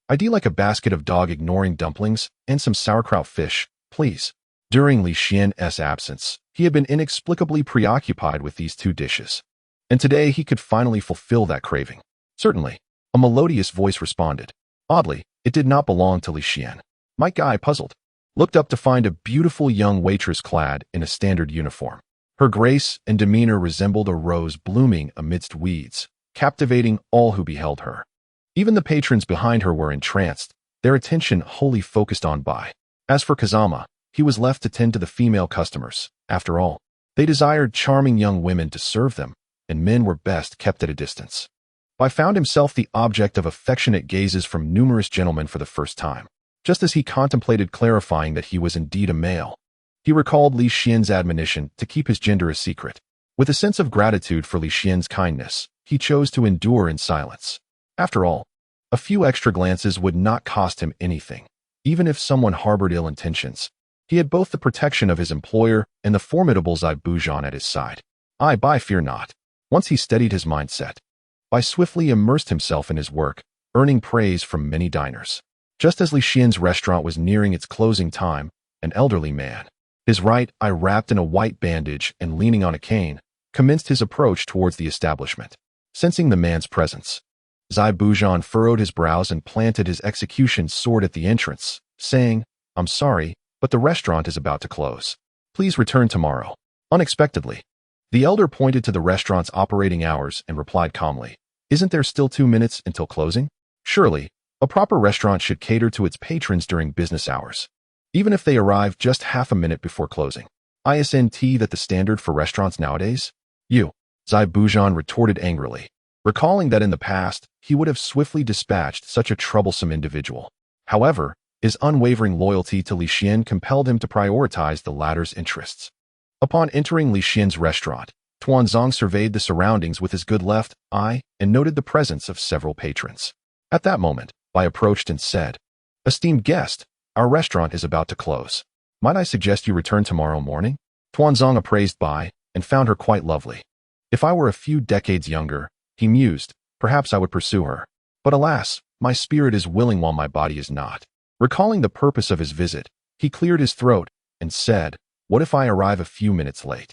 "I'd like a basket of dog-ignoring dumplings and some sauerkraut fish, please." During Li Xian's absence, he had been inexplicably preoccupied with these 2 dishes, and today he could finally fulfill that craving. "Certainly," a melodious voice responded. Oddly, it did not belong to Li Xian. Might Guy, puzzled, looked up to find a beautiful young waitress clad in a standard uniform. Her grace and demeanor resembled a rose blooming amidst weeds, captivating all who beheld her. Even the patrons behind her were entranced, their attention wholly focused on Bai. As for Kazama, he was left to tend to the female customers. After all, they desired charming young women to serve them, and men were best kept at a distance. Bai found himself the object of affectionate gazes from numerous gentlemen for the first time. Just as he contemplated clarifying that he was indeed a male, he recalled Li Xian's admonition to keep his gender a secret. With a sense of gratitude for Li Xian's kindness, he chose to endure in silence. After all, a few extra glances would not cost him anything. Even if someone harbored ill intentions, he had both the protection of his employer and the formidable Zai Bujan at his side. Bai, fear not. Once he steadied his mindset, Bai swiftly immersed himself in his work, earning praise from many diners. Just as Li Xian's restaurant was nearing its closing time, an elderly man, his right eye wrapped in a white bandage and leaning on a cane, commenced his approach towards the establishment. Sensing the man's presence, Zai Bujan furrowed his brows and planted his execution sword at the entrance, saying, "I'm sorry, but the restaurant is about to close. Please return tomorrow." Unexpectedly, the elder pointed to the restaurant's operating hours and replied calmly, "Isn't there still 2 minutes until closing? Surely, a proper restaurant should cater to its patrons during business hours, even if they arrive just half a minute before closing. Isn't that the standard for restaurants nowadays?" "You," Zai Bujan retorted angrily, recalling that in the past, he would have swiftly dispatched such a troublesome individual. However, his unwavering loyalty to Li Xian compelled him to prioritize the latter's interests. Upon entering Li Xian's restaurant, Tuanzong surveyed the surroundings with his good left eye and noted the presence of several patrons. At that moment, Bai approached and said, "Esteemed guest, our restaurant is about to close. Might I suggest you return tomorrow morning?" Tuanzong appraised Bai and found her quite lovely. If I were a few decades younger, he mused, perhaps I would pursue her. But alas, my spirit is willing while my body is not. Recalling the purpose of his visit, he cleared his throat and said, "What if I arrive a few minutes late?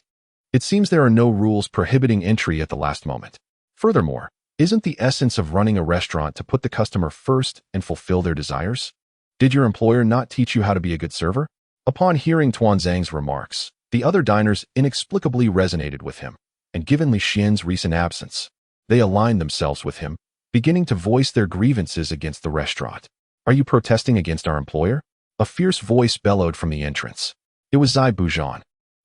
It seems there are no rules prohibiting entry at the last moment. Furthermore, isn't the essence of running a restaurant to put the customer first and fulfill their desires? Did your employer not teach you how to be a good server?" Upon hearing Tuanzang's remarks, the other diners inexplicably resonated with him, and given Li Xian's recent absence, they aligned themselves with him, beginning to voice their grievances against the restaurant. "Are you protesting against our employer?" A fierce voice bellowed from the entrance. It was Zai Bujan,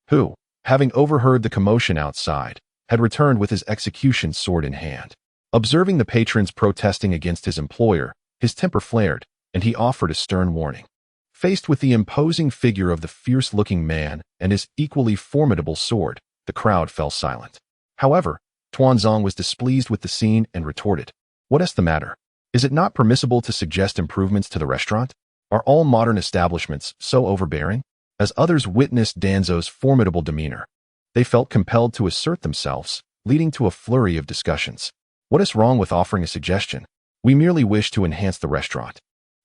who, having overheard the commotion outside, had returned with his execution sword in hand. Observing the patrons protesting against his employer, his temper flared, and he offered a stern warning. Faced with the imposing figure of the fierce-looking man and his equally formidable sword, the crowd fell silent. However, Tuanzong was displeased with the scene and retorted, "What is the matter? Is it not permissible to suggest improvements to the restaurant? Are all modern establishments so overbearing?" As others witnessed Danzo's formidable demeanor, they felt compelled to assert themselves, leading to a flurry of discussions. "What is wrong with offering a suggestion? We merely wish to enhance the restaurant,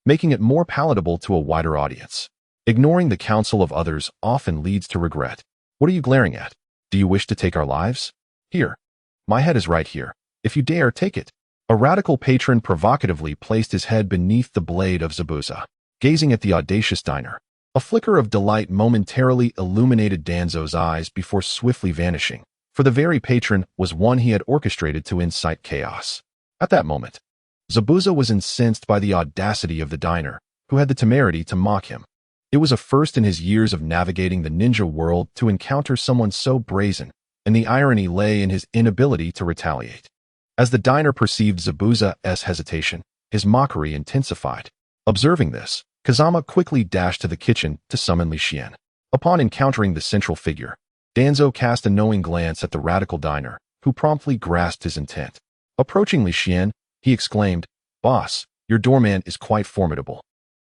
making it more palatable to a wider audience. Ignoring the counsel of others often leads to regret. What are you glaring at? Do you wish to take our lives? Here. My head is right here. If you dare, take it." A radical patron provocatively placed his head beneath the blade of Zabuza, gazing at the audacious diner. A flicker of delight momentarily illuminated Danzo's eyes before swiftly vanishing, for the very patron was one he had orchestrated to incite chaos. At that moment, Zabuza was incensed by the audacity of the diner, who had the temerity to mock him. It was a first in his years of navigating the ninja world to encounter someone so brazen and the irony lay in his inability to retaliate. As the diner perceived Zabuza's hesitation, his mockery intensified. Observing this, Kazama quickly dashed to the kitchen to summon Li Xian. Upon encountering the central figure, Danzo cast a knowing glance at the radical diner, who promptly grasped his intent. Approaching Li Xian, he exclaimed, "Boss, your doorman is quite formidable,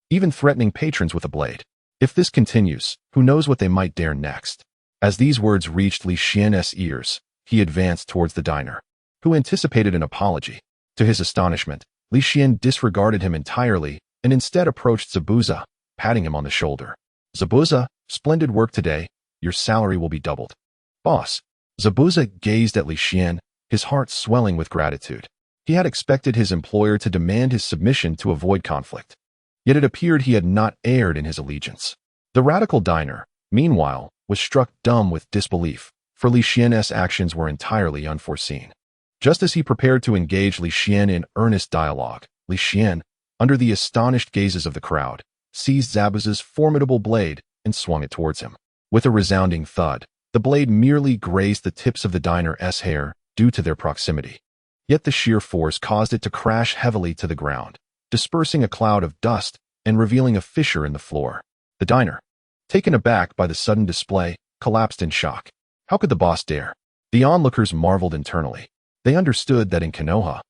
even threatening patrons with a blade. If this continues, who knows what they might dare next." As these words reached Li Xian's ears, he advanced towards the diner, who anticipated an apology. To his astonishment, Li Xian disregarded him entirely and instead approached Zabuza, patting him on the shoulder. "Zabuza, splendid work today. Your salary will be doubled." "Boss." Zabuza gazed at Li Xian, his heart swelling with gratitude. He had expected his employer to demand his submission to avoid conflict. Yet it appeared he had not erred in his allegiance. The radical diner, meanwhile, was struck dumb with disbelief, for Li Xian's actions were entirely unforeseen. Just as he prepared to engage Li Xian in earnest dialogue, Li Xian, under the astonished gazes of the crowd, seized Zabuza's formidable blade and swung it towards him. With a resounding thud, the blade merely grazed the tips of the diner's hair due to their proximity. Yet the sheer force caused it to crash heavily to the ground, dispersing a cloud of dust and revealing a fissure in the floor. The diner, taken aback by the sudden display, collapsed in shock. How could the boss dare? The onlookers marveled internally. They understood that in Konoha,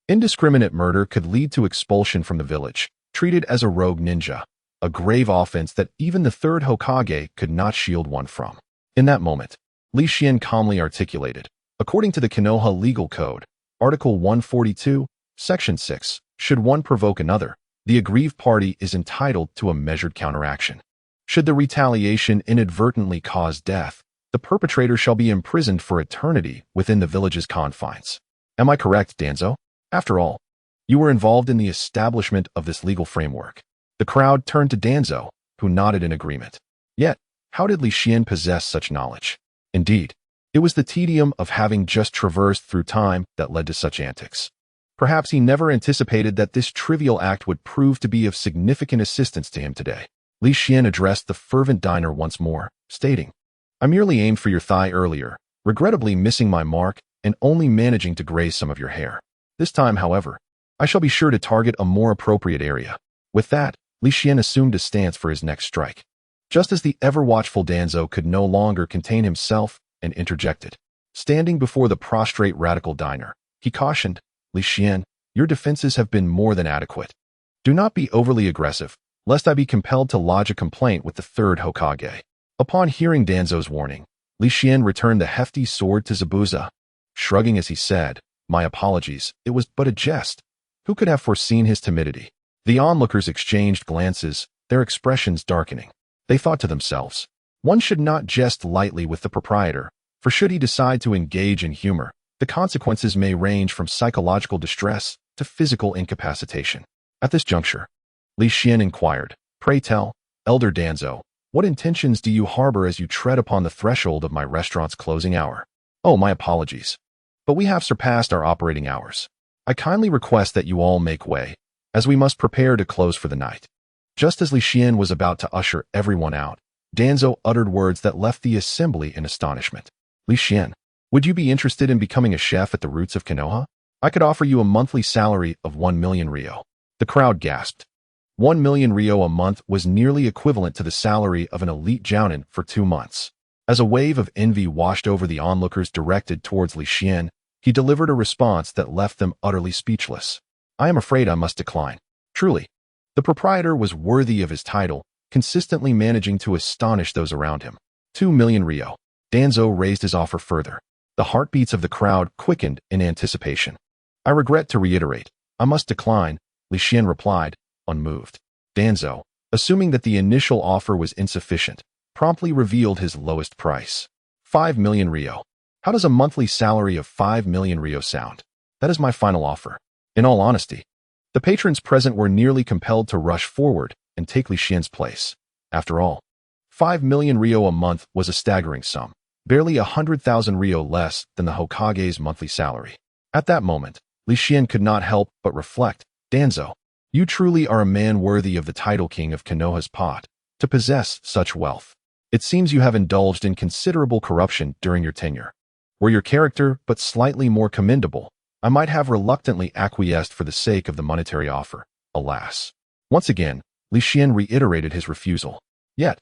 indiscriminate murder could lead to expulsion from the village, treated as a rogue ninja, a grave offense that even the Third Hokage could not shield one from. In that moment, Li Xian calmly articulated, "According to the Konoha legal code, Article 142, Section 6, should one provoke another, the aggrieved party is entitled to a measured counteraction. Should the retaliation inadvertently cause death, the perpetrator shall be imprisoned for eternity within the village's confines." Am I correct, Danzo? After all, you were involved in the establishment of this legal framework. The crowd turned to Danzo, who nodded in agreement. Yet, how did Li Xian possess such knowledge? Indeed, it was the tedium of having just traversed through time that led to such antics. Perhaps he never anticipated that this trivial act would prove to be of significant assistance to him today. Li Xian addressed the fervent diner once more, stating, "I merely aimed for your thigh earlier, regrettably missing my mark and only managing to graze some of your hair. This time, however, I shall be sure to target a more appropriate area." With that, Li Xian assumed a stance for his next strike. Just as the ever-watchful Danzo could no longer contain himself and interjected. Standing before the prostrate radical diner, he cautioned, "Li Xian, your defenses have been more than adequate. Do not be overly aggressive, lest I be compelled to lodge a complaint with the Third Hokage." Upon hearing Danzo's warning, Li Xian returned the hefty sword to Zabuza, shrugging as he said, "My apologies, it was but a jest." Who could have foreseen his timidity? The onlookers exchanged glances, their expressions darkening. They thought to themselves, one should not jest lightly with the proprietor, for should he decide to engage in humor, the consequences may range from psychological distress to physical incapacitation. At this juncture, Li Xian inquired, "Pray tell, Elder Danzo, what intentions do you harbor as you tread upon the threshold of my restaurant's closing hour?" "Oh, my apologies, but we have surpassed our operating hours. I kindly request that you all make way, as we must prepare to close for the night." Just as Li Xian was about to usher everyone out, Danzo uttered words that left the assembly in astonishment. "Li Xian, would you be interested in becoming a chef at the roots of Konoha? I could offer you a monthly salary of 1 million ryo." The crowd gasped. 1 million ryo a month was nearly equivalent to the salary of an elite jounin for 2 months. As a wave of envy washed over the onlookers directed towards Li Xian, he delivered a response that left them utterly speechless. "I am afraid I must decline. Truly, the proprietor was worthy of his title, consistently managing to astonish those around him. 2 million ryo. Danzo raised his offer further. The heartbeats of the crowd quickened in anticipation. "I regret to reiterate, I must decline," Li Xian replied, unmoved. Danzo, assuming that the initial offer was insufficient, promptly revealed his lowest price. 5 million ryo. How does a monthly salary of 5 million ryo sound? That is my final offer. In all honesty, the patrons present were nearly compelled to rush forward and take Li Xian's place. After all, 5 million ryo a month was a staggering sum, barely 100,000 ryo less than the Hokage's monthly salary. At that moment, Li Xian could not help but reflect, "Danzo, you truly are a man worthy of the title king of Konoha's pot, to possess such wealth. It seems you have indulged in considerable corruption during your tenure. Were your character but slightly more commendable, I might have reluctantly acquiesced for the sake of the monetary offer. Alas. Once again, Li Xian reiterated his refusal. Yet,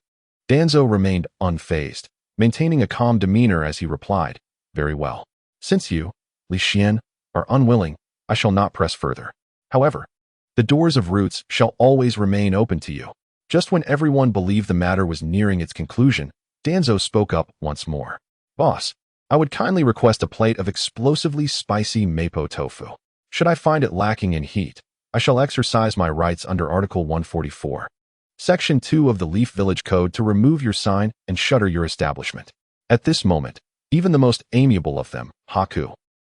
Danzo remained unfazed, maintaining a calm demeanor as he replied, "Very well. Since you, Li Xian, are unwilling, I shall not press further. However, the doors of Roots shall always remain open to you." Just when everyone believed the matter was nearing its conclusion, Danzo spoke up once more. "Boss, I would kindly request a plate of explosively spicy mapo tofu. Should I find it lacking in heat, I shall exercise my rights under Article 144, Section 2 of the Leaf Village Code to remove your sign and shutter your establishment." At this moment, even the most amiable of them, Haku,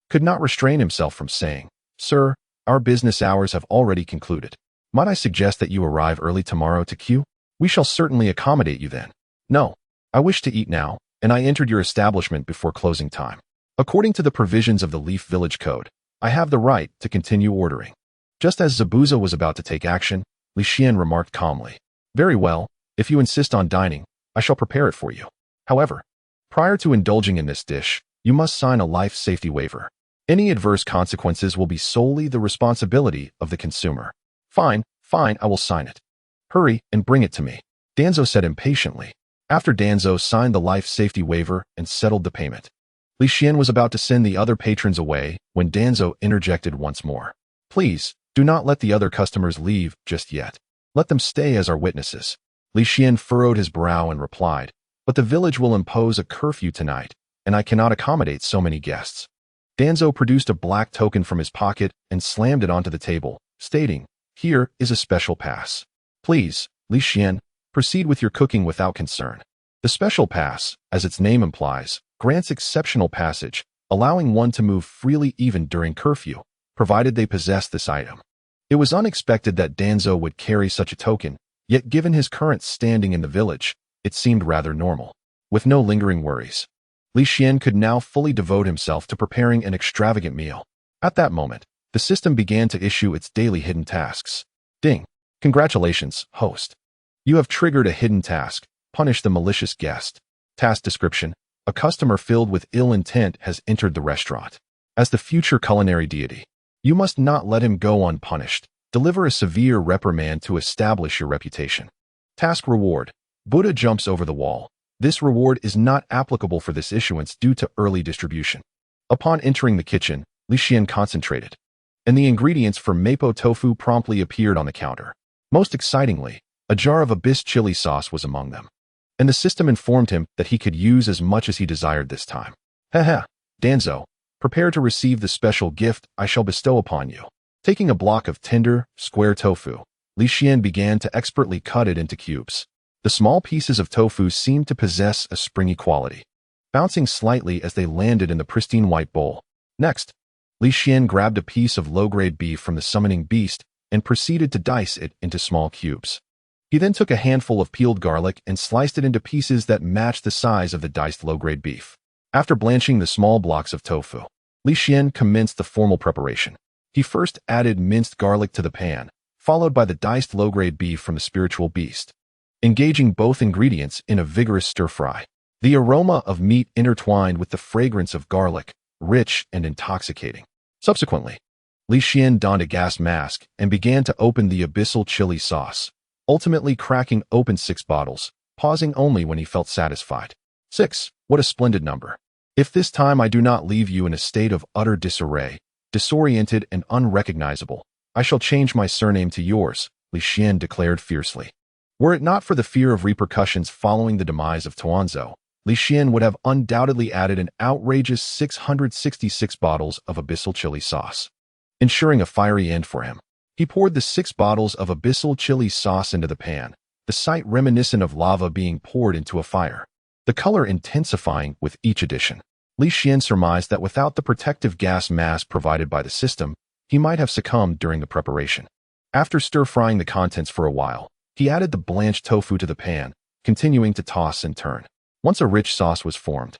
could not restrain himself from saying, "Sir, our business hours have already concluded. Might I suggest that you arrive early tomorrow to Q? We shall certainly accommodate you then." "No, I wish to eat now, and I entered your establishment before closing time. According to the provisions of the Leaf Village Code, I have the right to continue ordering." Just as Zabuza was about to take action, Li Xian remarked calmly, "Very well, if you insist on dining, I shall prepare it for you. However, prior to indulging in this dish, you must sign a life safety waiver. Any adverse consequences will be solely the responsibility of the consumer." Fine, I will sign it." "Hurry and bring it to me," Danzo said impatiently. After Danzo signed the life safety waiver and settled the payment, Li Xian was about to send the other patrons away when Danzo interjected once more. "Please, do not let the other customers leave just yet. Let them stay as our witnesses." Li Xian furrowed his brow and replied, "But the village will impose a curfew tonight, and I cannot accommodate so many guests." Danzo produced a black token from his pocket and slammed it onto the table, stating, "Here is a special pass. Please, Li Xian, proceed with your cooking without concern." The special pass, as its name implies, grants exceptional passage, allowing one to move freely even during curfew, provided they possess this item. It was unexpected that Danzo would carry such a token, yet given his current standing in the village, it seemed rather normal. With no lingering worries, Li Xian could now fully devote himself to preparing an extravagant meal. At that moment, the system began to issue its daily hidden tasks. Ding! Congratulations, host. You have triggered a hidden task. Punish the malicious guest. Task description: a customer filled with ill intent has entered the restaurant. As the future culinary deity, you must not let him go unpunished. Deliver a severe reprimand to establish your reputation. Task reward: Buddha jumps over the wall. This reward is not applicable for this issuance due to early distribution. Upon entering the kitchen, Li Xian concentrated, and the ingredients for mapo tofu promptly appeared on the counter. Most excitingly, a jar of abyss chili sauce was among them, and the system informed him that he could use as much as he desired this time. Haha, Danzo, prepare to receive the special gift I shall bestow upon you. Taking a block of tender, square tofu, Li Xian began to expertly cut it into cubes. The small pieces of tofu seemed to possess a springy quality, bouncing slightly as they landed in the pristine white bowl. Next, Li Xian grabbed a piece of low-grade beef from the summoning beast and proceeded to dice it into small cubes. He then took a handful of peeled garlic and sliced it into pieces that matched the size of the diced low-grade beef. After blanching the small blocks of tofu, Li Xian commenced the formal preparation. He first added minced garlic to the pan, followed by the diced low-grade beef from the spiritual beast, engaging both ingredients in a vigorous stir-fry. The aroma of meat intertwined with the fragrance of garlic, rich and intoxicating. Subsequently, Li Xian donned a gas mask and began to open the abyssal chili sauce, ultimately cracking open 6 bottles, pausing only when he felt satisfied. 6. What a splendid number. If this time I do not leave you in a state of utter disarray, disoriented and unrecognizable, I shall change my surname to yours, Li Xian declared fiercely. Were it not for the fear of repercussions following the demise of Tuanzo, Li Xian would have undoubtedly added an outrageous 666 bottles of abyssal chili sauce, ensuring a fiery end for him. He poured the 6 bottles of abyssal chili sauce into the pan, the sight reminiscent of lava being poured into a fire, the color intensifying with each addition. Li Xian surmised that without the protective gas mask provided by the system, he might have succumbed during the preparation. After stir-frying the contents for a while, he added the blanched tofu to the pan, continuing to toss and turn. Once a rich sauce was formed,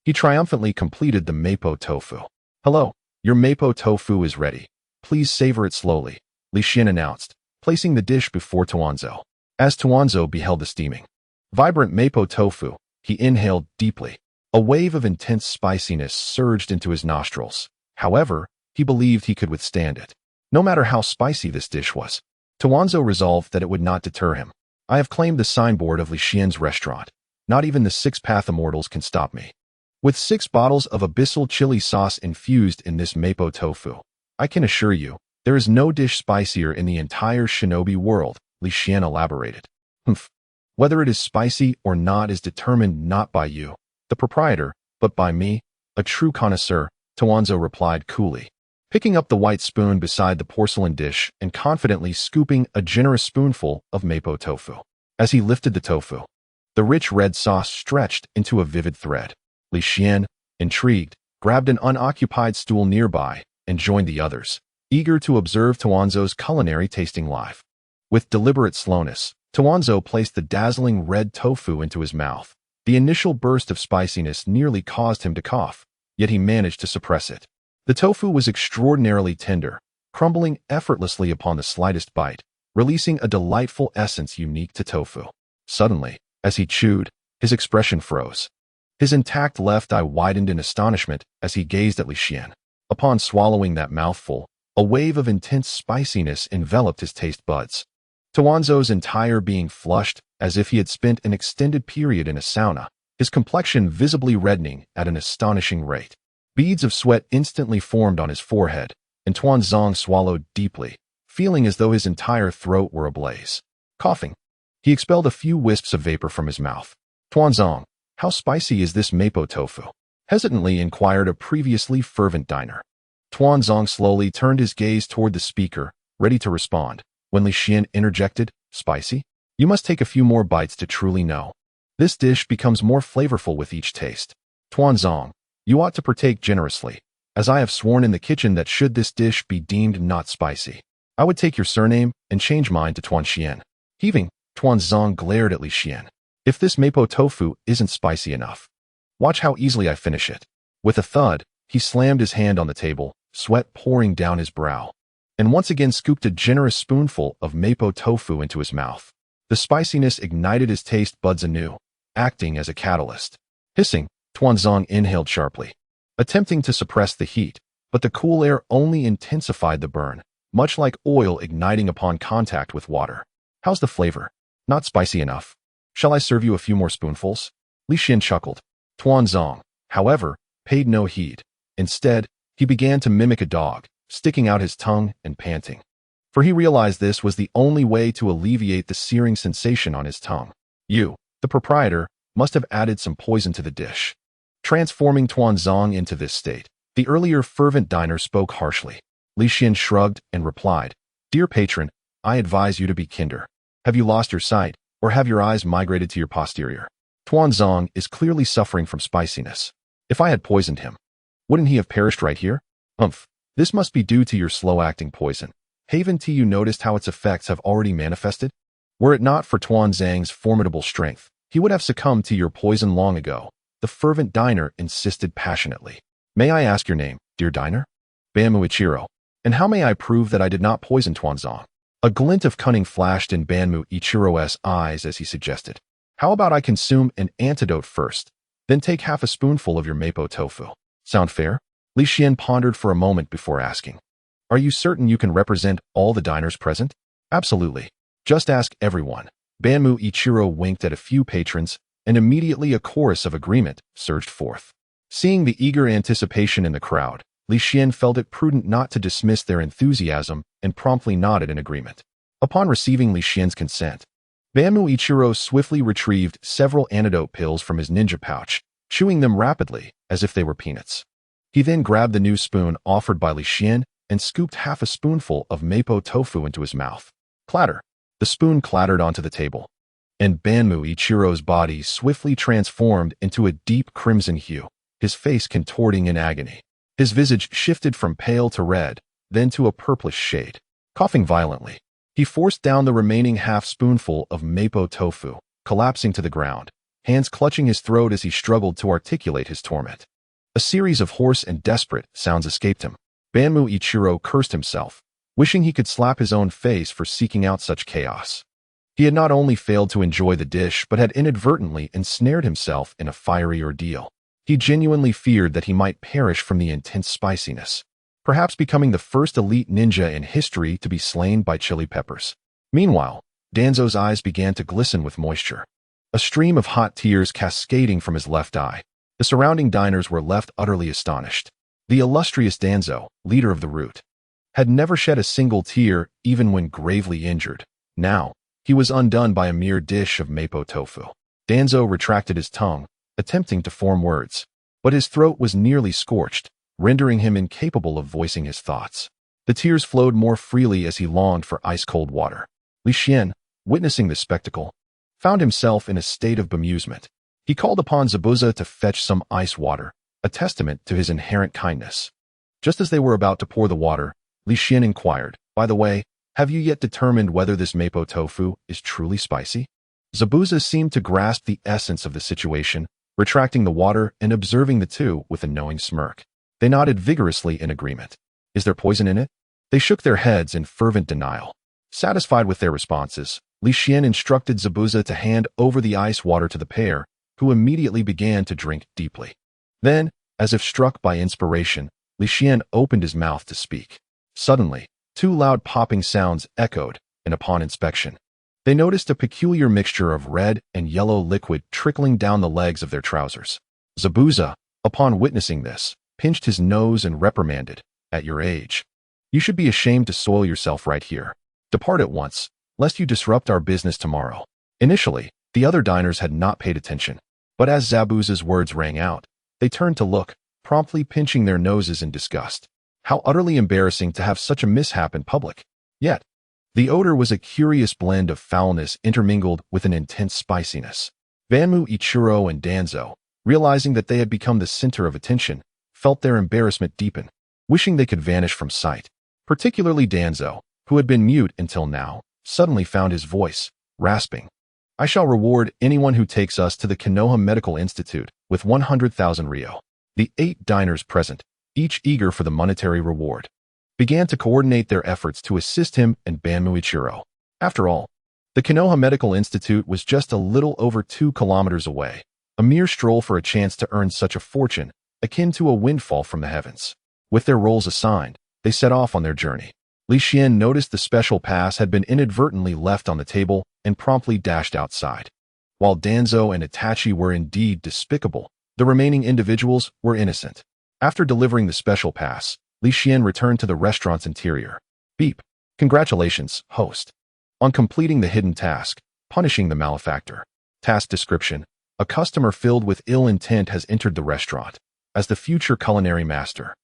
he triumphantly completed the mapo tofu. "Hello, your mapo tofu is ready. Please savor it slowly," Li Xian announced, placing the dish before Tuanzo. As Tuanzo beheld the steaming, vibrant mapo tofu, he inhaled deeply, A wave of intense spiciness surged into his nostrils. However, he believed he could withstand it. No matter how spicy this dish was, Tuanzo resolved that it would not deter him. I have claimed the signboard of Li Xian's restaurant. Not even the 6 Path Immortals can stop me. With 6 bottles of abyssal chili sauce infused in this mapo tofu, I can assure you, there is no dish spicier in the entire shinobi world, Li Xian elaborated. Humph. Whether it is spicy or not is determined not by you, the proprietor, but by me, a true connoisseur, Tuanzo replied coolly, picking up the white spoon beside the porcelain dish and confidently scooping a generous spoonful of mapo tofu. As he lifted the tofu, the rich red sauce stretched into a vivid thread. Li Xian, intrigued, grabbed an unoccupied stool nearby and joined the others, eager to observe Tuanzo's culinary tasting live. With deliberate slowness, Tuanzo placed the dazzling red tofu into his mouth. The initial burst of spiciness nearly caused him to cough, yet he managed to suppress it. The tofu was extraordinarily tender, crumbling effortlessly upon the slightest bite, releasing a delightful essence unique to tofu. Suddenly, as he chewed, his expression froze. His intact left eye widened in astonishment as he gazed at Li Xian. Upon swallowing that mouthful, a wave of intense spiciness enveloped his taste buds. Tuanzo's entire being flushed as if he had spent an extended period in a sauna, his complexion visibly reddening at an astonishing rate. Beads of sweat instantly formed on his forehead, and Tuanzong swallowed deeply, feeling as though his entire throat were ablaze. Coughing, he expelled a few wisps of vapor from his mouth. Tuanzong, how spicy is this mapo tofu? Hesitantly inquired a previously fervent diner. Tuanzong slowly turned his gaze toward the speaker, ready to respond, when Li Xian interjected, spicy? You must take a few more bites to truly know. This dish becomes more flavorful with each taste. Tuanzong, you ought to partake generously, as I have sworn in the kitchen that should this dish be deemed not spicy, I would take your surname and change mine to Tuanxian. Heaving, Tuanzong glared at Li Xian. If this mapo tofu isn't spicy enough, watch how easily I finish it. With a thud, he slammed his hand on the table, sweat pouring down his brow, and once again scooped a generous spoonful of mapo tofu into his mouth. The spiciness ignited his taste buds anew, acting as a catalyst. Hissing, Tuanzong inhaled sharply, attempting to suppress the heat, but the cool air only intensified the burn, much like oil igniting upon contact with water. How's the flavor? Not spicy enough. Shall I serve you a few more spoonfuls? Li Xian chuckled. Tuanzong, however, paid no heed. Instead, he began to mimic a dog, sticking out his tongue and panting. For he realized this was the only way to alleviate the searing sensation on his tongue. You, the proprietor, must have added some poison to the dish. Transforming Tuanzong into this state, the earlier fervent diner spoke harshly. Li Xian shrugged and replied, Dear patron, I advise you to be kinder. Have you lost your sight, or have your eyes migrated to your posterior? Tuanzong is clearly suffering from spiciness. If I had poisoned him, wouldn't he have perished right here? Umph, this must be due to your slow-acting poison. Haven't you noticed how its effects have already manifested? Were it not for Tuanzang's formidable strength, he would have succumbed to your poison long ago. The fervent diner insisted passionately. May I ask your name, dear diner? Banmu Ichiro. And how may I prove that I did not poison Tuanzong? A glint of cunning flashed in Banmu Ichiro's eyes as he suggested. How about I consume an antidote first, then take half a spoonful of your mapo tofu? Sound fair? Li Xian pondered for a moment before asking. Are you certain you can represent all the diners present? Absolutely. Just ask everyone. Banmu Ichiro winked at a few patrons, and immediately a chorus of agreement surged forth. Seeing the eager anticipation in the crowd, Li Xian felt it prudent not to dismiss their enthusiasm and promptly nodded in agreement. Upon receiving Li Xian's consent, Banmu Ichiro swiftly retrieved several antidote pills from his ninja pouch, chewing them rapidly as if they were peanuts. He then grabbed the new spoon offered by Li Xian and scooped half a spoonful of mapo tofu into his mouth. Clatter! The spoon clattered onto the table, and Banmu Ichiro's body swiftly transformed into a deep crimson hue, his face contorting in agony. His visage shifted from pale to red, then to a purplish shade. Coughing violently, he forced down the remaining half-spoonful of mapo tofu, collapsing to the ground, hands clutching his throat as he struggled to articulate his torment. A series of hoarse and desperate sounds escaped him. Banmu Ichiro cursed himself, wishing he could slap his own face for seeking out such chaos. He had not only failed to enjoy the dish but had inadvertently ensnared himself in a fiery ordeal. He genuinely feared that he might perish from the intense spiciness, perhaps becoming the first elite ninja in history to be slain by chili peppers. Meanwhile, Danzo's eyes began to glisten with moisture, a stream of hot tears cascading from his left eye. The surrounding diners were left utterly astonished. The illustrious Danzo, leader of the Root, had never shed a single tear even when gravely injured. Now, he was undone by a mere dish of mapo tofu. Danzo retracted his tongue, attempting to form words, but his throat was nearly scorched, rendering him incapable of voicing his thoughts. The tears flowed more freely as he longed for ice-cold water. Li Xian, witnessing the spectacle, found himself in a state of bemusement. He called upon Zabuza to fetch some ice water, a testament to his inherent kindness. Just as they were about to pour the water, Li Xian inquired, "By the way, have you yet determined whether this mapo tofu is truly spicy?" Zabuza seemed to grasp the essence of the situation, retracting the water and observing the two with a knowing smirk. They nodded vigorously in agreement. "Is there poison in it?" They shook their heads in fervent denial. Satisfied with their responses, Li Xian instructed Zabuza to hand over the ice water to the pair, who immediately began to drink deeply. Then, as if struck by inspiration, Li Xian opened his mouth to speak. Suddenly, two loud popping sounds echoed, and upon inspection, they noticed a peculiar mixture of red and yellow liquid trickling down the legs of their trousers. Zabuza, upon witnessing this, pinched his nose and reprimanded, "At your age, you should be ashamed to soil yourself right here. Depart at once, lest you disrupt our business tomorrow." Initially, the other diners had not paid attention, but as Zabuza's words rang out, they turned to look, promptly pinching their noses in disgust. How utterly embarrassing to have such a mishap in public. Yet, the odor was a curious blend of foulness intermingled with an intense spiciness. Banmu, Ichiro, and Danzo, realizing that they had become the center of attention, felt their embarrassment deepen, wishing they could vanish from sight. Particularly Danzo, who had been mute until now, suddenly found his voice, rasping. "I shall reward anyone who takes us to the Konoha Medical Institute with 100,000 ryo." The 8 diners present, each eager for the monetary reward, began to coordinate their efforts to assist him and Banmu Ichiro. After all, the Konoha Medical Institute was just a little over 2 kilometers away, a mere stroll for a chance to earn such a fortune, akin to a windfall from the heavens. With their roles assigned, they set off on their journey. Li Xian noticed the special pass had been inadvertently left on the table and promptly dashed outside. While Danzo and Itachi were indeed despicable, the remaining individuals were innocent. After delivering the special pass, Li Xian returned to the restaurant's interior. Beep. "Congratulations, host, on completing the hidden task, punishing the malefactor." Task description: a customer filled with ill intent has entered the restaurant. As the future culinary master,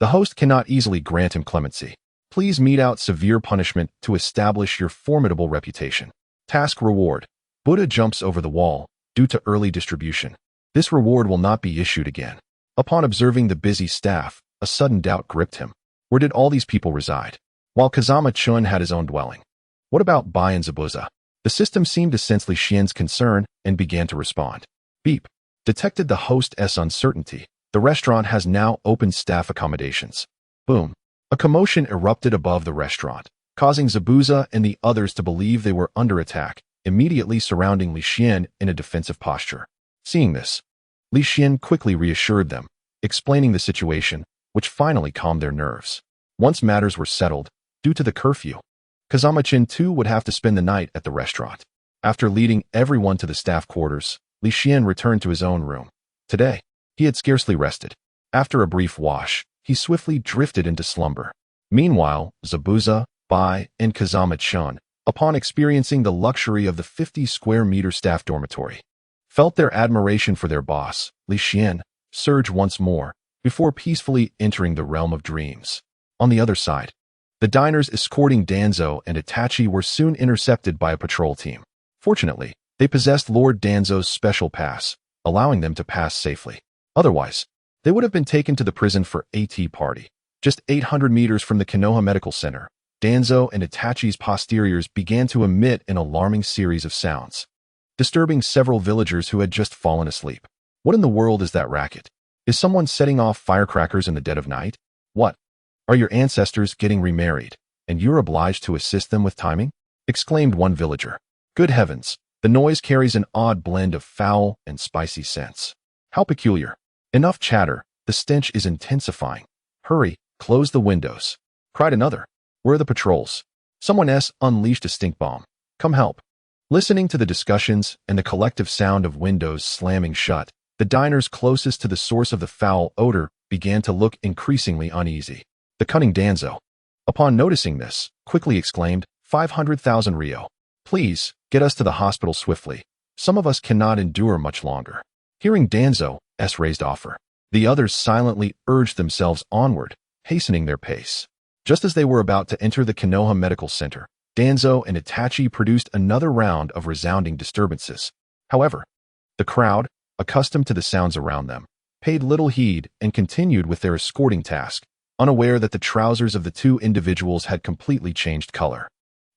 the host cannot easily grant him clemency. Please mete out severe punishment to establish your formidable reputation. Task reward: Buddha jumps over the wall, due to early distribution. This reward will not be issued again. Upon observing the busy staff, a sudden doubt gripped him. Where did all these people reside? While Kazama Chun had his own dwelling. What about Bai and Zabuza? The system seemed to sense Li Xian's concern and began to respond. Beep. Detected the host's uncertainty. The restaurant has now open staff accommodations. Boom. A commotion erupted above the restaurant, causing Zabuza and the others to believe they were under attack, immediately surrounding Li Xian in a defensive posture. Seeing this, Li Xian quickly reassured them, explaining the situation, which finally calmed their nerves. Once matters were settled, due to the curfew, Kazama-chin too would have to spend the night at the restaurant. After leading everyone to the staff quarters, Li Xian returned to his own room. Today, he had scarcely rested. After a brief wash, he swiftly drifted into slumber. Meanwhile, Zabuza, Bai, and Kazama-chan, upon experiencing the luxury of the 50-square-meter staff dormitory, felt their admiration for their boss, Li Xian, surge once more, before peacefully entering the realm of dreams. On the other side, the diners escorting Danzo and Itachi were soon intercepted by a patrol team. Fortunately, they possessed Lord Danzo's special pass, allowing them to pass safely. Otherwise, they would have been taken to the prison for AT party. Just 800 meters from the Konoha Medical Center, Danzo and Itachi's posteriors began to emit an alarming series of sounds, disturbing several villagers who had just fallen asleep. What in the world is that racket? Is someone setting off firecrackers in the dead of night? What? Are your ancestors getting remarried, and you're obliged to assist them with timing? Exclaimed one villager. Good heavens, the noise carries an odd blend of foul and spicy scents. How peculiar. Enough chatter, the stench is intensifying. Hurry, close the windows, cried another. Where are the patrols? Someone unleashed a stink bomb. Come help. Listening to the discussions and the collective sound of windows slamming shut, the diners closest to the source of the foul odor began to look increasingly uneasy. The cunning Danzo, upon noticing this, quickly exclaimed, 500,000 Rio. Please, get us to the hospital swiftly. Some of us cannot endure much longer. Hearing Danzo's raised offer, the others silently urged themselves onward, hastening their pace. Just as they were about to enter the Konoha Medical Center, Danzo and Itachi produced another round of resounding disturbances. However, the crowd, accustomed to the sounds around them, paid little heed and continued with their escorting task, unaware that the trousers of the two individuals had completely changed color.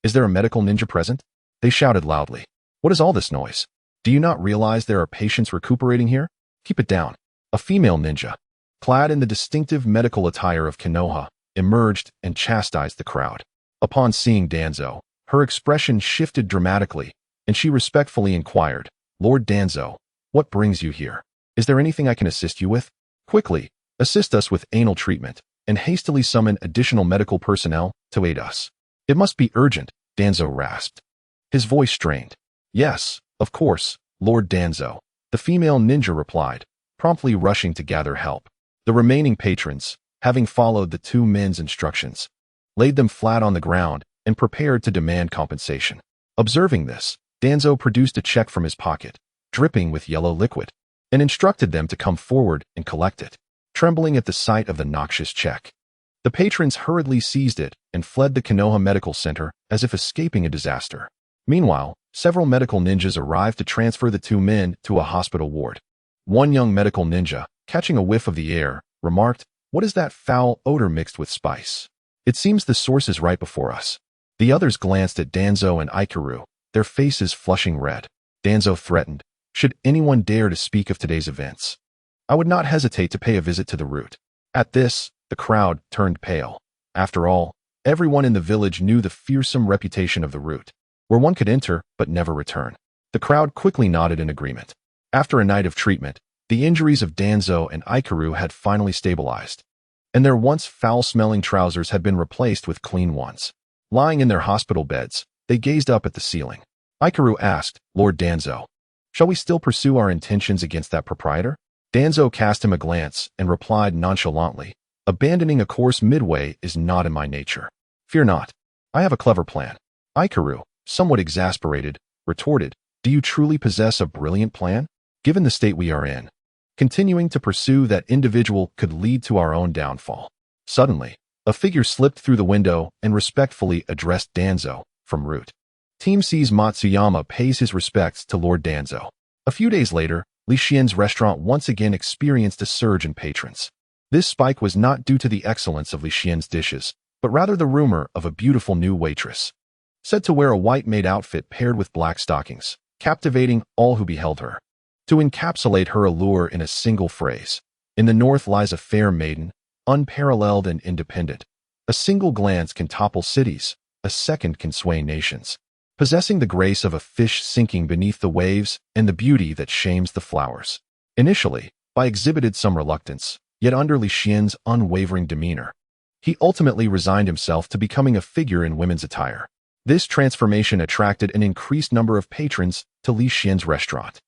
Is there a medical ninja present? They shouted loudly. What is all this noise? Do you not realize there are patients recuperating here? Keep it down. A female ninja, clad in the distinctive medical attire of Konoha, emerged and chastised the crowd. Upon seeing Danzo, her expression shifted dramatically, and she respectfully inquired, Lord Danzo, what brings you here? Is there anything I can assist you with? Quickly, assist us with anal treatment, and hastily summon additional medical personnel to aid us. It must be urgent, Danzo rasped. His voice strained. Yes, of course, Lord Danzo, the female ninja replied, promptly rushing to gather help. The remaining patrons, having followed the two men's instructions, laid them flat on the ground and prepared to demand compensation. Observing this, Danzo produced a check from his pocket, dripping with yellow liquid, and instructed them to come forward and collect it. Trembling at the sight of the noxious check, the patrons hurriedly seized it and fled the Konoha Medical Center as if escaping a disaster. Meanwhile, several medical ninjas arrived to transfer the two men to a hospital ward. One young medical ninja, catching a whiff of the air, remarked, What is that foul odor mixed with spice? It seems the source is right before us. The others glanced at Danzo and Ikaru, their faces flushing red. Danzo threatened, Should anyone dare to speak of today's events, I would not hesitate to pay a visit to the root. At this, the crowd turned pale. After all, everyone in the village knew the fearsome reputation of the root, where one could enter but never return. The crowd quickly nodded in agreement. After a night of treatment, the injuries of Danzo and Ikaru had finally stabilized, and their once foul-smelling trousers had been replaced with clean ones. Lying in their hospital beds, they gazed up at the ceiling. Ikaru asked, Lord Danzo, shall we still pursue our intentions against that proprietor? Danzo cast him a glance and replied nonchalantly, Abandoning a course midway is not in my nature. Fear not. I have a clever plan. Ikaru, somewhat exasperated, retorted, Do you truly possess a brilliant plan? Given the state we are in, continuing to pursue that individual could lead to our own downfall. Suddenly, a figure slipped through the window and respectfully addressed Danzo from Root. Team C's Matsuyama pays his respects to Lord Danzo. A few days later, Li Xian's restaurant once again experienced a surge in patrons. This spike was not due to the excellence of Li Xian's dishes, but rather the rumor of a beautiful new waitress, said to wear a white-maid outfit paired with black stockings, captivating all who beheld her. To encapsulate her allure in a single phrase, in the north lies a fair maiden, unparalleled and independent. A single glance can topple cities, a second can sway nations. Possessing the grace of a fish sinking beneath the waves and the beauty that shames the flowers. Initially, Bai exhibited some reluctance, yet under Li Xian's unwavering demeanor, he ultimately resigned himself to becoming a figure in women's attire. This transformation attracted an increased number of patrons to Li Xian's restaurant,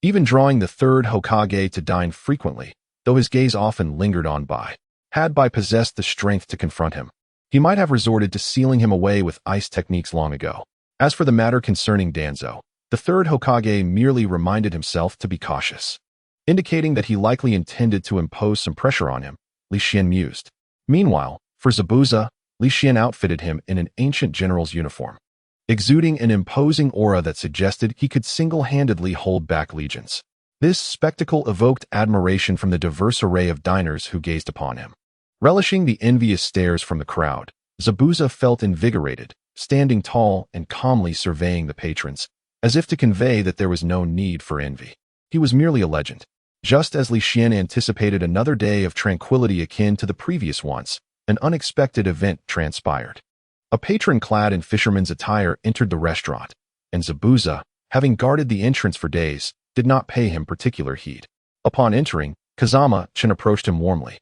even drawing the Third Hokage to dine frequently, though his gaze often lingered on Bai. Had Bai possessed the strength to confront him, he might have resorted to sealing him away with ice techniques long ago. As for the matter concerning Danzo, the Third Hokage merely reminded himself to be cautious, indicating that he likely intended to impose some pressure on him. Li Xian mused. Meanwhile, for Zabuza, Li Xian outfitted him in an ancient general's uniform, exuding an imposing aura that suggested he could single-handedly hold back legions. This spectacle evoked admiration from the diverse array of diners who gazed upon him. Relishing the envious stares from the crowd, Zabuza felt invigorated, standing tall and calmly surveying the patrons, as if to convey that there was no need for envy. He was merely a legend. Just as Li Xian anticipated another day of tranquility akin to the previous ones, an unexpected event transpired. A patron clad in fisherman's attire entered the restaurant, and Zabuza, having guarded the entrance for days, did not pay him particular heed. Upon entering, Kazama-chan approached him warmly,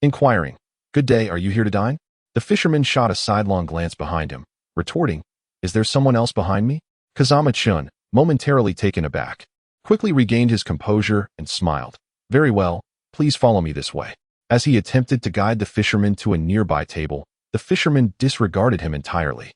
inquiring, "Good day, are you here to dine?" The fisherman shot a sidelong glance behind him, retorting, "Is there someone else behind me?" Kazama-chan, momentarily taken aback, quickly regained his composure and smiled. "Very well, please follow me this way." As he attempted to guide the fisherman to a nearby table, the fisherman disregarded him entirely,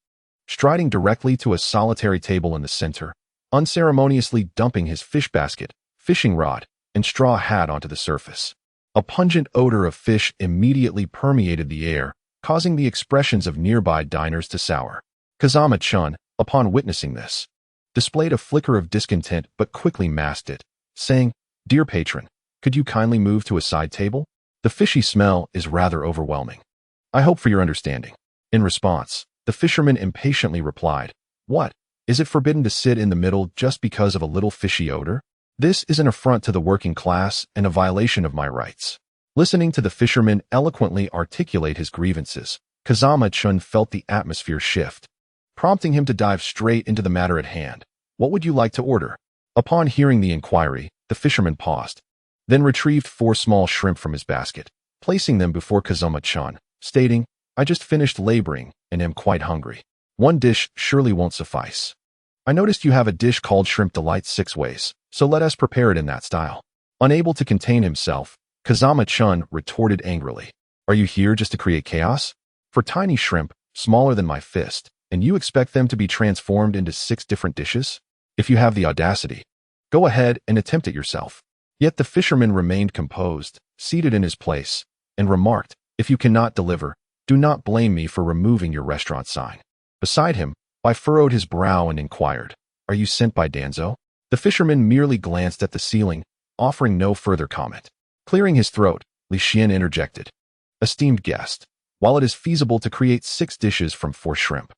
striding directly to a solitary table in the center, unceremoniously dumping his fish basket, fishing rod, and straw hat onto the surface. A pungent odor of fish immediately permeated the air, causing the expressions of nearby diners to sour. Kazama-chan, upon witnessing this, displayed a flicker of discontent but quickly masked it, saying, "Dear patron, could you kindly move to a side table? The fishy smell is rather overwhelming. I hope for your understanding." In response, the fisherman impatiently replied, "What? Is it forbidden to sit in the middle just because of a little fishy odor? This is an affront to the working class and a violation of my rights." Listening to the fisherman eloquently articulate his grievances, Kazama-chan felt the atmosphere shift, prompting him to dive straight into the matter at hand. "What would you like to order?" Upon hearing the inquiry, the fisherman paused, then retrieved 4 small shrimp from his basket, placing them before Kazama-chan, stating, "I just finished laboring and am quite hungry. 1 dish surely won't suffice. I noticed you have a dish called Shrimp Delight 6 ways, so let us prepare it in that style." Unable to contain himself, Kazama-chan retorted angrily, "Are you here just to create chaos? For tiny shrimp, smaller than my fist, and you expect them to be transformed into 6 different dishes? If you have the audacity, go ahead and attempt it yourself." Yet the fisherman remained composed, seated in his place, and remarked, "If you cannot deliver, do not blame me for removing your restaurant sign." Beside him, I furrowed his brow and inquired, "Are you sent by Danzo?" The fisherman merely glanced at the ceiling, offering no further comment. Clearing his throat, Xuan interjected, "Esteemed guest, while it is feasible to create 6 dishes from 4 shrimp,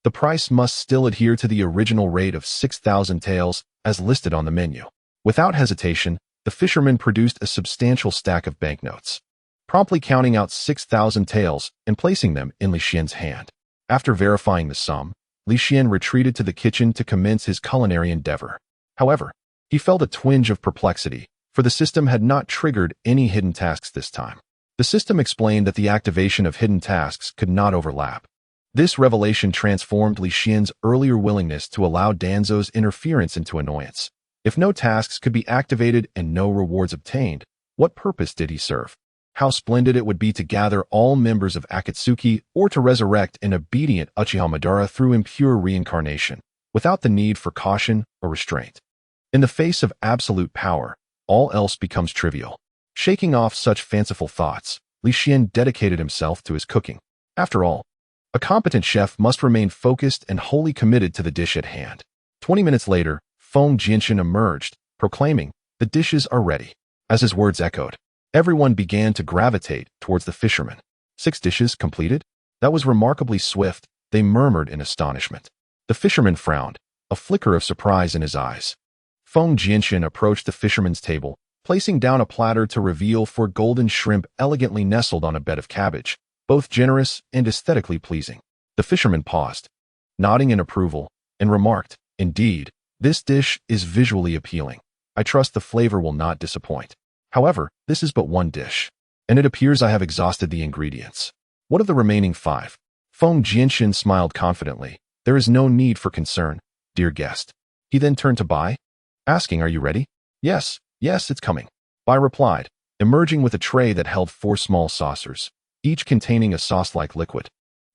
the price must still adhere to the original rate of 6,000 taels as listed on the menu." Without hesitation, the fisherman produced a substantial stack of banknotes, promptly counting out 6,000 taels and placing them in Xuan's hand. After verifying the sum, Xuan retreated to the kitchen to commence his culinary endeavor. However, he felt a twinge of perplexity, for the system had not triggered any hidden tasks this time. The system explained that the activation of hidden tasks could not overlap. This revelation transformed Xuan's earlier willingness to allow Danzo's interference into annoyance. If no tasks could be activated and no rewards obtained, what purpose did he serve? How splendid it would be to gather all members of Akatsuki or to resurrect an obedient Uchiha Madara through impure reincarnation, without the need for caution or restraint. In the face of absolute power, all else becomes trivial. Shaking off such fanciful thoughts, Xuan dedicated himself to his cooking. After all, a competent chef must remain focused and wholly committed to the dish at hand. 20 minutes later, Feng Jinshin emerged, proclaiming, "The dishes are ready." As his words echoed, everyone began to gravitate towards the fisherman. 6 dishes completed? That was remarkably swift, they murmured in astonishment. The fisherman frowned, a flicker of surprise in his eyes. Feng Jinshin approached the fisherman's table, placing down a platter to reveal 4 golden shrimp elegantly nestled on a bed of cabbage, both generous and aesthetically pleasing. The fisherman paused, nodding in approval, and remarked, "Indeed, this dish is visually appealing. I trust the flavor will not disappoint. However, this is but 1 dish, and it appears I have exhausted the ingredients. What of the remaining 5? Feng Jinshin smiled confidently. "There is no need for concern, dear guest." He then turned to Bai, asking, "Are you ready?" Yes, it's coming." Bai replied, emerging with a tray that held 4 small saucers, each containing a sauce-like liquid,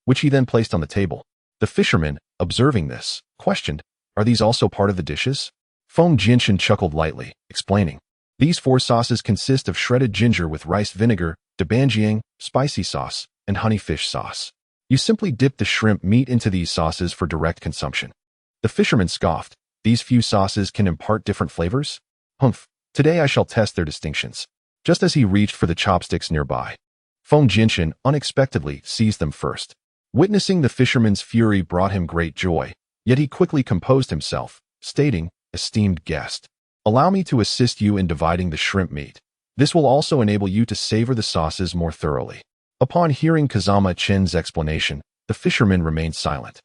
which he then placed on the table. The fisherman, observing this, questioned, "Are these also part of the dishes?" Feng Jinshin chuckled lightly, explaining, "These 4 sauces consist of shredded ginger with rice vinegar, dabanjiang, spicy sauce, and honey fish sauce. You simply dip the shrimp meat into these sauces for direct consumption." The fisherman scoffed, "These few sauces can impart different flavors? Humph, today I shall test their distinctions." Just as he reached for the chopsticks nearby, Feng Jinshin unexpectedly seized them first. Witnessing the fisherman's fury brought him great joy, yet he quickly composed himself, stating, "Esteemed guest, allow me to assist you in dividing the shrimp meat. This will also enable you to savor the sauces more thoroughly." Upon hearing Kazama-chan's explanation, the fisherman remained silent,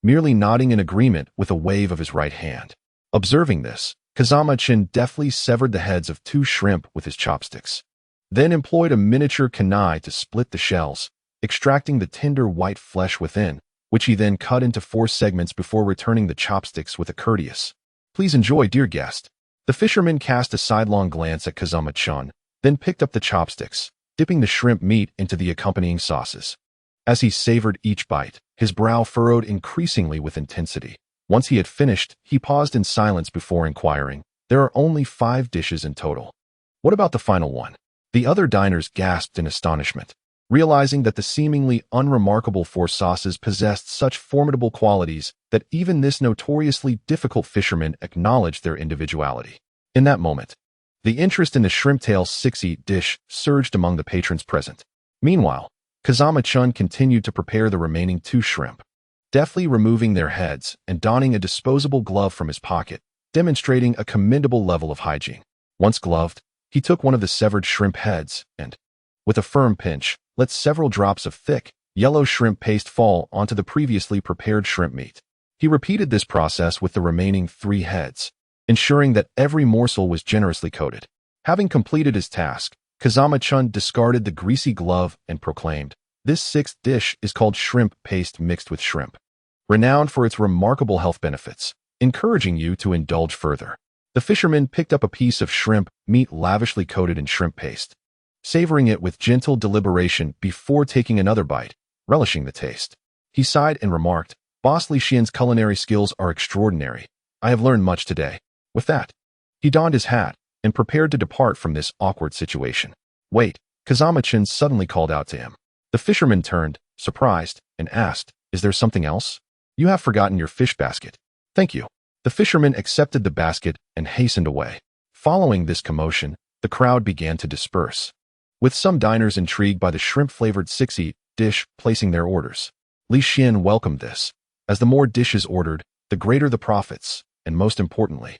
merely nodding in agreement with a wave of his right hand. Observing this, Kazama-chan deftly severed the heads of 2 shrimp with his chopsticks. then employed a miniature kunai to split the shells, extracting the tender white flesh within, which he then cut into 4 segments before returning the chopsticks with a courteous, "Please enjoy, dear guest." The fisherman cast a sidelong glance at Kazama-chan, then picked up the chopsticks, dipping the shrimp meat into the accompanying sauces. As he savored each bite, his brow furrowed increasingly with intensity. Once he had finished, he paused in silence before inquiring, "There are only 5 dishes in total. What about the final one?" The other diners gasped in astonishment, realizing that the seemingly unremarkable 4 sauces possessed such formidable qualities that even this notoriously difficult fisherman acknowledged their individuality. In that moment, the interest in the shrimp tail 6-eat dish surged among the patrons present. Meanwhile, Kazama-chan continued to prepare the remaining 2 shrimp, deftly removing their heads and donning a disposable glove from his pocket, demonstrating a commendable level of hygiene. Once gloved, he took one of the severed shrimp heads and, with a firm pinch, let several drops of thick, yellow shrimp paste fall onto the previously prepared shrimp meat. He repeated this process with the remaining 3 heads, ensuring that every morsel was generously coated. Having completed his task, Kazama-chan discarded the greasy glove and proclaimed, "This 6th dish is called shrimp paste mixed with shrimp, renowned for its remarkable health benefits, encouraging you to indulge further." The fisherman picked up a piece of shrimp meat lavishly coated in shrimp paste, savoring it with gentle deliberation before taking another bite, relishing the taste. He sighed and remarked, "Boss Li Xian's culinary skills are extraordinary. I have learned much today." With that, he donned his hat and prepared to depart from this awkward situation. "Wait," Kazama-chan suddenly called out to him. The fisherman turned, surprised, and asked, "Is there something else? You have forgotten your fish basket." "Thank you." The fisherman accepted the basket and hastened away. Following this commotion, the crowd began to disperse, with some diners intrigued by the shrimp-flavored 6-eat dish placing their orders. Li Xian welcomed this, as the more dishes ordered, the greater the profits, and most importantly,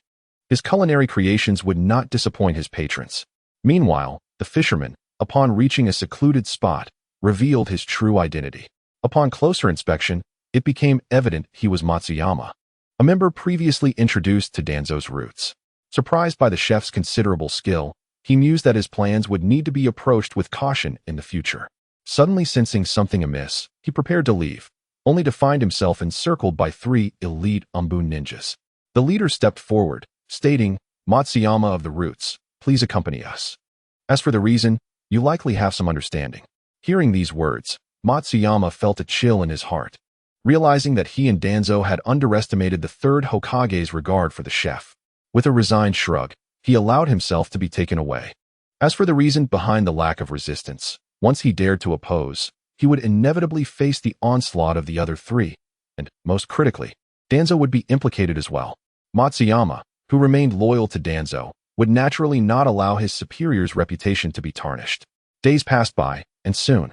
his culinary creations would not disappoint his patrons. Meanwhile, the fisherman, upon reaching a secluded spot, revealed his true identity. Upon closer inspection, it became evident he was Matsuyama, a member previously introduced to Danzo's roots. Surprised by the chef's considerable skill, he mused that his plans would need to be approached with caution in the future. Suddenly sensing something amiss, he prepared to leave, only to find himself encircled by 3 elite Umbu ninjas. The leader stepped forward, stating, "Matsuyama of the roots, please accompany us. As for the reason, you likely have some understanding." Hearing these words, Matsuyama felt a chill in his heart, realizing that he and Danzo had underestimated the Third Hokage's regard for the chef. With a resigned shrug, he allowed himself to be taken away. As for the reason behind the lack of resistance, once he dared to oppose, he would inevitably face the onslaught of the other 3, and, most critically, Danzo would be implicated as well. Matsuyama, who remained loyal to Danzo, would naturally not allow his superior's reputation to be tarnished. Days passed by, and soon,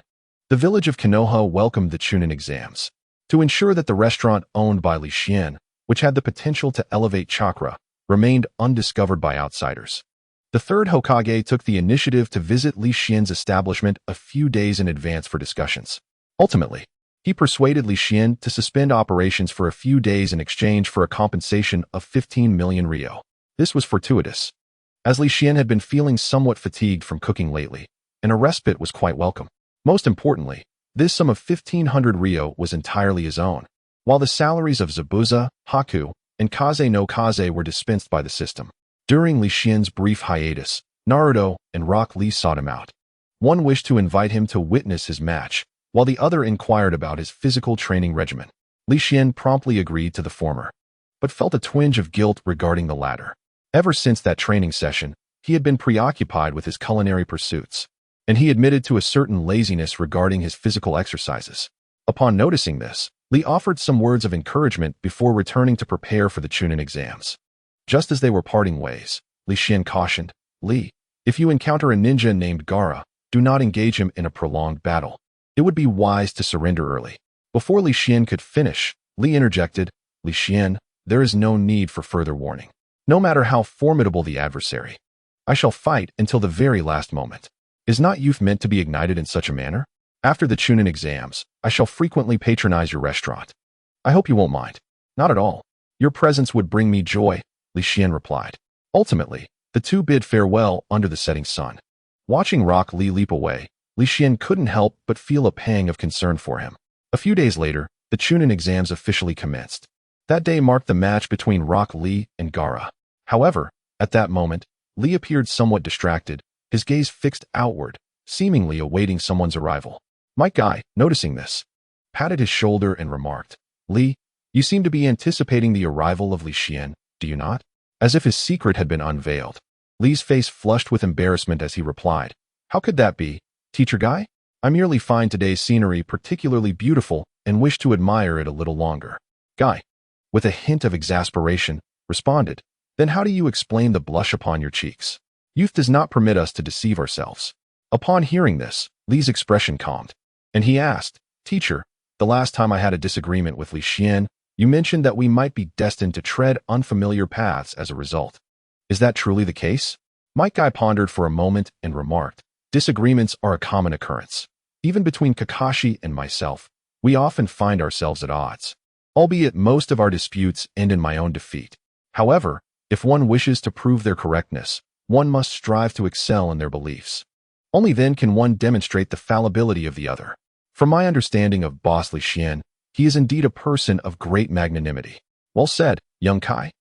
the village of Konoha welcomed the Chunin exams. To ensure that the restaurant owned by Li Xian, which had the potential to elevate chakra, remained undiscovered by outsiders, the Third Hokage took the initiative to visit Li Xian's establishment a few days in advance for discussions. Ultimately, he persuaded Li Xian to suspend operations for a few days in exchange for a compensation of 15 million ryo. This was fortuitous, as Li Xian had been feeling somewhat fatigued from cooking lately, and a respite was quite welcome. Most importantly, this sum of 1,500 ryo was entirely his own, while the salaries of Zabuza, Haku, and Kaze no Kaze were dispensed by the system. During Li Xian's brief hiatus, Naruto and Rock Lee sought him out. One wished to invite him to witness his match, while the other inquired about his physical training regimen. Li Xian promptly agreed to the former, but felt a twinge of guilt regarding the latter. Ever since that training session, he had been preoccupied with his culinary pursuits, and he admitted to a certain laziness regarding his physical exercises. Upon noticing this, Li offered some words of encouragement before returning to prepare for the Chunin exams. Just as they were parting ways, Li Xian cautioned, "Li, if you encounter a ninja named Gaara, do not engage him in a prolonged battle. It would be wise to surrender early." Before Li Xian could finish, Li interjected, "Li Xian, there is no need for further warning. No matter how formidable the adversary, I shall fight until the very last moment. Is not youth meant to be ignited in such a manner? After the Chunin exams, I shall frequently patronize your restaurant. I hope you won't mind." "Not at all. Your presence would bring me joy," Li Xian replied. Ultimately, the two bid farewell under the setting sun. Watching Rock Lee leap away, Li Xian couldn't help but feel a pang of concern for him. A few days later, the Chunin exams officially commenced. That day marked the match between Rock Lee and Gaara. However, at that moment, Lee appeared somewhat distracted, his gaze fixed outward, seemingly awaiting someone's arrival. Mike Guy, noticing this, patted his shoulder and remarked, "Lee, you seem to be anticipating the arrival of Li Xian, do you not?" As if his secret had been unveiled. Lee's face flushed with embarrassment as he replied, "How could that be, Teacher Guy? I merely find today's scenery particularly beautiful and wish to admire it a little longer." Guy, with a hint of exasperation, responded, "Then how do you explain the blush upon your cheeks? Youth does not permit us to deceive ourselves." Upon hearing this, Lee's expression calmed, and he asked, "Teacher, the last time I had a disagreement with Li Xian, you mentioned that we might be destined to tread unfamiliar paths as a result. Is that truly the case?" Mike Guy pondered for a moment and remarked, "Disagreements are a common occurrence. Even between Kakashi and myself, we often find ourselves at odds. Albeit most of our disputes end in my own defeat. However, if one wishes to prove their correctness, one must strive to excel in their beliefs. Only then can one demonstrate the fallibility of the other. From my understanding of Boss Li Xian, he is indeed a person of great magnanimity." "Well said, young Kai."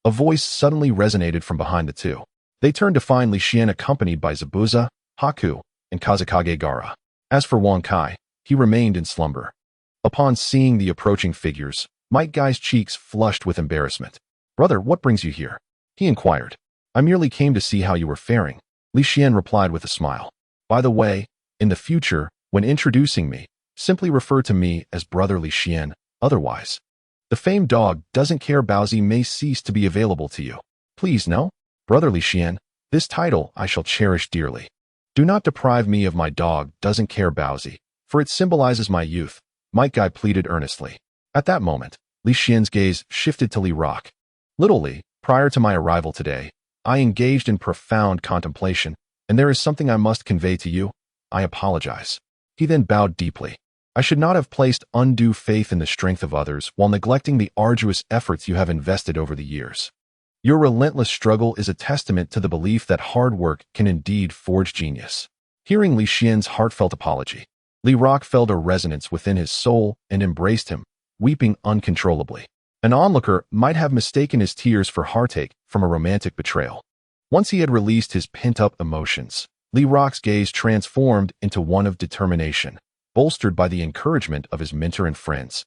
A voice suddenly resonated from behind the two. They turned to find Li Xian accompanied by Zabuza, Haku, and Kazekage Gaara. As for Wang Kai, he remained in slumber. Upon seeing the approaching figures, Mike Guy's cheeks flushed with embarrassment. "Brother, what brings you here?" he inquired. "I merely came to see how you were faring," Li Xian replied with a smile. "By the way, in the future, when introducing me, simply refer to me as Brother Li Xian, otherwise the famed dog doesn't care Baozi may cease to be available to you. Please no, Brother Li Xian, this title I shall cherish dearly. Do not deprive me of my dog doesn't care Baozi, for it symbolizes my youth," Mike Guy pleaded earnestly. At that moment, Li Xian's gaze shifted to Li Rock. "Little Li, prior to my arrival today, I engaged in profound contemplation, and there is something I must convey to you. I apologize." He then bowed deeply. "I should not have placed undue faith in the strength of others while neglecting the arduous efforts you have invested over the years. Your relentless struggle is a testament to the belief that hard work can indeed forge genius." Hearing Li Xian's heartfelt apology, Li Rock felt a resonance within his soul and embraced him, weeping uncontrollably. An onlooker might have mistaken his tears for heartache from a romantic betrayal. Once he had released his pent-up emotions, Li Rock's gaze transformed into one of determination, bolstered by the encouragement of his mentor and friends.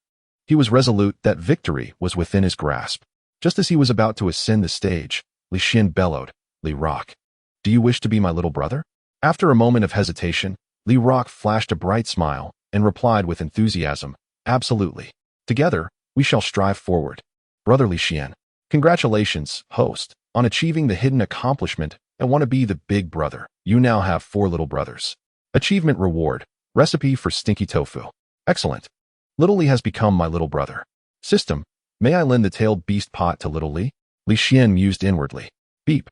He was resolute that victory was within his grasp. Just as he was about to ascend the stage, Li Xian bellowed, "Li Rock, do you wish to be my little brother?" After a moment of hesitation, Li Rock flashed a bright smile and replied with enthusiasm, "Absolutely. Together, we shall strive forward. Brother Li Xian, congratulations, host, on achieving the hidden accomplishment and want to be the big brother. You now have 4 little brothers. Achievement reward. Recipe for stinky tofu. Excellent. Little Li has become my little brother. System, may I lend the tailed beast pot to Little Li?" Li Xian mused inwardly. Beep.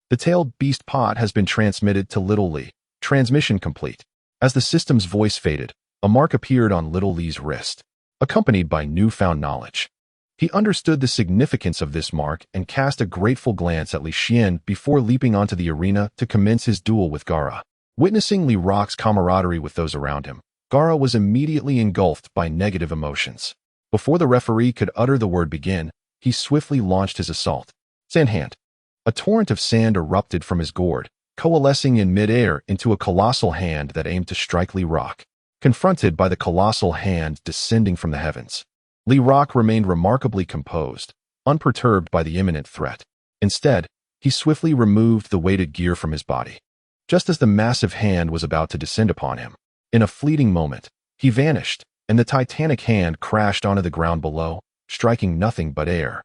The tailed beast pot has been transmitted to Little Li. Transmission complete. As the system's voice faded, a mark appeared on Little Li's wrist, accompanied by newfound knowledge. He understood the significance of this mark and cast a grateful glance at Li Xian before leaping onto the arena to commence his duel with Gaara. Witnessing Li Rock's camaraderie with those around him, Gaara was immediately engulfed by negative emotions. Before the referee could utter the word begin, he swiftly launched his assault. Sand hand. A torrent of sand erupted from his gourd, coalescing in midair into a colossal hand that aimed to strike Li Rock. Confronted by the colossal hand descending from the heavens, Li Rock remained remarkably composed, unperturbed by the imminent threat. Instead, he swiftly removed the weighted gear from his body. Just as the massive hand was about to descend upon him, in a fleeting moment, he vanished, and the titanic hand crashed onto the ground below, striking nothing but air.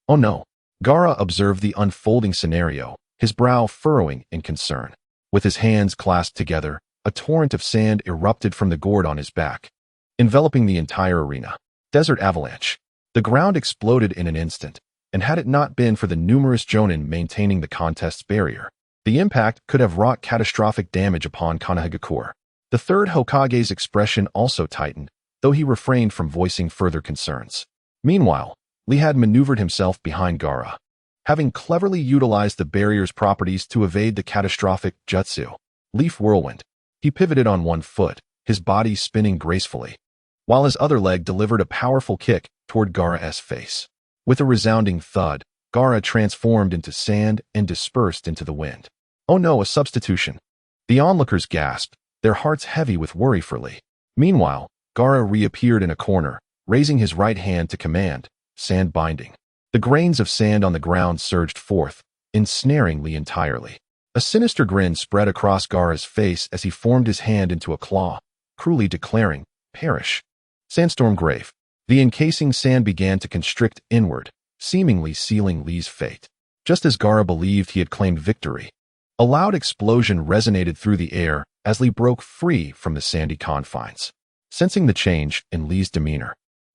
Oh no! Gaara observed the unfolding scenario, his brow furrowing in concern. With his hands clasped together, a torrent of sand erupted from the gourd on his back, enveloping the entire arena. Desert avalanche. The ground exploded in an instant, and had it not been for the numerous jonin maintaining the contest's barrier, the impact could have wrought catastrophic damage upon Konoha. The third Hokage's expression also tightened, though he refrained from voicing further concerns. Meanwhile, Li had maneuvered himself behind Gaara. Having cleverly utilized the barrier's properties to evade the catastrophic jutsu, Leaf whirlwind. He pivoted on one foot, his body spinning gracefully, while his other leg delivered a powerful kick toward Gaara's face. With a resounding thud, Gaara transformed into sand and dispersed into the wind. Oh no, a substitution. The onlookers gasped, their hearts heavy with worry for Lee. Meanwhile, Gaara reappeared in a corner, raising his right hand to command, sand binding. The grains of sand on the ground surged forth, ensnaring Lee entirely. A sinister grin spread across Gaara's face as he formed his hand into a claw, cruelly declaring, "Perish." Sandstorm grave. The encasing sand began to constrict inward, seemingly sealing Lee's fate. Just as Gaara believed he had claimed victory, a loud explosion resonated through the air as Lee broke free from the sandy confines. Sensing the change in Lee's demeanor,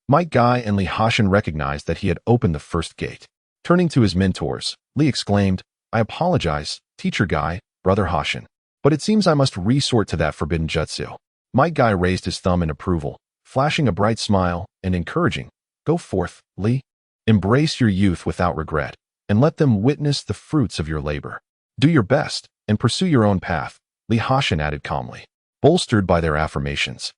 Might Guy and Lee Hashin recognized that he had opened the first gate. Turning to his mentors, Lee exclaimed, "I apologize, Teacher Guy, Brother Hashin, but it seems I must resort to that forbidden jutsu." Might Guy raised his thumb in approval, flashing a bright smile and encouraging, "Go forth, Lee. Embrace your youth without regret, and let them witness the fruits of your labor. Do your best, and pursue your own path," Lee Hashin added calmly. Bolstered by their affirmations,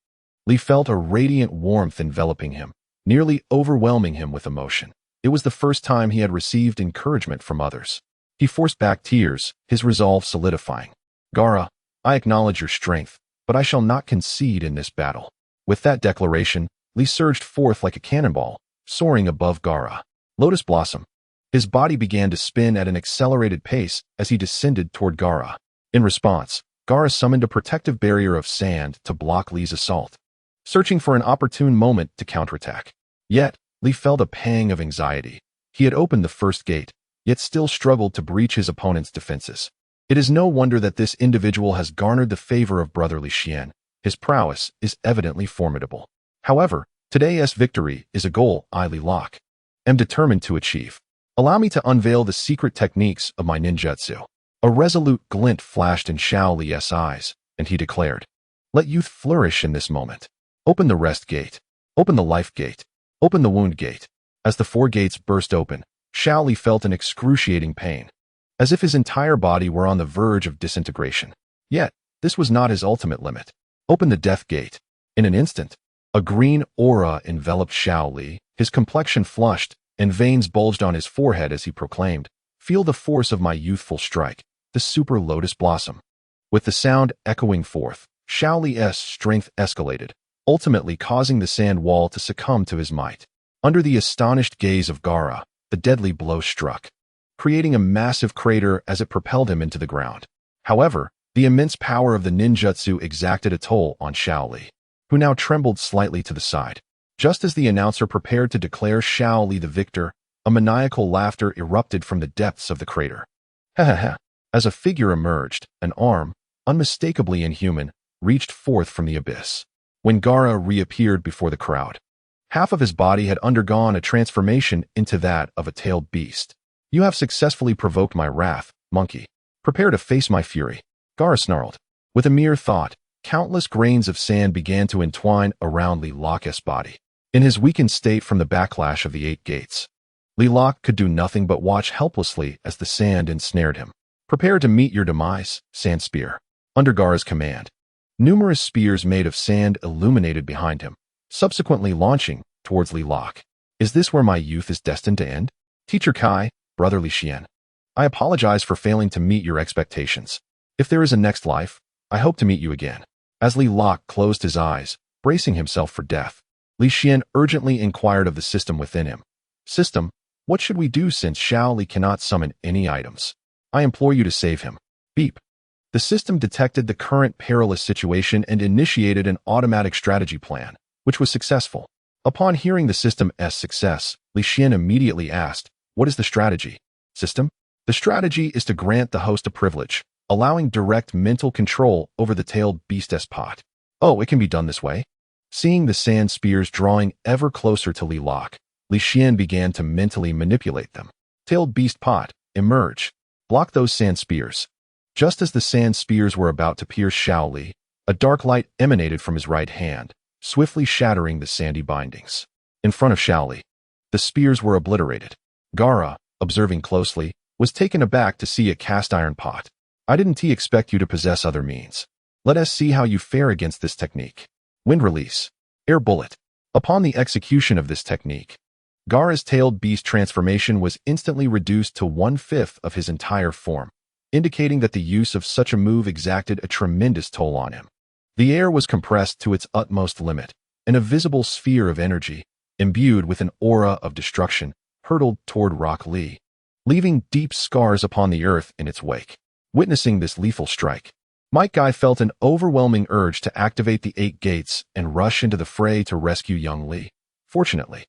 Lee felt a radiant warmth enveloping him, nearly overwhelming him with emotion. It was the first time he had received encouragement from others. He forced back tears, his resolve solidifying. "Gaara, I acknowledge your strength, but I shall not concede in this battle." With that declaration, Lee surged forth like a cannonball, soaring above Gaara. Lotus Blossom. His body began to spin at an accelerated pace as he descended toward Gaara. In response, Gaara summoned a protective barrier of sand to block Lee's assault, searching for an opportune moment to counterattack. Yet, Lee felt a pang of anxiety. He had opened the first gate, yet still struggled to breach his opponent's defenses. It is no wonder that this individual has garnered the favor of brotherly Xian. His prowess is evidently formidable. However, today's victory is a goal I, Lee Locke, am determined to achieve. Allow me to unveil the secret techniques of my ninjutsu. A resolute glint flashed in Xiao Li's eyes, and he declared, "Let youth flourish in this moment. Open the rest gate. Open the life gate. Open the wound gate." As the four gates burst open, Xiao Li felt an excruciating pain, as if his entire body were on the verge of disintegration. Yet, this was not his ultimate limit. Open the death gate. In an instant, a green aura enveloped Xiao Li, his complexion flushed, and veins bulged on his forehead as he proclaimed, "Feel the force of my youthful strike, the super lotus blossom." With the sound echoing forth, Xiao Li's strength escalated, ultimately causing the sand wall to succumb to his might. Under the astonished gaze of Gaara, the deadly blow struck, creating a massive crater as it propelled him into the ground. However, the immense power of the ninjutsu exacted a toll on Xiao Li, who now trembled slightly to the side. Just as the announcer prepared to declare Xiao Li the victor, a maniacal laughter erupted from the depths of the crater. Ha ha ha. As a figure emerged, an arm, unmistakably inhuman, reached forth from the abyss. When Gaara reappeared before the crowd, half of his body had undergone a transformation into that of a tailed beast. "You have successfully provoked my wrath, monkey. Prepare to face my fury," Gaara snarled. With a mere thought, countless grains of sand began to entwine around Lee Locke's body. In his weakened state from the backlash of the 8 gates, Lee Locke could do nothing but watch helplessly as the sand ensnared him. "Prepare to meet your demise, Sand Spear." Under Gaara's command, numerous spears made of sand illuminated behind him, subsequently launching towards Lee Locke. "Is this where my youth is destined to end? Teacher Kai, brotherly Xian, I apologize for failing to meet your expectations. If there is a next life, I hope to meet you again." As Lee Locke closed his eyes, bracing himself for death, Li Xian urgently inquired of the system within him. "System, what should we do since Xiao Li cannot summon any items? I implore you to save him." Beep. The system detected the current perilous situation and initiated an automatic strategy plan, which was successful. Upon hearing the system's success, Li Xian immediately asked, "What is the strategy?" "System? The strategy is to grant the host a privilege, allowing direct mental control over the tailed beast's pot." "Oh, it can be done this way?" Seeing the sand spears drawing ever closer to Lee Locke, Li Xian began to mentally manipulate them. "Tailed beast pot, emerge. Block those sand spears." Just as the sand spears were about to pierce Xiao Li, a dark light emanated from his right hand, swiftly shattering the sandy bindings. In front of Xiao Li, the spears were obliterated. Gaara, observing closely, was taken aback to see a cast iron pot. I didn't expect you to possess other means. Let us see how you fare against this technique. Wind release. Air bullet. Upon the execution of this technique, Gaara's tailed beast transformation was instantly reduced to 1/5 of his entire form, indicating that the use of such a move exacted a tremendous toll on him. The air was compressed to its utmost limit, and a visible sphere of energy, imbued with an aura of destruction, hurtled toward Rock Lee, leaving deep scars upon the earth in its wake. Witnessing this lethal strike, Might Guy felt an overwhelming urge to activate the 8 gates and rush into the fray to rescue young Lee. Fortunately,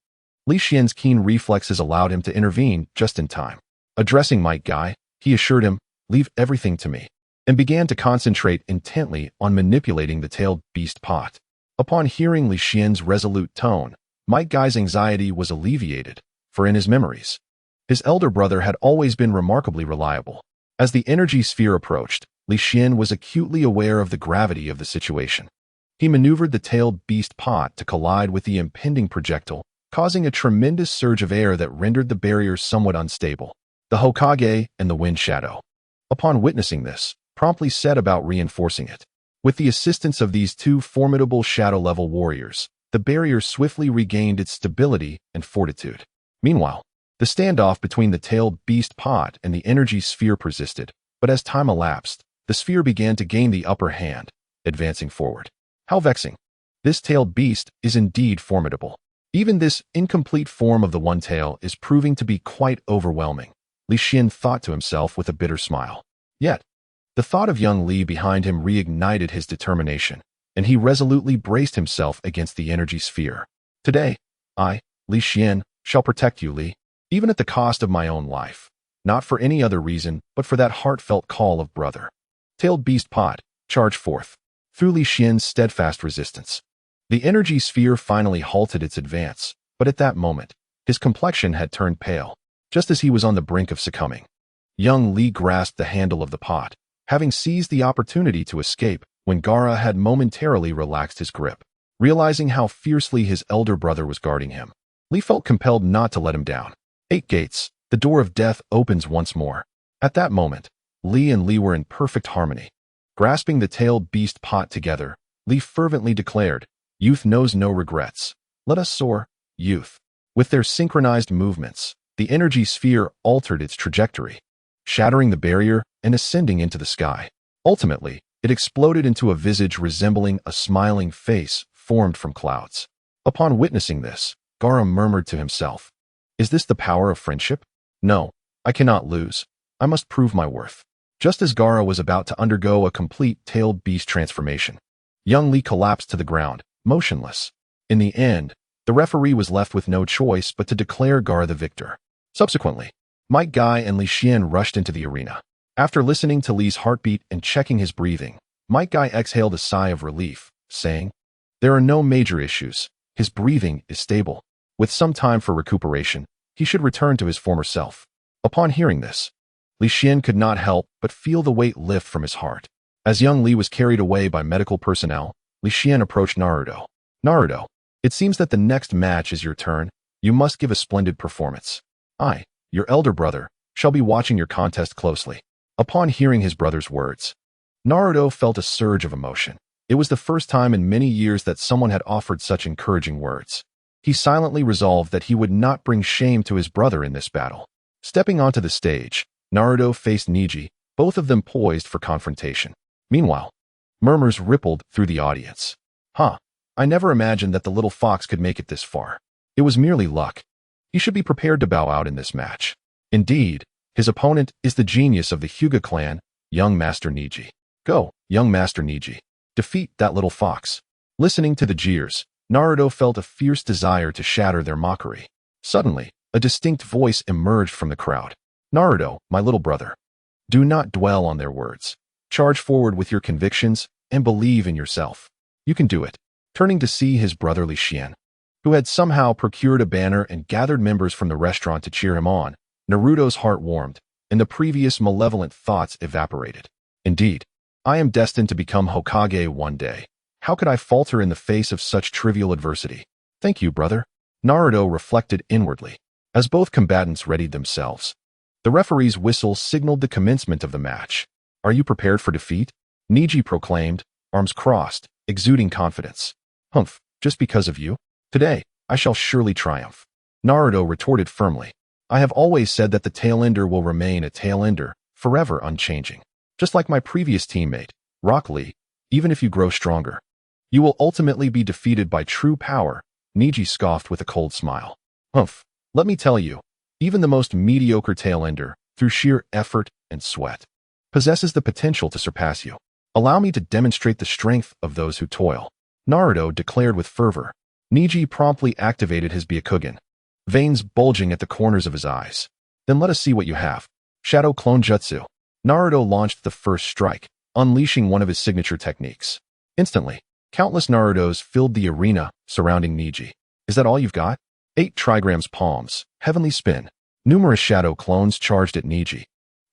Li Xian's keen reflexes allowed him to intervene just in time. Addressing Might Guy, he assured him, "Leave everything to me," and began to concentrate intently on manipulating the tailed beast pot. Upon hearing Li Xian's resolute tone, Might Guy's anxiety was alleviated, for in his memories, his elder brother had always been remarkably reliable. As the energy sphere approached, Li Xian was acutely aware of the gravity of the situation. He maneuvered the tailed beast pot to collide with the impending projectile, causing a tremendous surge of air that rendered the barrier somewhat unstable. The Hokage and the Wind Shadow, upon witnessing this, promptly set about reinforcing it. With the assistance of these two formidable shadow-level warriors, the barrier swiftly regained its stability and fortitude. Meanwhile, the standoff between the tailed beast pot and the energy sphere persisted, but as time elapsed, the sphere began to gain the upper hand, advancing forward. How vexing! This tailed beast is indeed formidable. Even this incomplete form of the One Tail is proving to be quite overwhelming, Li Xian thought to himself with a bitter smile. Yet, the thought of young Li behind him reignited his determination, and he resolutely braced himself against the energy sphere. Today, I, Li Xian, shall protect you, Li, even at the cost of my own life. Not for any other reason, but for that heartfelt call of brother. Tailed beast pot, charge forth. Through Li Xian's steadfast resistance, the energy sphere finally halted its advance, but at that moment, his complexion had turned pale, just as he was on the brink of succumbing. Young Li grasped the handle of the pot, having seized the opportunity to escape when Gaara had momentarily relaxed his grip. Realizing how fiercely his elder brother was guarding him, Li felt compelled not to let him down. 8 gates, the door of death opens once more. At that moment, Li and Li were in perfect harmony. Grasping the tailed beast pot together, Li fervently declared, "Youth knows no regrets. Let us soar, youth." With their synchronized movements, the energy sphere altered its trajectory, shattering the barrier and ascending into the sky. Ultimately, it exploded into a visage resembling a smiling face formed from clouds. Upon witnessing this, Gaara murmured to himself, "Is this the power of friendship? No, I cannot lose. I must prove my worth." Just as Gaara was about to undergo a complete tailed beast transformation, young Li collapsed to the ground, motionless. In the end, the referee was left with no choice but to declare Gaara the victor. Subsequently, Might Guy and Li Xian rushed into the arena. After listening to Li's heartbeat and checking his breathing, Might Guy exhaled a sigh of relief, saying, "There are no major issues. His breathing is stable. With some time for recuperation, he should return to his former self." Upon hearing this, Li Xian could not help but feel the weight lift from his heart. As young Li was carried away by medical personnel, Li Xian approached Naruto. "Naruto, it seems that the next match is your turn. You must give a splendid performance. I, your elder brother, shall be watching your contest closely." Upon hearing his brother's words, Naruto felt a surge of emotion. It was the first time in many years that someone had offered such encouraging words. He silently resolved that he would not bring shame to his brother in this battle. Stepping onto the stage, Naruto faced Neji, both of them poised for confrontation. Meanwhile, murmurs rippled through the audience. I never imagined that the little fox could make it this far. It was merely luck. He should be prepared to bow out in this match. Indeed, his opponent is the genius of the Hyuga clan, young Master Neji. Go, young Master Neji. Defeat that little fox. Listening to the jeers, Naruto felt a fierce desire to shatter their mockery. Suddenly, a distinct voice emerged from the crowd. "Naruto, my little brother. Do not dwell on their words. Charge forward with your convictions and believe in yourself. You can do it." Turning to see his brother Li Xian, who had somehow procured a banner and gathered members from the restaurant to cheer him on, Naruto's heart warmed, and the previous malevolent thoughts evaporated. Indeed, I am destined to become Hokage one day. How could I falter in the face of such trivial adversity? Thank you, brother. Naruto reflected inwardly. As both combatants readied themselves, the referee's whistle signaled the commencement of the match. Are you prepared for defeat? Niji proclaimed, arms crossed, exuding confidence. Humph, just because of you? Today, I shall surely triumph. Naruto retorted firmly. I have always said that the tailender will remain a tailender, forever unchanging. Just like my previous teammate, Rock Lee, even if you grow stronger. You will ultimately be defeated by true power, Niji scoffed with a cold smile. Humph, let me tell you, even the most mediocre tailender, through sheer effort and sweat, possesses the potential to surpass you. Allow me to demonstrate the strength of those who toil. Naruto declared with fervor. Niji promptly activated his Byakugan, veins bulging at the corners of his eyes. Then let us see what you have. Shadow Clone Jutsu. Naruto launched the first strike, unleashing one of his signature techniques. Instantly, countless Narutos filled the arena surrounding Niji. Is that all you've got? 8 trigrams palms, heavenly spin. Numerous shadow clones charged at Niji.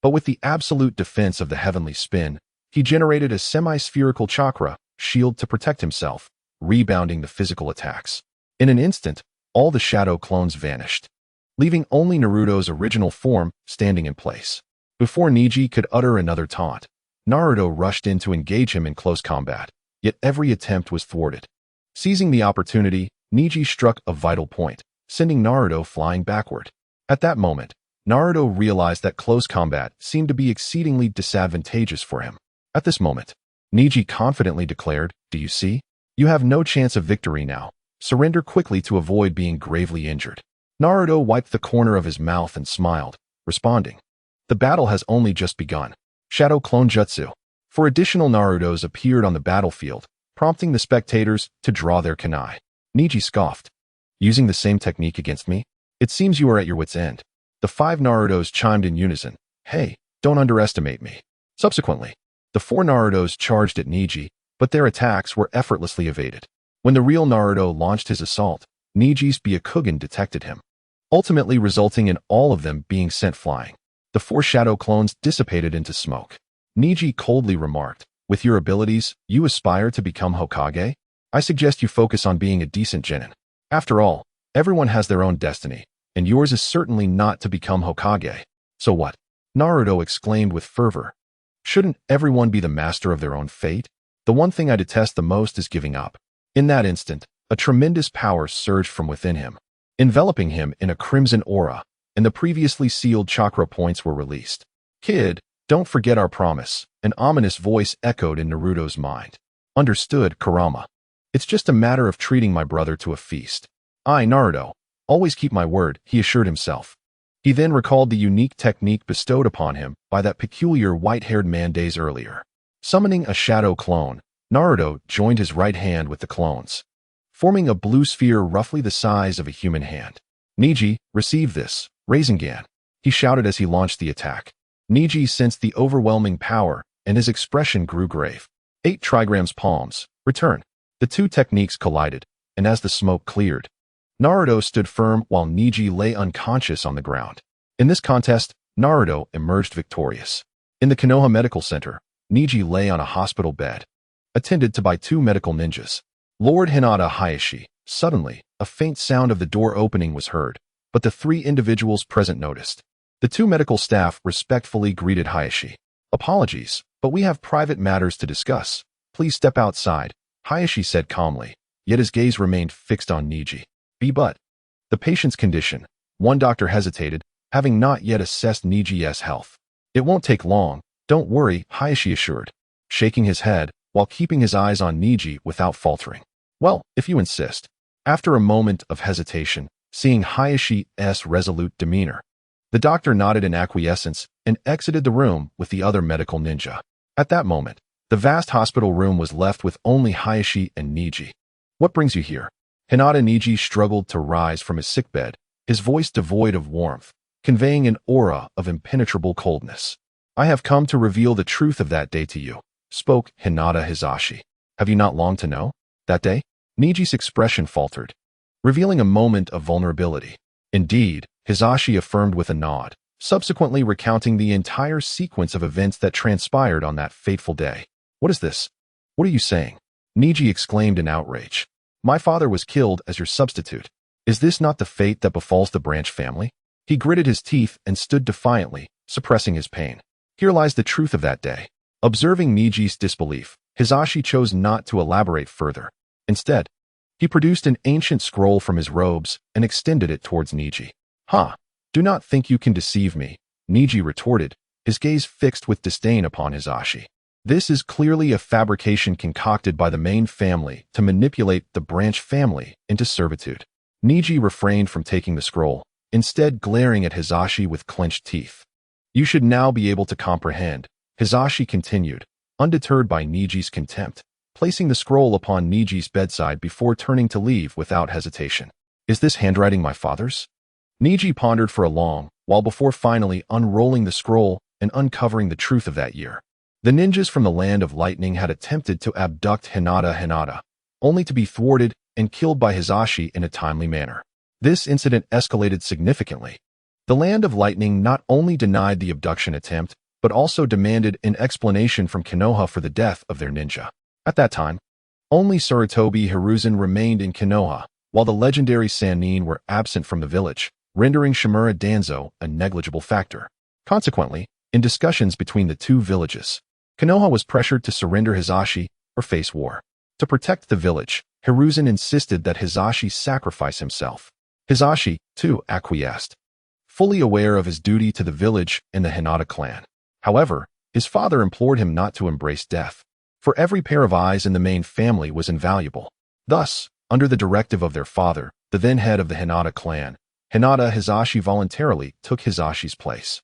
But with the absolute defense of the heavenly spin, he generated a semi-spherical chakra shield to protect himself, rebounding the physical attacks. In an instant, all the shadow clones vanished, leaving only Naruto's original form standing in place. Before Niji could utter another taunt, Naruto rushed in to engage him in close combat, yet every attempt was thwarted. Seizing the opportunity, Niji struck a vital point, sending Naruto flying backward. At that moment, Naruto realized that close combat seemed to be exceedingly disadvantageous for him. At this moment, Niji confidently declared, "Do you see? You have no chance of victory now. Surrender quickly to avoid being gravely injured." Naruto wiped the corner of his mouth and smiled, responding, "The battle has only just begun." Shadow Clone Jutsu. 4 additional Narutos appeared on the battlefield, prompting the spectators to draw their kunai. Niji scoffed. "Using the same technique against me? It seems you are at your wit's end." The 5 Narutos chimed in unison, "Hey, don't underestimate me." Subsequently, the 4 Narutos charged at Niji, but their attacks were effortlessly evaded. When the real Naruto launched his assault, Niji's Byakugan detected him, ultimately resulting in all of them being sent flying. The 4 shadow clones dissipated into smoke. Niji coldly remarked, "With your abilities, you aspire to become Hokage? I suggest you focus on being a decent genin. After all, everyone has their own destiny, and yours is certainly not to become Hokage." "So what?" Naruto exclaimed with fervor. "Shouldn't everyone be the master of their own fate? The one thing I detest the most is giving up." In that instant, a tremendous power surged from within him, enveloping him in a crimson aura, and the previously sealed chakra points were released. "Kid, don't forget our promise," an ominous voice echoed in Naruto's mind. "Understood, Kurama. It's just a matter of treating my brother to a feast." "I, Naruto, always keep my word," he assured himself. He then recalled the unique technique bestowed upon him by that peculiar white-haired man days earlier. Summoning a shadow clone, Naruto joined his right hand with the clones, forming a blue sphere roughly the size of a human hand. "Niji, receive this, Rasengan," he shouted as he launched the attack. Niji sensed the overwhelming power, and his expression grew grave. 8 trigrams palms, return. The 2 techniques collided, and as the smoke cleared, Naruto stood firm while Niji lay unconscious on the ground. In this contest, Naruto emerged victorious. In the Konoha Medical Center, Niji lay on a hospital bed, attended to by 2 medical ninjas. Lord Hinata Hayashi. Suddenly, a faint sound of the door opening was heard, but the 3 individuals present noticed. The 2 medical staff respectfully greeted Hayashi. "Apologies, but we have private matters to discuss. Please step outside," Hayashi said calmly, yet his gaze remained fixed on Niji. But the patient's condition. One doctor hesitated, having not yet assessed Niji's health. "It won't take long, don't worry," Hayashi assured, shaking his head while keeping his eyes on Niji without faltering. "Well, if you insist." After a moment of hesitation, seeing Hayashi's resolute demeanor, the doctor nodded in acquiescence and exited the room with the other medical ninja. At that moment, the vast hospital room was left with only Hayashi and Niji. "What brings you here?" Hinata Niji struggled to rise from his sickbed, his voice devoid of warmth, conveying an aura of impenetrable coldness. "I have come to reveal the truth of that day to you," spoke Hinata Hizashi. "Have you not long to know?" "That day?" Niji's expression faltered, revealing a moment of vulnerability. "Indeed," Hizashi affirmed with a nod, subsequently recounting the entire sequence of events that transpired on that fateful day. "What is this? What are you saying?" Niji exclaimed in outrage. "My father was killed as your substitute. Is this not the fate that befalls the Branch family?" He gritted his teeth and stood defiantly, suppressing his pain. "Here lies the truth of that day." Observing Niji's disbelief, Hisashi chose not to elaborate further. Instead, he produced an ancient scroll from his robes and extended it towards Niji. "Ha! Do not think you can deceive me," Niji retorted, his gaze fixed with disdain upon Hisashi. "This is clearly a fabrication concocted by the main family to manipulate the branch family into servitude." Niji refrained from taking the scroll, instead glaring at Hisashi with clenched teeth. "You should now be able to comprehend," Hisashi continued, undeterred by Niji's contempt, placing the scroll upon Niji's bedside before turning to leave without hesitation. "Is this handwriting my father's?" Niji pondered for a long while before finally unrolling the scroll and uncovering the truth of that year. The ninjas from the Land of Lightning had attempted to abduct Hinata, only to be thwarted and killed by Hisashi in a timely manner. This incident escalated significantly. The Land of Lightning not only denied the abduction attempt, but also demanded an explanation from Konoha for the death of their ninja. At that time, only Sarutobi Hiruzen remained in Konoha, while the legendary Sannin were absent from the village, rendering Shimura Danzo a negligible factor. Consequently, in discussions between the two villages, Konoha was pressured to surrender Hisashi or face war. To protect the village, Hiruzen insisted that Hisashi sacrifice himself. Hisashi, too, acquiesced, fully aware of his duty to the village and the Hinata clan. However, his father implored him not to embrace death, for every pair of eyes in the main family was invaluable. Thus, under the directive of their father, the then head of the Hinata clan, Hisashi voluntarily took Hisashi's place,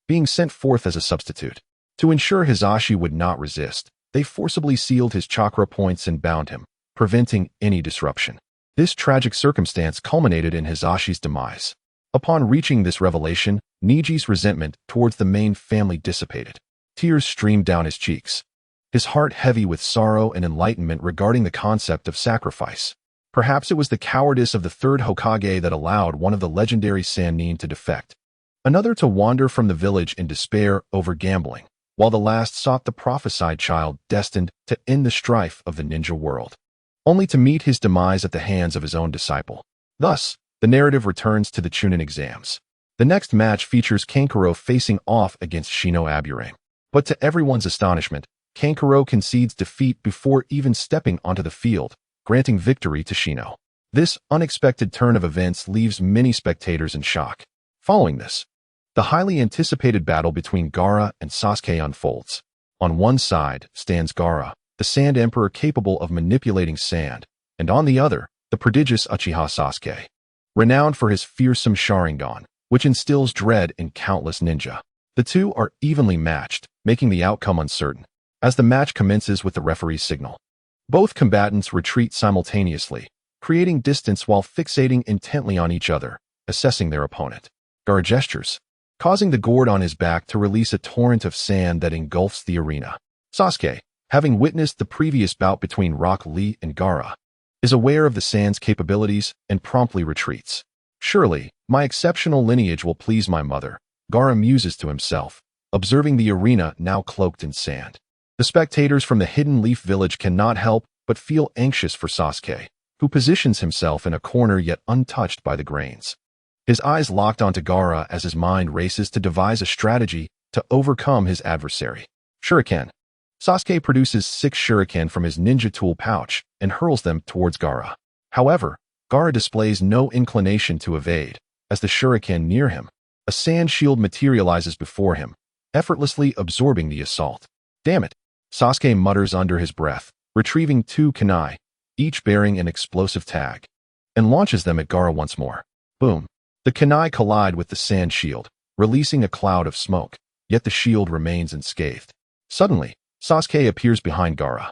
being sent forth as a substitute. To ensure Hisashi would not resist, they forcibly sealed his chakra points and bound him, preventing any disruption. This tragic circumstance culminated in Hisashi's demise. Upon reaching this revelation, Niji's resentment towards the main family dissipated. Tears streamed down his cheeks, his heart heavy with sorrow and enlightenment regarding the concept of sacrifice. Perhaps it was the cowardice of the Third Hokage that allowed one of the legendary Sannin to defect, another to wander from the village in despair over gambling, while the last sought the prophesied child destined to end the strife of the ninja world, only to meet his demise at the hands of his own disciple. Thus, the narrative returns to the Chunin exams. The next match features Kankuro facing off against Shino Aburame. But to everyone's astonishment, Kankuro concedes defeat before even stepping onto the field, granting victory to Shino. This unexpected turn of events leaves many spectators in shock. Following this, the highly anticipated battle between Gaara and Sasuke unfolds. On one side stands Gaara, the Sand Emperor capable of manipulating sand, and on the other, the prodigious Uchiha Sasuke, renowned for his fearsome Sharingan, which instills dread in countless ninja. The two are evenly matched, making the outcome uncertain. As the match commences with the referee's signal, both combatants retreat simultaneously, creating distance while fixating intently on each other, assessing their opponent. Gaara gestures, causing the gourd on his back to release a torrent of sand that engulfs the arena. Sasuke, having witnessed the previous bout between Rock Lee and Gaara, is aware of the sand's capabilities and promptly retreats. "Surely, my exceptional lineage will please my mother," Gaara muses to himself, observing the arena now cloaked in sand. The spectators from the Hidden Leaf village cannot help but feel anxious for Sasuke, who positions himself in a corner yet untouched by the grains. His eyes locked onto Gaara as his mind races to devise a strategy to overcome his adversary. Shuriken. Sasuke produces 6 shuriken from his ninja tool pouch and hurls them towards Gaara. However, Gaara displays no inclination to evade. As the shuriken near him, a sand shield materializes before him, effortlessly absorbing the assault. "Damn it," Sasuke mutters under his breath, retrieving 2 kunai, each bearing an explosive tag, and launches them at Gaara once more. Boom. The kunai collide with the sand shield, releasing a cloud of smoke, yet the shield remains unscathed. Suddenly, Sasuke appears behind Gaara,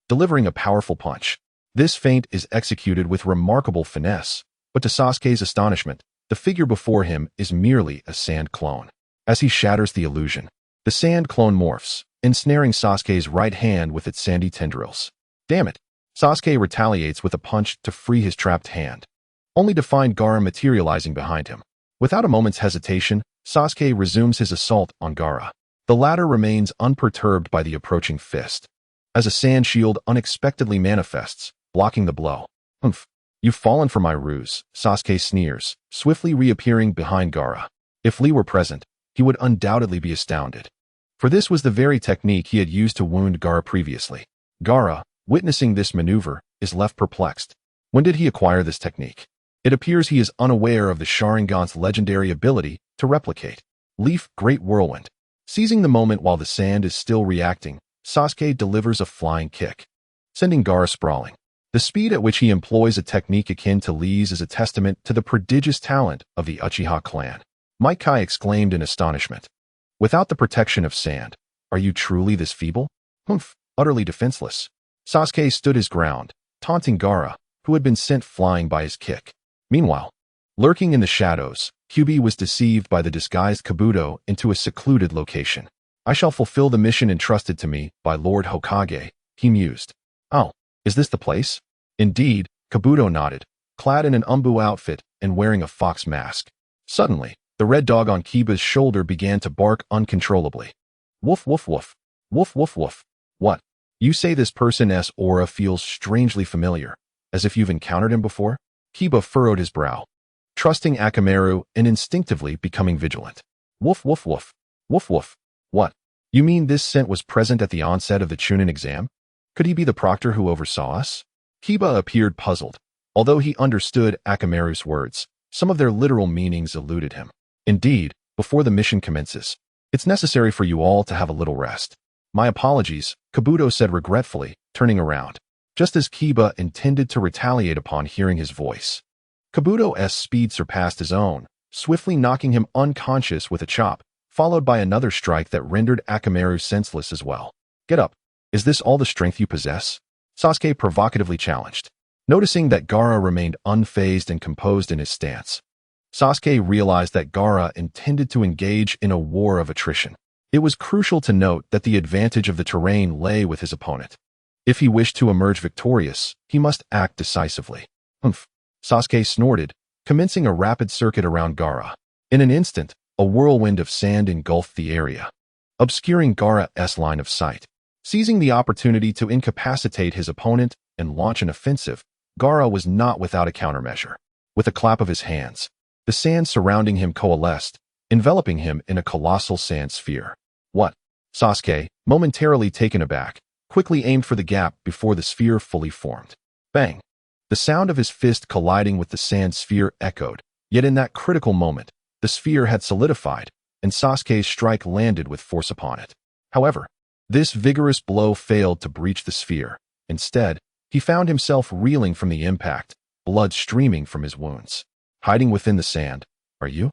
delivering a powerful punch. This feint is executed with remarkable finesse, but to Sasuke's astonishment, the figure before him is merely a sand clone. As he shatters the illusion, the sand clone morphs, ensnaring Sasuke's right hand with its sandy tendrils. "Damn it!" Sasuke retaliates with a punch to free his trapped hand, only to find Gaara materializing behind him. Without a moment's hesitation, Sasuke resumes his assault on Gaara. The latter remains unperturbed by the approaching fist, as a sand shield unexpectedly manifests, blocking the blow. "Humph, you've fallen for my ruse," Sasuke sneers, swiftly reappearing behind Gaara. If Lee were present, he would undoubtedly be astounded. for this was the very technique he had used to wound Gaara previously. Gaara, witnessing this maneuver, is left perplexed. When did he acquire this technique? It appears he is unaware of the Sharingan's legendary ability to replicate. Leaf Great Whirlwind. Seizing the moment while the sand is still reacting, Sasuke delivers a flying kick, sending Gaara sprawling. The speed at which he employs a technique akin to Lee's is a testament to the prodigious talent of the Uchiha clan. Might Kai exclaimed in astonishment. Without the protection of sand, are you truly this feeble? Humph, utterly defenseless. Sasuke stood his ground, taunting Gaara, who had been sent flying by his kick. Meanwhile, lurking in the shadows, Kyuubi was deceived by the disguised Kabuto into a secluded location. I shall fulfill the mission entrusted to me by Lord Hokage, he mused. Oh, is this the place? Indeed, Kabuto nodded, clad in an umbu outfit and wearing a fox mask. Suddenly, the red dog on Kiba's shoulder began to bark uncontrollably. Woof woof woof. Woof woof woof. What? You say this person's aura feels strangely familiar, as if you've encountered him before? Kiba furrowed his brow, trusting Akamaru and instinctively becoming vigilant. Woof woof woof. Woof woof. What? You mean this scent was present at the onset of the Chunin exam? Could he be the proctor who oversaw us? Kiba appeared puzzled. Although he understood Akamaru's words, some of their literal meanings eluded him. Indeed, before the mission commences, it's necessary for you all to have a little rest. My apologies, Kabuto said regretfully, turning around, just as Kiba intended to retaliate upon hearing his voice. Kabuto's speed surpassed his own, swiftly knocking him unconscious with a chop, followed by another strike that rendered Akamaru senseless as well. Get up. Is this all the strength you possess? Sasuke provocatively challenged. Noticing that Gaara remained unfazed and composed in his stance, Sasuke realized that Gaara intended to engage in a war of attrition. It was crucial to note that the advantage of the terrain lay with his opponent. If he wished to emerge victorious, he must act decisively. Humph. Sasuke snorted, commencing a rapid circuit around Gaara. In an instant, a whirlwind of sand engulfed the area, obscuring Gaara's line of sight. Seizing the opportunity to incapacitate his opponent and launch an offensive, Gaara was not without a countermeasure. With a clap of his hands, the sand surrounding him coalesced, enveloping him in a colossal sand sphere. What? Sasuke, momentarily taken aback, quickly aimed for the gap before the sphere fully formed. Bang! The sound of his fist colliding with the sand sphere echoed, yet in that critical moment, the sphere had solidified, and Sasuke's strike landed with force upon it. However, this vigorous blow failed to breach the sphere. Instead, he found himself reeling from the impact, blood streaming from his wounds. Hiding within the sand, are you?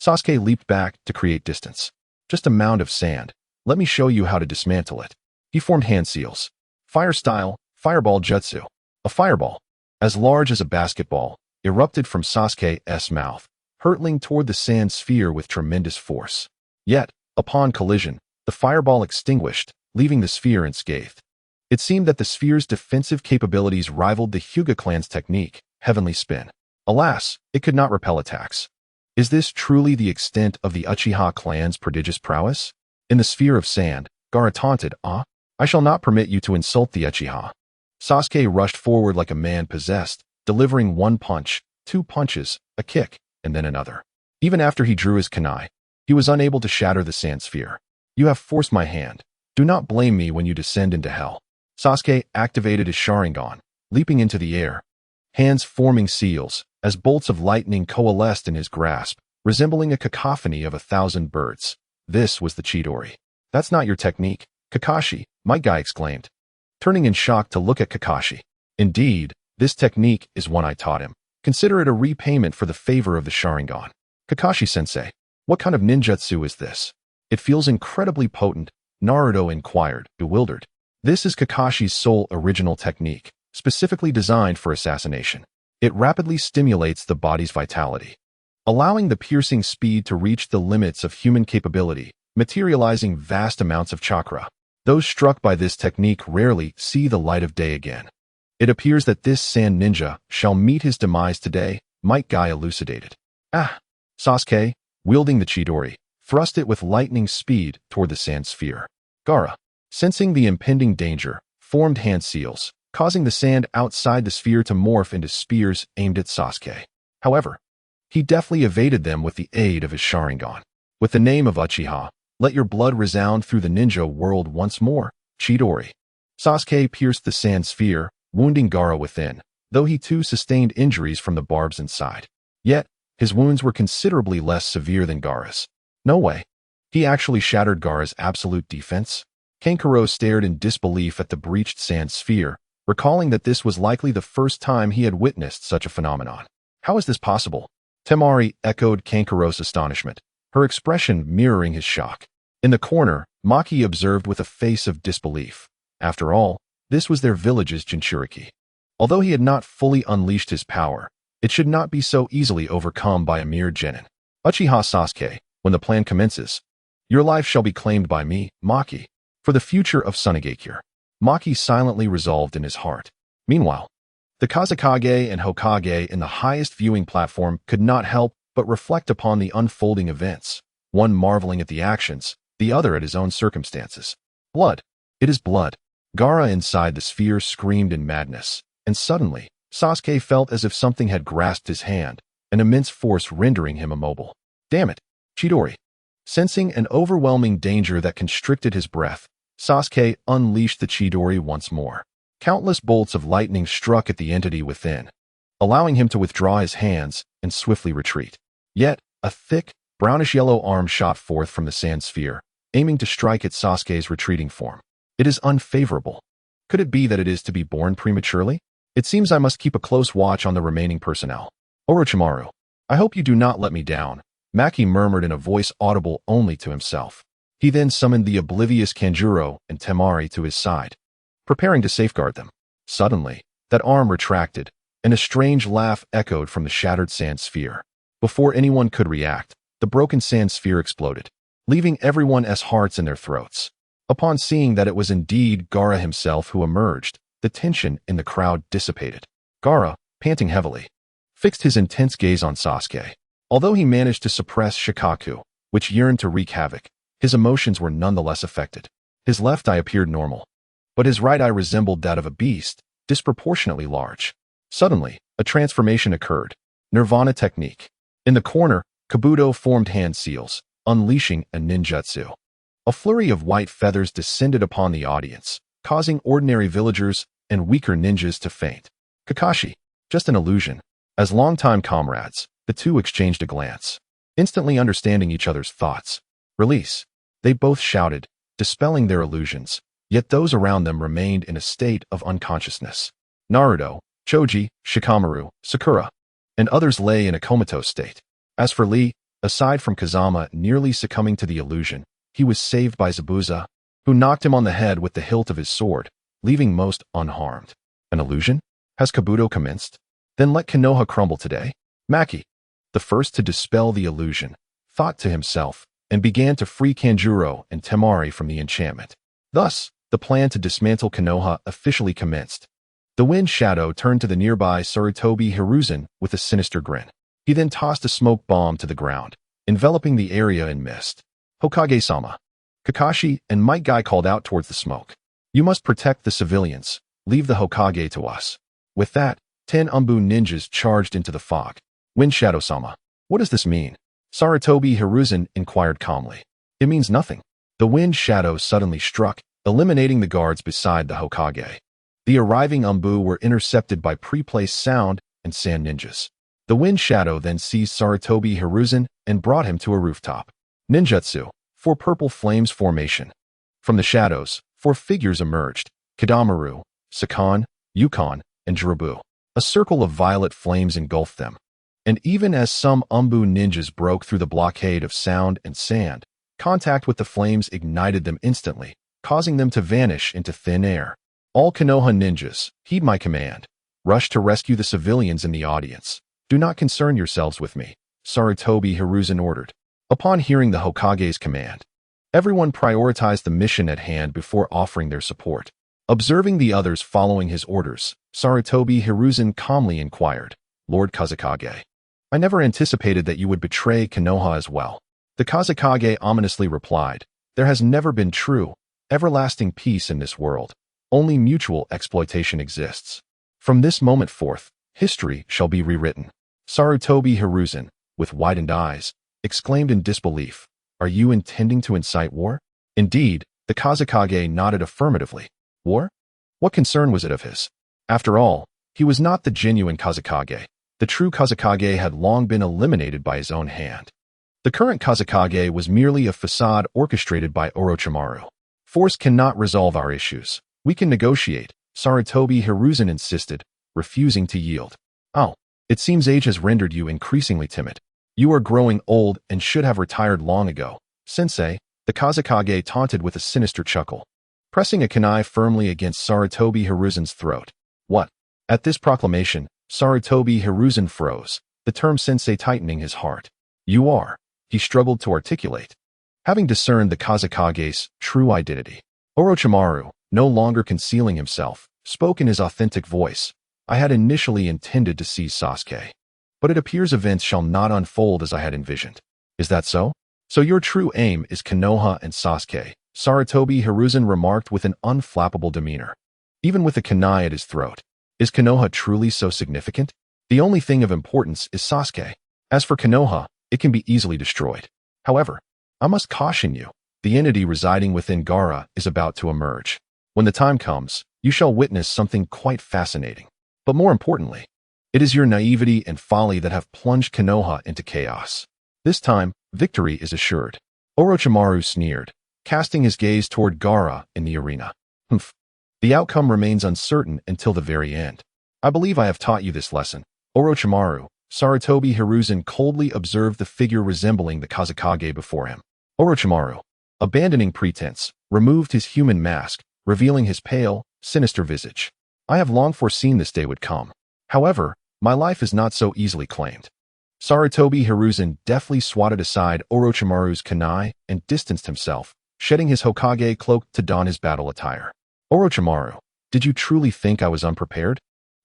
Sasuke leaped back to create distance. Just a mound of sand. Let me show you how to dismantle it. He formed hand seals. Fire style, fireball jutsu. A fireball, as large as a basketball, erupted from Sasuke's mouth, hurtling toward the sand sphere with tremendous force. Yet, upon collision, the fireball extinguished, leaving the sphere unscathed. It seemed that the sphere's defensive capabilities rivaled the Hyuga clan's technique, Heavenly Spin. Alas, it could not repel attacks. Is this truly the extent of the Uchiha clan's prodigious prowess? In the sphere of sand, Gaara taunted, I shall not permit you to insult the Uchiha. Sasuke rushed forward like a man possessed, delivering one punch, two punches, a kick, and then another. Even after he drew his kunai, he was unable to shatter the sand sphere. You have forced my hand. Do not blame me when you descend into hell. Sasuke activated his Sharingan, leaping into the air, hands forming seals, as bolts of lightning coalesced in his grasp, resembling a cacophony of 1,000 birds. This was the Chidori. That's not your technique, Kakashi, my guy exclaimed, turning in shock to look at Kakashi. Indeed, this technique is one I taught him. Consider it a repayment for the favor of the Sharingan. Kakashi-sensei, what kind of ninjutsu is this? It feels incredibly potent, Naruto inquired, bewildered. This is Kakashi's sole original technique, specifically designed for assassination. It rapidly stimulates the body's vitality, allowing the piercing speed to reach the limits of human capability, materializing vast amounts of chakra. Those struck by this technique rarely see the light of day again. It appears that this sand ninja shall meet his demise today, Might Guy elucidated. Sasuke, wielding the Chidori, thrust it with lightning speed toward the sand sphere. Gaara, sensing the impending danger, formed hand seals, causing the sand outside the sphere to morph into spears aimed at Sasuke. However, he deftly evaded them with the aid of his Sharingan. With the name of Uchiha, Let your blood resound through the ninja world once more, Chidori. Sasuke pierced the sand sphere, wounding Gaara within, though he too sustained injuries from the barbs inside. Yet, his wounds were considerably less severe than Gaara's. No way. He actually shattered Gaara's absolute defense? Kankuro stared in disbelief at the breached sand sphere, recalling that this was likely the first time he had witnessed such a phenomenon. How is this possible? Temari echoed Kankuro's astonishment, her expression mirroring his shock. In the corner, Maki observed with a face of disbelief. After all, this was their village's Jinchuriki. Although he had not fully unleashed his power, it should not be so easily overcome by a mere genin. Uchiha Sasuke, when the plan commences, your life shall be claimed by me, Maki, for the future of Sunigakure. Maki silently resolved in his heart. Meanwhile, the Kazekage and Hokage in the highest viewing platform could not help but reflect upon the unfolding events, one marveling at the actions, the other at his own circumstances. Blood. It is blood. Gaara inside the sphere screamed in madness, and suddenly, Sasuke felt as if something had grasped his hand, an immense force rendering him immobile. Damn it, Chidori. Sensing an overwhelming danger that constricted his breath, Sasuke unleashed the Chidori once more. Countless bolts of lightning struck at the entity within, allowing him to withdraw his hands and swiftly retreat. Yet, a thick, brownish-yellow arm shot forth from the sand sphere, aiming to strike at Sasuke's retreating form. It is unfavorable. Could it be that it is to be born prematurely? It seems I must keep a close watch on the remaining personnel. Orochimaru, I hope you do not let me down, Maki murmured in a voice audible only to himself. He then summoned the oblivious Kanjuro and Temari to his side, preparing to safeguard them. Suddenly, that arm retracted, and a strange laugh echoed from the shattered sand sphere. Before anyone could react, the broken sand sphere exploded, leaving everyone's hearts in their throats. Upon seeing that it was indeed Gaara himself who emerged, the tension in the crowd dissipated. Gaara, panting heavily, fixed his intense gaze on Sasuke. Although he managed to suppress Shikaku, which yearned to wreak havoc, his emotions were nonetheless affected. His left eye appeared normal, but his right eye resembled that of a beast, disproportionately large. Suddenly, a transformation occurred. Nirvana technique. In the corner, Kabuto formed hand seals, unleashing a ninjutsu. A flurry of white feathers descended upon the audience, causing ordinary villagers and weaker ninjas to faint. Kakashi, just an illusion. As longtime comrades, the two exchanged a glance, instantly understanding each other's thoughts. Release. They both shouted, dispelling their illusions, yet those around them remained in a state of unconsciousness. Naruto, Choji, Shikamaru, Sakura, and others lay in a comatose state. As for Lee, aside from Kazama nearly succumbing to the illusion, he was saved by Zabuza, who knocked him on the head with the hilt of his sword, leaving most unharmed. An illusion? Has Kabuto commenced? Then let Konoha crumble today. Maki, the first to dispel the illusion, thought to himself, and began to free Kanjuro and Temari from the enchantment. Thus, the plan to dismantle Konoha officially commenced. The wind shadow turned to the nearby Sarutobi Hiruzen with a sinister grin. He then tossed a smoke bomb to the ground, enveloping the area in mist. Hokage-sama. Kakashi and Might Guy called out towards the smoke. You must protect the civilians. Leave the Hokage to us. With that, 10 Umbu ninjas charged into the fog. Wind Shadow-sama. What does this mean? Sarutobi Hiruzen inquired calmly. It means nothing. The wind shadow suddenly struck, eliminating the guards beside the Hokage. The arriving Umbu were intercepted by pre-placed sound and sand ninjas. The wind shadow then seized Sarutobi Hiruzen and brought him to a rooftop. Ninjutsu, 4 purple flames formation. From the shadows, 4 figures emerged: Kidamaru, Sakan, Yukon, and Jirabu. A circle of violet flames engulfed them. And even as some Umbu ninjas broke through the blockade of sound and sand, contact with the flames ignited them instantly, causing them to vanish into thin air. All Konoha ninjas, heed my command. Rush to rescue the civilians in the audience. Do not concern yourselves with me, Sarutobi Hiruzen ordered. Upon hearing the Hokage's command, everyone prioritized the mission at hand before offering their support. Observing the others following his orders, Sarutobi Hiruzen calmly inquired, Lord Kazekage, I never anticipated that you would betray Konoha as well. The Kazekage ominously replied, there has never been true, everlasting peace in this world. Only mutual exploitation exists. From this moment forth, history shall be rewritten. Sarutobi Hiruzen, with widened eyes, exclaimed in disbelief, are you intending to incite war? Indeed, the Kazekage nodded affirmatively. War? What concern was it of his? After all, he was not the genuine Kazekage. The true Kazekage had long been eliminated by his own hand. The current Kazekage was merely a facade orchestrated by Orochimaru. Force cannot resolve our issues. We can negotiate, Sarutobi Hiruzen insisted, refusing to yield. Oh, it seems age has rendered you increasingly timid. You are growing old and should have retired long ago. Sensei, the Kazekage taunted with a sinister chuckle, pressing a kunai firmly against Sarutobi Hiruzen's throat. What? At this proclamation, Sarutobi Hiruzen froze, the term sensei tightening his heart. You are, he struggled to articulate, having discerned the Kazekage's true identity. Orochimaru, no longer concealing himself, spoke in his authentic voice. I had initially intended to seize Sasuke, but it appears events shall not unfold as I had envisioned. Is that so? So your true aim is Konoha and Sasuke, Sarutobi Hiruzen remarked with an unflappable demeanor, even with a kunai at his throat. Is Konoha truly so significant? The only thing of importance is Sasuke. As for Konoha, it can be easily destroyed. However, I must caution you, the entity residing within Gaara is about to emerge. When the time comes, you shall witness something quite fascinating. But more importantly, it is your naivety and folly that have plunged Konoha into chaos. This time, victory is assured. Orochimaru sneered, casting his gaze toward Gaara in the arena. Humph. The outcome remains uncertain until the very end. I believe I have taught you this lesson. Orochimaru, Sarutobi Hiruzen coldly observed the figure resembling the Kazekage before him. Orochimaru, abandoning pretense, removed his human mask, revealing his pale, sinister visage. I have long foreseen this day would come. However, my life is not so easily claimed. Sarutobi Hiruzen deftly swatted aside Orochimaru's kunai and distanced himself, shedding his Hokage cloak to don his battle attire. Orochimaru, did you truly think I was unprepared?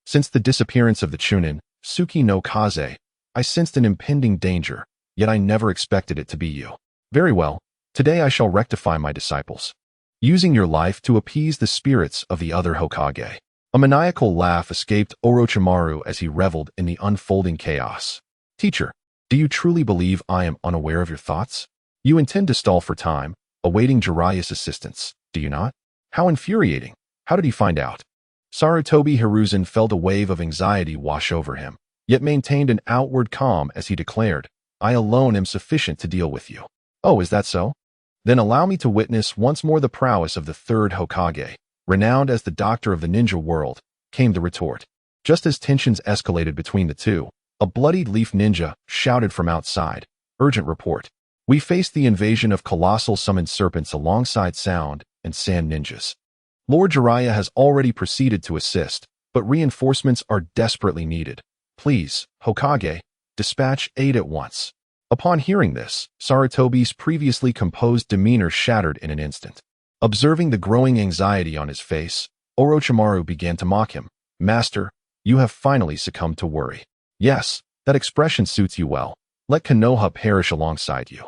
Since the disappearance of the Chunin, Tsuki no Kaze, I sensed an impending danger, yet I never expected it to be you. Very well, today I shall rectify my disciples, using your life to appease the spirits of the other Hokage. A maniacal laugh escaped Orochimaru as he reveled in the unfolding chaos. Teacher, do you truly believe I am unaware of your thoughts? You intend to stall for time, awaiting Jiraiya's assistance, do you not? How infuriating. How did he find out? Sarutobi Hiruzen felt a wave of anxiety wash over him, yet maintained an outward calm as he declared, I alone am sufficient to deal with you. Oh, is that so? Then allow me to witness once more the prowess of the Third Hokage. Renowned as the doctor of the ninja world, came the retort. Just as tensions escalated between the two, a bloodied leaf ninja shouted from outside, urgent report. We faced the invasion of colossal summoned serpents alongside sound and sand ninjas. Lord Jiraiya has already proceeded to assist, but reinforcements are desperately needed. Please, Hokage, dispatch aid at once. Upon hearing this, Sarutobi's previously composed demeanor shattered in an instant. Observing the growing anxiety on his face, Orochimaru began to mock him. Master, you have finally succumbed to worry. Yes, that expression suits you well. Let Konoha perish alongside you.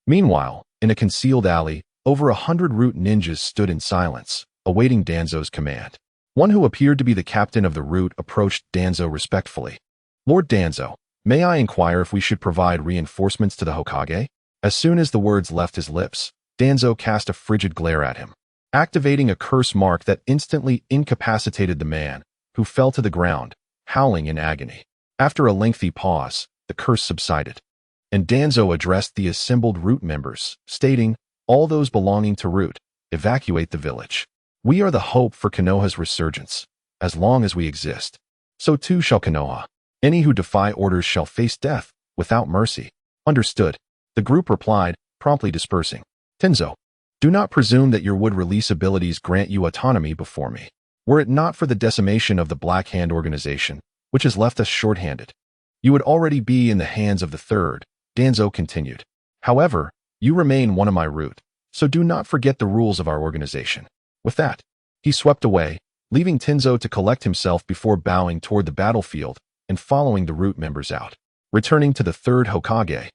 Meanwhile, in a concealed alley, over 100 root ninjas stood in silence, awaiting Danzo's command. One who appeared to be the captain of the root approached Danzo respectfully. Lord Danzo, may I inquire if we should provide reinforcements to the Hokage? As soon as the words left his lips, Danzo cast a frigid glare at him, activating a curse mark that instantly incapacitated the man, who fell to the ground, howling in agony. After a lengthy pause, the curse subsided, and Danzo addressed the assembled Root members, stating, all those belonging to Root, evacuate the village. We are the hope for Konoha's resurgence. As long as we exist, so too shall Konoha. Any who defy orders shall face death, without mercy. Understood. The group replied, promptly dispersing. Tenzo, do not presume that your wood-release abilities grant you autonomy before me. Were it not for the decimation of the Black Hand organization, which has left us short-handed, you would already be in the hands of the Third, Danzo continued. However, you remain one of my Root, so do not forget the rules of our organization. With that, he swept away, leaving Tenzo to collect himself before bowing toward the battlefield and following the Root members out. Returning to the Third Hokage,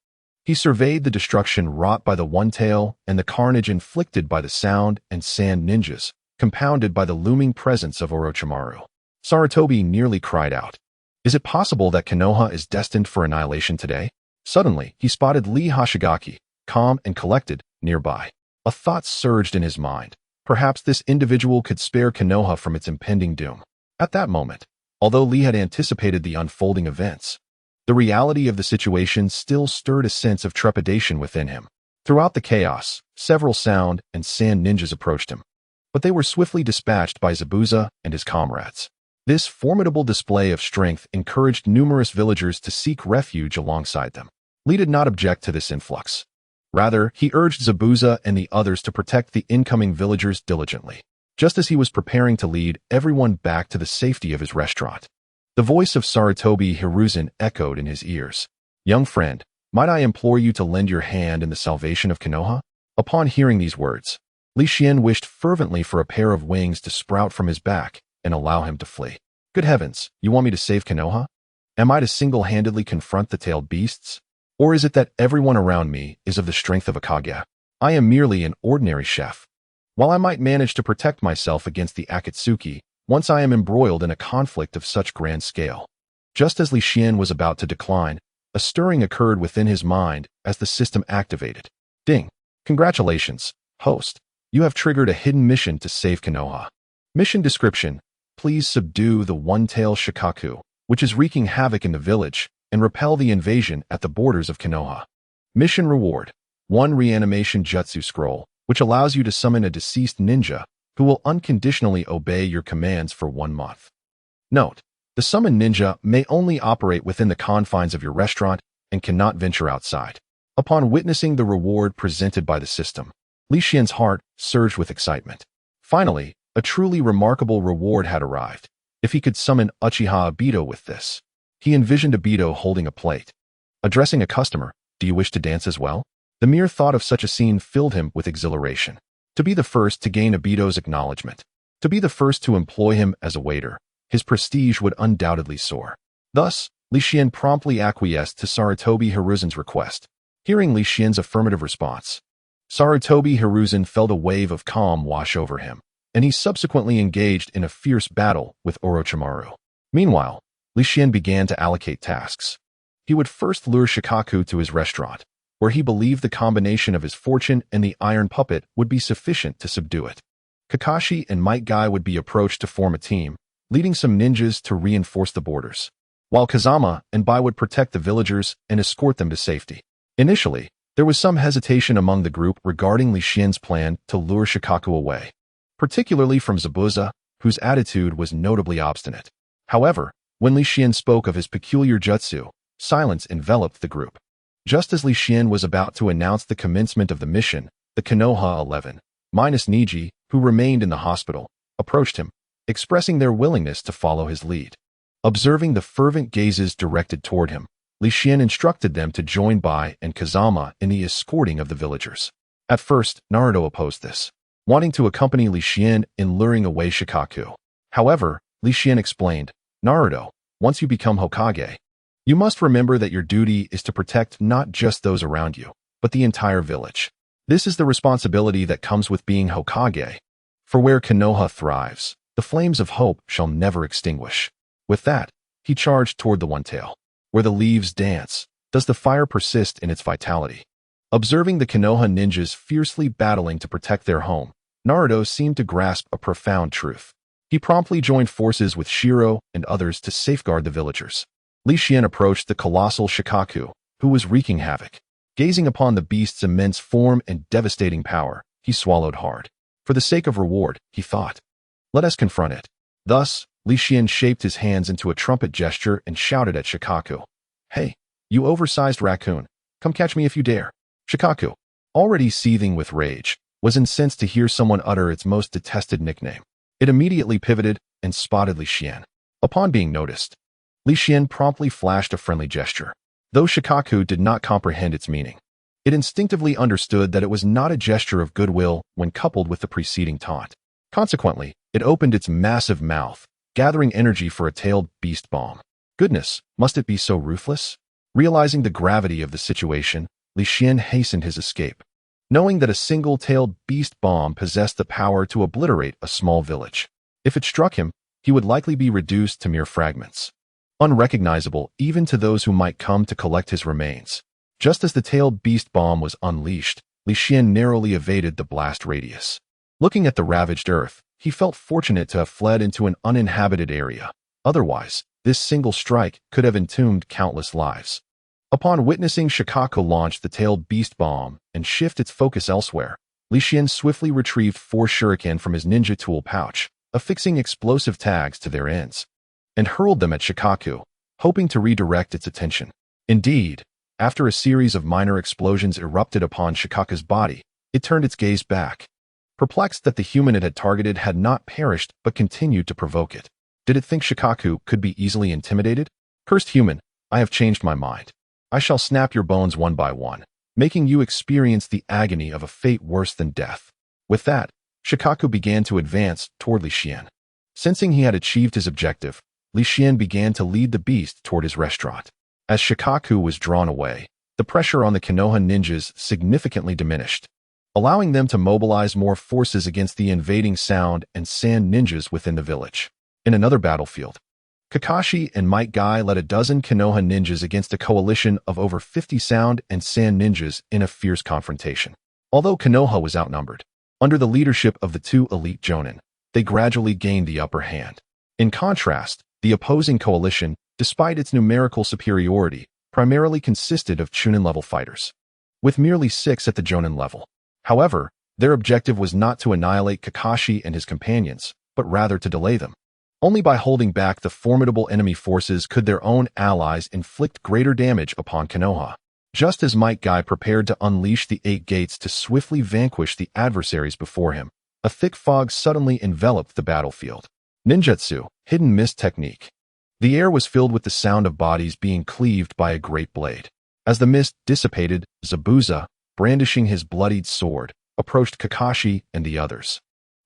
he surveyed the destruction wrought by the One Tail and the carnage inflicted by the Sound and Sand ninjas, compounded by the looming presence of Orochimaru. Sarutobi nearly cried out. Is it possible that Konoha is destined for annihilation today? Suddenly, he spotted Lee Hoshigaki, calm and collected, nearby. A thought surged in his mind. Perhaps this individual could spare Konoha from its impending doom. At that moment, although Lee had anticipated the unfolding events, the reality of the situation still stirred a sense of trepidation within him. Throughout the chaos, several sound and sand ninjas approached him, but they were swiftly dispatched by Zabuza and his comrades. This formidable display of strength encouraged numerous villagers to seek refuge alongside them. Lee did not object to this influx. Rather, he urged Zabuza and the others to protect the incoming villagers diligently. Just as he was preparing to lead everyone back to the safety of his restaurant, the voice of Sarutobi Hiruzen echoed in his ears. "Young friend, might I implore you to lend your hand in the salvation of Konoha?" Upon hearing these words, Li Xian wished fervently for a pair of wings to sprout from his back and allow him to flee. "Good heavens, you want me to save Konoha? Am I to single-handedly confront the tailed beasts? Or is it that everyone around me is of the strength of a Kage? I am merely an ordinary chef. While I might manage to protect myself against the Akatsuki, once I am embroiled in a conflict of such grand scale." Just as Li Xian was about to decline, a stirring occurred within his mind as the system activated. Ding! Congratulations, host. You have triggered a hidden mission to save Konoha. Mission description: please subdue the one-tail Shikaku, which is wreaking havoc in the village, and repel the invasion at the borders of Konoha. Mission reward: 1 reanimation jutsu scroll, which allows you to summon a deceased ninja who will unconditionally obey your commands for 1 month. Note: the summoned ninja may only operate within the confines of your restaurant and cannot venture outside. Upon witnessing the reward presented by the system, Li Xian's heart surged with excitement. Finally, a truly remarkable reward had arrived. If he could summon Uchiha Obito with this. He envisioned Obito holding a plate, addressing a customer, "Do you wish to dance as well?" The mere thought of such a scene filled him with exhilaration. To be the first to gain Obito's acknowledgement, to be the first to employ him as a waiter, his prestige would undoubtedly soar. Thus, Li Xian promptly acquiesced to Sarutobi Hiruzen's request. Hearing Li Xian's affirmative response, Sarutobi Hiruzen felt a wave of calm wash over him, and he subsequently engaged in a fierce battle with Orochimaru. Meanwhile, Li Xian began to allocate tasks. He would first lure Shikaku to his restaurant, where he believed the combination of his fortune and the iron puppet would be sufficient to subdue it. Kakashi and Might Guy would be approached to form a team, leading some ninjas to reinforce the borders, while Kazama and Bai would protect the villagers and escort them to safety. Initially, there was some hesitation among the group regarding Li Xian's plan to lure Shikaku away, particularly from Zabuza, whose attitude was notably obstinate. However, when Li Xian spoke of his peculiar jutsu, silence enveloped the group. Just as Li Xian was about to announce the commencement of the mission, the Konoha 11, minus Niji, who remained in the hospital, approached him, expressing their willingness to follow his lead. Observing the fervent gazes directed toward him, Li Xian instructed them to join Bai and Kazama in the escorting of the villagers. At first, Naruto opposed this, wanting to accompany Li Xian in luring away Shikaku. However, Li Xian explained, "Naruto, once you become Hokage, you must remember that your duty is to protect not just those around you, but the entire village. This is the responsibility that comes with being Hokage. For where Konoha thrives, the flames of hope shall never extinguish." With that, he charged toward the one-tail. Where the leaves dance, does the fire persist in its vitality? Observing the Konoha ninjas fiercely battling to protect their home, Naruto seemed to grasp a profound truth. He promptly joined forces with Shiro and others to safeguard the villagers. Li Xian approached the colossal Shikaku, who was wreaking havoc. Gazing upon the beast's immense form and devastating power, he swallowed hard. For the sake of reward, he thought, "Let us confront it." Thus, Li Xian shaped his hands into a trumpet gesture and shouted at Shikaku, "Hey, you oversized raccoon, come catch me if you dare." Shikaku, already seething with rage, was incensed to hear someone utter its most detested nickname. It immediately pivoted and spotted Li Xian. Upon being noticed, Li Xian promptly flashed a friendly gesture. Though Shikaku did not comprehend its meaning, it instinctively understood that it was not a gesture of goodwill when coupled with the preceding taunt. Consequently, it opened its massive mouth, gathering energy for a tailed beast bomb. Goodness, must it be so ruthless? Realizing the gravity of the situation, Li Xian hastened his escape, knowing that a single-tailed beast bomb possessed the power to obliterate a small village. If it struck him, he would likely be reduced to mere fragments, unrecognizable even to those who might come to collect his remains. Just as the tailed beast bomb was unleashed, Li Xian narrowly evaded the blast radius. Looking at the ravaged earth, he felt fortunate to have fled into an uninhabited area. Otherwise, this single strike could have entombed countless lives. Upon witnessing Shikaku launch the tailed beast bomb and shift its focus elsewhere, Li Xian swiftly retrieved 4 shuriken from his ninja tool pouch, affixing explosive tags to their ends, and hurled them at Shikaku, hoping to redirect its attention. Indeed, after a series of minor explosions erupted upon Shikaku's body, it turned its gaze back, perplexed that the human it had targeted had not perished but continued to provoke it. Did it think Shikaku could be easily intimidated? Cursed human, I have changed my mind. I shall snap your bones one by one, making you experience the agony of a fate worse than death. With that, Shikaku began to advance toward Li Xian. Sensing he had achieved his objective, Li Xian began to lead the beast toward his restaurant. As Shikaku was drawn away, the pressure on the Konoha ninjas significantly diminished, allowing them to mobilize more forces against the invading sound and sand ninjas within the village. In another battlefield, Kakashi and Might Guy led a dozen Konoha ninjas against a coalition of over 50 sound and sand ninjas in a fierce confrontation. Although Konoha was outnumbered, under the leadership of the 2 elite jonin, they gradually gained the upper hand. In contrast, the opposing coalition, despite its numerical superiority, primarily consisted of Chunin-level fighters, with merely 6 at the jonin level. However, their objective was not to annihilate Kakashi and his companions, but rather to delay them. Only by holding back the formidable enemy forces could their own allies inflict greater damage upon Konoha. Just as Might Guy prepared to unleash the 8 gates to swiftly vanquish the adversaries before him, a thick fog suddenly enveloped the battlefield. Ninjutsu, hidden mist technique. The air was filled with the sound of bodies being cleaved by a great blade. As the mist dissipated, Zabuza, brandishing his bloodied sword, approached Kakashi and the others.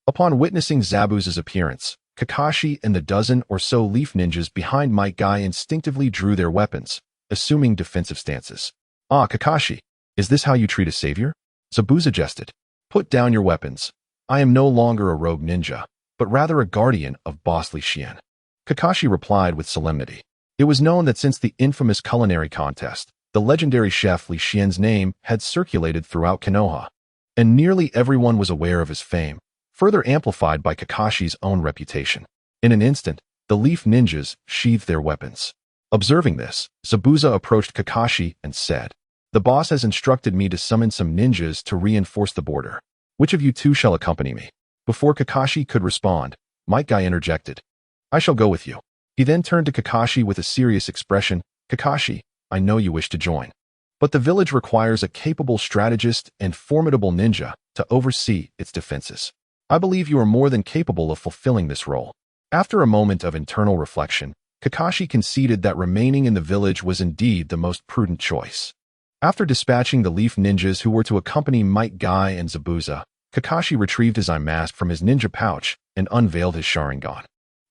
Upon witnessing Zabuza's appearance, Kakashi and the dozen or so leaf ninjas behind Might Guy instinctively drew their weapons, assuming defensive stances. Ah, Kakashi, is this how you treat a savior? Zabuza jested. Put down your weapons. I am no longer a rogue ninja, but rather a guardian of Boss Li Xian. Kakashi replied with solemnity. It was known that since the infamous culinary contest, the legendary chef Li Xian's name had circulated throughout Konoha, and nearly everyone was aware of his fame, further amplified by Kakashi's own reputation. In an instant, the leaf ninjas sheathed their weapons. Observing this, Zabuza approached Kakashi and said, The boss has instructed me to summon some ninjas to reinforce the border. Which of you 2 shall accompany me? Before Kakashi could respond, Might Guy interjected. I shall go with you. He then turned to Kakashi with a serious expression. Kakashi, I know you wish to join, but the village requires a capable strategist and formidable ninja to oversee its defenses. I believe you are more than capable of fulfilling this role. After a moment of internal reflection, Kakashi conceded that remaining in the village was indeed the most prudent choice. After dispatching the leaf ninjas who were to accompany Might Guy and Zabuza, Kakashi retrieved his eye mask from his ninja pouch and unveiled his Sharingan.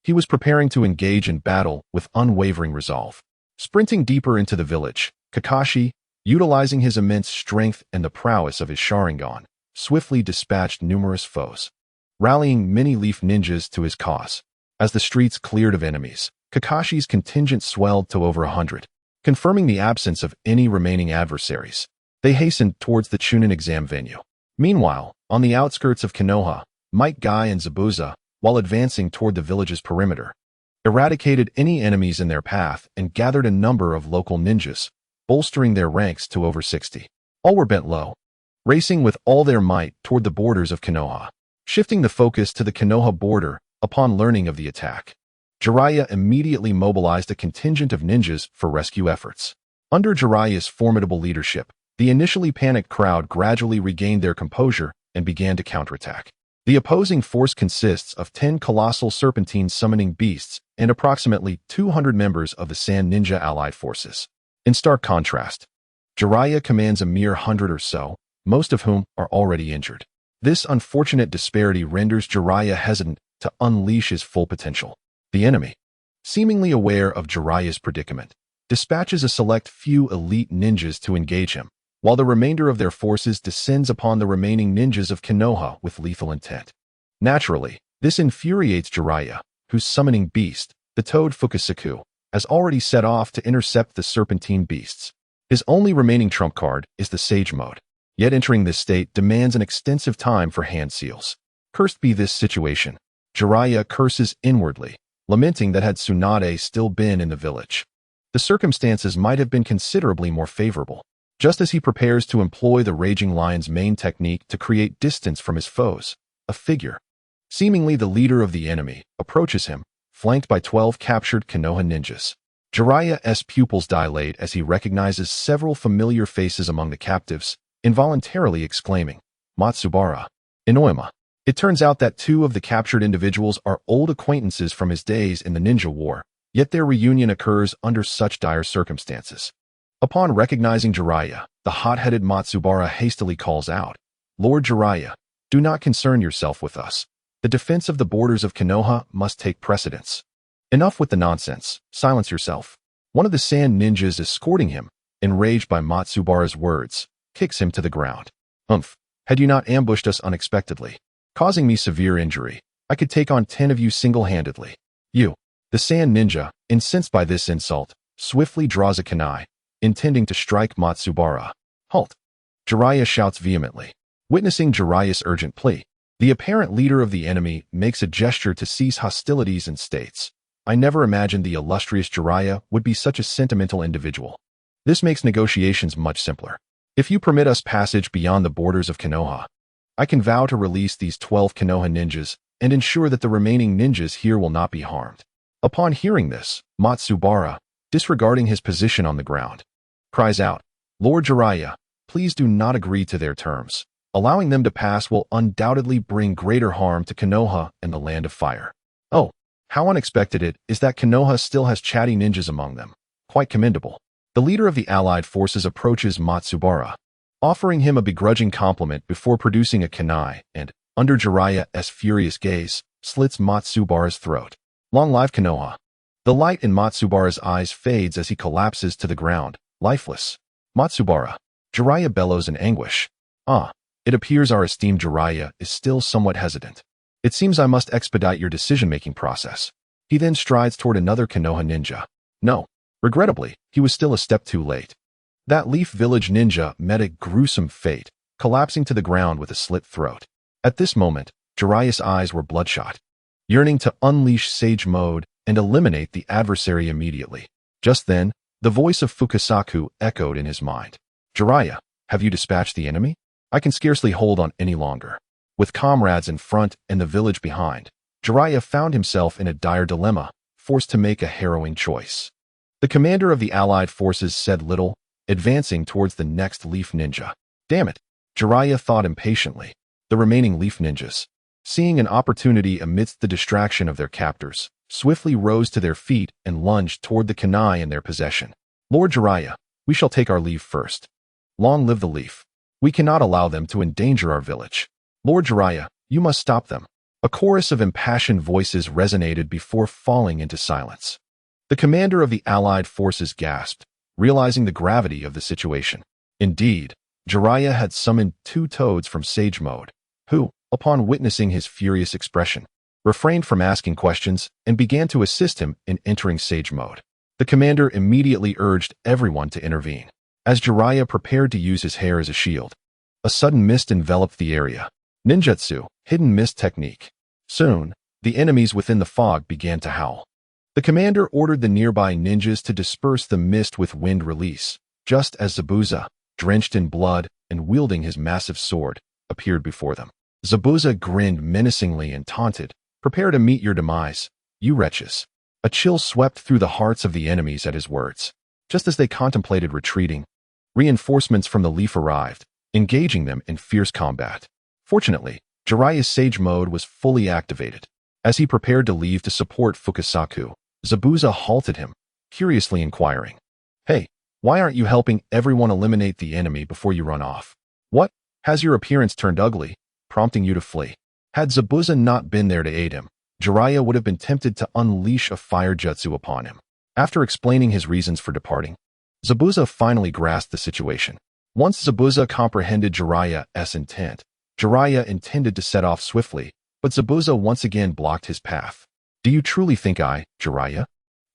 He was preparing to engage in battle with unwavering resolve. Sprinting deeper into the village, Kakashi, utilizing his immense strength and the prowess of his Sharingan, swiftly dispatched numerous foes, rallying many leaf ninjas to his cause. As the streets cleared of enemies, Kakashi's contingent swelled to over 100. Confirming the absence of any remaining adversaries, they hastened towards the Chunin exam venue. Meanwhile, on the outskirts of Konoha, Might Guy and Zabuza, while advancing toward the village's perimeter, eradicated any enemies in their path and gathered a number of local ninjas, bolstering their ranks to over 60. All were bent low, racing with all their might toward the borders of Konoha. Shifting the focus to the Konoha border, upon learning of the attack, Jiraiya immediately mobilized a contingent of ninjas for rescue efforts. Under Jiraiya's formidable leadership, the initially panicked crowd gradually regained their composure and began to counterattack. The opposing force consists of 10 colossal serpentine summoning beasts and approximately 200 members of the Sand Ninja allied forces. In stark contrast, Jiraiya commands a mere 100 or so, most of whom are already injured. This unfortunate disparity renders Jiraiya hesitant to unleash his full potential. The enemy, seemingly aware of Jiraiya's predicament, dispatches a select few elite ninjas to engage him, while the remainder of their forces descends upon the remaining ninjas of Konoha with lethal intent. Naturally, this infuriates Jiraiya, whose summoning beast, the Toad Fukusaku, has already set off to intercept the serpentine beasts. His only remaining trump card is the Sage Mode, yet entering this state demands an extensive time for hand seals. Cursed be this situation. Jiraiya curses inwardly, lamenting that had Tsunade still been in the village, the circumstances might have been considerably more favorable. Just as he prepares to employ the Raging Lion's main technique to create distance from his foes, a figure, seemingly the leader of the enemy, approaches him, flanked by 12 captured Konoha ninjas. Jiraiya's pupils dilate as he recognizes several familiar faces among the captives, involuntarily exclaiming, Matsubara, Inoyama. It turns out that 2 of the captured individuals are old acquaintances from his days in the ninja war, yet their reunion occurs under such dire circumstances. Upon recognizing Jiraiya, the hot-headed Matsubara hastily calls out, Lord Jiraiya, do not concern yourself with us. The defense of the borders of Konoha must take precedence. Enough with the nonsense. Silence yourself. One of the sand ninjas escorting him, enraged by Matsubara's words, kicks him to the ground. Had you not ambushed us unexpectedly, causing me severe injury, I could take on 10 of you single-handedly. You, the sand ninja, incensed by this insult, swiftly draws a kunai, intending to strike Matsubara. Halt! Jiraiya shouts vehemently. Witnessing Jiraiya's urgent plea, the apparent leader of the enemy makes a gesture to cease hostilities and states, I never imagined the illustrious Jiraiya would be such a sentimental individual. This makes negotiations much simpler. If you permit us passage beyond the borders of Konoha, I can vow to release these 12 Konoha ninjas and ensure that the remaining ninjas here will not be harmed. Upon hearing this, Matsubara, disregarding his position on the ground, cries out, Lord Jiraiya, please do not agree to their terms. Allowing them to pass will undoubtedly bring greater harm to Konoha and the Land of Fire. Oh, how unexpected it is that Konoha still has chatty ninjas among them. Quite commendable. The leader of the allied forces approaches Matsubara, offering him a begrudging compliment before producing a kunai and, under Jiraiya's furious gaze, slits Matsubara's throat. Long live Konoha. The light in Matsubara's eyes fades as he collapses to the ground, lifeless. Matsubara. Jiraiya bellows in anguish. It appears our esteemed Jiraiya is still somewhat hesitant. It seems I must expedite your decision-making process. He then strides toward another Konoha ninja. No, regrettably, he was still a step too late. That Leaf Village ninja met a gruesome fate, collapsing to the ground with a slit throat. At this moment, Jiraiya's eyes were bloodshot, yearning to unleash Sage Mode and eliminate the adversary immediately. Just then, the voice of Fukasaku echoed in his mind. Jiraiya, have you dispatched the enemy? I can scarcely hold on any longer. With comrades in front and the village behind, Jiraiya found himself in a dire dilemma, forced to make a harrowing choice. The commander of the allied forces said little, advancing towards the next Leaf Ninja. Damn it, Jiraiya thought impatiently. The remaining Leaf Ninjas, seeing an opportunity amidst the distraction of their captors, swiftly rose to their feet and lunged toward the kunai in their possession. Lord Jiraiya, we shall take our leave first. Long live the Leaf. We cannot allow them to endanger our village. Lord Jiraiya, you must stop them. A chorus of impassioned voices resonated before falling into silence. The commander of the allied forces gasped, realizing the gravity of the situation. Indeed, Jiraiya had summoned 2 toads from Sage Mode, who, upon witnessing his furious expression, refrained from asking questions and began to assist him in entering Sage Mode. The commander immediately urged everyone to intervene. As Jiraiya prepared to use his hair as a shield, a sudden mist enveloped the area. Ninjutsu, hidden mist technique. Soon, the enemies within the fog began to howl. The commander ordered the nearby ninjas to disperse the mist with wind release, just as Zabuza, drenched in blood and wielding his massive sword, appeared before them. Zabuza grinned menacingly and taunted, prepare to meet your demise, you wretches. A chill swept through the hearts of the enemies at his words. Just as they contemplated retreating, reinforcements from the Leaf arrived, engaging them in fierce combat. Fortunately, Jiraiya's Sage Mode was fully activated. As he prepared to leave to support Fukasaku, Zabuza halted him, curiously inquiring, Hey, why aren't you helping everyone eliminate the enemy before you run off? What? Has your appearance turned ugly, prompting you to flee? Had Zabuza not been there to aid him, Jiraiya would have been tempted to unleash a fire jutsu upon him. After explaining his reasons for departing, Zabuza finally grasped the situation. Once Zabuza comprehended Jiraiya's intent, Jiraiya intended to set off swiftly, but Zabuza once again blocked his path. Do you truly think I, Jiraiya,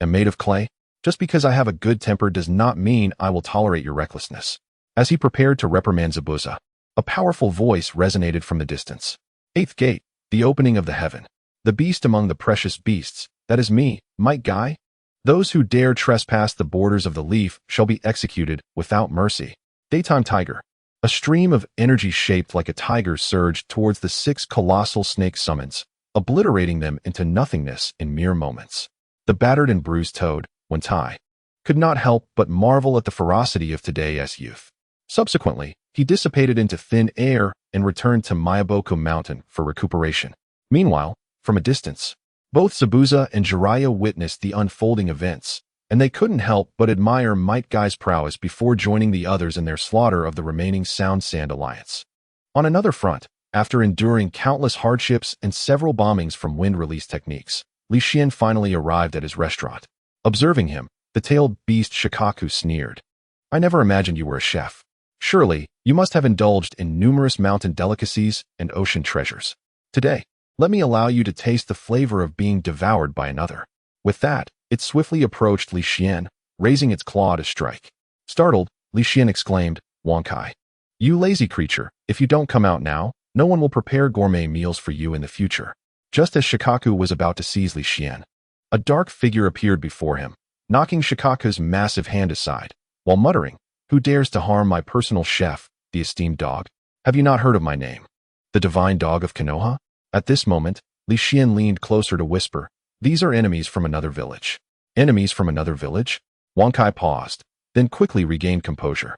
am made of clay? Just because I have a good temper does not mean I will tolerate your recklessness. As he prepared to reprimand Zabuza, a powerful voice resonated from the distance. Eighth gate, the opening of the heaven. The beast among the precious beasts, that is me, Might Guy. Those who dare trespass the borders of the leaf shall be executed without mercy. Daytime tiger. A stream of energy shaped like a tiger surged towards the 6 colossal snake summons, obliterating them into nothingness in mere moments. The battered and bruised toad, Wantai, could not help but marvel at the ferocity of today's youth. Subsequently, he dissipated into thin air and returned to Miyaboku Mountain for recuperation. Meanwhile, from a distance, both Zabuza and Jiraiya witnessed the unfolding events, and they couldn't help but admire Might Guy's prowess before joining the others in their slaughter of the remaining Sound Sand Alliance. On another front, after enduring countless hardships and several bombings from wind release techniques, Li Xian finally arrived at his restaurant. Observing him, the tailed beast Shikaku sneered. I never imagined you were a chef. Surely, you must have indulged in numerous mountain delicacies and ocean treasures. Today, let me allow you to taste the flavor of being devoured by another. With that, it swiftly approached Li Xian, raising its claw to strike. Startled, Li Xian exclaimed, Wankai, you lazy creature, if you don't come out now, no one will prepare gourmet meals for you in the future. Just as Shikaku was about to seize Li Xian, a dark figure appeared before him, knocking Shikaku's massive hand aside, while muttering, who dares to harm my personal chef, the esteemed dog? Have you not heard of my name? The divine dog of Konoha? At this moment, Li Xian leaned closer to whisper, these are enemies from another village. Enemies from another village? Wankai paused, then quickly regained composure.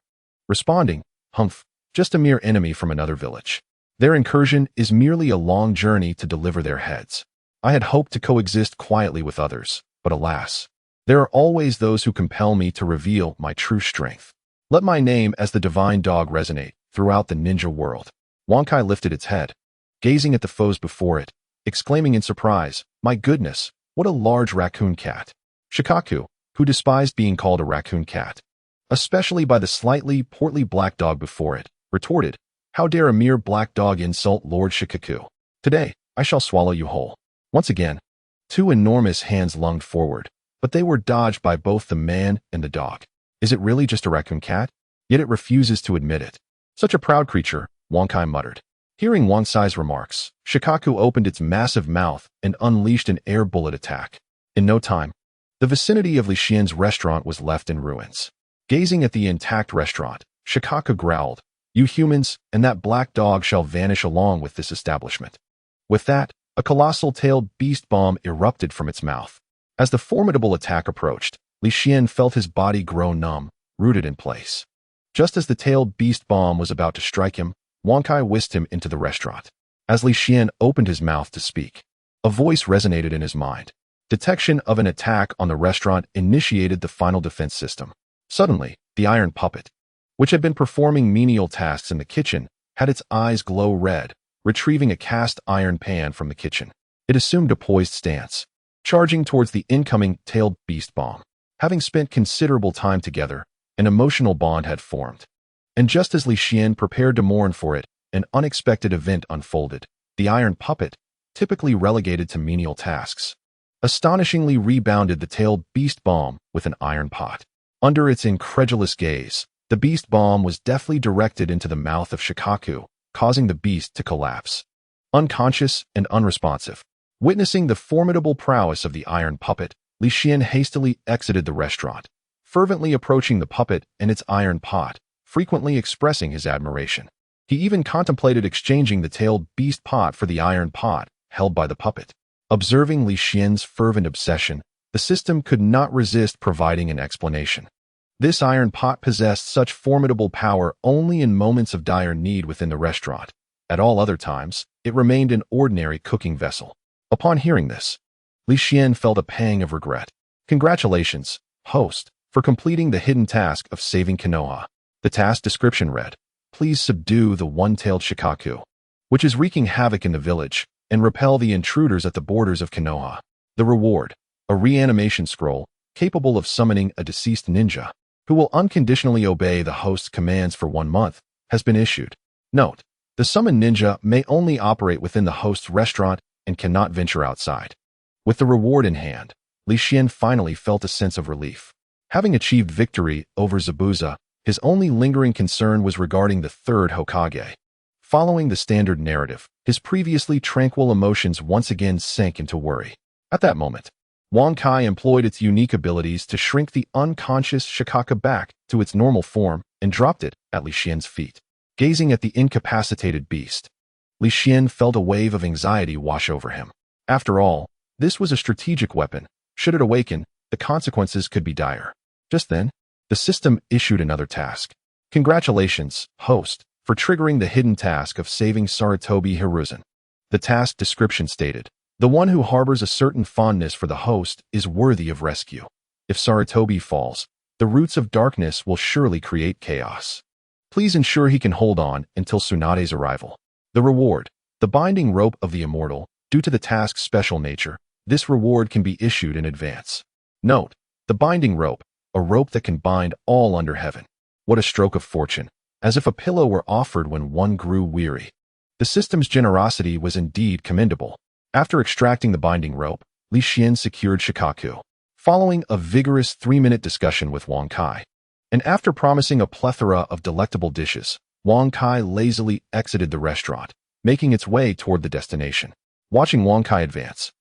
Responding, humph, just a mere enemy from another village. Their incursion is merely a long journey to deliver their heads. I had hoped to coexist quietly with others, but alas, there are always those who compel me to reveal my true strength. Let my name as the divine dog resonate throughout the ninja world. Wankai lifted its head, gazing at the foes before it, exclaiming in surprise, my goodness, what a large raccoon cat. Shikaku, who despised being called a raccoon cat, especially by the slightly portly black dog before it, retorted, how dare a mere black dog insult Lord Shikaku? Today, I shall swallow you whole. Once again, 2 enormous hands lunged forward, but they were dodged by both the man and the dog. Is it really just a raccoon cat? Yet it refuses to admit it. Such a proud creature, Wankai muttered. Hearing Wansai's remarks, Shikaku opened its massive mouth and unleashed an air bullet attack. In no time, the vicinity of Li Xian's restaurant was left in ruins. Gazing at the intact restaurant, Shikaku growled, you humans and that black dog shall vanish along with this establishment. With that, a colossal tailed beast bomb erupted from its mouth. As the formidable attack approached, Li Xian felt his body grow numb, rooted in place. Just as the tailed beast bomb was about to strike him, Wankai whisked him into the restaurant. As Li Xian opened his mouth to speak, a voice resonated in his mind. Detection of an attack on the restaurant initiated the final defense system. Suddenly, the iron puppet, which had been performing menial tasks in the kitchen, had its eyes glow red, retrieving a cast iron pan from the kitchen. It assumed a poised stance, charging towards the incoming tailed beast bomb. Having spent considerable time together, an emotional bond had formed. And just as Li Xian prepared to mourn for it, an unexpected event unfolded. The iron puppet, typically relegated to menial tasks, astonishingly rebounded the tailed beast bomb with an iron pot. Under its incredulous gaze, the beast bomb was deftly directed into the mouth of Shikaku, causing the beast to collapse. Unconscious and unresponsive, witnessing the formidable prowess of the iron puppet, Li Xian hastily exited the restaurant, fervently approaching the puppet and its iron pot, frequently expressing his admiration. He even contemplated exchanging the tailed beast pot for the iron pot held by the puppet. Observing Li Xian's fervent obsession, the system could not resist providing an explanation. This iron pot possessed such formidable power only in moments of dire need within the restaurant. At all other times, it remained an ordinary cooking vessel. Upon hearing this, Li Xian felt a pang of regret. Congratulations, host, for completing the hidden task of saving Konoha. The task description read, please subdue the one-tailed Shikaku, which is wreaking havoc in the village, and repel the intruders at the borders of Konoha. The reward, a reanimation scroll, capable of summoning a deceased ninja, who will unconditionally obey the host's commands for 1 month, has been issued. Note, the summoned ninja may only operate within the host's restaurant and cannot venture outside. With the reward in hand, Li Xian finally felt a sense of relief. Having achieved victory over Zabuza, his only lingering concern was regarding the Third Hokage. Following the standard narrative, his previously tranquil emotions once again sank into worry. At that moment, Huang Kai employed its unique abilities to shrink the unconscious Shikaka back to its normal form and dropped it at Li Xian's feet. Gazing at the incapacitated beast, Li Xian felt a wave of anxiety wash over him. After all, this was a strategic weapon. Should it awaken, the consequences could be dire. Just then, the system issued another task. Congratulations, host, for triggering the hidden task of saving Sarutobi Hiruzen. The task description stated, the one who harbors a certain fondness for the host is worthy of rescue. If Sarutobi falls, the roots of darkness will surely create chaos. Please ensure he can hold on until Tsunade's arrival. The reward, the binding rope of the immortal. Due to the task's special nature, this reward can be issued in advance. Note, the binding rope, a rope that can bind all under heaven. What a stroke of fortune, as if a pillow were offered when one grew weary. The system's generosity was indeed commendable. After extracting the binding rope, Li Xian secured Shikaku. Following a vigorous 3-minute discussion with Huang Kai, and after promising a plethora of delectable dishes, Huang Kai lazily exited the restaurant, making its way toward the destination. Watching Huang Kai advance,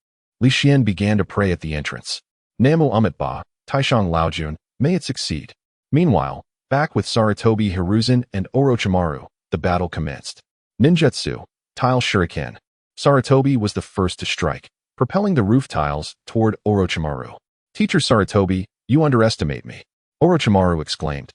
Li Xian began to pray at the entrance. Namu Amit Ba, Taishang Laojun, may it succeed. Meanwhile, back with Sarutobi Hiruzen and Orochimaru, the battle commenced. Ninjutsu, Tile Shuriken. Sarutobi was the first to strike, propelling the roof tiles toward Orochimaru. Teacher Sarutobi, you underestimate me, Orochimaru exclaimed,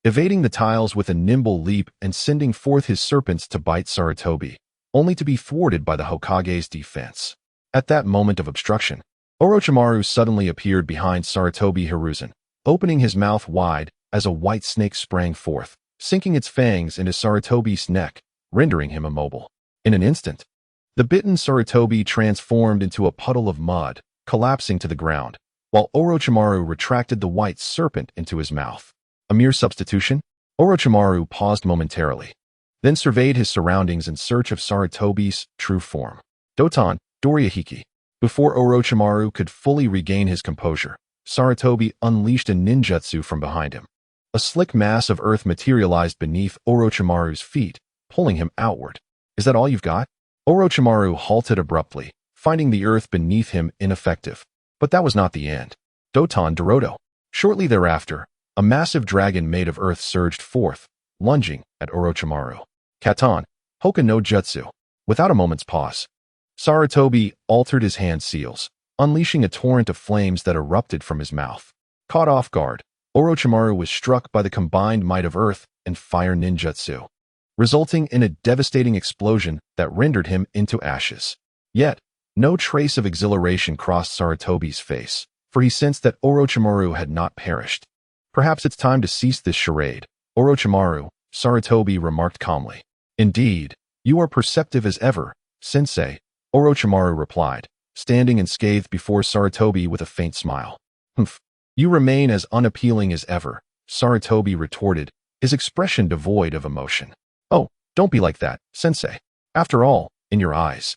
evading the tiles with a nimble leap and sending forth his serpents to bite Sarutobi, only to be thwarted by the Hokage's defense. At that moment of obstruction, Orochimaru suddenly appeared behind Sarutobi Hiruzen, opening his mouth wide as a white snake sprang forth, sinking its fangs into Sarutobi's neck, rendering him immobile. In an instant, the bitten Sarutobi transformed into a puddle of mud, collapsing to the ground, while Orochimaru retracted the white serpent into his mouth. A mere substitution? Orochimaru paused momentarily, then surveyed his surroundings in search of Sarutobi's true form. Doton, Dorihiki. Before Orochimaru could fully regain his composure, Sarutobi unleashed a ninjutsu from behind him. A slick mass of earth materialized beneath Orochimaru's feet, pulling him outward. Is that all you've got? Orochimaru halted abruptly, finding the earth beneath him ineffective. But that was not the end. Doton Doroto. Shortly thereafter, a massive dragon made of earth surged forth, lunging at Orochimaru. Katon, Hoka no Jutsu. Without a moment's pause, Sarutobi altered his hand seals, unleashing a torrent of flames that erupted from his mouth. Caught off guard, Orochimaru was struck by the combined might of earth and fire ninjutsu, resulting in a devastating explosion that rendered him into ashes. Yet, no trace of exhilaration crossed Sarutobi's face, for he sensed that Orochimaru had not perished. Perhaps it's time to cease this charade, Orochimaru, Sarutobi remarked calmly. Indeed, you are perceptive as ever, sensei, Orochimaru replied, standing unscathed before Sarutobi with a faint smile. Humph, you remain as unappealing as ever, Sarutobi retorted, his expression devoid of emotion. Oh, don't be like that, sensei. After all, in your eyes,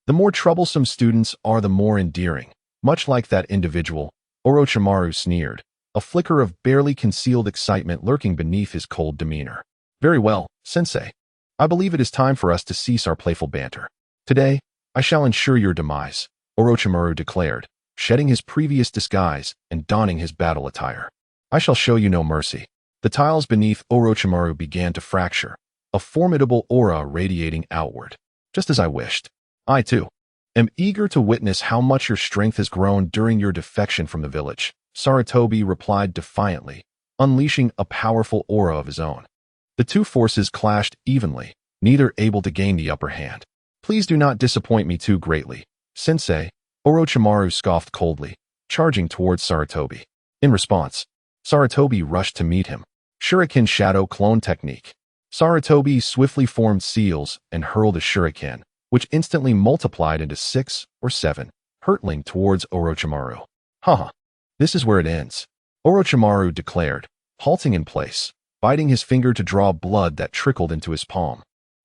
the more troublesome students are the more endearing. Much like that individual, Orochimaru sneered, a flicker of barely concealed excitement lurking beneath his cold demeanor. Very well, sensei. I believe it is time for us to cease our playful banter. Today, I shall ensure your demise, Orochimaru declared, shedding his previous disguise and donning his battle attire. I shall show you no mercy. The tiles beneath Orochimaru began to fracture, a formidable aura radiating outward. Just as I wished. I, too, am eager to witness how much your strength has grown during your defection from the village, Sarutobi replied defiantly, unleashing a powerful aura of his own. The two forces clashed evenly, neither able to gain the upper hand. Please do not disappoint me too greatly, sensei, Orochimaru scoffed coldly, charging towards Sarutobi. In response, Sarutobi rushed to meet him. Shuriken Shadow Clone Technique. Sarutobi swiftly formed seals and hurled a shuriken, which instantly multiplied into 6 or 7, hurtling towards Orochimaru. Haha, this is where it ends, Orochimaru declared, halting in place, biting his finger to draw blood that trickled into his palm,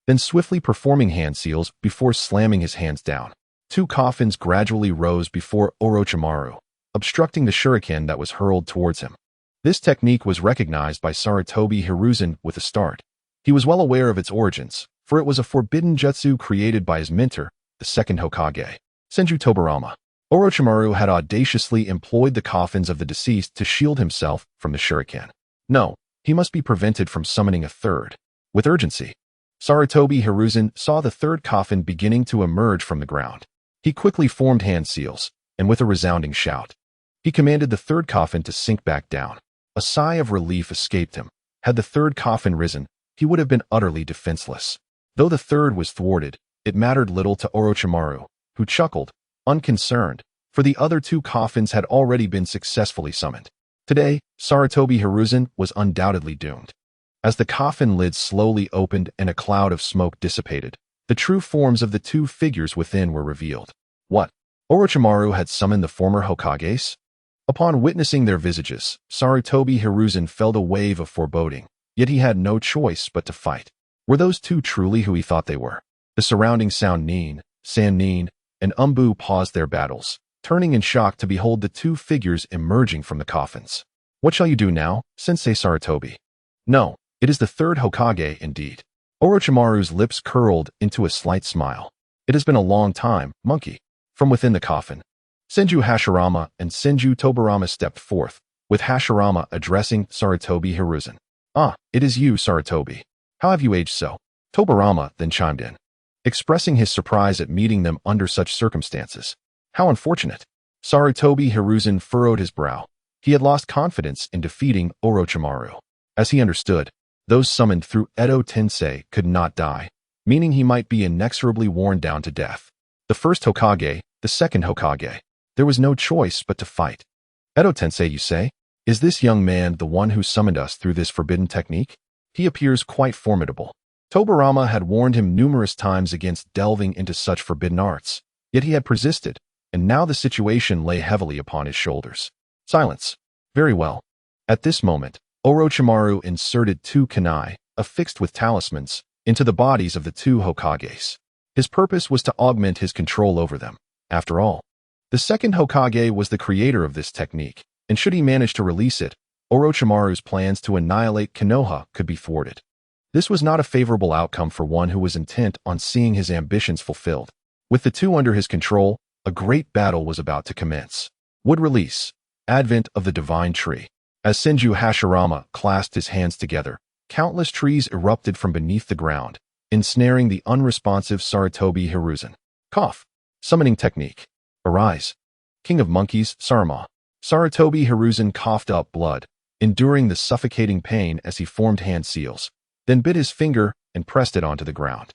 then swiftly performing hand seals before slamming his hands down. 2 coffins gradually rose before Orochimaru, obstructing the shuriken that was hurled towards him. This technique was recognized by Sarutobi Hiruzen with a start. He was well aware of its origins, for it was a forbidden jutsu created by his mentor, the second Hokage, Senju Tobarama. Orochimaru had audaciously employed the coffins of the deceased to shield himself from the shuriken. No, he must be prevented from summoning a third. With urgency, Sarutobi Hiruzen saw the third coffin beginning to emerge from the ground. He quickly formed hand seals, and with a resounding shout, he commanded the third coffin to sink back down. A sigh of relief escaped him. Had the third coffin risen, he would have been utterly defenseless. Though the third was thwarted, it mattered little to Orochimaru, who chuckled, unconcerned, for the other two coffins had already been successfully summoned. Today, Sarutobi Hiruzen was undoubtedly doomed. As the coffin lid slowly opened and a cloud of smoke dissipated, the true forms of the two figures within were revealed. What? Orochimaru had summoned the former Hokages? Upon witnessing their visages, Sarutobi Hiruzen felt a wave of foreboding, yet he had no choice but to fight. Were those two truly who he thought they were? The surrounding San Nin, and Umbu paused their battles, turning in shock to behold the two figures emerging from the coffins. What shall you do now, Sensei Sarutobi? No, it is the third Hokage indeed. Orochimaru's lips curled into a slight smile. It has been a long time, monkey. From within the coffin, Senju Hashirama and Senju Tobarama stepped forth, with Hashirama addressing Sarutobi Hiruzen. Ah, it is you, Sarutobi. How have you aged so? Tobarama then chimed in, expressing his surprise at meeting them under such circumstances. How unfortunate. Sarutobi Hiruzen furrowed his brow. He had lost confidence in defeating Orochimaru. As he understood, those summoned through Edo Tensei could not die, meaning he might be inexorably worn down to death. The first Hokage, the second Hokage. There was no choice but to fight. Edo Tensei, you say? Is this young man the one who summoned us through this forbidden technique? He appears quite formidable. Tobarama had warned him numerous times against delving into such forbidden arts, yet he had persisted, and now the situation lay heavily upon his shoulders. Silence. Very well. At this moment, Orochimaru inserted two kunai, affixed with talismans, into the bodies of the two Hokages. His purpose was to augment his control over them. After all, the second Hokage was the creator of this technique, and should he manage to release it, Orochimaru's plans to annihilate Konoha could be thwarted. This was not a favorable outcome for one who was intent on seeing his ambitions fulfilled. With the two under his control, a great battle was about to commence. Wood release. Advent of the Divine Tree. As Senju Hashirama clasped his hands together, countless trees erupted from beneath the ground, ensnaring the unresponsive Sarutobi Hiruzen. Cough. Summoning technique. Arise. King of Monkeys, Saruma. Sarutobi Hiruzen coughed up blood, enduring the suffocating pain as he formed hand seals, then bit his finger and pressed it onto the ground.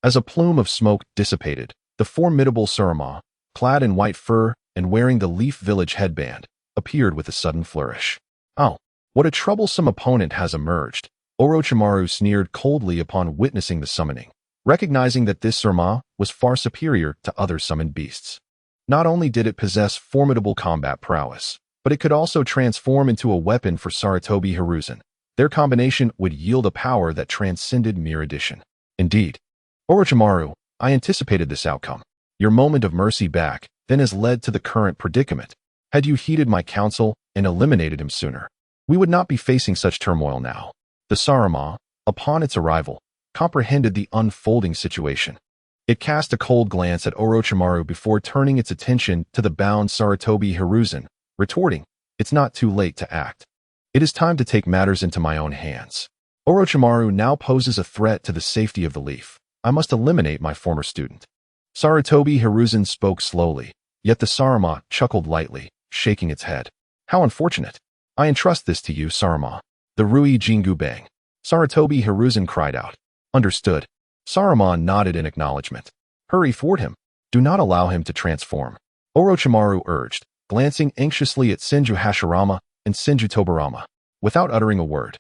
As a plume of smoke dissipated, the formidable Saruma, clad in white fur and wearing the Leaf Village headband, appeared with a sudden flourish. Oh, what a troublesome opponent has emerged, Orochimaru sneered coldly upon witnessing the summoning, recognizing that this Saruma was far superior to other summoned beasts. Not only did it possess formidable combat prowess, but it could also transform into a weapon for Sarutobi Hiruzen. Their combination would yield a power that transcended mere addition. Indeed, Orochimaru, I anticipated this outcome. Your moment of mercy back then has led to the current predicament. Had you heeded my counsel and eliminated him sooner, we would not be facing such turmoil now. The Saruma, upon its arrival, comprehended the unfolding situation. It cast a cold glance at Orochimaru before turning its attention to the bound Sarutobi Hiruzen, retorting, It's not too late to act. It is time to take matters into my own hands. Orochimaru now poses a threat to the safety of the Leaf. I must eliminate my former student. Sarutobi Hiruzen spoke slowly, yet the Saruma chuckled lightly, shaking its head. How unfortunate. I entrust this to you, Saruma. The Rui Jingu Bang. Sarutobi Hiruzen cried out. Understood. Saruma nodded in acknowledgement. Hurry toward him. Do not allow him to transform. Orochimaru urged, glancing anxiously at Senju Hashirama and Senju Tobarama. Without uttering a word,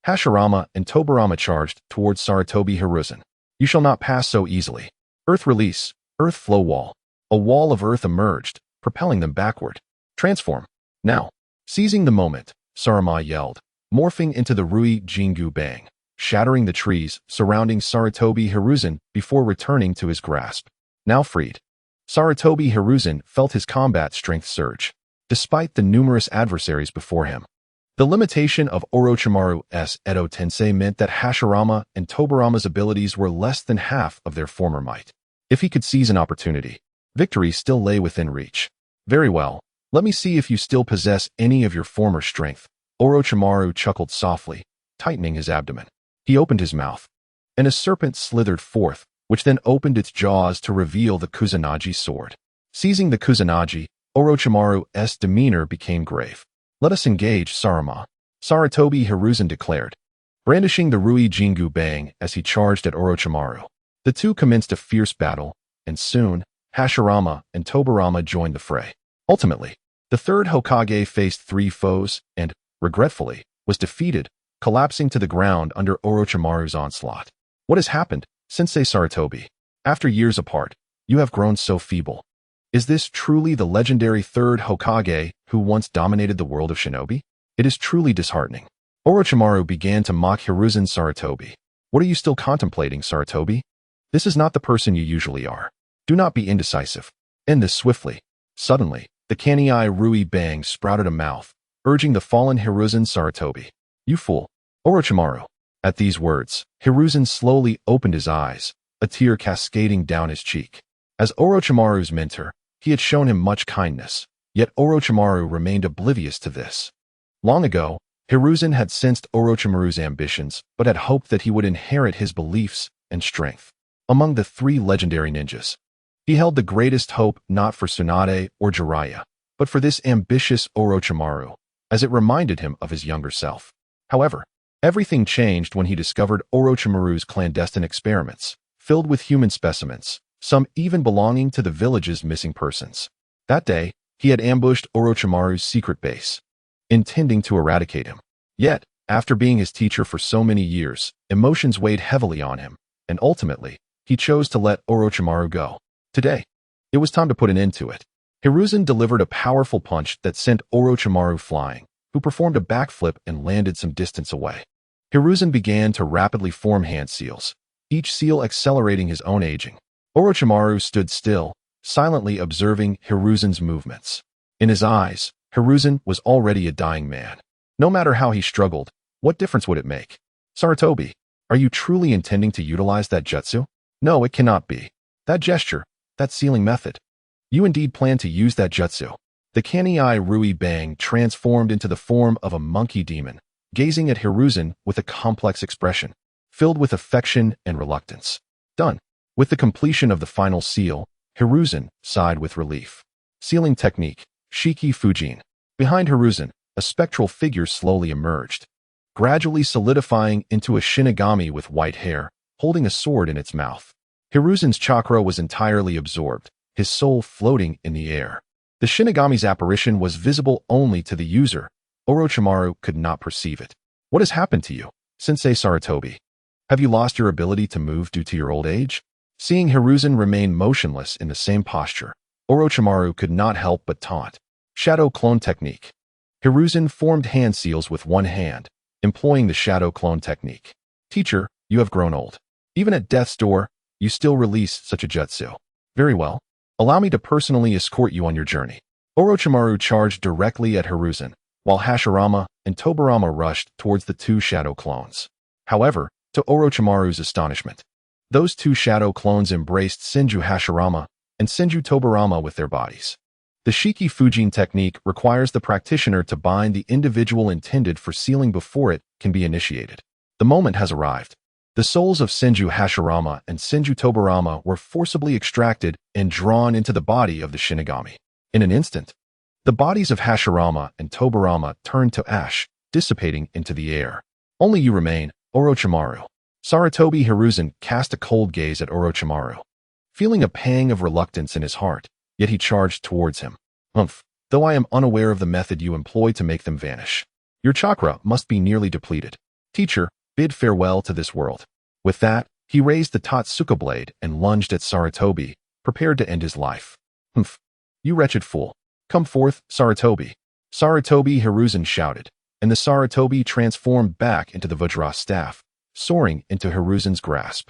Hashirama and Tobarama charged towards Sarutobi Hiruzen. You shall not pass so easily. Earth release. Earth flow wall. A wall of earth emerged, propelling them backward. Transform. Now. Seizing the moment, Saruma yelled, morphing into the Rui Jingu Bang, shattering the trees surrounding Sarutobi Hiruzen before returning to his grasp. Now freed, Sarutobi Hiruzen felt his combat strength surge. Despite the numerous adversaries before him, The limitation of Orochimaru's Edo Tensei meant that Hashirama and Tobarama's abilities were less than half of their former might. If he could seize an opportunity, victory still lay within reach. Very well, let me see if you still possess any of your former strength. Orochimaru chuckled softly, tightening his abdomen. He opened his mouth, and a serpent slithered forth, which then opened its jaws to reveal the Kusanagi sword. Seizing the Kusanagi, Orochimaru's demeanor became grave. Let us engage, Sarama. Sarutobi Hiruzen declared, brandishing the Rui Jingu Bang as he charged at Orochimaru. The two commenced a fierce battle, and soon, Hashirama and Tobarama joined the fray. Ultimately, the third Hokage faced three foes and, regretfully, was defeated, collapsing to the ground under Orochimaru's onslaught. What has happened, Sensei Sarutobi? After years apart, you have grown so feeble. Is this truly the legendary third Hokage who once dominated the world of shinobi? It is truly disheartening. Orochimaru began to mock Hiruzen Sarutobi. What are you still contemplating, Sarutobi? This is not the person you usually are. Do not be indecisive. End this swiftly. Suddenly, the Kanei Rui Bang sprouted a mouth, urging the fallen Hiruzen Sarutobi. You fool. Orochimaru. At these words, Hiruzen slowly opened his eyes, a tear cascading down his cheek. As Orochimaru's mentor, he had shown him much kindness, yet Orochimaru remained oblivious to this. Long ago, Hiruzen had sensed Orochimaru's ambitions, but had hoped that he would inherit his beliefs and strength. Among the three legendary ninjas, he held the greatest hope not for Tsunade or Jiraiya, but for this ambitious Orochimaru, as it reminded him of his younger self. However, everything changed when he discovered Orochimaru's clandestine experiments, filled with human specimens, some even belonging to the village's missing persons. That day, he had ambushed Orochimaru's secret base, intending to eradicate him. Yet, after being his teacher for so many years, emotions weighed heavily on him, and ultimately, he chose to let Orochimaru go. Today, it was time to put an end to it. Hiruzen delivered a powerful punch that sent Orochimaru flying, who performed a backflip and landed some distance away. Hiruzen began to rapidly form hand seals, each seal accelerating his own aging. Orochimaru stood still, silently observing Hiruzen's movements. In his eyes, Hiruzen was already a dying man. No matter how he struggled, what difference would it make? Sarutobi, are you truly intending to utilize that jutsu? No, it cannot be. That gesture, that sealing method. You indeed plan to use that jutsu. The Kanei Rui Bang transformed into the form of a monkey demon, gazing at Hiruzen with a complex expression, filled with affection and reluctance. Done. With the completion of the final seal, Hiruzen sighed with relief. Sealing technique, Shiki Fujin. Behind Hiruzen, a spectral figure slowly emerged, gradually solidifying into a Shinigami with white hair, holding a sword in its mouth. Hiruzen's chakra was entirely absorbed, his soul floating in the air. The Shinigami's apparition was visible only to the user. Orochimaru could not perceive it. What has happened to you, Sensei Sarutobi? Have you lost your ability to move due to your old age? Seeing Hiruzen remain motionless in the same posture, Orochimaru could not help but taunt. Shadow Clone Technique. Hiruzen formed hand seals with one hand, employing the Shadow Clone Technique. Teacher, you have grown old. Even at death's door, you still release such a jutsu. Very well. Allow me to personally escort you on your journey. Orochimaru charged directly at Hiruzen, while Hashirama and Tobarama rushed towards the two shadow clones. However, to Orochimaru's astonishment, those two shadow clones embraced Senju Hashirama and Senju Tobarama with their bodies. The Shiki Fujin technique requires the practitioner to bind the individual intended for sealing before it can be initiated. The moment has arrived. The souls of Senju Hashirama and Senju Tobarama were forcibly extracted and drawn into the body of the Shinigami. In an instant, the bodies of Hashirama and Tobarama turned to ash, dissipating into the air. Only you remain, Orochimaru. Sarutobi Hiruzen cast a cold gaze at Orochimaru, feeling a pang of reluctance in his heart, yet he charged towards him. Though I am unaware of the method you employ to make them vanish. Your chakra must be nearly depleted. Teacher, bid farewell to this world. With that, he raised the Totsuka blade and lunged at Sarutobi, prepared to end his life. You wretched fool. Come forth, Sarutobi. Sarutobi Hiruzen shouted, and the Sarutobi transformed back into the Vajra staff, soaring into Hiruzen's grasp.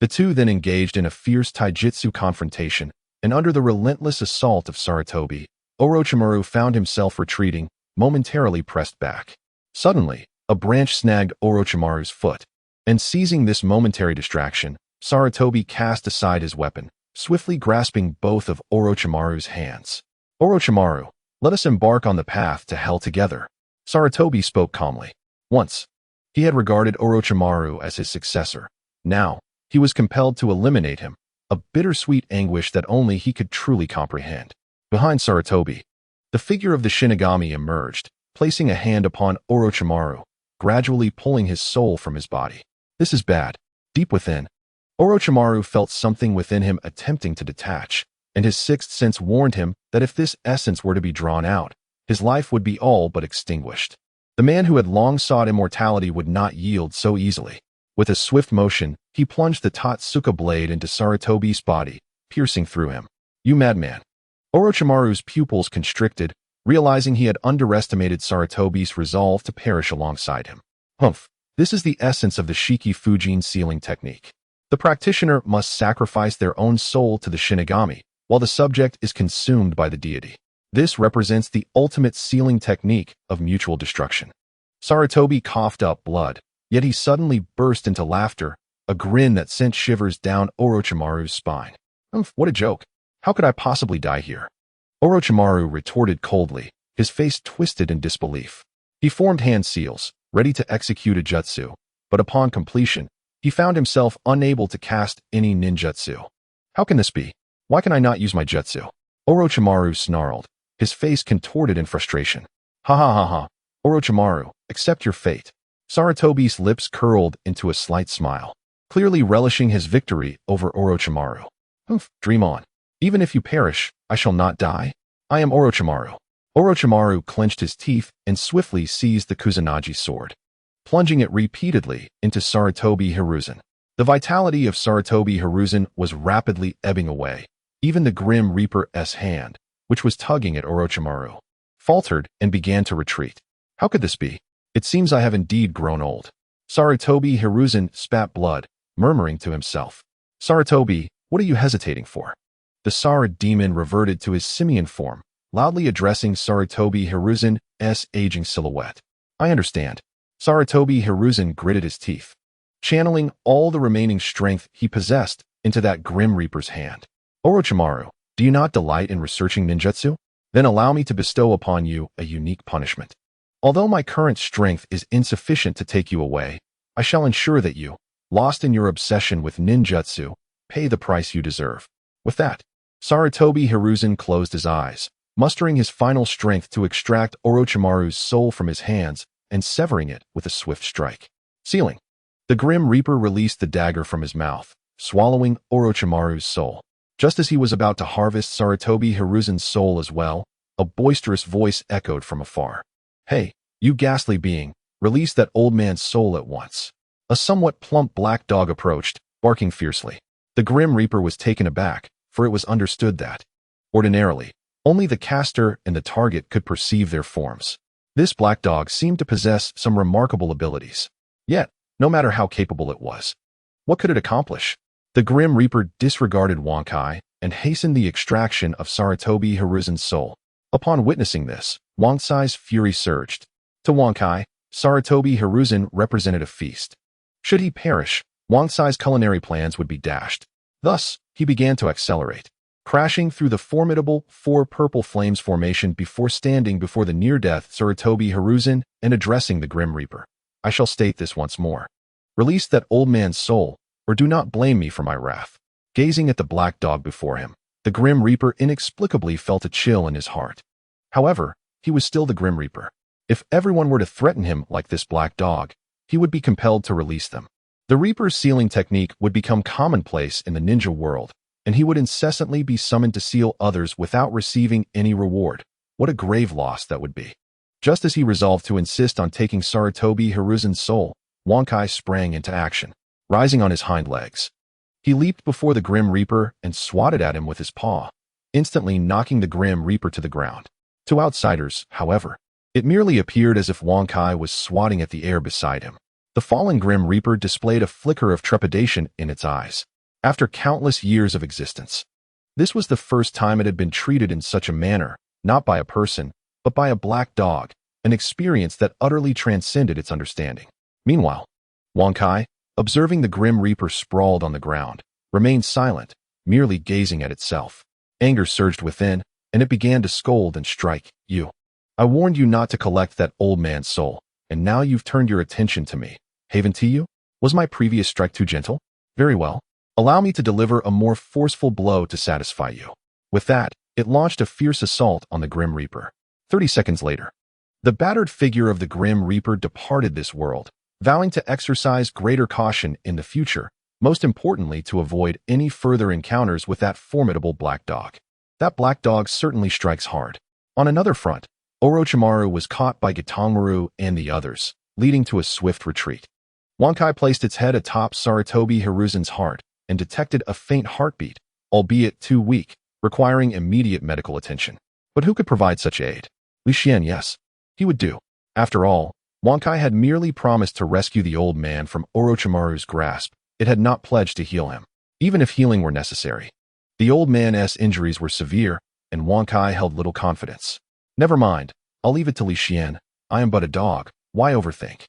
The two then engaged in a fierce taijutsu confrontation, and under the relentless assault of Sarutobi, Orochimaru found himself retreating, momentarily pressed back. Suddenly, a branch snagged Orochimaru's foot, and seizing this momentary distraction, Sarutobi cast aside his weapon, swiftly grasping both of Orochimaru's hands. Orochimaru, let us embark on the path to hell together. Sarutobi spoke calmly. Once, he had regarded Orochimaru as his successor. Now, he was compelled to eliminate him, a bittersweet anguish that only he could truly comprehend. Behind Sarutobi, the figure of the Shinigami emerged, placing a hand upon Orochimaru, gradually pulling his soul from his body. This is bad. Deep within, Orochimaru felt something within him attempting to detach, and his sixth sense warned him that if this essence were to be drawn out, his life would be all but extinguished. The man who had long sought immortality would not yield so easily. With a swift motion, he plunged the Totsuka blade into Sarutobi's body, piercing through him. You madman! Orochimaru's pupils constricted, realizing he had underestimated Sarutobi's resolve to perish alongside him. Humph! This is the essence of the Shiki Fujin sealing technique. The practitioner must sacrifice their own soul to the Shinigami, while the subject is consumed by the deity. This represents the ultimate sealing technique of mutual destruction. Sarutobi coughed up blood, yet he suddenly burst into laughter, a grin that sent shivers down Orochimaru's spine. What a joke. How could I possibly die here? Orochimaru retorted coldly, his face twisted in disbelief. He formed hand seals, ready to execute a jutsu, but upon completion, he found himself unable to cast any ninjutsu. How can this be? Why can I not use my jutsu? Orochimaru snarled, his face contorted in frustration. Ha ha ha ha. Orochimaru, accept your fate. Sarutobi's lips curled into a slight smile, clearly relishing his victory over Orochimaru. Dream on. Even if you perish, I shall not die. I am Orochimaru. Orochimaru clenched his teeth and swiftly seized the Kusanagi sword, plunging it repeatedly into Sarutobi Hiruzen. The vitality of Sarutobi Hiruzen was rapidly ebbing away. Even the Grim Reaper's hand, which was tugging at Orochimaru, faltered and began to retreat. How could this be? It seems I have indeed grown old. Sarutobi Hiruzen spat blood, murmuring to himself. Sarutobi, what are you hesitating for? The Sarid demon reverted to his simian form, loudly addressing Sarutobi Hiruzen's aging silhouette. I understand. Sarutobi Hiruzen gritted his teeth, channeling all the remaining strength he possessed into that Grim Reaper's hand. Orochimaru, do you not delight in researching ninjutsu? Then allow me to bestow upon you a unique punishment. Although my current strength is insufficient to take you away, I shall ensure that you, lost in your obsession with ninjutsu, pay the price you deserve. With that, Sarutobi Hiruzen closed his eyes, mustering his final strength to extract Orochimaru's soul from his hands and severing it with a swift strike. Sealing. The Grim Reaper released the dagger from his mouth, swallowing Orochimaru's soul. Just as he was about to harvest Sarutobi Hiruzen's soul as well, a boisterous voice echoed from afar. Hey, you ghastly being, release that old man's soul at once. A somewhat plump black dog approached, barking fiercely. The Grim Reaper was taken aback, for it was understood that, ordinarily, only the caster and the target could perceive their forms. This black dog seemed to possess some remarkable abilities. Yet, no matter how capable it was, what could it accomplish? The Grim Reaper disregarded Wankai and hastened the extraction of Sarutobi Hiruzen's soul. Upon witnessing this, Wankai's fury surged. To Wankai, Sarutobi Hiruzen represented a feast. Should he perish, Wankai's culinary plans would be dashed. Thus, he began to accelerate, crashing through the formidable four purple flames formation before standing before the near-death Sarutobi Hiruzen and addressing the Grim Reaper. I shall state this once more. Release that old man's soul, or do not blame me for my wrath. Gazing at the black dog before him, the Grim Reaper inexplicably felt a chill in his heart. However, he was still the Grim Reaper. If everyone were to threaten him like this black dog, he would be compelled to release them. The Reaper's sealing technique would become commonplace in the ninja world, and he would incessantly be summoned to seal others without receiving any reward. What a grave loss that would be. Just as he resolved to insist on taking Sarutobi Hiruzen's soul, Wankai sprang into action, rising on his hind legs. He leaped before the Grim Reaper and swatted at him with his paw, instantly knocking the Grim Reaper to the ground. To outsiders, however, it merely appeared as if Wankai was swatting at the air beside him. The fallen Grim Reaper displayed a flicker of trepidation in its eyes. After countless years of existence, this was the first time it had been treated in such a manner, not by a person, but by a black dog, an experience that utterly transcended its understanding. Meanwhile, Wang Kai, observing the Grim Reaper sprawled on the ground, remained silent, merely gazing at itself. Anger surged within, and it began to scold and strike. You. I warned you not to collect that old man's soul, and now you've turned your attention to me. Haven to you? Was my previous strike too gentle? Very well. Allow me to deliver a more forceful blow to satisfy you. With that, it launched a fierce assault on the Grim Reaper. 30 seconds later, the battered figure of the Grim Reaper departed this world, vowing to exercise greater caution in the future, most importantly to avoid any further encounters with that formidable black dog. That black dog certainly strikes hard. On another front, Orochimaru was caught by Gitanmaru and the others, leading to a swift retreat. Wankai placed its head atop Sarutobi Hiruzen's heart and detected a faint heartbeat, albeit too weak, requiring immediate medical attention. But who could provide such aid? Li Xian, yes. He would do. After all, Wankai had merely promised to rescue the old man from Orochimaru's grasp. It had not pledged to heal him, even if healing were necessary. The old man's injuries were severe, and Wankai held little confidence. Never mind, I'll leave it to Li Xian. I am but a dog, why overthink?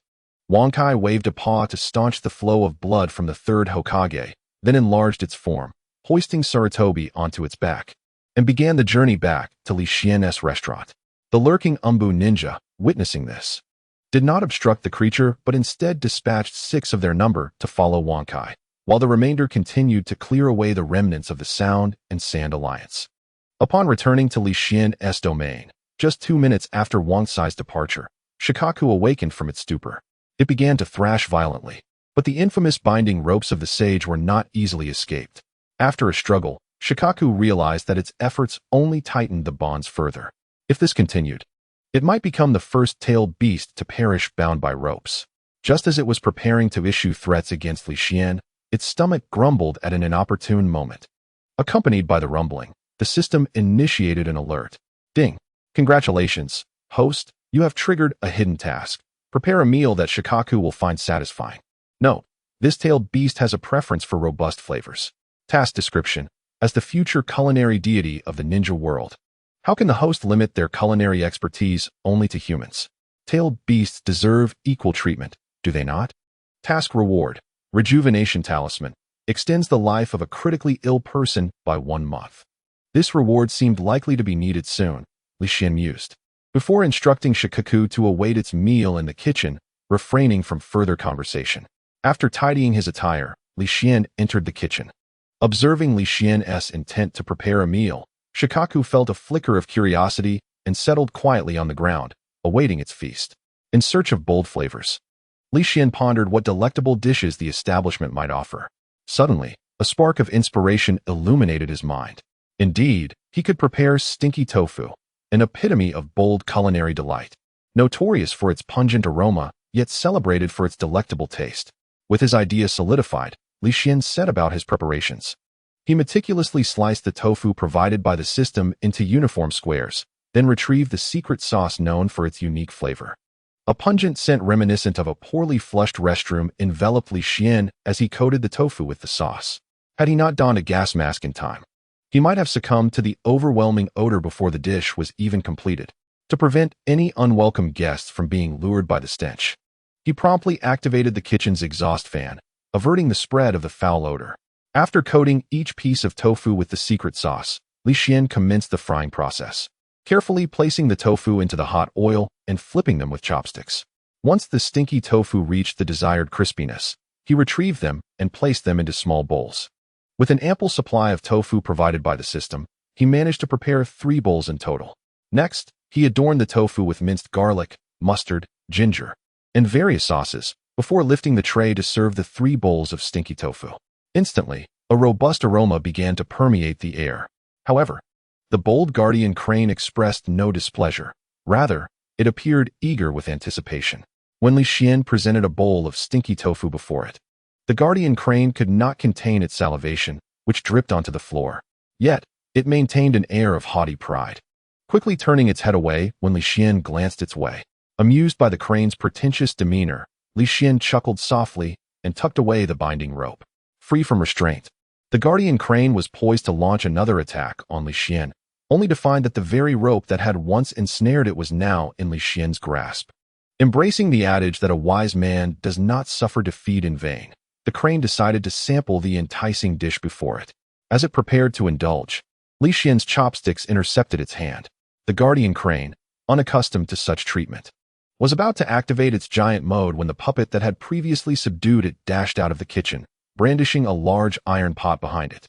Wankai waved a paw to staunch the flow of blood from the third Hokage, then enlarged its form, hoisting Sarutobi onto its back, and began the journey back to Li Xian's restaurant. The lurking Umbu ninja, witnessing this, did not obstruct the creature but instead dispatched 6 of their number to follow Wankai, while the remainder continued to clear away the remnants of the Sound and Sand Alliance. Upon returning to Li Xian's domain, just 2 minutes after Wangsai's departure, Shikaku awakened from its stupor. It began to thrash violently, but the infamous binding ropes of the sage were not easily escaped. After a struggle, Shikaku realized that its efforts only tightened the bonds further. If this continued, it might become the first tailed beast to perish bound by ropes. Just as it was preparing to issue threats against Li Xian, its stomach grumbled at an inopportune moment. Accompanied by the rumbling, the system initiated an alert. Ding! Congratulations, host, you have triggered a hidden task. Prepare a meal that Shikaku will find satisfying. Note, this tailed beast has a preference for robust flavors. Task description: as the future culinary deity of the ninja world, how can the host limit their culinary expertise only to humans? Tailed beasts deserve equal treatment, do they not? Task reward: Rejuvenation Talisman. Extends the life of a critically ill person by 1 month. This reward seemed likely to be needed soon, Li Xian mused, before instructing Shikaku to await its meal in the kitchen, refraining from further conversation. After tidying his attire, Li Xian entered the kitchen. Observing Li Xian's intent to prepare a meal, Shikaku felt a flicker of curiosity and settled quietly on the ground, awaiting its feast. In search of bold flavors, Li Xian pondered what delectable dishes the establishment might offer. Suddenly, a spark of inspiration illuminated his mind. Indeed, he could prepare stinky tofu, an epitome of bold culinary delight. Notorious for its pungent aroma, yet celebrated for its delectable taste. With his idea solidified, Li Xian set about his preparations. He meticulously sliced the tofu provided by the system into uniform squares, then retrieved the secret sauce known for its unique flavor. A pungent scent reminiscent of a poorly flushed restroom enveloped Li Xian as he coated the tofu with the sauce. Had he not donned a gas mask in time, he might have succumbed to the overwhelming odor before the dish was even completed. To prevent any unwelcome guests from being lured by the stench, he promptly activated the kitchen's exhaust fan, averting the spread of the foul odor. After coating each piece of tofu with the secret sauce, Li Xian commenced the frying process, carefully placing the tofu into the hot oil and flipping them with chopsticks. Once the stinky tofu reached the desired crispiness, he retrieved them and placed them into small bowls. With an ample supply of tofu provided by the system, he managed to prepare 3 bowls in total. Next, he adorned the tofu with minced garlic, mustard, ginger, and various sauces, before lifting the tray to serve the 3 bowls of stinky tofu. Instantly, a robust aroma began to permeate the air. However, the bold guardian crane expressed no displeasure. Rather, it appeared eager with anticipation. When Li Xian presented a bowl of stinky tofu before it, the guardian crane could not contain its salivation, which dripped onto the floor. Yet, it maintained an air of haughty pride, quickly turning its head away when Li Xian glanced its way. Amused by the crane's pretentious demeanor, Li Xian chuckled softly and tucked away the binding rope. Free from restraint, the guardian crane was poised to launch another attack on Li Xian, only to find that the very rope that had once ensnared it was now in Li Xian's grasp. Embracing the adage that a wise man does not suffer defeat in vain, the crane decided to sample the enticing dish before it. As it prepared to indulge, Li Xian's chopsticks intercepted its hand. The guardian crane, unaccustomed to such treatment, was about to activate its giant mode when the puppet that had previously subdued it dashed out of the kitchen, brandishing a large iron pot behind it.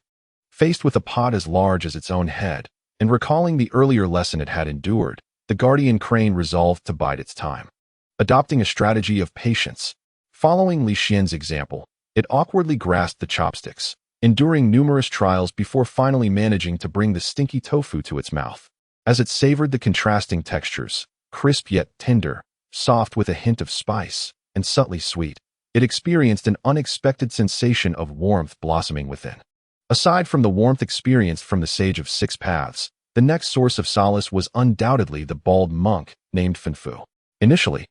Faced with a pot as large as its own head, and recalling the earlier lesson it had endured, the guardian crane resolved to bide its time. Adopting a strategy of patience, following Li Xian's example, it awkwardly grasped the chopsticks, enduring numerous trials before finally managing to bring the stinky tofu to its mouth. As it savored the contrasting textures, crisp yet tender, soft with a hint of spice, and subtly sweet, it experienced an unexpected sensation of warmth blossoming within. Aside from the warmth experienced from the Sage of Six Paths, the next source of solace was undoubtedly the bald monk named Fanfu. Initially,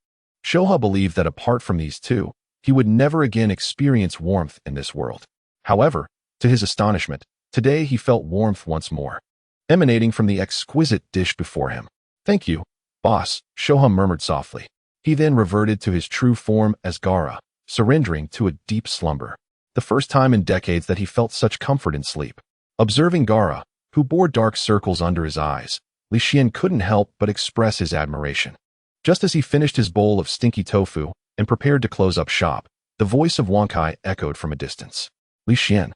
Shoha believed that apart from these two, he would never again experience warmth in this world. However, to his astonishment, today he felt warmth once more, emanating from the exquisite dish before him. "Thank you, boss," Shoha murmured softly. He then reverted to his true form as Gaara, surrendering to a deep slumber. The first time in decades that he felt such comfort in sleep. Observing Gaara, who bore dark circles under his eyes, Li Xian couldn't help but express his admiration. Just as he finished his bowl of stinky tofu and prepared to close up shop, the voice of Wang Kai echoed from a distance. "Li Xian,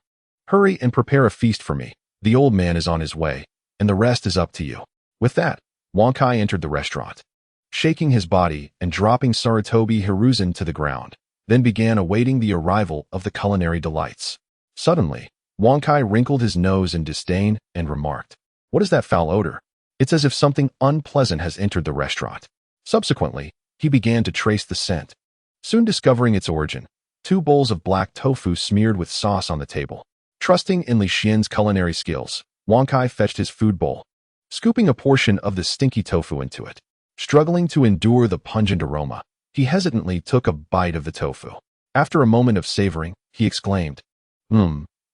hurry and prepare a feast for me. The old man is on his way, and the rest is up to you." With that, Wang Kai entered the restaurant, shaking his body and dropping Sarutobi Hiruzen to the ground, then began awaiting the arrival of the culinary delights. Suddenly, Wang Kai wrinkled his nose in disdain and remarked, "What is that foul odor? It's as if something unpleasant has entered the restaurant." Subsequently, he began to trace the scent. Soon discovering its origin, 2 bowls of black tofu smeared with sauce on the table. Trusting in Li Xian's culinary skills, Wang Kai fetched his food bowl, scooping a portion of the stinky tofu into it. Struggling to endure the pungent aroma, he hesitantly took a bite of the tofu. After a moment of savoring, he exclaimed,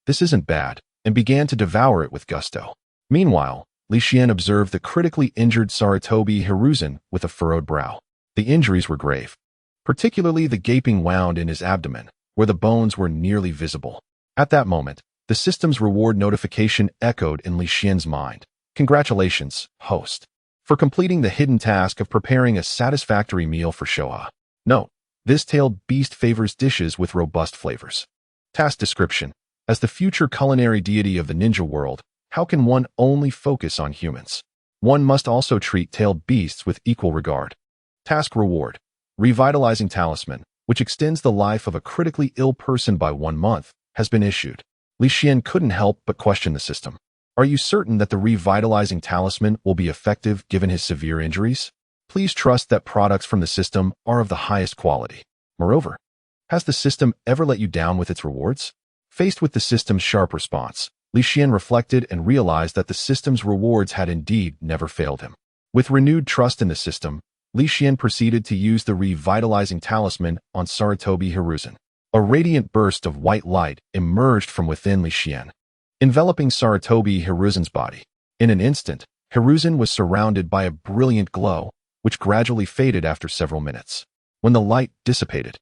"This isn't bad," and began to devour it with gusto. Meanwhile, Li Xian observed the critically injured Sarutobi Hiruzen with a furrowed brow. The injuries were grave, particularly the gaping wound in his abdomen, where the bones were nearly visible. At that moment, the system's reward notification echoed in Li Xian's mind. "Congratulations, host, for completing the hidden task of preparing a satisfactory meal for Shoha. Note, this tailed beast favors dishes with robust flavors." Task description: as the future culinary deity of the ninja world, how can one only focus on humans? One must also treat tailed beasts with equal regard. Task reward: revitalizing talisman, which extends the life of a critically ill person by 1 month, has been issued. Li Xian couldn't help but question the system. Are you certain that the revitalizing talisman will be effective given his severe injuries? Please trust that products from the system are of the highest quality. Moreover, has the system ever let you down with its rewards? Faced with the system's sharp response, Li Xian reflected and realized that the system's rewards had indeed never failed him. With renewed trust in the system, Li Xian proceeded to use the revitalizing talisman on Sarutobi Hiruzen. A radiant burst of white light emerged from within Li Xian, enveloping Sarutobi Hiruzen's body. In an instant, Hiruzen was surrounded by a brilliant glow, which gradually faded after several minutes. When the light dissipated,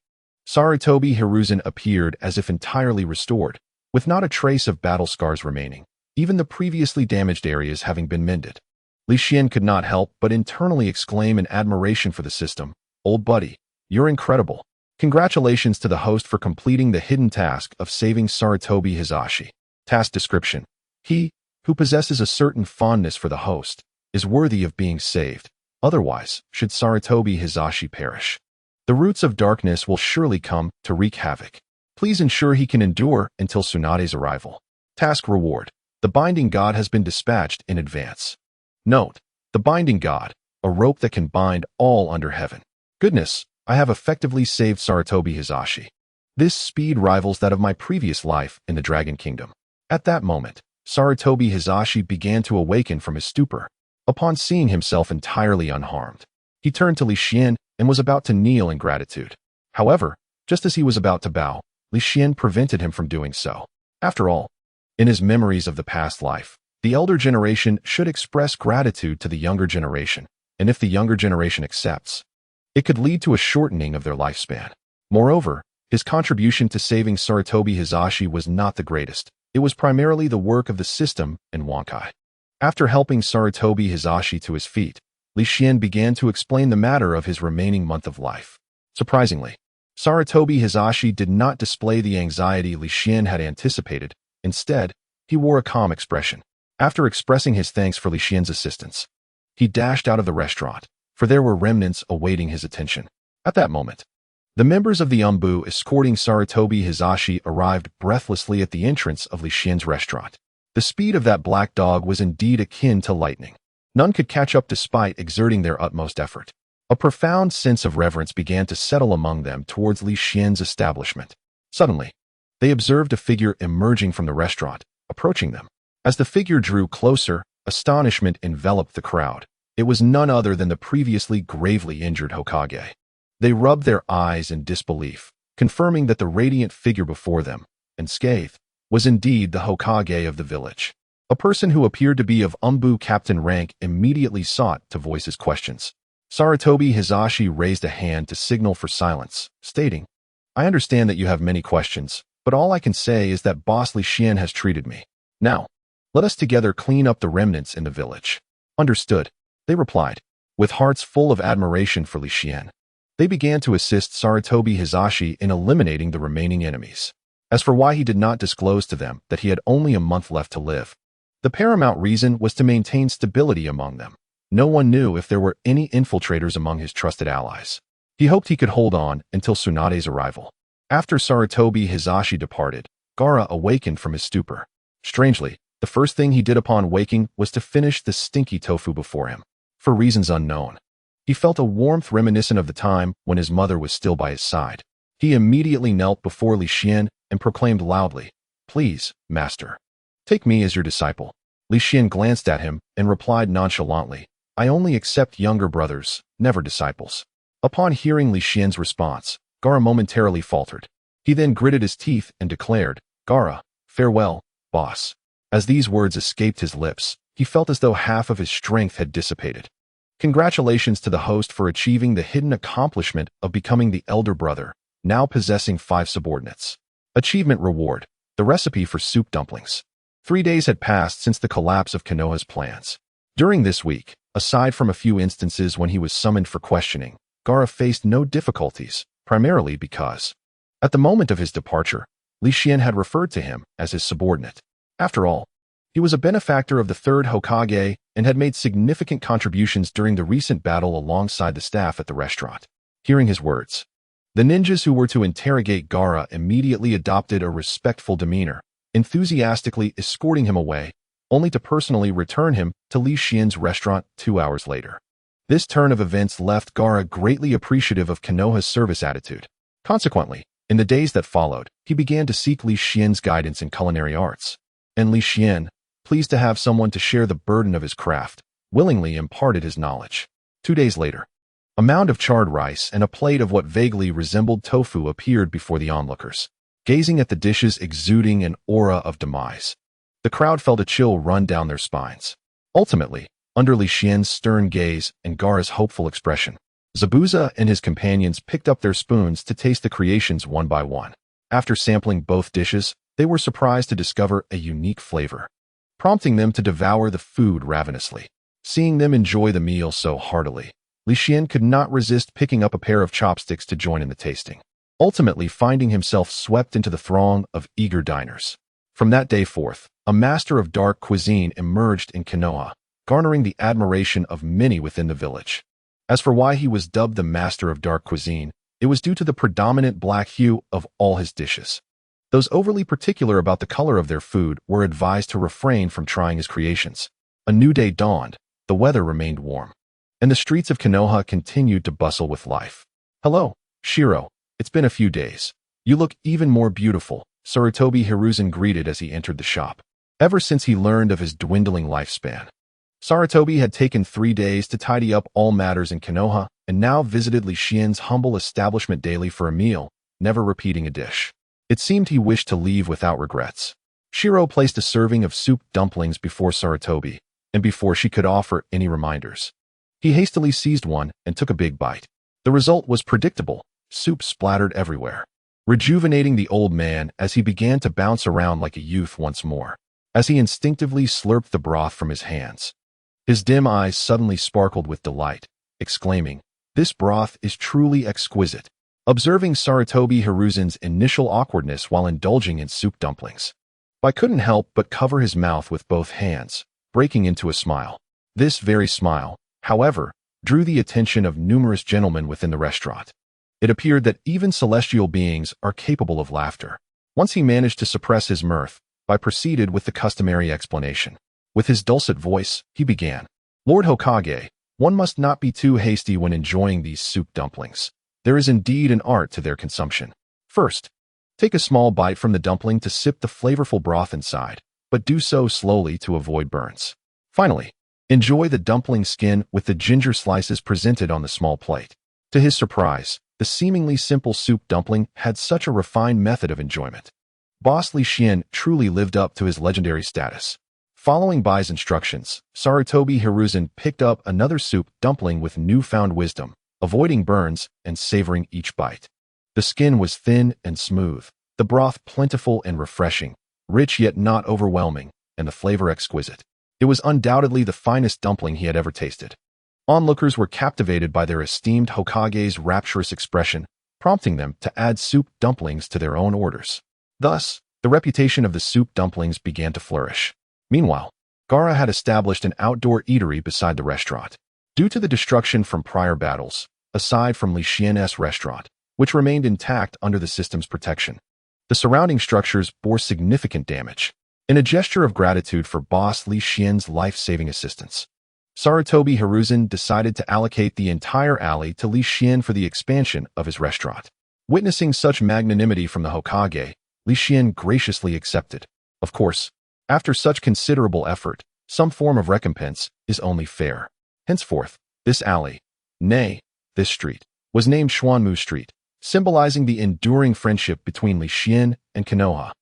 Sarutobi Hiruzen appeared as if entirely restored, with not a trace of battle scars remaining, even the previously damaged areas having been mended. Li Xian could not help but internally exclaim in admiration for the system, "Old buddy, you're incredible. Congratulations to the host for completing the hidden task of saving Sarutobi Hizashi." Task description: he, who possesses a certain fondness for the host, is worthy of being saved. Otherwise, should Sarutobi Hizashi perish, the roots of darkness will surely come to wreak havoc. Please ensure he can endure until Tsunade's arrival. Task reward: the binding god has been dispatched in advance. Note, the binding god, a rope that can bind all under heaven. Goodness, I have effectively saved Sarutobi Hizashi. This speed rivals that of my previous life in the Dragon Kingdom. At that moment, Sarutobi Hizashi began to awaken from his stupor. Upon seeing himself entirely unharmed, he turned to Li Xian and was about to kneel in gratitude. However, just as he was about to bow, Li Xian prevented him from doing so. After all, in his memories of the past life, The elder generation should express gratitude to the younger generation, and if the younger generation accepts, it could lead to a shortening of their lifespan. Moreover, his contribution to saving Sarutobi Hizashi was not the greatest. It was primarily the work of the system and Wankai. After helping Sarutobi Hizashi to his feet, Li Xian began to explain the matter of his remaining month of life. Surprisingly, Sarutobi Hizashi did not display the anxiety Li Xian had anticipated. Instead, he wore a calm expression. After expressing his thanks for Li Xian's assistance, he dashed out of the restaurant, for there were remnants awaiting his attention. At that moment, the members of the Umbu escorting Sarutobi Hizashi arrived breathlessly at the entrance of Li Xian's restaurant. The speed of that black dog was indeed akin to lightning. None could catch up despite exerting their utmost effort. A profound sense of reverence began to settle among them towards Li Xian's establishment. Suddenly, they observed a figure emerging from the restaurant, approaching them. As the figure drew closer, astonishment enveloped the crowd. It was none other than the previously gravely injured Hokage. They rubbed their eyes in disbelief, confirming that the radiant figure before them, unscathed, was indeed the Hokage of the village. A person who appeared to be of Umbu captain rank immediately sought to voice his questions. Sarutobi Hizashi raised a hand to signal for silence, stating, "I understand that you have many questions, but all I can say is that Boss Li Xian has treated me. Now, let us together clean up the remnants in the village." "Understood," they replied, with hearts full of admiration for Li Xian. They began to assist Sarutobi Hizashi in eliminating the remaining enemies. As for why he did not disclose to them that he had only a month left to live, the paramount reason was to maintain stability among them. No one knew if there were any infiltrators among his trusted allies. He hoped he could hold on until Tsunade's arrival. After Sarutobi Hizashi departed, Gaara awakened from his stupor. Strangely, the first thing he did upon waking was to finish the stinky tofu before him. For reasons unknown, he felt a warmth reminiscent of the time when his mother was still by his side. He immediately knelt before Li Xian and proclaimed loudly, "Please, master, take me as your disciple." Li Xian glanced at him and replied nonchalantly, "I only accept younger brothers, never disciples." Upon hearing Li Xian's response, Gaara momentarily faltered. He then gritted his teeth and declared, "Gaara, farewell, boss." As these words escaped his lips, he felt as though half of his strength had dissipated. Congratulations to the host for achieving the hidden accomplishment of becoming the elder brother, now possessing 5 subordinates. Achievement reward, the recipe for soup dumplings. 3 days had passed since the collapse of Konoha's plans. During this week, aside from a few instances when he was summoned for questioning, Gaara faced no difficulties, primarily because, at the moment of his departure, Li Xian had referred to him as his subordinate. After all, he was a benefactor of the Third Hokage and had made significant contributions during the recent battle alongside the staff at the restaurant. Hearing his words, the ninjas who were to interrogate Gaara immediately adopted a respectful demeanor, enthusiastically escorting him away, only to personally return him to Li Xian's restaurant 2 hours later. This turn of events left Gaara greatly appreciative of Konoha's service attitude. Consequently, in the days that followed, he began to seek Li Xian's guidance in culinary arts. And Li Xian, pleased to have someone to share the burden of his craft, willingly imparted his knowledge. 2 days later, a mound of charred rice and a plate of what vaguely resembled tofu appeared before the onlookers. Gazing at the dishes exuding an aura of demise, the crowd felt a chill run down their spines. Ultimately, under Li Xian's stern gaze and Gaara's hopeful expression, Zabuza and his companions picked up their spoons to taste the creations one by one. After sampling both dishes, they were surprised to discover a unique flavor, prompting them to devour the food ravenously. Seeing them enjoy the meal so heartily, Li Xian could not resist picking up a pair of chopsticks to join in the tasting, ultimately finding himself swept into the throng of eager diners. From that day forth, a master of dark cuisine emerged in Konoha, garnering the admiration of many within the village. As for why he was dubbed the master of dark cuisine, it was due to the predominant black hue of all his dishes. Those overly particular about the color of their food were advised to refrain from trying his creations. A new day dawned, the weather remained warm, and the streets of Konoha continued to bustle with life. "Hello, Shiro. It's been a few days. You look even more beautiful," Sarutobi Hiruzen greeted as he entered the shop. Ever since he learned of his dwindling lifespan, Sarutobi had taken 3 days to tidy up all matters in Konoha and now visited Li Xian's humble establishment daily for a meal, never repeating a dish. It seemed he wished to leave without regrets. Shiro placed a serving of soup dumplings before Sarutobi, and before she could offer any reminders, he hastily seized one and took a big bite. The result was predictable. Soup splattered everywhere, rejuvenating the old man as he began to bounce around like a youth once more. As he instinctively slurped the broth from his hands, his dim eyes suddenly sparkled with delight, exclaiming, "This broth is truly exquisite." Observing Sarutobi Hiruzen's initial awkwardness while indulging in soup dumplings, I couldn't help but cover his mouth with both hands, breaking into a smile. This very smile, however, drew the attention of numerous gentlemen within the restaurant. It appeared that even celestial beings are capable of laughter. Once he managed to suppress his mirth, I proceeded with the customary explanation. With his dulcet voice, he began, "Lord Hokage, one must not be too hasty when enjoying these soup dumplings. There is indeed an art to their consumption. First, take a small bite from the dumpling to sip the flavorful broth inside, but do so slowly to avoid burns. Finally, enjoy the dumpling skin with the ginger slices presented on the small plate." To his surprise, the seemingly simple soup dumpling had such a refined method of enjoyment. Boss Li Xian truly lived up to his legendary status. Following Bai's instructions, Sarutobi Hiruzen picked up another soup dumpling with newfound wisdom, avoiding burns and savoring each bite. The skin was thin and smooth, the broth plentiful and refreshing, rich yet not overwhelming, and the flavor exquisite. It was undoubtedly the finest dumpling he had ever tasted. Onlookers were captivated by their esteemed Hokage's rapturous expression, prompting them to add soup dumplings to their own orders. Thus, the reputation of the soup dumplings began to flourish. Meanwhile, Gaara had established an outdoor eatery beside the restaurant. Due to the destruction from prior battles, aside from Li Xian's restaurant, which remained intact under the system's protection, the surrounding structures bore significant damage. In a gesture of gratitude for Boss Li Xian's life-saving assistance, Sarutobi Hiruzen decided to allocate the entire alley to Li Xian for the expansion of his restaurant. Witnessing such magnanimity from the Hokage, Li Xian graciously accepted. Of course, after such considerable effort, some form of recompense is only fair. Henceforth, this alley, nay, this street, was named Xuanmu Street, symbolizing the enduring friendship between Li Xian and Konoha,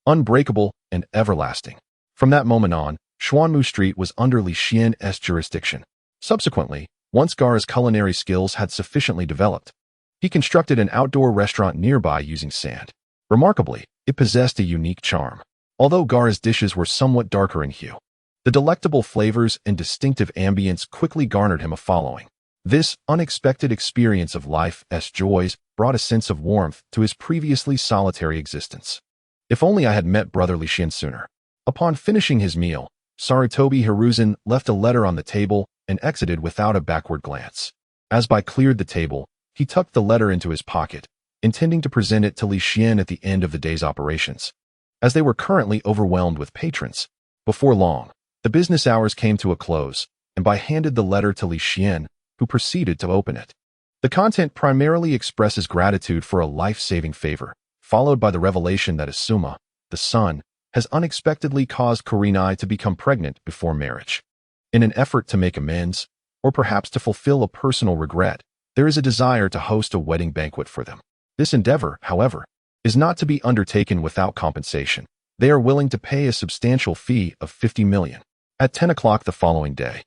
unbreakable and everlasting. From that moment on, Xuanmu Street was under Li Xian's jurisdiction. Subsequently, once Gaara's culinary skills had sufficiently developed, he constructed an outdoor restaurant nearby using sand. Remarkably, it possessed a unique charm. Although Gaara's dishes were somewhat darker in hue, the delectable flavors and distinctive ambience quickly garnered him a following. This unexpected experience of life's joys brought a sense of warmth to his previously solitary existence. If only I had met Brother Li Xian sooner. Upon finishing his meal, Sarutobi Hiruzen left a letter on the table and exited without a backward glance. As Bai cleared the table, he tucked the letter into his pocket, intending to present it to Li Xian at the end of the day's operations. As they were currently overwhelmed with patrons, before long, the business hours came to a close, and Bai handed the letter to Li Xian, who proceeded to open it. The content primarily expresses gratitude for a life-saving favor, followed by the revelation that Asuma, the son, has unexpectedly caused Kurenai to become pregnant before marriage. In an effort to make amends, or perhaps to fulfill a personal regret, there is a desire to host a wedding banquet for them. This endeavor, however, is not to be undertaken without compensation. They are willing to pay a substantial fee of 50 million. At 10 o'clock the following day,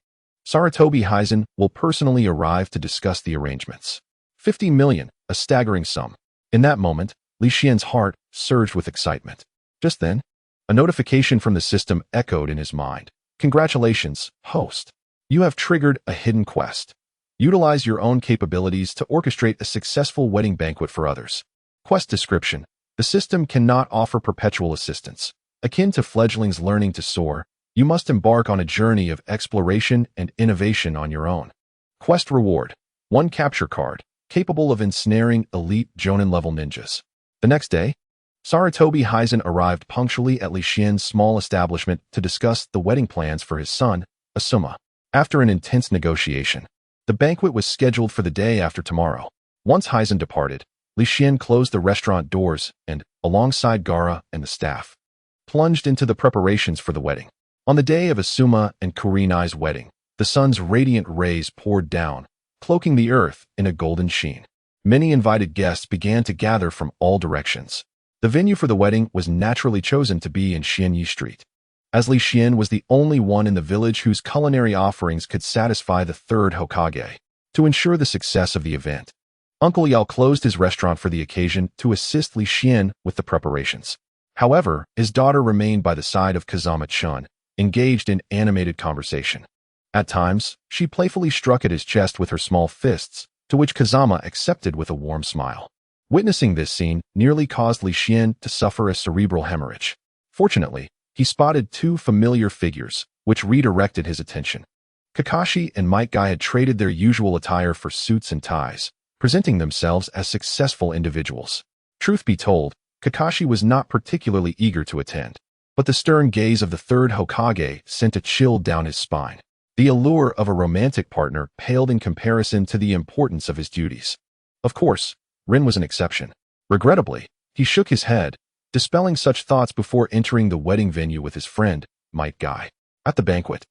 Sarutobi Hiruzen will personally arrive to discuss the arrangements. 50 million, a staggering sum. In that moment, Li Xian's heart surged with excitement. Just then, a notification from the system echoed in his mind. "Congratulations, host. You have triggered a hidden quest. Utilize your own capabilities to orchestrate a successful wedding banquet for others." Quest description: the system cannot offer perpetual assistance. Akin to fledglings learning to soar, you must embark on a journey of exploration and innovation on your own. Quest reward: 1 capture card, capable of ensnaring elite Jonin-level ninjas. The next day, Sarutobi Hiruzen arrived punctually at Li Xian's small establishment to discuss the wedding plans for his son, Asuma. After an intense negotiation, the banquet was scheduled for the day after tomorrow. Once Hiruzen departed, Li Xian closed the restaurant doors and, alongside Gaara and the staff, plunged into the preparations for the wedding. On the day of Asuma and Kurenai's wedding, the sun's radiant rays poured down, cloaking the earth in a golden sheen. Many invited guests began to gather from all directions. The venue for the wedding was naturally chosen to be in Xianyi Street, as Li Xian was the only one in the village whose culinary offerings could satisfy the Third Hokage. To ensure the success of the event, Uncle Yao closed his restaurant for the occasion to assist Li Xian with the preparations. However, his daughter remained by the side of Kazama Chun, engaged in animated conversation. At times, she playfully struck at his chest with her small fists, to which Kazama accepted with a warm smile. Witnessing this scene nearly caused Li Xian to suffer a cerebral hemorrhage. Fortunately, he spotted two familiar figures, which redirected his attention. Kakashi and Might Guy had traded their usual attire for suits and ties, presenting themselves as successful individuals. Truth be told, Kakashi was not particularly eager to attend, but the stern gaze of the Third Hokage sent a chill down his spine. The allure of a romantic partner paled in comparison to the importance of his duties. Of course, Rin was an exception. Regrettably, he shook his head, dispelling such thoughts before entering the wedding venue with his friend, Might Guy. At the banquet,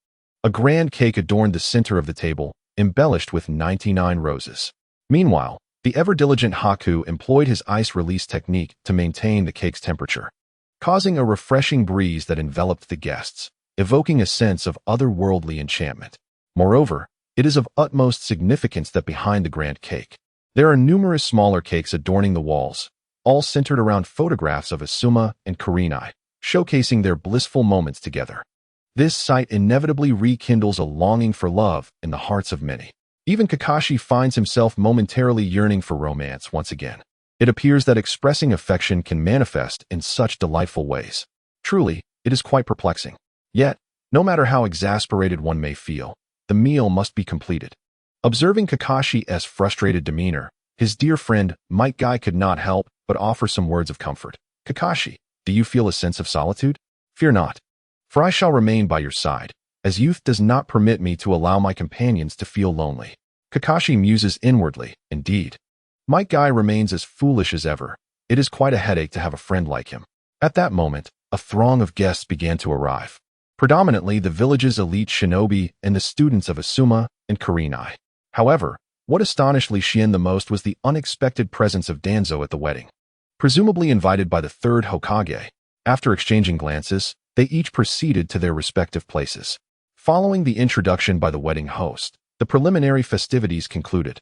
a grand cake adorned the center of the table, embellished with 99 roses. Meanwhile, the ever-diligent Haku employed his ice release technique to maintain the cake's temperature, causing a refreshing breeze that enveloped the guests, evoking a sense of otherworldly enchantment. Moreover, it is of utmost significance that behind the grand cake, there are numerous smaller cakes adorning the walls, all centered around photographs of Asuma and Kurenai, showcasing their blissful moments together. This sight inevitably rekindles a longing for love in the hearts of many. Even Kakashi finds himself momentarily yearning for romance once again. It appears that expressing affection can manifest in such delightful ways. Truly, it is quite perplexing. Yet, no matter how exasperated one may feel, the meal must be completed. Observing Kakashi's frustrated demeanor, his dear friend, Might Guy, could not help but offer some words of comfort. Kakashi, do you feel a sense of solitude? Fear not, for I shall remain by your side, as youth does not permit me to allow my companions to feel lonely. Kakashi muses inwardly. Indeed, Might Guy remains as foolish as ever. It is quite a headache to have a friend like him. At that moment, a throng of guests began to arrive. Predominantly the village's elite shinobi and the students of Asuma and Kurenai. However, what astonished Li Xian the most was the unexpected presence of Danzo at the wedding. Presumably invited by the Third Hokage, after exchanging glances, they each proceeded to their respective places. Following the introduction by the wedding host, the preliminary festivities concluded,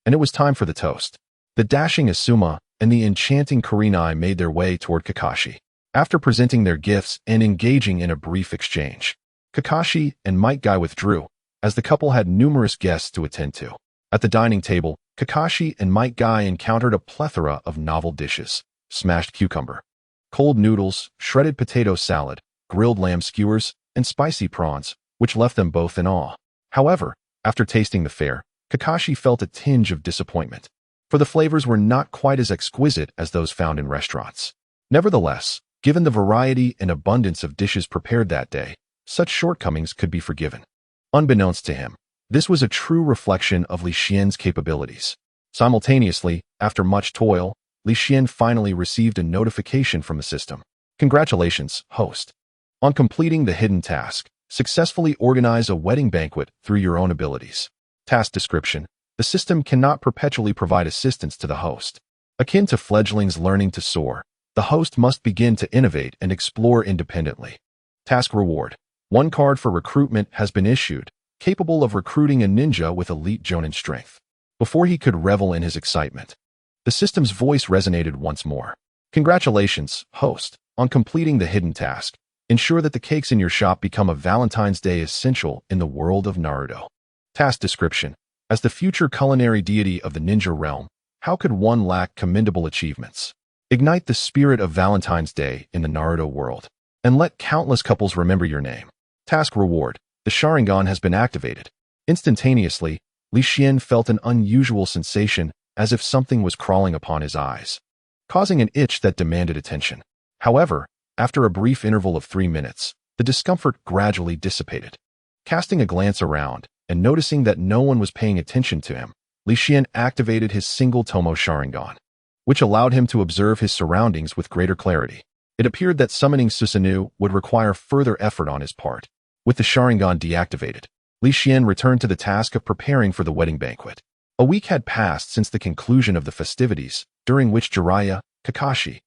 and it was time for the toast. The dashing Asuma and the enchanting Kurenai made their way toward Kakashi. After presenting their gifts and engaging in a brief exchange, Kakashi and Might Guy withdrew, as the couple had numerous guests to attend to. At the dining table, Kakashi and Might Guy encountered a plethora of novel dishes: smashed cucumber, cold noodles, shredded potato salad, grilled lamb skewers, and spicy prawns, which left them both in awe. However, after tasting the fare, Kakashi felt a tinge of disappointment, for the flavors were not quite as exquisite as those found in restaurants. Nevertheless, given the variety and abundance of dishes prepared that day, such shortcomings could be forgiven. Unbeknownst to him, this was a true reflection of Li Xian's capabilities. Simultaneously, after much toil, Li Xian finally received a notification from the system. Congratulations, host. On completing the hidden task, successfully organize a wedding banquet through your own abilities. Task description: the system cannot perpetually provide assistance to the host. Akin to fledglings learning to soar, the host must begin to innovate and explore independently. Task reward: 1 card for recruitment has been issued, capable of recruiting a ninja with elite Jonin strength. Before he could revel in his excitement, the system's voice resonated once more. Congratulations, host. On completing the hidden task, ensure that the cakes in your shop become a Valentine's Day essential in the world of Naruto. Task description: as the future culinary deity of the ninja realm, how could one lack commendable achievements? Ignite the spirit of Valentine's Day in the Naruto world, and let countless couples remember your name. Task reward: the Sharingan has been activated. Instantaneously, Li Xian felt an unusual sensation, as if something was crawling upon his eyes, causing an itch that demanded attention. However, after a brief interval of 3 minutes, the discomfort gradually dissipated. Casting a glance around and noticing that no one was paying attention to him, Li Xian activated his single Tomo Sharingan, which allowed him to observe his surroundings with greater clarity. It appeared that summoning Susanoo would require further effort on his part. With the Sharingan deactivated, Li Xian returned to the task of preparing for the wedding banquet. A week had passed since the conclusion of the festivities, during which Jiraiya, Kakashi,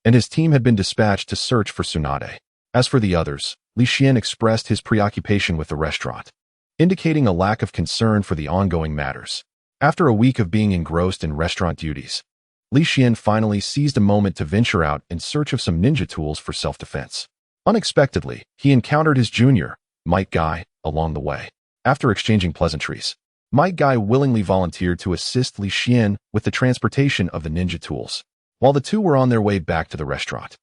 and his team had been dispatched to search for Tsunade. As for the others, Li Xian expressed his preoccupation with the restaurant, indicating a lack of concern for the ongoing matters. After a week of being engrossed in restaurant duties, Li Xian finally seized a moment to venture out in search of some ninja tools for self-defense. Unexpectedly, he encountered his junior, Might Guy, along the way. After exchanging pleasantries, Might Guy willingly volunteered to assist Li Xian with the transportation of the ninja tools. While the two were on their way back to the restaurant,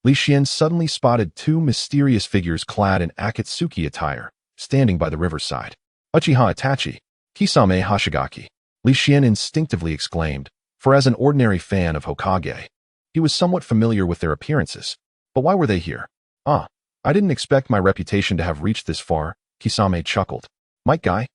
Li Xian suddenly spotted two mysterious figures clad in Akatsuki attire, standing by the riverside. Uchiha Itachi, Kisame Hoshigaki, Li Xian instinctively exclaimed, for as an ordinary fan of Hokage, he was somewhat familiar with their appearances. But why were they here? I didn't expect my reputation to have reached this far, Kisame chuckled. Might Guy,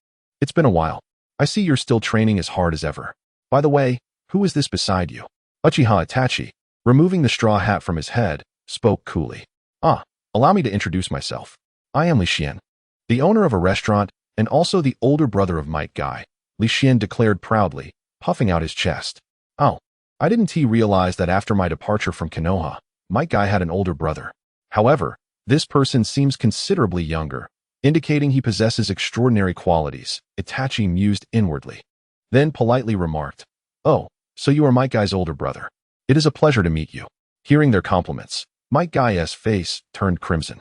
it's been a while. I see you're still training as hard as ever. By the way, who is this beside you? Uchiha Itachi, removing the straw hat from his head, spoke coolly. Allow me to introduce myself. I am Li Xian, the owner of a restaurant and also the older brother of Might Guy, Li Xian declared proudly, puffing out his chest. I didn't realize that after my departure from Konoha, Might Guy had an older brother. However, this person seems considerably younger, indicating he possesses extraordinary qualities, Itachi mused inwardly. Then politely remarked, "Oh, so you are Might Guy's older brother. It is a pleasure to meet you." Hearing their compliments, Might Guy's face turned crimson.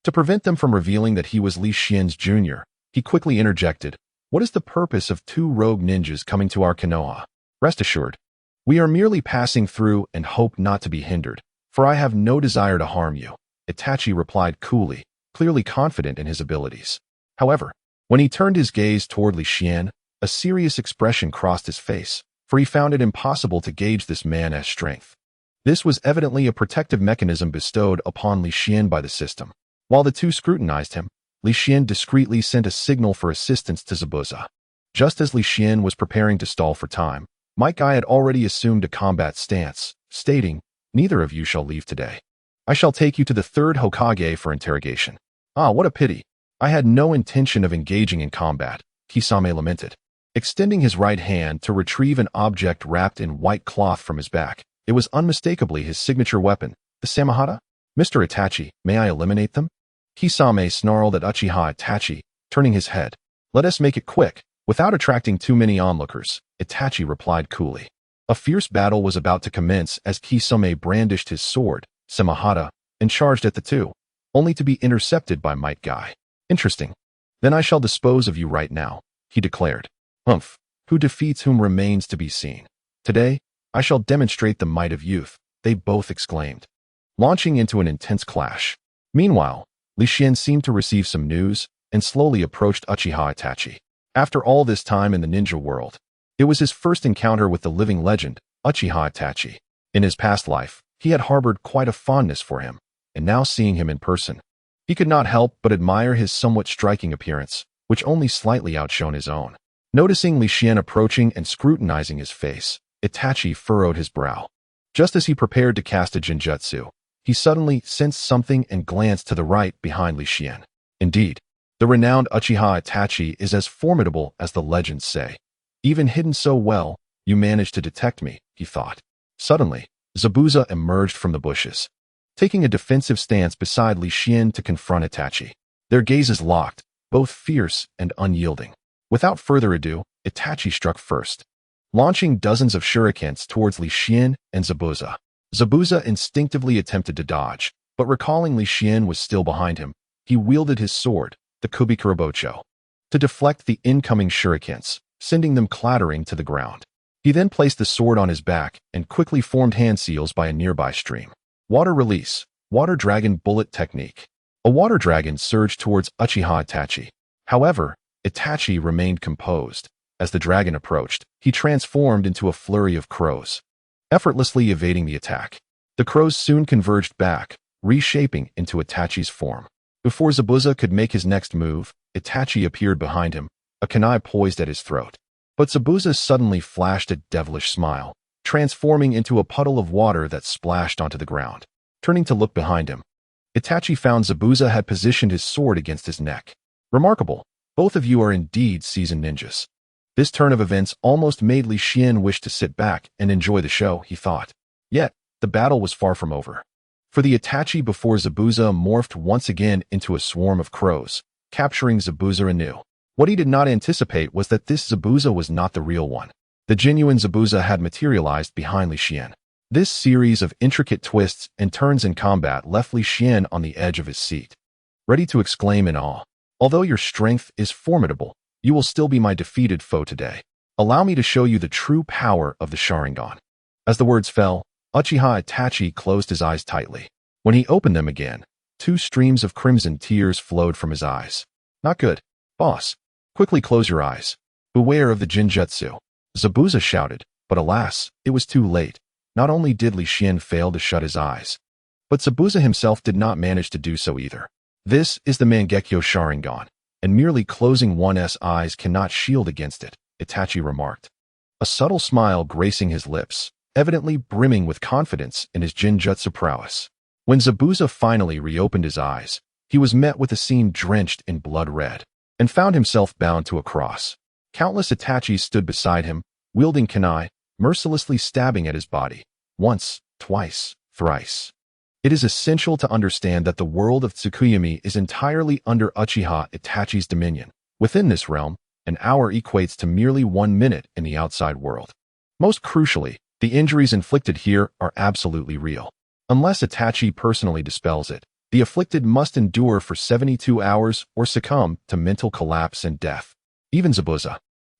To prevent them from revealing that he was Li Xian's junior, he quickly interjected, "What is the purpose of two rogue ninjas coming to our Konoha? Rest assured, we are merely passing through and hope not to be hindered, for I have no desire to harm you," Itachi replied coolly, clearly confident in his abilities. However, when he turned his gaze toward Li Xian, a serious expression crossed his face, for he found it impossible to gauge this man's strength. This was evidently a protective mechanism bestowed upon Li Xian by the system. While the two scrutinized him, Li Xian discreetly sent a signal for assistance to Zabuza. Just as Li Xian was preparing to stall for time, Might Guy had already assumed a combat stance, stating, "Neither of you shall leave today. I shall take you to the Third Hokage for interrogation." What a pity. I had no intention of engaging in combat, Kisame lamented. Extending his right hand to retrieve an object wrapped in white cloth from his back, it was unmistakably his signature weapon, the Samahata. "Mr. Itachi, may I eliminate them?" Kisame snarled at Uchiha Itachi, turning his head. "Let us make it quick, without attracting too many onlookers," Itachi replied coolly. A fierce battle was about to commence as Kisame brandished his sword, Samahata, and charged at the two, only to be intercepted by Might Guy. "Interesting. Then I shall dispose of you right now," he declared. "Humph, who defeats whom remains to be seen. Today, I shall demonstrate the might of youth," they both exclaimed, launching into an intense clash. Meanwhile, Li Xian seemed to receive some news and slowly approached Uchiha Itachi. After all this time in the ninja world, it was his first encounter with the living legend, Uchiha Itachi. In his past life, he had harbored quite a fondness for him, and now seeing him in person, he could not help but admire his somewhat striking appearance, which only slightly outshone his own. Noticing Li Xian approaching and scrutinizing his face, Itachi furrowed his brow. Just as he prepared to cast a genjutsu, he suddenly sensed something and glanced to the right behind Li Xian. Indeed, the renowned Uchiha Itachi is as formidable as the legends say. Even hidden so well, you managed to detect me, he thought. Suddenly, Zabuza emerged from the bushes, taking a defensive stance beside Li Xian to confront Itachi. Their gazes locked, both fierce and unyielding. Without further ado, Itachi struck first, launching dozens of shurikens towards Li Xian and Zabuza. Zabuza instinctively attempted to dodge, but recalling Li Xian was still behind him, he wielded his sword, the Kubikurabocho, to deflect the incoming shurikens, sending them clattering to the ground. He then placed the sword on his back and quickly formed hand seals by a nearby stream. Water release, water dragon bullet technique. A water dragon surged towards Uchiha Itachi. However, Itachi remained composed. As the dragon approached, he transformed into a flurry of crows, effortlessly evading the attack. The crows soon converged back, reshaping into Itachi's form. Before Zabuza could make his next move, Itachi appeared behind him, a kunai poised at his throat. But Zabuza suddenly flashed a devilish smile, transforming into a puddle of water that splashed onto the ground. Turning to look behind him, Itachi found Zabuza had positioned his sword against his neck. "Remarkable. Both of you are indeed seasoned ninjas." This turn of events almost made Li Xian wish to sit back and enjoy the show, he thought. Yet, the battle was far from over. For the Itachi before Zabuza morphed once again into a swarm of crows, capturing Zabuza anew. What he did not anticipate was that this Zabuza was not the real one. The genuine Zabuza had materialized behind Li Xian. This series of intricate twists and turns in combat left Li Xian on the edge of his seat, ready to exclaim in awe. Although your strength is formidable, you will still be my defeated foe today. Allow me to show you the true power of the Sharingan. As the words fell, Uchiha Itachi closed his eyes tightly. When he opened them again, 2 streams of crimson tears flowed from his eyes. Not good, boss. Quickly close your eyes. Beware of the Jinjutsu. Zabuza shouted, but alas, it was too late. Not only did Li Xian fail to shut his eyes, but Zabuza himself did not manage to do so either. This is the Mangekyo Sharingan, and merely closing one's eyes cannot shield against it, Itachi remarked. A subtle smile gracing his lips, evidently brimming with confidence in his Jinjutsu prowess. When Zabuza finally reopened his eyes, he was met with a scene drenched in blood red, and found himself bound to a cross. Countless Itachis stood beside him, wielding kunai, mercilessly stabbing at his body. Once, twice, thrice. It is essential to understand that the world of Tsukuyomi is entirely under Uchiha Itachi's dominion. Within this realm, an hour equates to merely 1 minute in the outside world. Most crucially, the injuries inflicted here are absolutely real. Unless Itachi personally dispels it, the afflicted must endure for 72 hours or succumb to mental collapse and death. Even Zabuza,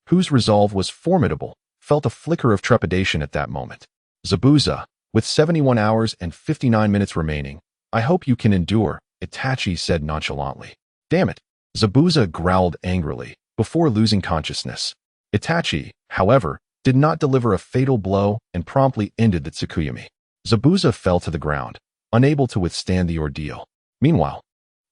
whose resolve was formidable, felt a flicker of trepidation at that moment. Zabuza, with 71 hours and 59 minutes remaining, I hope you can endure, Itachi said nonchalantly. Damn it! Zabuza growled angrily, before losing consciousness. Itachi, however, did not deliver a fatal blow and promptly ended the Tsukuyomi. Zabuza fell to the ground, unable to withstand the ordeal. Meanwhile,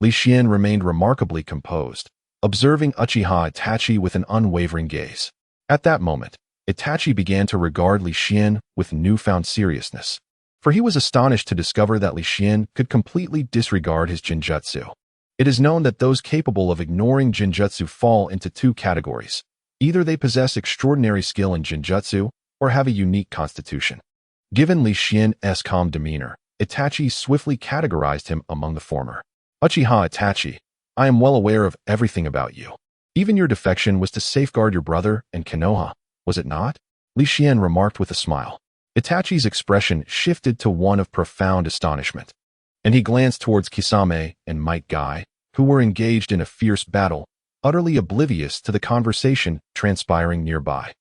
Li Xian remained remarkably composed, observing Uchiha Itachi with an unwavering gaze. At that moment, Itachi began to regard Li Xian with newfound seriousness, for he was astonished to discover that Li Xian could completely disregard his Jinjutsu. It is known that those capable of ignoring Jinjutsu fall into 2 categories. Either they possess extraordinary skill in Jinjutsu, or have a unique constitution. Given Li Xian's calm demeanor, Itachi swiftly categorized him among the former. Uchiha Itachi, I am well aware of everything about you. Even your defection was to safeguard your brother and Konoha, was it not? Li Xian remarked with a smile. Itachi's expression shifted to one of profound astonishment, and he glanced towards Kisame and Might Guy, who were engaged in a fierce battle, utterly oblivious to the conversation transpiring nearby.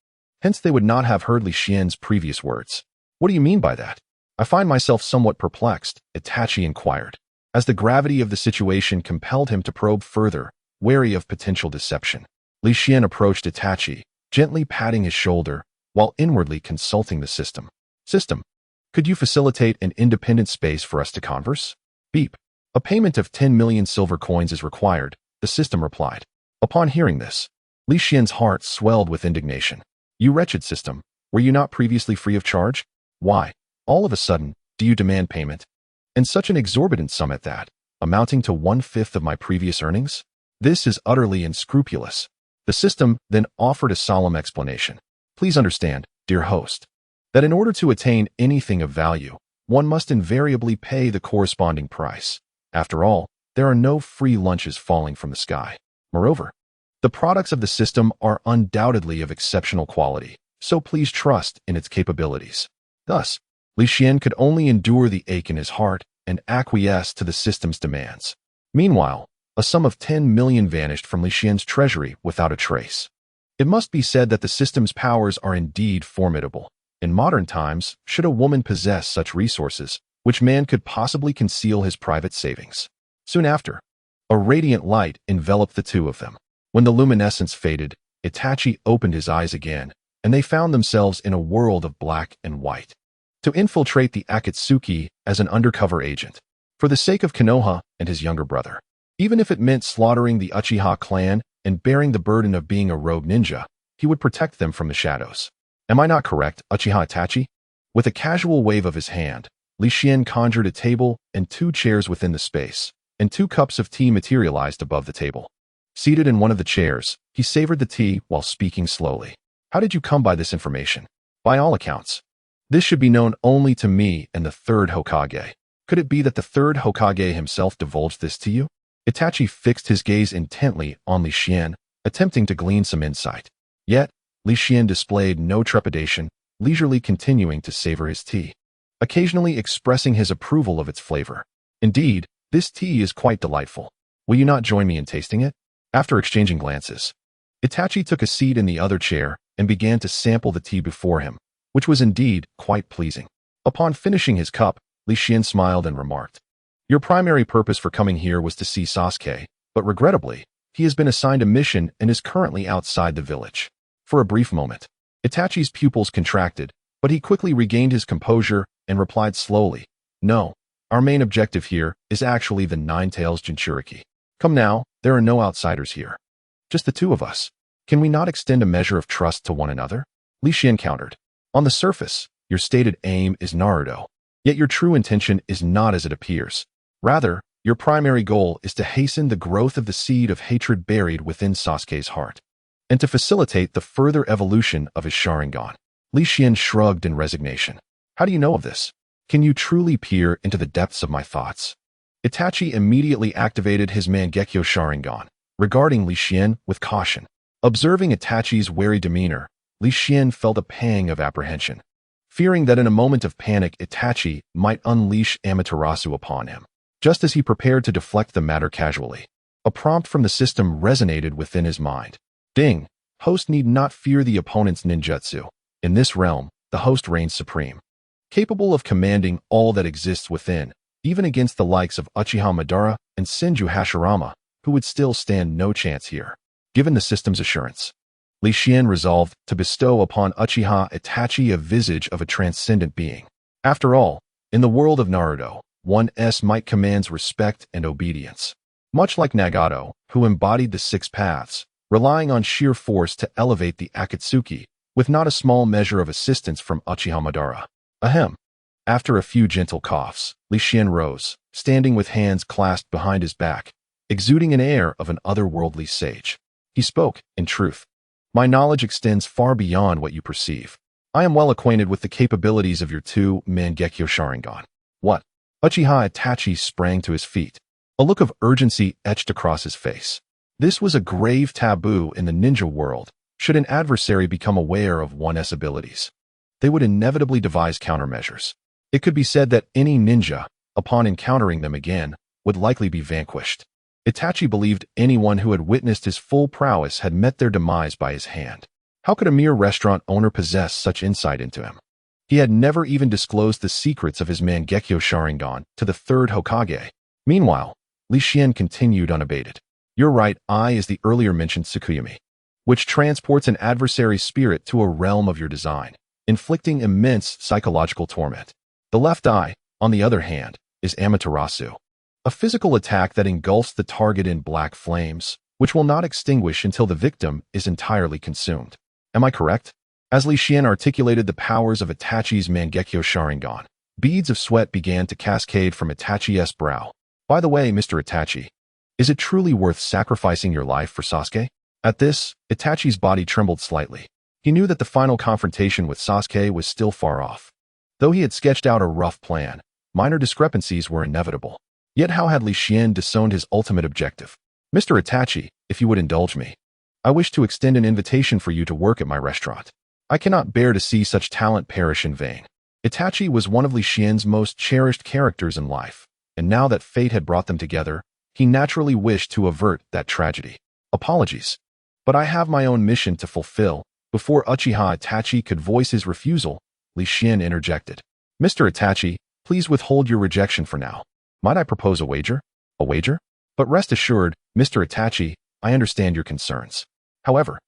Hence they would not have heard Li Xian's previous words. What do you mean by that? I find myself somewhat perplexed, Itachi inquired, as the gravity of the situation compelled him to probe further, wary of potential deception. Li Xian approached Itachi, gently patting his shoulder, while inwardly consulting the system. System, could you facilitate an independent space for us to converse? Beep. A payment of 10 million silver coins is required, the system replied. Upon hearing this, Li Xian's heart swelled with indignation. You wretched system, were you not previously free of charge? Why, all of a sudden, do you demand payment? And such an exorbitant sum at that, amounting to 1/5 of my previous earnings? This is utterly unscrupulous. The system then offered a solemn explanation. Please understand, dear host, that in order to attain anything of value, one must invariably pay the corresponding price. After all, there are no free lunches falling from the sky. Moreover, the products of the system are undoubtedly of exceptional quality, so please trust in its capabilities. Thus, Li Xian could only endure the ache in his heart and acquiesce to the system's demands. Meanwhile, a sum of 10 million vanished from Li Xian's treasury without a trace. It must be said that the system's powers are indeed formidable. In modern times, should a woman possess such resources, which man could possibly conceal his private savings? Soon after, a radiant light enveloped the 2 of them. When the luminescence faded, Itachi opened his eyes again, and they found themselves in a world of black and white. To infiltrate the Akatsuki as an undercover agent, for the sake of Konoha and his younger brother. Even if it meant slaughtering the Uchiha clan and bearing the burden of being a rogue ninja, he would protect them from the shadows. Am I not correct, Uchiha Itachi? With a casual wave of his hand, Li Xian conjured a table and 2 chairs within the space, and 2 cups of tea materialized above the table. Seated in one of the chairs, he savored the tea while speaking slowly. How did you come by this information? By all accounts, This should be known only to me and the Third Hokage. Could it be that the Third Hokage himself divulged this to you? Itachi fixed his gaze intently on Li Xian, attempting to glean some insight. Yet, Li Xian displayed no trepidation, leisurely continuing to savor his tea, occasionally expressing his approval of its flavor. Indeed, this tea is quite delightful. Will you not join me in tasting it? After exchanging glances, Itachi took a seat in the other chair and began to sample the tea before him, which was indeed quite pleasing. Upon finishing his cup, Li Xian smiled and remarked, "Your primary purpose for coming here was to see Sasuke, but regrettably, he has been assigned a mission and is currently outside the village." For a brief moment, Itachi's pupils contracted, but he quickly regained his composure and replied slowly, "No, our main objective here is actually the Nine-Tails Jinchuriki. Come now, there are no outsiders here. Just the two of us. Can we not extend a measure of trust to one another?" Li Xian countered. "On the surface, your stated aim is Naruto, yet your true intention is not as it appears. Rather, your primary goal is to hasten the growth of the seed of hatred buried within Sasuke's heart, and to facilitate the further evolution of his Sharingan." Li Xian shrugged in resignation. "How do you know of this? Can you truly peer into the depths of my thoughts?" Itachi immediately activated his Mangekyo Sharingan, regarding Li Xian with caution. Observing Itachi's wary demeanor, Li Xian felt a pang of apprehension, fearing that in a moment of panic Itachi might unleash Amaterasu upon him. Just as he prepared to deflect the matter casually, a prompt from the system resonated within his mind. Ding! Host need not fear the opponent's ninjutsu. In this realm, the host reigns supreme, capable of commanding all that exists within, even against the likes of Uchiha Madara and Senju Hashirama, who would still stand no chance here. Given the system's assurance, Li Xian resolved to bestow upon Uchiha Itachi a visage of a transcendent being. After all, in the world of Naruto, one's might commands respect and obedience. Much like Nagato, who embodied the six paths, relying on sheer force to elevate the Akatsuki, with not a small measure of assistance from Uchiha Madara. Ahem. After a few gentle coughs, Li Xian rose, standing with hands clasped behind his back, exuding an air of an otherworldly sage. He spoke, in truth, "My knowledge extends far beyond what you perceive. I am well acquainted with the capabilities of your two Mangekyo Sharingan." "What?" Uchiha Itachi sprang to his feet, a look of urgency etched across his face. This was a grave taboo in the ninja world. Should an adversary become aware of one's abilities, they would inevitably devise countermeasures. It could be said that any ninja, upon encountering them again, would likely be vanquished. Itachi believed anyone who had witnessed his full prowess had met their demise by his hand. How could a mere restaurant owner possess such insight into him? He had never even disclosed the secrets of his Mangekyo Sharingan to the Third Hokage. Meanwhile, Li Xian continued unabated. "You're right, I is the earlier mentioned Tsukuyomi, which transports an adversary's spirit to a realm of your design, inflicting immense psychological torment. The left eye, on the other hand, is Amaterasu, a physical attack that engulfs the target in black flames, which will not extinguish until the victim is entirely consumed. Am I correct?" As Li Xian articulated the powers of Itachi's Mangekyo Sharingan, beads of sweat began to cascade from Itachi's brow. "By the way, Mr. Itachi, is it truly worth sacrificing your life for Sasuke?" At this, Itachi's body trembled slightly. He knew that the final confrontation with Sasuke was still far off. Though he had sketched out a rough plan, minor discrepancies were inevitable. Yet how had Li Xian disowned his ultimate objective? "Mr. Itachi, if you would indulge me, I wish to extend an invitation for you to work at my restaurant. I cannot bear to see such talent perish in vain." Itachi was one of Li Xian's most cherished characters in life, and now that fate had brought them together, he naturally wished to avert that tragedy. "Apologies, but I have my own mission to fulfill." Before Uchiha Itachi could voice his refusal, Li Xian interjected. "Mr. Itachi, please withhold your rejection for now. Might I propose a wager?" "A wager? But rest assured, Mr. Itachi, I understand your concerns. However,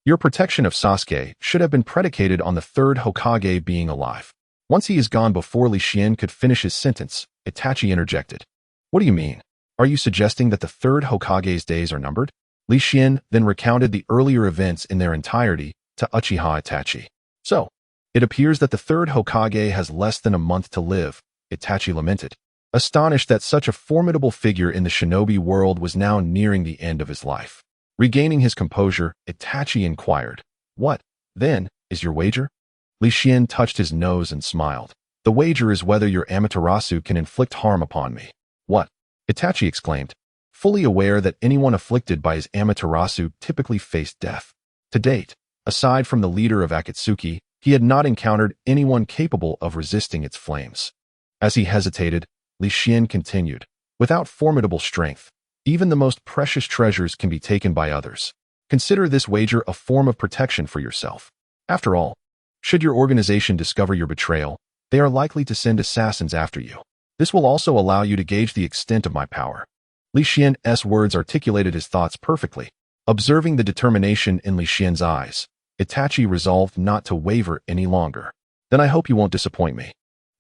your protection of Sasuke should have been predicated on the Third Hokage being alive." Once he is gone before Li Xian could finish his sentence, Itachi interjected. "What do you mean? Are you suggesting that the Third Hokage's days are numbered?" Li Xian then recounted the earlier events in their entirety to Uchiha Itachi. "So, it appears that the Third Hokage has less than a month to live," Itachi lamented, astonished that such a formidable figure in the shinobi world was now nearing the end of his life. Regaining his composure, Itachi inquired, "What, then, is your wager?" Li Xian touched his nose and smiled. The wager is whether your Amaterasu can inflict harm upon me. What? Itachi exclaimed, fully aware that anyone afflicted by his Amaterasu typically faced death. To date, aside from the leader of Akatsuki, he had not encountered anyone capable of resisting its flames. As he hesitated, Li Xian continued, without formidable strength, even the most precious treasures can be taken by others. Consider this wager a form of protection for yourself. After all, should your organization discover your betrayal, they are likely to send assassins after you. This will also allow you to gauge the extent of my power. Li Xian's words articulated his thoughts perfectly. Observing the determination in Li Xian's eyes, Itachi resolved not to waver any longer. Then I hope you won't disappoint me.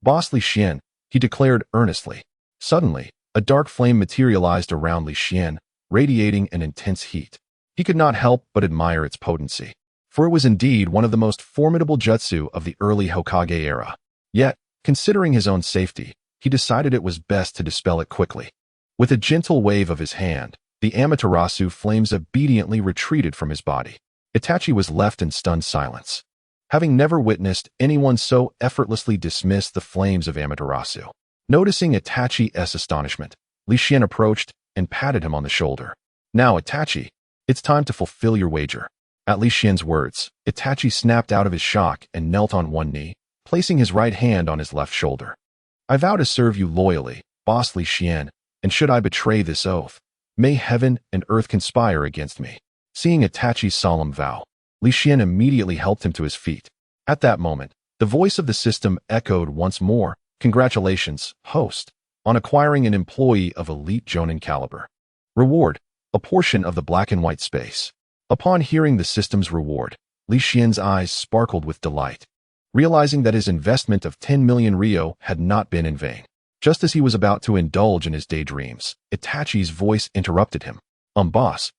Boss Li Xian, he declared earnestly. Suddenly, a dark flame materialized around Li Xian, radiating an intense heat. He could not help but admire its potency, for it was indeed one of the most formidable jutsu of the early Hokage era. Yet, considering his own safety, he decided it was best to dispel it quickly. With a gentle wave of his hand, the Amaterasu flames obediently retreated from his body. Itachi was left in stunned silence, having never witnessed anyone so effortlessly dismiss the flames of Amaterasu. Noticing Itachi's astonishment, Li Xian approached and patted him on the shoulder. Now, Itachi, it's time to fulfill your wager. At Li Xian's words, Itachi snapped out of his shock and knelt on one knee, placing his right hand on his left shoulder. I vow to serve you loyally, Boss Li Xian, and should I betray this oath, may heaven and earth conspire against me. Seeing Itachi's solemn vow, Li Xian immediately helped him to his feet. At that moment, the voice of the system echoed once more, congratulations, host, on acquiring an employee of elite Jonin caliber. Reward, a portion of the black and white space. Upon hearing the system's reward, Li Xian's eyes sparkled with delight, realizing that his investment of 10 million Ryo had not been in vain. Just as he was about to indulge in his daydreams, Itachi's voice interrupted him. Boss,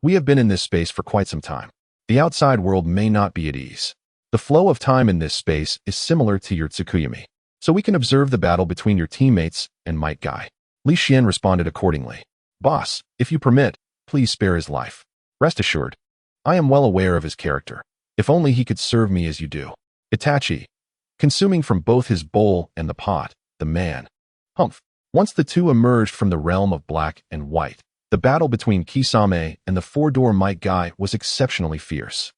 we have been in this space for quite some time. The outside world may not be at ease. The flow of time in this space is similar to your Tsukuyami, so we can observe the battle between your teammates and Might Guy. Li Xian responded accordingly. Boss, if you permit, please spare his life. Rest assured, I am well aware of his character. If only he could serve me as you do. Itachi, consuming from both his bowl and the pot, the man. Humph. Once the two emerged from the realm of black and white, the battle between Kisame and the four-door Might Guy was exceptionally fierce.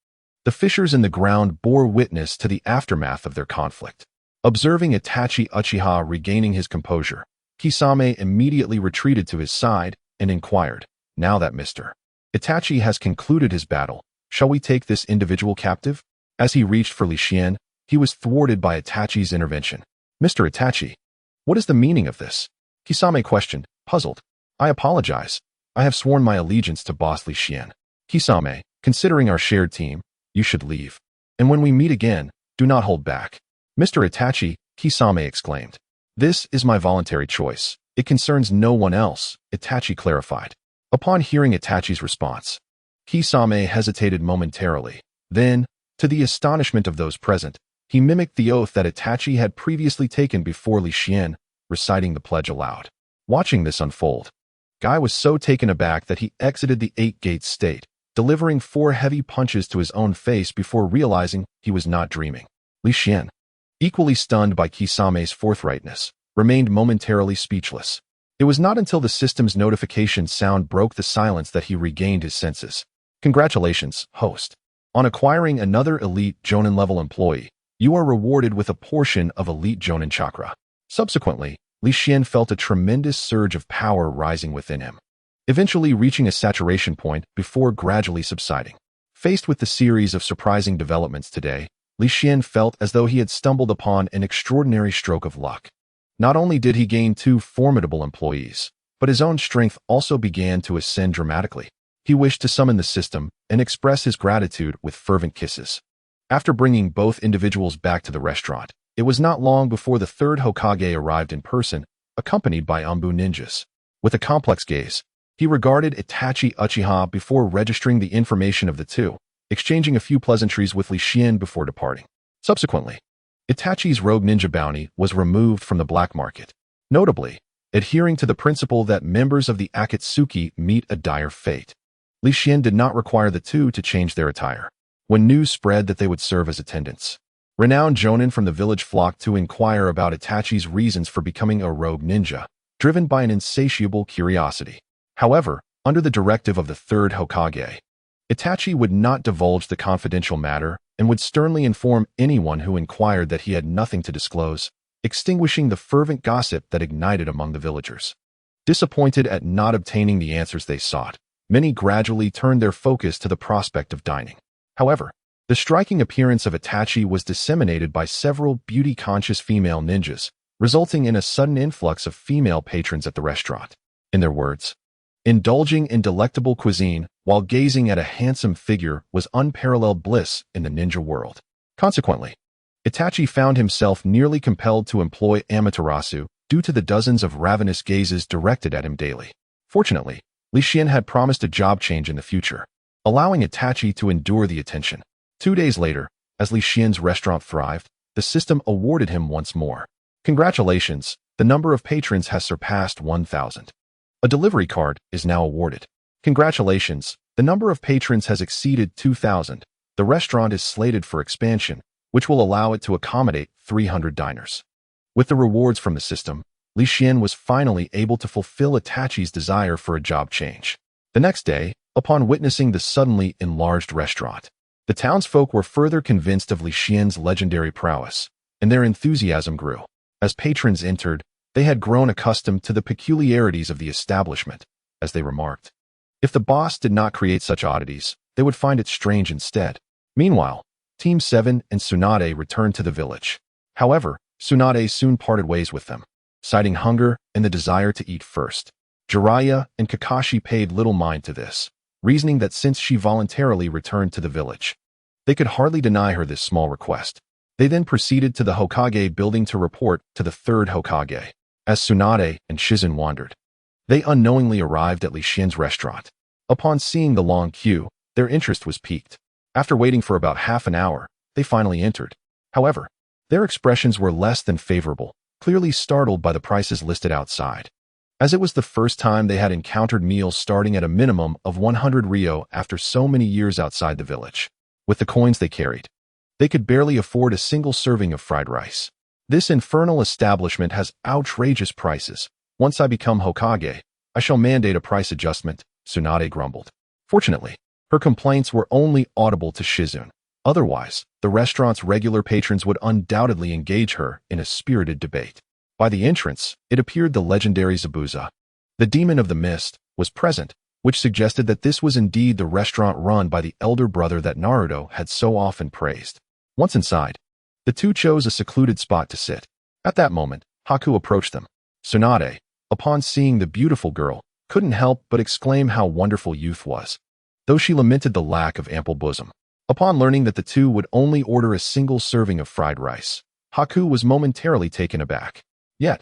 The fissures in the ground bore witness to the aftermath of their conflict. Observing Itachi Uchiha regaining his composure, Kisame immediately retreated to his side and inquired, now that Mr. Itachi has concluded his battle, shall we take this individual captive? As he reached for Li Xian, he was thwarted by Itachi's intervention. Mr. Itachi, what is the meaning of this? Kisame questioned, puzzled. I apologize. I have sworn my allegiance to Boss Li Xian. Kisame, considering our shared team, you should leave. And when we meet again, do not hold back. Mr. Itachi, Kisame exclaimed. This is my voluntary choice. It concerns no one else, Itachi clarified. Upon hearing Itachi's response, Kisame hesitated momentarily. Then, to the astonishment of those present, he mimicked the oath that Itachi had previously taken before Li Xian, reciting the pledge aloud. Watching this unfold, Guy was so taken aback that he exited the eight-gate state, delivering 4 heavy punches to his own face before realizing he was not dreaming. Li Xian, equally stunned by Kisame's forthrightness, remained momentarily speechless. It was not until the system's notification sound broke the silence that he regained his senses. Congratulations, host. On acquiring another elite Jonin-level employee, you are rewarded with a portion of elite Jonin chakra. Subsequently, Li Xian felt a tremendous surge of power rising within him, eventually reaching a saturation point before gradually subsiding. Faced with the series of surprising developments today, Li Xian felt as though he had stumbled upon an extraordinary stroke of luck. Not only did he gain 2 formidable employees, but his own strength also began to ascend dramatically. He wished to summon the system and express his gratitude with fervent kisses. After bringing both individuals back to the restaurant, it was not long before the third Hokage arrived in person, accompanied by Anbu ninjas. With a complex gaze, he regarded Itachi Uchiha before registering the information of the two, exchanging a few pleasantries with Li Xian before departing. Subsequently, Itachi's rogue ninja bounty was removed from the black market, notably adhering to the principle that members of the Akatsuki meet a dire fate. Li Xian did not require the two to change their attire. When news spread that they would serve as attendants, Renowned jonin from the village flocked to inquire about Itachi's reasons for becoming a rogue ninja, driven by an insatiable curiosity. However, under the directive of the Third Hokage, Itachi would not divulge the confidential matter and would sternly inform anyone who inquired that he had nothing to disclose, extinguishing the fervent gossip that ignited among the villagers. Disappointed at not obtaining the answers they sought, many gradually turned their focus to the prospect of dining. However, the striking appearance of Itachi was disseminated by several beauty-conscious female ninjas, resulting in a sudden influx of female patrons at the restaurant. In their words, indulging in delectable cuisine while gazing at a handsome figure was unparalleled bliss in the ninja world. Consequently, Itachi found himself nearly compelled to employ Amaterasu due to the dozens of ravenous gazes directed at him daily. Fortunately, Li Xian had promised a job change in the future, allowing Itachi to endure the attention. 2 days later, as Li Xian's restaurant thrived, the system awarded him once more. Congratulations, the number of patrons has surpassed 1,000. A delivery card is now awarded. Congratulations, the number of patrons has exceeded 2,000. The restaurant is slated for expansion, which will allow it to accommodate 300 diners. With the rewards from the system, Li Xian was finally able to fulfill Itachi's desire for a job change. The next day, upon witnessing the suddenly enlarged restaurant, the townsfolk were further convinced of Li Xian's legendary prowess, and their enthusiasm grew. As patrons entered, they had grown accustomed to the peculiarities of the establishment, as they remarked. If the boss did not create such oddities, they would find it strange instead. Meanwhile, Team 7 and Tsunade returned to the village. However, Tsunade soon parted ways with them, citing hunger and the desire to eat first. Jiraiya and Kakashi paid little mind to this, reasoning that since she voluntarily returned to the village, they could hardly deny her this small request. They then proceeded to the Hokage building to report to the Third Hokage. As Tsunade and Shizun wandered, they unknowingly arrived at Li Xian's restaurant. Upon seeing the long queue, their interest was piqued. After waiting for about half an hour, they finally entered. However, their expressions were less than favorable, clearly startled by the prices listed outside, as it was the first time they had encountered meals starting at a minimum of 100 ryo after so many years outside the village. With the coins they carried, they could barely afford a single serving of fried rice. This infernal establishment has outrageous prices. Once I become Hokage, I shall mandate a price adjustment, Tsunade grumbled. Fortunately, her complaints were only audible to Shizun. Otherwise, the restaurant's regular patrons would undoubtedly engage her in a spirited debate. By the entrance, it appeared the legendary Zabuza, the demon of the mist, was present, which suggested that this was indeed the restaurant run by the elder brother that Naruto had so often praised. Once inside, the two chose a secluded spot to sit. At that moment, Haku approached them. Tsunade, upon seeing the beautiful girl, couldn't help but exclaim how wonderful youth was, though she lamented the lack of ample bosom. Upon learning that the two would only order a single serving of fried rice, Haku was momentarily taken aback. Yet,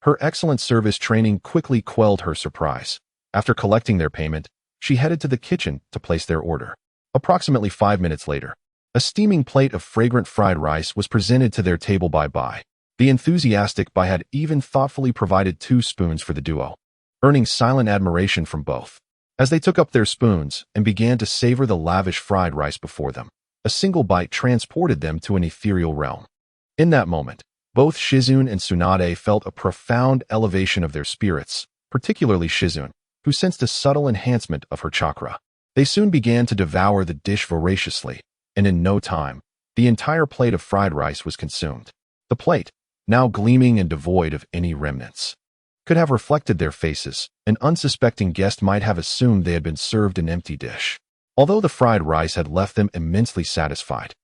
her excellent service training quickly quelled her surprise. After collecting their payment, she headed to the kitchen to place their order. Approximately 5 minutes later, a steaming plate of fragrant fried rice was presented to their table by Bai. The enthusiastic Bai had even thoughtfully provided 2 spoons for the duo, earning silent admiration from both. As they took up their spoons and began to savor the lavish fried rice before them, a single bite transported them to an ethereal realm. In that moment, both Shizun and Tsunade felt a profound elevation of their spirits, particularly Shizun, who sensed a subtle enhancement of her chakra. They soon began to devour the dish voraciously, and in no time, the entire plate of fried rice was consumed. The plate, now gleaming and devoid of any remnants, could have reflected their faces. An unsuspecting guest might have assumed they had been served an empty dish. Although the fried rice had left them immensely satisfied,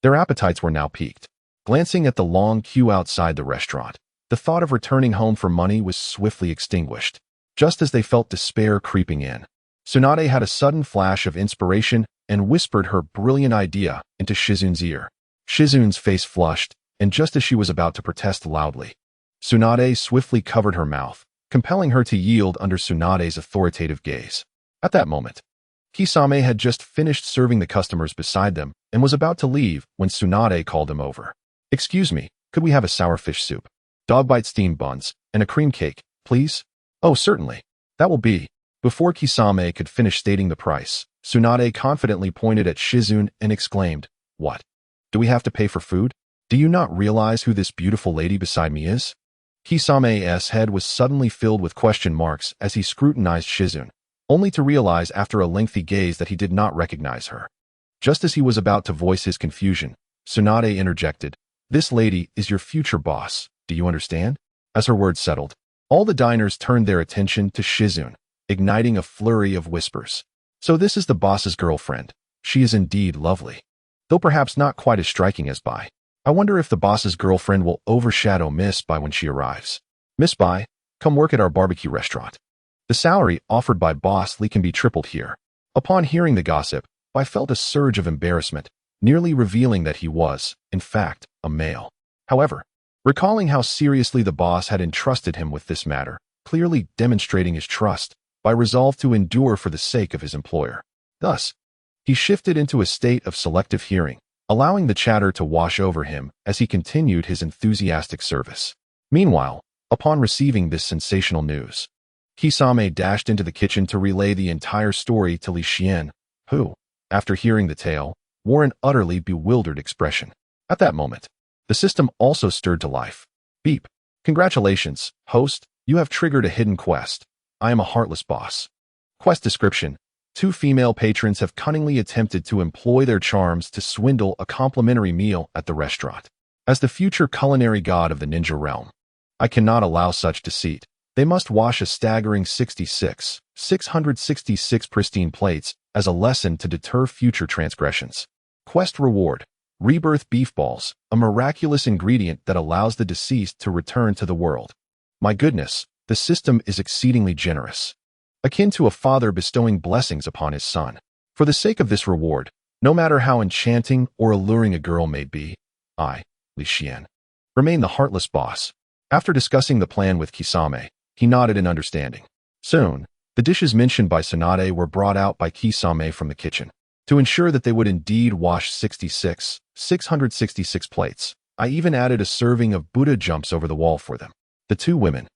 their appetites were now piqued. Glancing at the long queue outside the restaurant, the thought of returning home for money was swiftly extinguished. Just as they felt despair creeping in, Tsunade had a sudden flash of inspiration and whispered her brilliant idea into Shizun's ear. Shizun's face flushed, and just as she was about to protest loudly, Tsunade swiftly covered her mouth, compelling her to yield under Tsunade's authoritative gaze. At that moment, Kisame had just finished serving the customers beside them and was about to leave when Tsunade called him over. "Excuse me, could we have a sour fish soup, dog-bite steamed buns, and a cream cake, please?" "Oh, certainly. That will be." Before Kisame could finish stating the price, Tsunade confidently pointed at Shizun and exclaimed, "What? Do we have to pay for food?" Do you not realize who this beautiful lady beside me is? Kisame's head was suddenly filled with question marks as he scrutinized Shizune, only to realize after a lengthy gaze that he did not recognize her. Just as he was about to voice his confusion, Tsunade interjected, "This lady is your future boss, do you understand?" As her words settled, all the diners turned their attention to Shizune, igniting a flurry of whispers. So this is the boss's girlfriend. She is indeed lovely. Though perhaps not quite as striking as Bai. I wonder if the boss's girlfriend will overshadow Miss Bai when she arrives. Miss Bai, come work at our barbecue restaurant. The salary offered by Boss Lee can be tripled here. Upon hearing the gossip, Bai felt a surge of embarrassment, nearly revealing that he was, in fact, a male. However, recalling how seriously the boss had entrusted him with this matter, clearly demonstrating his trust, Bai resolved to endure for the sake of his employer. Thus, he shifted into a state of selective hearing, allowing the chatter to wash over him as he continued his enthusiastic service. Meanwhile, upon receiving this sensational news, Kisame dashed into the kitchen to relay the entire story to Li Xian, who, after hearing the tale, wore an utterly bewildered expression. At that moment, the system also stirred to life. Beep. Congratulations, host, you have triggered a hidden quest. I am a heartless boss. Quest description. 2 female patrons have cunningly attempted to employ their charms to swindle a complimentary meal at the restaurant. As the future culinary god of the ninja realm, I cannot allow such deceit. They must wash a staggering 666 pristine plates as a lesson to deter future transgressions. Quest reward. Rebirth beef balls, a miraculous ingredient that allows the deceased to return to the world. My goodness, the system is exceedingly generous, akin to a father bestowing blessings upon his son. For the sake of this reward, no matter how enchanting or alluring a girl may be, I, Li Xian, remain the heartless boss. After discussing the plan with Kisame, he nodded in understanding. Soon, the dishes mentioned by Tsunade were brought out by Kisame from the kitchen. To ensure that they would indeed wash 666 plates, I even added a serving of Buddha jumps over the wall for them. The 2 women,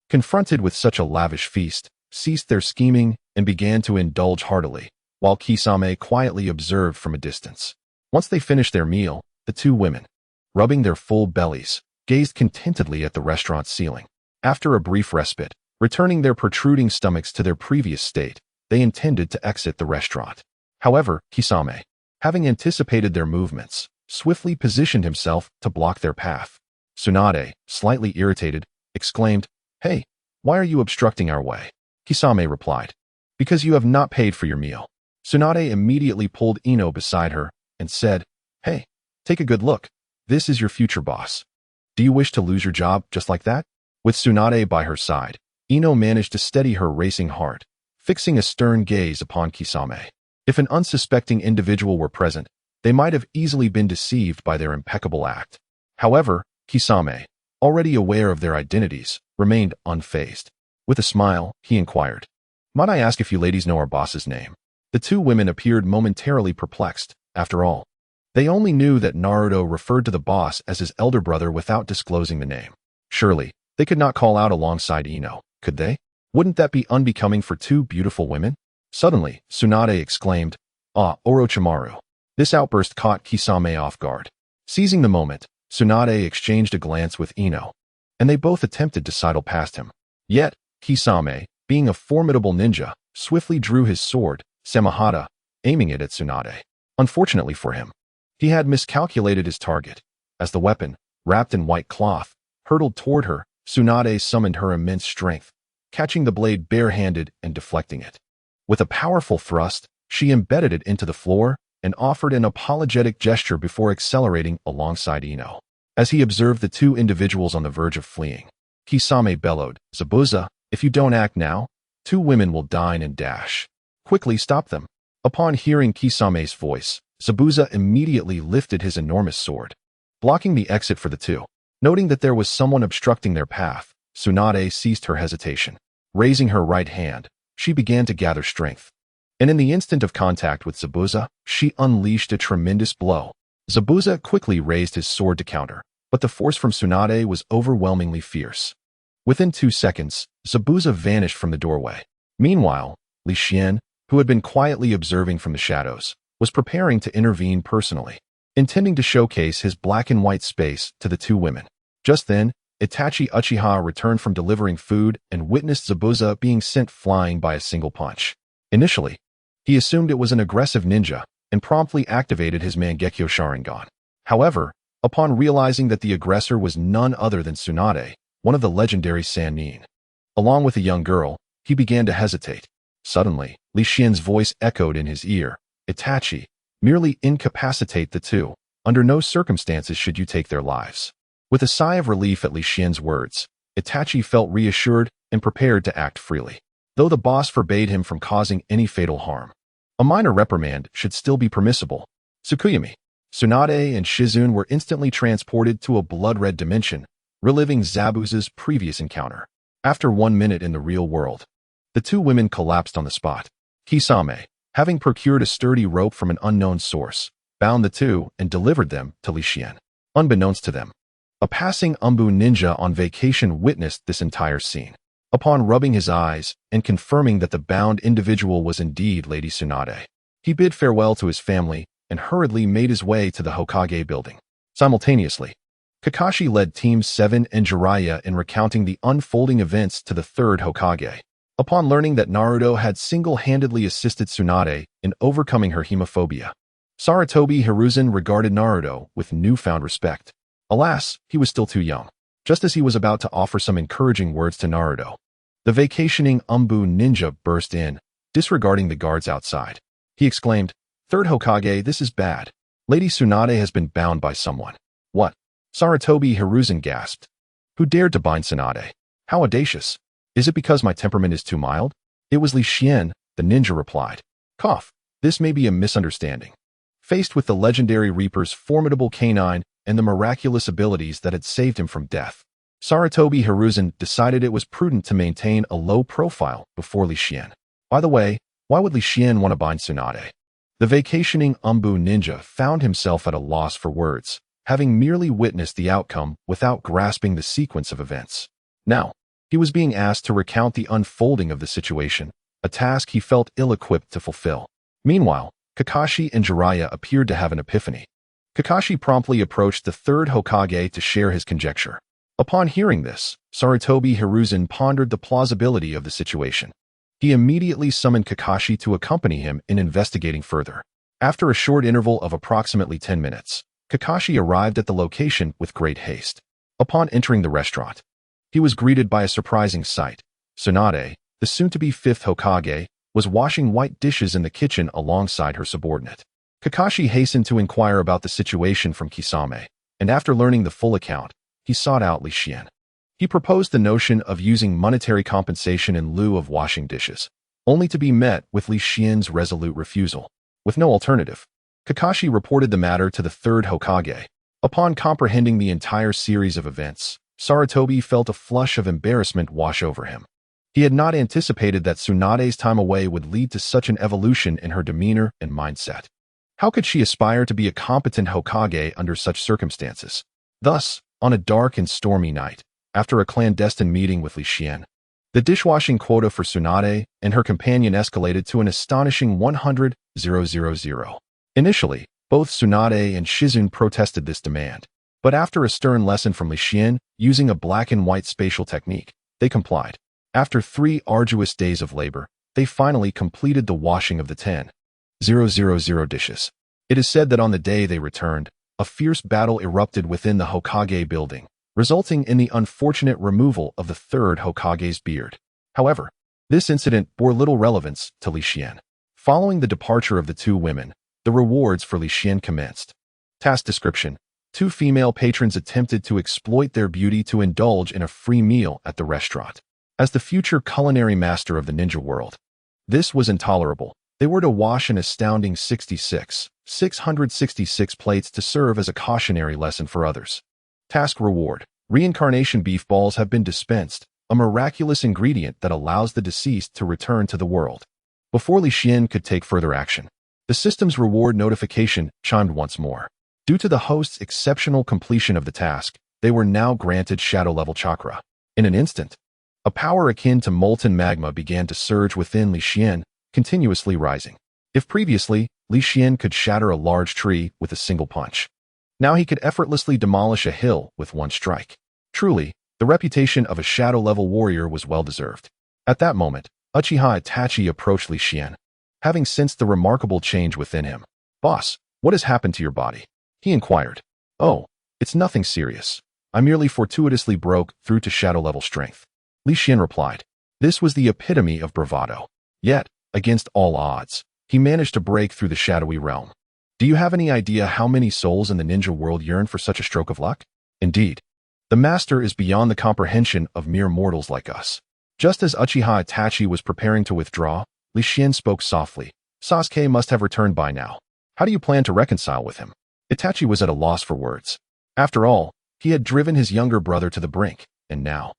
confronted with such a lavish feast, ceased their scheming and began to indulge heartily, while Kisame quietly observed from a distance. Once they finished their meal, the 2 women, rubbing their full bellies, gazed contentedly at the restaurant's ceiling. After a brief respite, returning their protruding stomachs to their previous state, they intended to exit the restaurant. However, Kisame, having anticipated their movements, swiftly positioned himself to block their path. Tsunade, slightly irritated, exclaimed, "Hey, why are you obstructing our way?" Kisame replied, "Because you have not paid for your meal." Tsunade immediately pulled Ino beside her and said, "Hey, take a good look. This is your future boss. Do you wish to lose your job just like that?" With Tsunade by her side, Ino managed to steady her racing heart, fixing a stern gaze upon Kisame. If an unsuspecting individual were present, they might have easily been deceived by their impeccable act. However, Kisame, already aware of their identities, remained unfazed. With a smile, he inquired, "Might I ask if you ladies know our boss's name?" The 2 women appeared momentarily perplexed. After all, they only knew that Naruto referred to the boss as his elder brother without disclosing the name. Surely, they could not call out alongside Ino, could they? Wouldn't that be unbecoming for 2 beautiful women? Suddenly, Tsunade exclaimed, "Ah, Orochimaru." This outburst caught Kisame off guard. Seizing the moment, Tsunade exchanged a glance with Ino, and they both attempted to sidle past him. Yet, Kisame, being a formidable ninja, swiftly drew his sword, Samahata, aiming it at Tsunade. Unfortunately for him, he had miscalculated his target. As the weapon, wrapped in white cloth, hurtled toward her, Tsunade summoned her immense strength, catching the blade barehanded and deflecting it. With a powerful thrust, she embedded it into the floor and offered an apologetic gesture before accelerating alongside Ino. As he observed the 2 individuals on the verge of fleeing, Kisame bellowed, "Zabuza, if you don't act now, 2 women will dine and dash. Quickly stop them." Upon hearing Kisame's voice, Zabuza immediately lifted his enormous sword, blocking the exit for the 2. Noting that there was someone obstructing their path, Tsunade ceased her hesitation. Raising her right hand, she began to gather strength. And in the instant of contact with Zabuza, she unleashed a tremendous blow. Zabuza quickly raised his sword to counter, but the force from Tsunade was overwhelmingly fierce. Within 2 seconds, Zabuza vanished from the doorway. Meanwhile, Li Xian, who had been quietly observing from the shadows, was preparing to intervene personally. intending to showcase his black and white space to the two women. Just then, Itachi Uchiha returned from delivering food and witnessed Zabuza being sent flying by a single punch. Initially, he assumed it was an aggressive ninja and promptly activated his Mangekyo Sharingan. However, upon realizing that the aggressor was none other than Tsunade, one of the legendary Sannin, along with a young girl, he began to hesitate. Suddenly, Li Xian's voice echoed in his ear. Itachi, merely incapacitate the two. Under no circumstances should you take their lives. With a sigh of relief at Li Xian's words, Itachi felt reassured and prepared to act freely, though the boss forbade him from causing any fatal harm. A minor reprimand should still be permissible. Tsukuyami, Tsunade, and Shizune were instantly transported to a blood-red dimension, reliving Zabuza's previous encounter. After 1 minute in the real world, the two women collapsed on the spot. Kisame, having procured a sturdy rope from an unknown source, bound the two and delivered them to Li Xian. Unbeknownst to them, a passing Umbu ninja on vacation witnessed this entire scene. Upon rubbing his eyes and confirming that the bound individual was indeed Lady Tsunade, he bid farewell to his family and hurriedly made his way to the Hokage building. Simultaneously, Kakashi led Teams 7 and Jiraiya in recounting the unfolding events to the Third Hokage. Upon learning that Naruto had single-handedly assisted Tsunade in overcoming her hemophobia, Sarutobi Hiruzen regarded Naruto with newfound respect. Alas, he was still too young. Just as he was about to offer some encouraging words to Naruto, the vacationing Umbu ninja burst in, disregarding the guards outside. He exclaimed, "Third Hokage, this is bad. Lady Tsunade has been bound by someone." "What?" Sarutobi Hiruzen gasped. "Who dared to bind Tsunade? How audacious! Is it because my temperament is too mild?" "It was Li Xian," the ninja replied. "Cough. This may be a misunderstanding." Faced with the legendary Reaper's formidable canine and the miraculous abilities that had saved him from death, Sarutobi Hiruzen decided it was prudent to maintain a low profile before Li Xian. By the way, why would Li Xian want to bind Tsunade? The vacationing Umbu ninja found himself at a loss for words, having merely witnessed the outcome without grasping the sequence of events. Now, he was being asked to recount the unfolding of the situation, a task he felt ill-equipped to fulfill. Meanwhile, Kakashi and Jiraiya appeared to have an epiphany. Kakashi promptly approached the Third Hokage to share his conjecture. Upon hearing this, Sarutobi Hiruzen pondered the plausibility of the situation. He immediately summoned Kakashi to accompany him in investigating further. After a short interval of approximately 10 minutes, Kakashi arrived at the location with great haste. Upon entering the restaurant, he was greeted by a surprising sight. Tsunade, the soon-to-be 5th Hokage, was washing white dishes in the kitchen alongside her subordinate. Kakashi hastened to inquire about the situation from Kisame, and after learning the full account, he sought out Li Xian. He proposed the notion of using monetary compensation in lieu of washing dishes, only to be met with Li Xian's resolute refusal. With no alternative, Kakashi reported the matter to the Third Hokage. Upon comprehending the entire series of events, Sarutobi felt a flush of embarrassment wash over him. He had not anticipated that Tsunade's time away would lead to such an evolution in her demeanor and mindset. How could she aspire to be a competent Hokage under such circumstances? Thus, on a dark and stormy night, after a clandestine meeting with Li Xian, the dishwashing quota for Tsunade and her companion escalated to an astonishing 100,000. Initially, both Tsunade and Shizune protested this demand, but after a stern lesson from Li Xian using a black and white spatial technique, they complied. After 3 arduous days of labor, they finally completed the washing of the 10,000 dishes. It is said that on the day they returned, a fierce battle erupted within the Hokage building, resulting in the unfortunate removal of the Third Hokage's beard. However, this incident bore little relevance to Li Xian. Following the departure of the two women, the rewards for Li Xian commenced. Task description: 2 female patrons attempted to exploit their beauty to indulge in a free meal at the restaurant. As the future culinary master of the ninja world, this was intolerable. They were to wash an astounding 666 plates to serve as a cautionary lesson for others. Task reward: reincarnation beef balls have been dispensed, a miraculous ingredient that allows the deceased to return to the world. Before Li Xian could take further action, the system's reward notification chimed once more. Due to the host's exceptional completion of the task, they were now granted shadow-level chakra. In an instant, a power akin to molten magma began to surge within Li Xian, continuously rising. If previously, Li Xian could shatter a large tree with a single punch. Now he could effortlessly demolish a hill with one strike. Truly, the reputation of a shadow-level warrior was well-deserved. At that moment, Uchiha Itachi approached Li Xian, having sensed the remarkable change within him. "Boss, what has happened to your body?" he inquired. "Oh, it's nothing serious. I merely fortuitously broke through to shadow-level strength," Li Xian replied. This was the epitome of bravado. Yet, against all odds, he managed to break through the shadowy realm. Do you have any idea how many souls in the ninja world yearn for such a stroke of luck? Indeed, the master is beyond the comprehension of mere mortals like us. Just as Uchiha Itachi was preparing to withdraw, Li Xian spoke softly. "Sasuke must have returned by now. How do you plan to reconcile with him?" Itachi was at a loss for words. After all, he had driven his younger brother to the brink, and now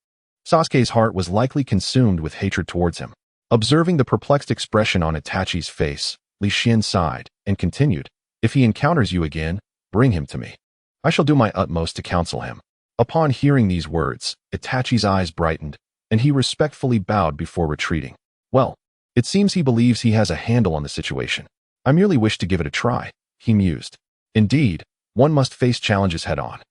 Sasuke's heart was likely consumed with hatred towards him. Observing the perplexed expression on Itachi's face, Li Xian sighed and continued, "If he encounters you again, bring him to me. I shall do my utmost to counsel him." Upon hearing these words, Itachi's eyes brightened, and he respectfully bowed before retreating. "Well, it seems he believes he has a handle on the situation. I merely wish to give it a try," he mused. Indeed, one must face challenges head-on,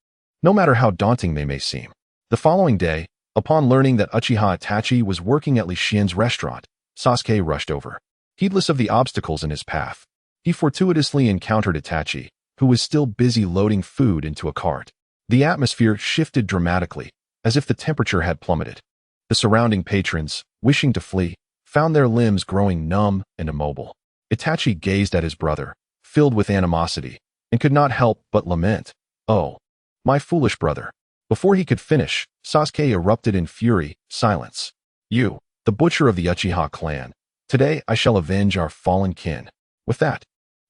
no matter how daunting they may seem. The following day, upon learning that Uchiha Itachi was working at Li Xian's restaurant, Sasuke rushed over. Heedless of the obstacles in his path, he fortuitously encountered Itachi, who was still busy loading food into a cart. The atmosphere shifted dramatically, as if the temperature had plummeted. The surrounding patrons, wishing to flee, found their limbs growing numb and immobile. Itachi gazed at his brother, filled with animosity, and could not help but lament, "Oh, my foolish brother." Before he could finish, Sasuke erupted in fury. "Silence. You, the butcher of the Uchiha clan. Today I shall avenge our fallen kin." With that,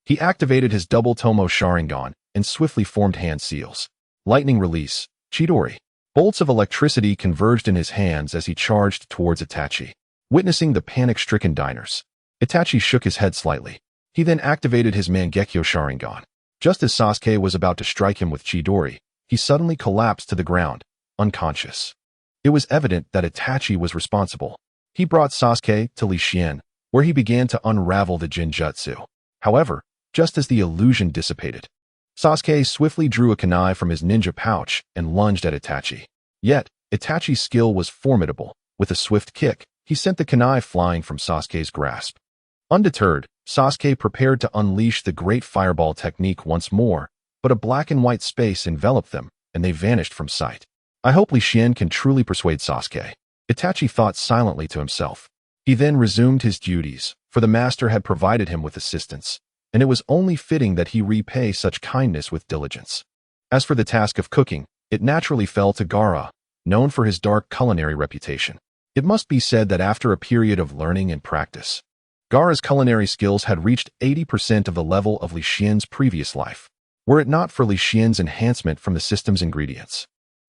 he activated his double Tomo Sharingan and swiftly formed hand seals. Lightning release, Chidori. Bolts of electricity converged in his hands as he charged towards Itachi. Witnessing the panic-stricken diners, Itachi shook his head slightly. He then activated his Mangekyo Sharingan. Just as Sasuke was about to strike him with Chidori, he suddenly collapsed to the ground, unconscious. It was evident that Itachi was responsible. He brought Sasuke to Li Xian, where he began to unravel the Jinjutsu. However, just as the illusion dissipated, Sasuke swiftly drew a kunai from his ninja pouch and lunged at Itachi. Yet, Itachi's skill was formidable. With a swift kick, he sent the kunai flying from Sasuke's grasp. Undeterred, Sasuke prepared to unleash the great fireball technique once more, but a black and white space enveloped them, and they vanished from sight. "I hope Li Xian can truly persuade Sasuke," Itachi thought silently to himself. He then resumed his duties, for the master had provided him with assistance, and it was only fitting that he repay such kindness with diligence. As for the task of cooking, it naturally fell to Gaara, known for his dark culinary reputation. It must be said that after a period of learning and practice, Gaara's culinary skills had reached 80% of the level of Li Xian's previous life, were it not for Li Xian's enhancement from the system's ingredients.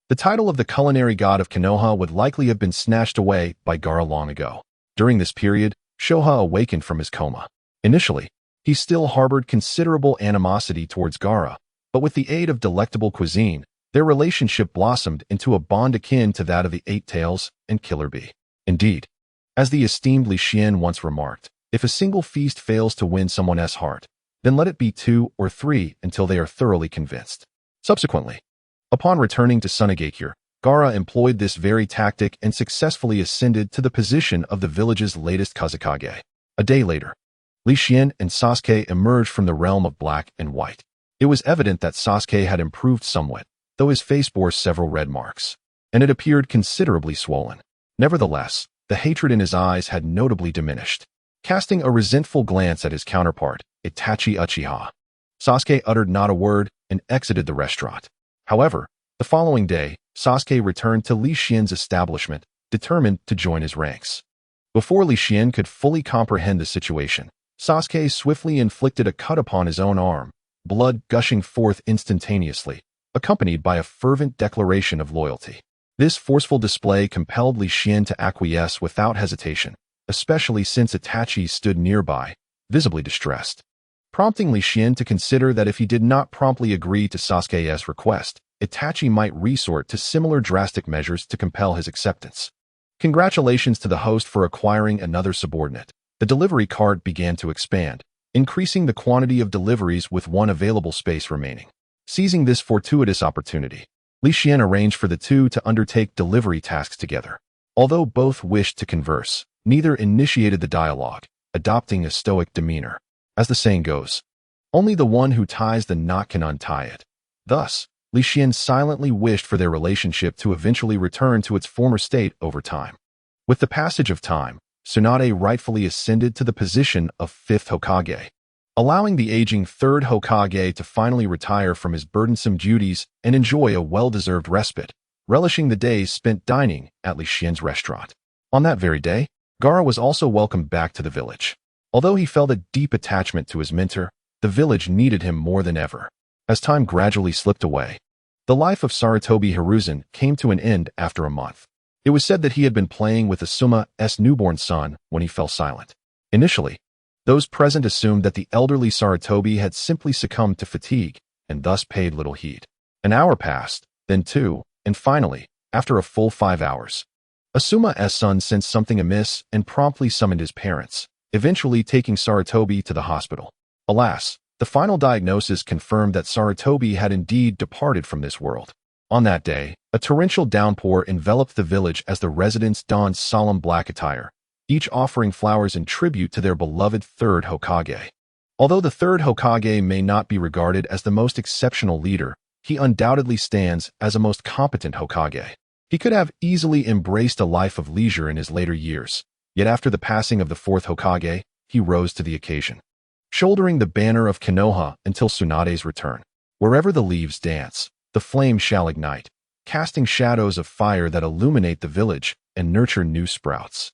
The title of the culinary god of Konoha would likely have been snatched away by Gaara long ago. During this period, Shoha awakened from his coma. Initially, he still harbored considerable animosity towards Gaara, but with the aid of delectable cuisine, their relationship blossomed into a bond akin to that of the Eight Tails and Killer Bee. Indeed, as the esteemed Li Xian once remarked, if a single feast fails to win someone's heart, then let it be 2 or 3 until they are thoroughly convinced. Subsequently, upon returning to Sunagakure, Gaara employed this very tactic and successfully ascended to the position of the village's latest Kazekage. A day later, Li Xian and Sasuke emerged from the realm of black and white. It was evident that Sasuke had improved somewhat, though his face bore several red marks, and it appeared considerably swollen. Nevertheless, the hatred in his eyes had notably diminished. Casting a resentful glance at his counterpart, Itachi Uchiha, Sasuke uttered not a word and exited the restaurant. However, the following day, Sasuke returned to Li Xian's establishment, determined to join his ranks. Before Li Xian could fully comprehend the situation, Sasuke swiftly inflicted a cut upon his own arm, blood gushing forth instantaneously, accompanied by a fervent declaration of loyalty. This forceful display compelled Li Xian to acquiesce without hesitation, especially since Itachi stood nearby, visibly distressed, prompting Li Xian to consider that if he did not promptly agree to Sasuke's request, Itachi might resort to similar drastic measures to compel his acceptance. Congratulations to the host for acquiring another subordinate. The delivery cart began to expand, increasing the quantity of deliveries with one available space remaining. Seizing this fortuitous opportunity, Li Xian arranged for the two to undertake delivery tasks together. Although both wished to converse, neither initiated the dialogue, adopting a stoic demeanor. As the saying goes, only the one who ties the knot can untie it. Thus, Li Xian silently wished for their relationship to eventually return to its former state over time. With the passage of time, Tsunade rightfully ascended to the position of Fifth Hokage, allowing the aging Third Hokage to finally retire from his burdensome duties and enjoy a well-deserved respite, relishing the days spent dining at Li Xian's restaurant. On that very day, Gaara was also welcomed back to the village. Although he felt a deep attachment to his mentor, the village needed him more than ever. As time gradually slipped away, the life of Sarutobi Hiruzen came to an end after a month. It was said that he had been playing with Asuma's newborn son when he fell silent. Initially, those present assumed that the elderly Sarutobi had simply succumbed to fatigue and thus paid little heed. An hour passed, then 2, and finally, after a full 5 hours, Asuma's son sensed something amiss and promptly summoned his parents, eventually taking Sarutobi to the hospital. Alas, the final diagnosis confirmed that Sarutobi had indeed departed from this world. On that day, a torrential downpour enveloped the village as the residents donned solemn black attire, each offering flowers in tribute to their beloved Third Hokage. Although the Third Hokage may not be regarded as the most exceptional leader, he undoubtedly stands as a most competent Hokage. He could have easily embraced a life of leisure in his later years, yet after the passing of the Fourth Hokage, he rose to the occasion, shouldering the banner of Konoha until Tsunade's return. Wherever the leaves dance, the flame shall ignite, casting shadows of fire that illuminate the village and nurture new sprouts.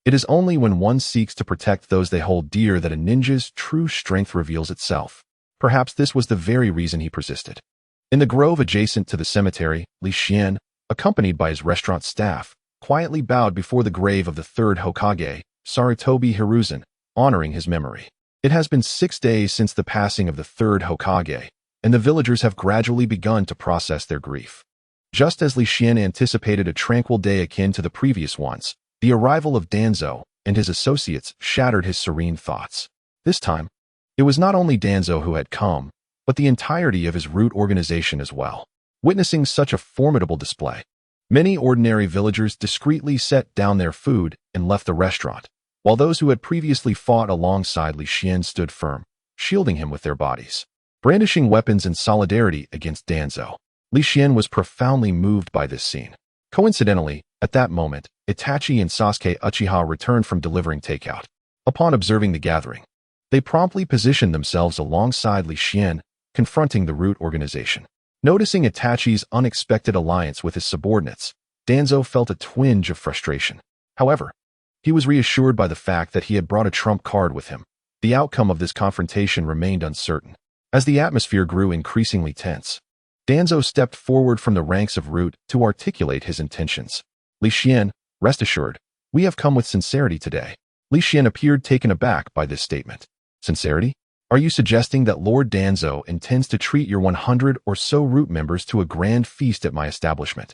It is only when one seeks to protect those they hold dear that a ninja's true strength reveals itself. Perhaps this was the very reason he persisted. In the grove adjacent to the cemetery, Li Xian, accompanied by his restaurant staff, quietly bowed before the grave of the Third Hokage, Sarutobi Hiruzen, honoring his memory. It has been 6 days since the passing of the Third Hokage, and the villagers have gradually begun to process their grief. Just as Li Xian anticipated a tranquil day akin to the previous ones, the arrival of Danzo and his associates shattered his serene thoughts. This time, it was not only Danzo who had come, but the entirety of his root organization as well. Witnessing such a formidable display, many ordinary villagers discreetly set down their food and left the restaurant, while those who had previously fought alongside Li Xian stood firm, shielding him with their bodies. Brandishing weapons in solidarity against Danzo, Li Xian was profoundly moved by this scene. Coincidentally, at that moment, Itachi and Sasuke Uchiha returned from delivering takeout. Upon observing the gathering, they promptly positioned themselves alongside Li Xian, confronting the root organization. Noticing Itachi's unexpected alliance with his subordinates, Danzo felt a twinge of frustration. However, he was reassured by the fact that he had brought a trump card with him. The outcome of this confrontation remained uncertain. As the atmosphere grew increasingly tense, Danzo stepped forward from the ranks of Root to articulate his intentions. Li Xian, rest assured, we have come with sincerity today. Li Xian appeared taken aback by this statement. Sincerity? Are you suggesting that Lord Danzo intends to treat your 100 or so Root members to a grand feast at my establishment?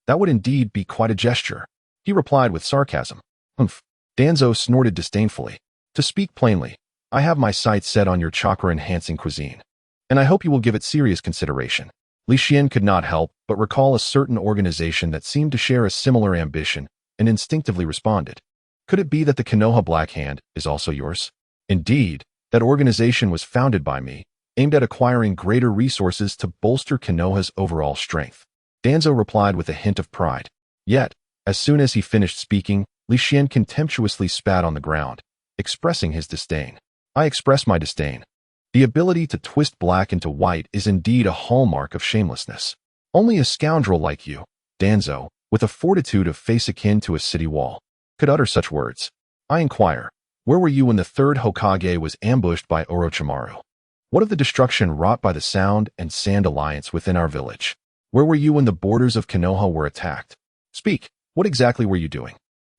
That would indeed be quite a gesture. He replied with sarcasm. Humph. Danzo snorted disdainfully. To speak plainly, I have my sights set on your chakra-enhancing cuisine, and I hope you will give it serious consideration. Li Xian could not help but recall a certain organization that seemed to share a similar ambition and instinctively responded. Could it be that the Konoha Black Hand is also yours? Indeed, that organization was founded by me, aimed at acquiring greater resources to bolster Konoha's overall strength. Danzo replied with a hint of pride. Yet, as soon as he finished speaking, Li Xian contemptuously spat on the ground, expressing his disdain. I express my disdain. The ability to twist black into white is indeed a hallmark of shamelessness. Only a scoundrel like you, Danzo, with a fortitude of face akin to a city wall, could utter such words. I inquire, where were you when the Third Hokage was ambushed by Orochimaru? What of the destruction wrought by the Sound and Sand Alliance within our village? Where were you when the borders of Konoha were attacked? Speak, what exactly were you doing?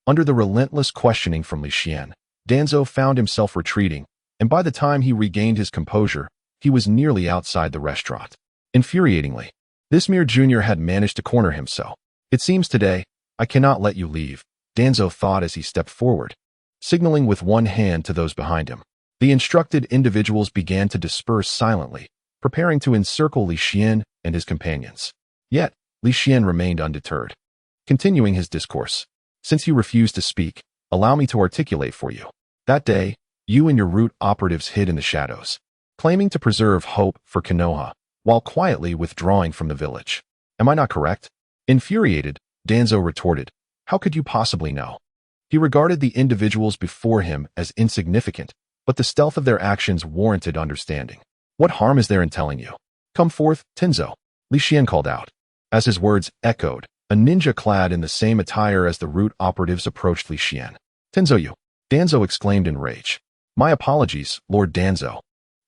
Under the relentless questioning from Li Xian, Danzo found himself retreating, and by the time he regained his composure, he was nearly outside the restaurant. Infuriatingly, this mere junior had managed to corner him so. It seems today, I cannot let you leave, Danzo thought as he stepped forward, signaling with one hand to those behind him. The instructed individuals began to disperse silently, preparing to encircle Li Xian and his companions. Yet, Li Xian remained undeterred. Continuing his discourse, "Since you refuse to speak, allow me to articulate for you. That day, you and your root operatives hid in the shadows, claiming to preserve hope for Konoha, while quietly withdrawing from the village. Am I not correct?" Infuriated, Danzo retorted, "How could you possibly know?" He regarded the individuals before him as insignificant, but the stealth of their actions warranted understanding. "What harm is there in telling you? Come forth, Tenzo," Li Xian called out. As his words echoed, a ninja clad in the same attire as the root operatives approached Li Xian. "Tenzo you!" Danzo exclaimed in rage. "My apologies, Lord Danzo.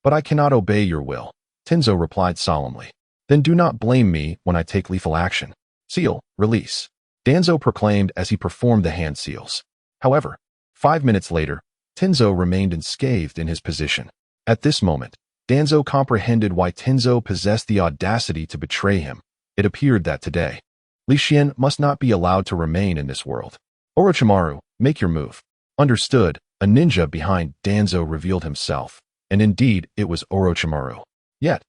But I cannot obey your will," Tenzo replied solemnly. "Then do not blame me when I take lethal action. Seal, release," Danzo proclaimed as he performed the hand seals. However, 5 minutes later, Tenzo remained unscathed in his position. At this moment, Danzo comprehended why Tenzo possessed the audacity to betray him. It appeared that today, Li Xian must not be allowed to remain in this world. "Orochimaru, make your move." Understood, a ninja behind Danzo revealed himself, and indeed it was Orochimaru. Yet,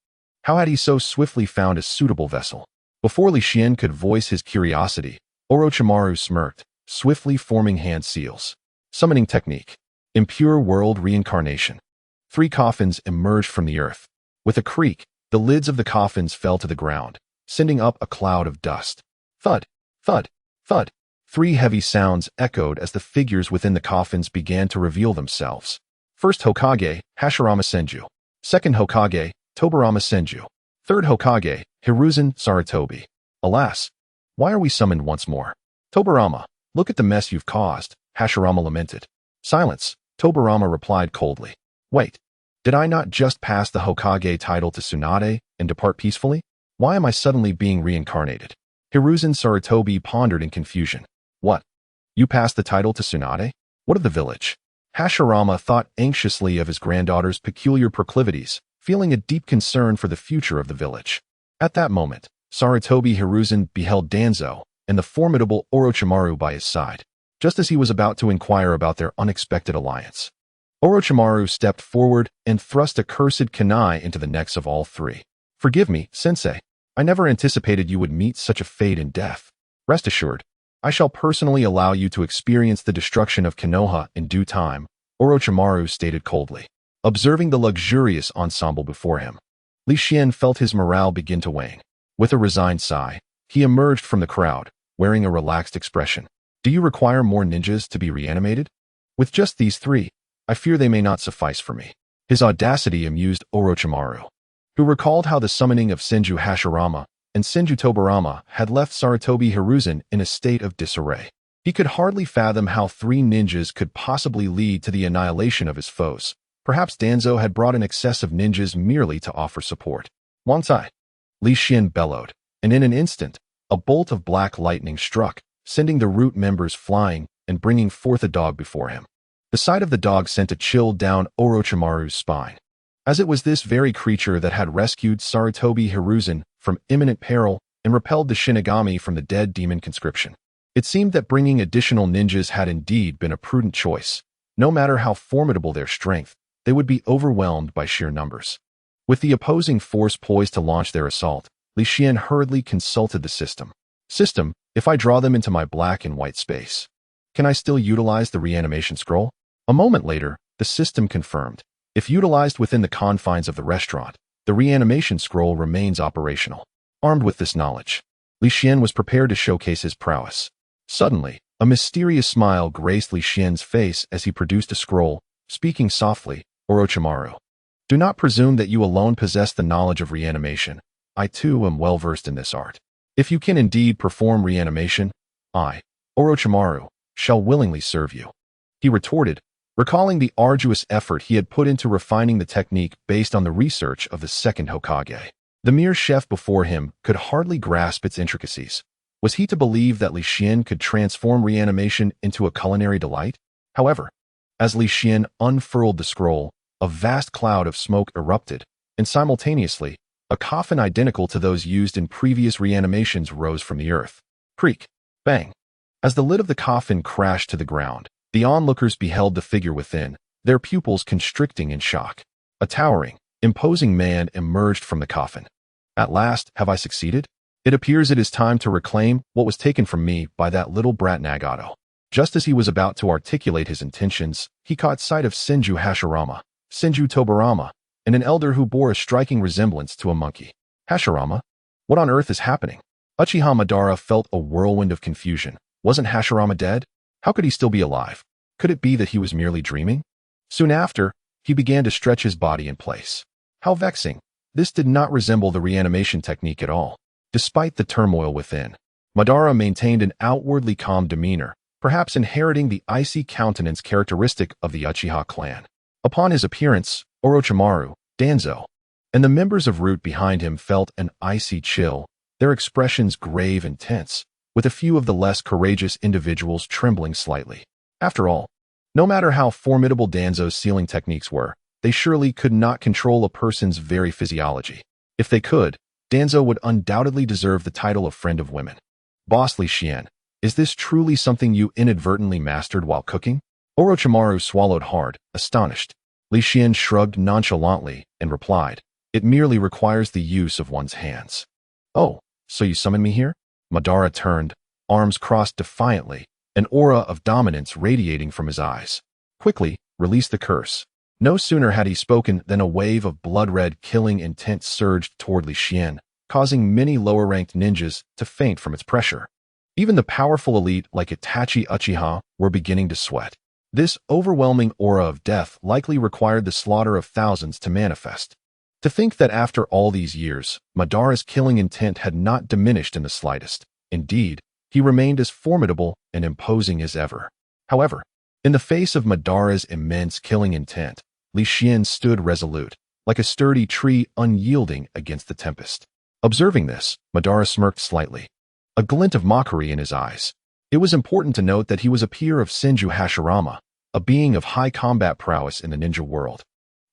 how had he so swiftly found a suitable vessel? Before Li Xian could voice his curiosity, Orochimaru smirked, swiftly forming hand seals. Summoning technique. Impure world reincarnation. 3 coffins emerged from the earth. With a creak, the lids of the coffins fell to the ground, sending up a cloud of dust. Thud, thud, thud. 3 heavy sounds echoed as the figures within the coffins began to reveal themselves. First Hokage, Hashirama Senju. Second Hokage, Tobirama Senju. Third Hokage, Hiruzen Sarutobi. Alas, why are we summoned once more? "Tobirama, look at the mess you've caused," Hashirama lamented. "Silence," Tobirama replied coldly. "Wait, did I not just pass the Hokage title to Tsunade and depart peacefully? Why am I suddenly being reincarnated?" Hiruzen Sarutobi pondered in confusion. "What? You passed the title to Tsunade? What of the village?" Hashirama thought anxiously of his granddaughter's peculiar proclivities, feeling a deep concern for the future of the village. At that moment, Sarutobi Hiruzen beheld Danzo and the formidable Orochimaru by his side, just as he was about to inquire about their unexpected alliance. Orochimaru stepped forward and thrust a cursed kunai into the necks of all 3. "Forgive me, sensei. I never anticipated you would meet such a fate in death. Rest assured, I shall personally allow you to experience the destruction of Konoha in due time," Orochimaru stated coldly. Observing the luxurious ensemble before him, Li Xian felt his morale begin to wane. With a resigned sigh, he emerged from the crowd, wearing a relaxed expression. "Do you require more ninjas to be reanimated? With just these 3, I fear they may not suffice for me." His audacity amused Orochimaru, who recalled how the summoning of Senju Hashirama and Senju Tobirama had left Sarutobi Hiruzen in a state of disarray. He could hardly fathom how 3 ninjas could possibly lead to the annihilation of his foes. Perhaps Danzo had brought an excess of ninjas merely to offer support. "Wangtai!" Li Xian bellowed, and in an instant, a bolt of black lightning struck, sending the root members flying and bringing forth a dog before him. The sight of the dog sent a chill down Orochimaru's spine, as it was this very creature that had rescued Sarutobi Hiruzen from imminent peril and repelled the Shinigami from the dead demon conscription. It seemed that bringing additional ninjas had indeed been a prudent choice. No matter how formidable their strength, they would be overwhelmed by sheer numbers. With the opposing force poised to launch their assault, Li Xian hurriedly consulted the system. "System, if I draw them into my black and white space, can I still utilize the reanimation scroll?" A moment later, the system confirmed. If utilized within the confines of the restaurant, the reanimation scroll remains operational. Armed with this knowledge, Li Xian was prepared to showcase his prowess. Suddenly, a mysterious smile graced Li Xian's face as he produced a scroll, speaking softly, "Orochimaru, do not presume that you alone possess the knowledge of reanimation. I too am well versed in this art. If you can indeed perform reanimation, I, Orochimaru, shall willingly serve you." He retorted, recalling the arduous effort he had put into refining the technique based on the research of the second Hokage. The mere chef before him could hardly grasp its intricacies. Was he to believe that Li Xian could transform reanimation into a culinary delight? However, as Li Xian unfurled the scroll, a vast cloud of smoke erupted, and simultaneously, a coffin identical to those used in previous reanimations rose from the earth. Creak, bang. As the lid of the coffin crashed to the ground, the onlookers beheld the figure within, their pupils constricting in shock. A towering, imposing man emerged from the coffin. At last, have I succeeded? It appears it is time to reclaim what was taken from me by that little brat Nagato. Just as he was about to articulate his intentions, he caught sight of Senju Hashirama, Senju Tobarama, and an elder who bore a striking resemblance to a monkey. Hashirama? What on earth is happening? Uchiha Madara felt a whirlwind of confusion. Wasn't Hashirama dead? How could he still be alive? Could it be that he was merely dreaming? Soon after, he began to stretch his body in place. How vexing. This did not resemble the reanimation technique at all. Despite the turmoil within, Madara maintained an outwardly calm demeanor, perhaps inheriting the icy countenance characteristic of the Uchiha clan. Upon his appearance, Orochimaru, Danzo, and the members of Root behind him felt an icy chill, their expressions grave and tense, with a few of the less courageous individuals trembling slightly. After all, no matter how formidable Danzo's sealing techniques were, they surely could not control a person's very physiology. If they could, Danzo would undoubtedly deserve the title of Friend of Women. Boss Li Xian, is this truly something you inadvertently mastered while cooking? Orochimaru swallowed hard, astonished. Li Xian shrugged nonchalantly and replied, it merely requires the use of one's hands. Oh, so you summoned me here? Madara turned, arms crossed defiantly, an aura of dominance radiating from his eyes. Quickly, release the curse. No sooner had he spoken than a wave of blood-red killing intent surged toward Li Xian, causing many lower-ranked ninjas to faint from its pressure. Even the powerful elite like Itachi Uchiha were beginning to sweat. This overwhelming aura of death likely required the slaughter of thousands to manifest. To think that after all these years, Madara's killing intent had not diminished in the slightest. Indeed, he remained as formidable and imposing as ever. However, in the face of Madara's immense killing intent, Li Xian stood resolute, like a sturdy tree unyielding against the tempest. Observing this, Madara smirked slightly, a glint of mockery in his eyes. It was important to note that he was a peer of Senju Hashirama, a being of high combat prowess in the ninja world,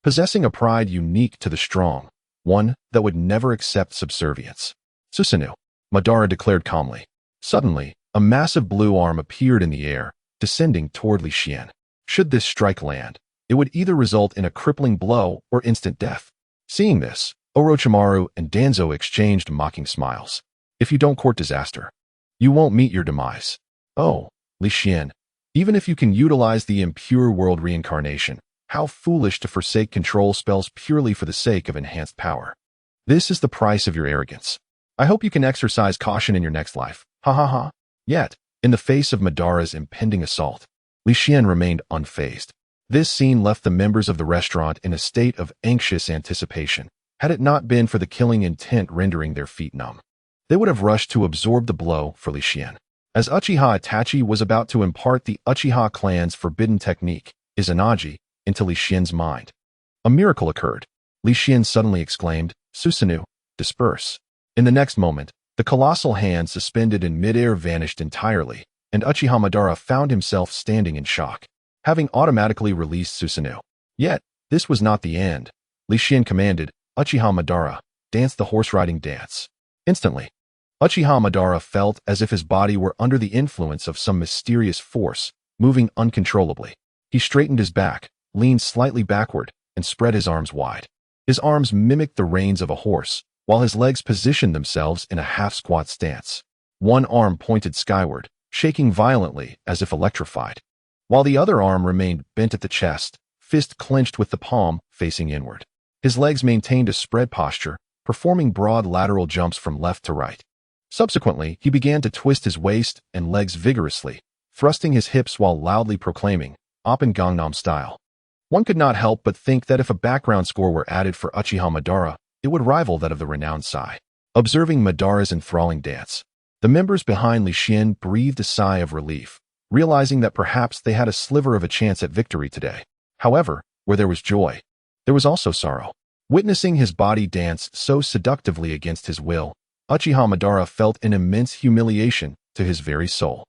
possessing a pride unique to the strong, one that would never accept subservience. Susanoo, Madara declared calmly. Suddenly, a massive blue arm appeared in the air, descending toward Li Xian. Should this strike land, it would either result in a crippling blow or instant death. Seeing this, Orochimaru and Danzo exchanged mocking smiles. If you don't court disaster, you won't meet your demise. Oh, Li Xian, even if you can utilize the impure world reincarnation, how foolish to forsake control spells purely for the sake of enhanced power. This is the price of your arrogance. I hope you can exercise caution in your next life. Ha ha ha. Yet, in the face of Madara's impending assault, Li Xian remained unfazed. This scene left the members of the restaurant in a state of anxious anticipation. Had it not been for the killing intent rendering their feet numb, they would have rushed to absorb the blow for Li Xian. As Uchiha Itachi was about to impart the Uchiha clan's forbidden technique, Izanagi, into Li Xian's mind, a miracle occurred. Li Xian suddenly exclaimed, Susanoo, disperse. In the next moment, the colossal hand suspended in midair vanished entirely, and Uchiha Madara found himself standing in shock, having automatically released Susanoo. Yet, this was not the end. Li Xian commanded, Uchiha Madara, dance the horse-riding dance. Instantly, Uchiha Madara felt as if his body were under the influence of some mysterious force, moving uncontrollably. He straightened his back, leaned slightly backward, and spread his arms wide. His arms mimicked the reins of a horse, while his legs positioned themselves in a half-squat stance. One arm pointed skyward, shaking violently as if electrified, while the other arm remained bent at the chest, fist clenched with the palm facing inward. His legs maintained a spread posture, performing broad lateral jumps from left to right. Subsequently, he began to twist his waist and legs vigorously, thrusting his hips while loudly proclaiming, Open Gangnam Style. One could not help but think that if a background score were added for Uchiha Madara, it would rival that of the renowned Sai. Observing Madara's enthralling dance, the members behind Li Xian breathed a sigh of relief, realizing that perhaps they had a sliver of a chance at victory today. However, where there was joy, there was also sorrow. Witnessing his body dance so seductively against his will, Uchiha Madara felt an immense humiliation to his very soul.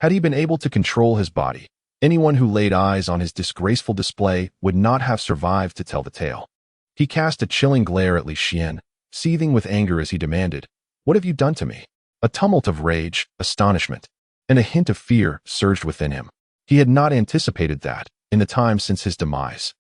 Had he been able to control his body, anyone who laid eyes on his disgraceful display would not have survived to tell the tale. He cast a chilling glare at Li Xian, seething with anger as he demanded, What have you done to me? A tumult of rage, astonishment, and a hint of fear surged within him. He had not anticipated that, in the time since his demise.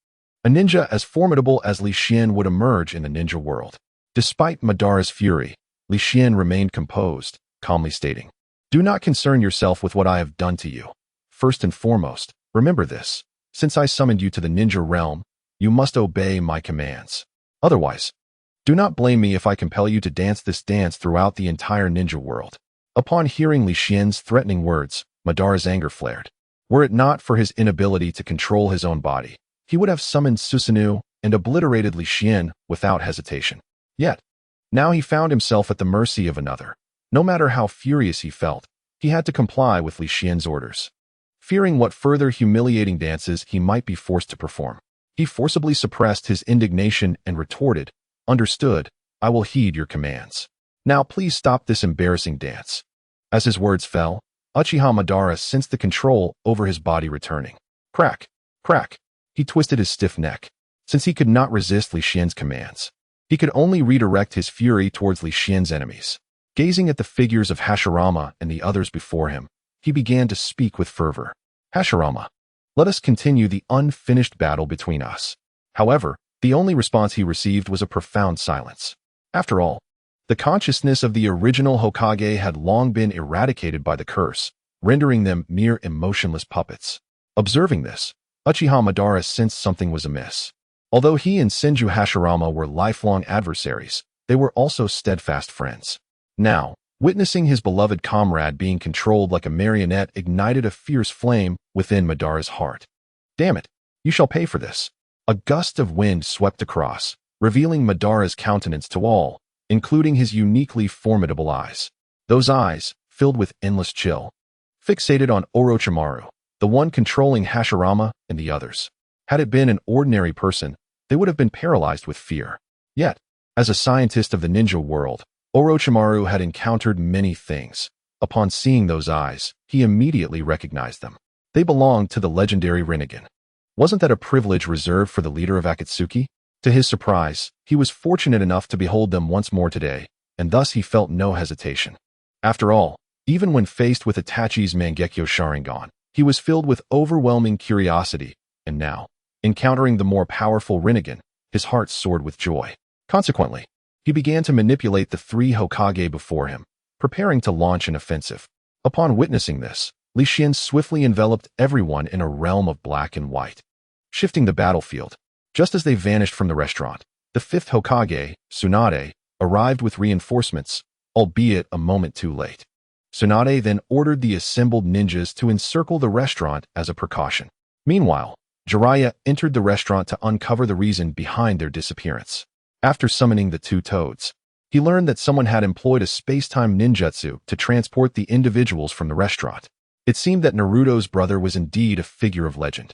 A ninja as formidable as Li Xian would emerge in the ninja world. Despite Madara's fury, Li Xian remained composed, calmly stating, "Do not concern yourself with what I have done to you. First and foremost, remember this. Since I summoned you to the ninja realm, you must obey my commands. Otherwise, do not blame me if I compel you to dance this dance throughout the entire ninja world." Upon hearing Li Xian's threatening words, Madara's anger flared. Were it not for his inability to control his own body, he would have summoned Susanoo and obliterated Li Xian without hesitation. Yet, now he found himself at the mercy of another. No matter how furious he felt, he had to comply with Li Xian's orders. Fearing what further humiliating dances he might be forced to perform, he forcibly suppressed his indignation and retorted, "Understood, I will heed your commands. Now please stop this embarrassing dance." As his words fell, Uchiha Madara sensed the control over his body returning. Crack, crack. He twisted his stiff neck. Since he could not resist Li Xian's commands, he could only redirect his fury towards Li Xian's enemies. Gazing at the figures of Hashirama and the others before him, he began to speak with fervor. "Hashirama, let us continue the unfinished battle between us." However, the only response he received was a profound silence. After all, the consciousness of the original Hokage had long been eradicated by the curse, rendering them mere emotionless puppets. Observing this, Uchiha Madara sensed something was amiss. Although he and Senju Hashirama were lifelong adversaries, they were also steadfast friends. Now, witnessing his beloved comrade being controlled like a marionette ignited a fierce flame within Madara's heart. "Damn it, you shall pay for this." A gust of wind swept across, revealing Madara's countenance to all, including his uniquely formidable eyes. Those eyes, filled with endless chill, fixated on Orochimaru, the one controlling Hashirama and the others. Had it been an ordinary person, they would have been paralyzed with fear. Yet, as a scientist of the ninja world, Orochimaru had encountered many things. Upon seeing those eyes, he immediately recognized them. They belonged to the legendary Rinnegan. Wasn't that a privilege reserved for the leader of Akatsuki? To his surprise, he was fortunate enough to behold them once more today, and thus he felt no hesitation. After all, even when faced with Itachi's Mangekyo Sharingan, he was filled with overwhelming curiosity, and now, encountering the more powerful Rinnegan, his heart soared with joy. Consequently, he began to manipulate the three Hokage before him, preparing to launch an offensive. Upon witnessing this, Li Xian swiftly enveloped everyone in a realm of black and white. Shifting the battlefield, just as they vanished from the restaurant, the fifth Hokage, Tsunade, arrived with reinforcements, albeit a moment too late. Tsunade then ordered the assembled ninjas to encircle the restaurant as a precaution. Meanwhile, Jiraiya entered the restaurant to uncover the reason behind their disappearance. After summoning the two toads, he learned that someone had employed a space-time ninjutsu to transport the individuals from the restaurant. It seemed that Naruto's brother was indeed a figure of legend,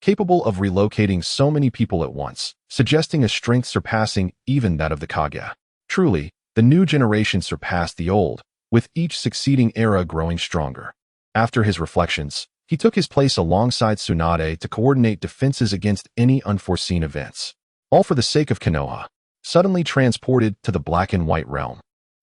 capable of relocating so many people at once, suggesting a strength surpassing even that of the Kage. Truly, the new generation surpassed the old, with each succeeding era growing stronger. After his reflections, he took his place alongside Tsunade to coordinate defenses against any unforeseen events. All for the sake of Konoha. Suddenly transported to the black and white realm,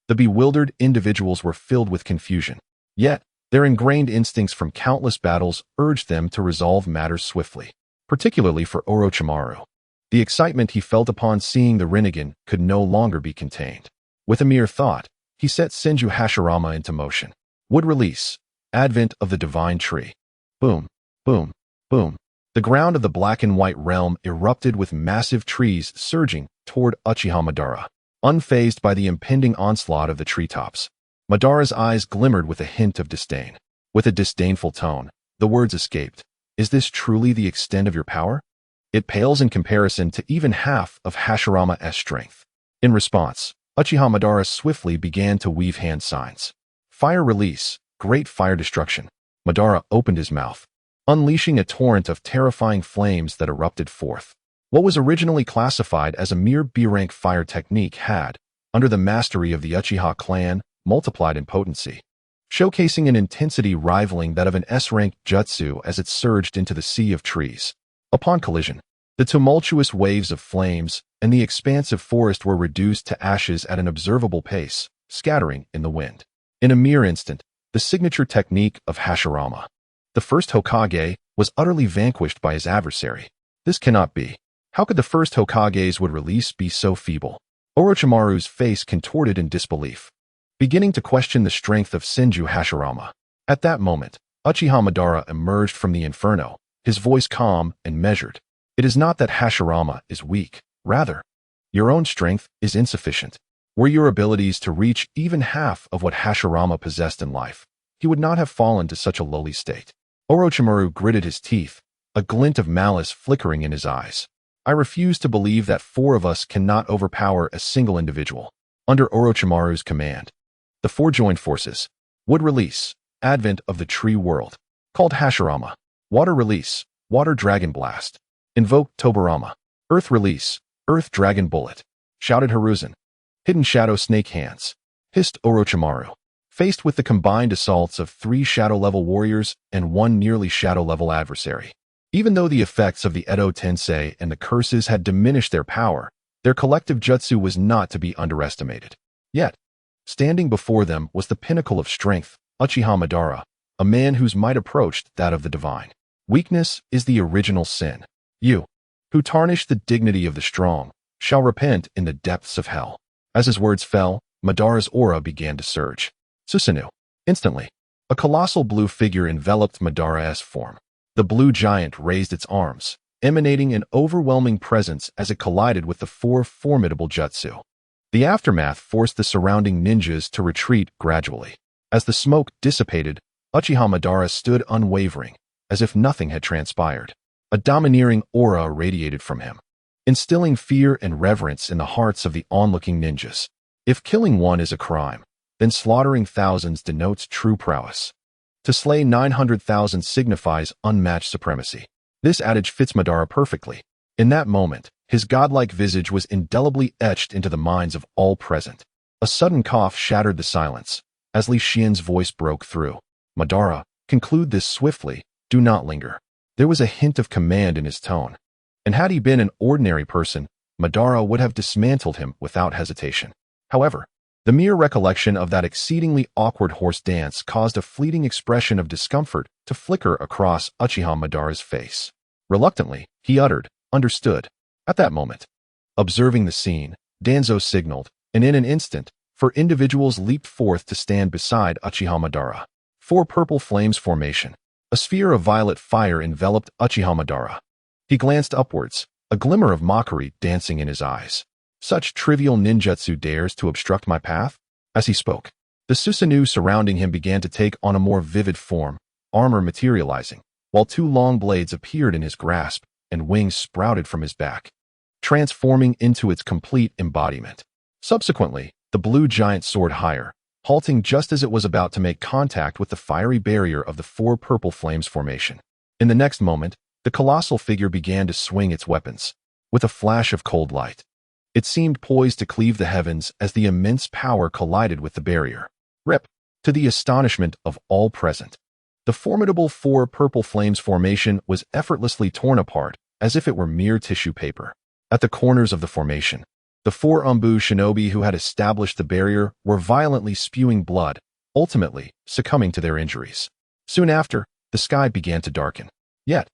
the bewildered individuals were filled with confusion. Yet, their ingrained instincts from countless battles urged them to resolve matters swiftly, particularly for Orochimaru. The excitement he felt upon seeing the Rinnegan could no longer be contained. With a mere thought, he set Senju Hashirama into motion. Would release. Advent of the Divine Tree. Boom, boom, boom. The ground of the black and white realm erupted with massive trees surging toward Uchiha Madara. Unfazed by the impending onslaught of the treetops, Madara's eyes glimmered with a hint of disdain. With a disdainful tone, the words escaped. "Is this truly the extent of your power? It pales in comparison to even half of Hashirama's strength." In response, Uchiha Madara swiftly began to weave hand signs. Fire release, great fire destruction. Madara opened his mouth, unleashing a torrent of terrifying flames that erupted forth. What was originally classified as a mere B-rank fire technique had, under the mastery of the Uchiha clan, multiplied in potency, showcasing an intensity rivaling that of an S-rank jutsu as it surged into the sea of trees. Upon collision, the tumultuous waves of flames and the expansive forest were reduced to ashes at an observable pace, scattering in the wind. In a mere instant, the signature technique of Hashirama, the first Hokage, was utterly vanquished by his adversary. This cannot be. How could the first Hokage's would release be so feeble? Orochimaru's face contorted in disbelief, beginning to question the strength of Senju Hashirama. At that moment, Uchiha Madara emerged from the inferno, his voice calm and measured. It is not that Hashirama is weak. Rather, your own strength is insufficient. Were your abilities to reach even half of what Hashirama possessed in life, he would not have fallen to such a lowly state. Orochimaru gritted his teeth, a glint of malice flickering in his eyes. I refuse to believe that 4 of us cannot overpower a single individual. Under Orochimaru's command, the 4 joined forces. Wood release, advent of the tree world. Called Hashirama. Water release, water dragon blast. Invoke Tobirama. Earth release, earth dragon bullet. Shouted Hiruzen. Hidden shadow snake hands. Hissed Orochimaru. Faced with the combined assaults of 3 shadow-level warriors and 1 nearly shadow-level adversary. Even though the effects of the Edo Tensei and the curses had diminished their power, their collective jutsu was not to be underestimated. Yet, standing before them was the pinnacle of strength, Uchiha Madara, a man whose might approached that of the divine. Weakness is the original sin. You, who tarnish the dignity of the strong, shall repent in the depths of hell. As his words fell, Madara's aura began to surge. Susanoo. Instantly, a colossal blue figure enveloped Madara's form. The blue giant raised its arms, emanating an overwhelming presence as it collided with the 4 formidable jutsu. The aftermath forced the surrounding ninjas to retreat gradually. As the smoke dissipated, Uchiha Madara stood unwavering, as if nothing had transpired. A domineering aura radiated from him, instilling fear and reverence in the hearts of the onlooking ninjas. If killing one is a crime, then slaughtering thousands denotes true prowess. To slay 900,000 signifies unmatched supremacy. This adage fits Madara perfectly. In that moment, his godlike visage was indelibly etched into the minds of all present. A sudden cough shattered the silence, as Li Xian's voice broke through. Madara, conclude this swiftly, do not linger. There was a hint of command in his tone, and had he been an ordinary person, Madara would have dismantled him without hesitation. However, the mere recollection of that exceedingly awkward horse dance caused a fleeting expression of discomfort to flicker across Uchiha Madara's face. Reluctantly, he uttered, understood. At that moment, observing the scene, Danzo signaled, and in an instant, 4 individuals leaped forth to stand beside Uchiha Madara. 4 purple flames formation. A sphere of violet fire enveloped Uchiha Madara. He glanced upwards, a glimmer of mockery dancing in his eyes. Such trivial ninjutsu dares to obstruct my path? As he spoke, the Susanoo surrounding him began to take on a more vivid form, armor materializing, while 2 long blades appeared in his grasp and wings sprouted from his back, transforming into its complete embodiment. Subsequently, the blue giant soared higher, halting just as it was about to make contact with the fiery barrier of the 4 purple flames formation. In the next moment, the colossal figure began to swing its weapons. With a flash of cold light, it seemed poised to cleave the heavens as the immense power collided with the barrier. Rip! To the astonishment of all present, the formidable 4 purple flames formation was effortlessly torn apart as if it were mere tissue paper. At the corners of the formation, the 4 Umbu shinobi who had established the barrier were violently spewing blood, ultimately succumbing to their injuries. Soon after, the sky began to darken. Yet,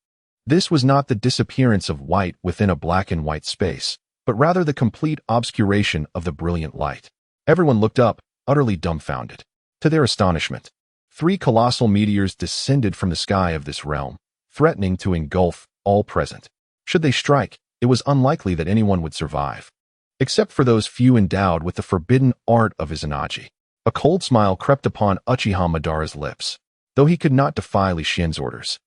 this was not the disappearance of white within a black and white space, but rather the complete obscuration of the brilliant light. Everyone looked up, utterly dumbfounded. To their astonishment, 3 colossal meteors descended from the sky of this realm, threatening to engulf all present. Should they strike, it was unlikely that anyone would survive, except for those few endowed with the forbidden art of Izanagi. A cold smile crept upon Uchiha Madara's lips. Though he could not defy Li Xian's orders,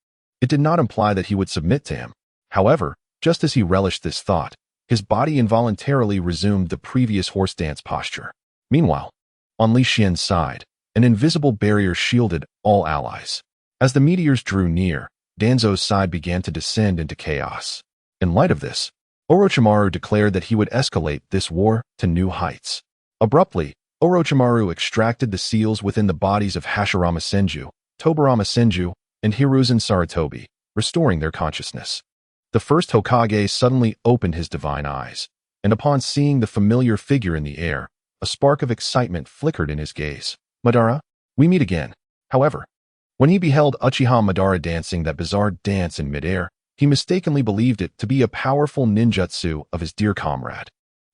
it did not imply that he would submit to him. However, just as he relished this thought, his body involuntarily resumed the previous horse dance posture. Meanwhile, on Li Xian's side, an invisible barrier shielded all allies. As the meteors drew near, Danzo's side began to descend into chaos. In light of this, Orochimaru declared that he would escalate this war to new heights. Abruptly, Orochimaru extracted the seals within the bodies of Hashirama Senju, Tobirama Senju, and Hiruzen Sarutobi, restoring their consciousness. The first Hokage suddenly opened his divine eyes, and upon seeing the familiar figure in the air, a spark of excitement flickered in his gaze. Madara, we meet again. However, When he beheld Uchiha Madara dancing that bizarre dance in midair, he mistakenly believed it to be a powerful ninjutsu of his dear comrade.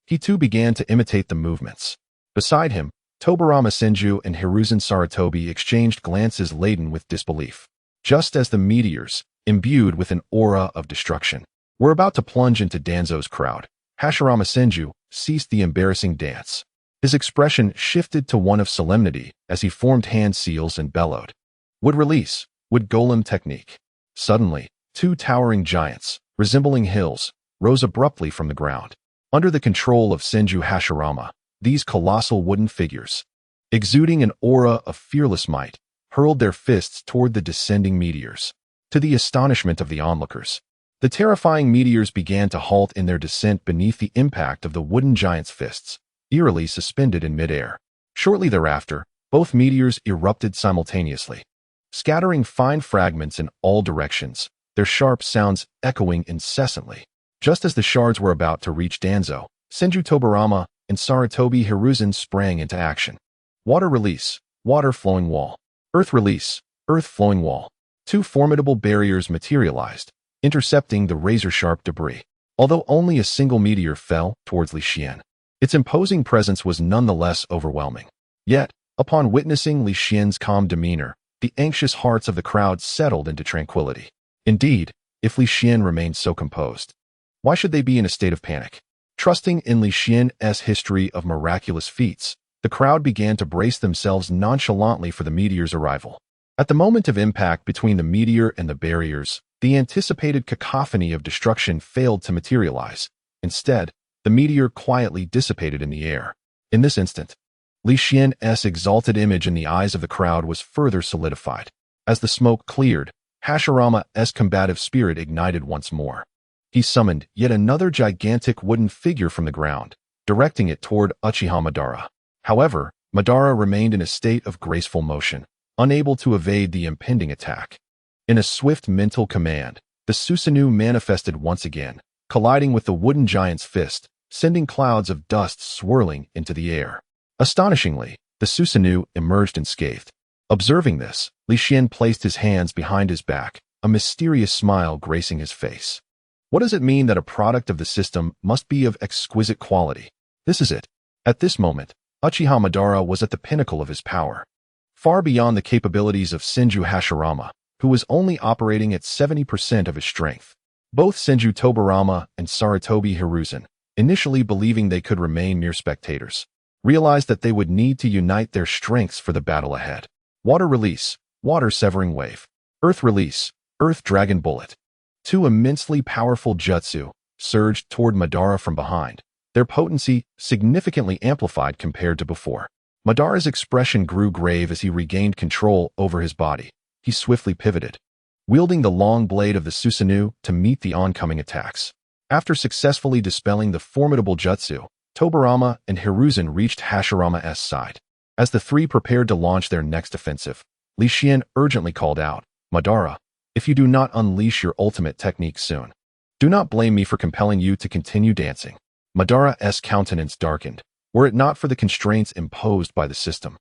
He too began to imitate the movements. Beside him, Tobirama Senju and Hiruzen Sarutobi exchanged glances laden with disbelief. Just as the meteors, imbued with an aura of destruction, were about to plunge into Danzo's crowd, Hashirama Senju ceased the embarrassing dance. His expression shifted to one of solemnity as he formed hand seals and bellowed. Would release, would golem technique. Suddenly, two towering giants, resembling hills, rose abruptly from the ground. Under the control of Senju Hashirama, these colossal wooden figures, exuding an aura of fearless might, hurled their fists toward the descending meteors. To the astonishment of the onlookers, the terrifying meteors began to halt in their descent beneath the impact of the wooden giants' fists, eerily suspended in midair. Shortly thereafter, both meteors erupted simultaneously, scattering fine fragments in all directions, their sharp sounds echoing incessantly. Just as the shards were about to reach Danzo, Senju Tobirama and Sarutobi Hiruzen sprang into action. Water release, water flowing wall. Earth release, earth flowing wall. Two formidable barriers materialized, intercepting the razor-sharp debris. Although only a single meteor fell towards Li Xian, its imposing presence was nonetheless overwhelming. Yet, upon witnessing Li Xian's calm demeanor, the anxious hearts of the crowd settled into tranquility. Indeed, if Li Xian remained so composed, why should they be in a state of panic? Trusting in Li Xian's history of miraculous feats, the crowd began to brace themselves nonchalantly for the meteor's arrival. At the moment of impact between the meteor and the barriers, the anticipated cacophony of destruction failed to materialize. Instead, the meteor quietly dissipated in the air. In this instant, Li Xian's exalted image in the eyes of the crowd was further solidified. As the smoke cleared, Hashirama's combative spirit ignited once more. He summoned yet another gigantic wooden figure from the ground, directing it toward Uchiha Madara. However, Madara remained in a state of graceful motion, unable to evade the impending attack. In a swift mental command, the Susanoo manifested once again, colliding with the wooden giant's fist, sending clouds of dust swirling into the air. Astonishingly, the Susanoo emerged unscathed. Observing this, Li Xian placed his hands behind his back, a mysterious smile gracing his face. What does it mean that a product of the system must be of exquisite quality? This is it. At this moment, Uchiha Madara was at the pinnacle of his power, far beyond the capabilities of Senju Hashirama, who was only operating at 70% of his strength. Both Senju Tobirama and Sarutobi Hiruzen, initially believing they could remain mere spectators, realized that they would need to unite their strengths for the battle ahead. Water release, water severing wave. Earth release, earth dragon bullet. Two immensely powerful jutsu surged toward Madara from behind, their potency significantly amplified compared to before. Madara's expression grew grave as he regained control over his body. He swiftly pivoted, wielding the long blade of the Susanoo to meet the oncoming attacks. After successfully dispelling the formidable jutsu, Tobirama and Hiruzen reached Hashirama's side. As the three prepared to launch their next offensive, Li Xian urgently called out, "Madara, if you do not unleash your ultimate technique soon, do not blame me for compelling you to continue dancing." Madara's countenance darkened. Were it not for the constraints imposed by the system,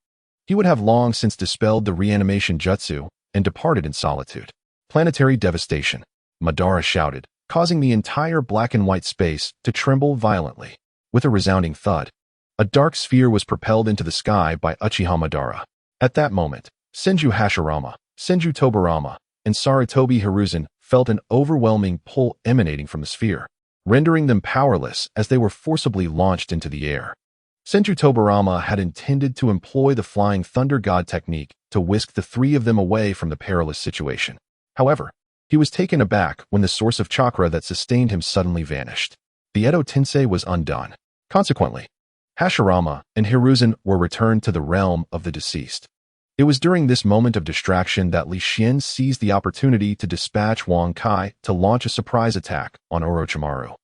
he would have long since dispelled the reanimation jutsu and departed in solitude. Planetary devastation, Madara shouted, causing the entire black and white space to tremble violently. With a resounding thud, a dark sphere was propelled into the sky by Uchiha Madara. At that moment, Senju Hashirama, Senju Tobirama, and Sarutobi Hiruzen felt an overwhelming pull emanating from the sphere, rendering them powerless as they were forcibly launched into the air. Senju Tobirama had intended to employ the Flying Thunder God technique to whisk the three of them away from the perilous situation. However, he was taken aback when the source of chakra that sustained him suddenly vanished. The Edo Tensei was undone. Consequently, Hashirama and Hiruzen were returned to the realm of the deceased. It was during this moment of distraction that Li Xian seized the opportunity to dispatch Wang Kai to launch a surprise attack on Orochimaru,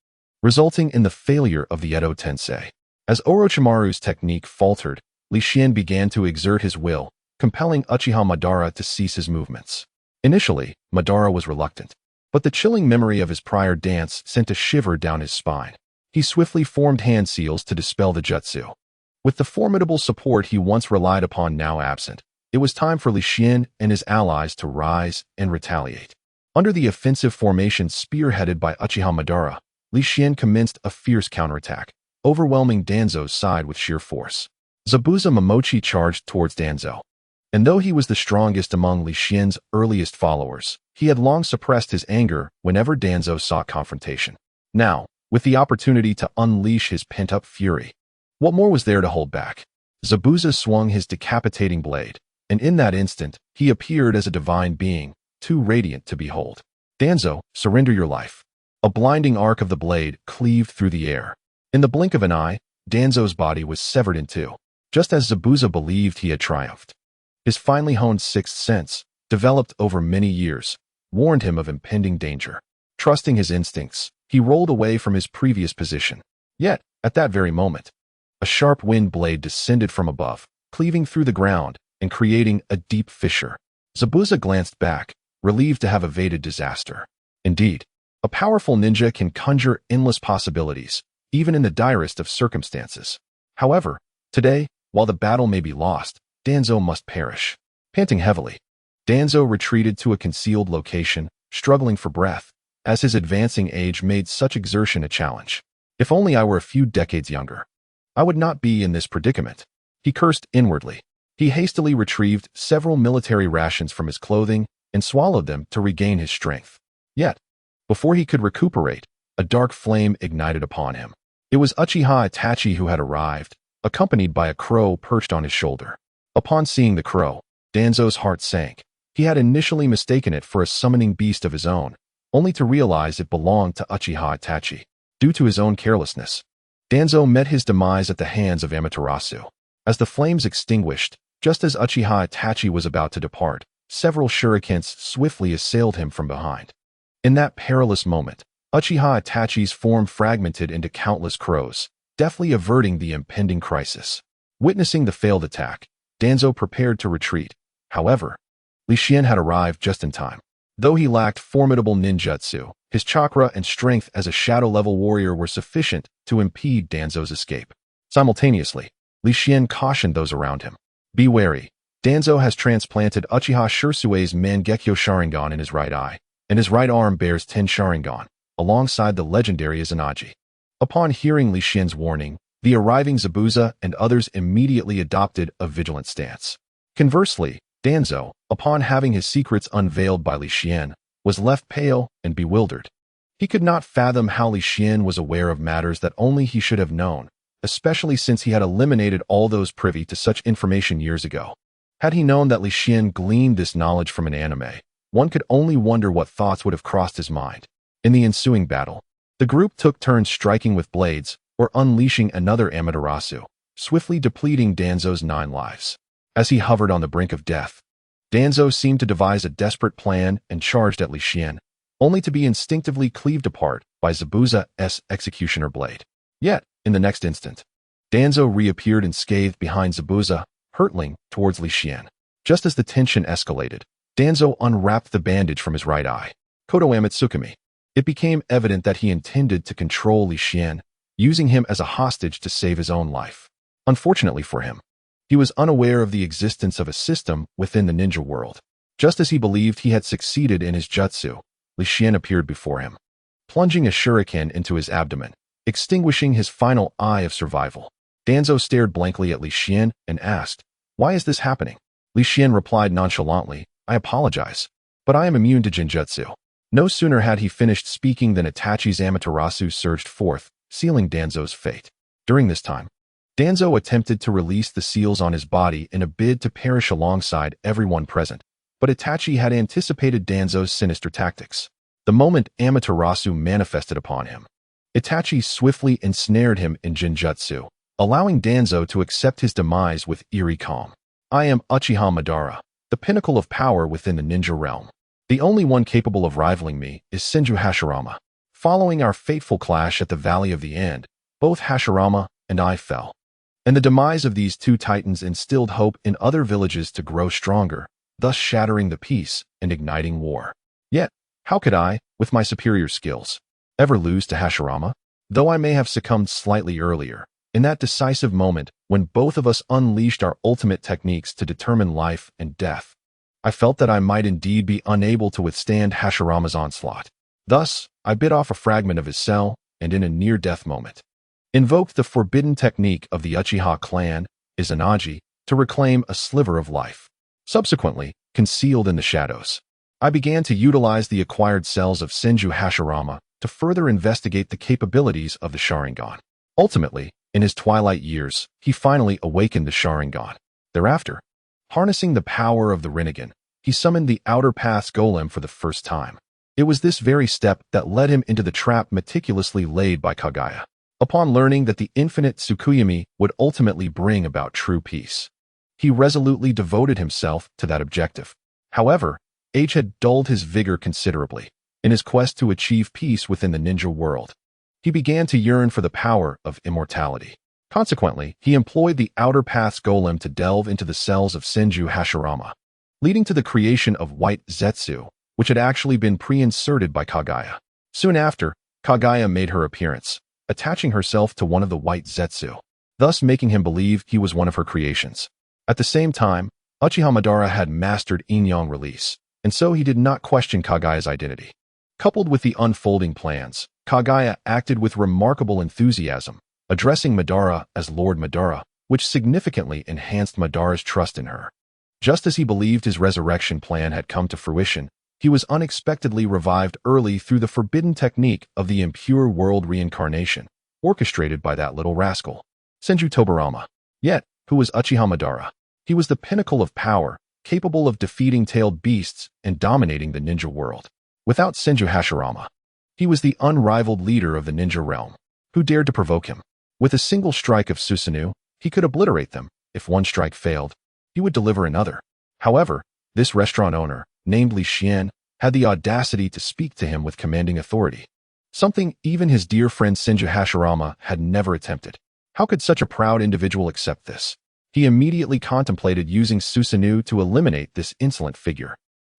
resulting in the failure of the Edo Tensei. As Orochimaru's technique faltered, Li Xian began to exert his will, compelling Uchiha Madara to cease his movements. Initially, Madara was reluctant, but the chilling memory of his prior dance sent a shiver down his spine. He swiftly formed hand seals to dispel the jutsu. With the formidable support he once relied upon now absent, It was time for Li Xian and his allies to rise and retaliate. Under the offensive formation spearheaded by Uchiha Madara, Li Xian commenced a fierce counterattack, overwhelming Danzo's side with sheer force. Zabuza Momochi charged towards Danzo. And though he was the strongest among Li Xian's earliest followers, he had long suppressed his anger whenever Danzo sought confrontation. Now, with the opportunity to unleash his pent-up fury, what more was there to hold back? Zabuza swung his decapitating blade, and in that instant, he appeared as a divine being, too radiant to behold. Danzo, surrender your life. A blinding arc of the blade cleaved through the air. In the blink of an eye, Danzo's body was severed in two, just as Zabuza believed he had triumphed. His finely honed sixth sense, developed over many years, warned him of impending danger. Trusting his instincts, he rolled away from his previous position. Yet, at that very moment, a sharp wind blade descended from above, cleaving through the ground and creating a deep fissure. Zabuza glanced back, relieved to have evaded disaster. Indeed, a powerful ninja can conjure endless possibilities, even in the direst of circumstances. However, today, while the battle may be lost, Danzo must perish. Panting heavily, Danzo retreated to a concealed location, struggling for breath, as his advancing age made such exertion a challenge. If only I were a few decades younger, I would not be in this predicament. He cursed inwardly. He hastily retrieved several military rations from his clothing and swallowed them to regain his strength. Yet, before he could recuperate, a dark flame ignited upon him. It was Uchiha Itachi who had arrived, accompanied by a crow perched on his shoulder. Upon seeing the crow, Danzo's heart sank. He had initially mistaken it for a summoning beast of his own, only to realize it belonged to Uchiha Itachi. Due to his own carelessness, Danzo met his demise at the hands of Amaterasu. As the flames extinguished, just as Uchiha Itachi was about to depart, several shurikens swiftly assailed him from behind. In that perilous moment, Uchiha Itachi's form fragmented into countless crows, deftly averting the impending crisis. Witnessing the failed attack, Danzo prepared to retreat. However, Li Xian had arrived just in time. Though he lacked formidable ninjutsu, his chakra and strength as a shadow-level warrior were sufficient to impede Danzo's escape. Simultaneously, Li Xian cautioned those around him. Be wary. Danzo has transplanted Uchiha Shursui's Mangekyo Sharingan in his right eye, and his right arm bears 10 Sharingan, alongside the legendary Izanagi. Upon hearing Li Xian's warning, the arriving Zabuza and others immediately adopted a vigilant stance. Conversely, Danzo, upon having his secrets unveiled by Li Xian, was left pale and bewildered. He could not fathom how Li Xian was aware of matters that only he should have known, especially since he had eliminated all those privy to such information years ago. Had he known that Li Xian gleaned this knowledge from an anime, one could only wonder what thoughts would have crossed his mind. In the ensuing battle, the group took turns striking with blades or unleashing another Amaterasu, swiftly depleting Danzo's 9 lives. As he hovered on the brink of death, Danzo seemed to devise a desperate plan and charged at Li Xian, only to be instinctively cleaved apart by Zabuza's executioner blade. Yet, in the next instant, Danzo reappeared unscathed behind Zabuza, hurtling towards Li Xian. Just as the tension escalated, Danzo unwrapped the bandage from his right eye. Koto Amatsukami. It became evident that he intended to control Li Xian, using him as a hostage to save his own life. Unfortunately for him, he was unaware of the existence of a system within the ninja world. Just as he believed he had succeeded in his jutsu, Li Xian appeared before him, plunging a shuriken into his abdomen, extinguishing his final eye of survival. Danzo stared blankly at Li Xian and asked, "Why is this happening?" Li Xian replied nonchalantly, "I apologize, but I am immune to Genjutsu." No sooner had he finished speaking than Itachi's Amaterasu surged forth, sealing Danzo's fate. During this time, Danzo attempted to release the seals on his body in a bid to perish alongside everyone present, but Itachi had anticipated Danzo's sinister tactics. The moment Amaterasu manifested upon him, Itachi swiftly ensnared him in Genjutsu, allowing Danzo to accept his demise with eerie calm. "I am Uchiha Madara, the pinnacle of power within the ninja realm. The only one capable of rivaling me is Senju Hashirama. Following our fateful clash at the Valley of the End, both Hashirama and I fell. And the demise of these two titans instilled hope in other villages to grow stronger, thus shattering the peace and igniting war. Yet, how could I, with my superior skills, ever lose to Hashirama? Though I may have succumbed slightly earlier, In that decisive moment, when both of us unleashed our ultimate techniques to determine life and death, I felt that I might indeed be unable to withstand Hashirama's onslaught. Thus, I bit off a fragment of his cell, and in a near-death moment, invoked the forbidden technique of the Uchiha clan, Izanagi, to reclaim a sliver of life. Subsequently, concealed in the shadows, I began to utilize the acquired cells of Senju Hashirama to further investigate the capabilities of the Sharingan. Ultimately, in his twilight years, he finally awakened the Sharingan. Thereafter, harnessing the power of the Rinnegan, he summoned the Outer Path's golem for the first time. It was this very step that led him into the trap meticulously laid by Kaguya. Upon learning that the infinite Tsukuyomi would ultimately bring about true peace, he resolutely devoted himself to that objective. However, age had dulled his vigor considerably. In his quest to achieve peace within the ninja world, he began to yearn for the power of immortality. Consequently, he employed the Outer Path's golem to delve into the cells of Senju Hashirama, leading to the creation of White Zetsu, which had actually been pre-inserted by Kaguya. Soon after, Kaguya made her appearance, attaching herself to one of the White Zetsu, thus making him believe he was one of her creations. At the same time, Uchiha Madara had mastered Yin-Yang release, and so he did not question Kaguya's identity. Coupled with the unfolding plans, Kaguya acted with remarkable enthusiasm, addressing Madara as Lord Madara, which significantly enhanced Madara's trust in her. Just as he believed his resurrection plan had come to fruition, he was unexpectedly revived early through the forbidden technique of the impure world reincarnation, orchestrated by that little rascal, Senju Tobirama. Yet, who was Uchiha Madara? He was the pinnacle of power, capable of defeating tailed beasts and dominating the ninja world. Without Senju Hashirama, he was the unrivaled leader of the ninja realm. Who dared to provoke him? With a single strike of Susanoo, he could obliterate them. If one strike failed, he would deliver another. However, this restaurant owner, named Li Xian, had the audacity to speak to him with commanding authority, something even his dear friend Senju Hashirama had never attempted. How could such a proud individual accept this? He immediately contemplated using Susanoo to eliminate this insolent figure.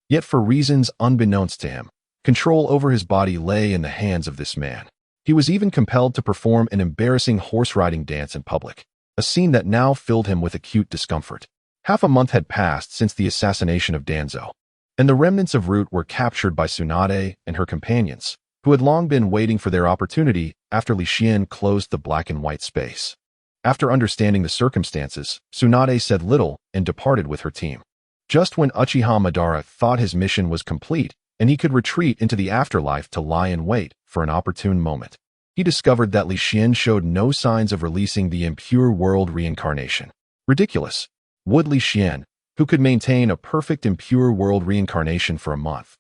Yet for reasons unbeknownst to him, control over his body lay in the hands of this man. He was even compelled to perform an embarrassing horse-riding dance in public, a scene that now filled him with acute discomfort. Half a month had passed since the assassination of Danzo, and the remnants of Root were captured by Tsunade and her companions, who had long been waiting for their opportunity after Li Xian closed the black and white space. After understanding the circumstances, Tsunade said little and departed with her team. Just when Uchiha Madara thought his mission was complete and he could retreat into the afterlife to lie in wait for an opportune moment, he discovered that Li Xian showed no signs of releasing the impure world reincarnation. Ridiculous. Would Li Xian, who could maintain a perfect impure world reincarnation for a month,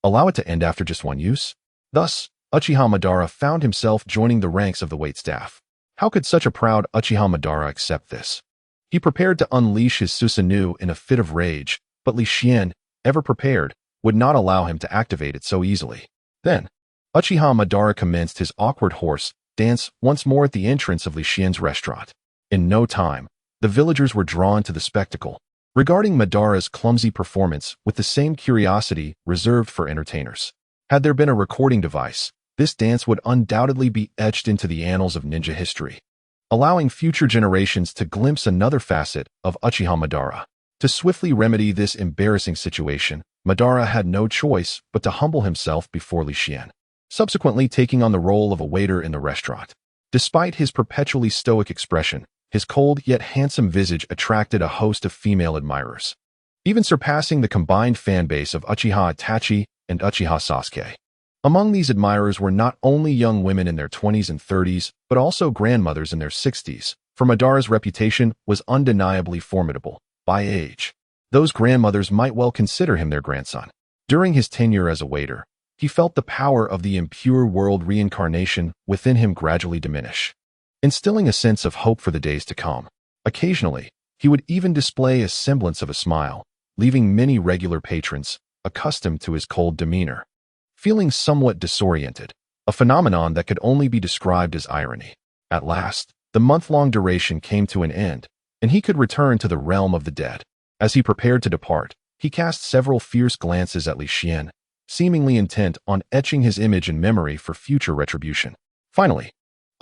allow it to end after just one use? Thus, Uchiha Madara found himself joining the ranks of the waitstaff. How could such a proud Uchiha Madara accept this? He prepared to unleash his Susanoo in a fit of rage, but Li Xian, ever prepared, would not allow him to activate it so easily. Then, Uchiha Madara commenced his awkward horse dance once more at the entrance of Li Xian's restaurant. In no time, the villagers were drawn to the spectacle, regarding Madara's clumsy performance with the same curiosity reserved for entertainers. Had there been a recording device, this dance would undoubtedly be etched into the annals of ninja history, allowing future generations to glimpse another facet of Uchiha Madara. To swiftly remedy this embarrassing situation, Madara had no choice but to humble himself before Li Xian, subsequently taking on the role of a waiter in the restaurant. Despite his perpetually stoic expression, his cold yet handsome visage attracted a host of female admirers, even surpassing the combined fan base of Uchiha Itachi and Uchiha Sasuke. Among these admirers were not only young women in their 20s and 30s, but also grandmothers in their 60s, for Madara's reputation was undeniably formidable. By age, those grandmothers might well consider him their grandson. During his tenure as a waiter, he felt the power of the impure world reincarnation within him gradually diminish, instilling a sense of hope for the days to come. Occasionally, he would even display a semblance of a smile, leaving many regular patrons, accustomed to his cold demeanor, feeling somewhat disoriented, a phenomenon that could only be described as irony. At last, the month-long duration came to an end, and he could return to the realm of the dead. As he prepared to depart, he cast several fierce glances at Li Xian, seemingly intent on etching his image in memory for future retribution. Finally,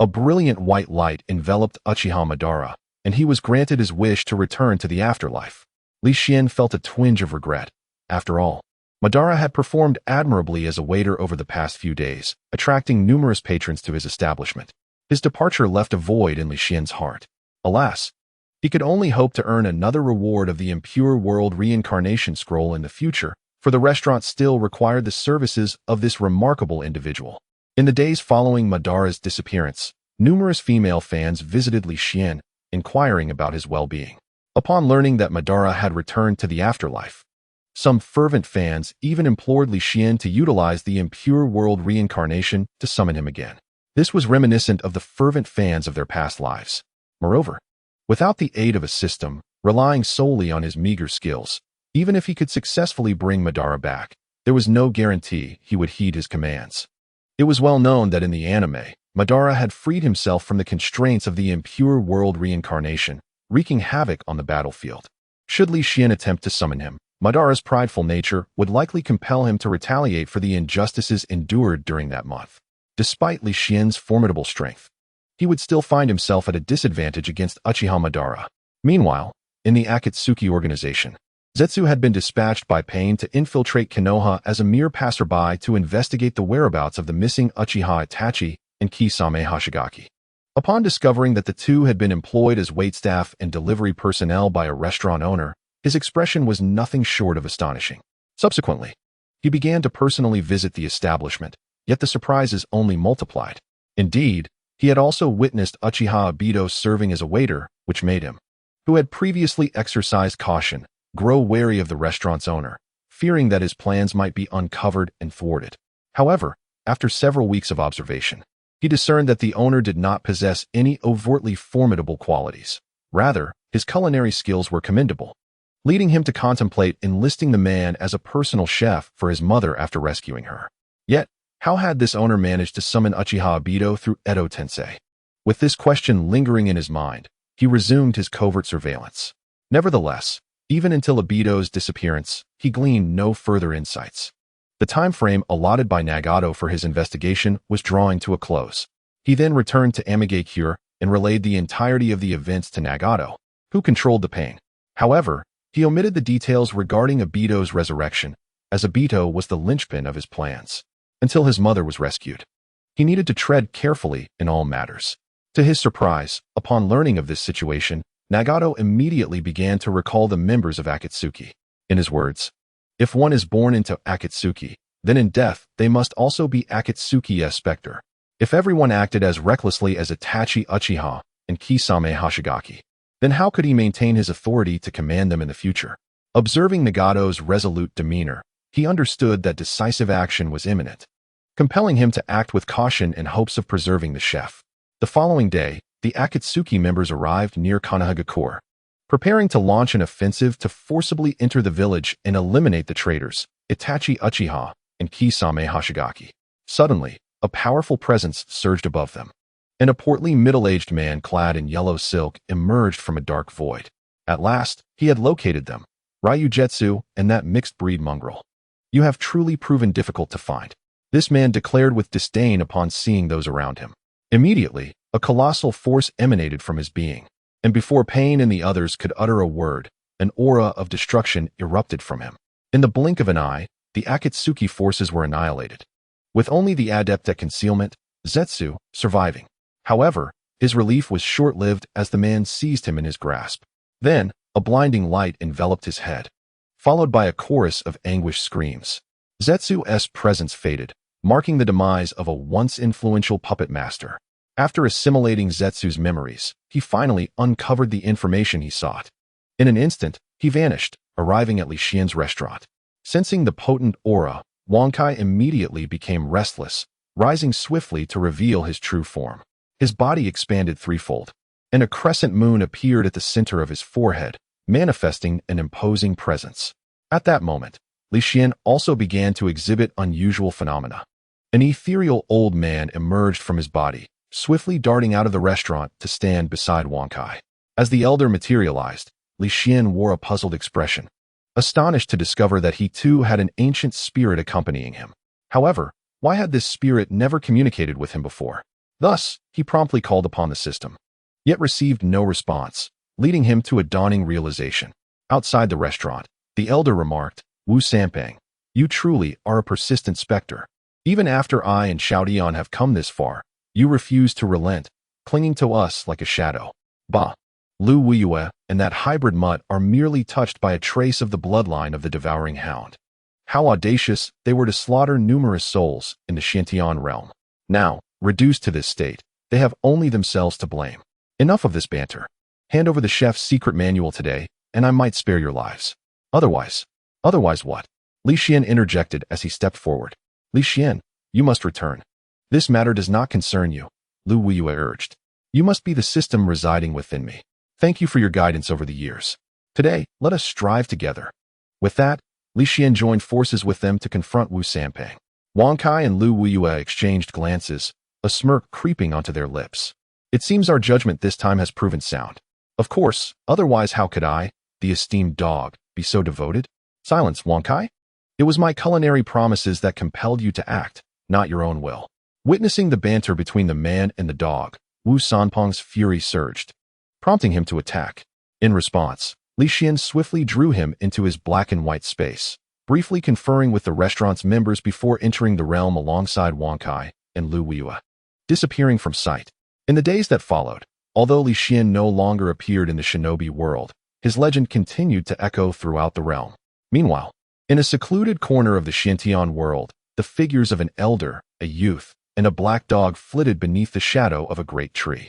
A brilliant white light enveloped Uchiha Madara, and he was granted his wish to return to the afterlife. Li Xian felt a twinge of regret. After all, Madara had performed admirably as a waiter over the past few days, attracting numerous patrons to his establishment. His departure left a void in Li Xian's heart. Alas, he could only hope to earn another reward of the Impure World Reincarnation Scroll in the future, for the restaurant still required the services of this remarkable individual. In the days following Madara's disappearance, numerous female fans visited Li Xian, inquiring about his well-being. Upon learning that Madara had returned to the afterlife, some fervent fans even implored Li Xian to utilize the Impure World Reincarnation to summon him again. This was reminiscent of the fervent fans of their past lives. Moreover, without the aid of a system, relying solely on his meager skills, even if he could successfully bring Madara back, there was no guarantee he would heed his commands. It was well known that in the anime, Madara had freed himself from the constraints of the Impure World Reincarnation, wreaking havoc on the battlefield. Should Li Xian attempt to summon him, Madara's prideful nature would likely compel him to retaliate for the injustices endured during that month. Despite Li Xian's formidable strength, he would still find himself at a disadvantage against Uchiha Madara. Meanwhile, in the Akatsuki organization, Zetsu had been dispatched by Pain to infiltrate Konoha as a mere passerby to investigate the whereabouts of the missing Uchiha Itachi and Kisame Hoshigaki. Upon discovering that the two had been employed as waitstaff and delivery personnel by a restaurant owner, his expression was nothing short of astonishing. Subsequently, he began to personally visit the establishment, yet the surprises only multiplied. Indeed, he had also witnessed Uchiha Obito serving as a waiter, which made him, who had previously exercised caution, grow wary of the restaurant's owner, fearing that his plans might be uncovered and thwarted. However, after several weeks of observation, he discerned that the owner did not possess any overtly formidable qualities. Rather, his culinary skills were commendable, leading him to contemplate enlisting the man as a personal chef for his mother after rescuing her. Yet, how had this owner managed to summon Uchiha Obito through Edo Tensei? With this question lingering in his mind, he resumed his covert surveillance. Nevertheless, even until Obito's disappearance, he gleaned no further insights. The time frame allotted by Nagato for his investigation was drawing to a close. He then returned to Amigakure and relayed the entirety of the events to Nagato, who controlled the Pain. However, he omitted the details regarding Obito's resurrection, as Obito was the linchpin of his plans. Until his mother was rescued, he needed to tread carefully in all matters. To his surprise, upon learning of this situation, Nagato immediately began to recall the members of Akatsuki. In his words, "If one is born into Akatsuki, then in death they must also be Akatsuki's specter. If everyone acted as recklessly as Itachi Uchiha and Kisame Hoshigaki, then how could he maintain his authority to command them in the future?" Observing Nagato's resolute demeanor, he understood that decisive action was imminent, compelling him to act with caution in hopes of preserving the chef. The following day, the Akatsuki members arrived near Konohagakure, preparing to launch an offensive to forcibly enter the village and eliminate the traitors, Itachi Uchiha and Kisame Hoshigaki. Suddenly, a powerful presence surged above them, and a portly middle-aged man clad in yellow silk emerged from a dark void. At last, he had located them, Ryujetsu and that mixed-breed mongrel. "You have truly proven difficult to find," this man declared with disdain upon seeing those around him. Immediately, a colossal force emanated from his being, and before Pain and the others could utter a word, an aura of destruction erupted from him. In the blink of an eye, the Akatsuki forces were annihilated, with only the adept at concealment, Zetsu, surviving. However, his relief was short-lived as the man seized him in his grasp. Then, a blinding light enveloped his head, followed by a chorus of anguished screams. Zetsu's presence faded, marking the demise of a once influential puppet master. After assimilating Zetsu's memories, he finally uncovered the information he sought. In an instant, he vanished, arriving at Li Xian's restaurant. Sensing the potent aura, Wankai immediately became restless, rising swiftly to reveal his true form. His body expanded threefold, and a crescent moon appeared at the center of his forehead, manifesting an imposing presence. At that moment, Li Xian also began to exhibit unusual phenomena. An ethereal old man emerged from his body, swiftly darting out of the restaurant to stand beside Wankai. As the elder materialized, Li Xian wore a puzzled expression, astonished to discover that he too had an ancient spirit accompanying him. However, why had this spirit never communicated with him before? Thus, he promptly called upon the system, yet received no response, leading him to a dawning realization. Outside the restaurant, the elder remarked, Wu Sanpeng, you truly are a persistent specter. Even after I and Xiaodian have come this far, you refuse to relent, clinging to us like a shadow. Bah! Lu Weiyue and that hybrid mutt are merely touched by a trace of the bloodline of the devouring hound. How audacious they were to slaughter numerous souls in the Xiantian realm. Now, reduced to this state, they have only themselves to blame. Enough of this banter. Hand over the chef's secret manual today, and I might spare your lives. Otherwise what? Li Xian interjected as he stepped forward. Li Xian, you must return. This matter does not concern you, Lu Weiyue urged. You must be the system residing within me. Thank you for your guidance over the years. Today, let us strive together. With that, Li Xian joined forces with them to confront Wu Sanpeng. Wang Kai and Lu Weiyue exchanged glances, a smirk creeping onto their lips. It seems our judgment this time has proven sound. Of course, otherwise how could I, the esteemed dog, be so devoted? Silence, Wang Kai. It was my culinary promises that compelled you to act, not your own will. Witnessing the banter between the man and the dog, Wu Sanpeng's fury surged, prompting him to attack. In response, Li Xian swiftly drew him into his black and white space, briefly conferring with the restaurant's members before entering the realm alongside Wang Kai and Lu Weiyue, disappearing from sight. In the days that followed, although Li Xian no longer appeared in the shinobi world, his legend continued to echo throughout the realm. Meanwhile, in a secluded corner of the Xiantian world, the figures of an elder, a youth, and a black dog flitted beneath the shadow of a great tree.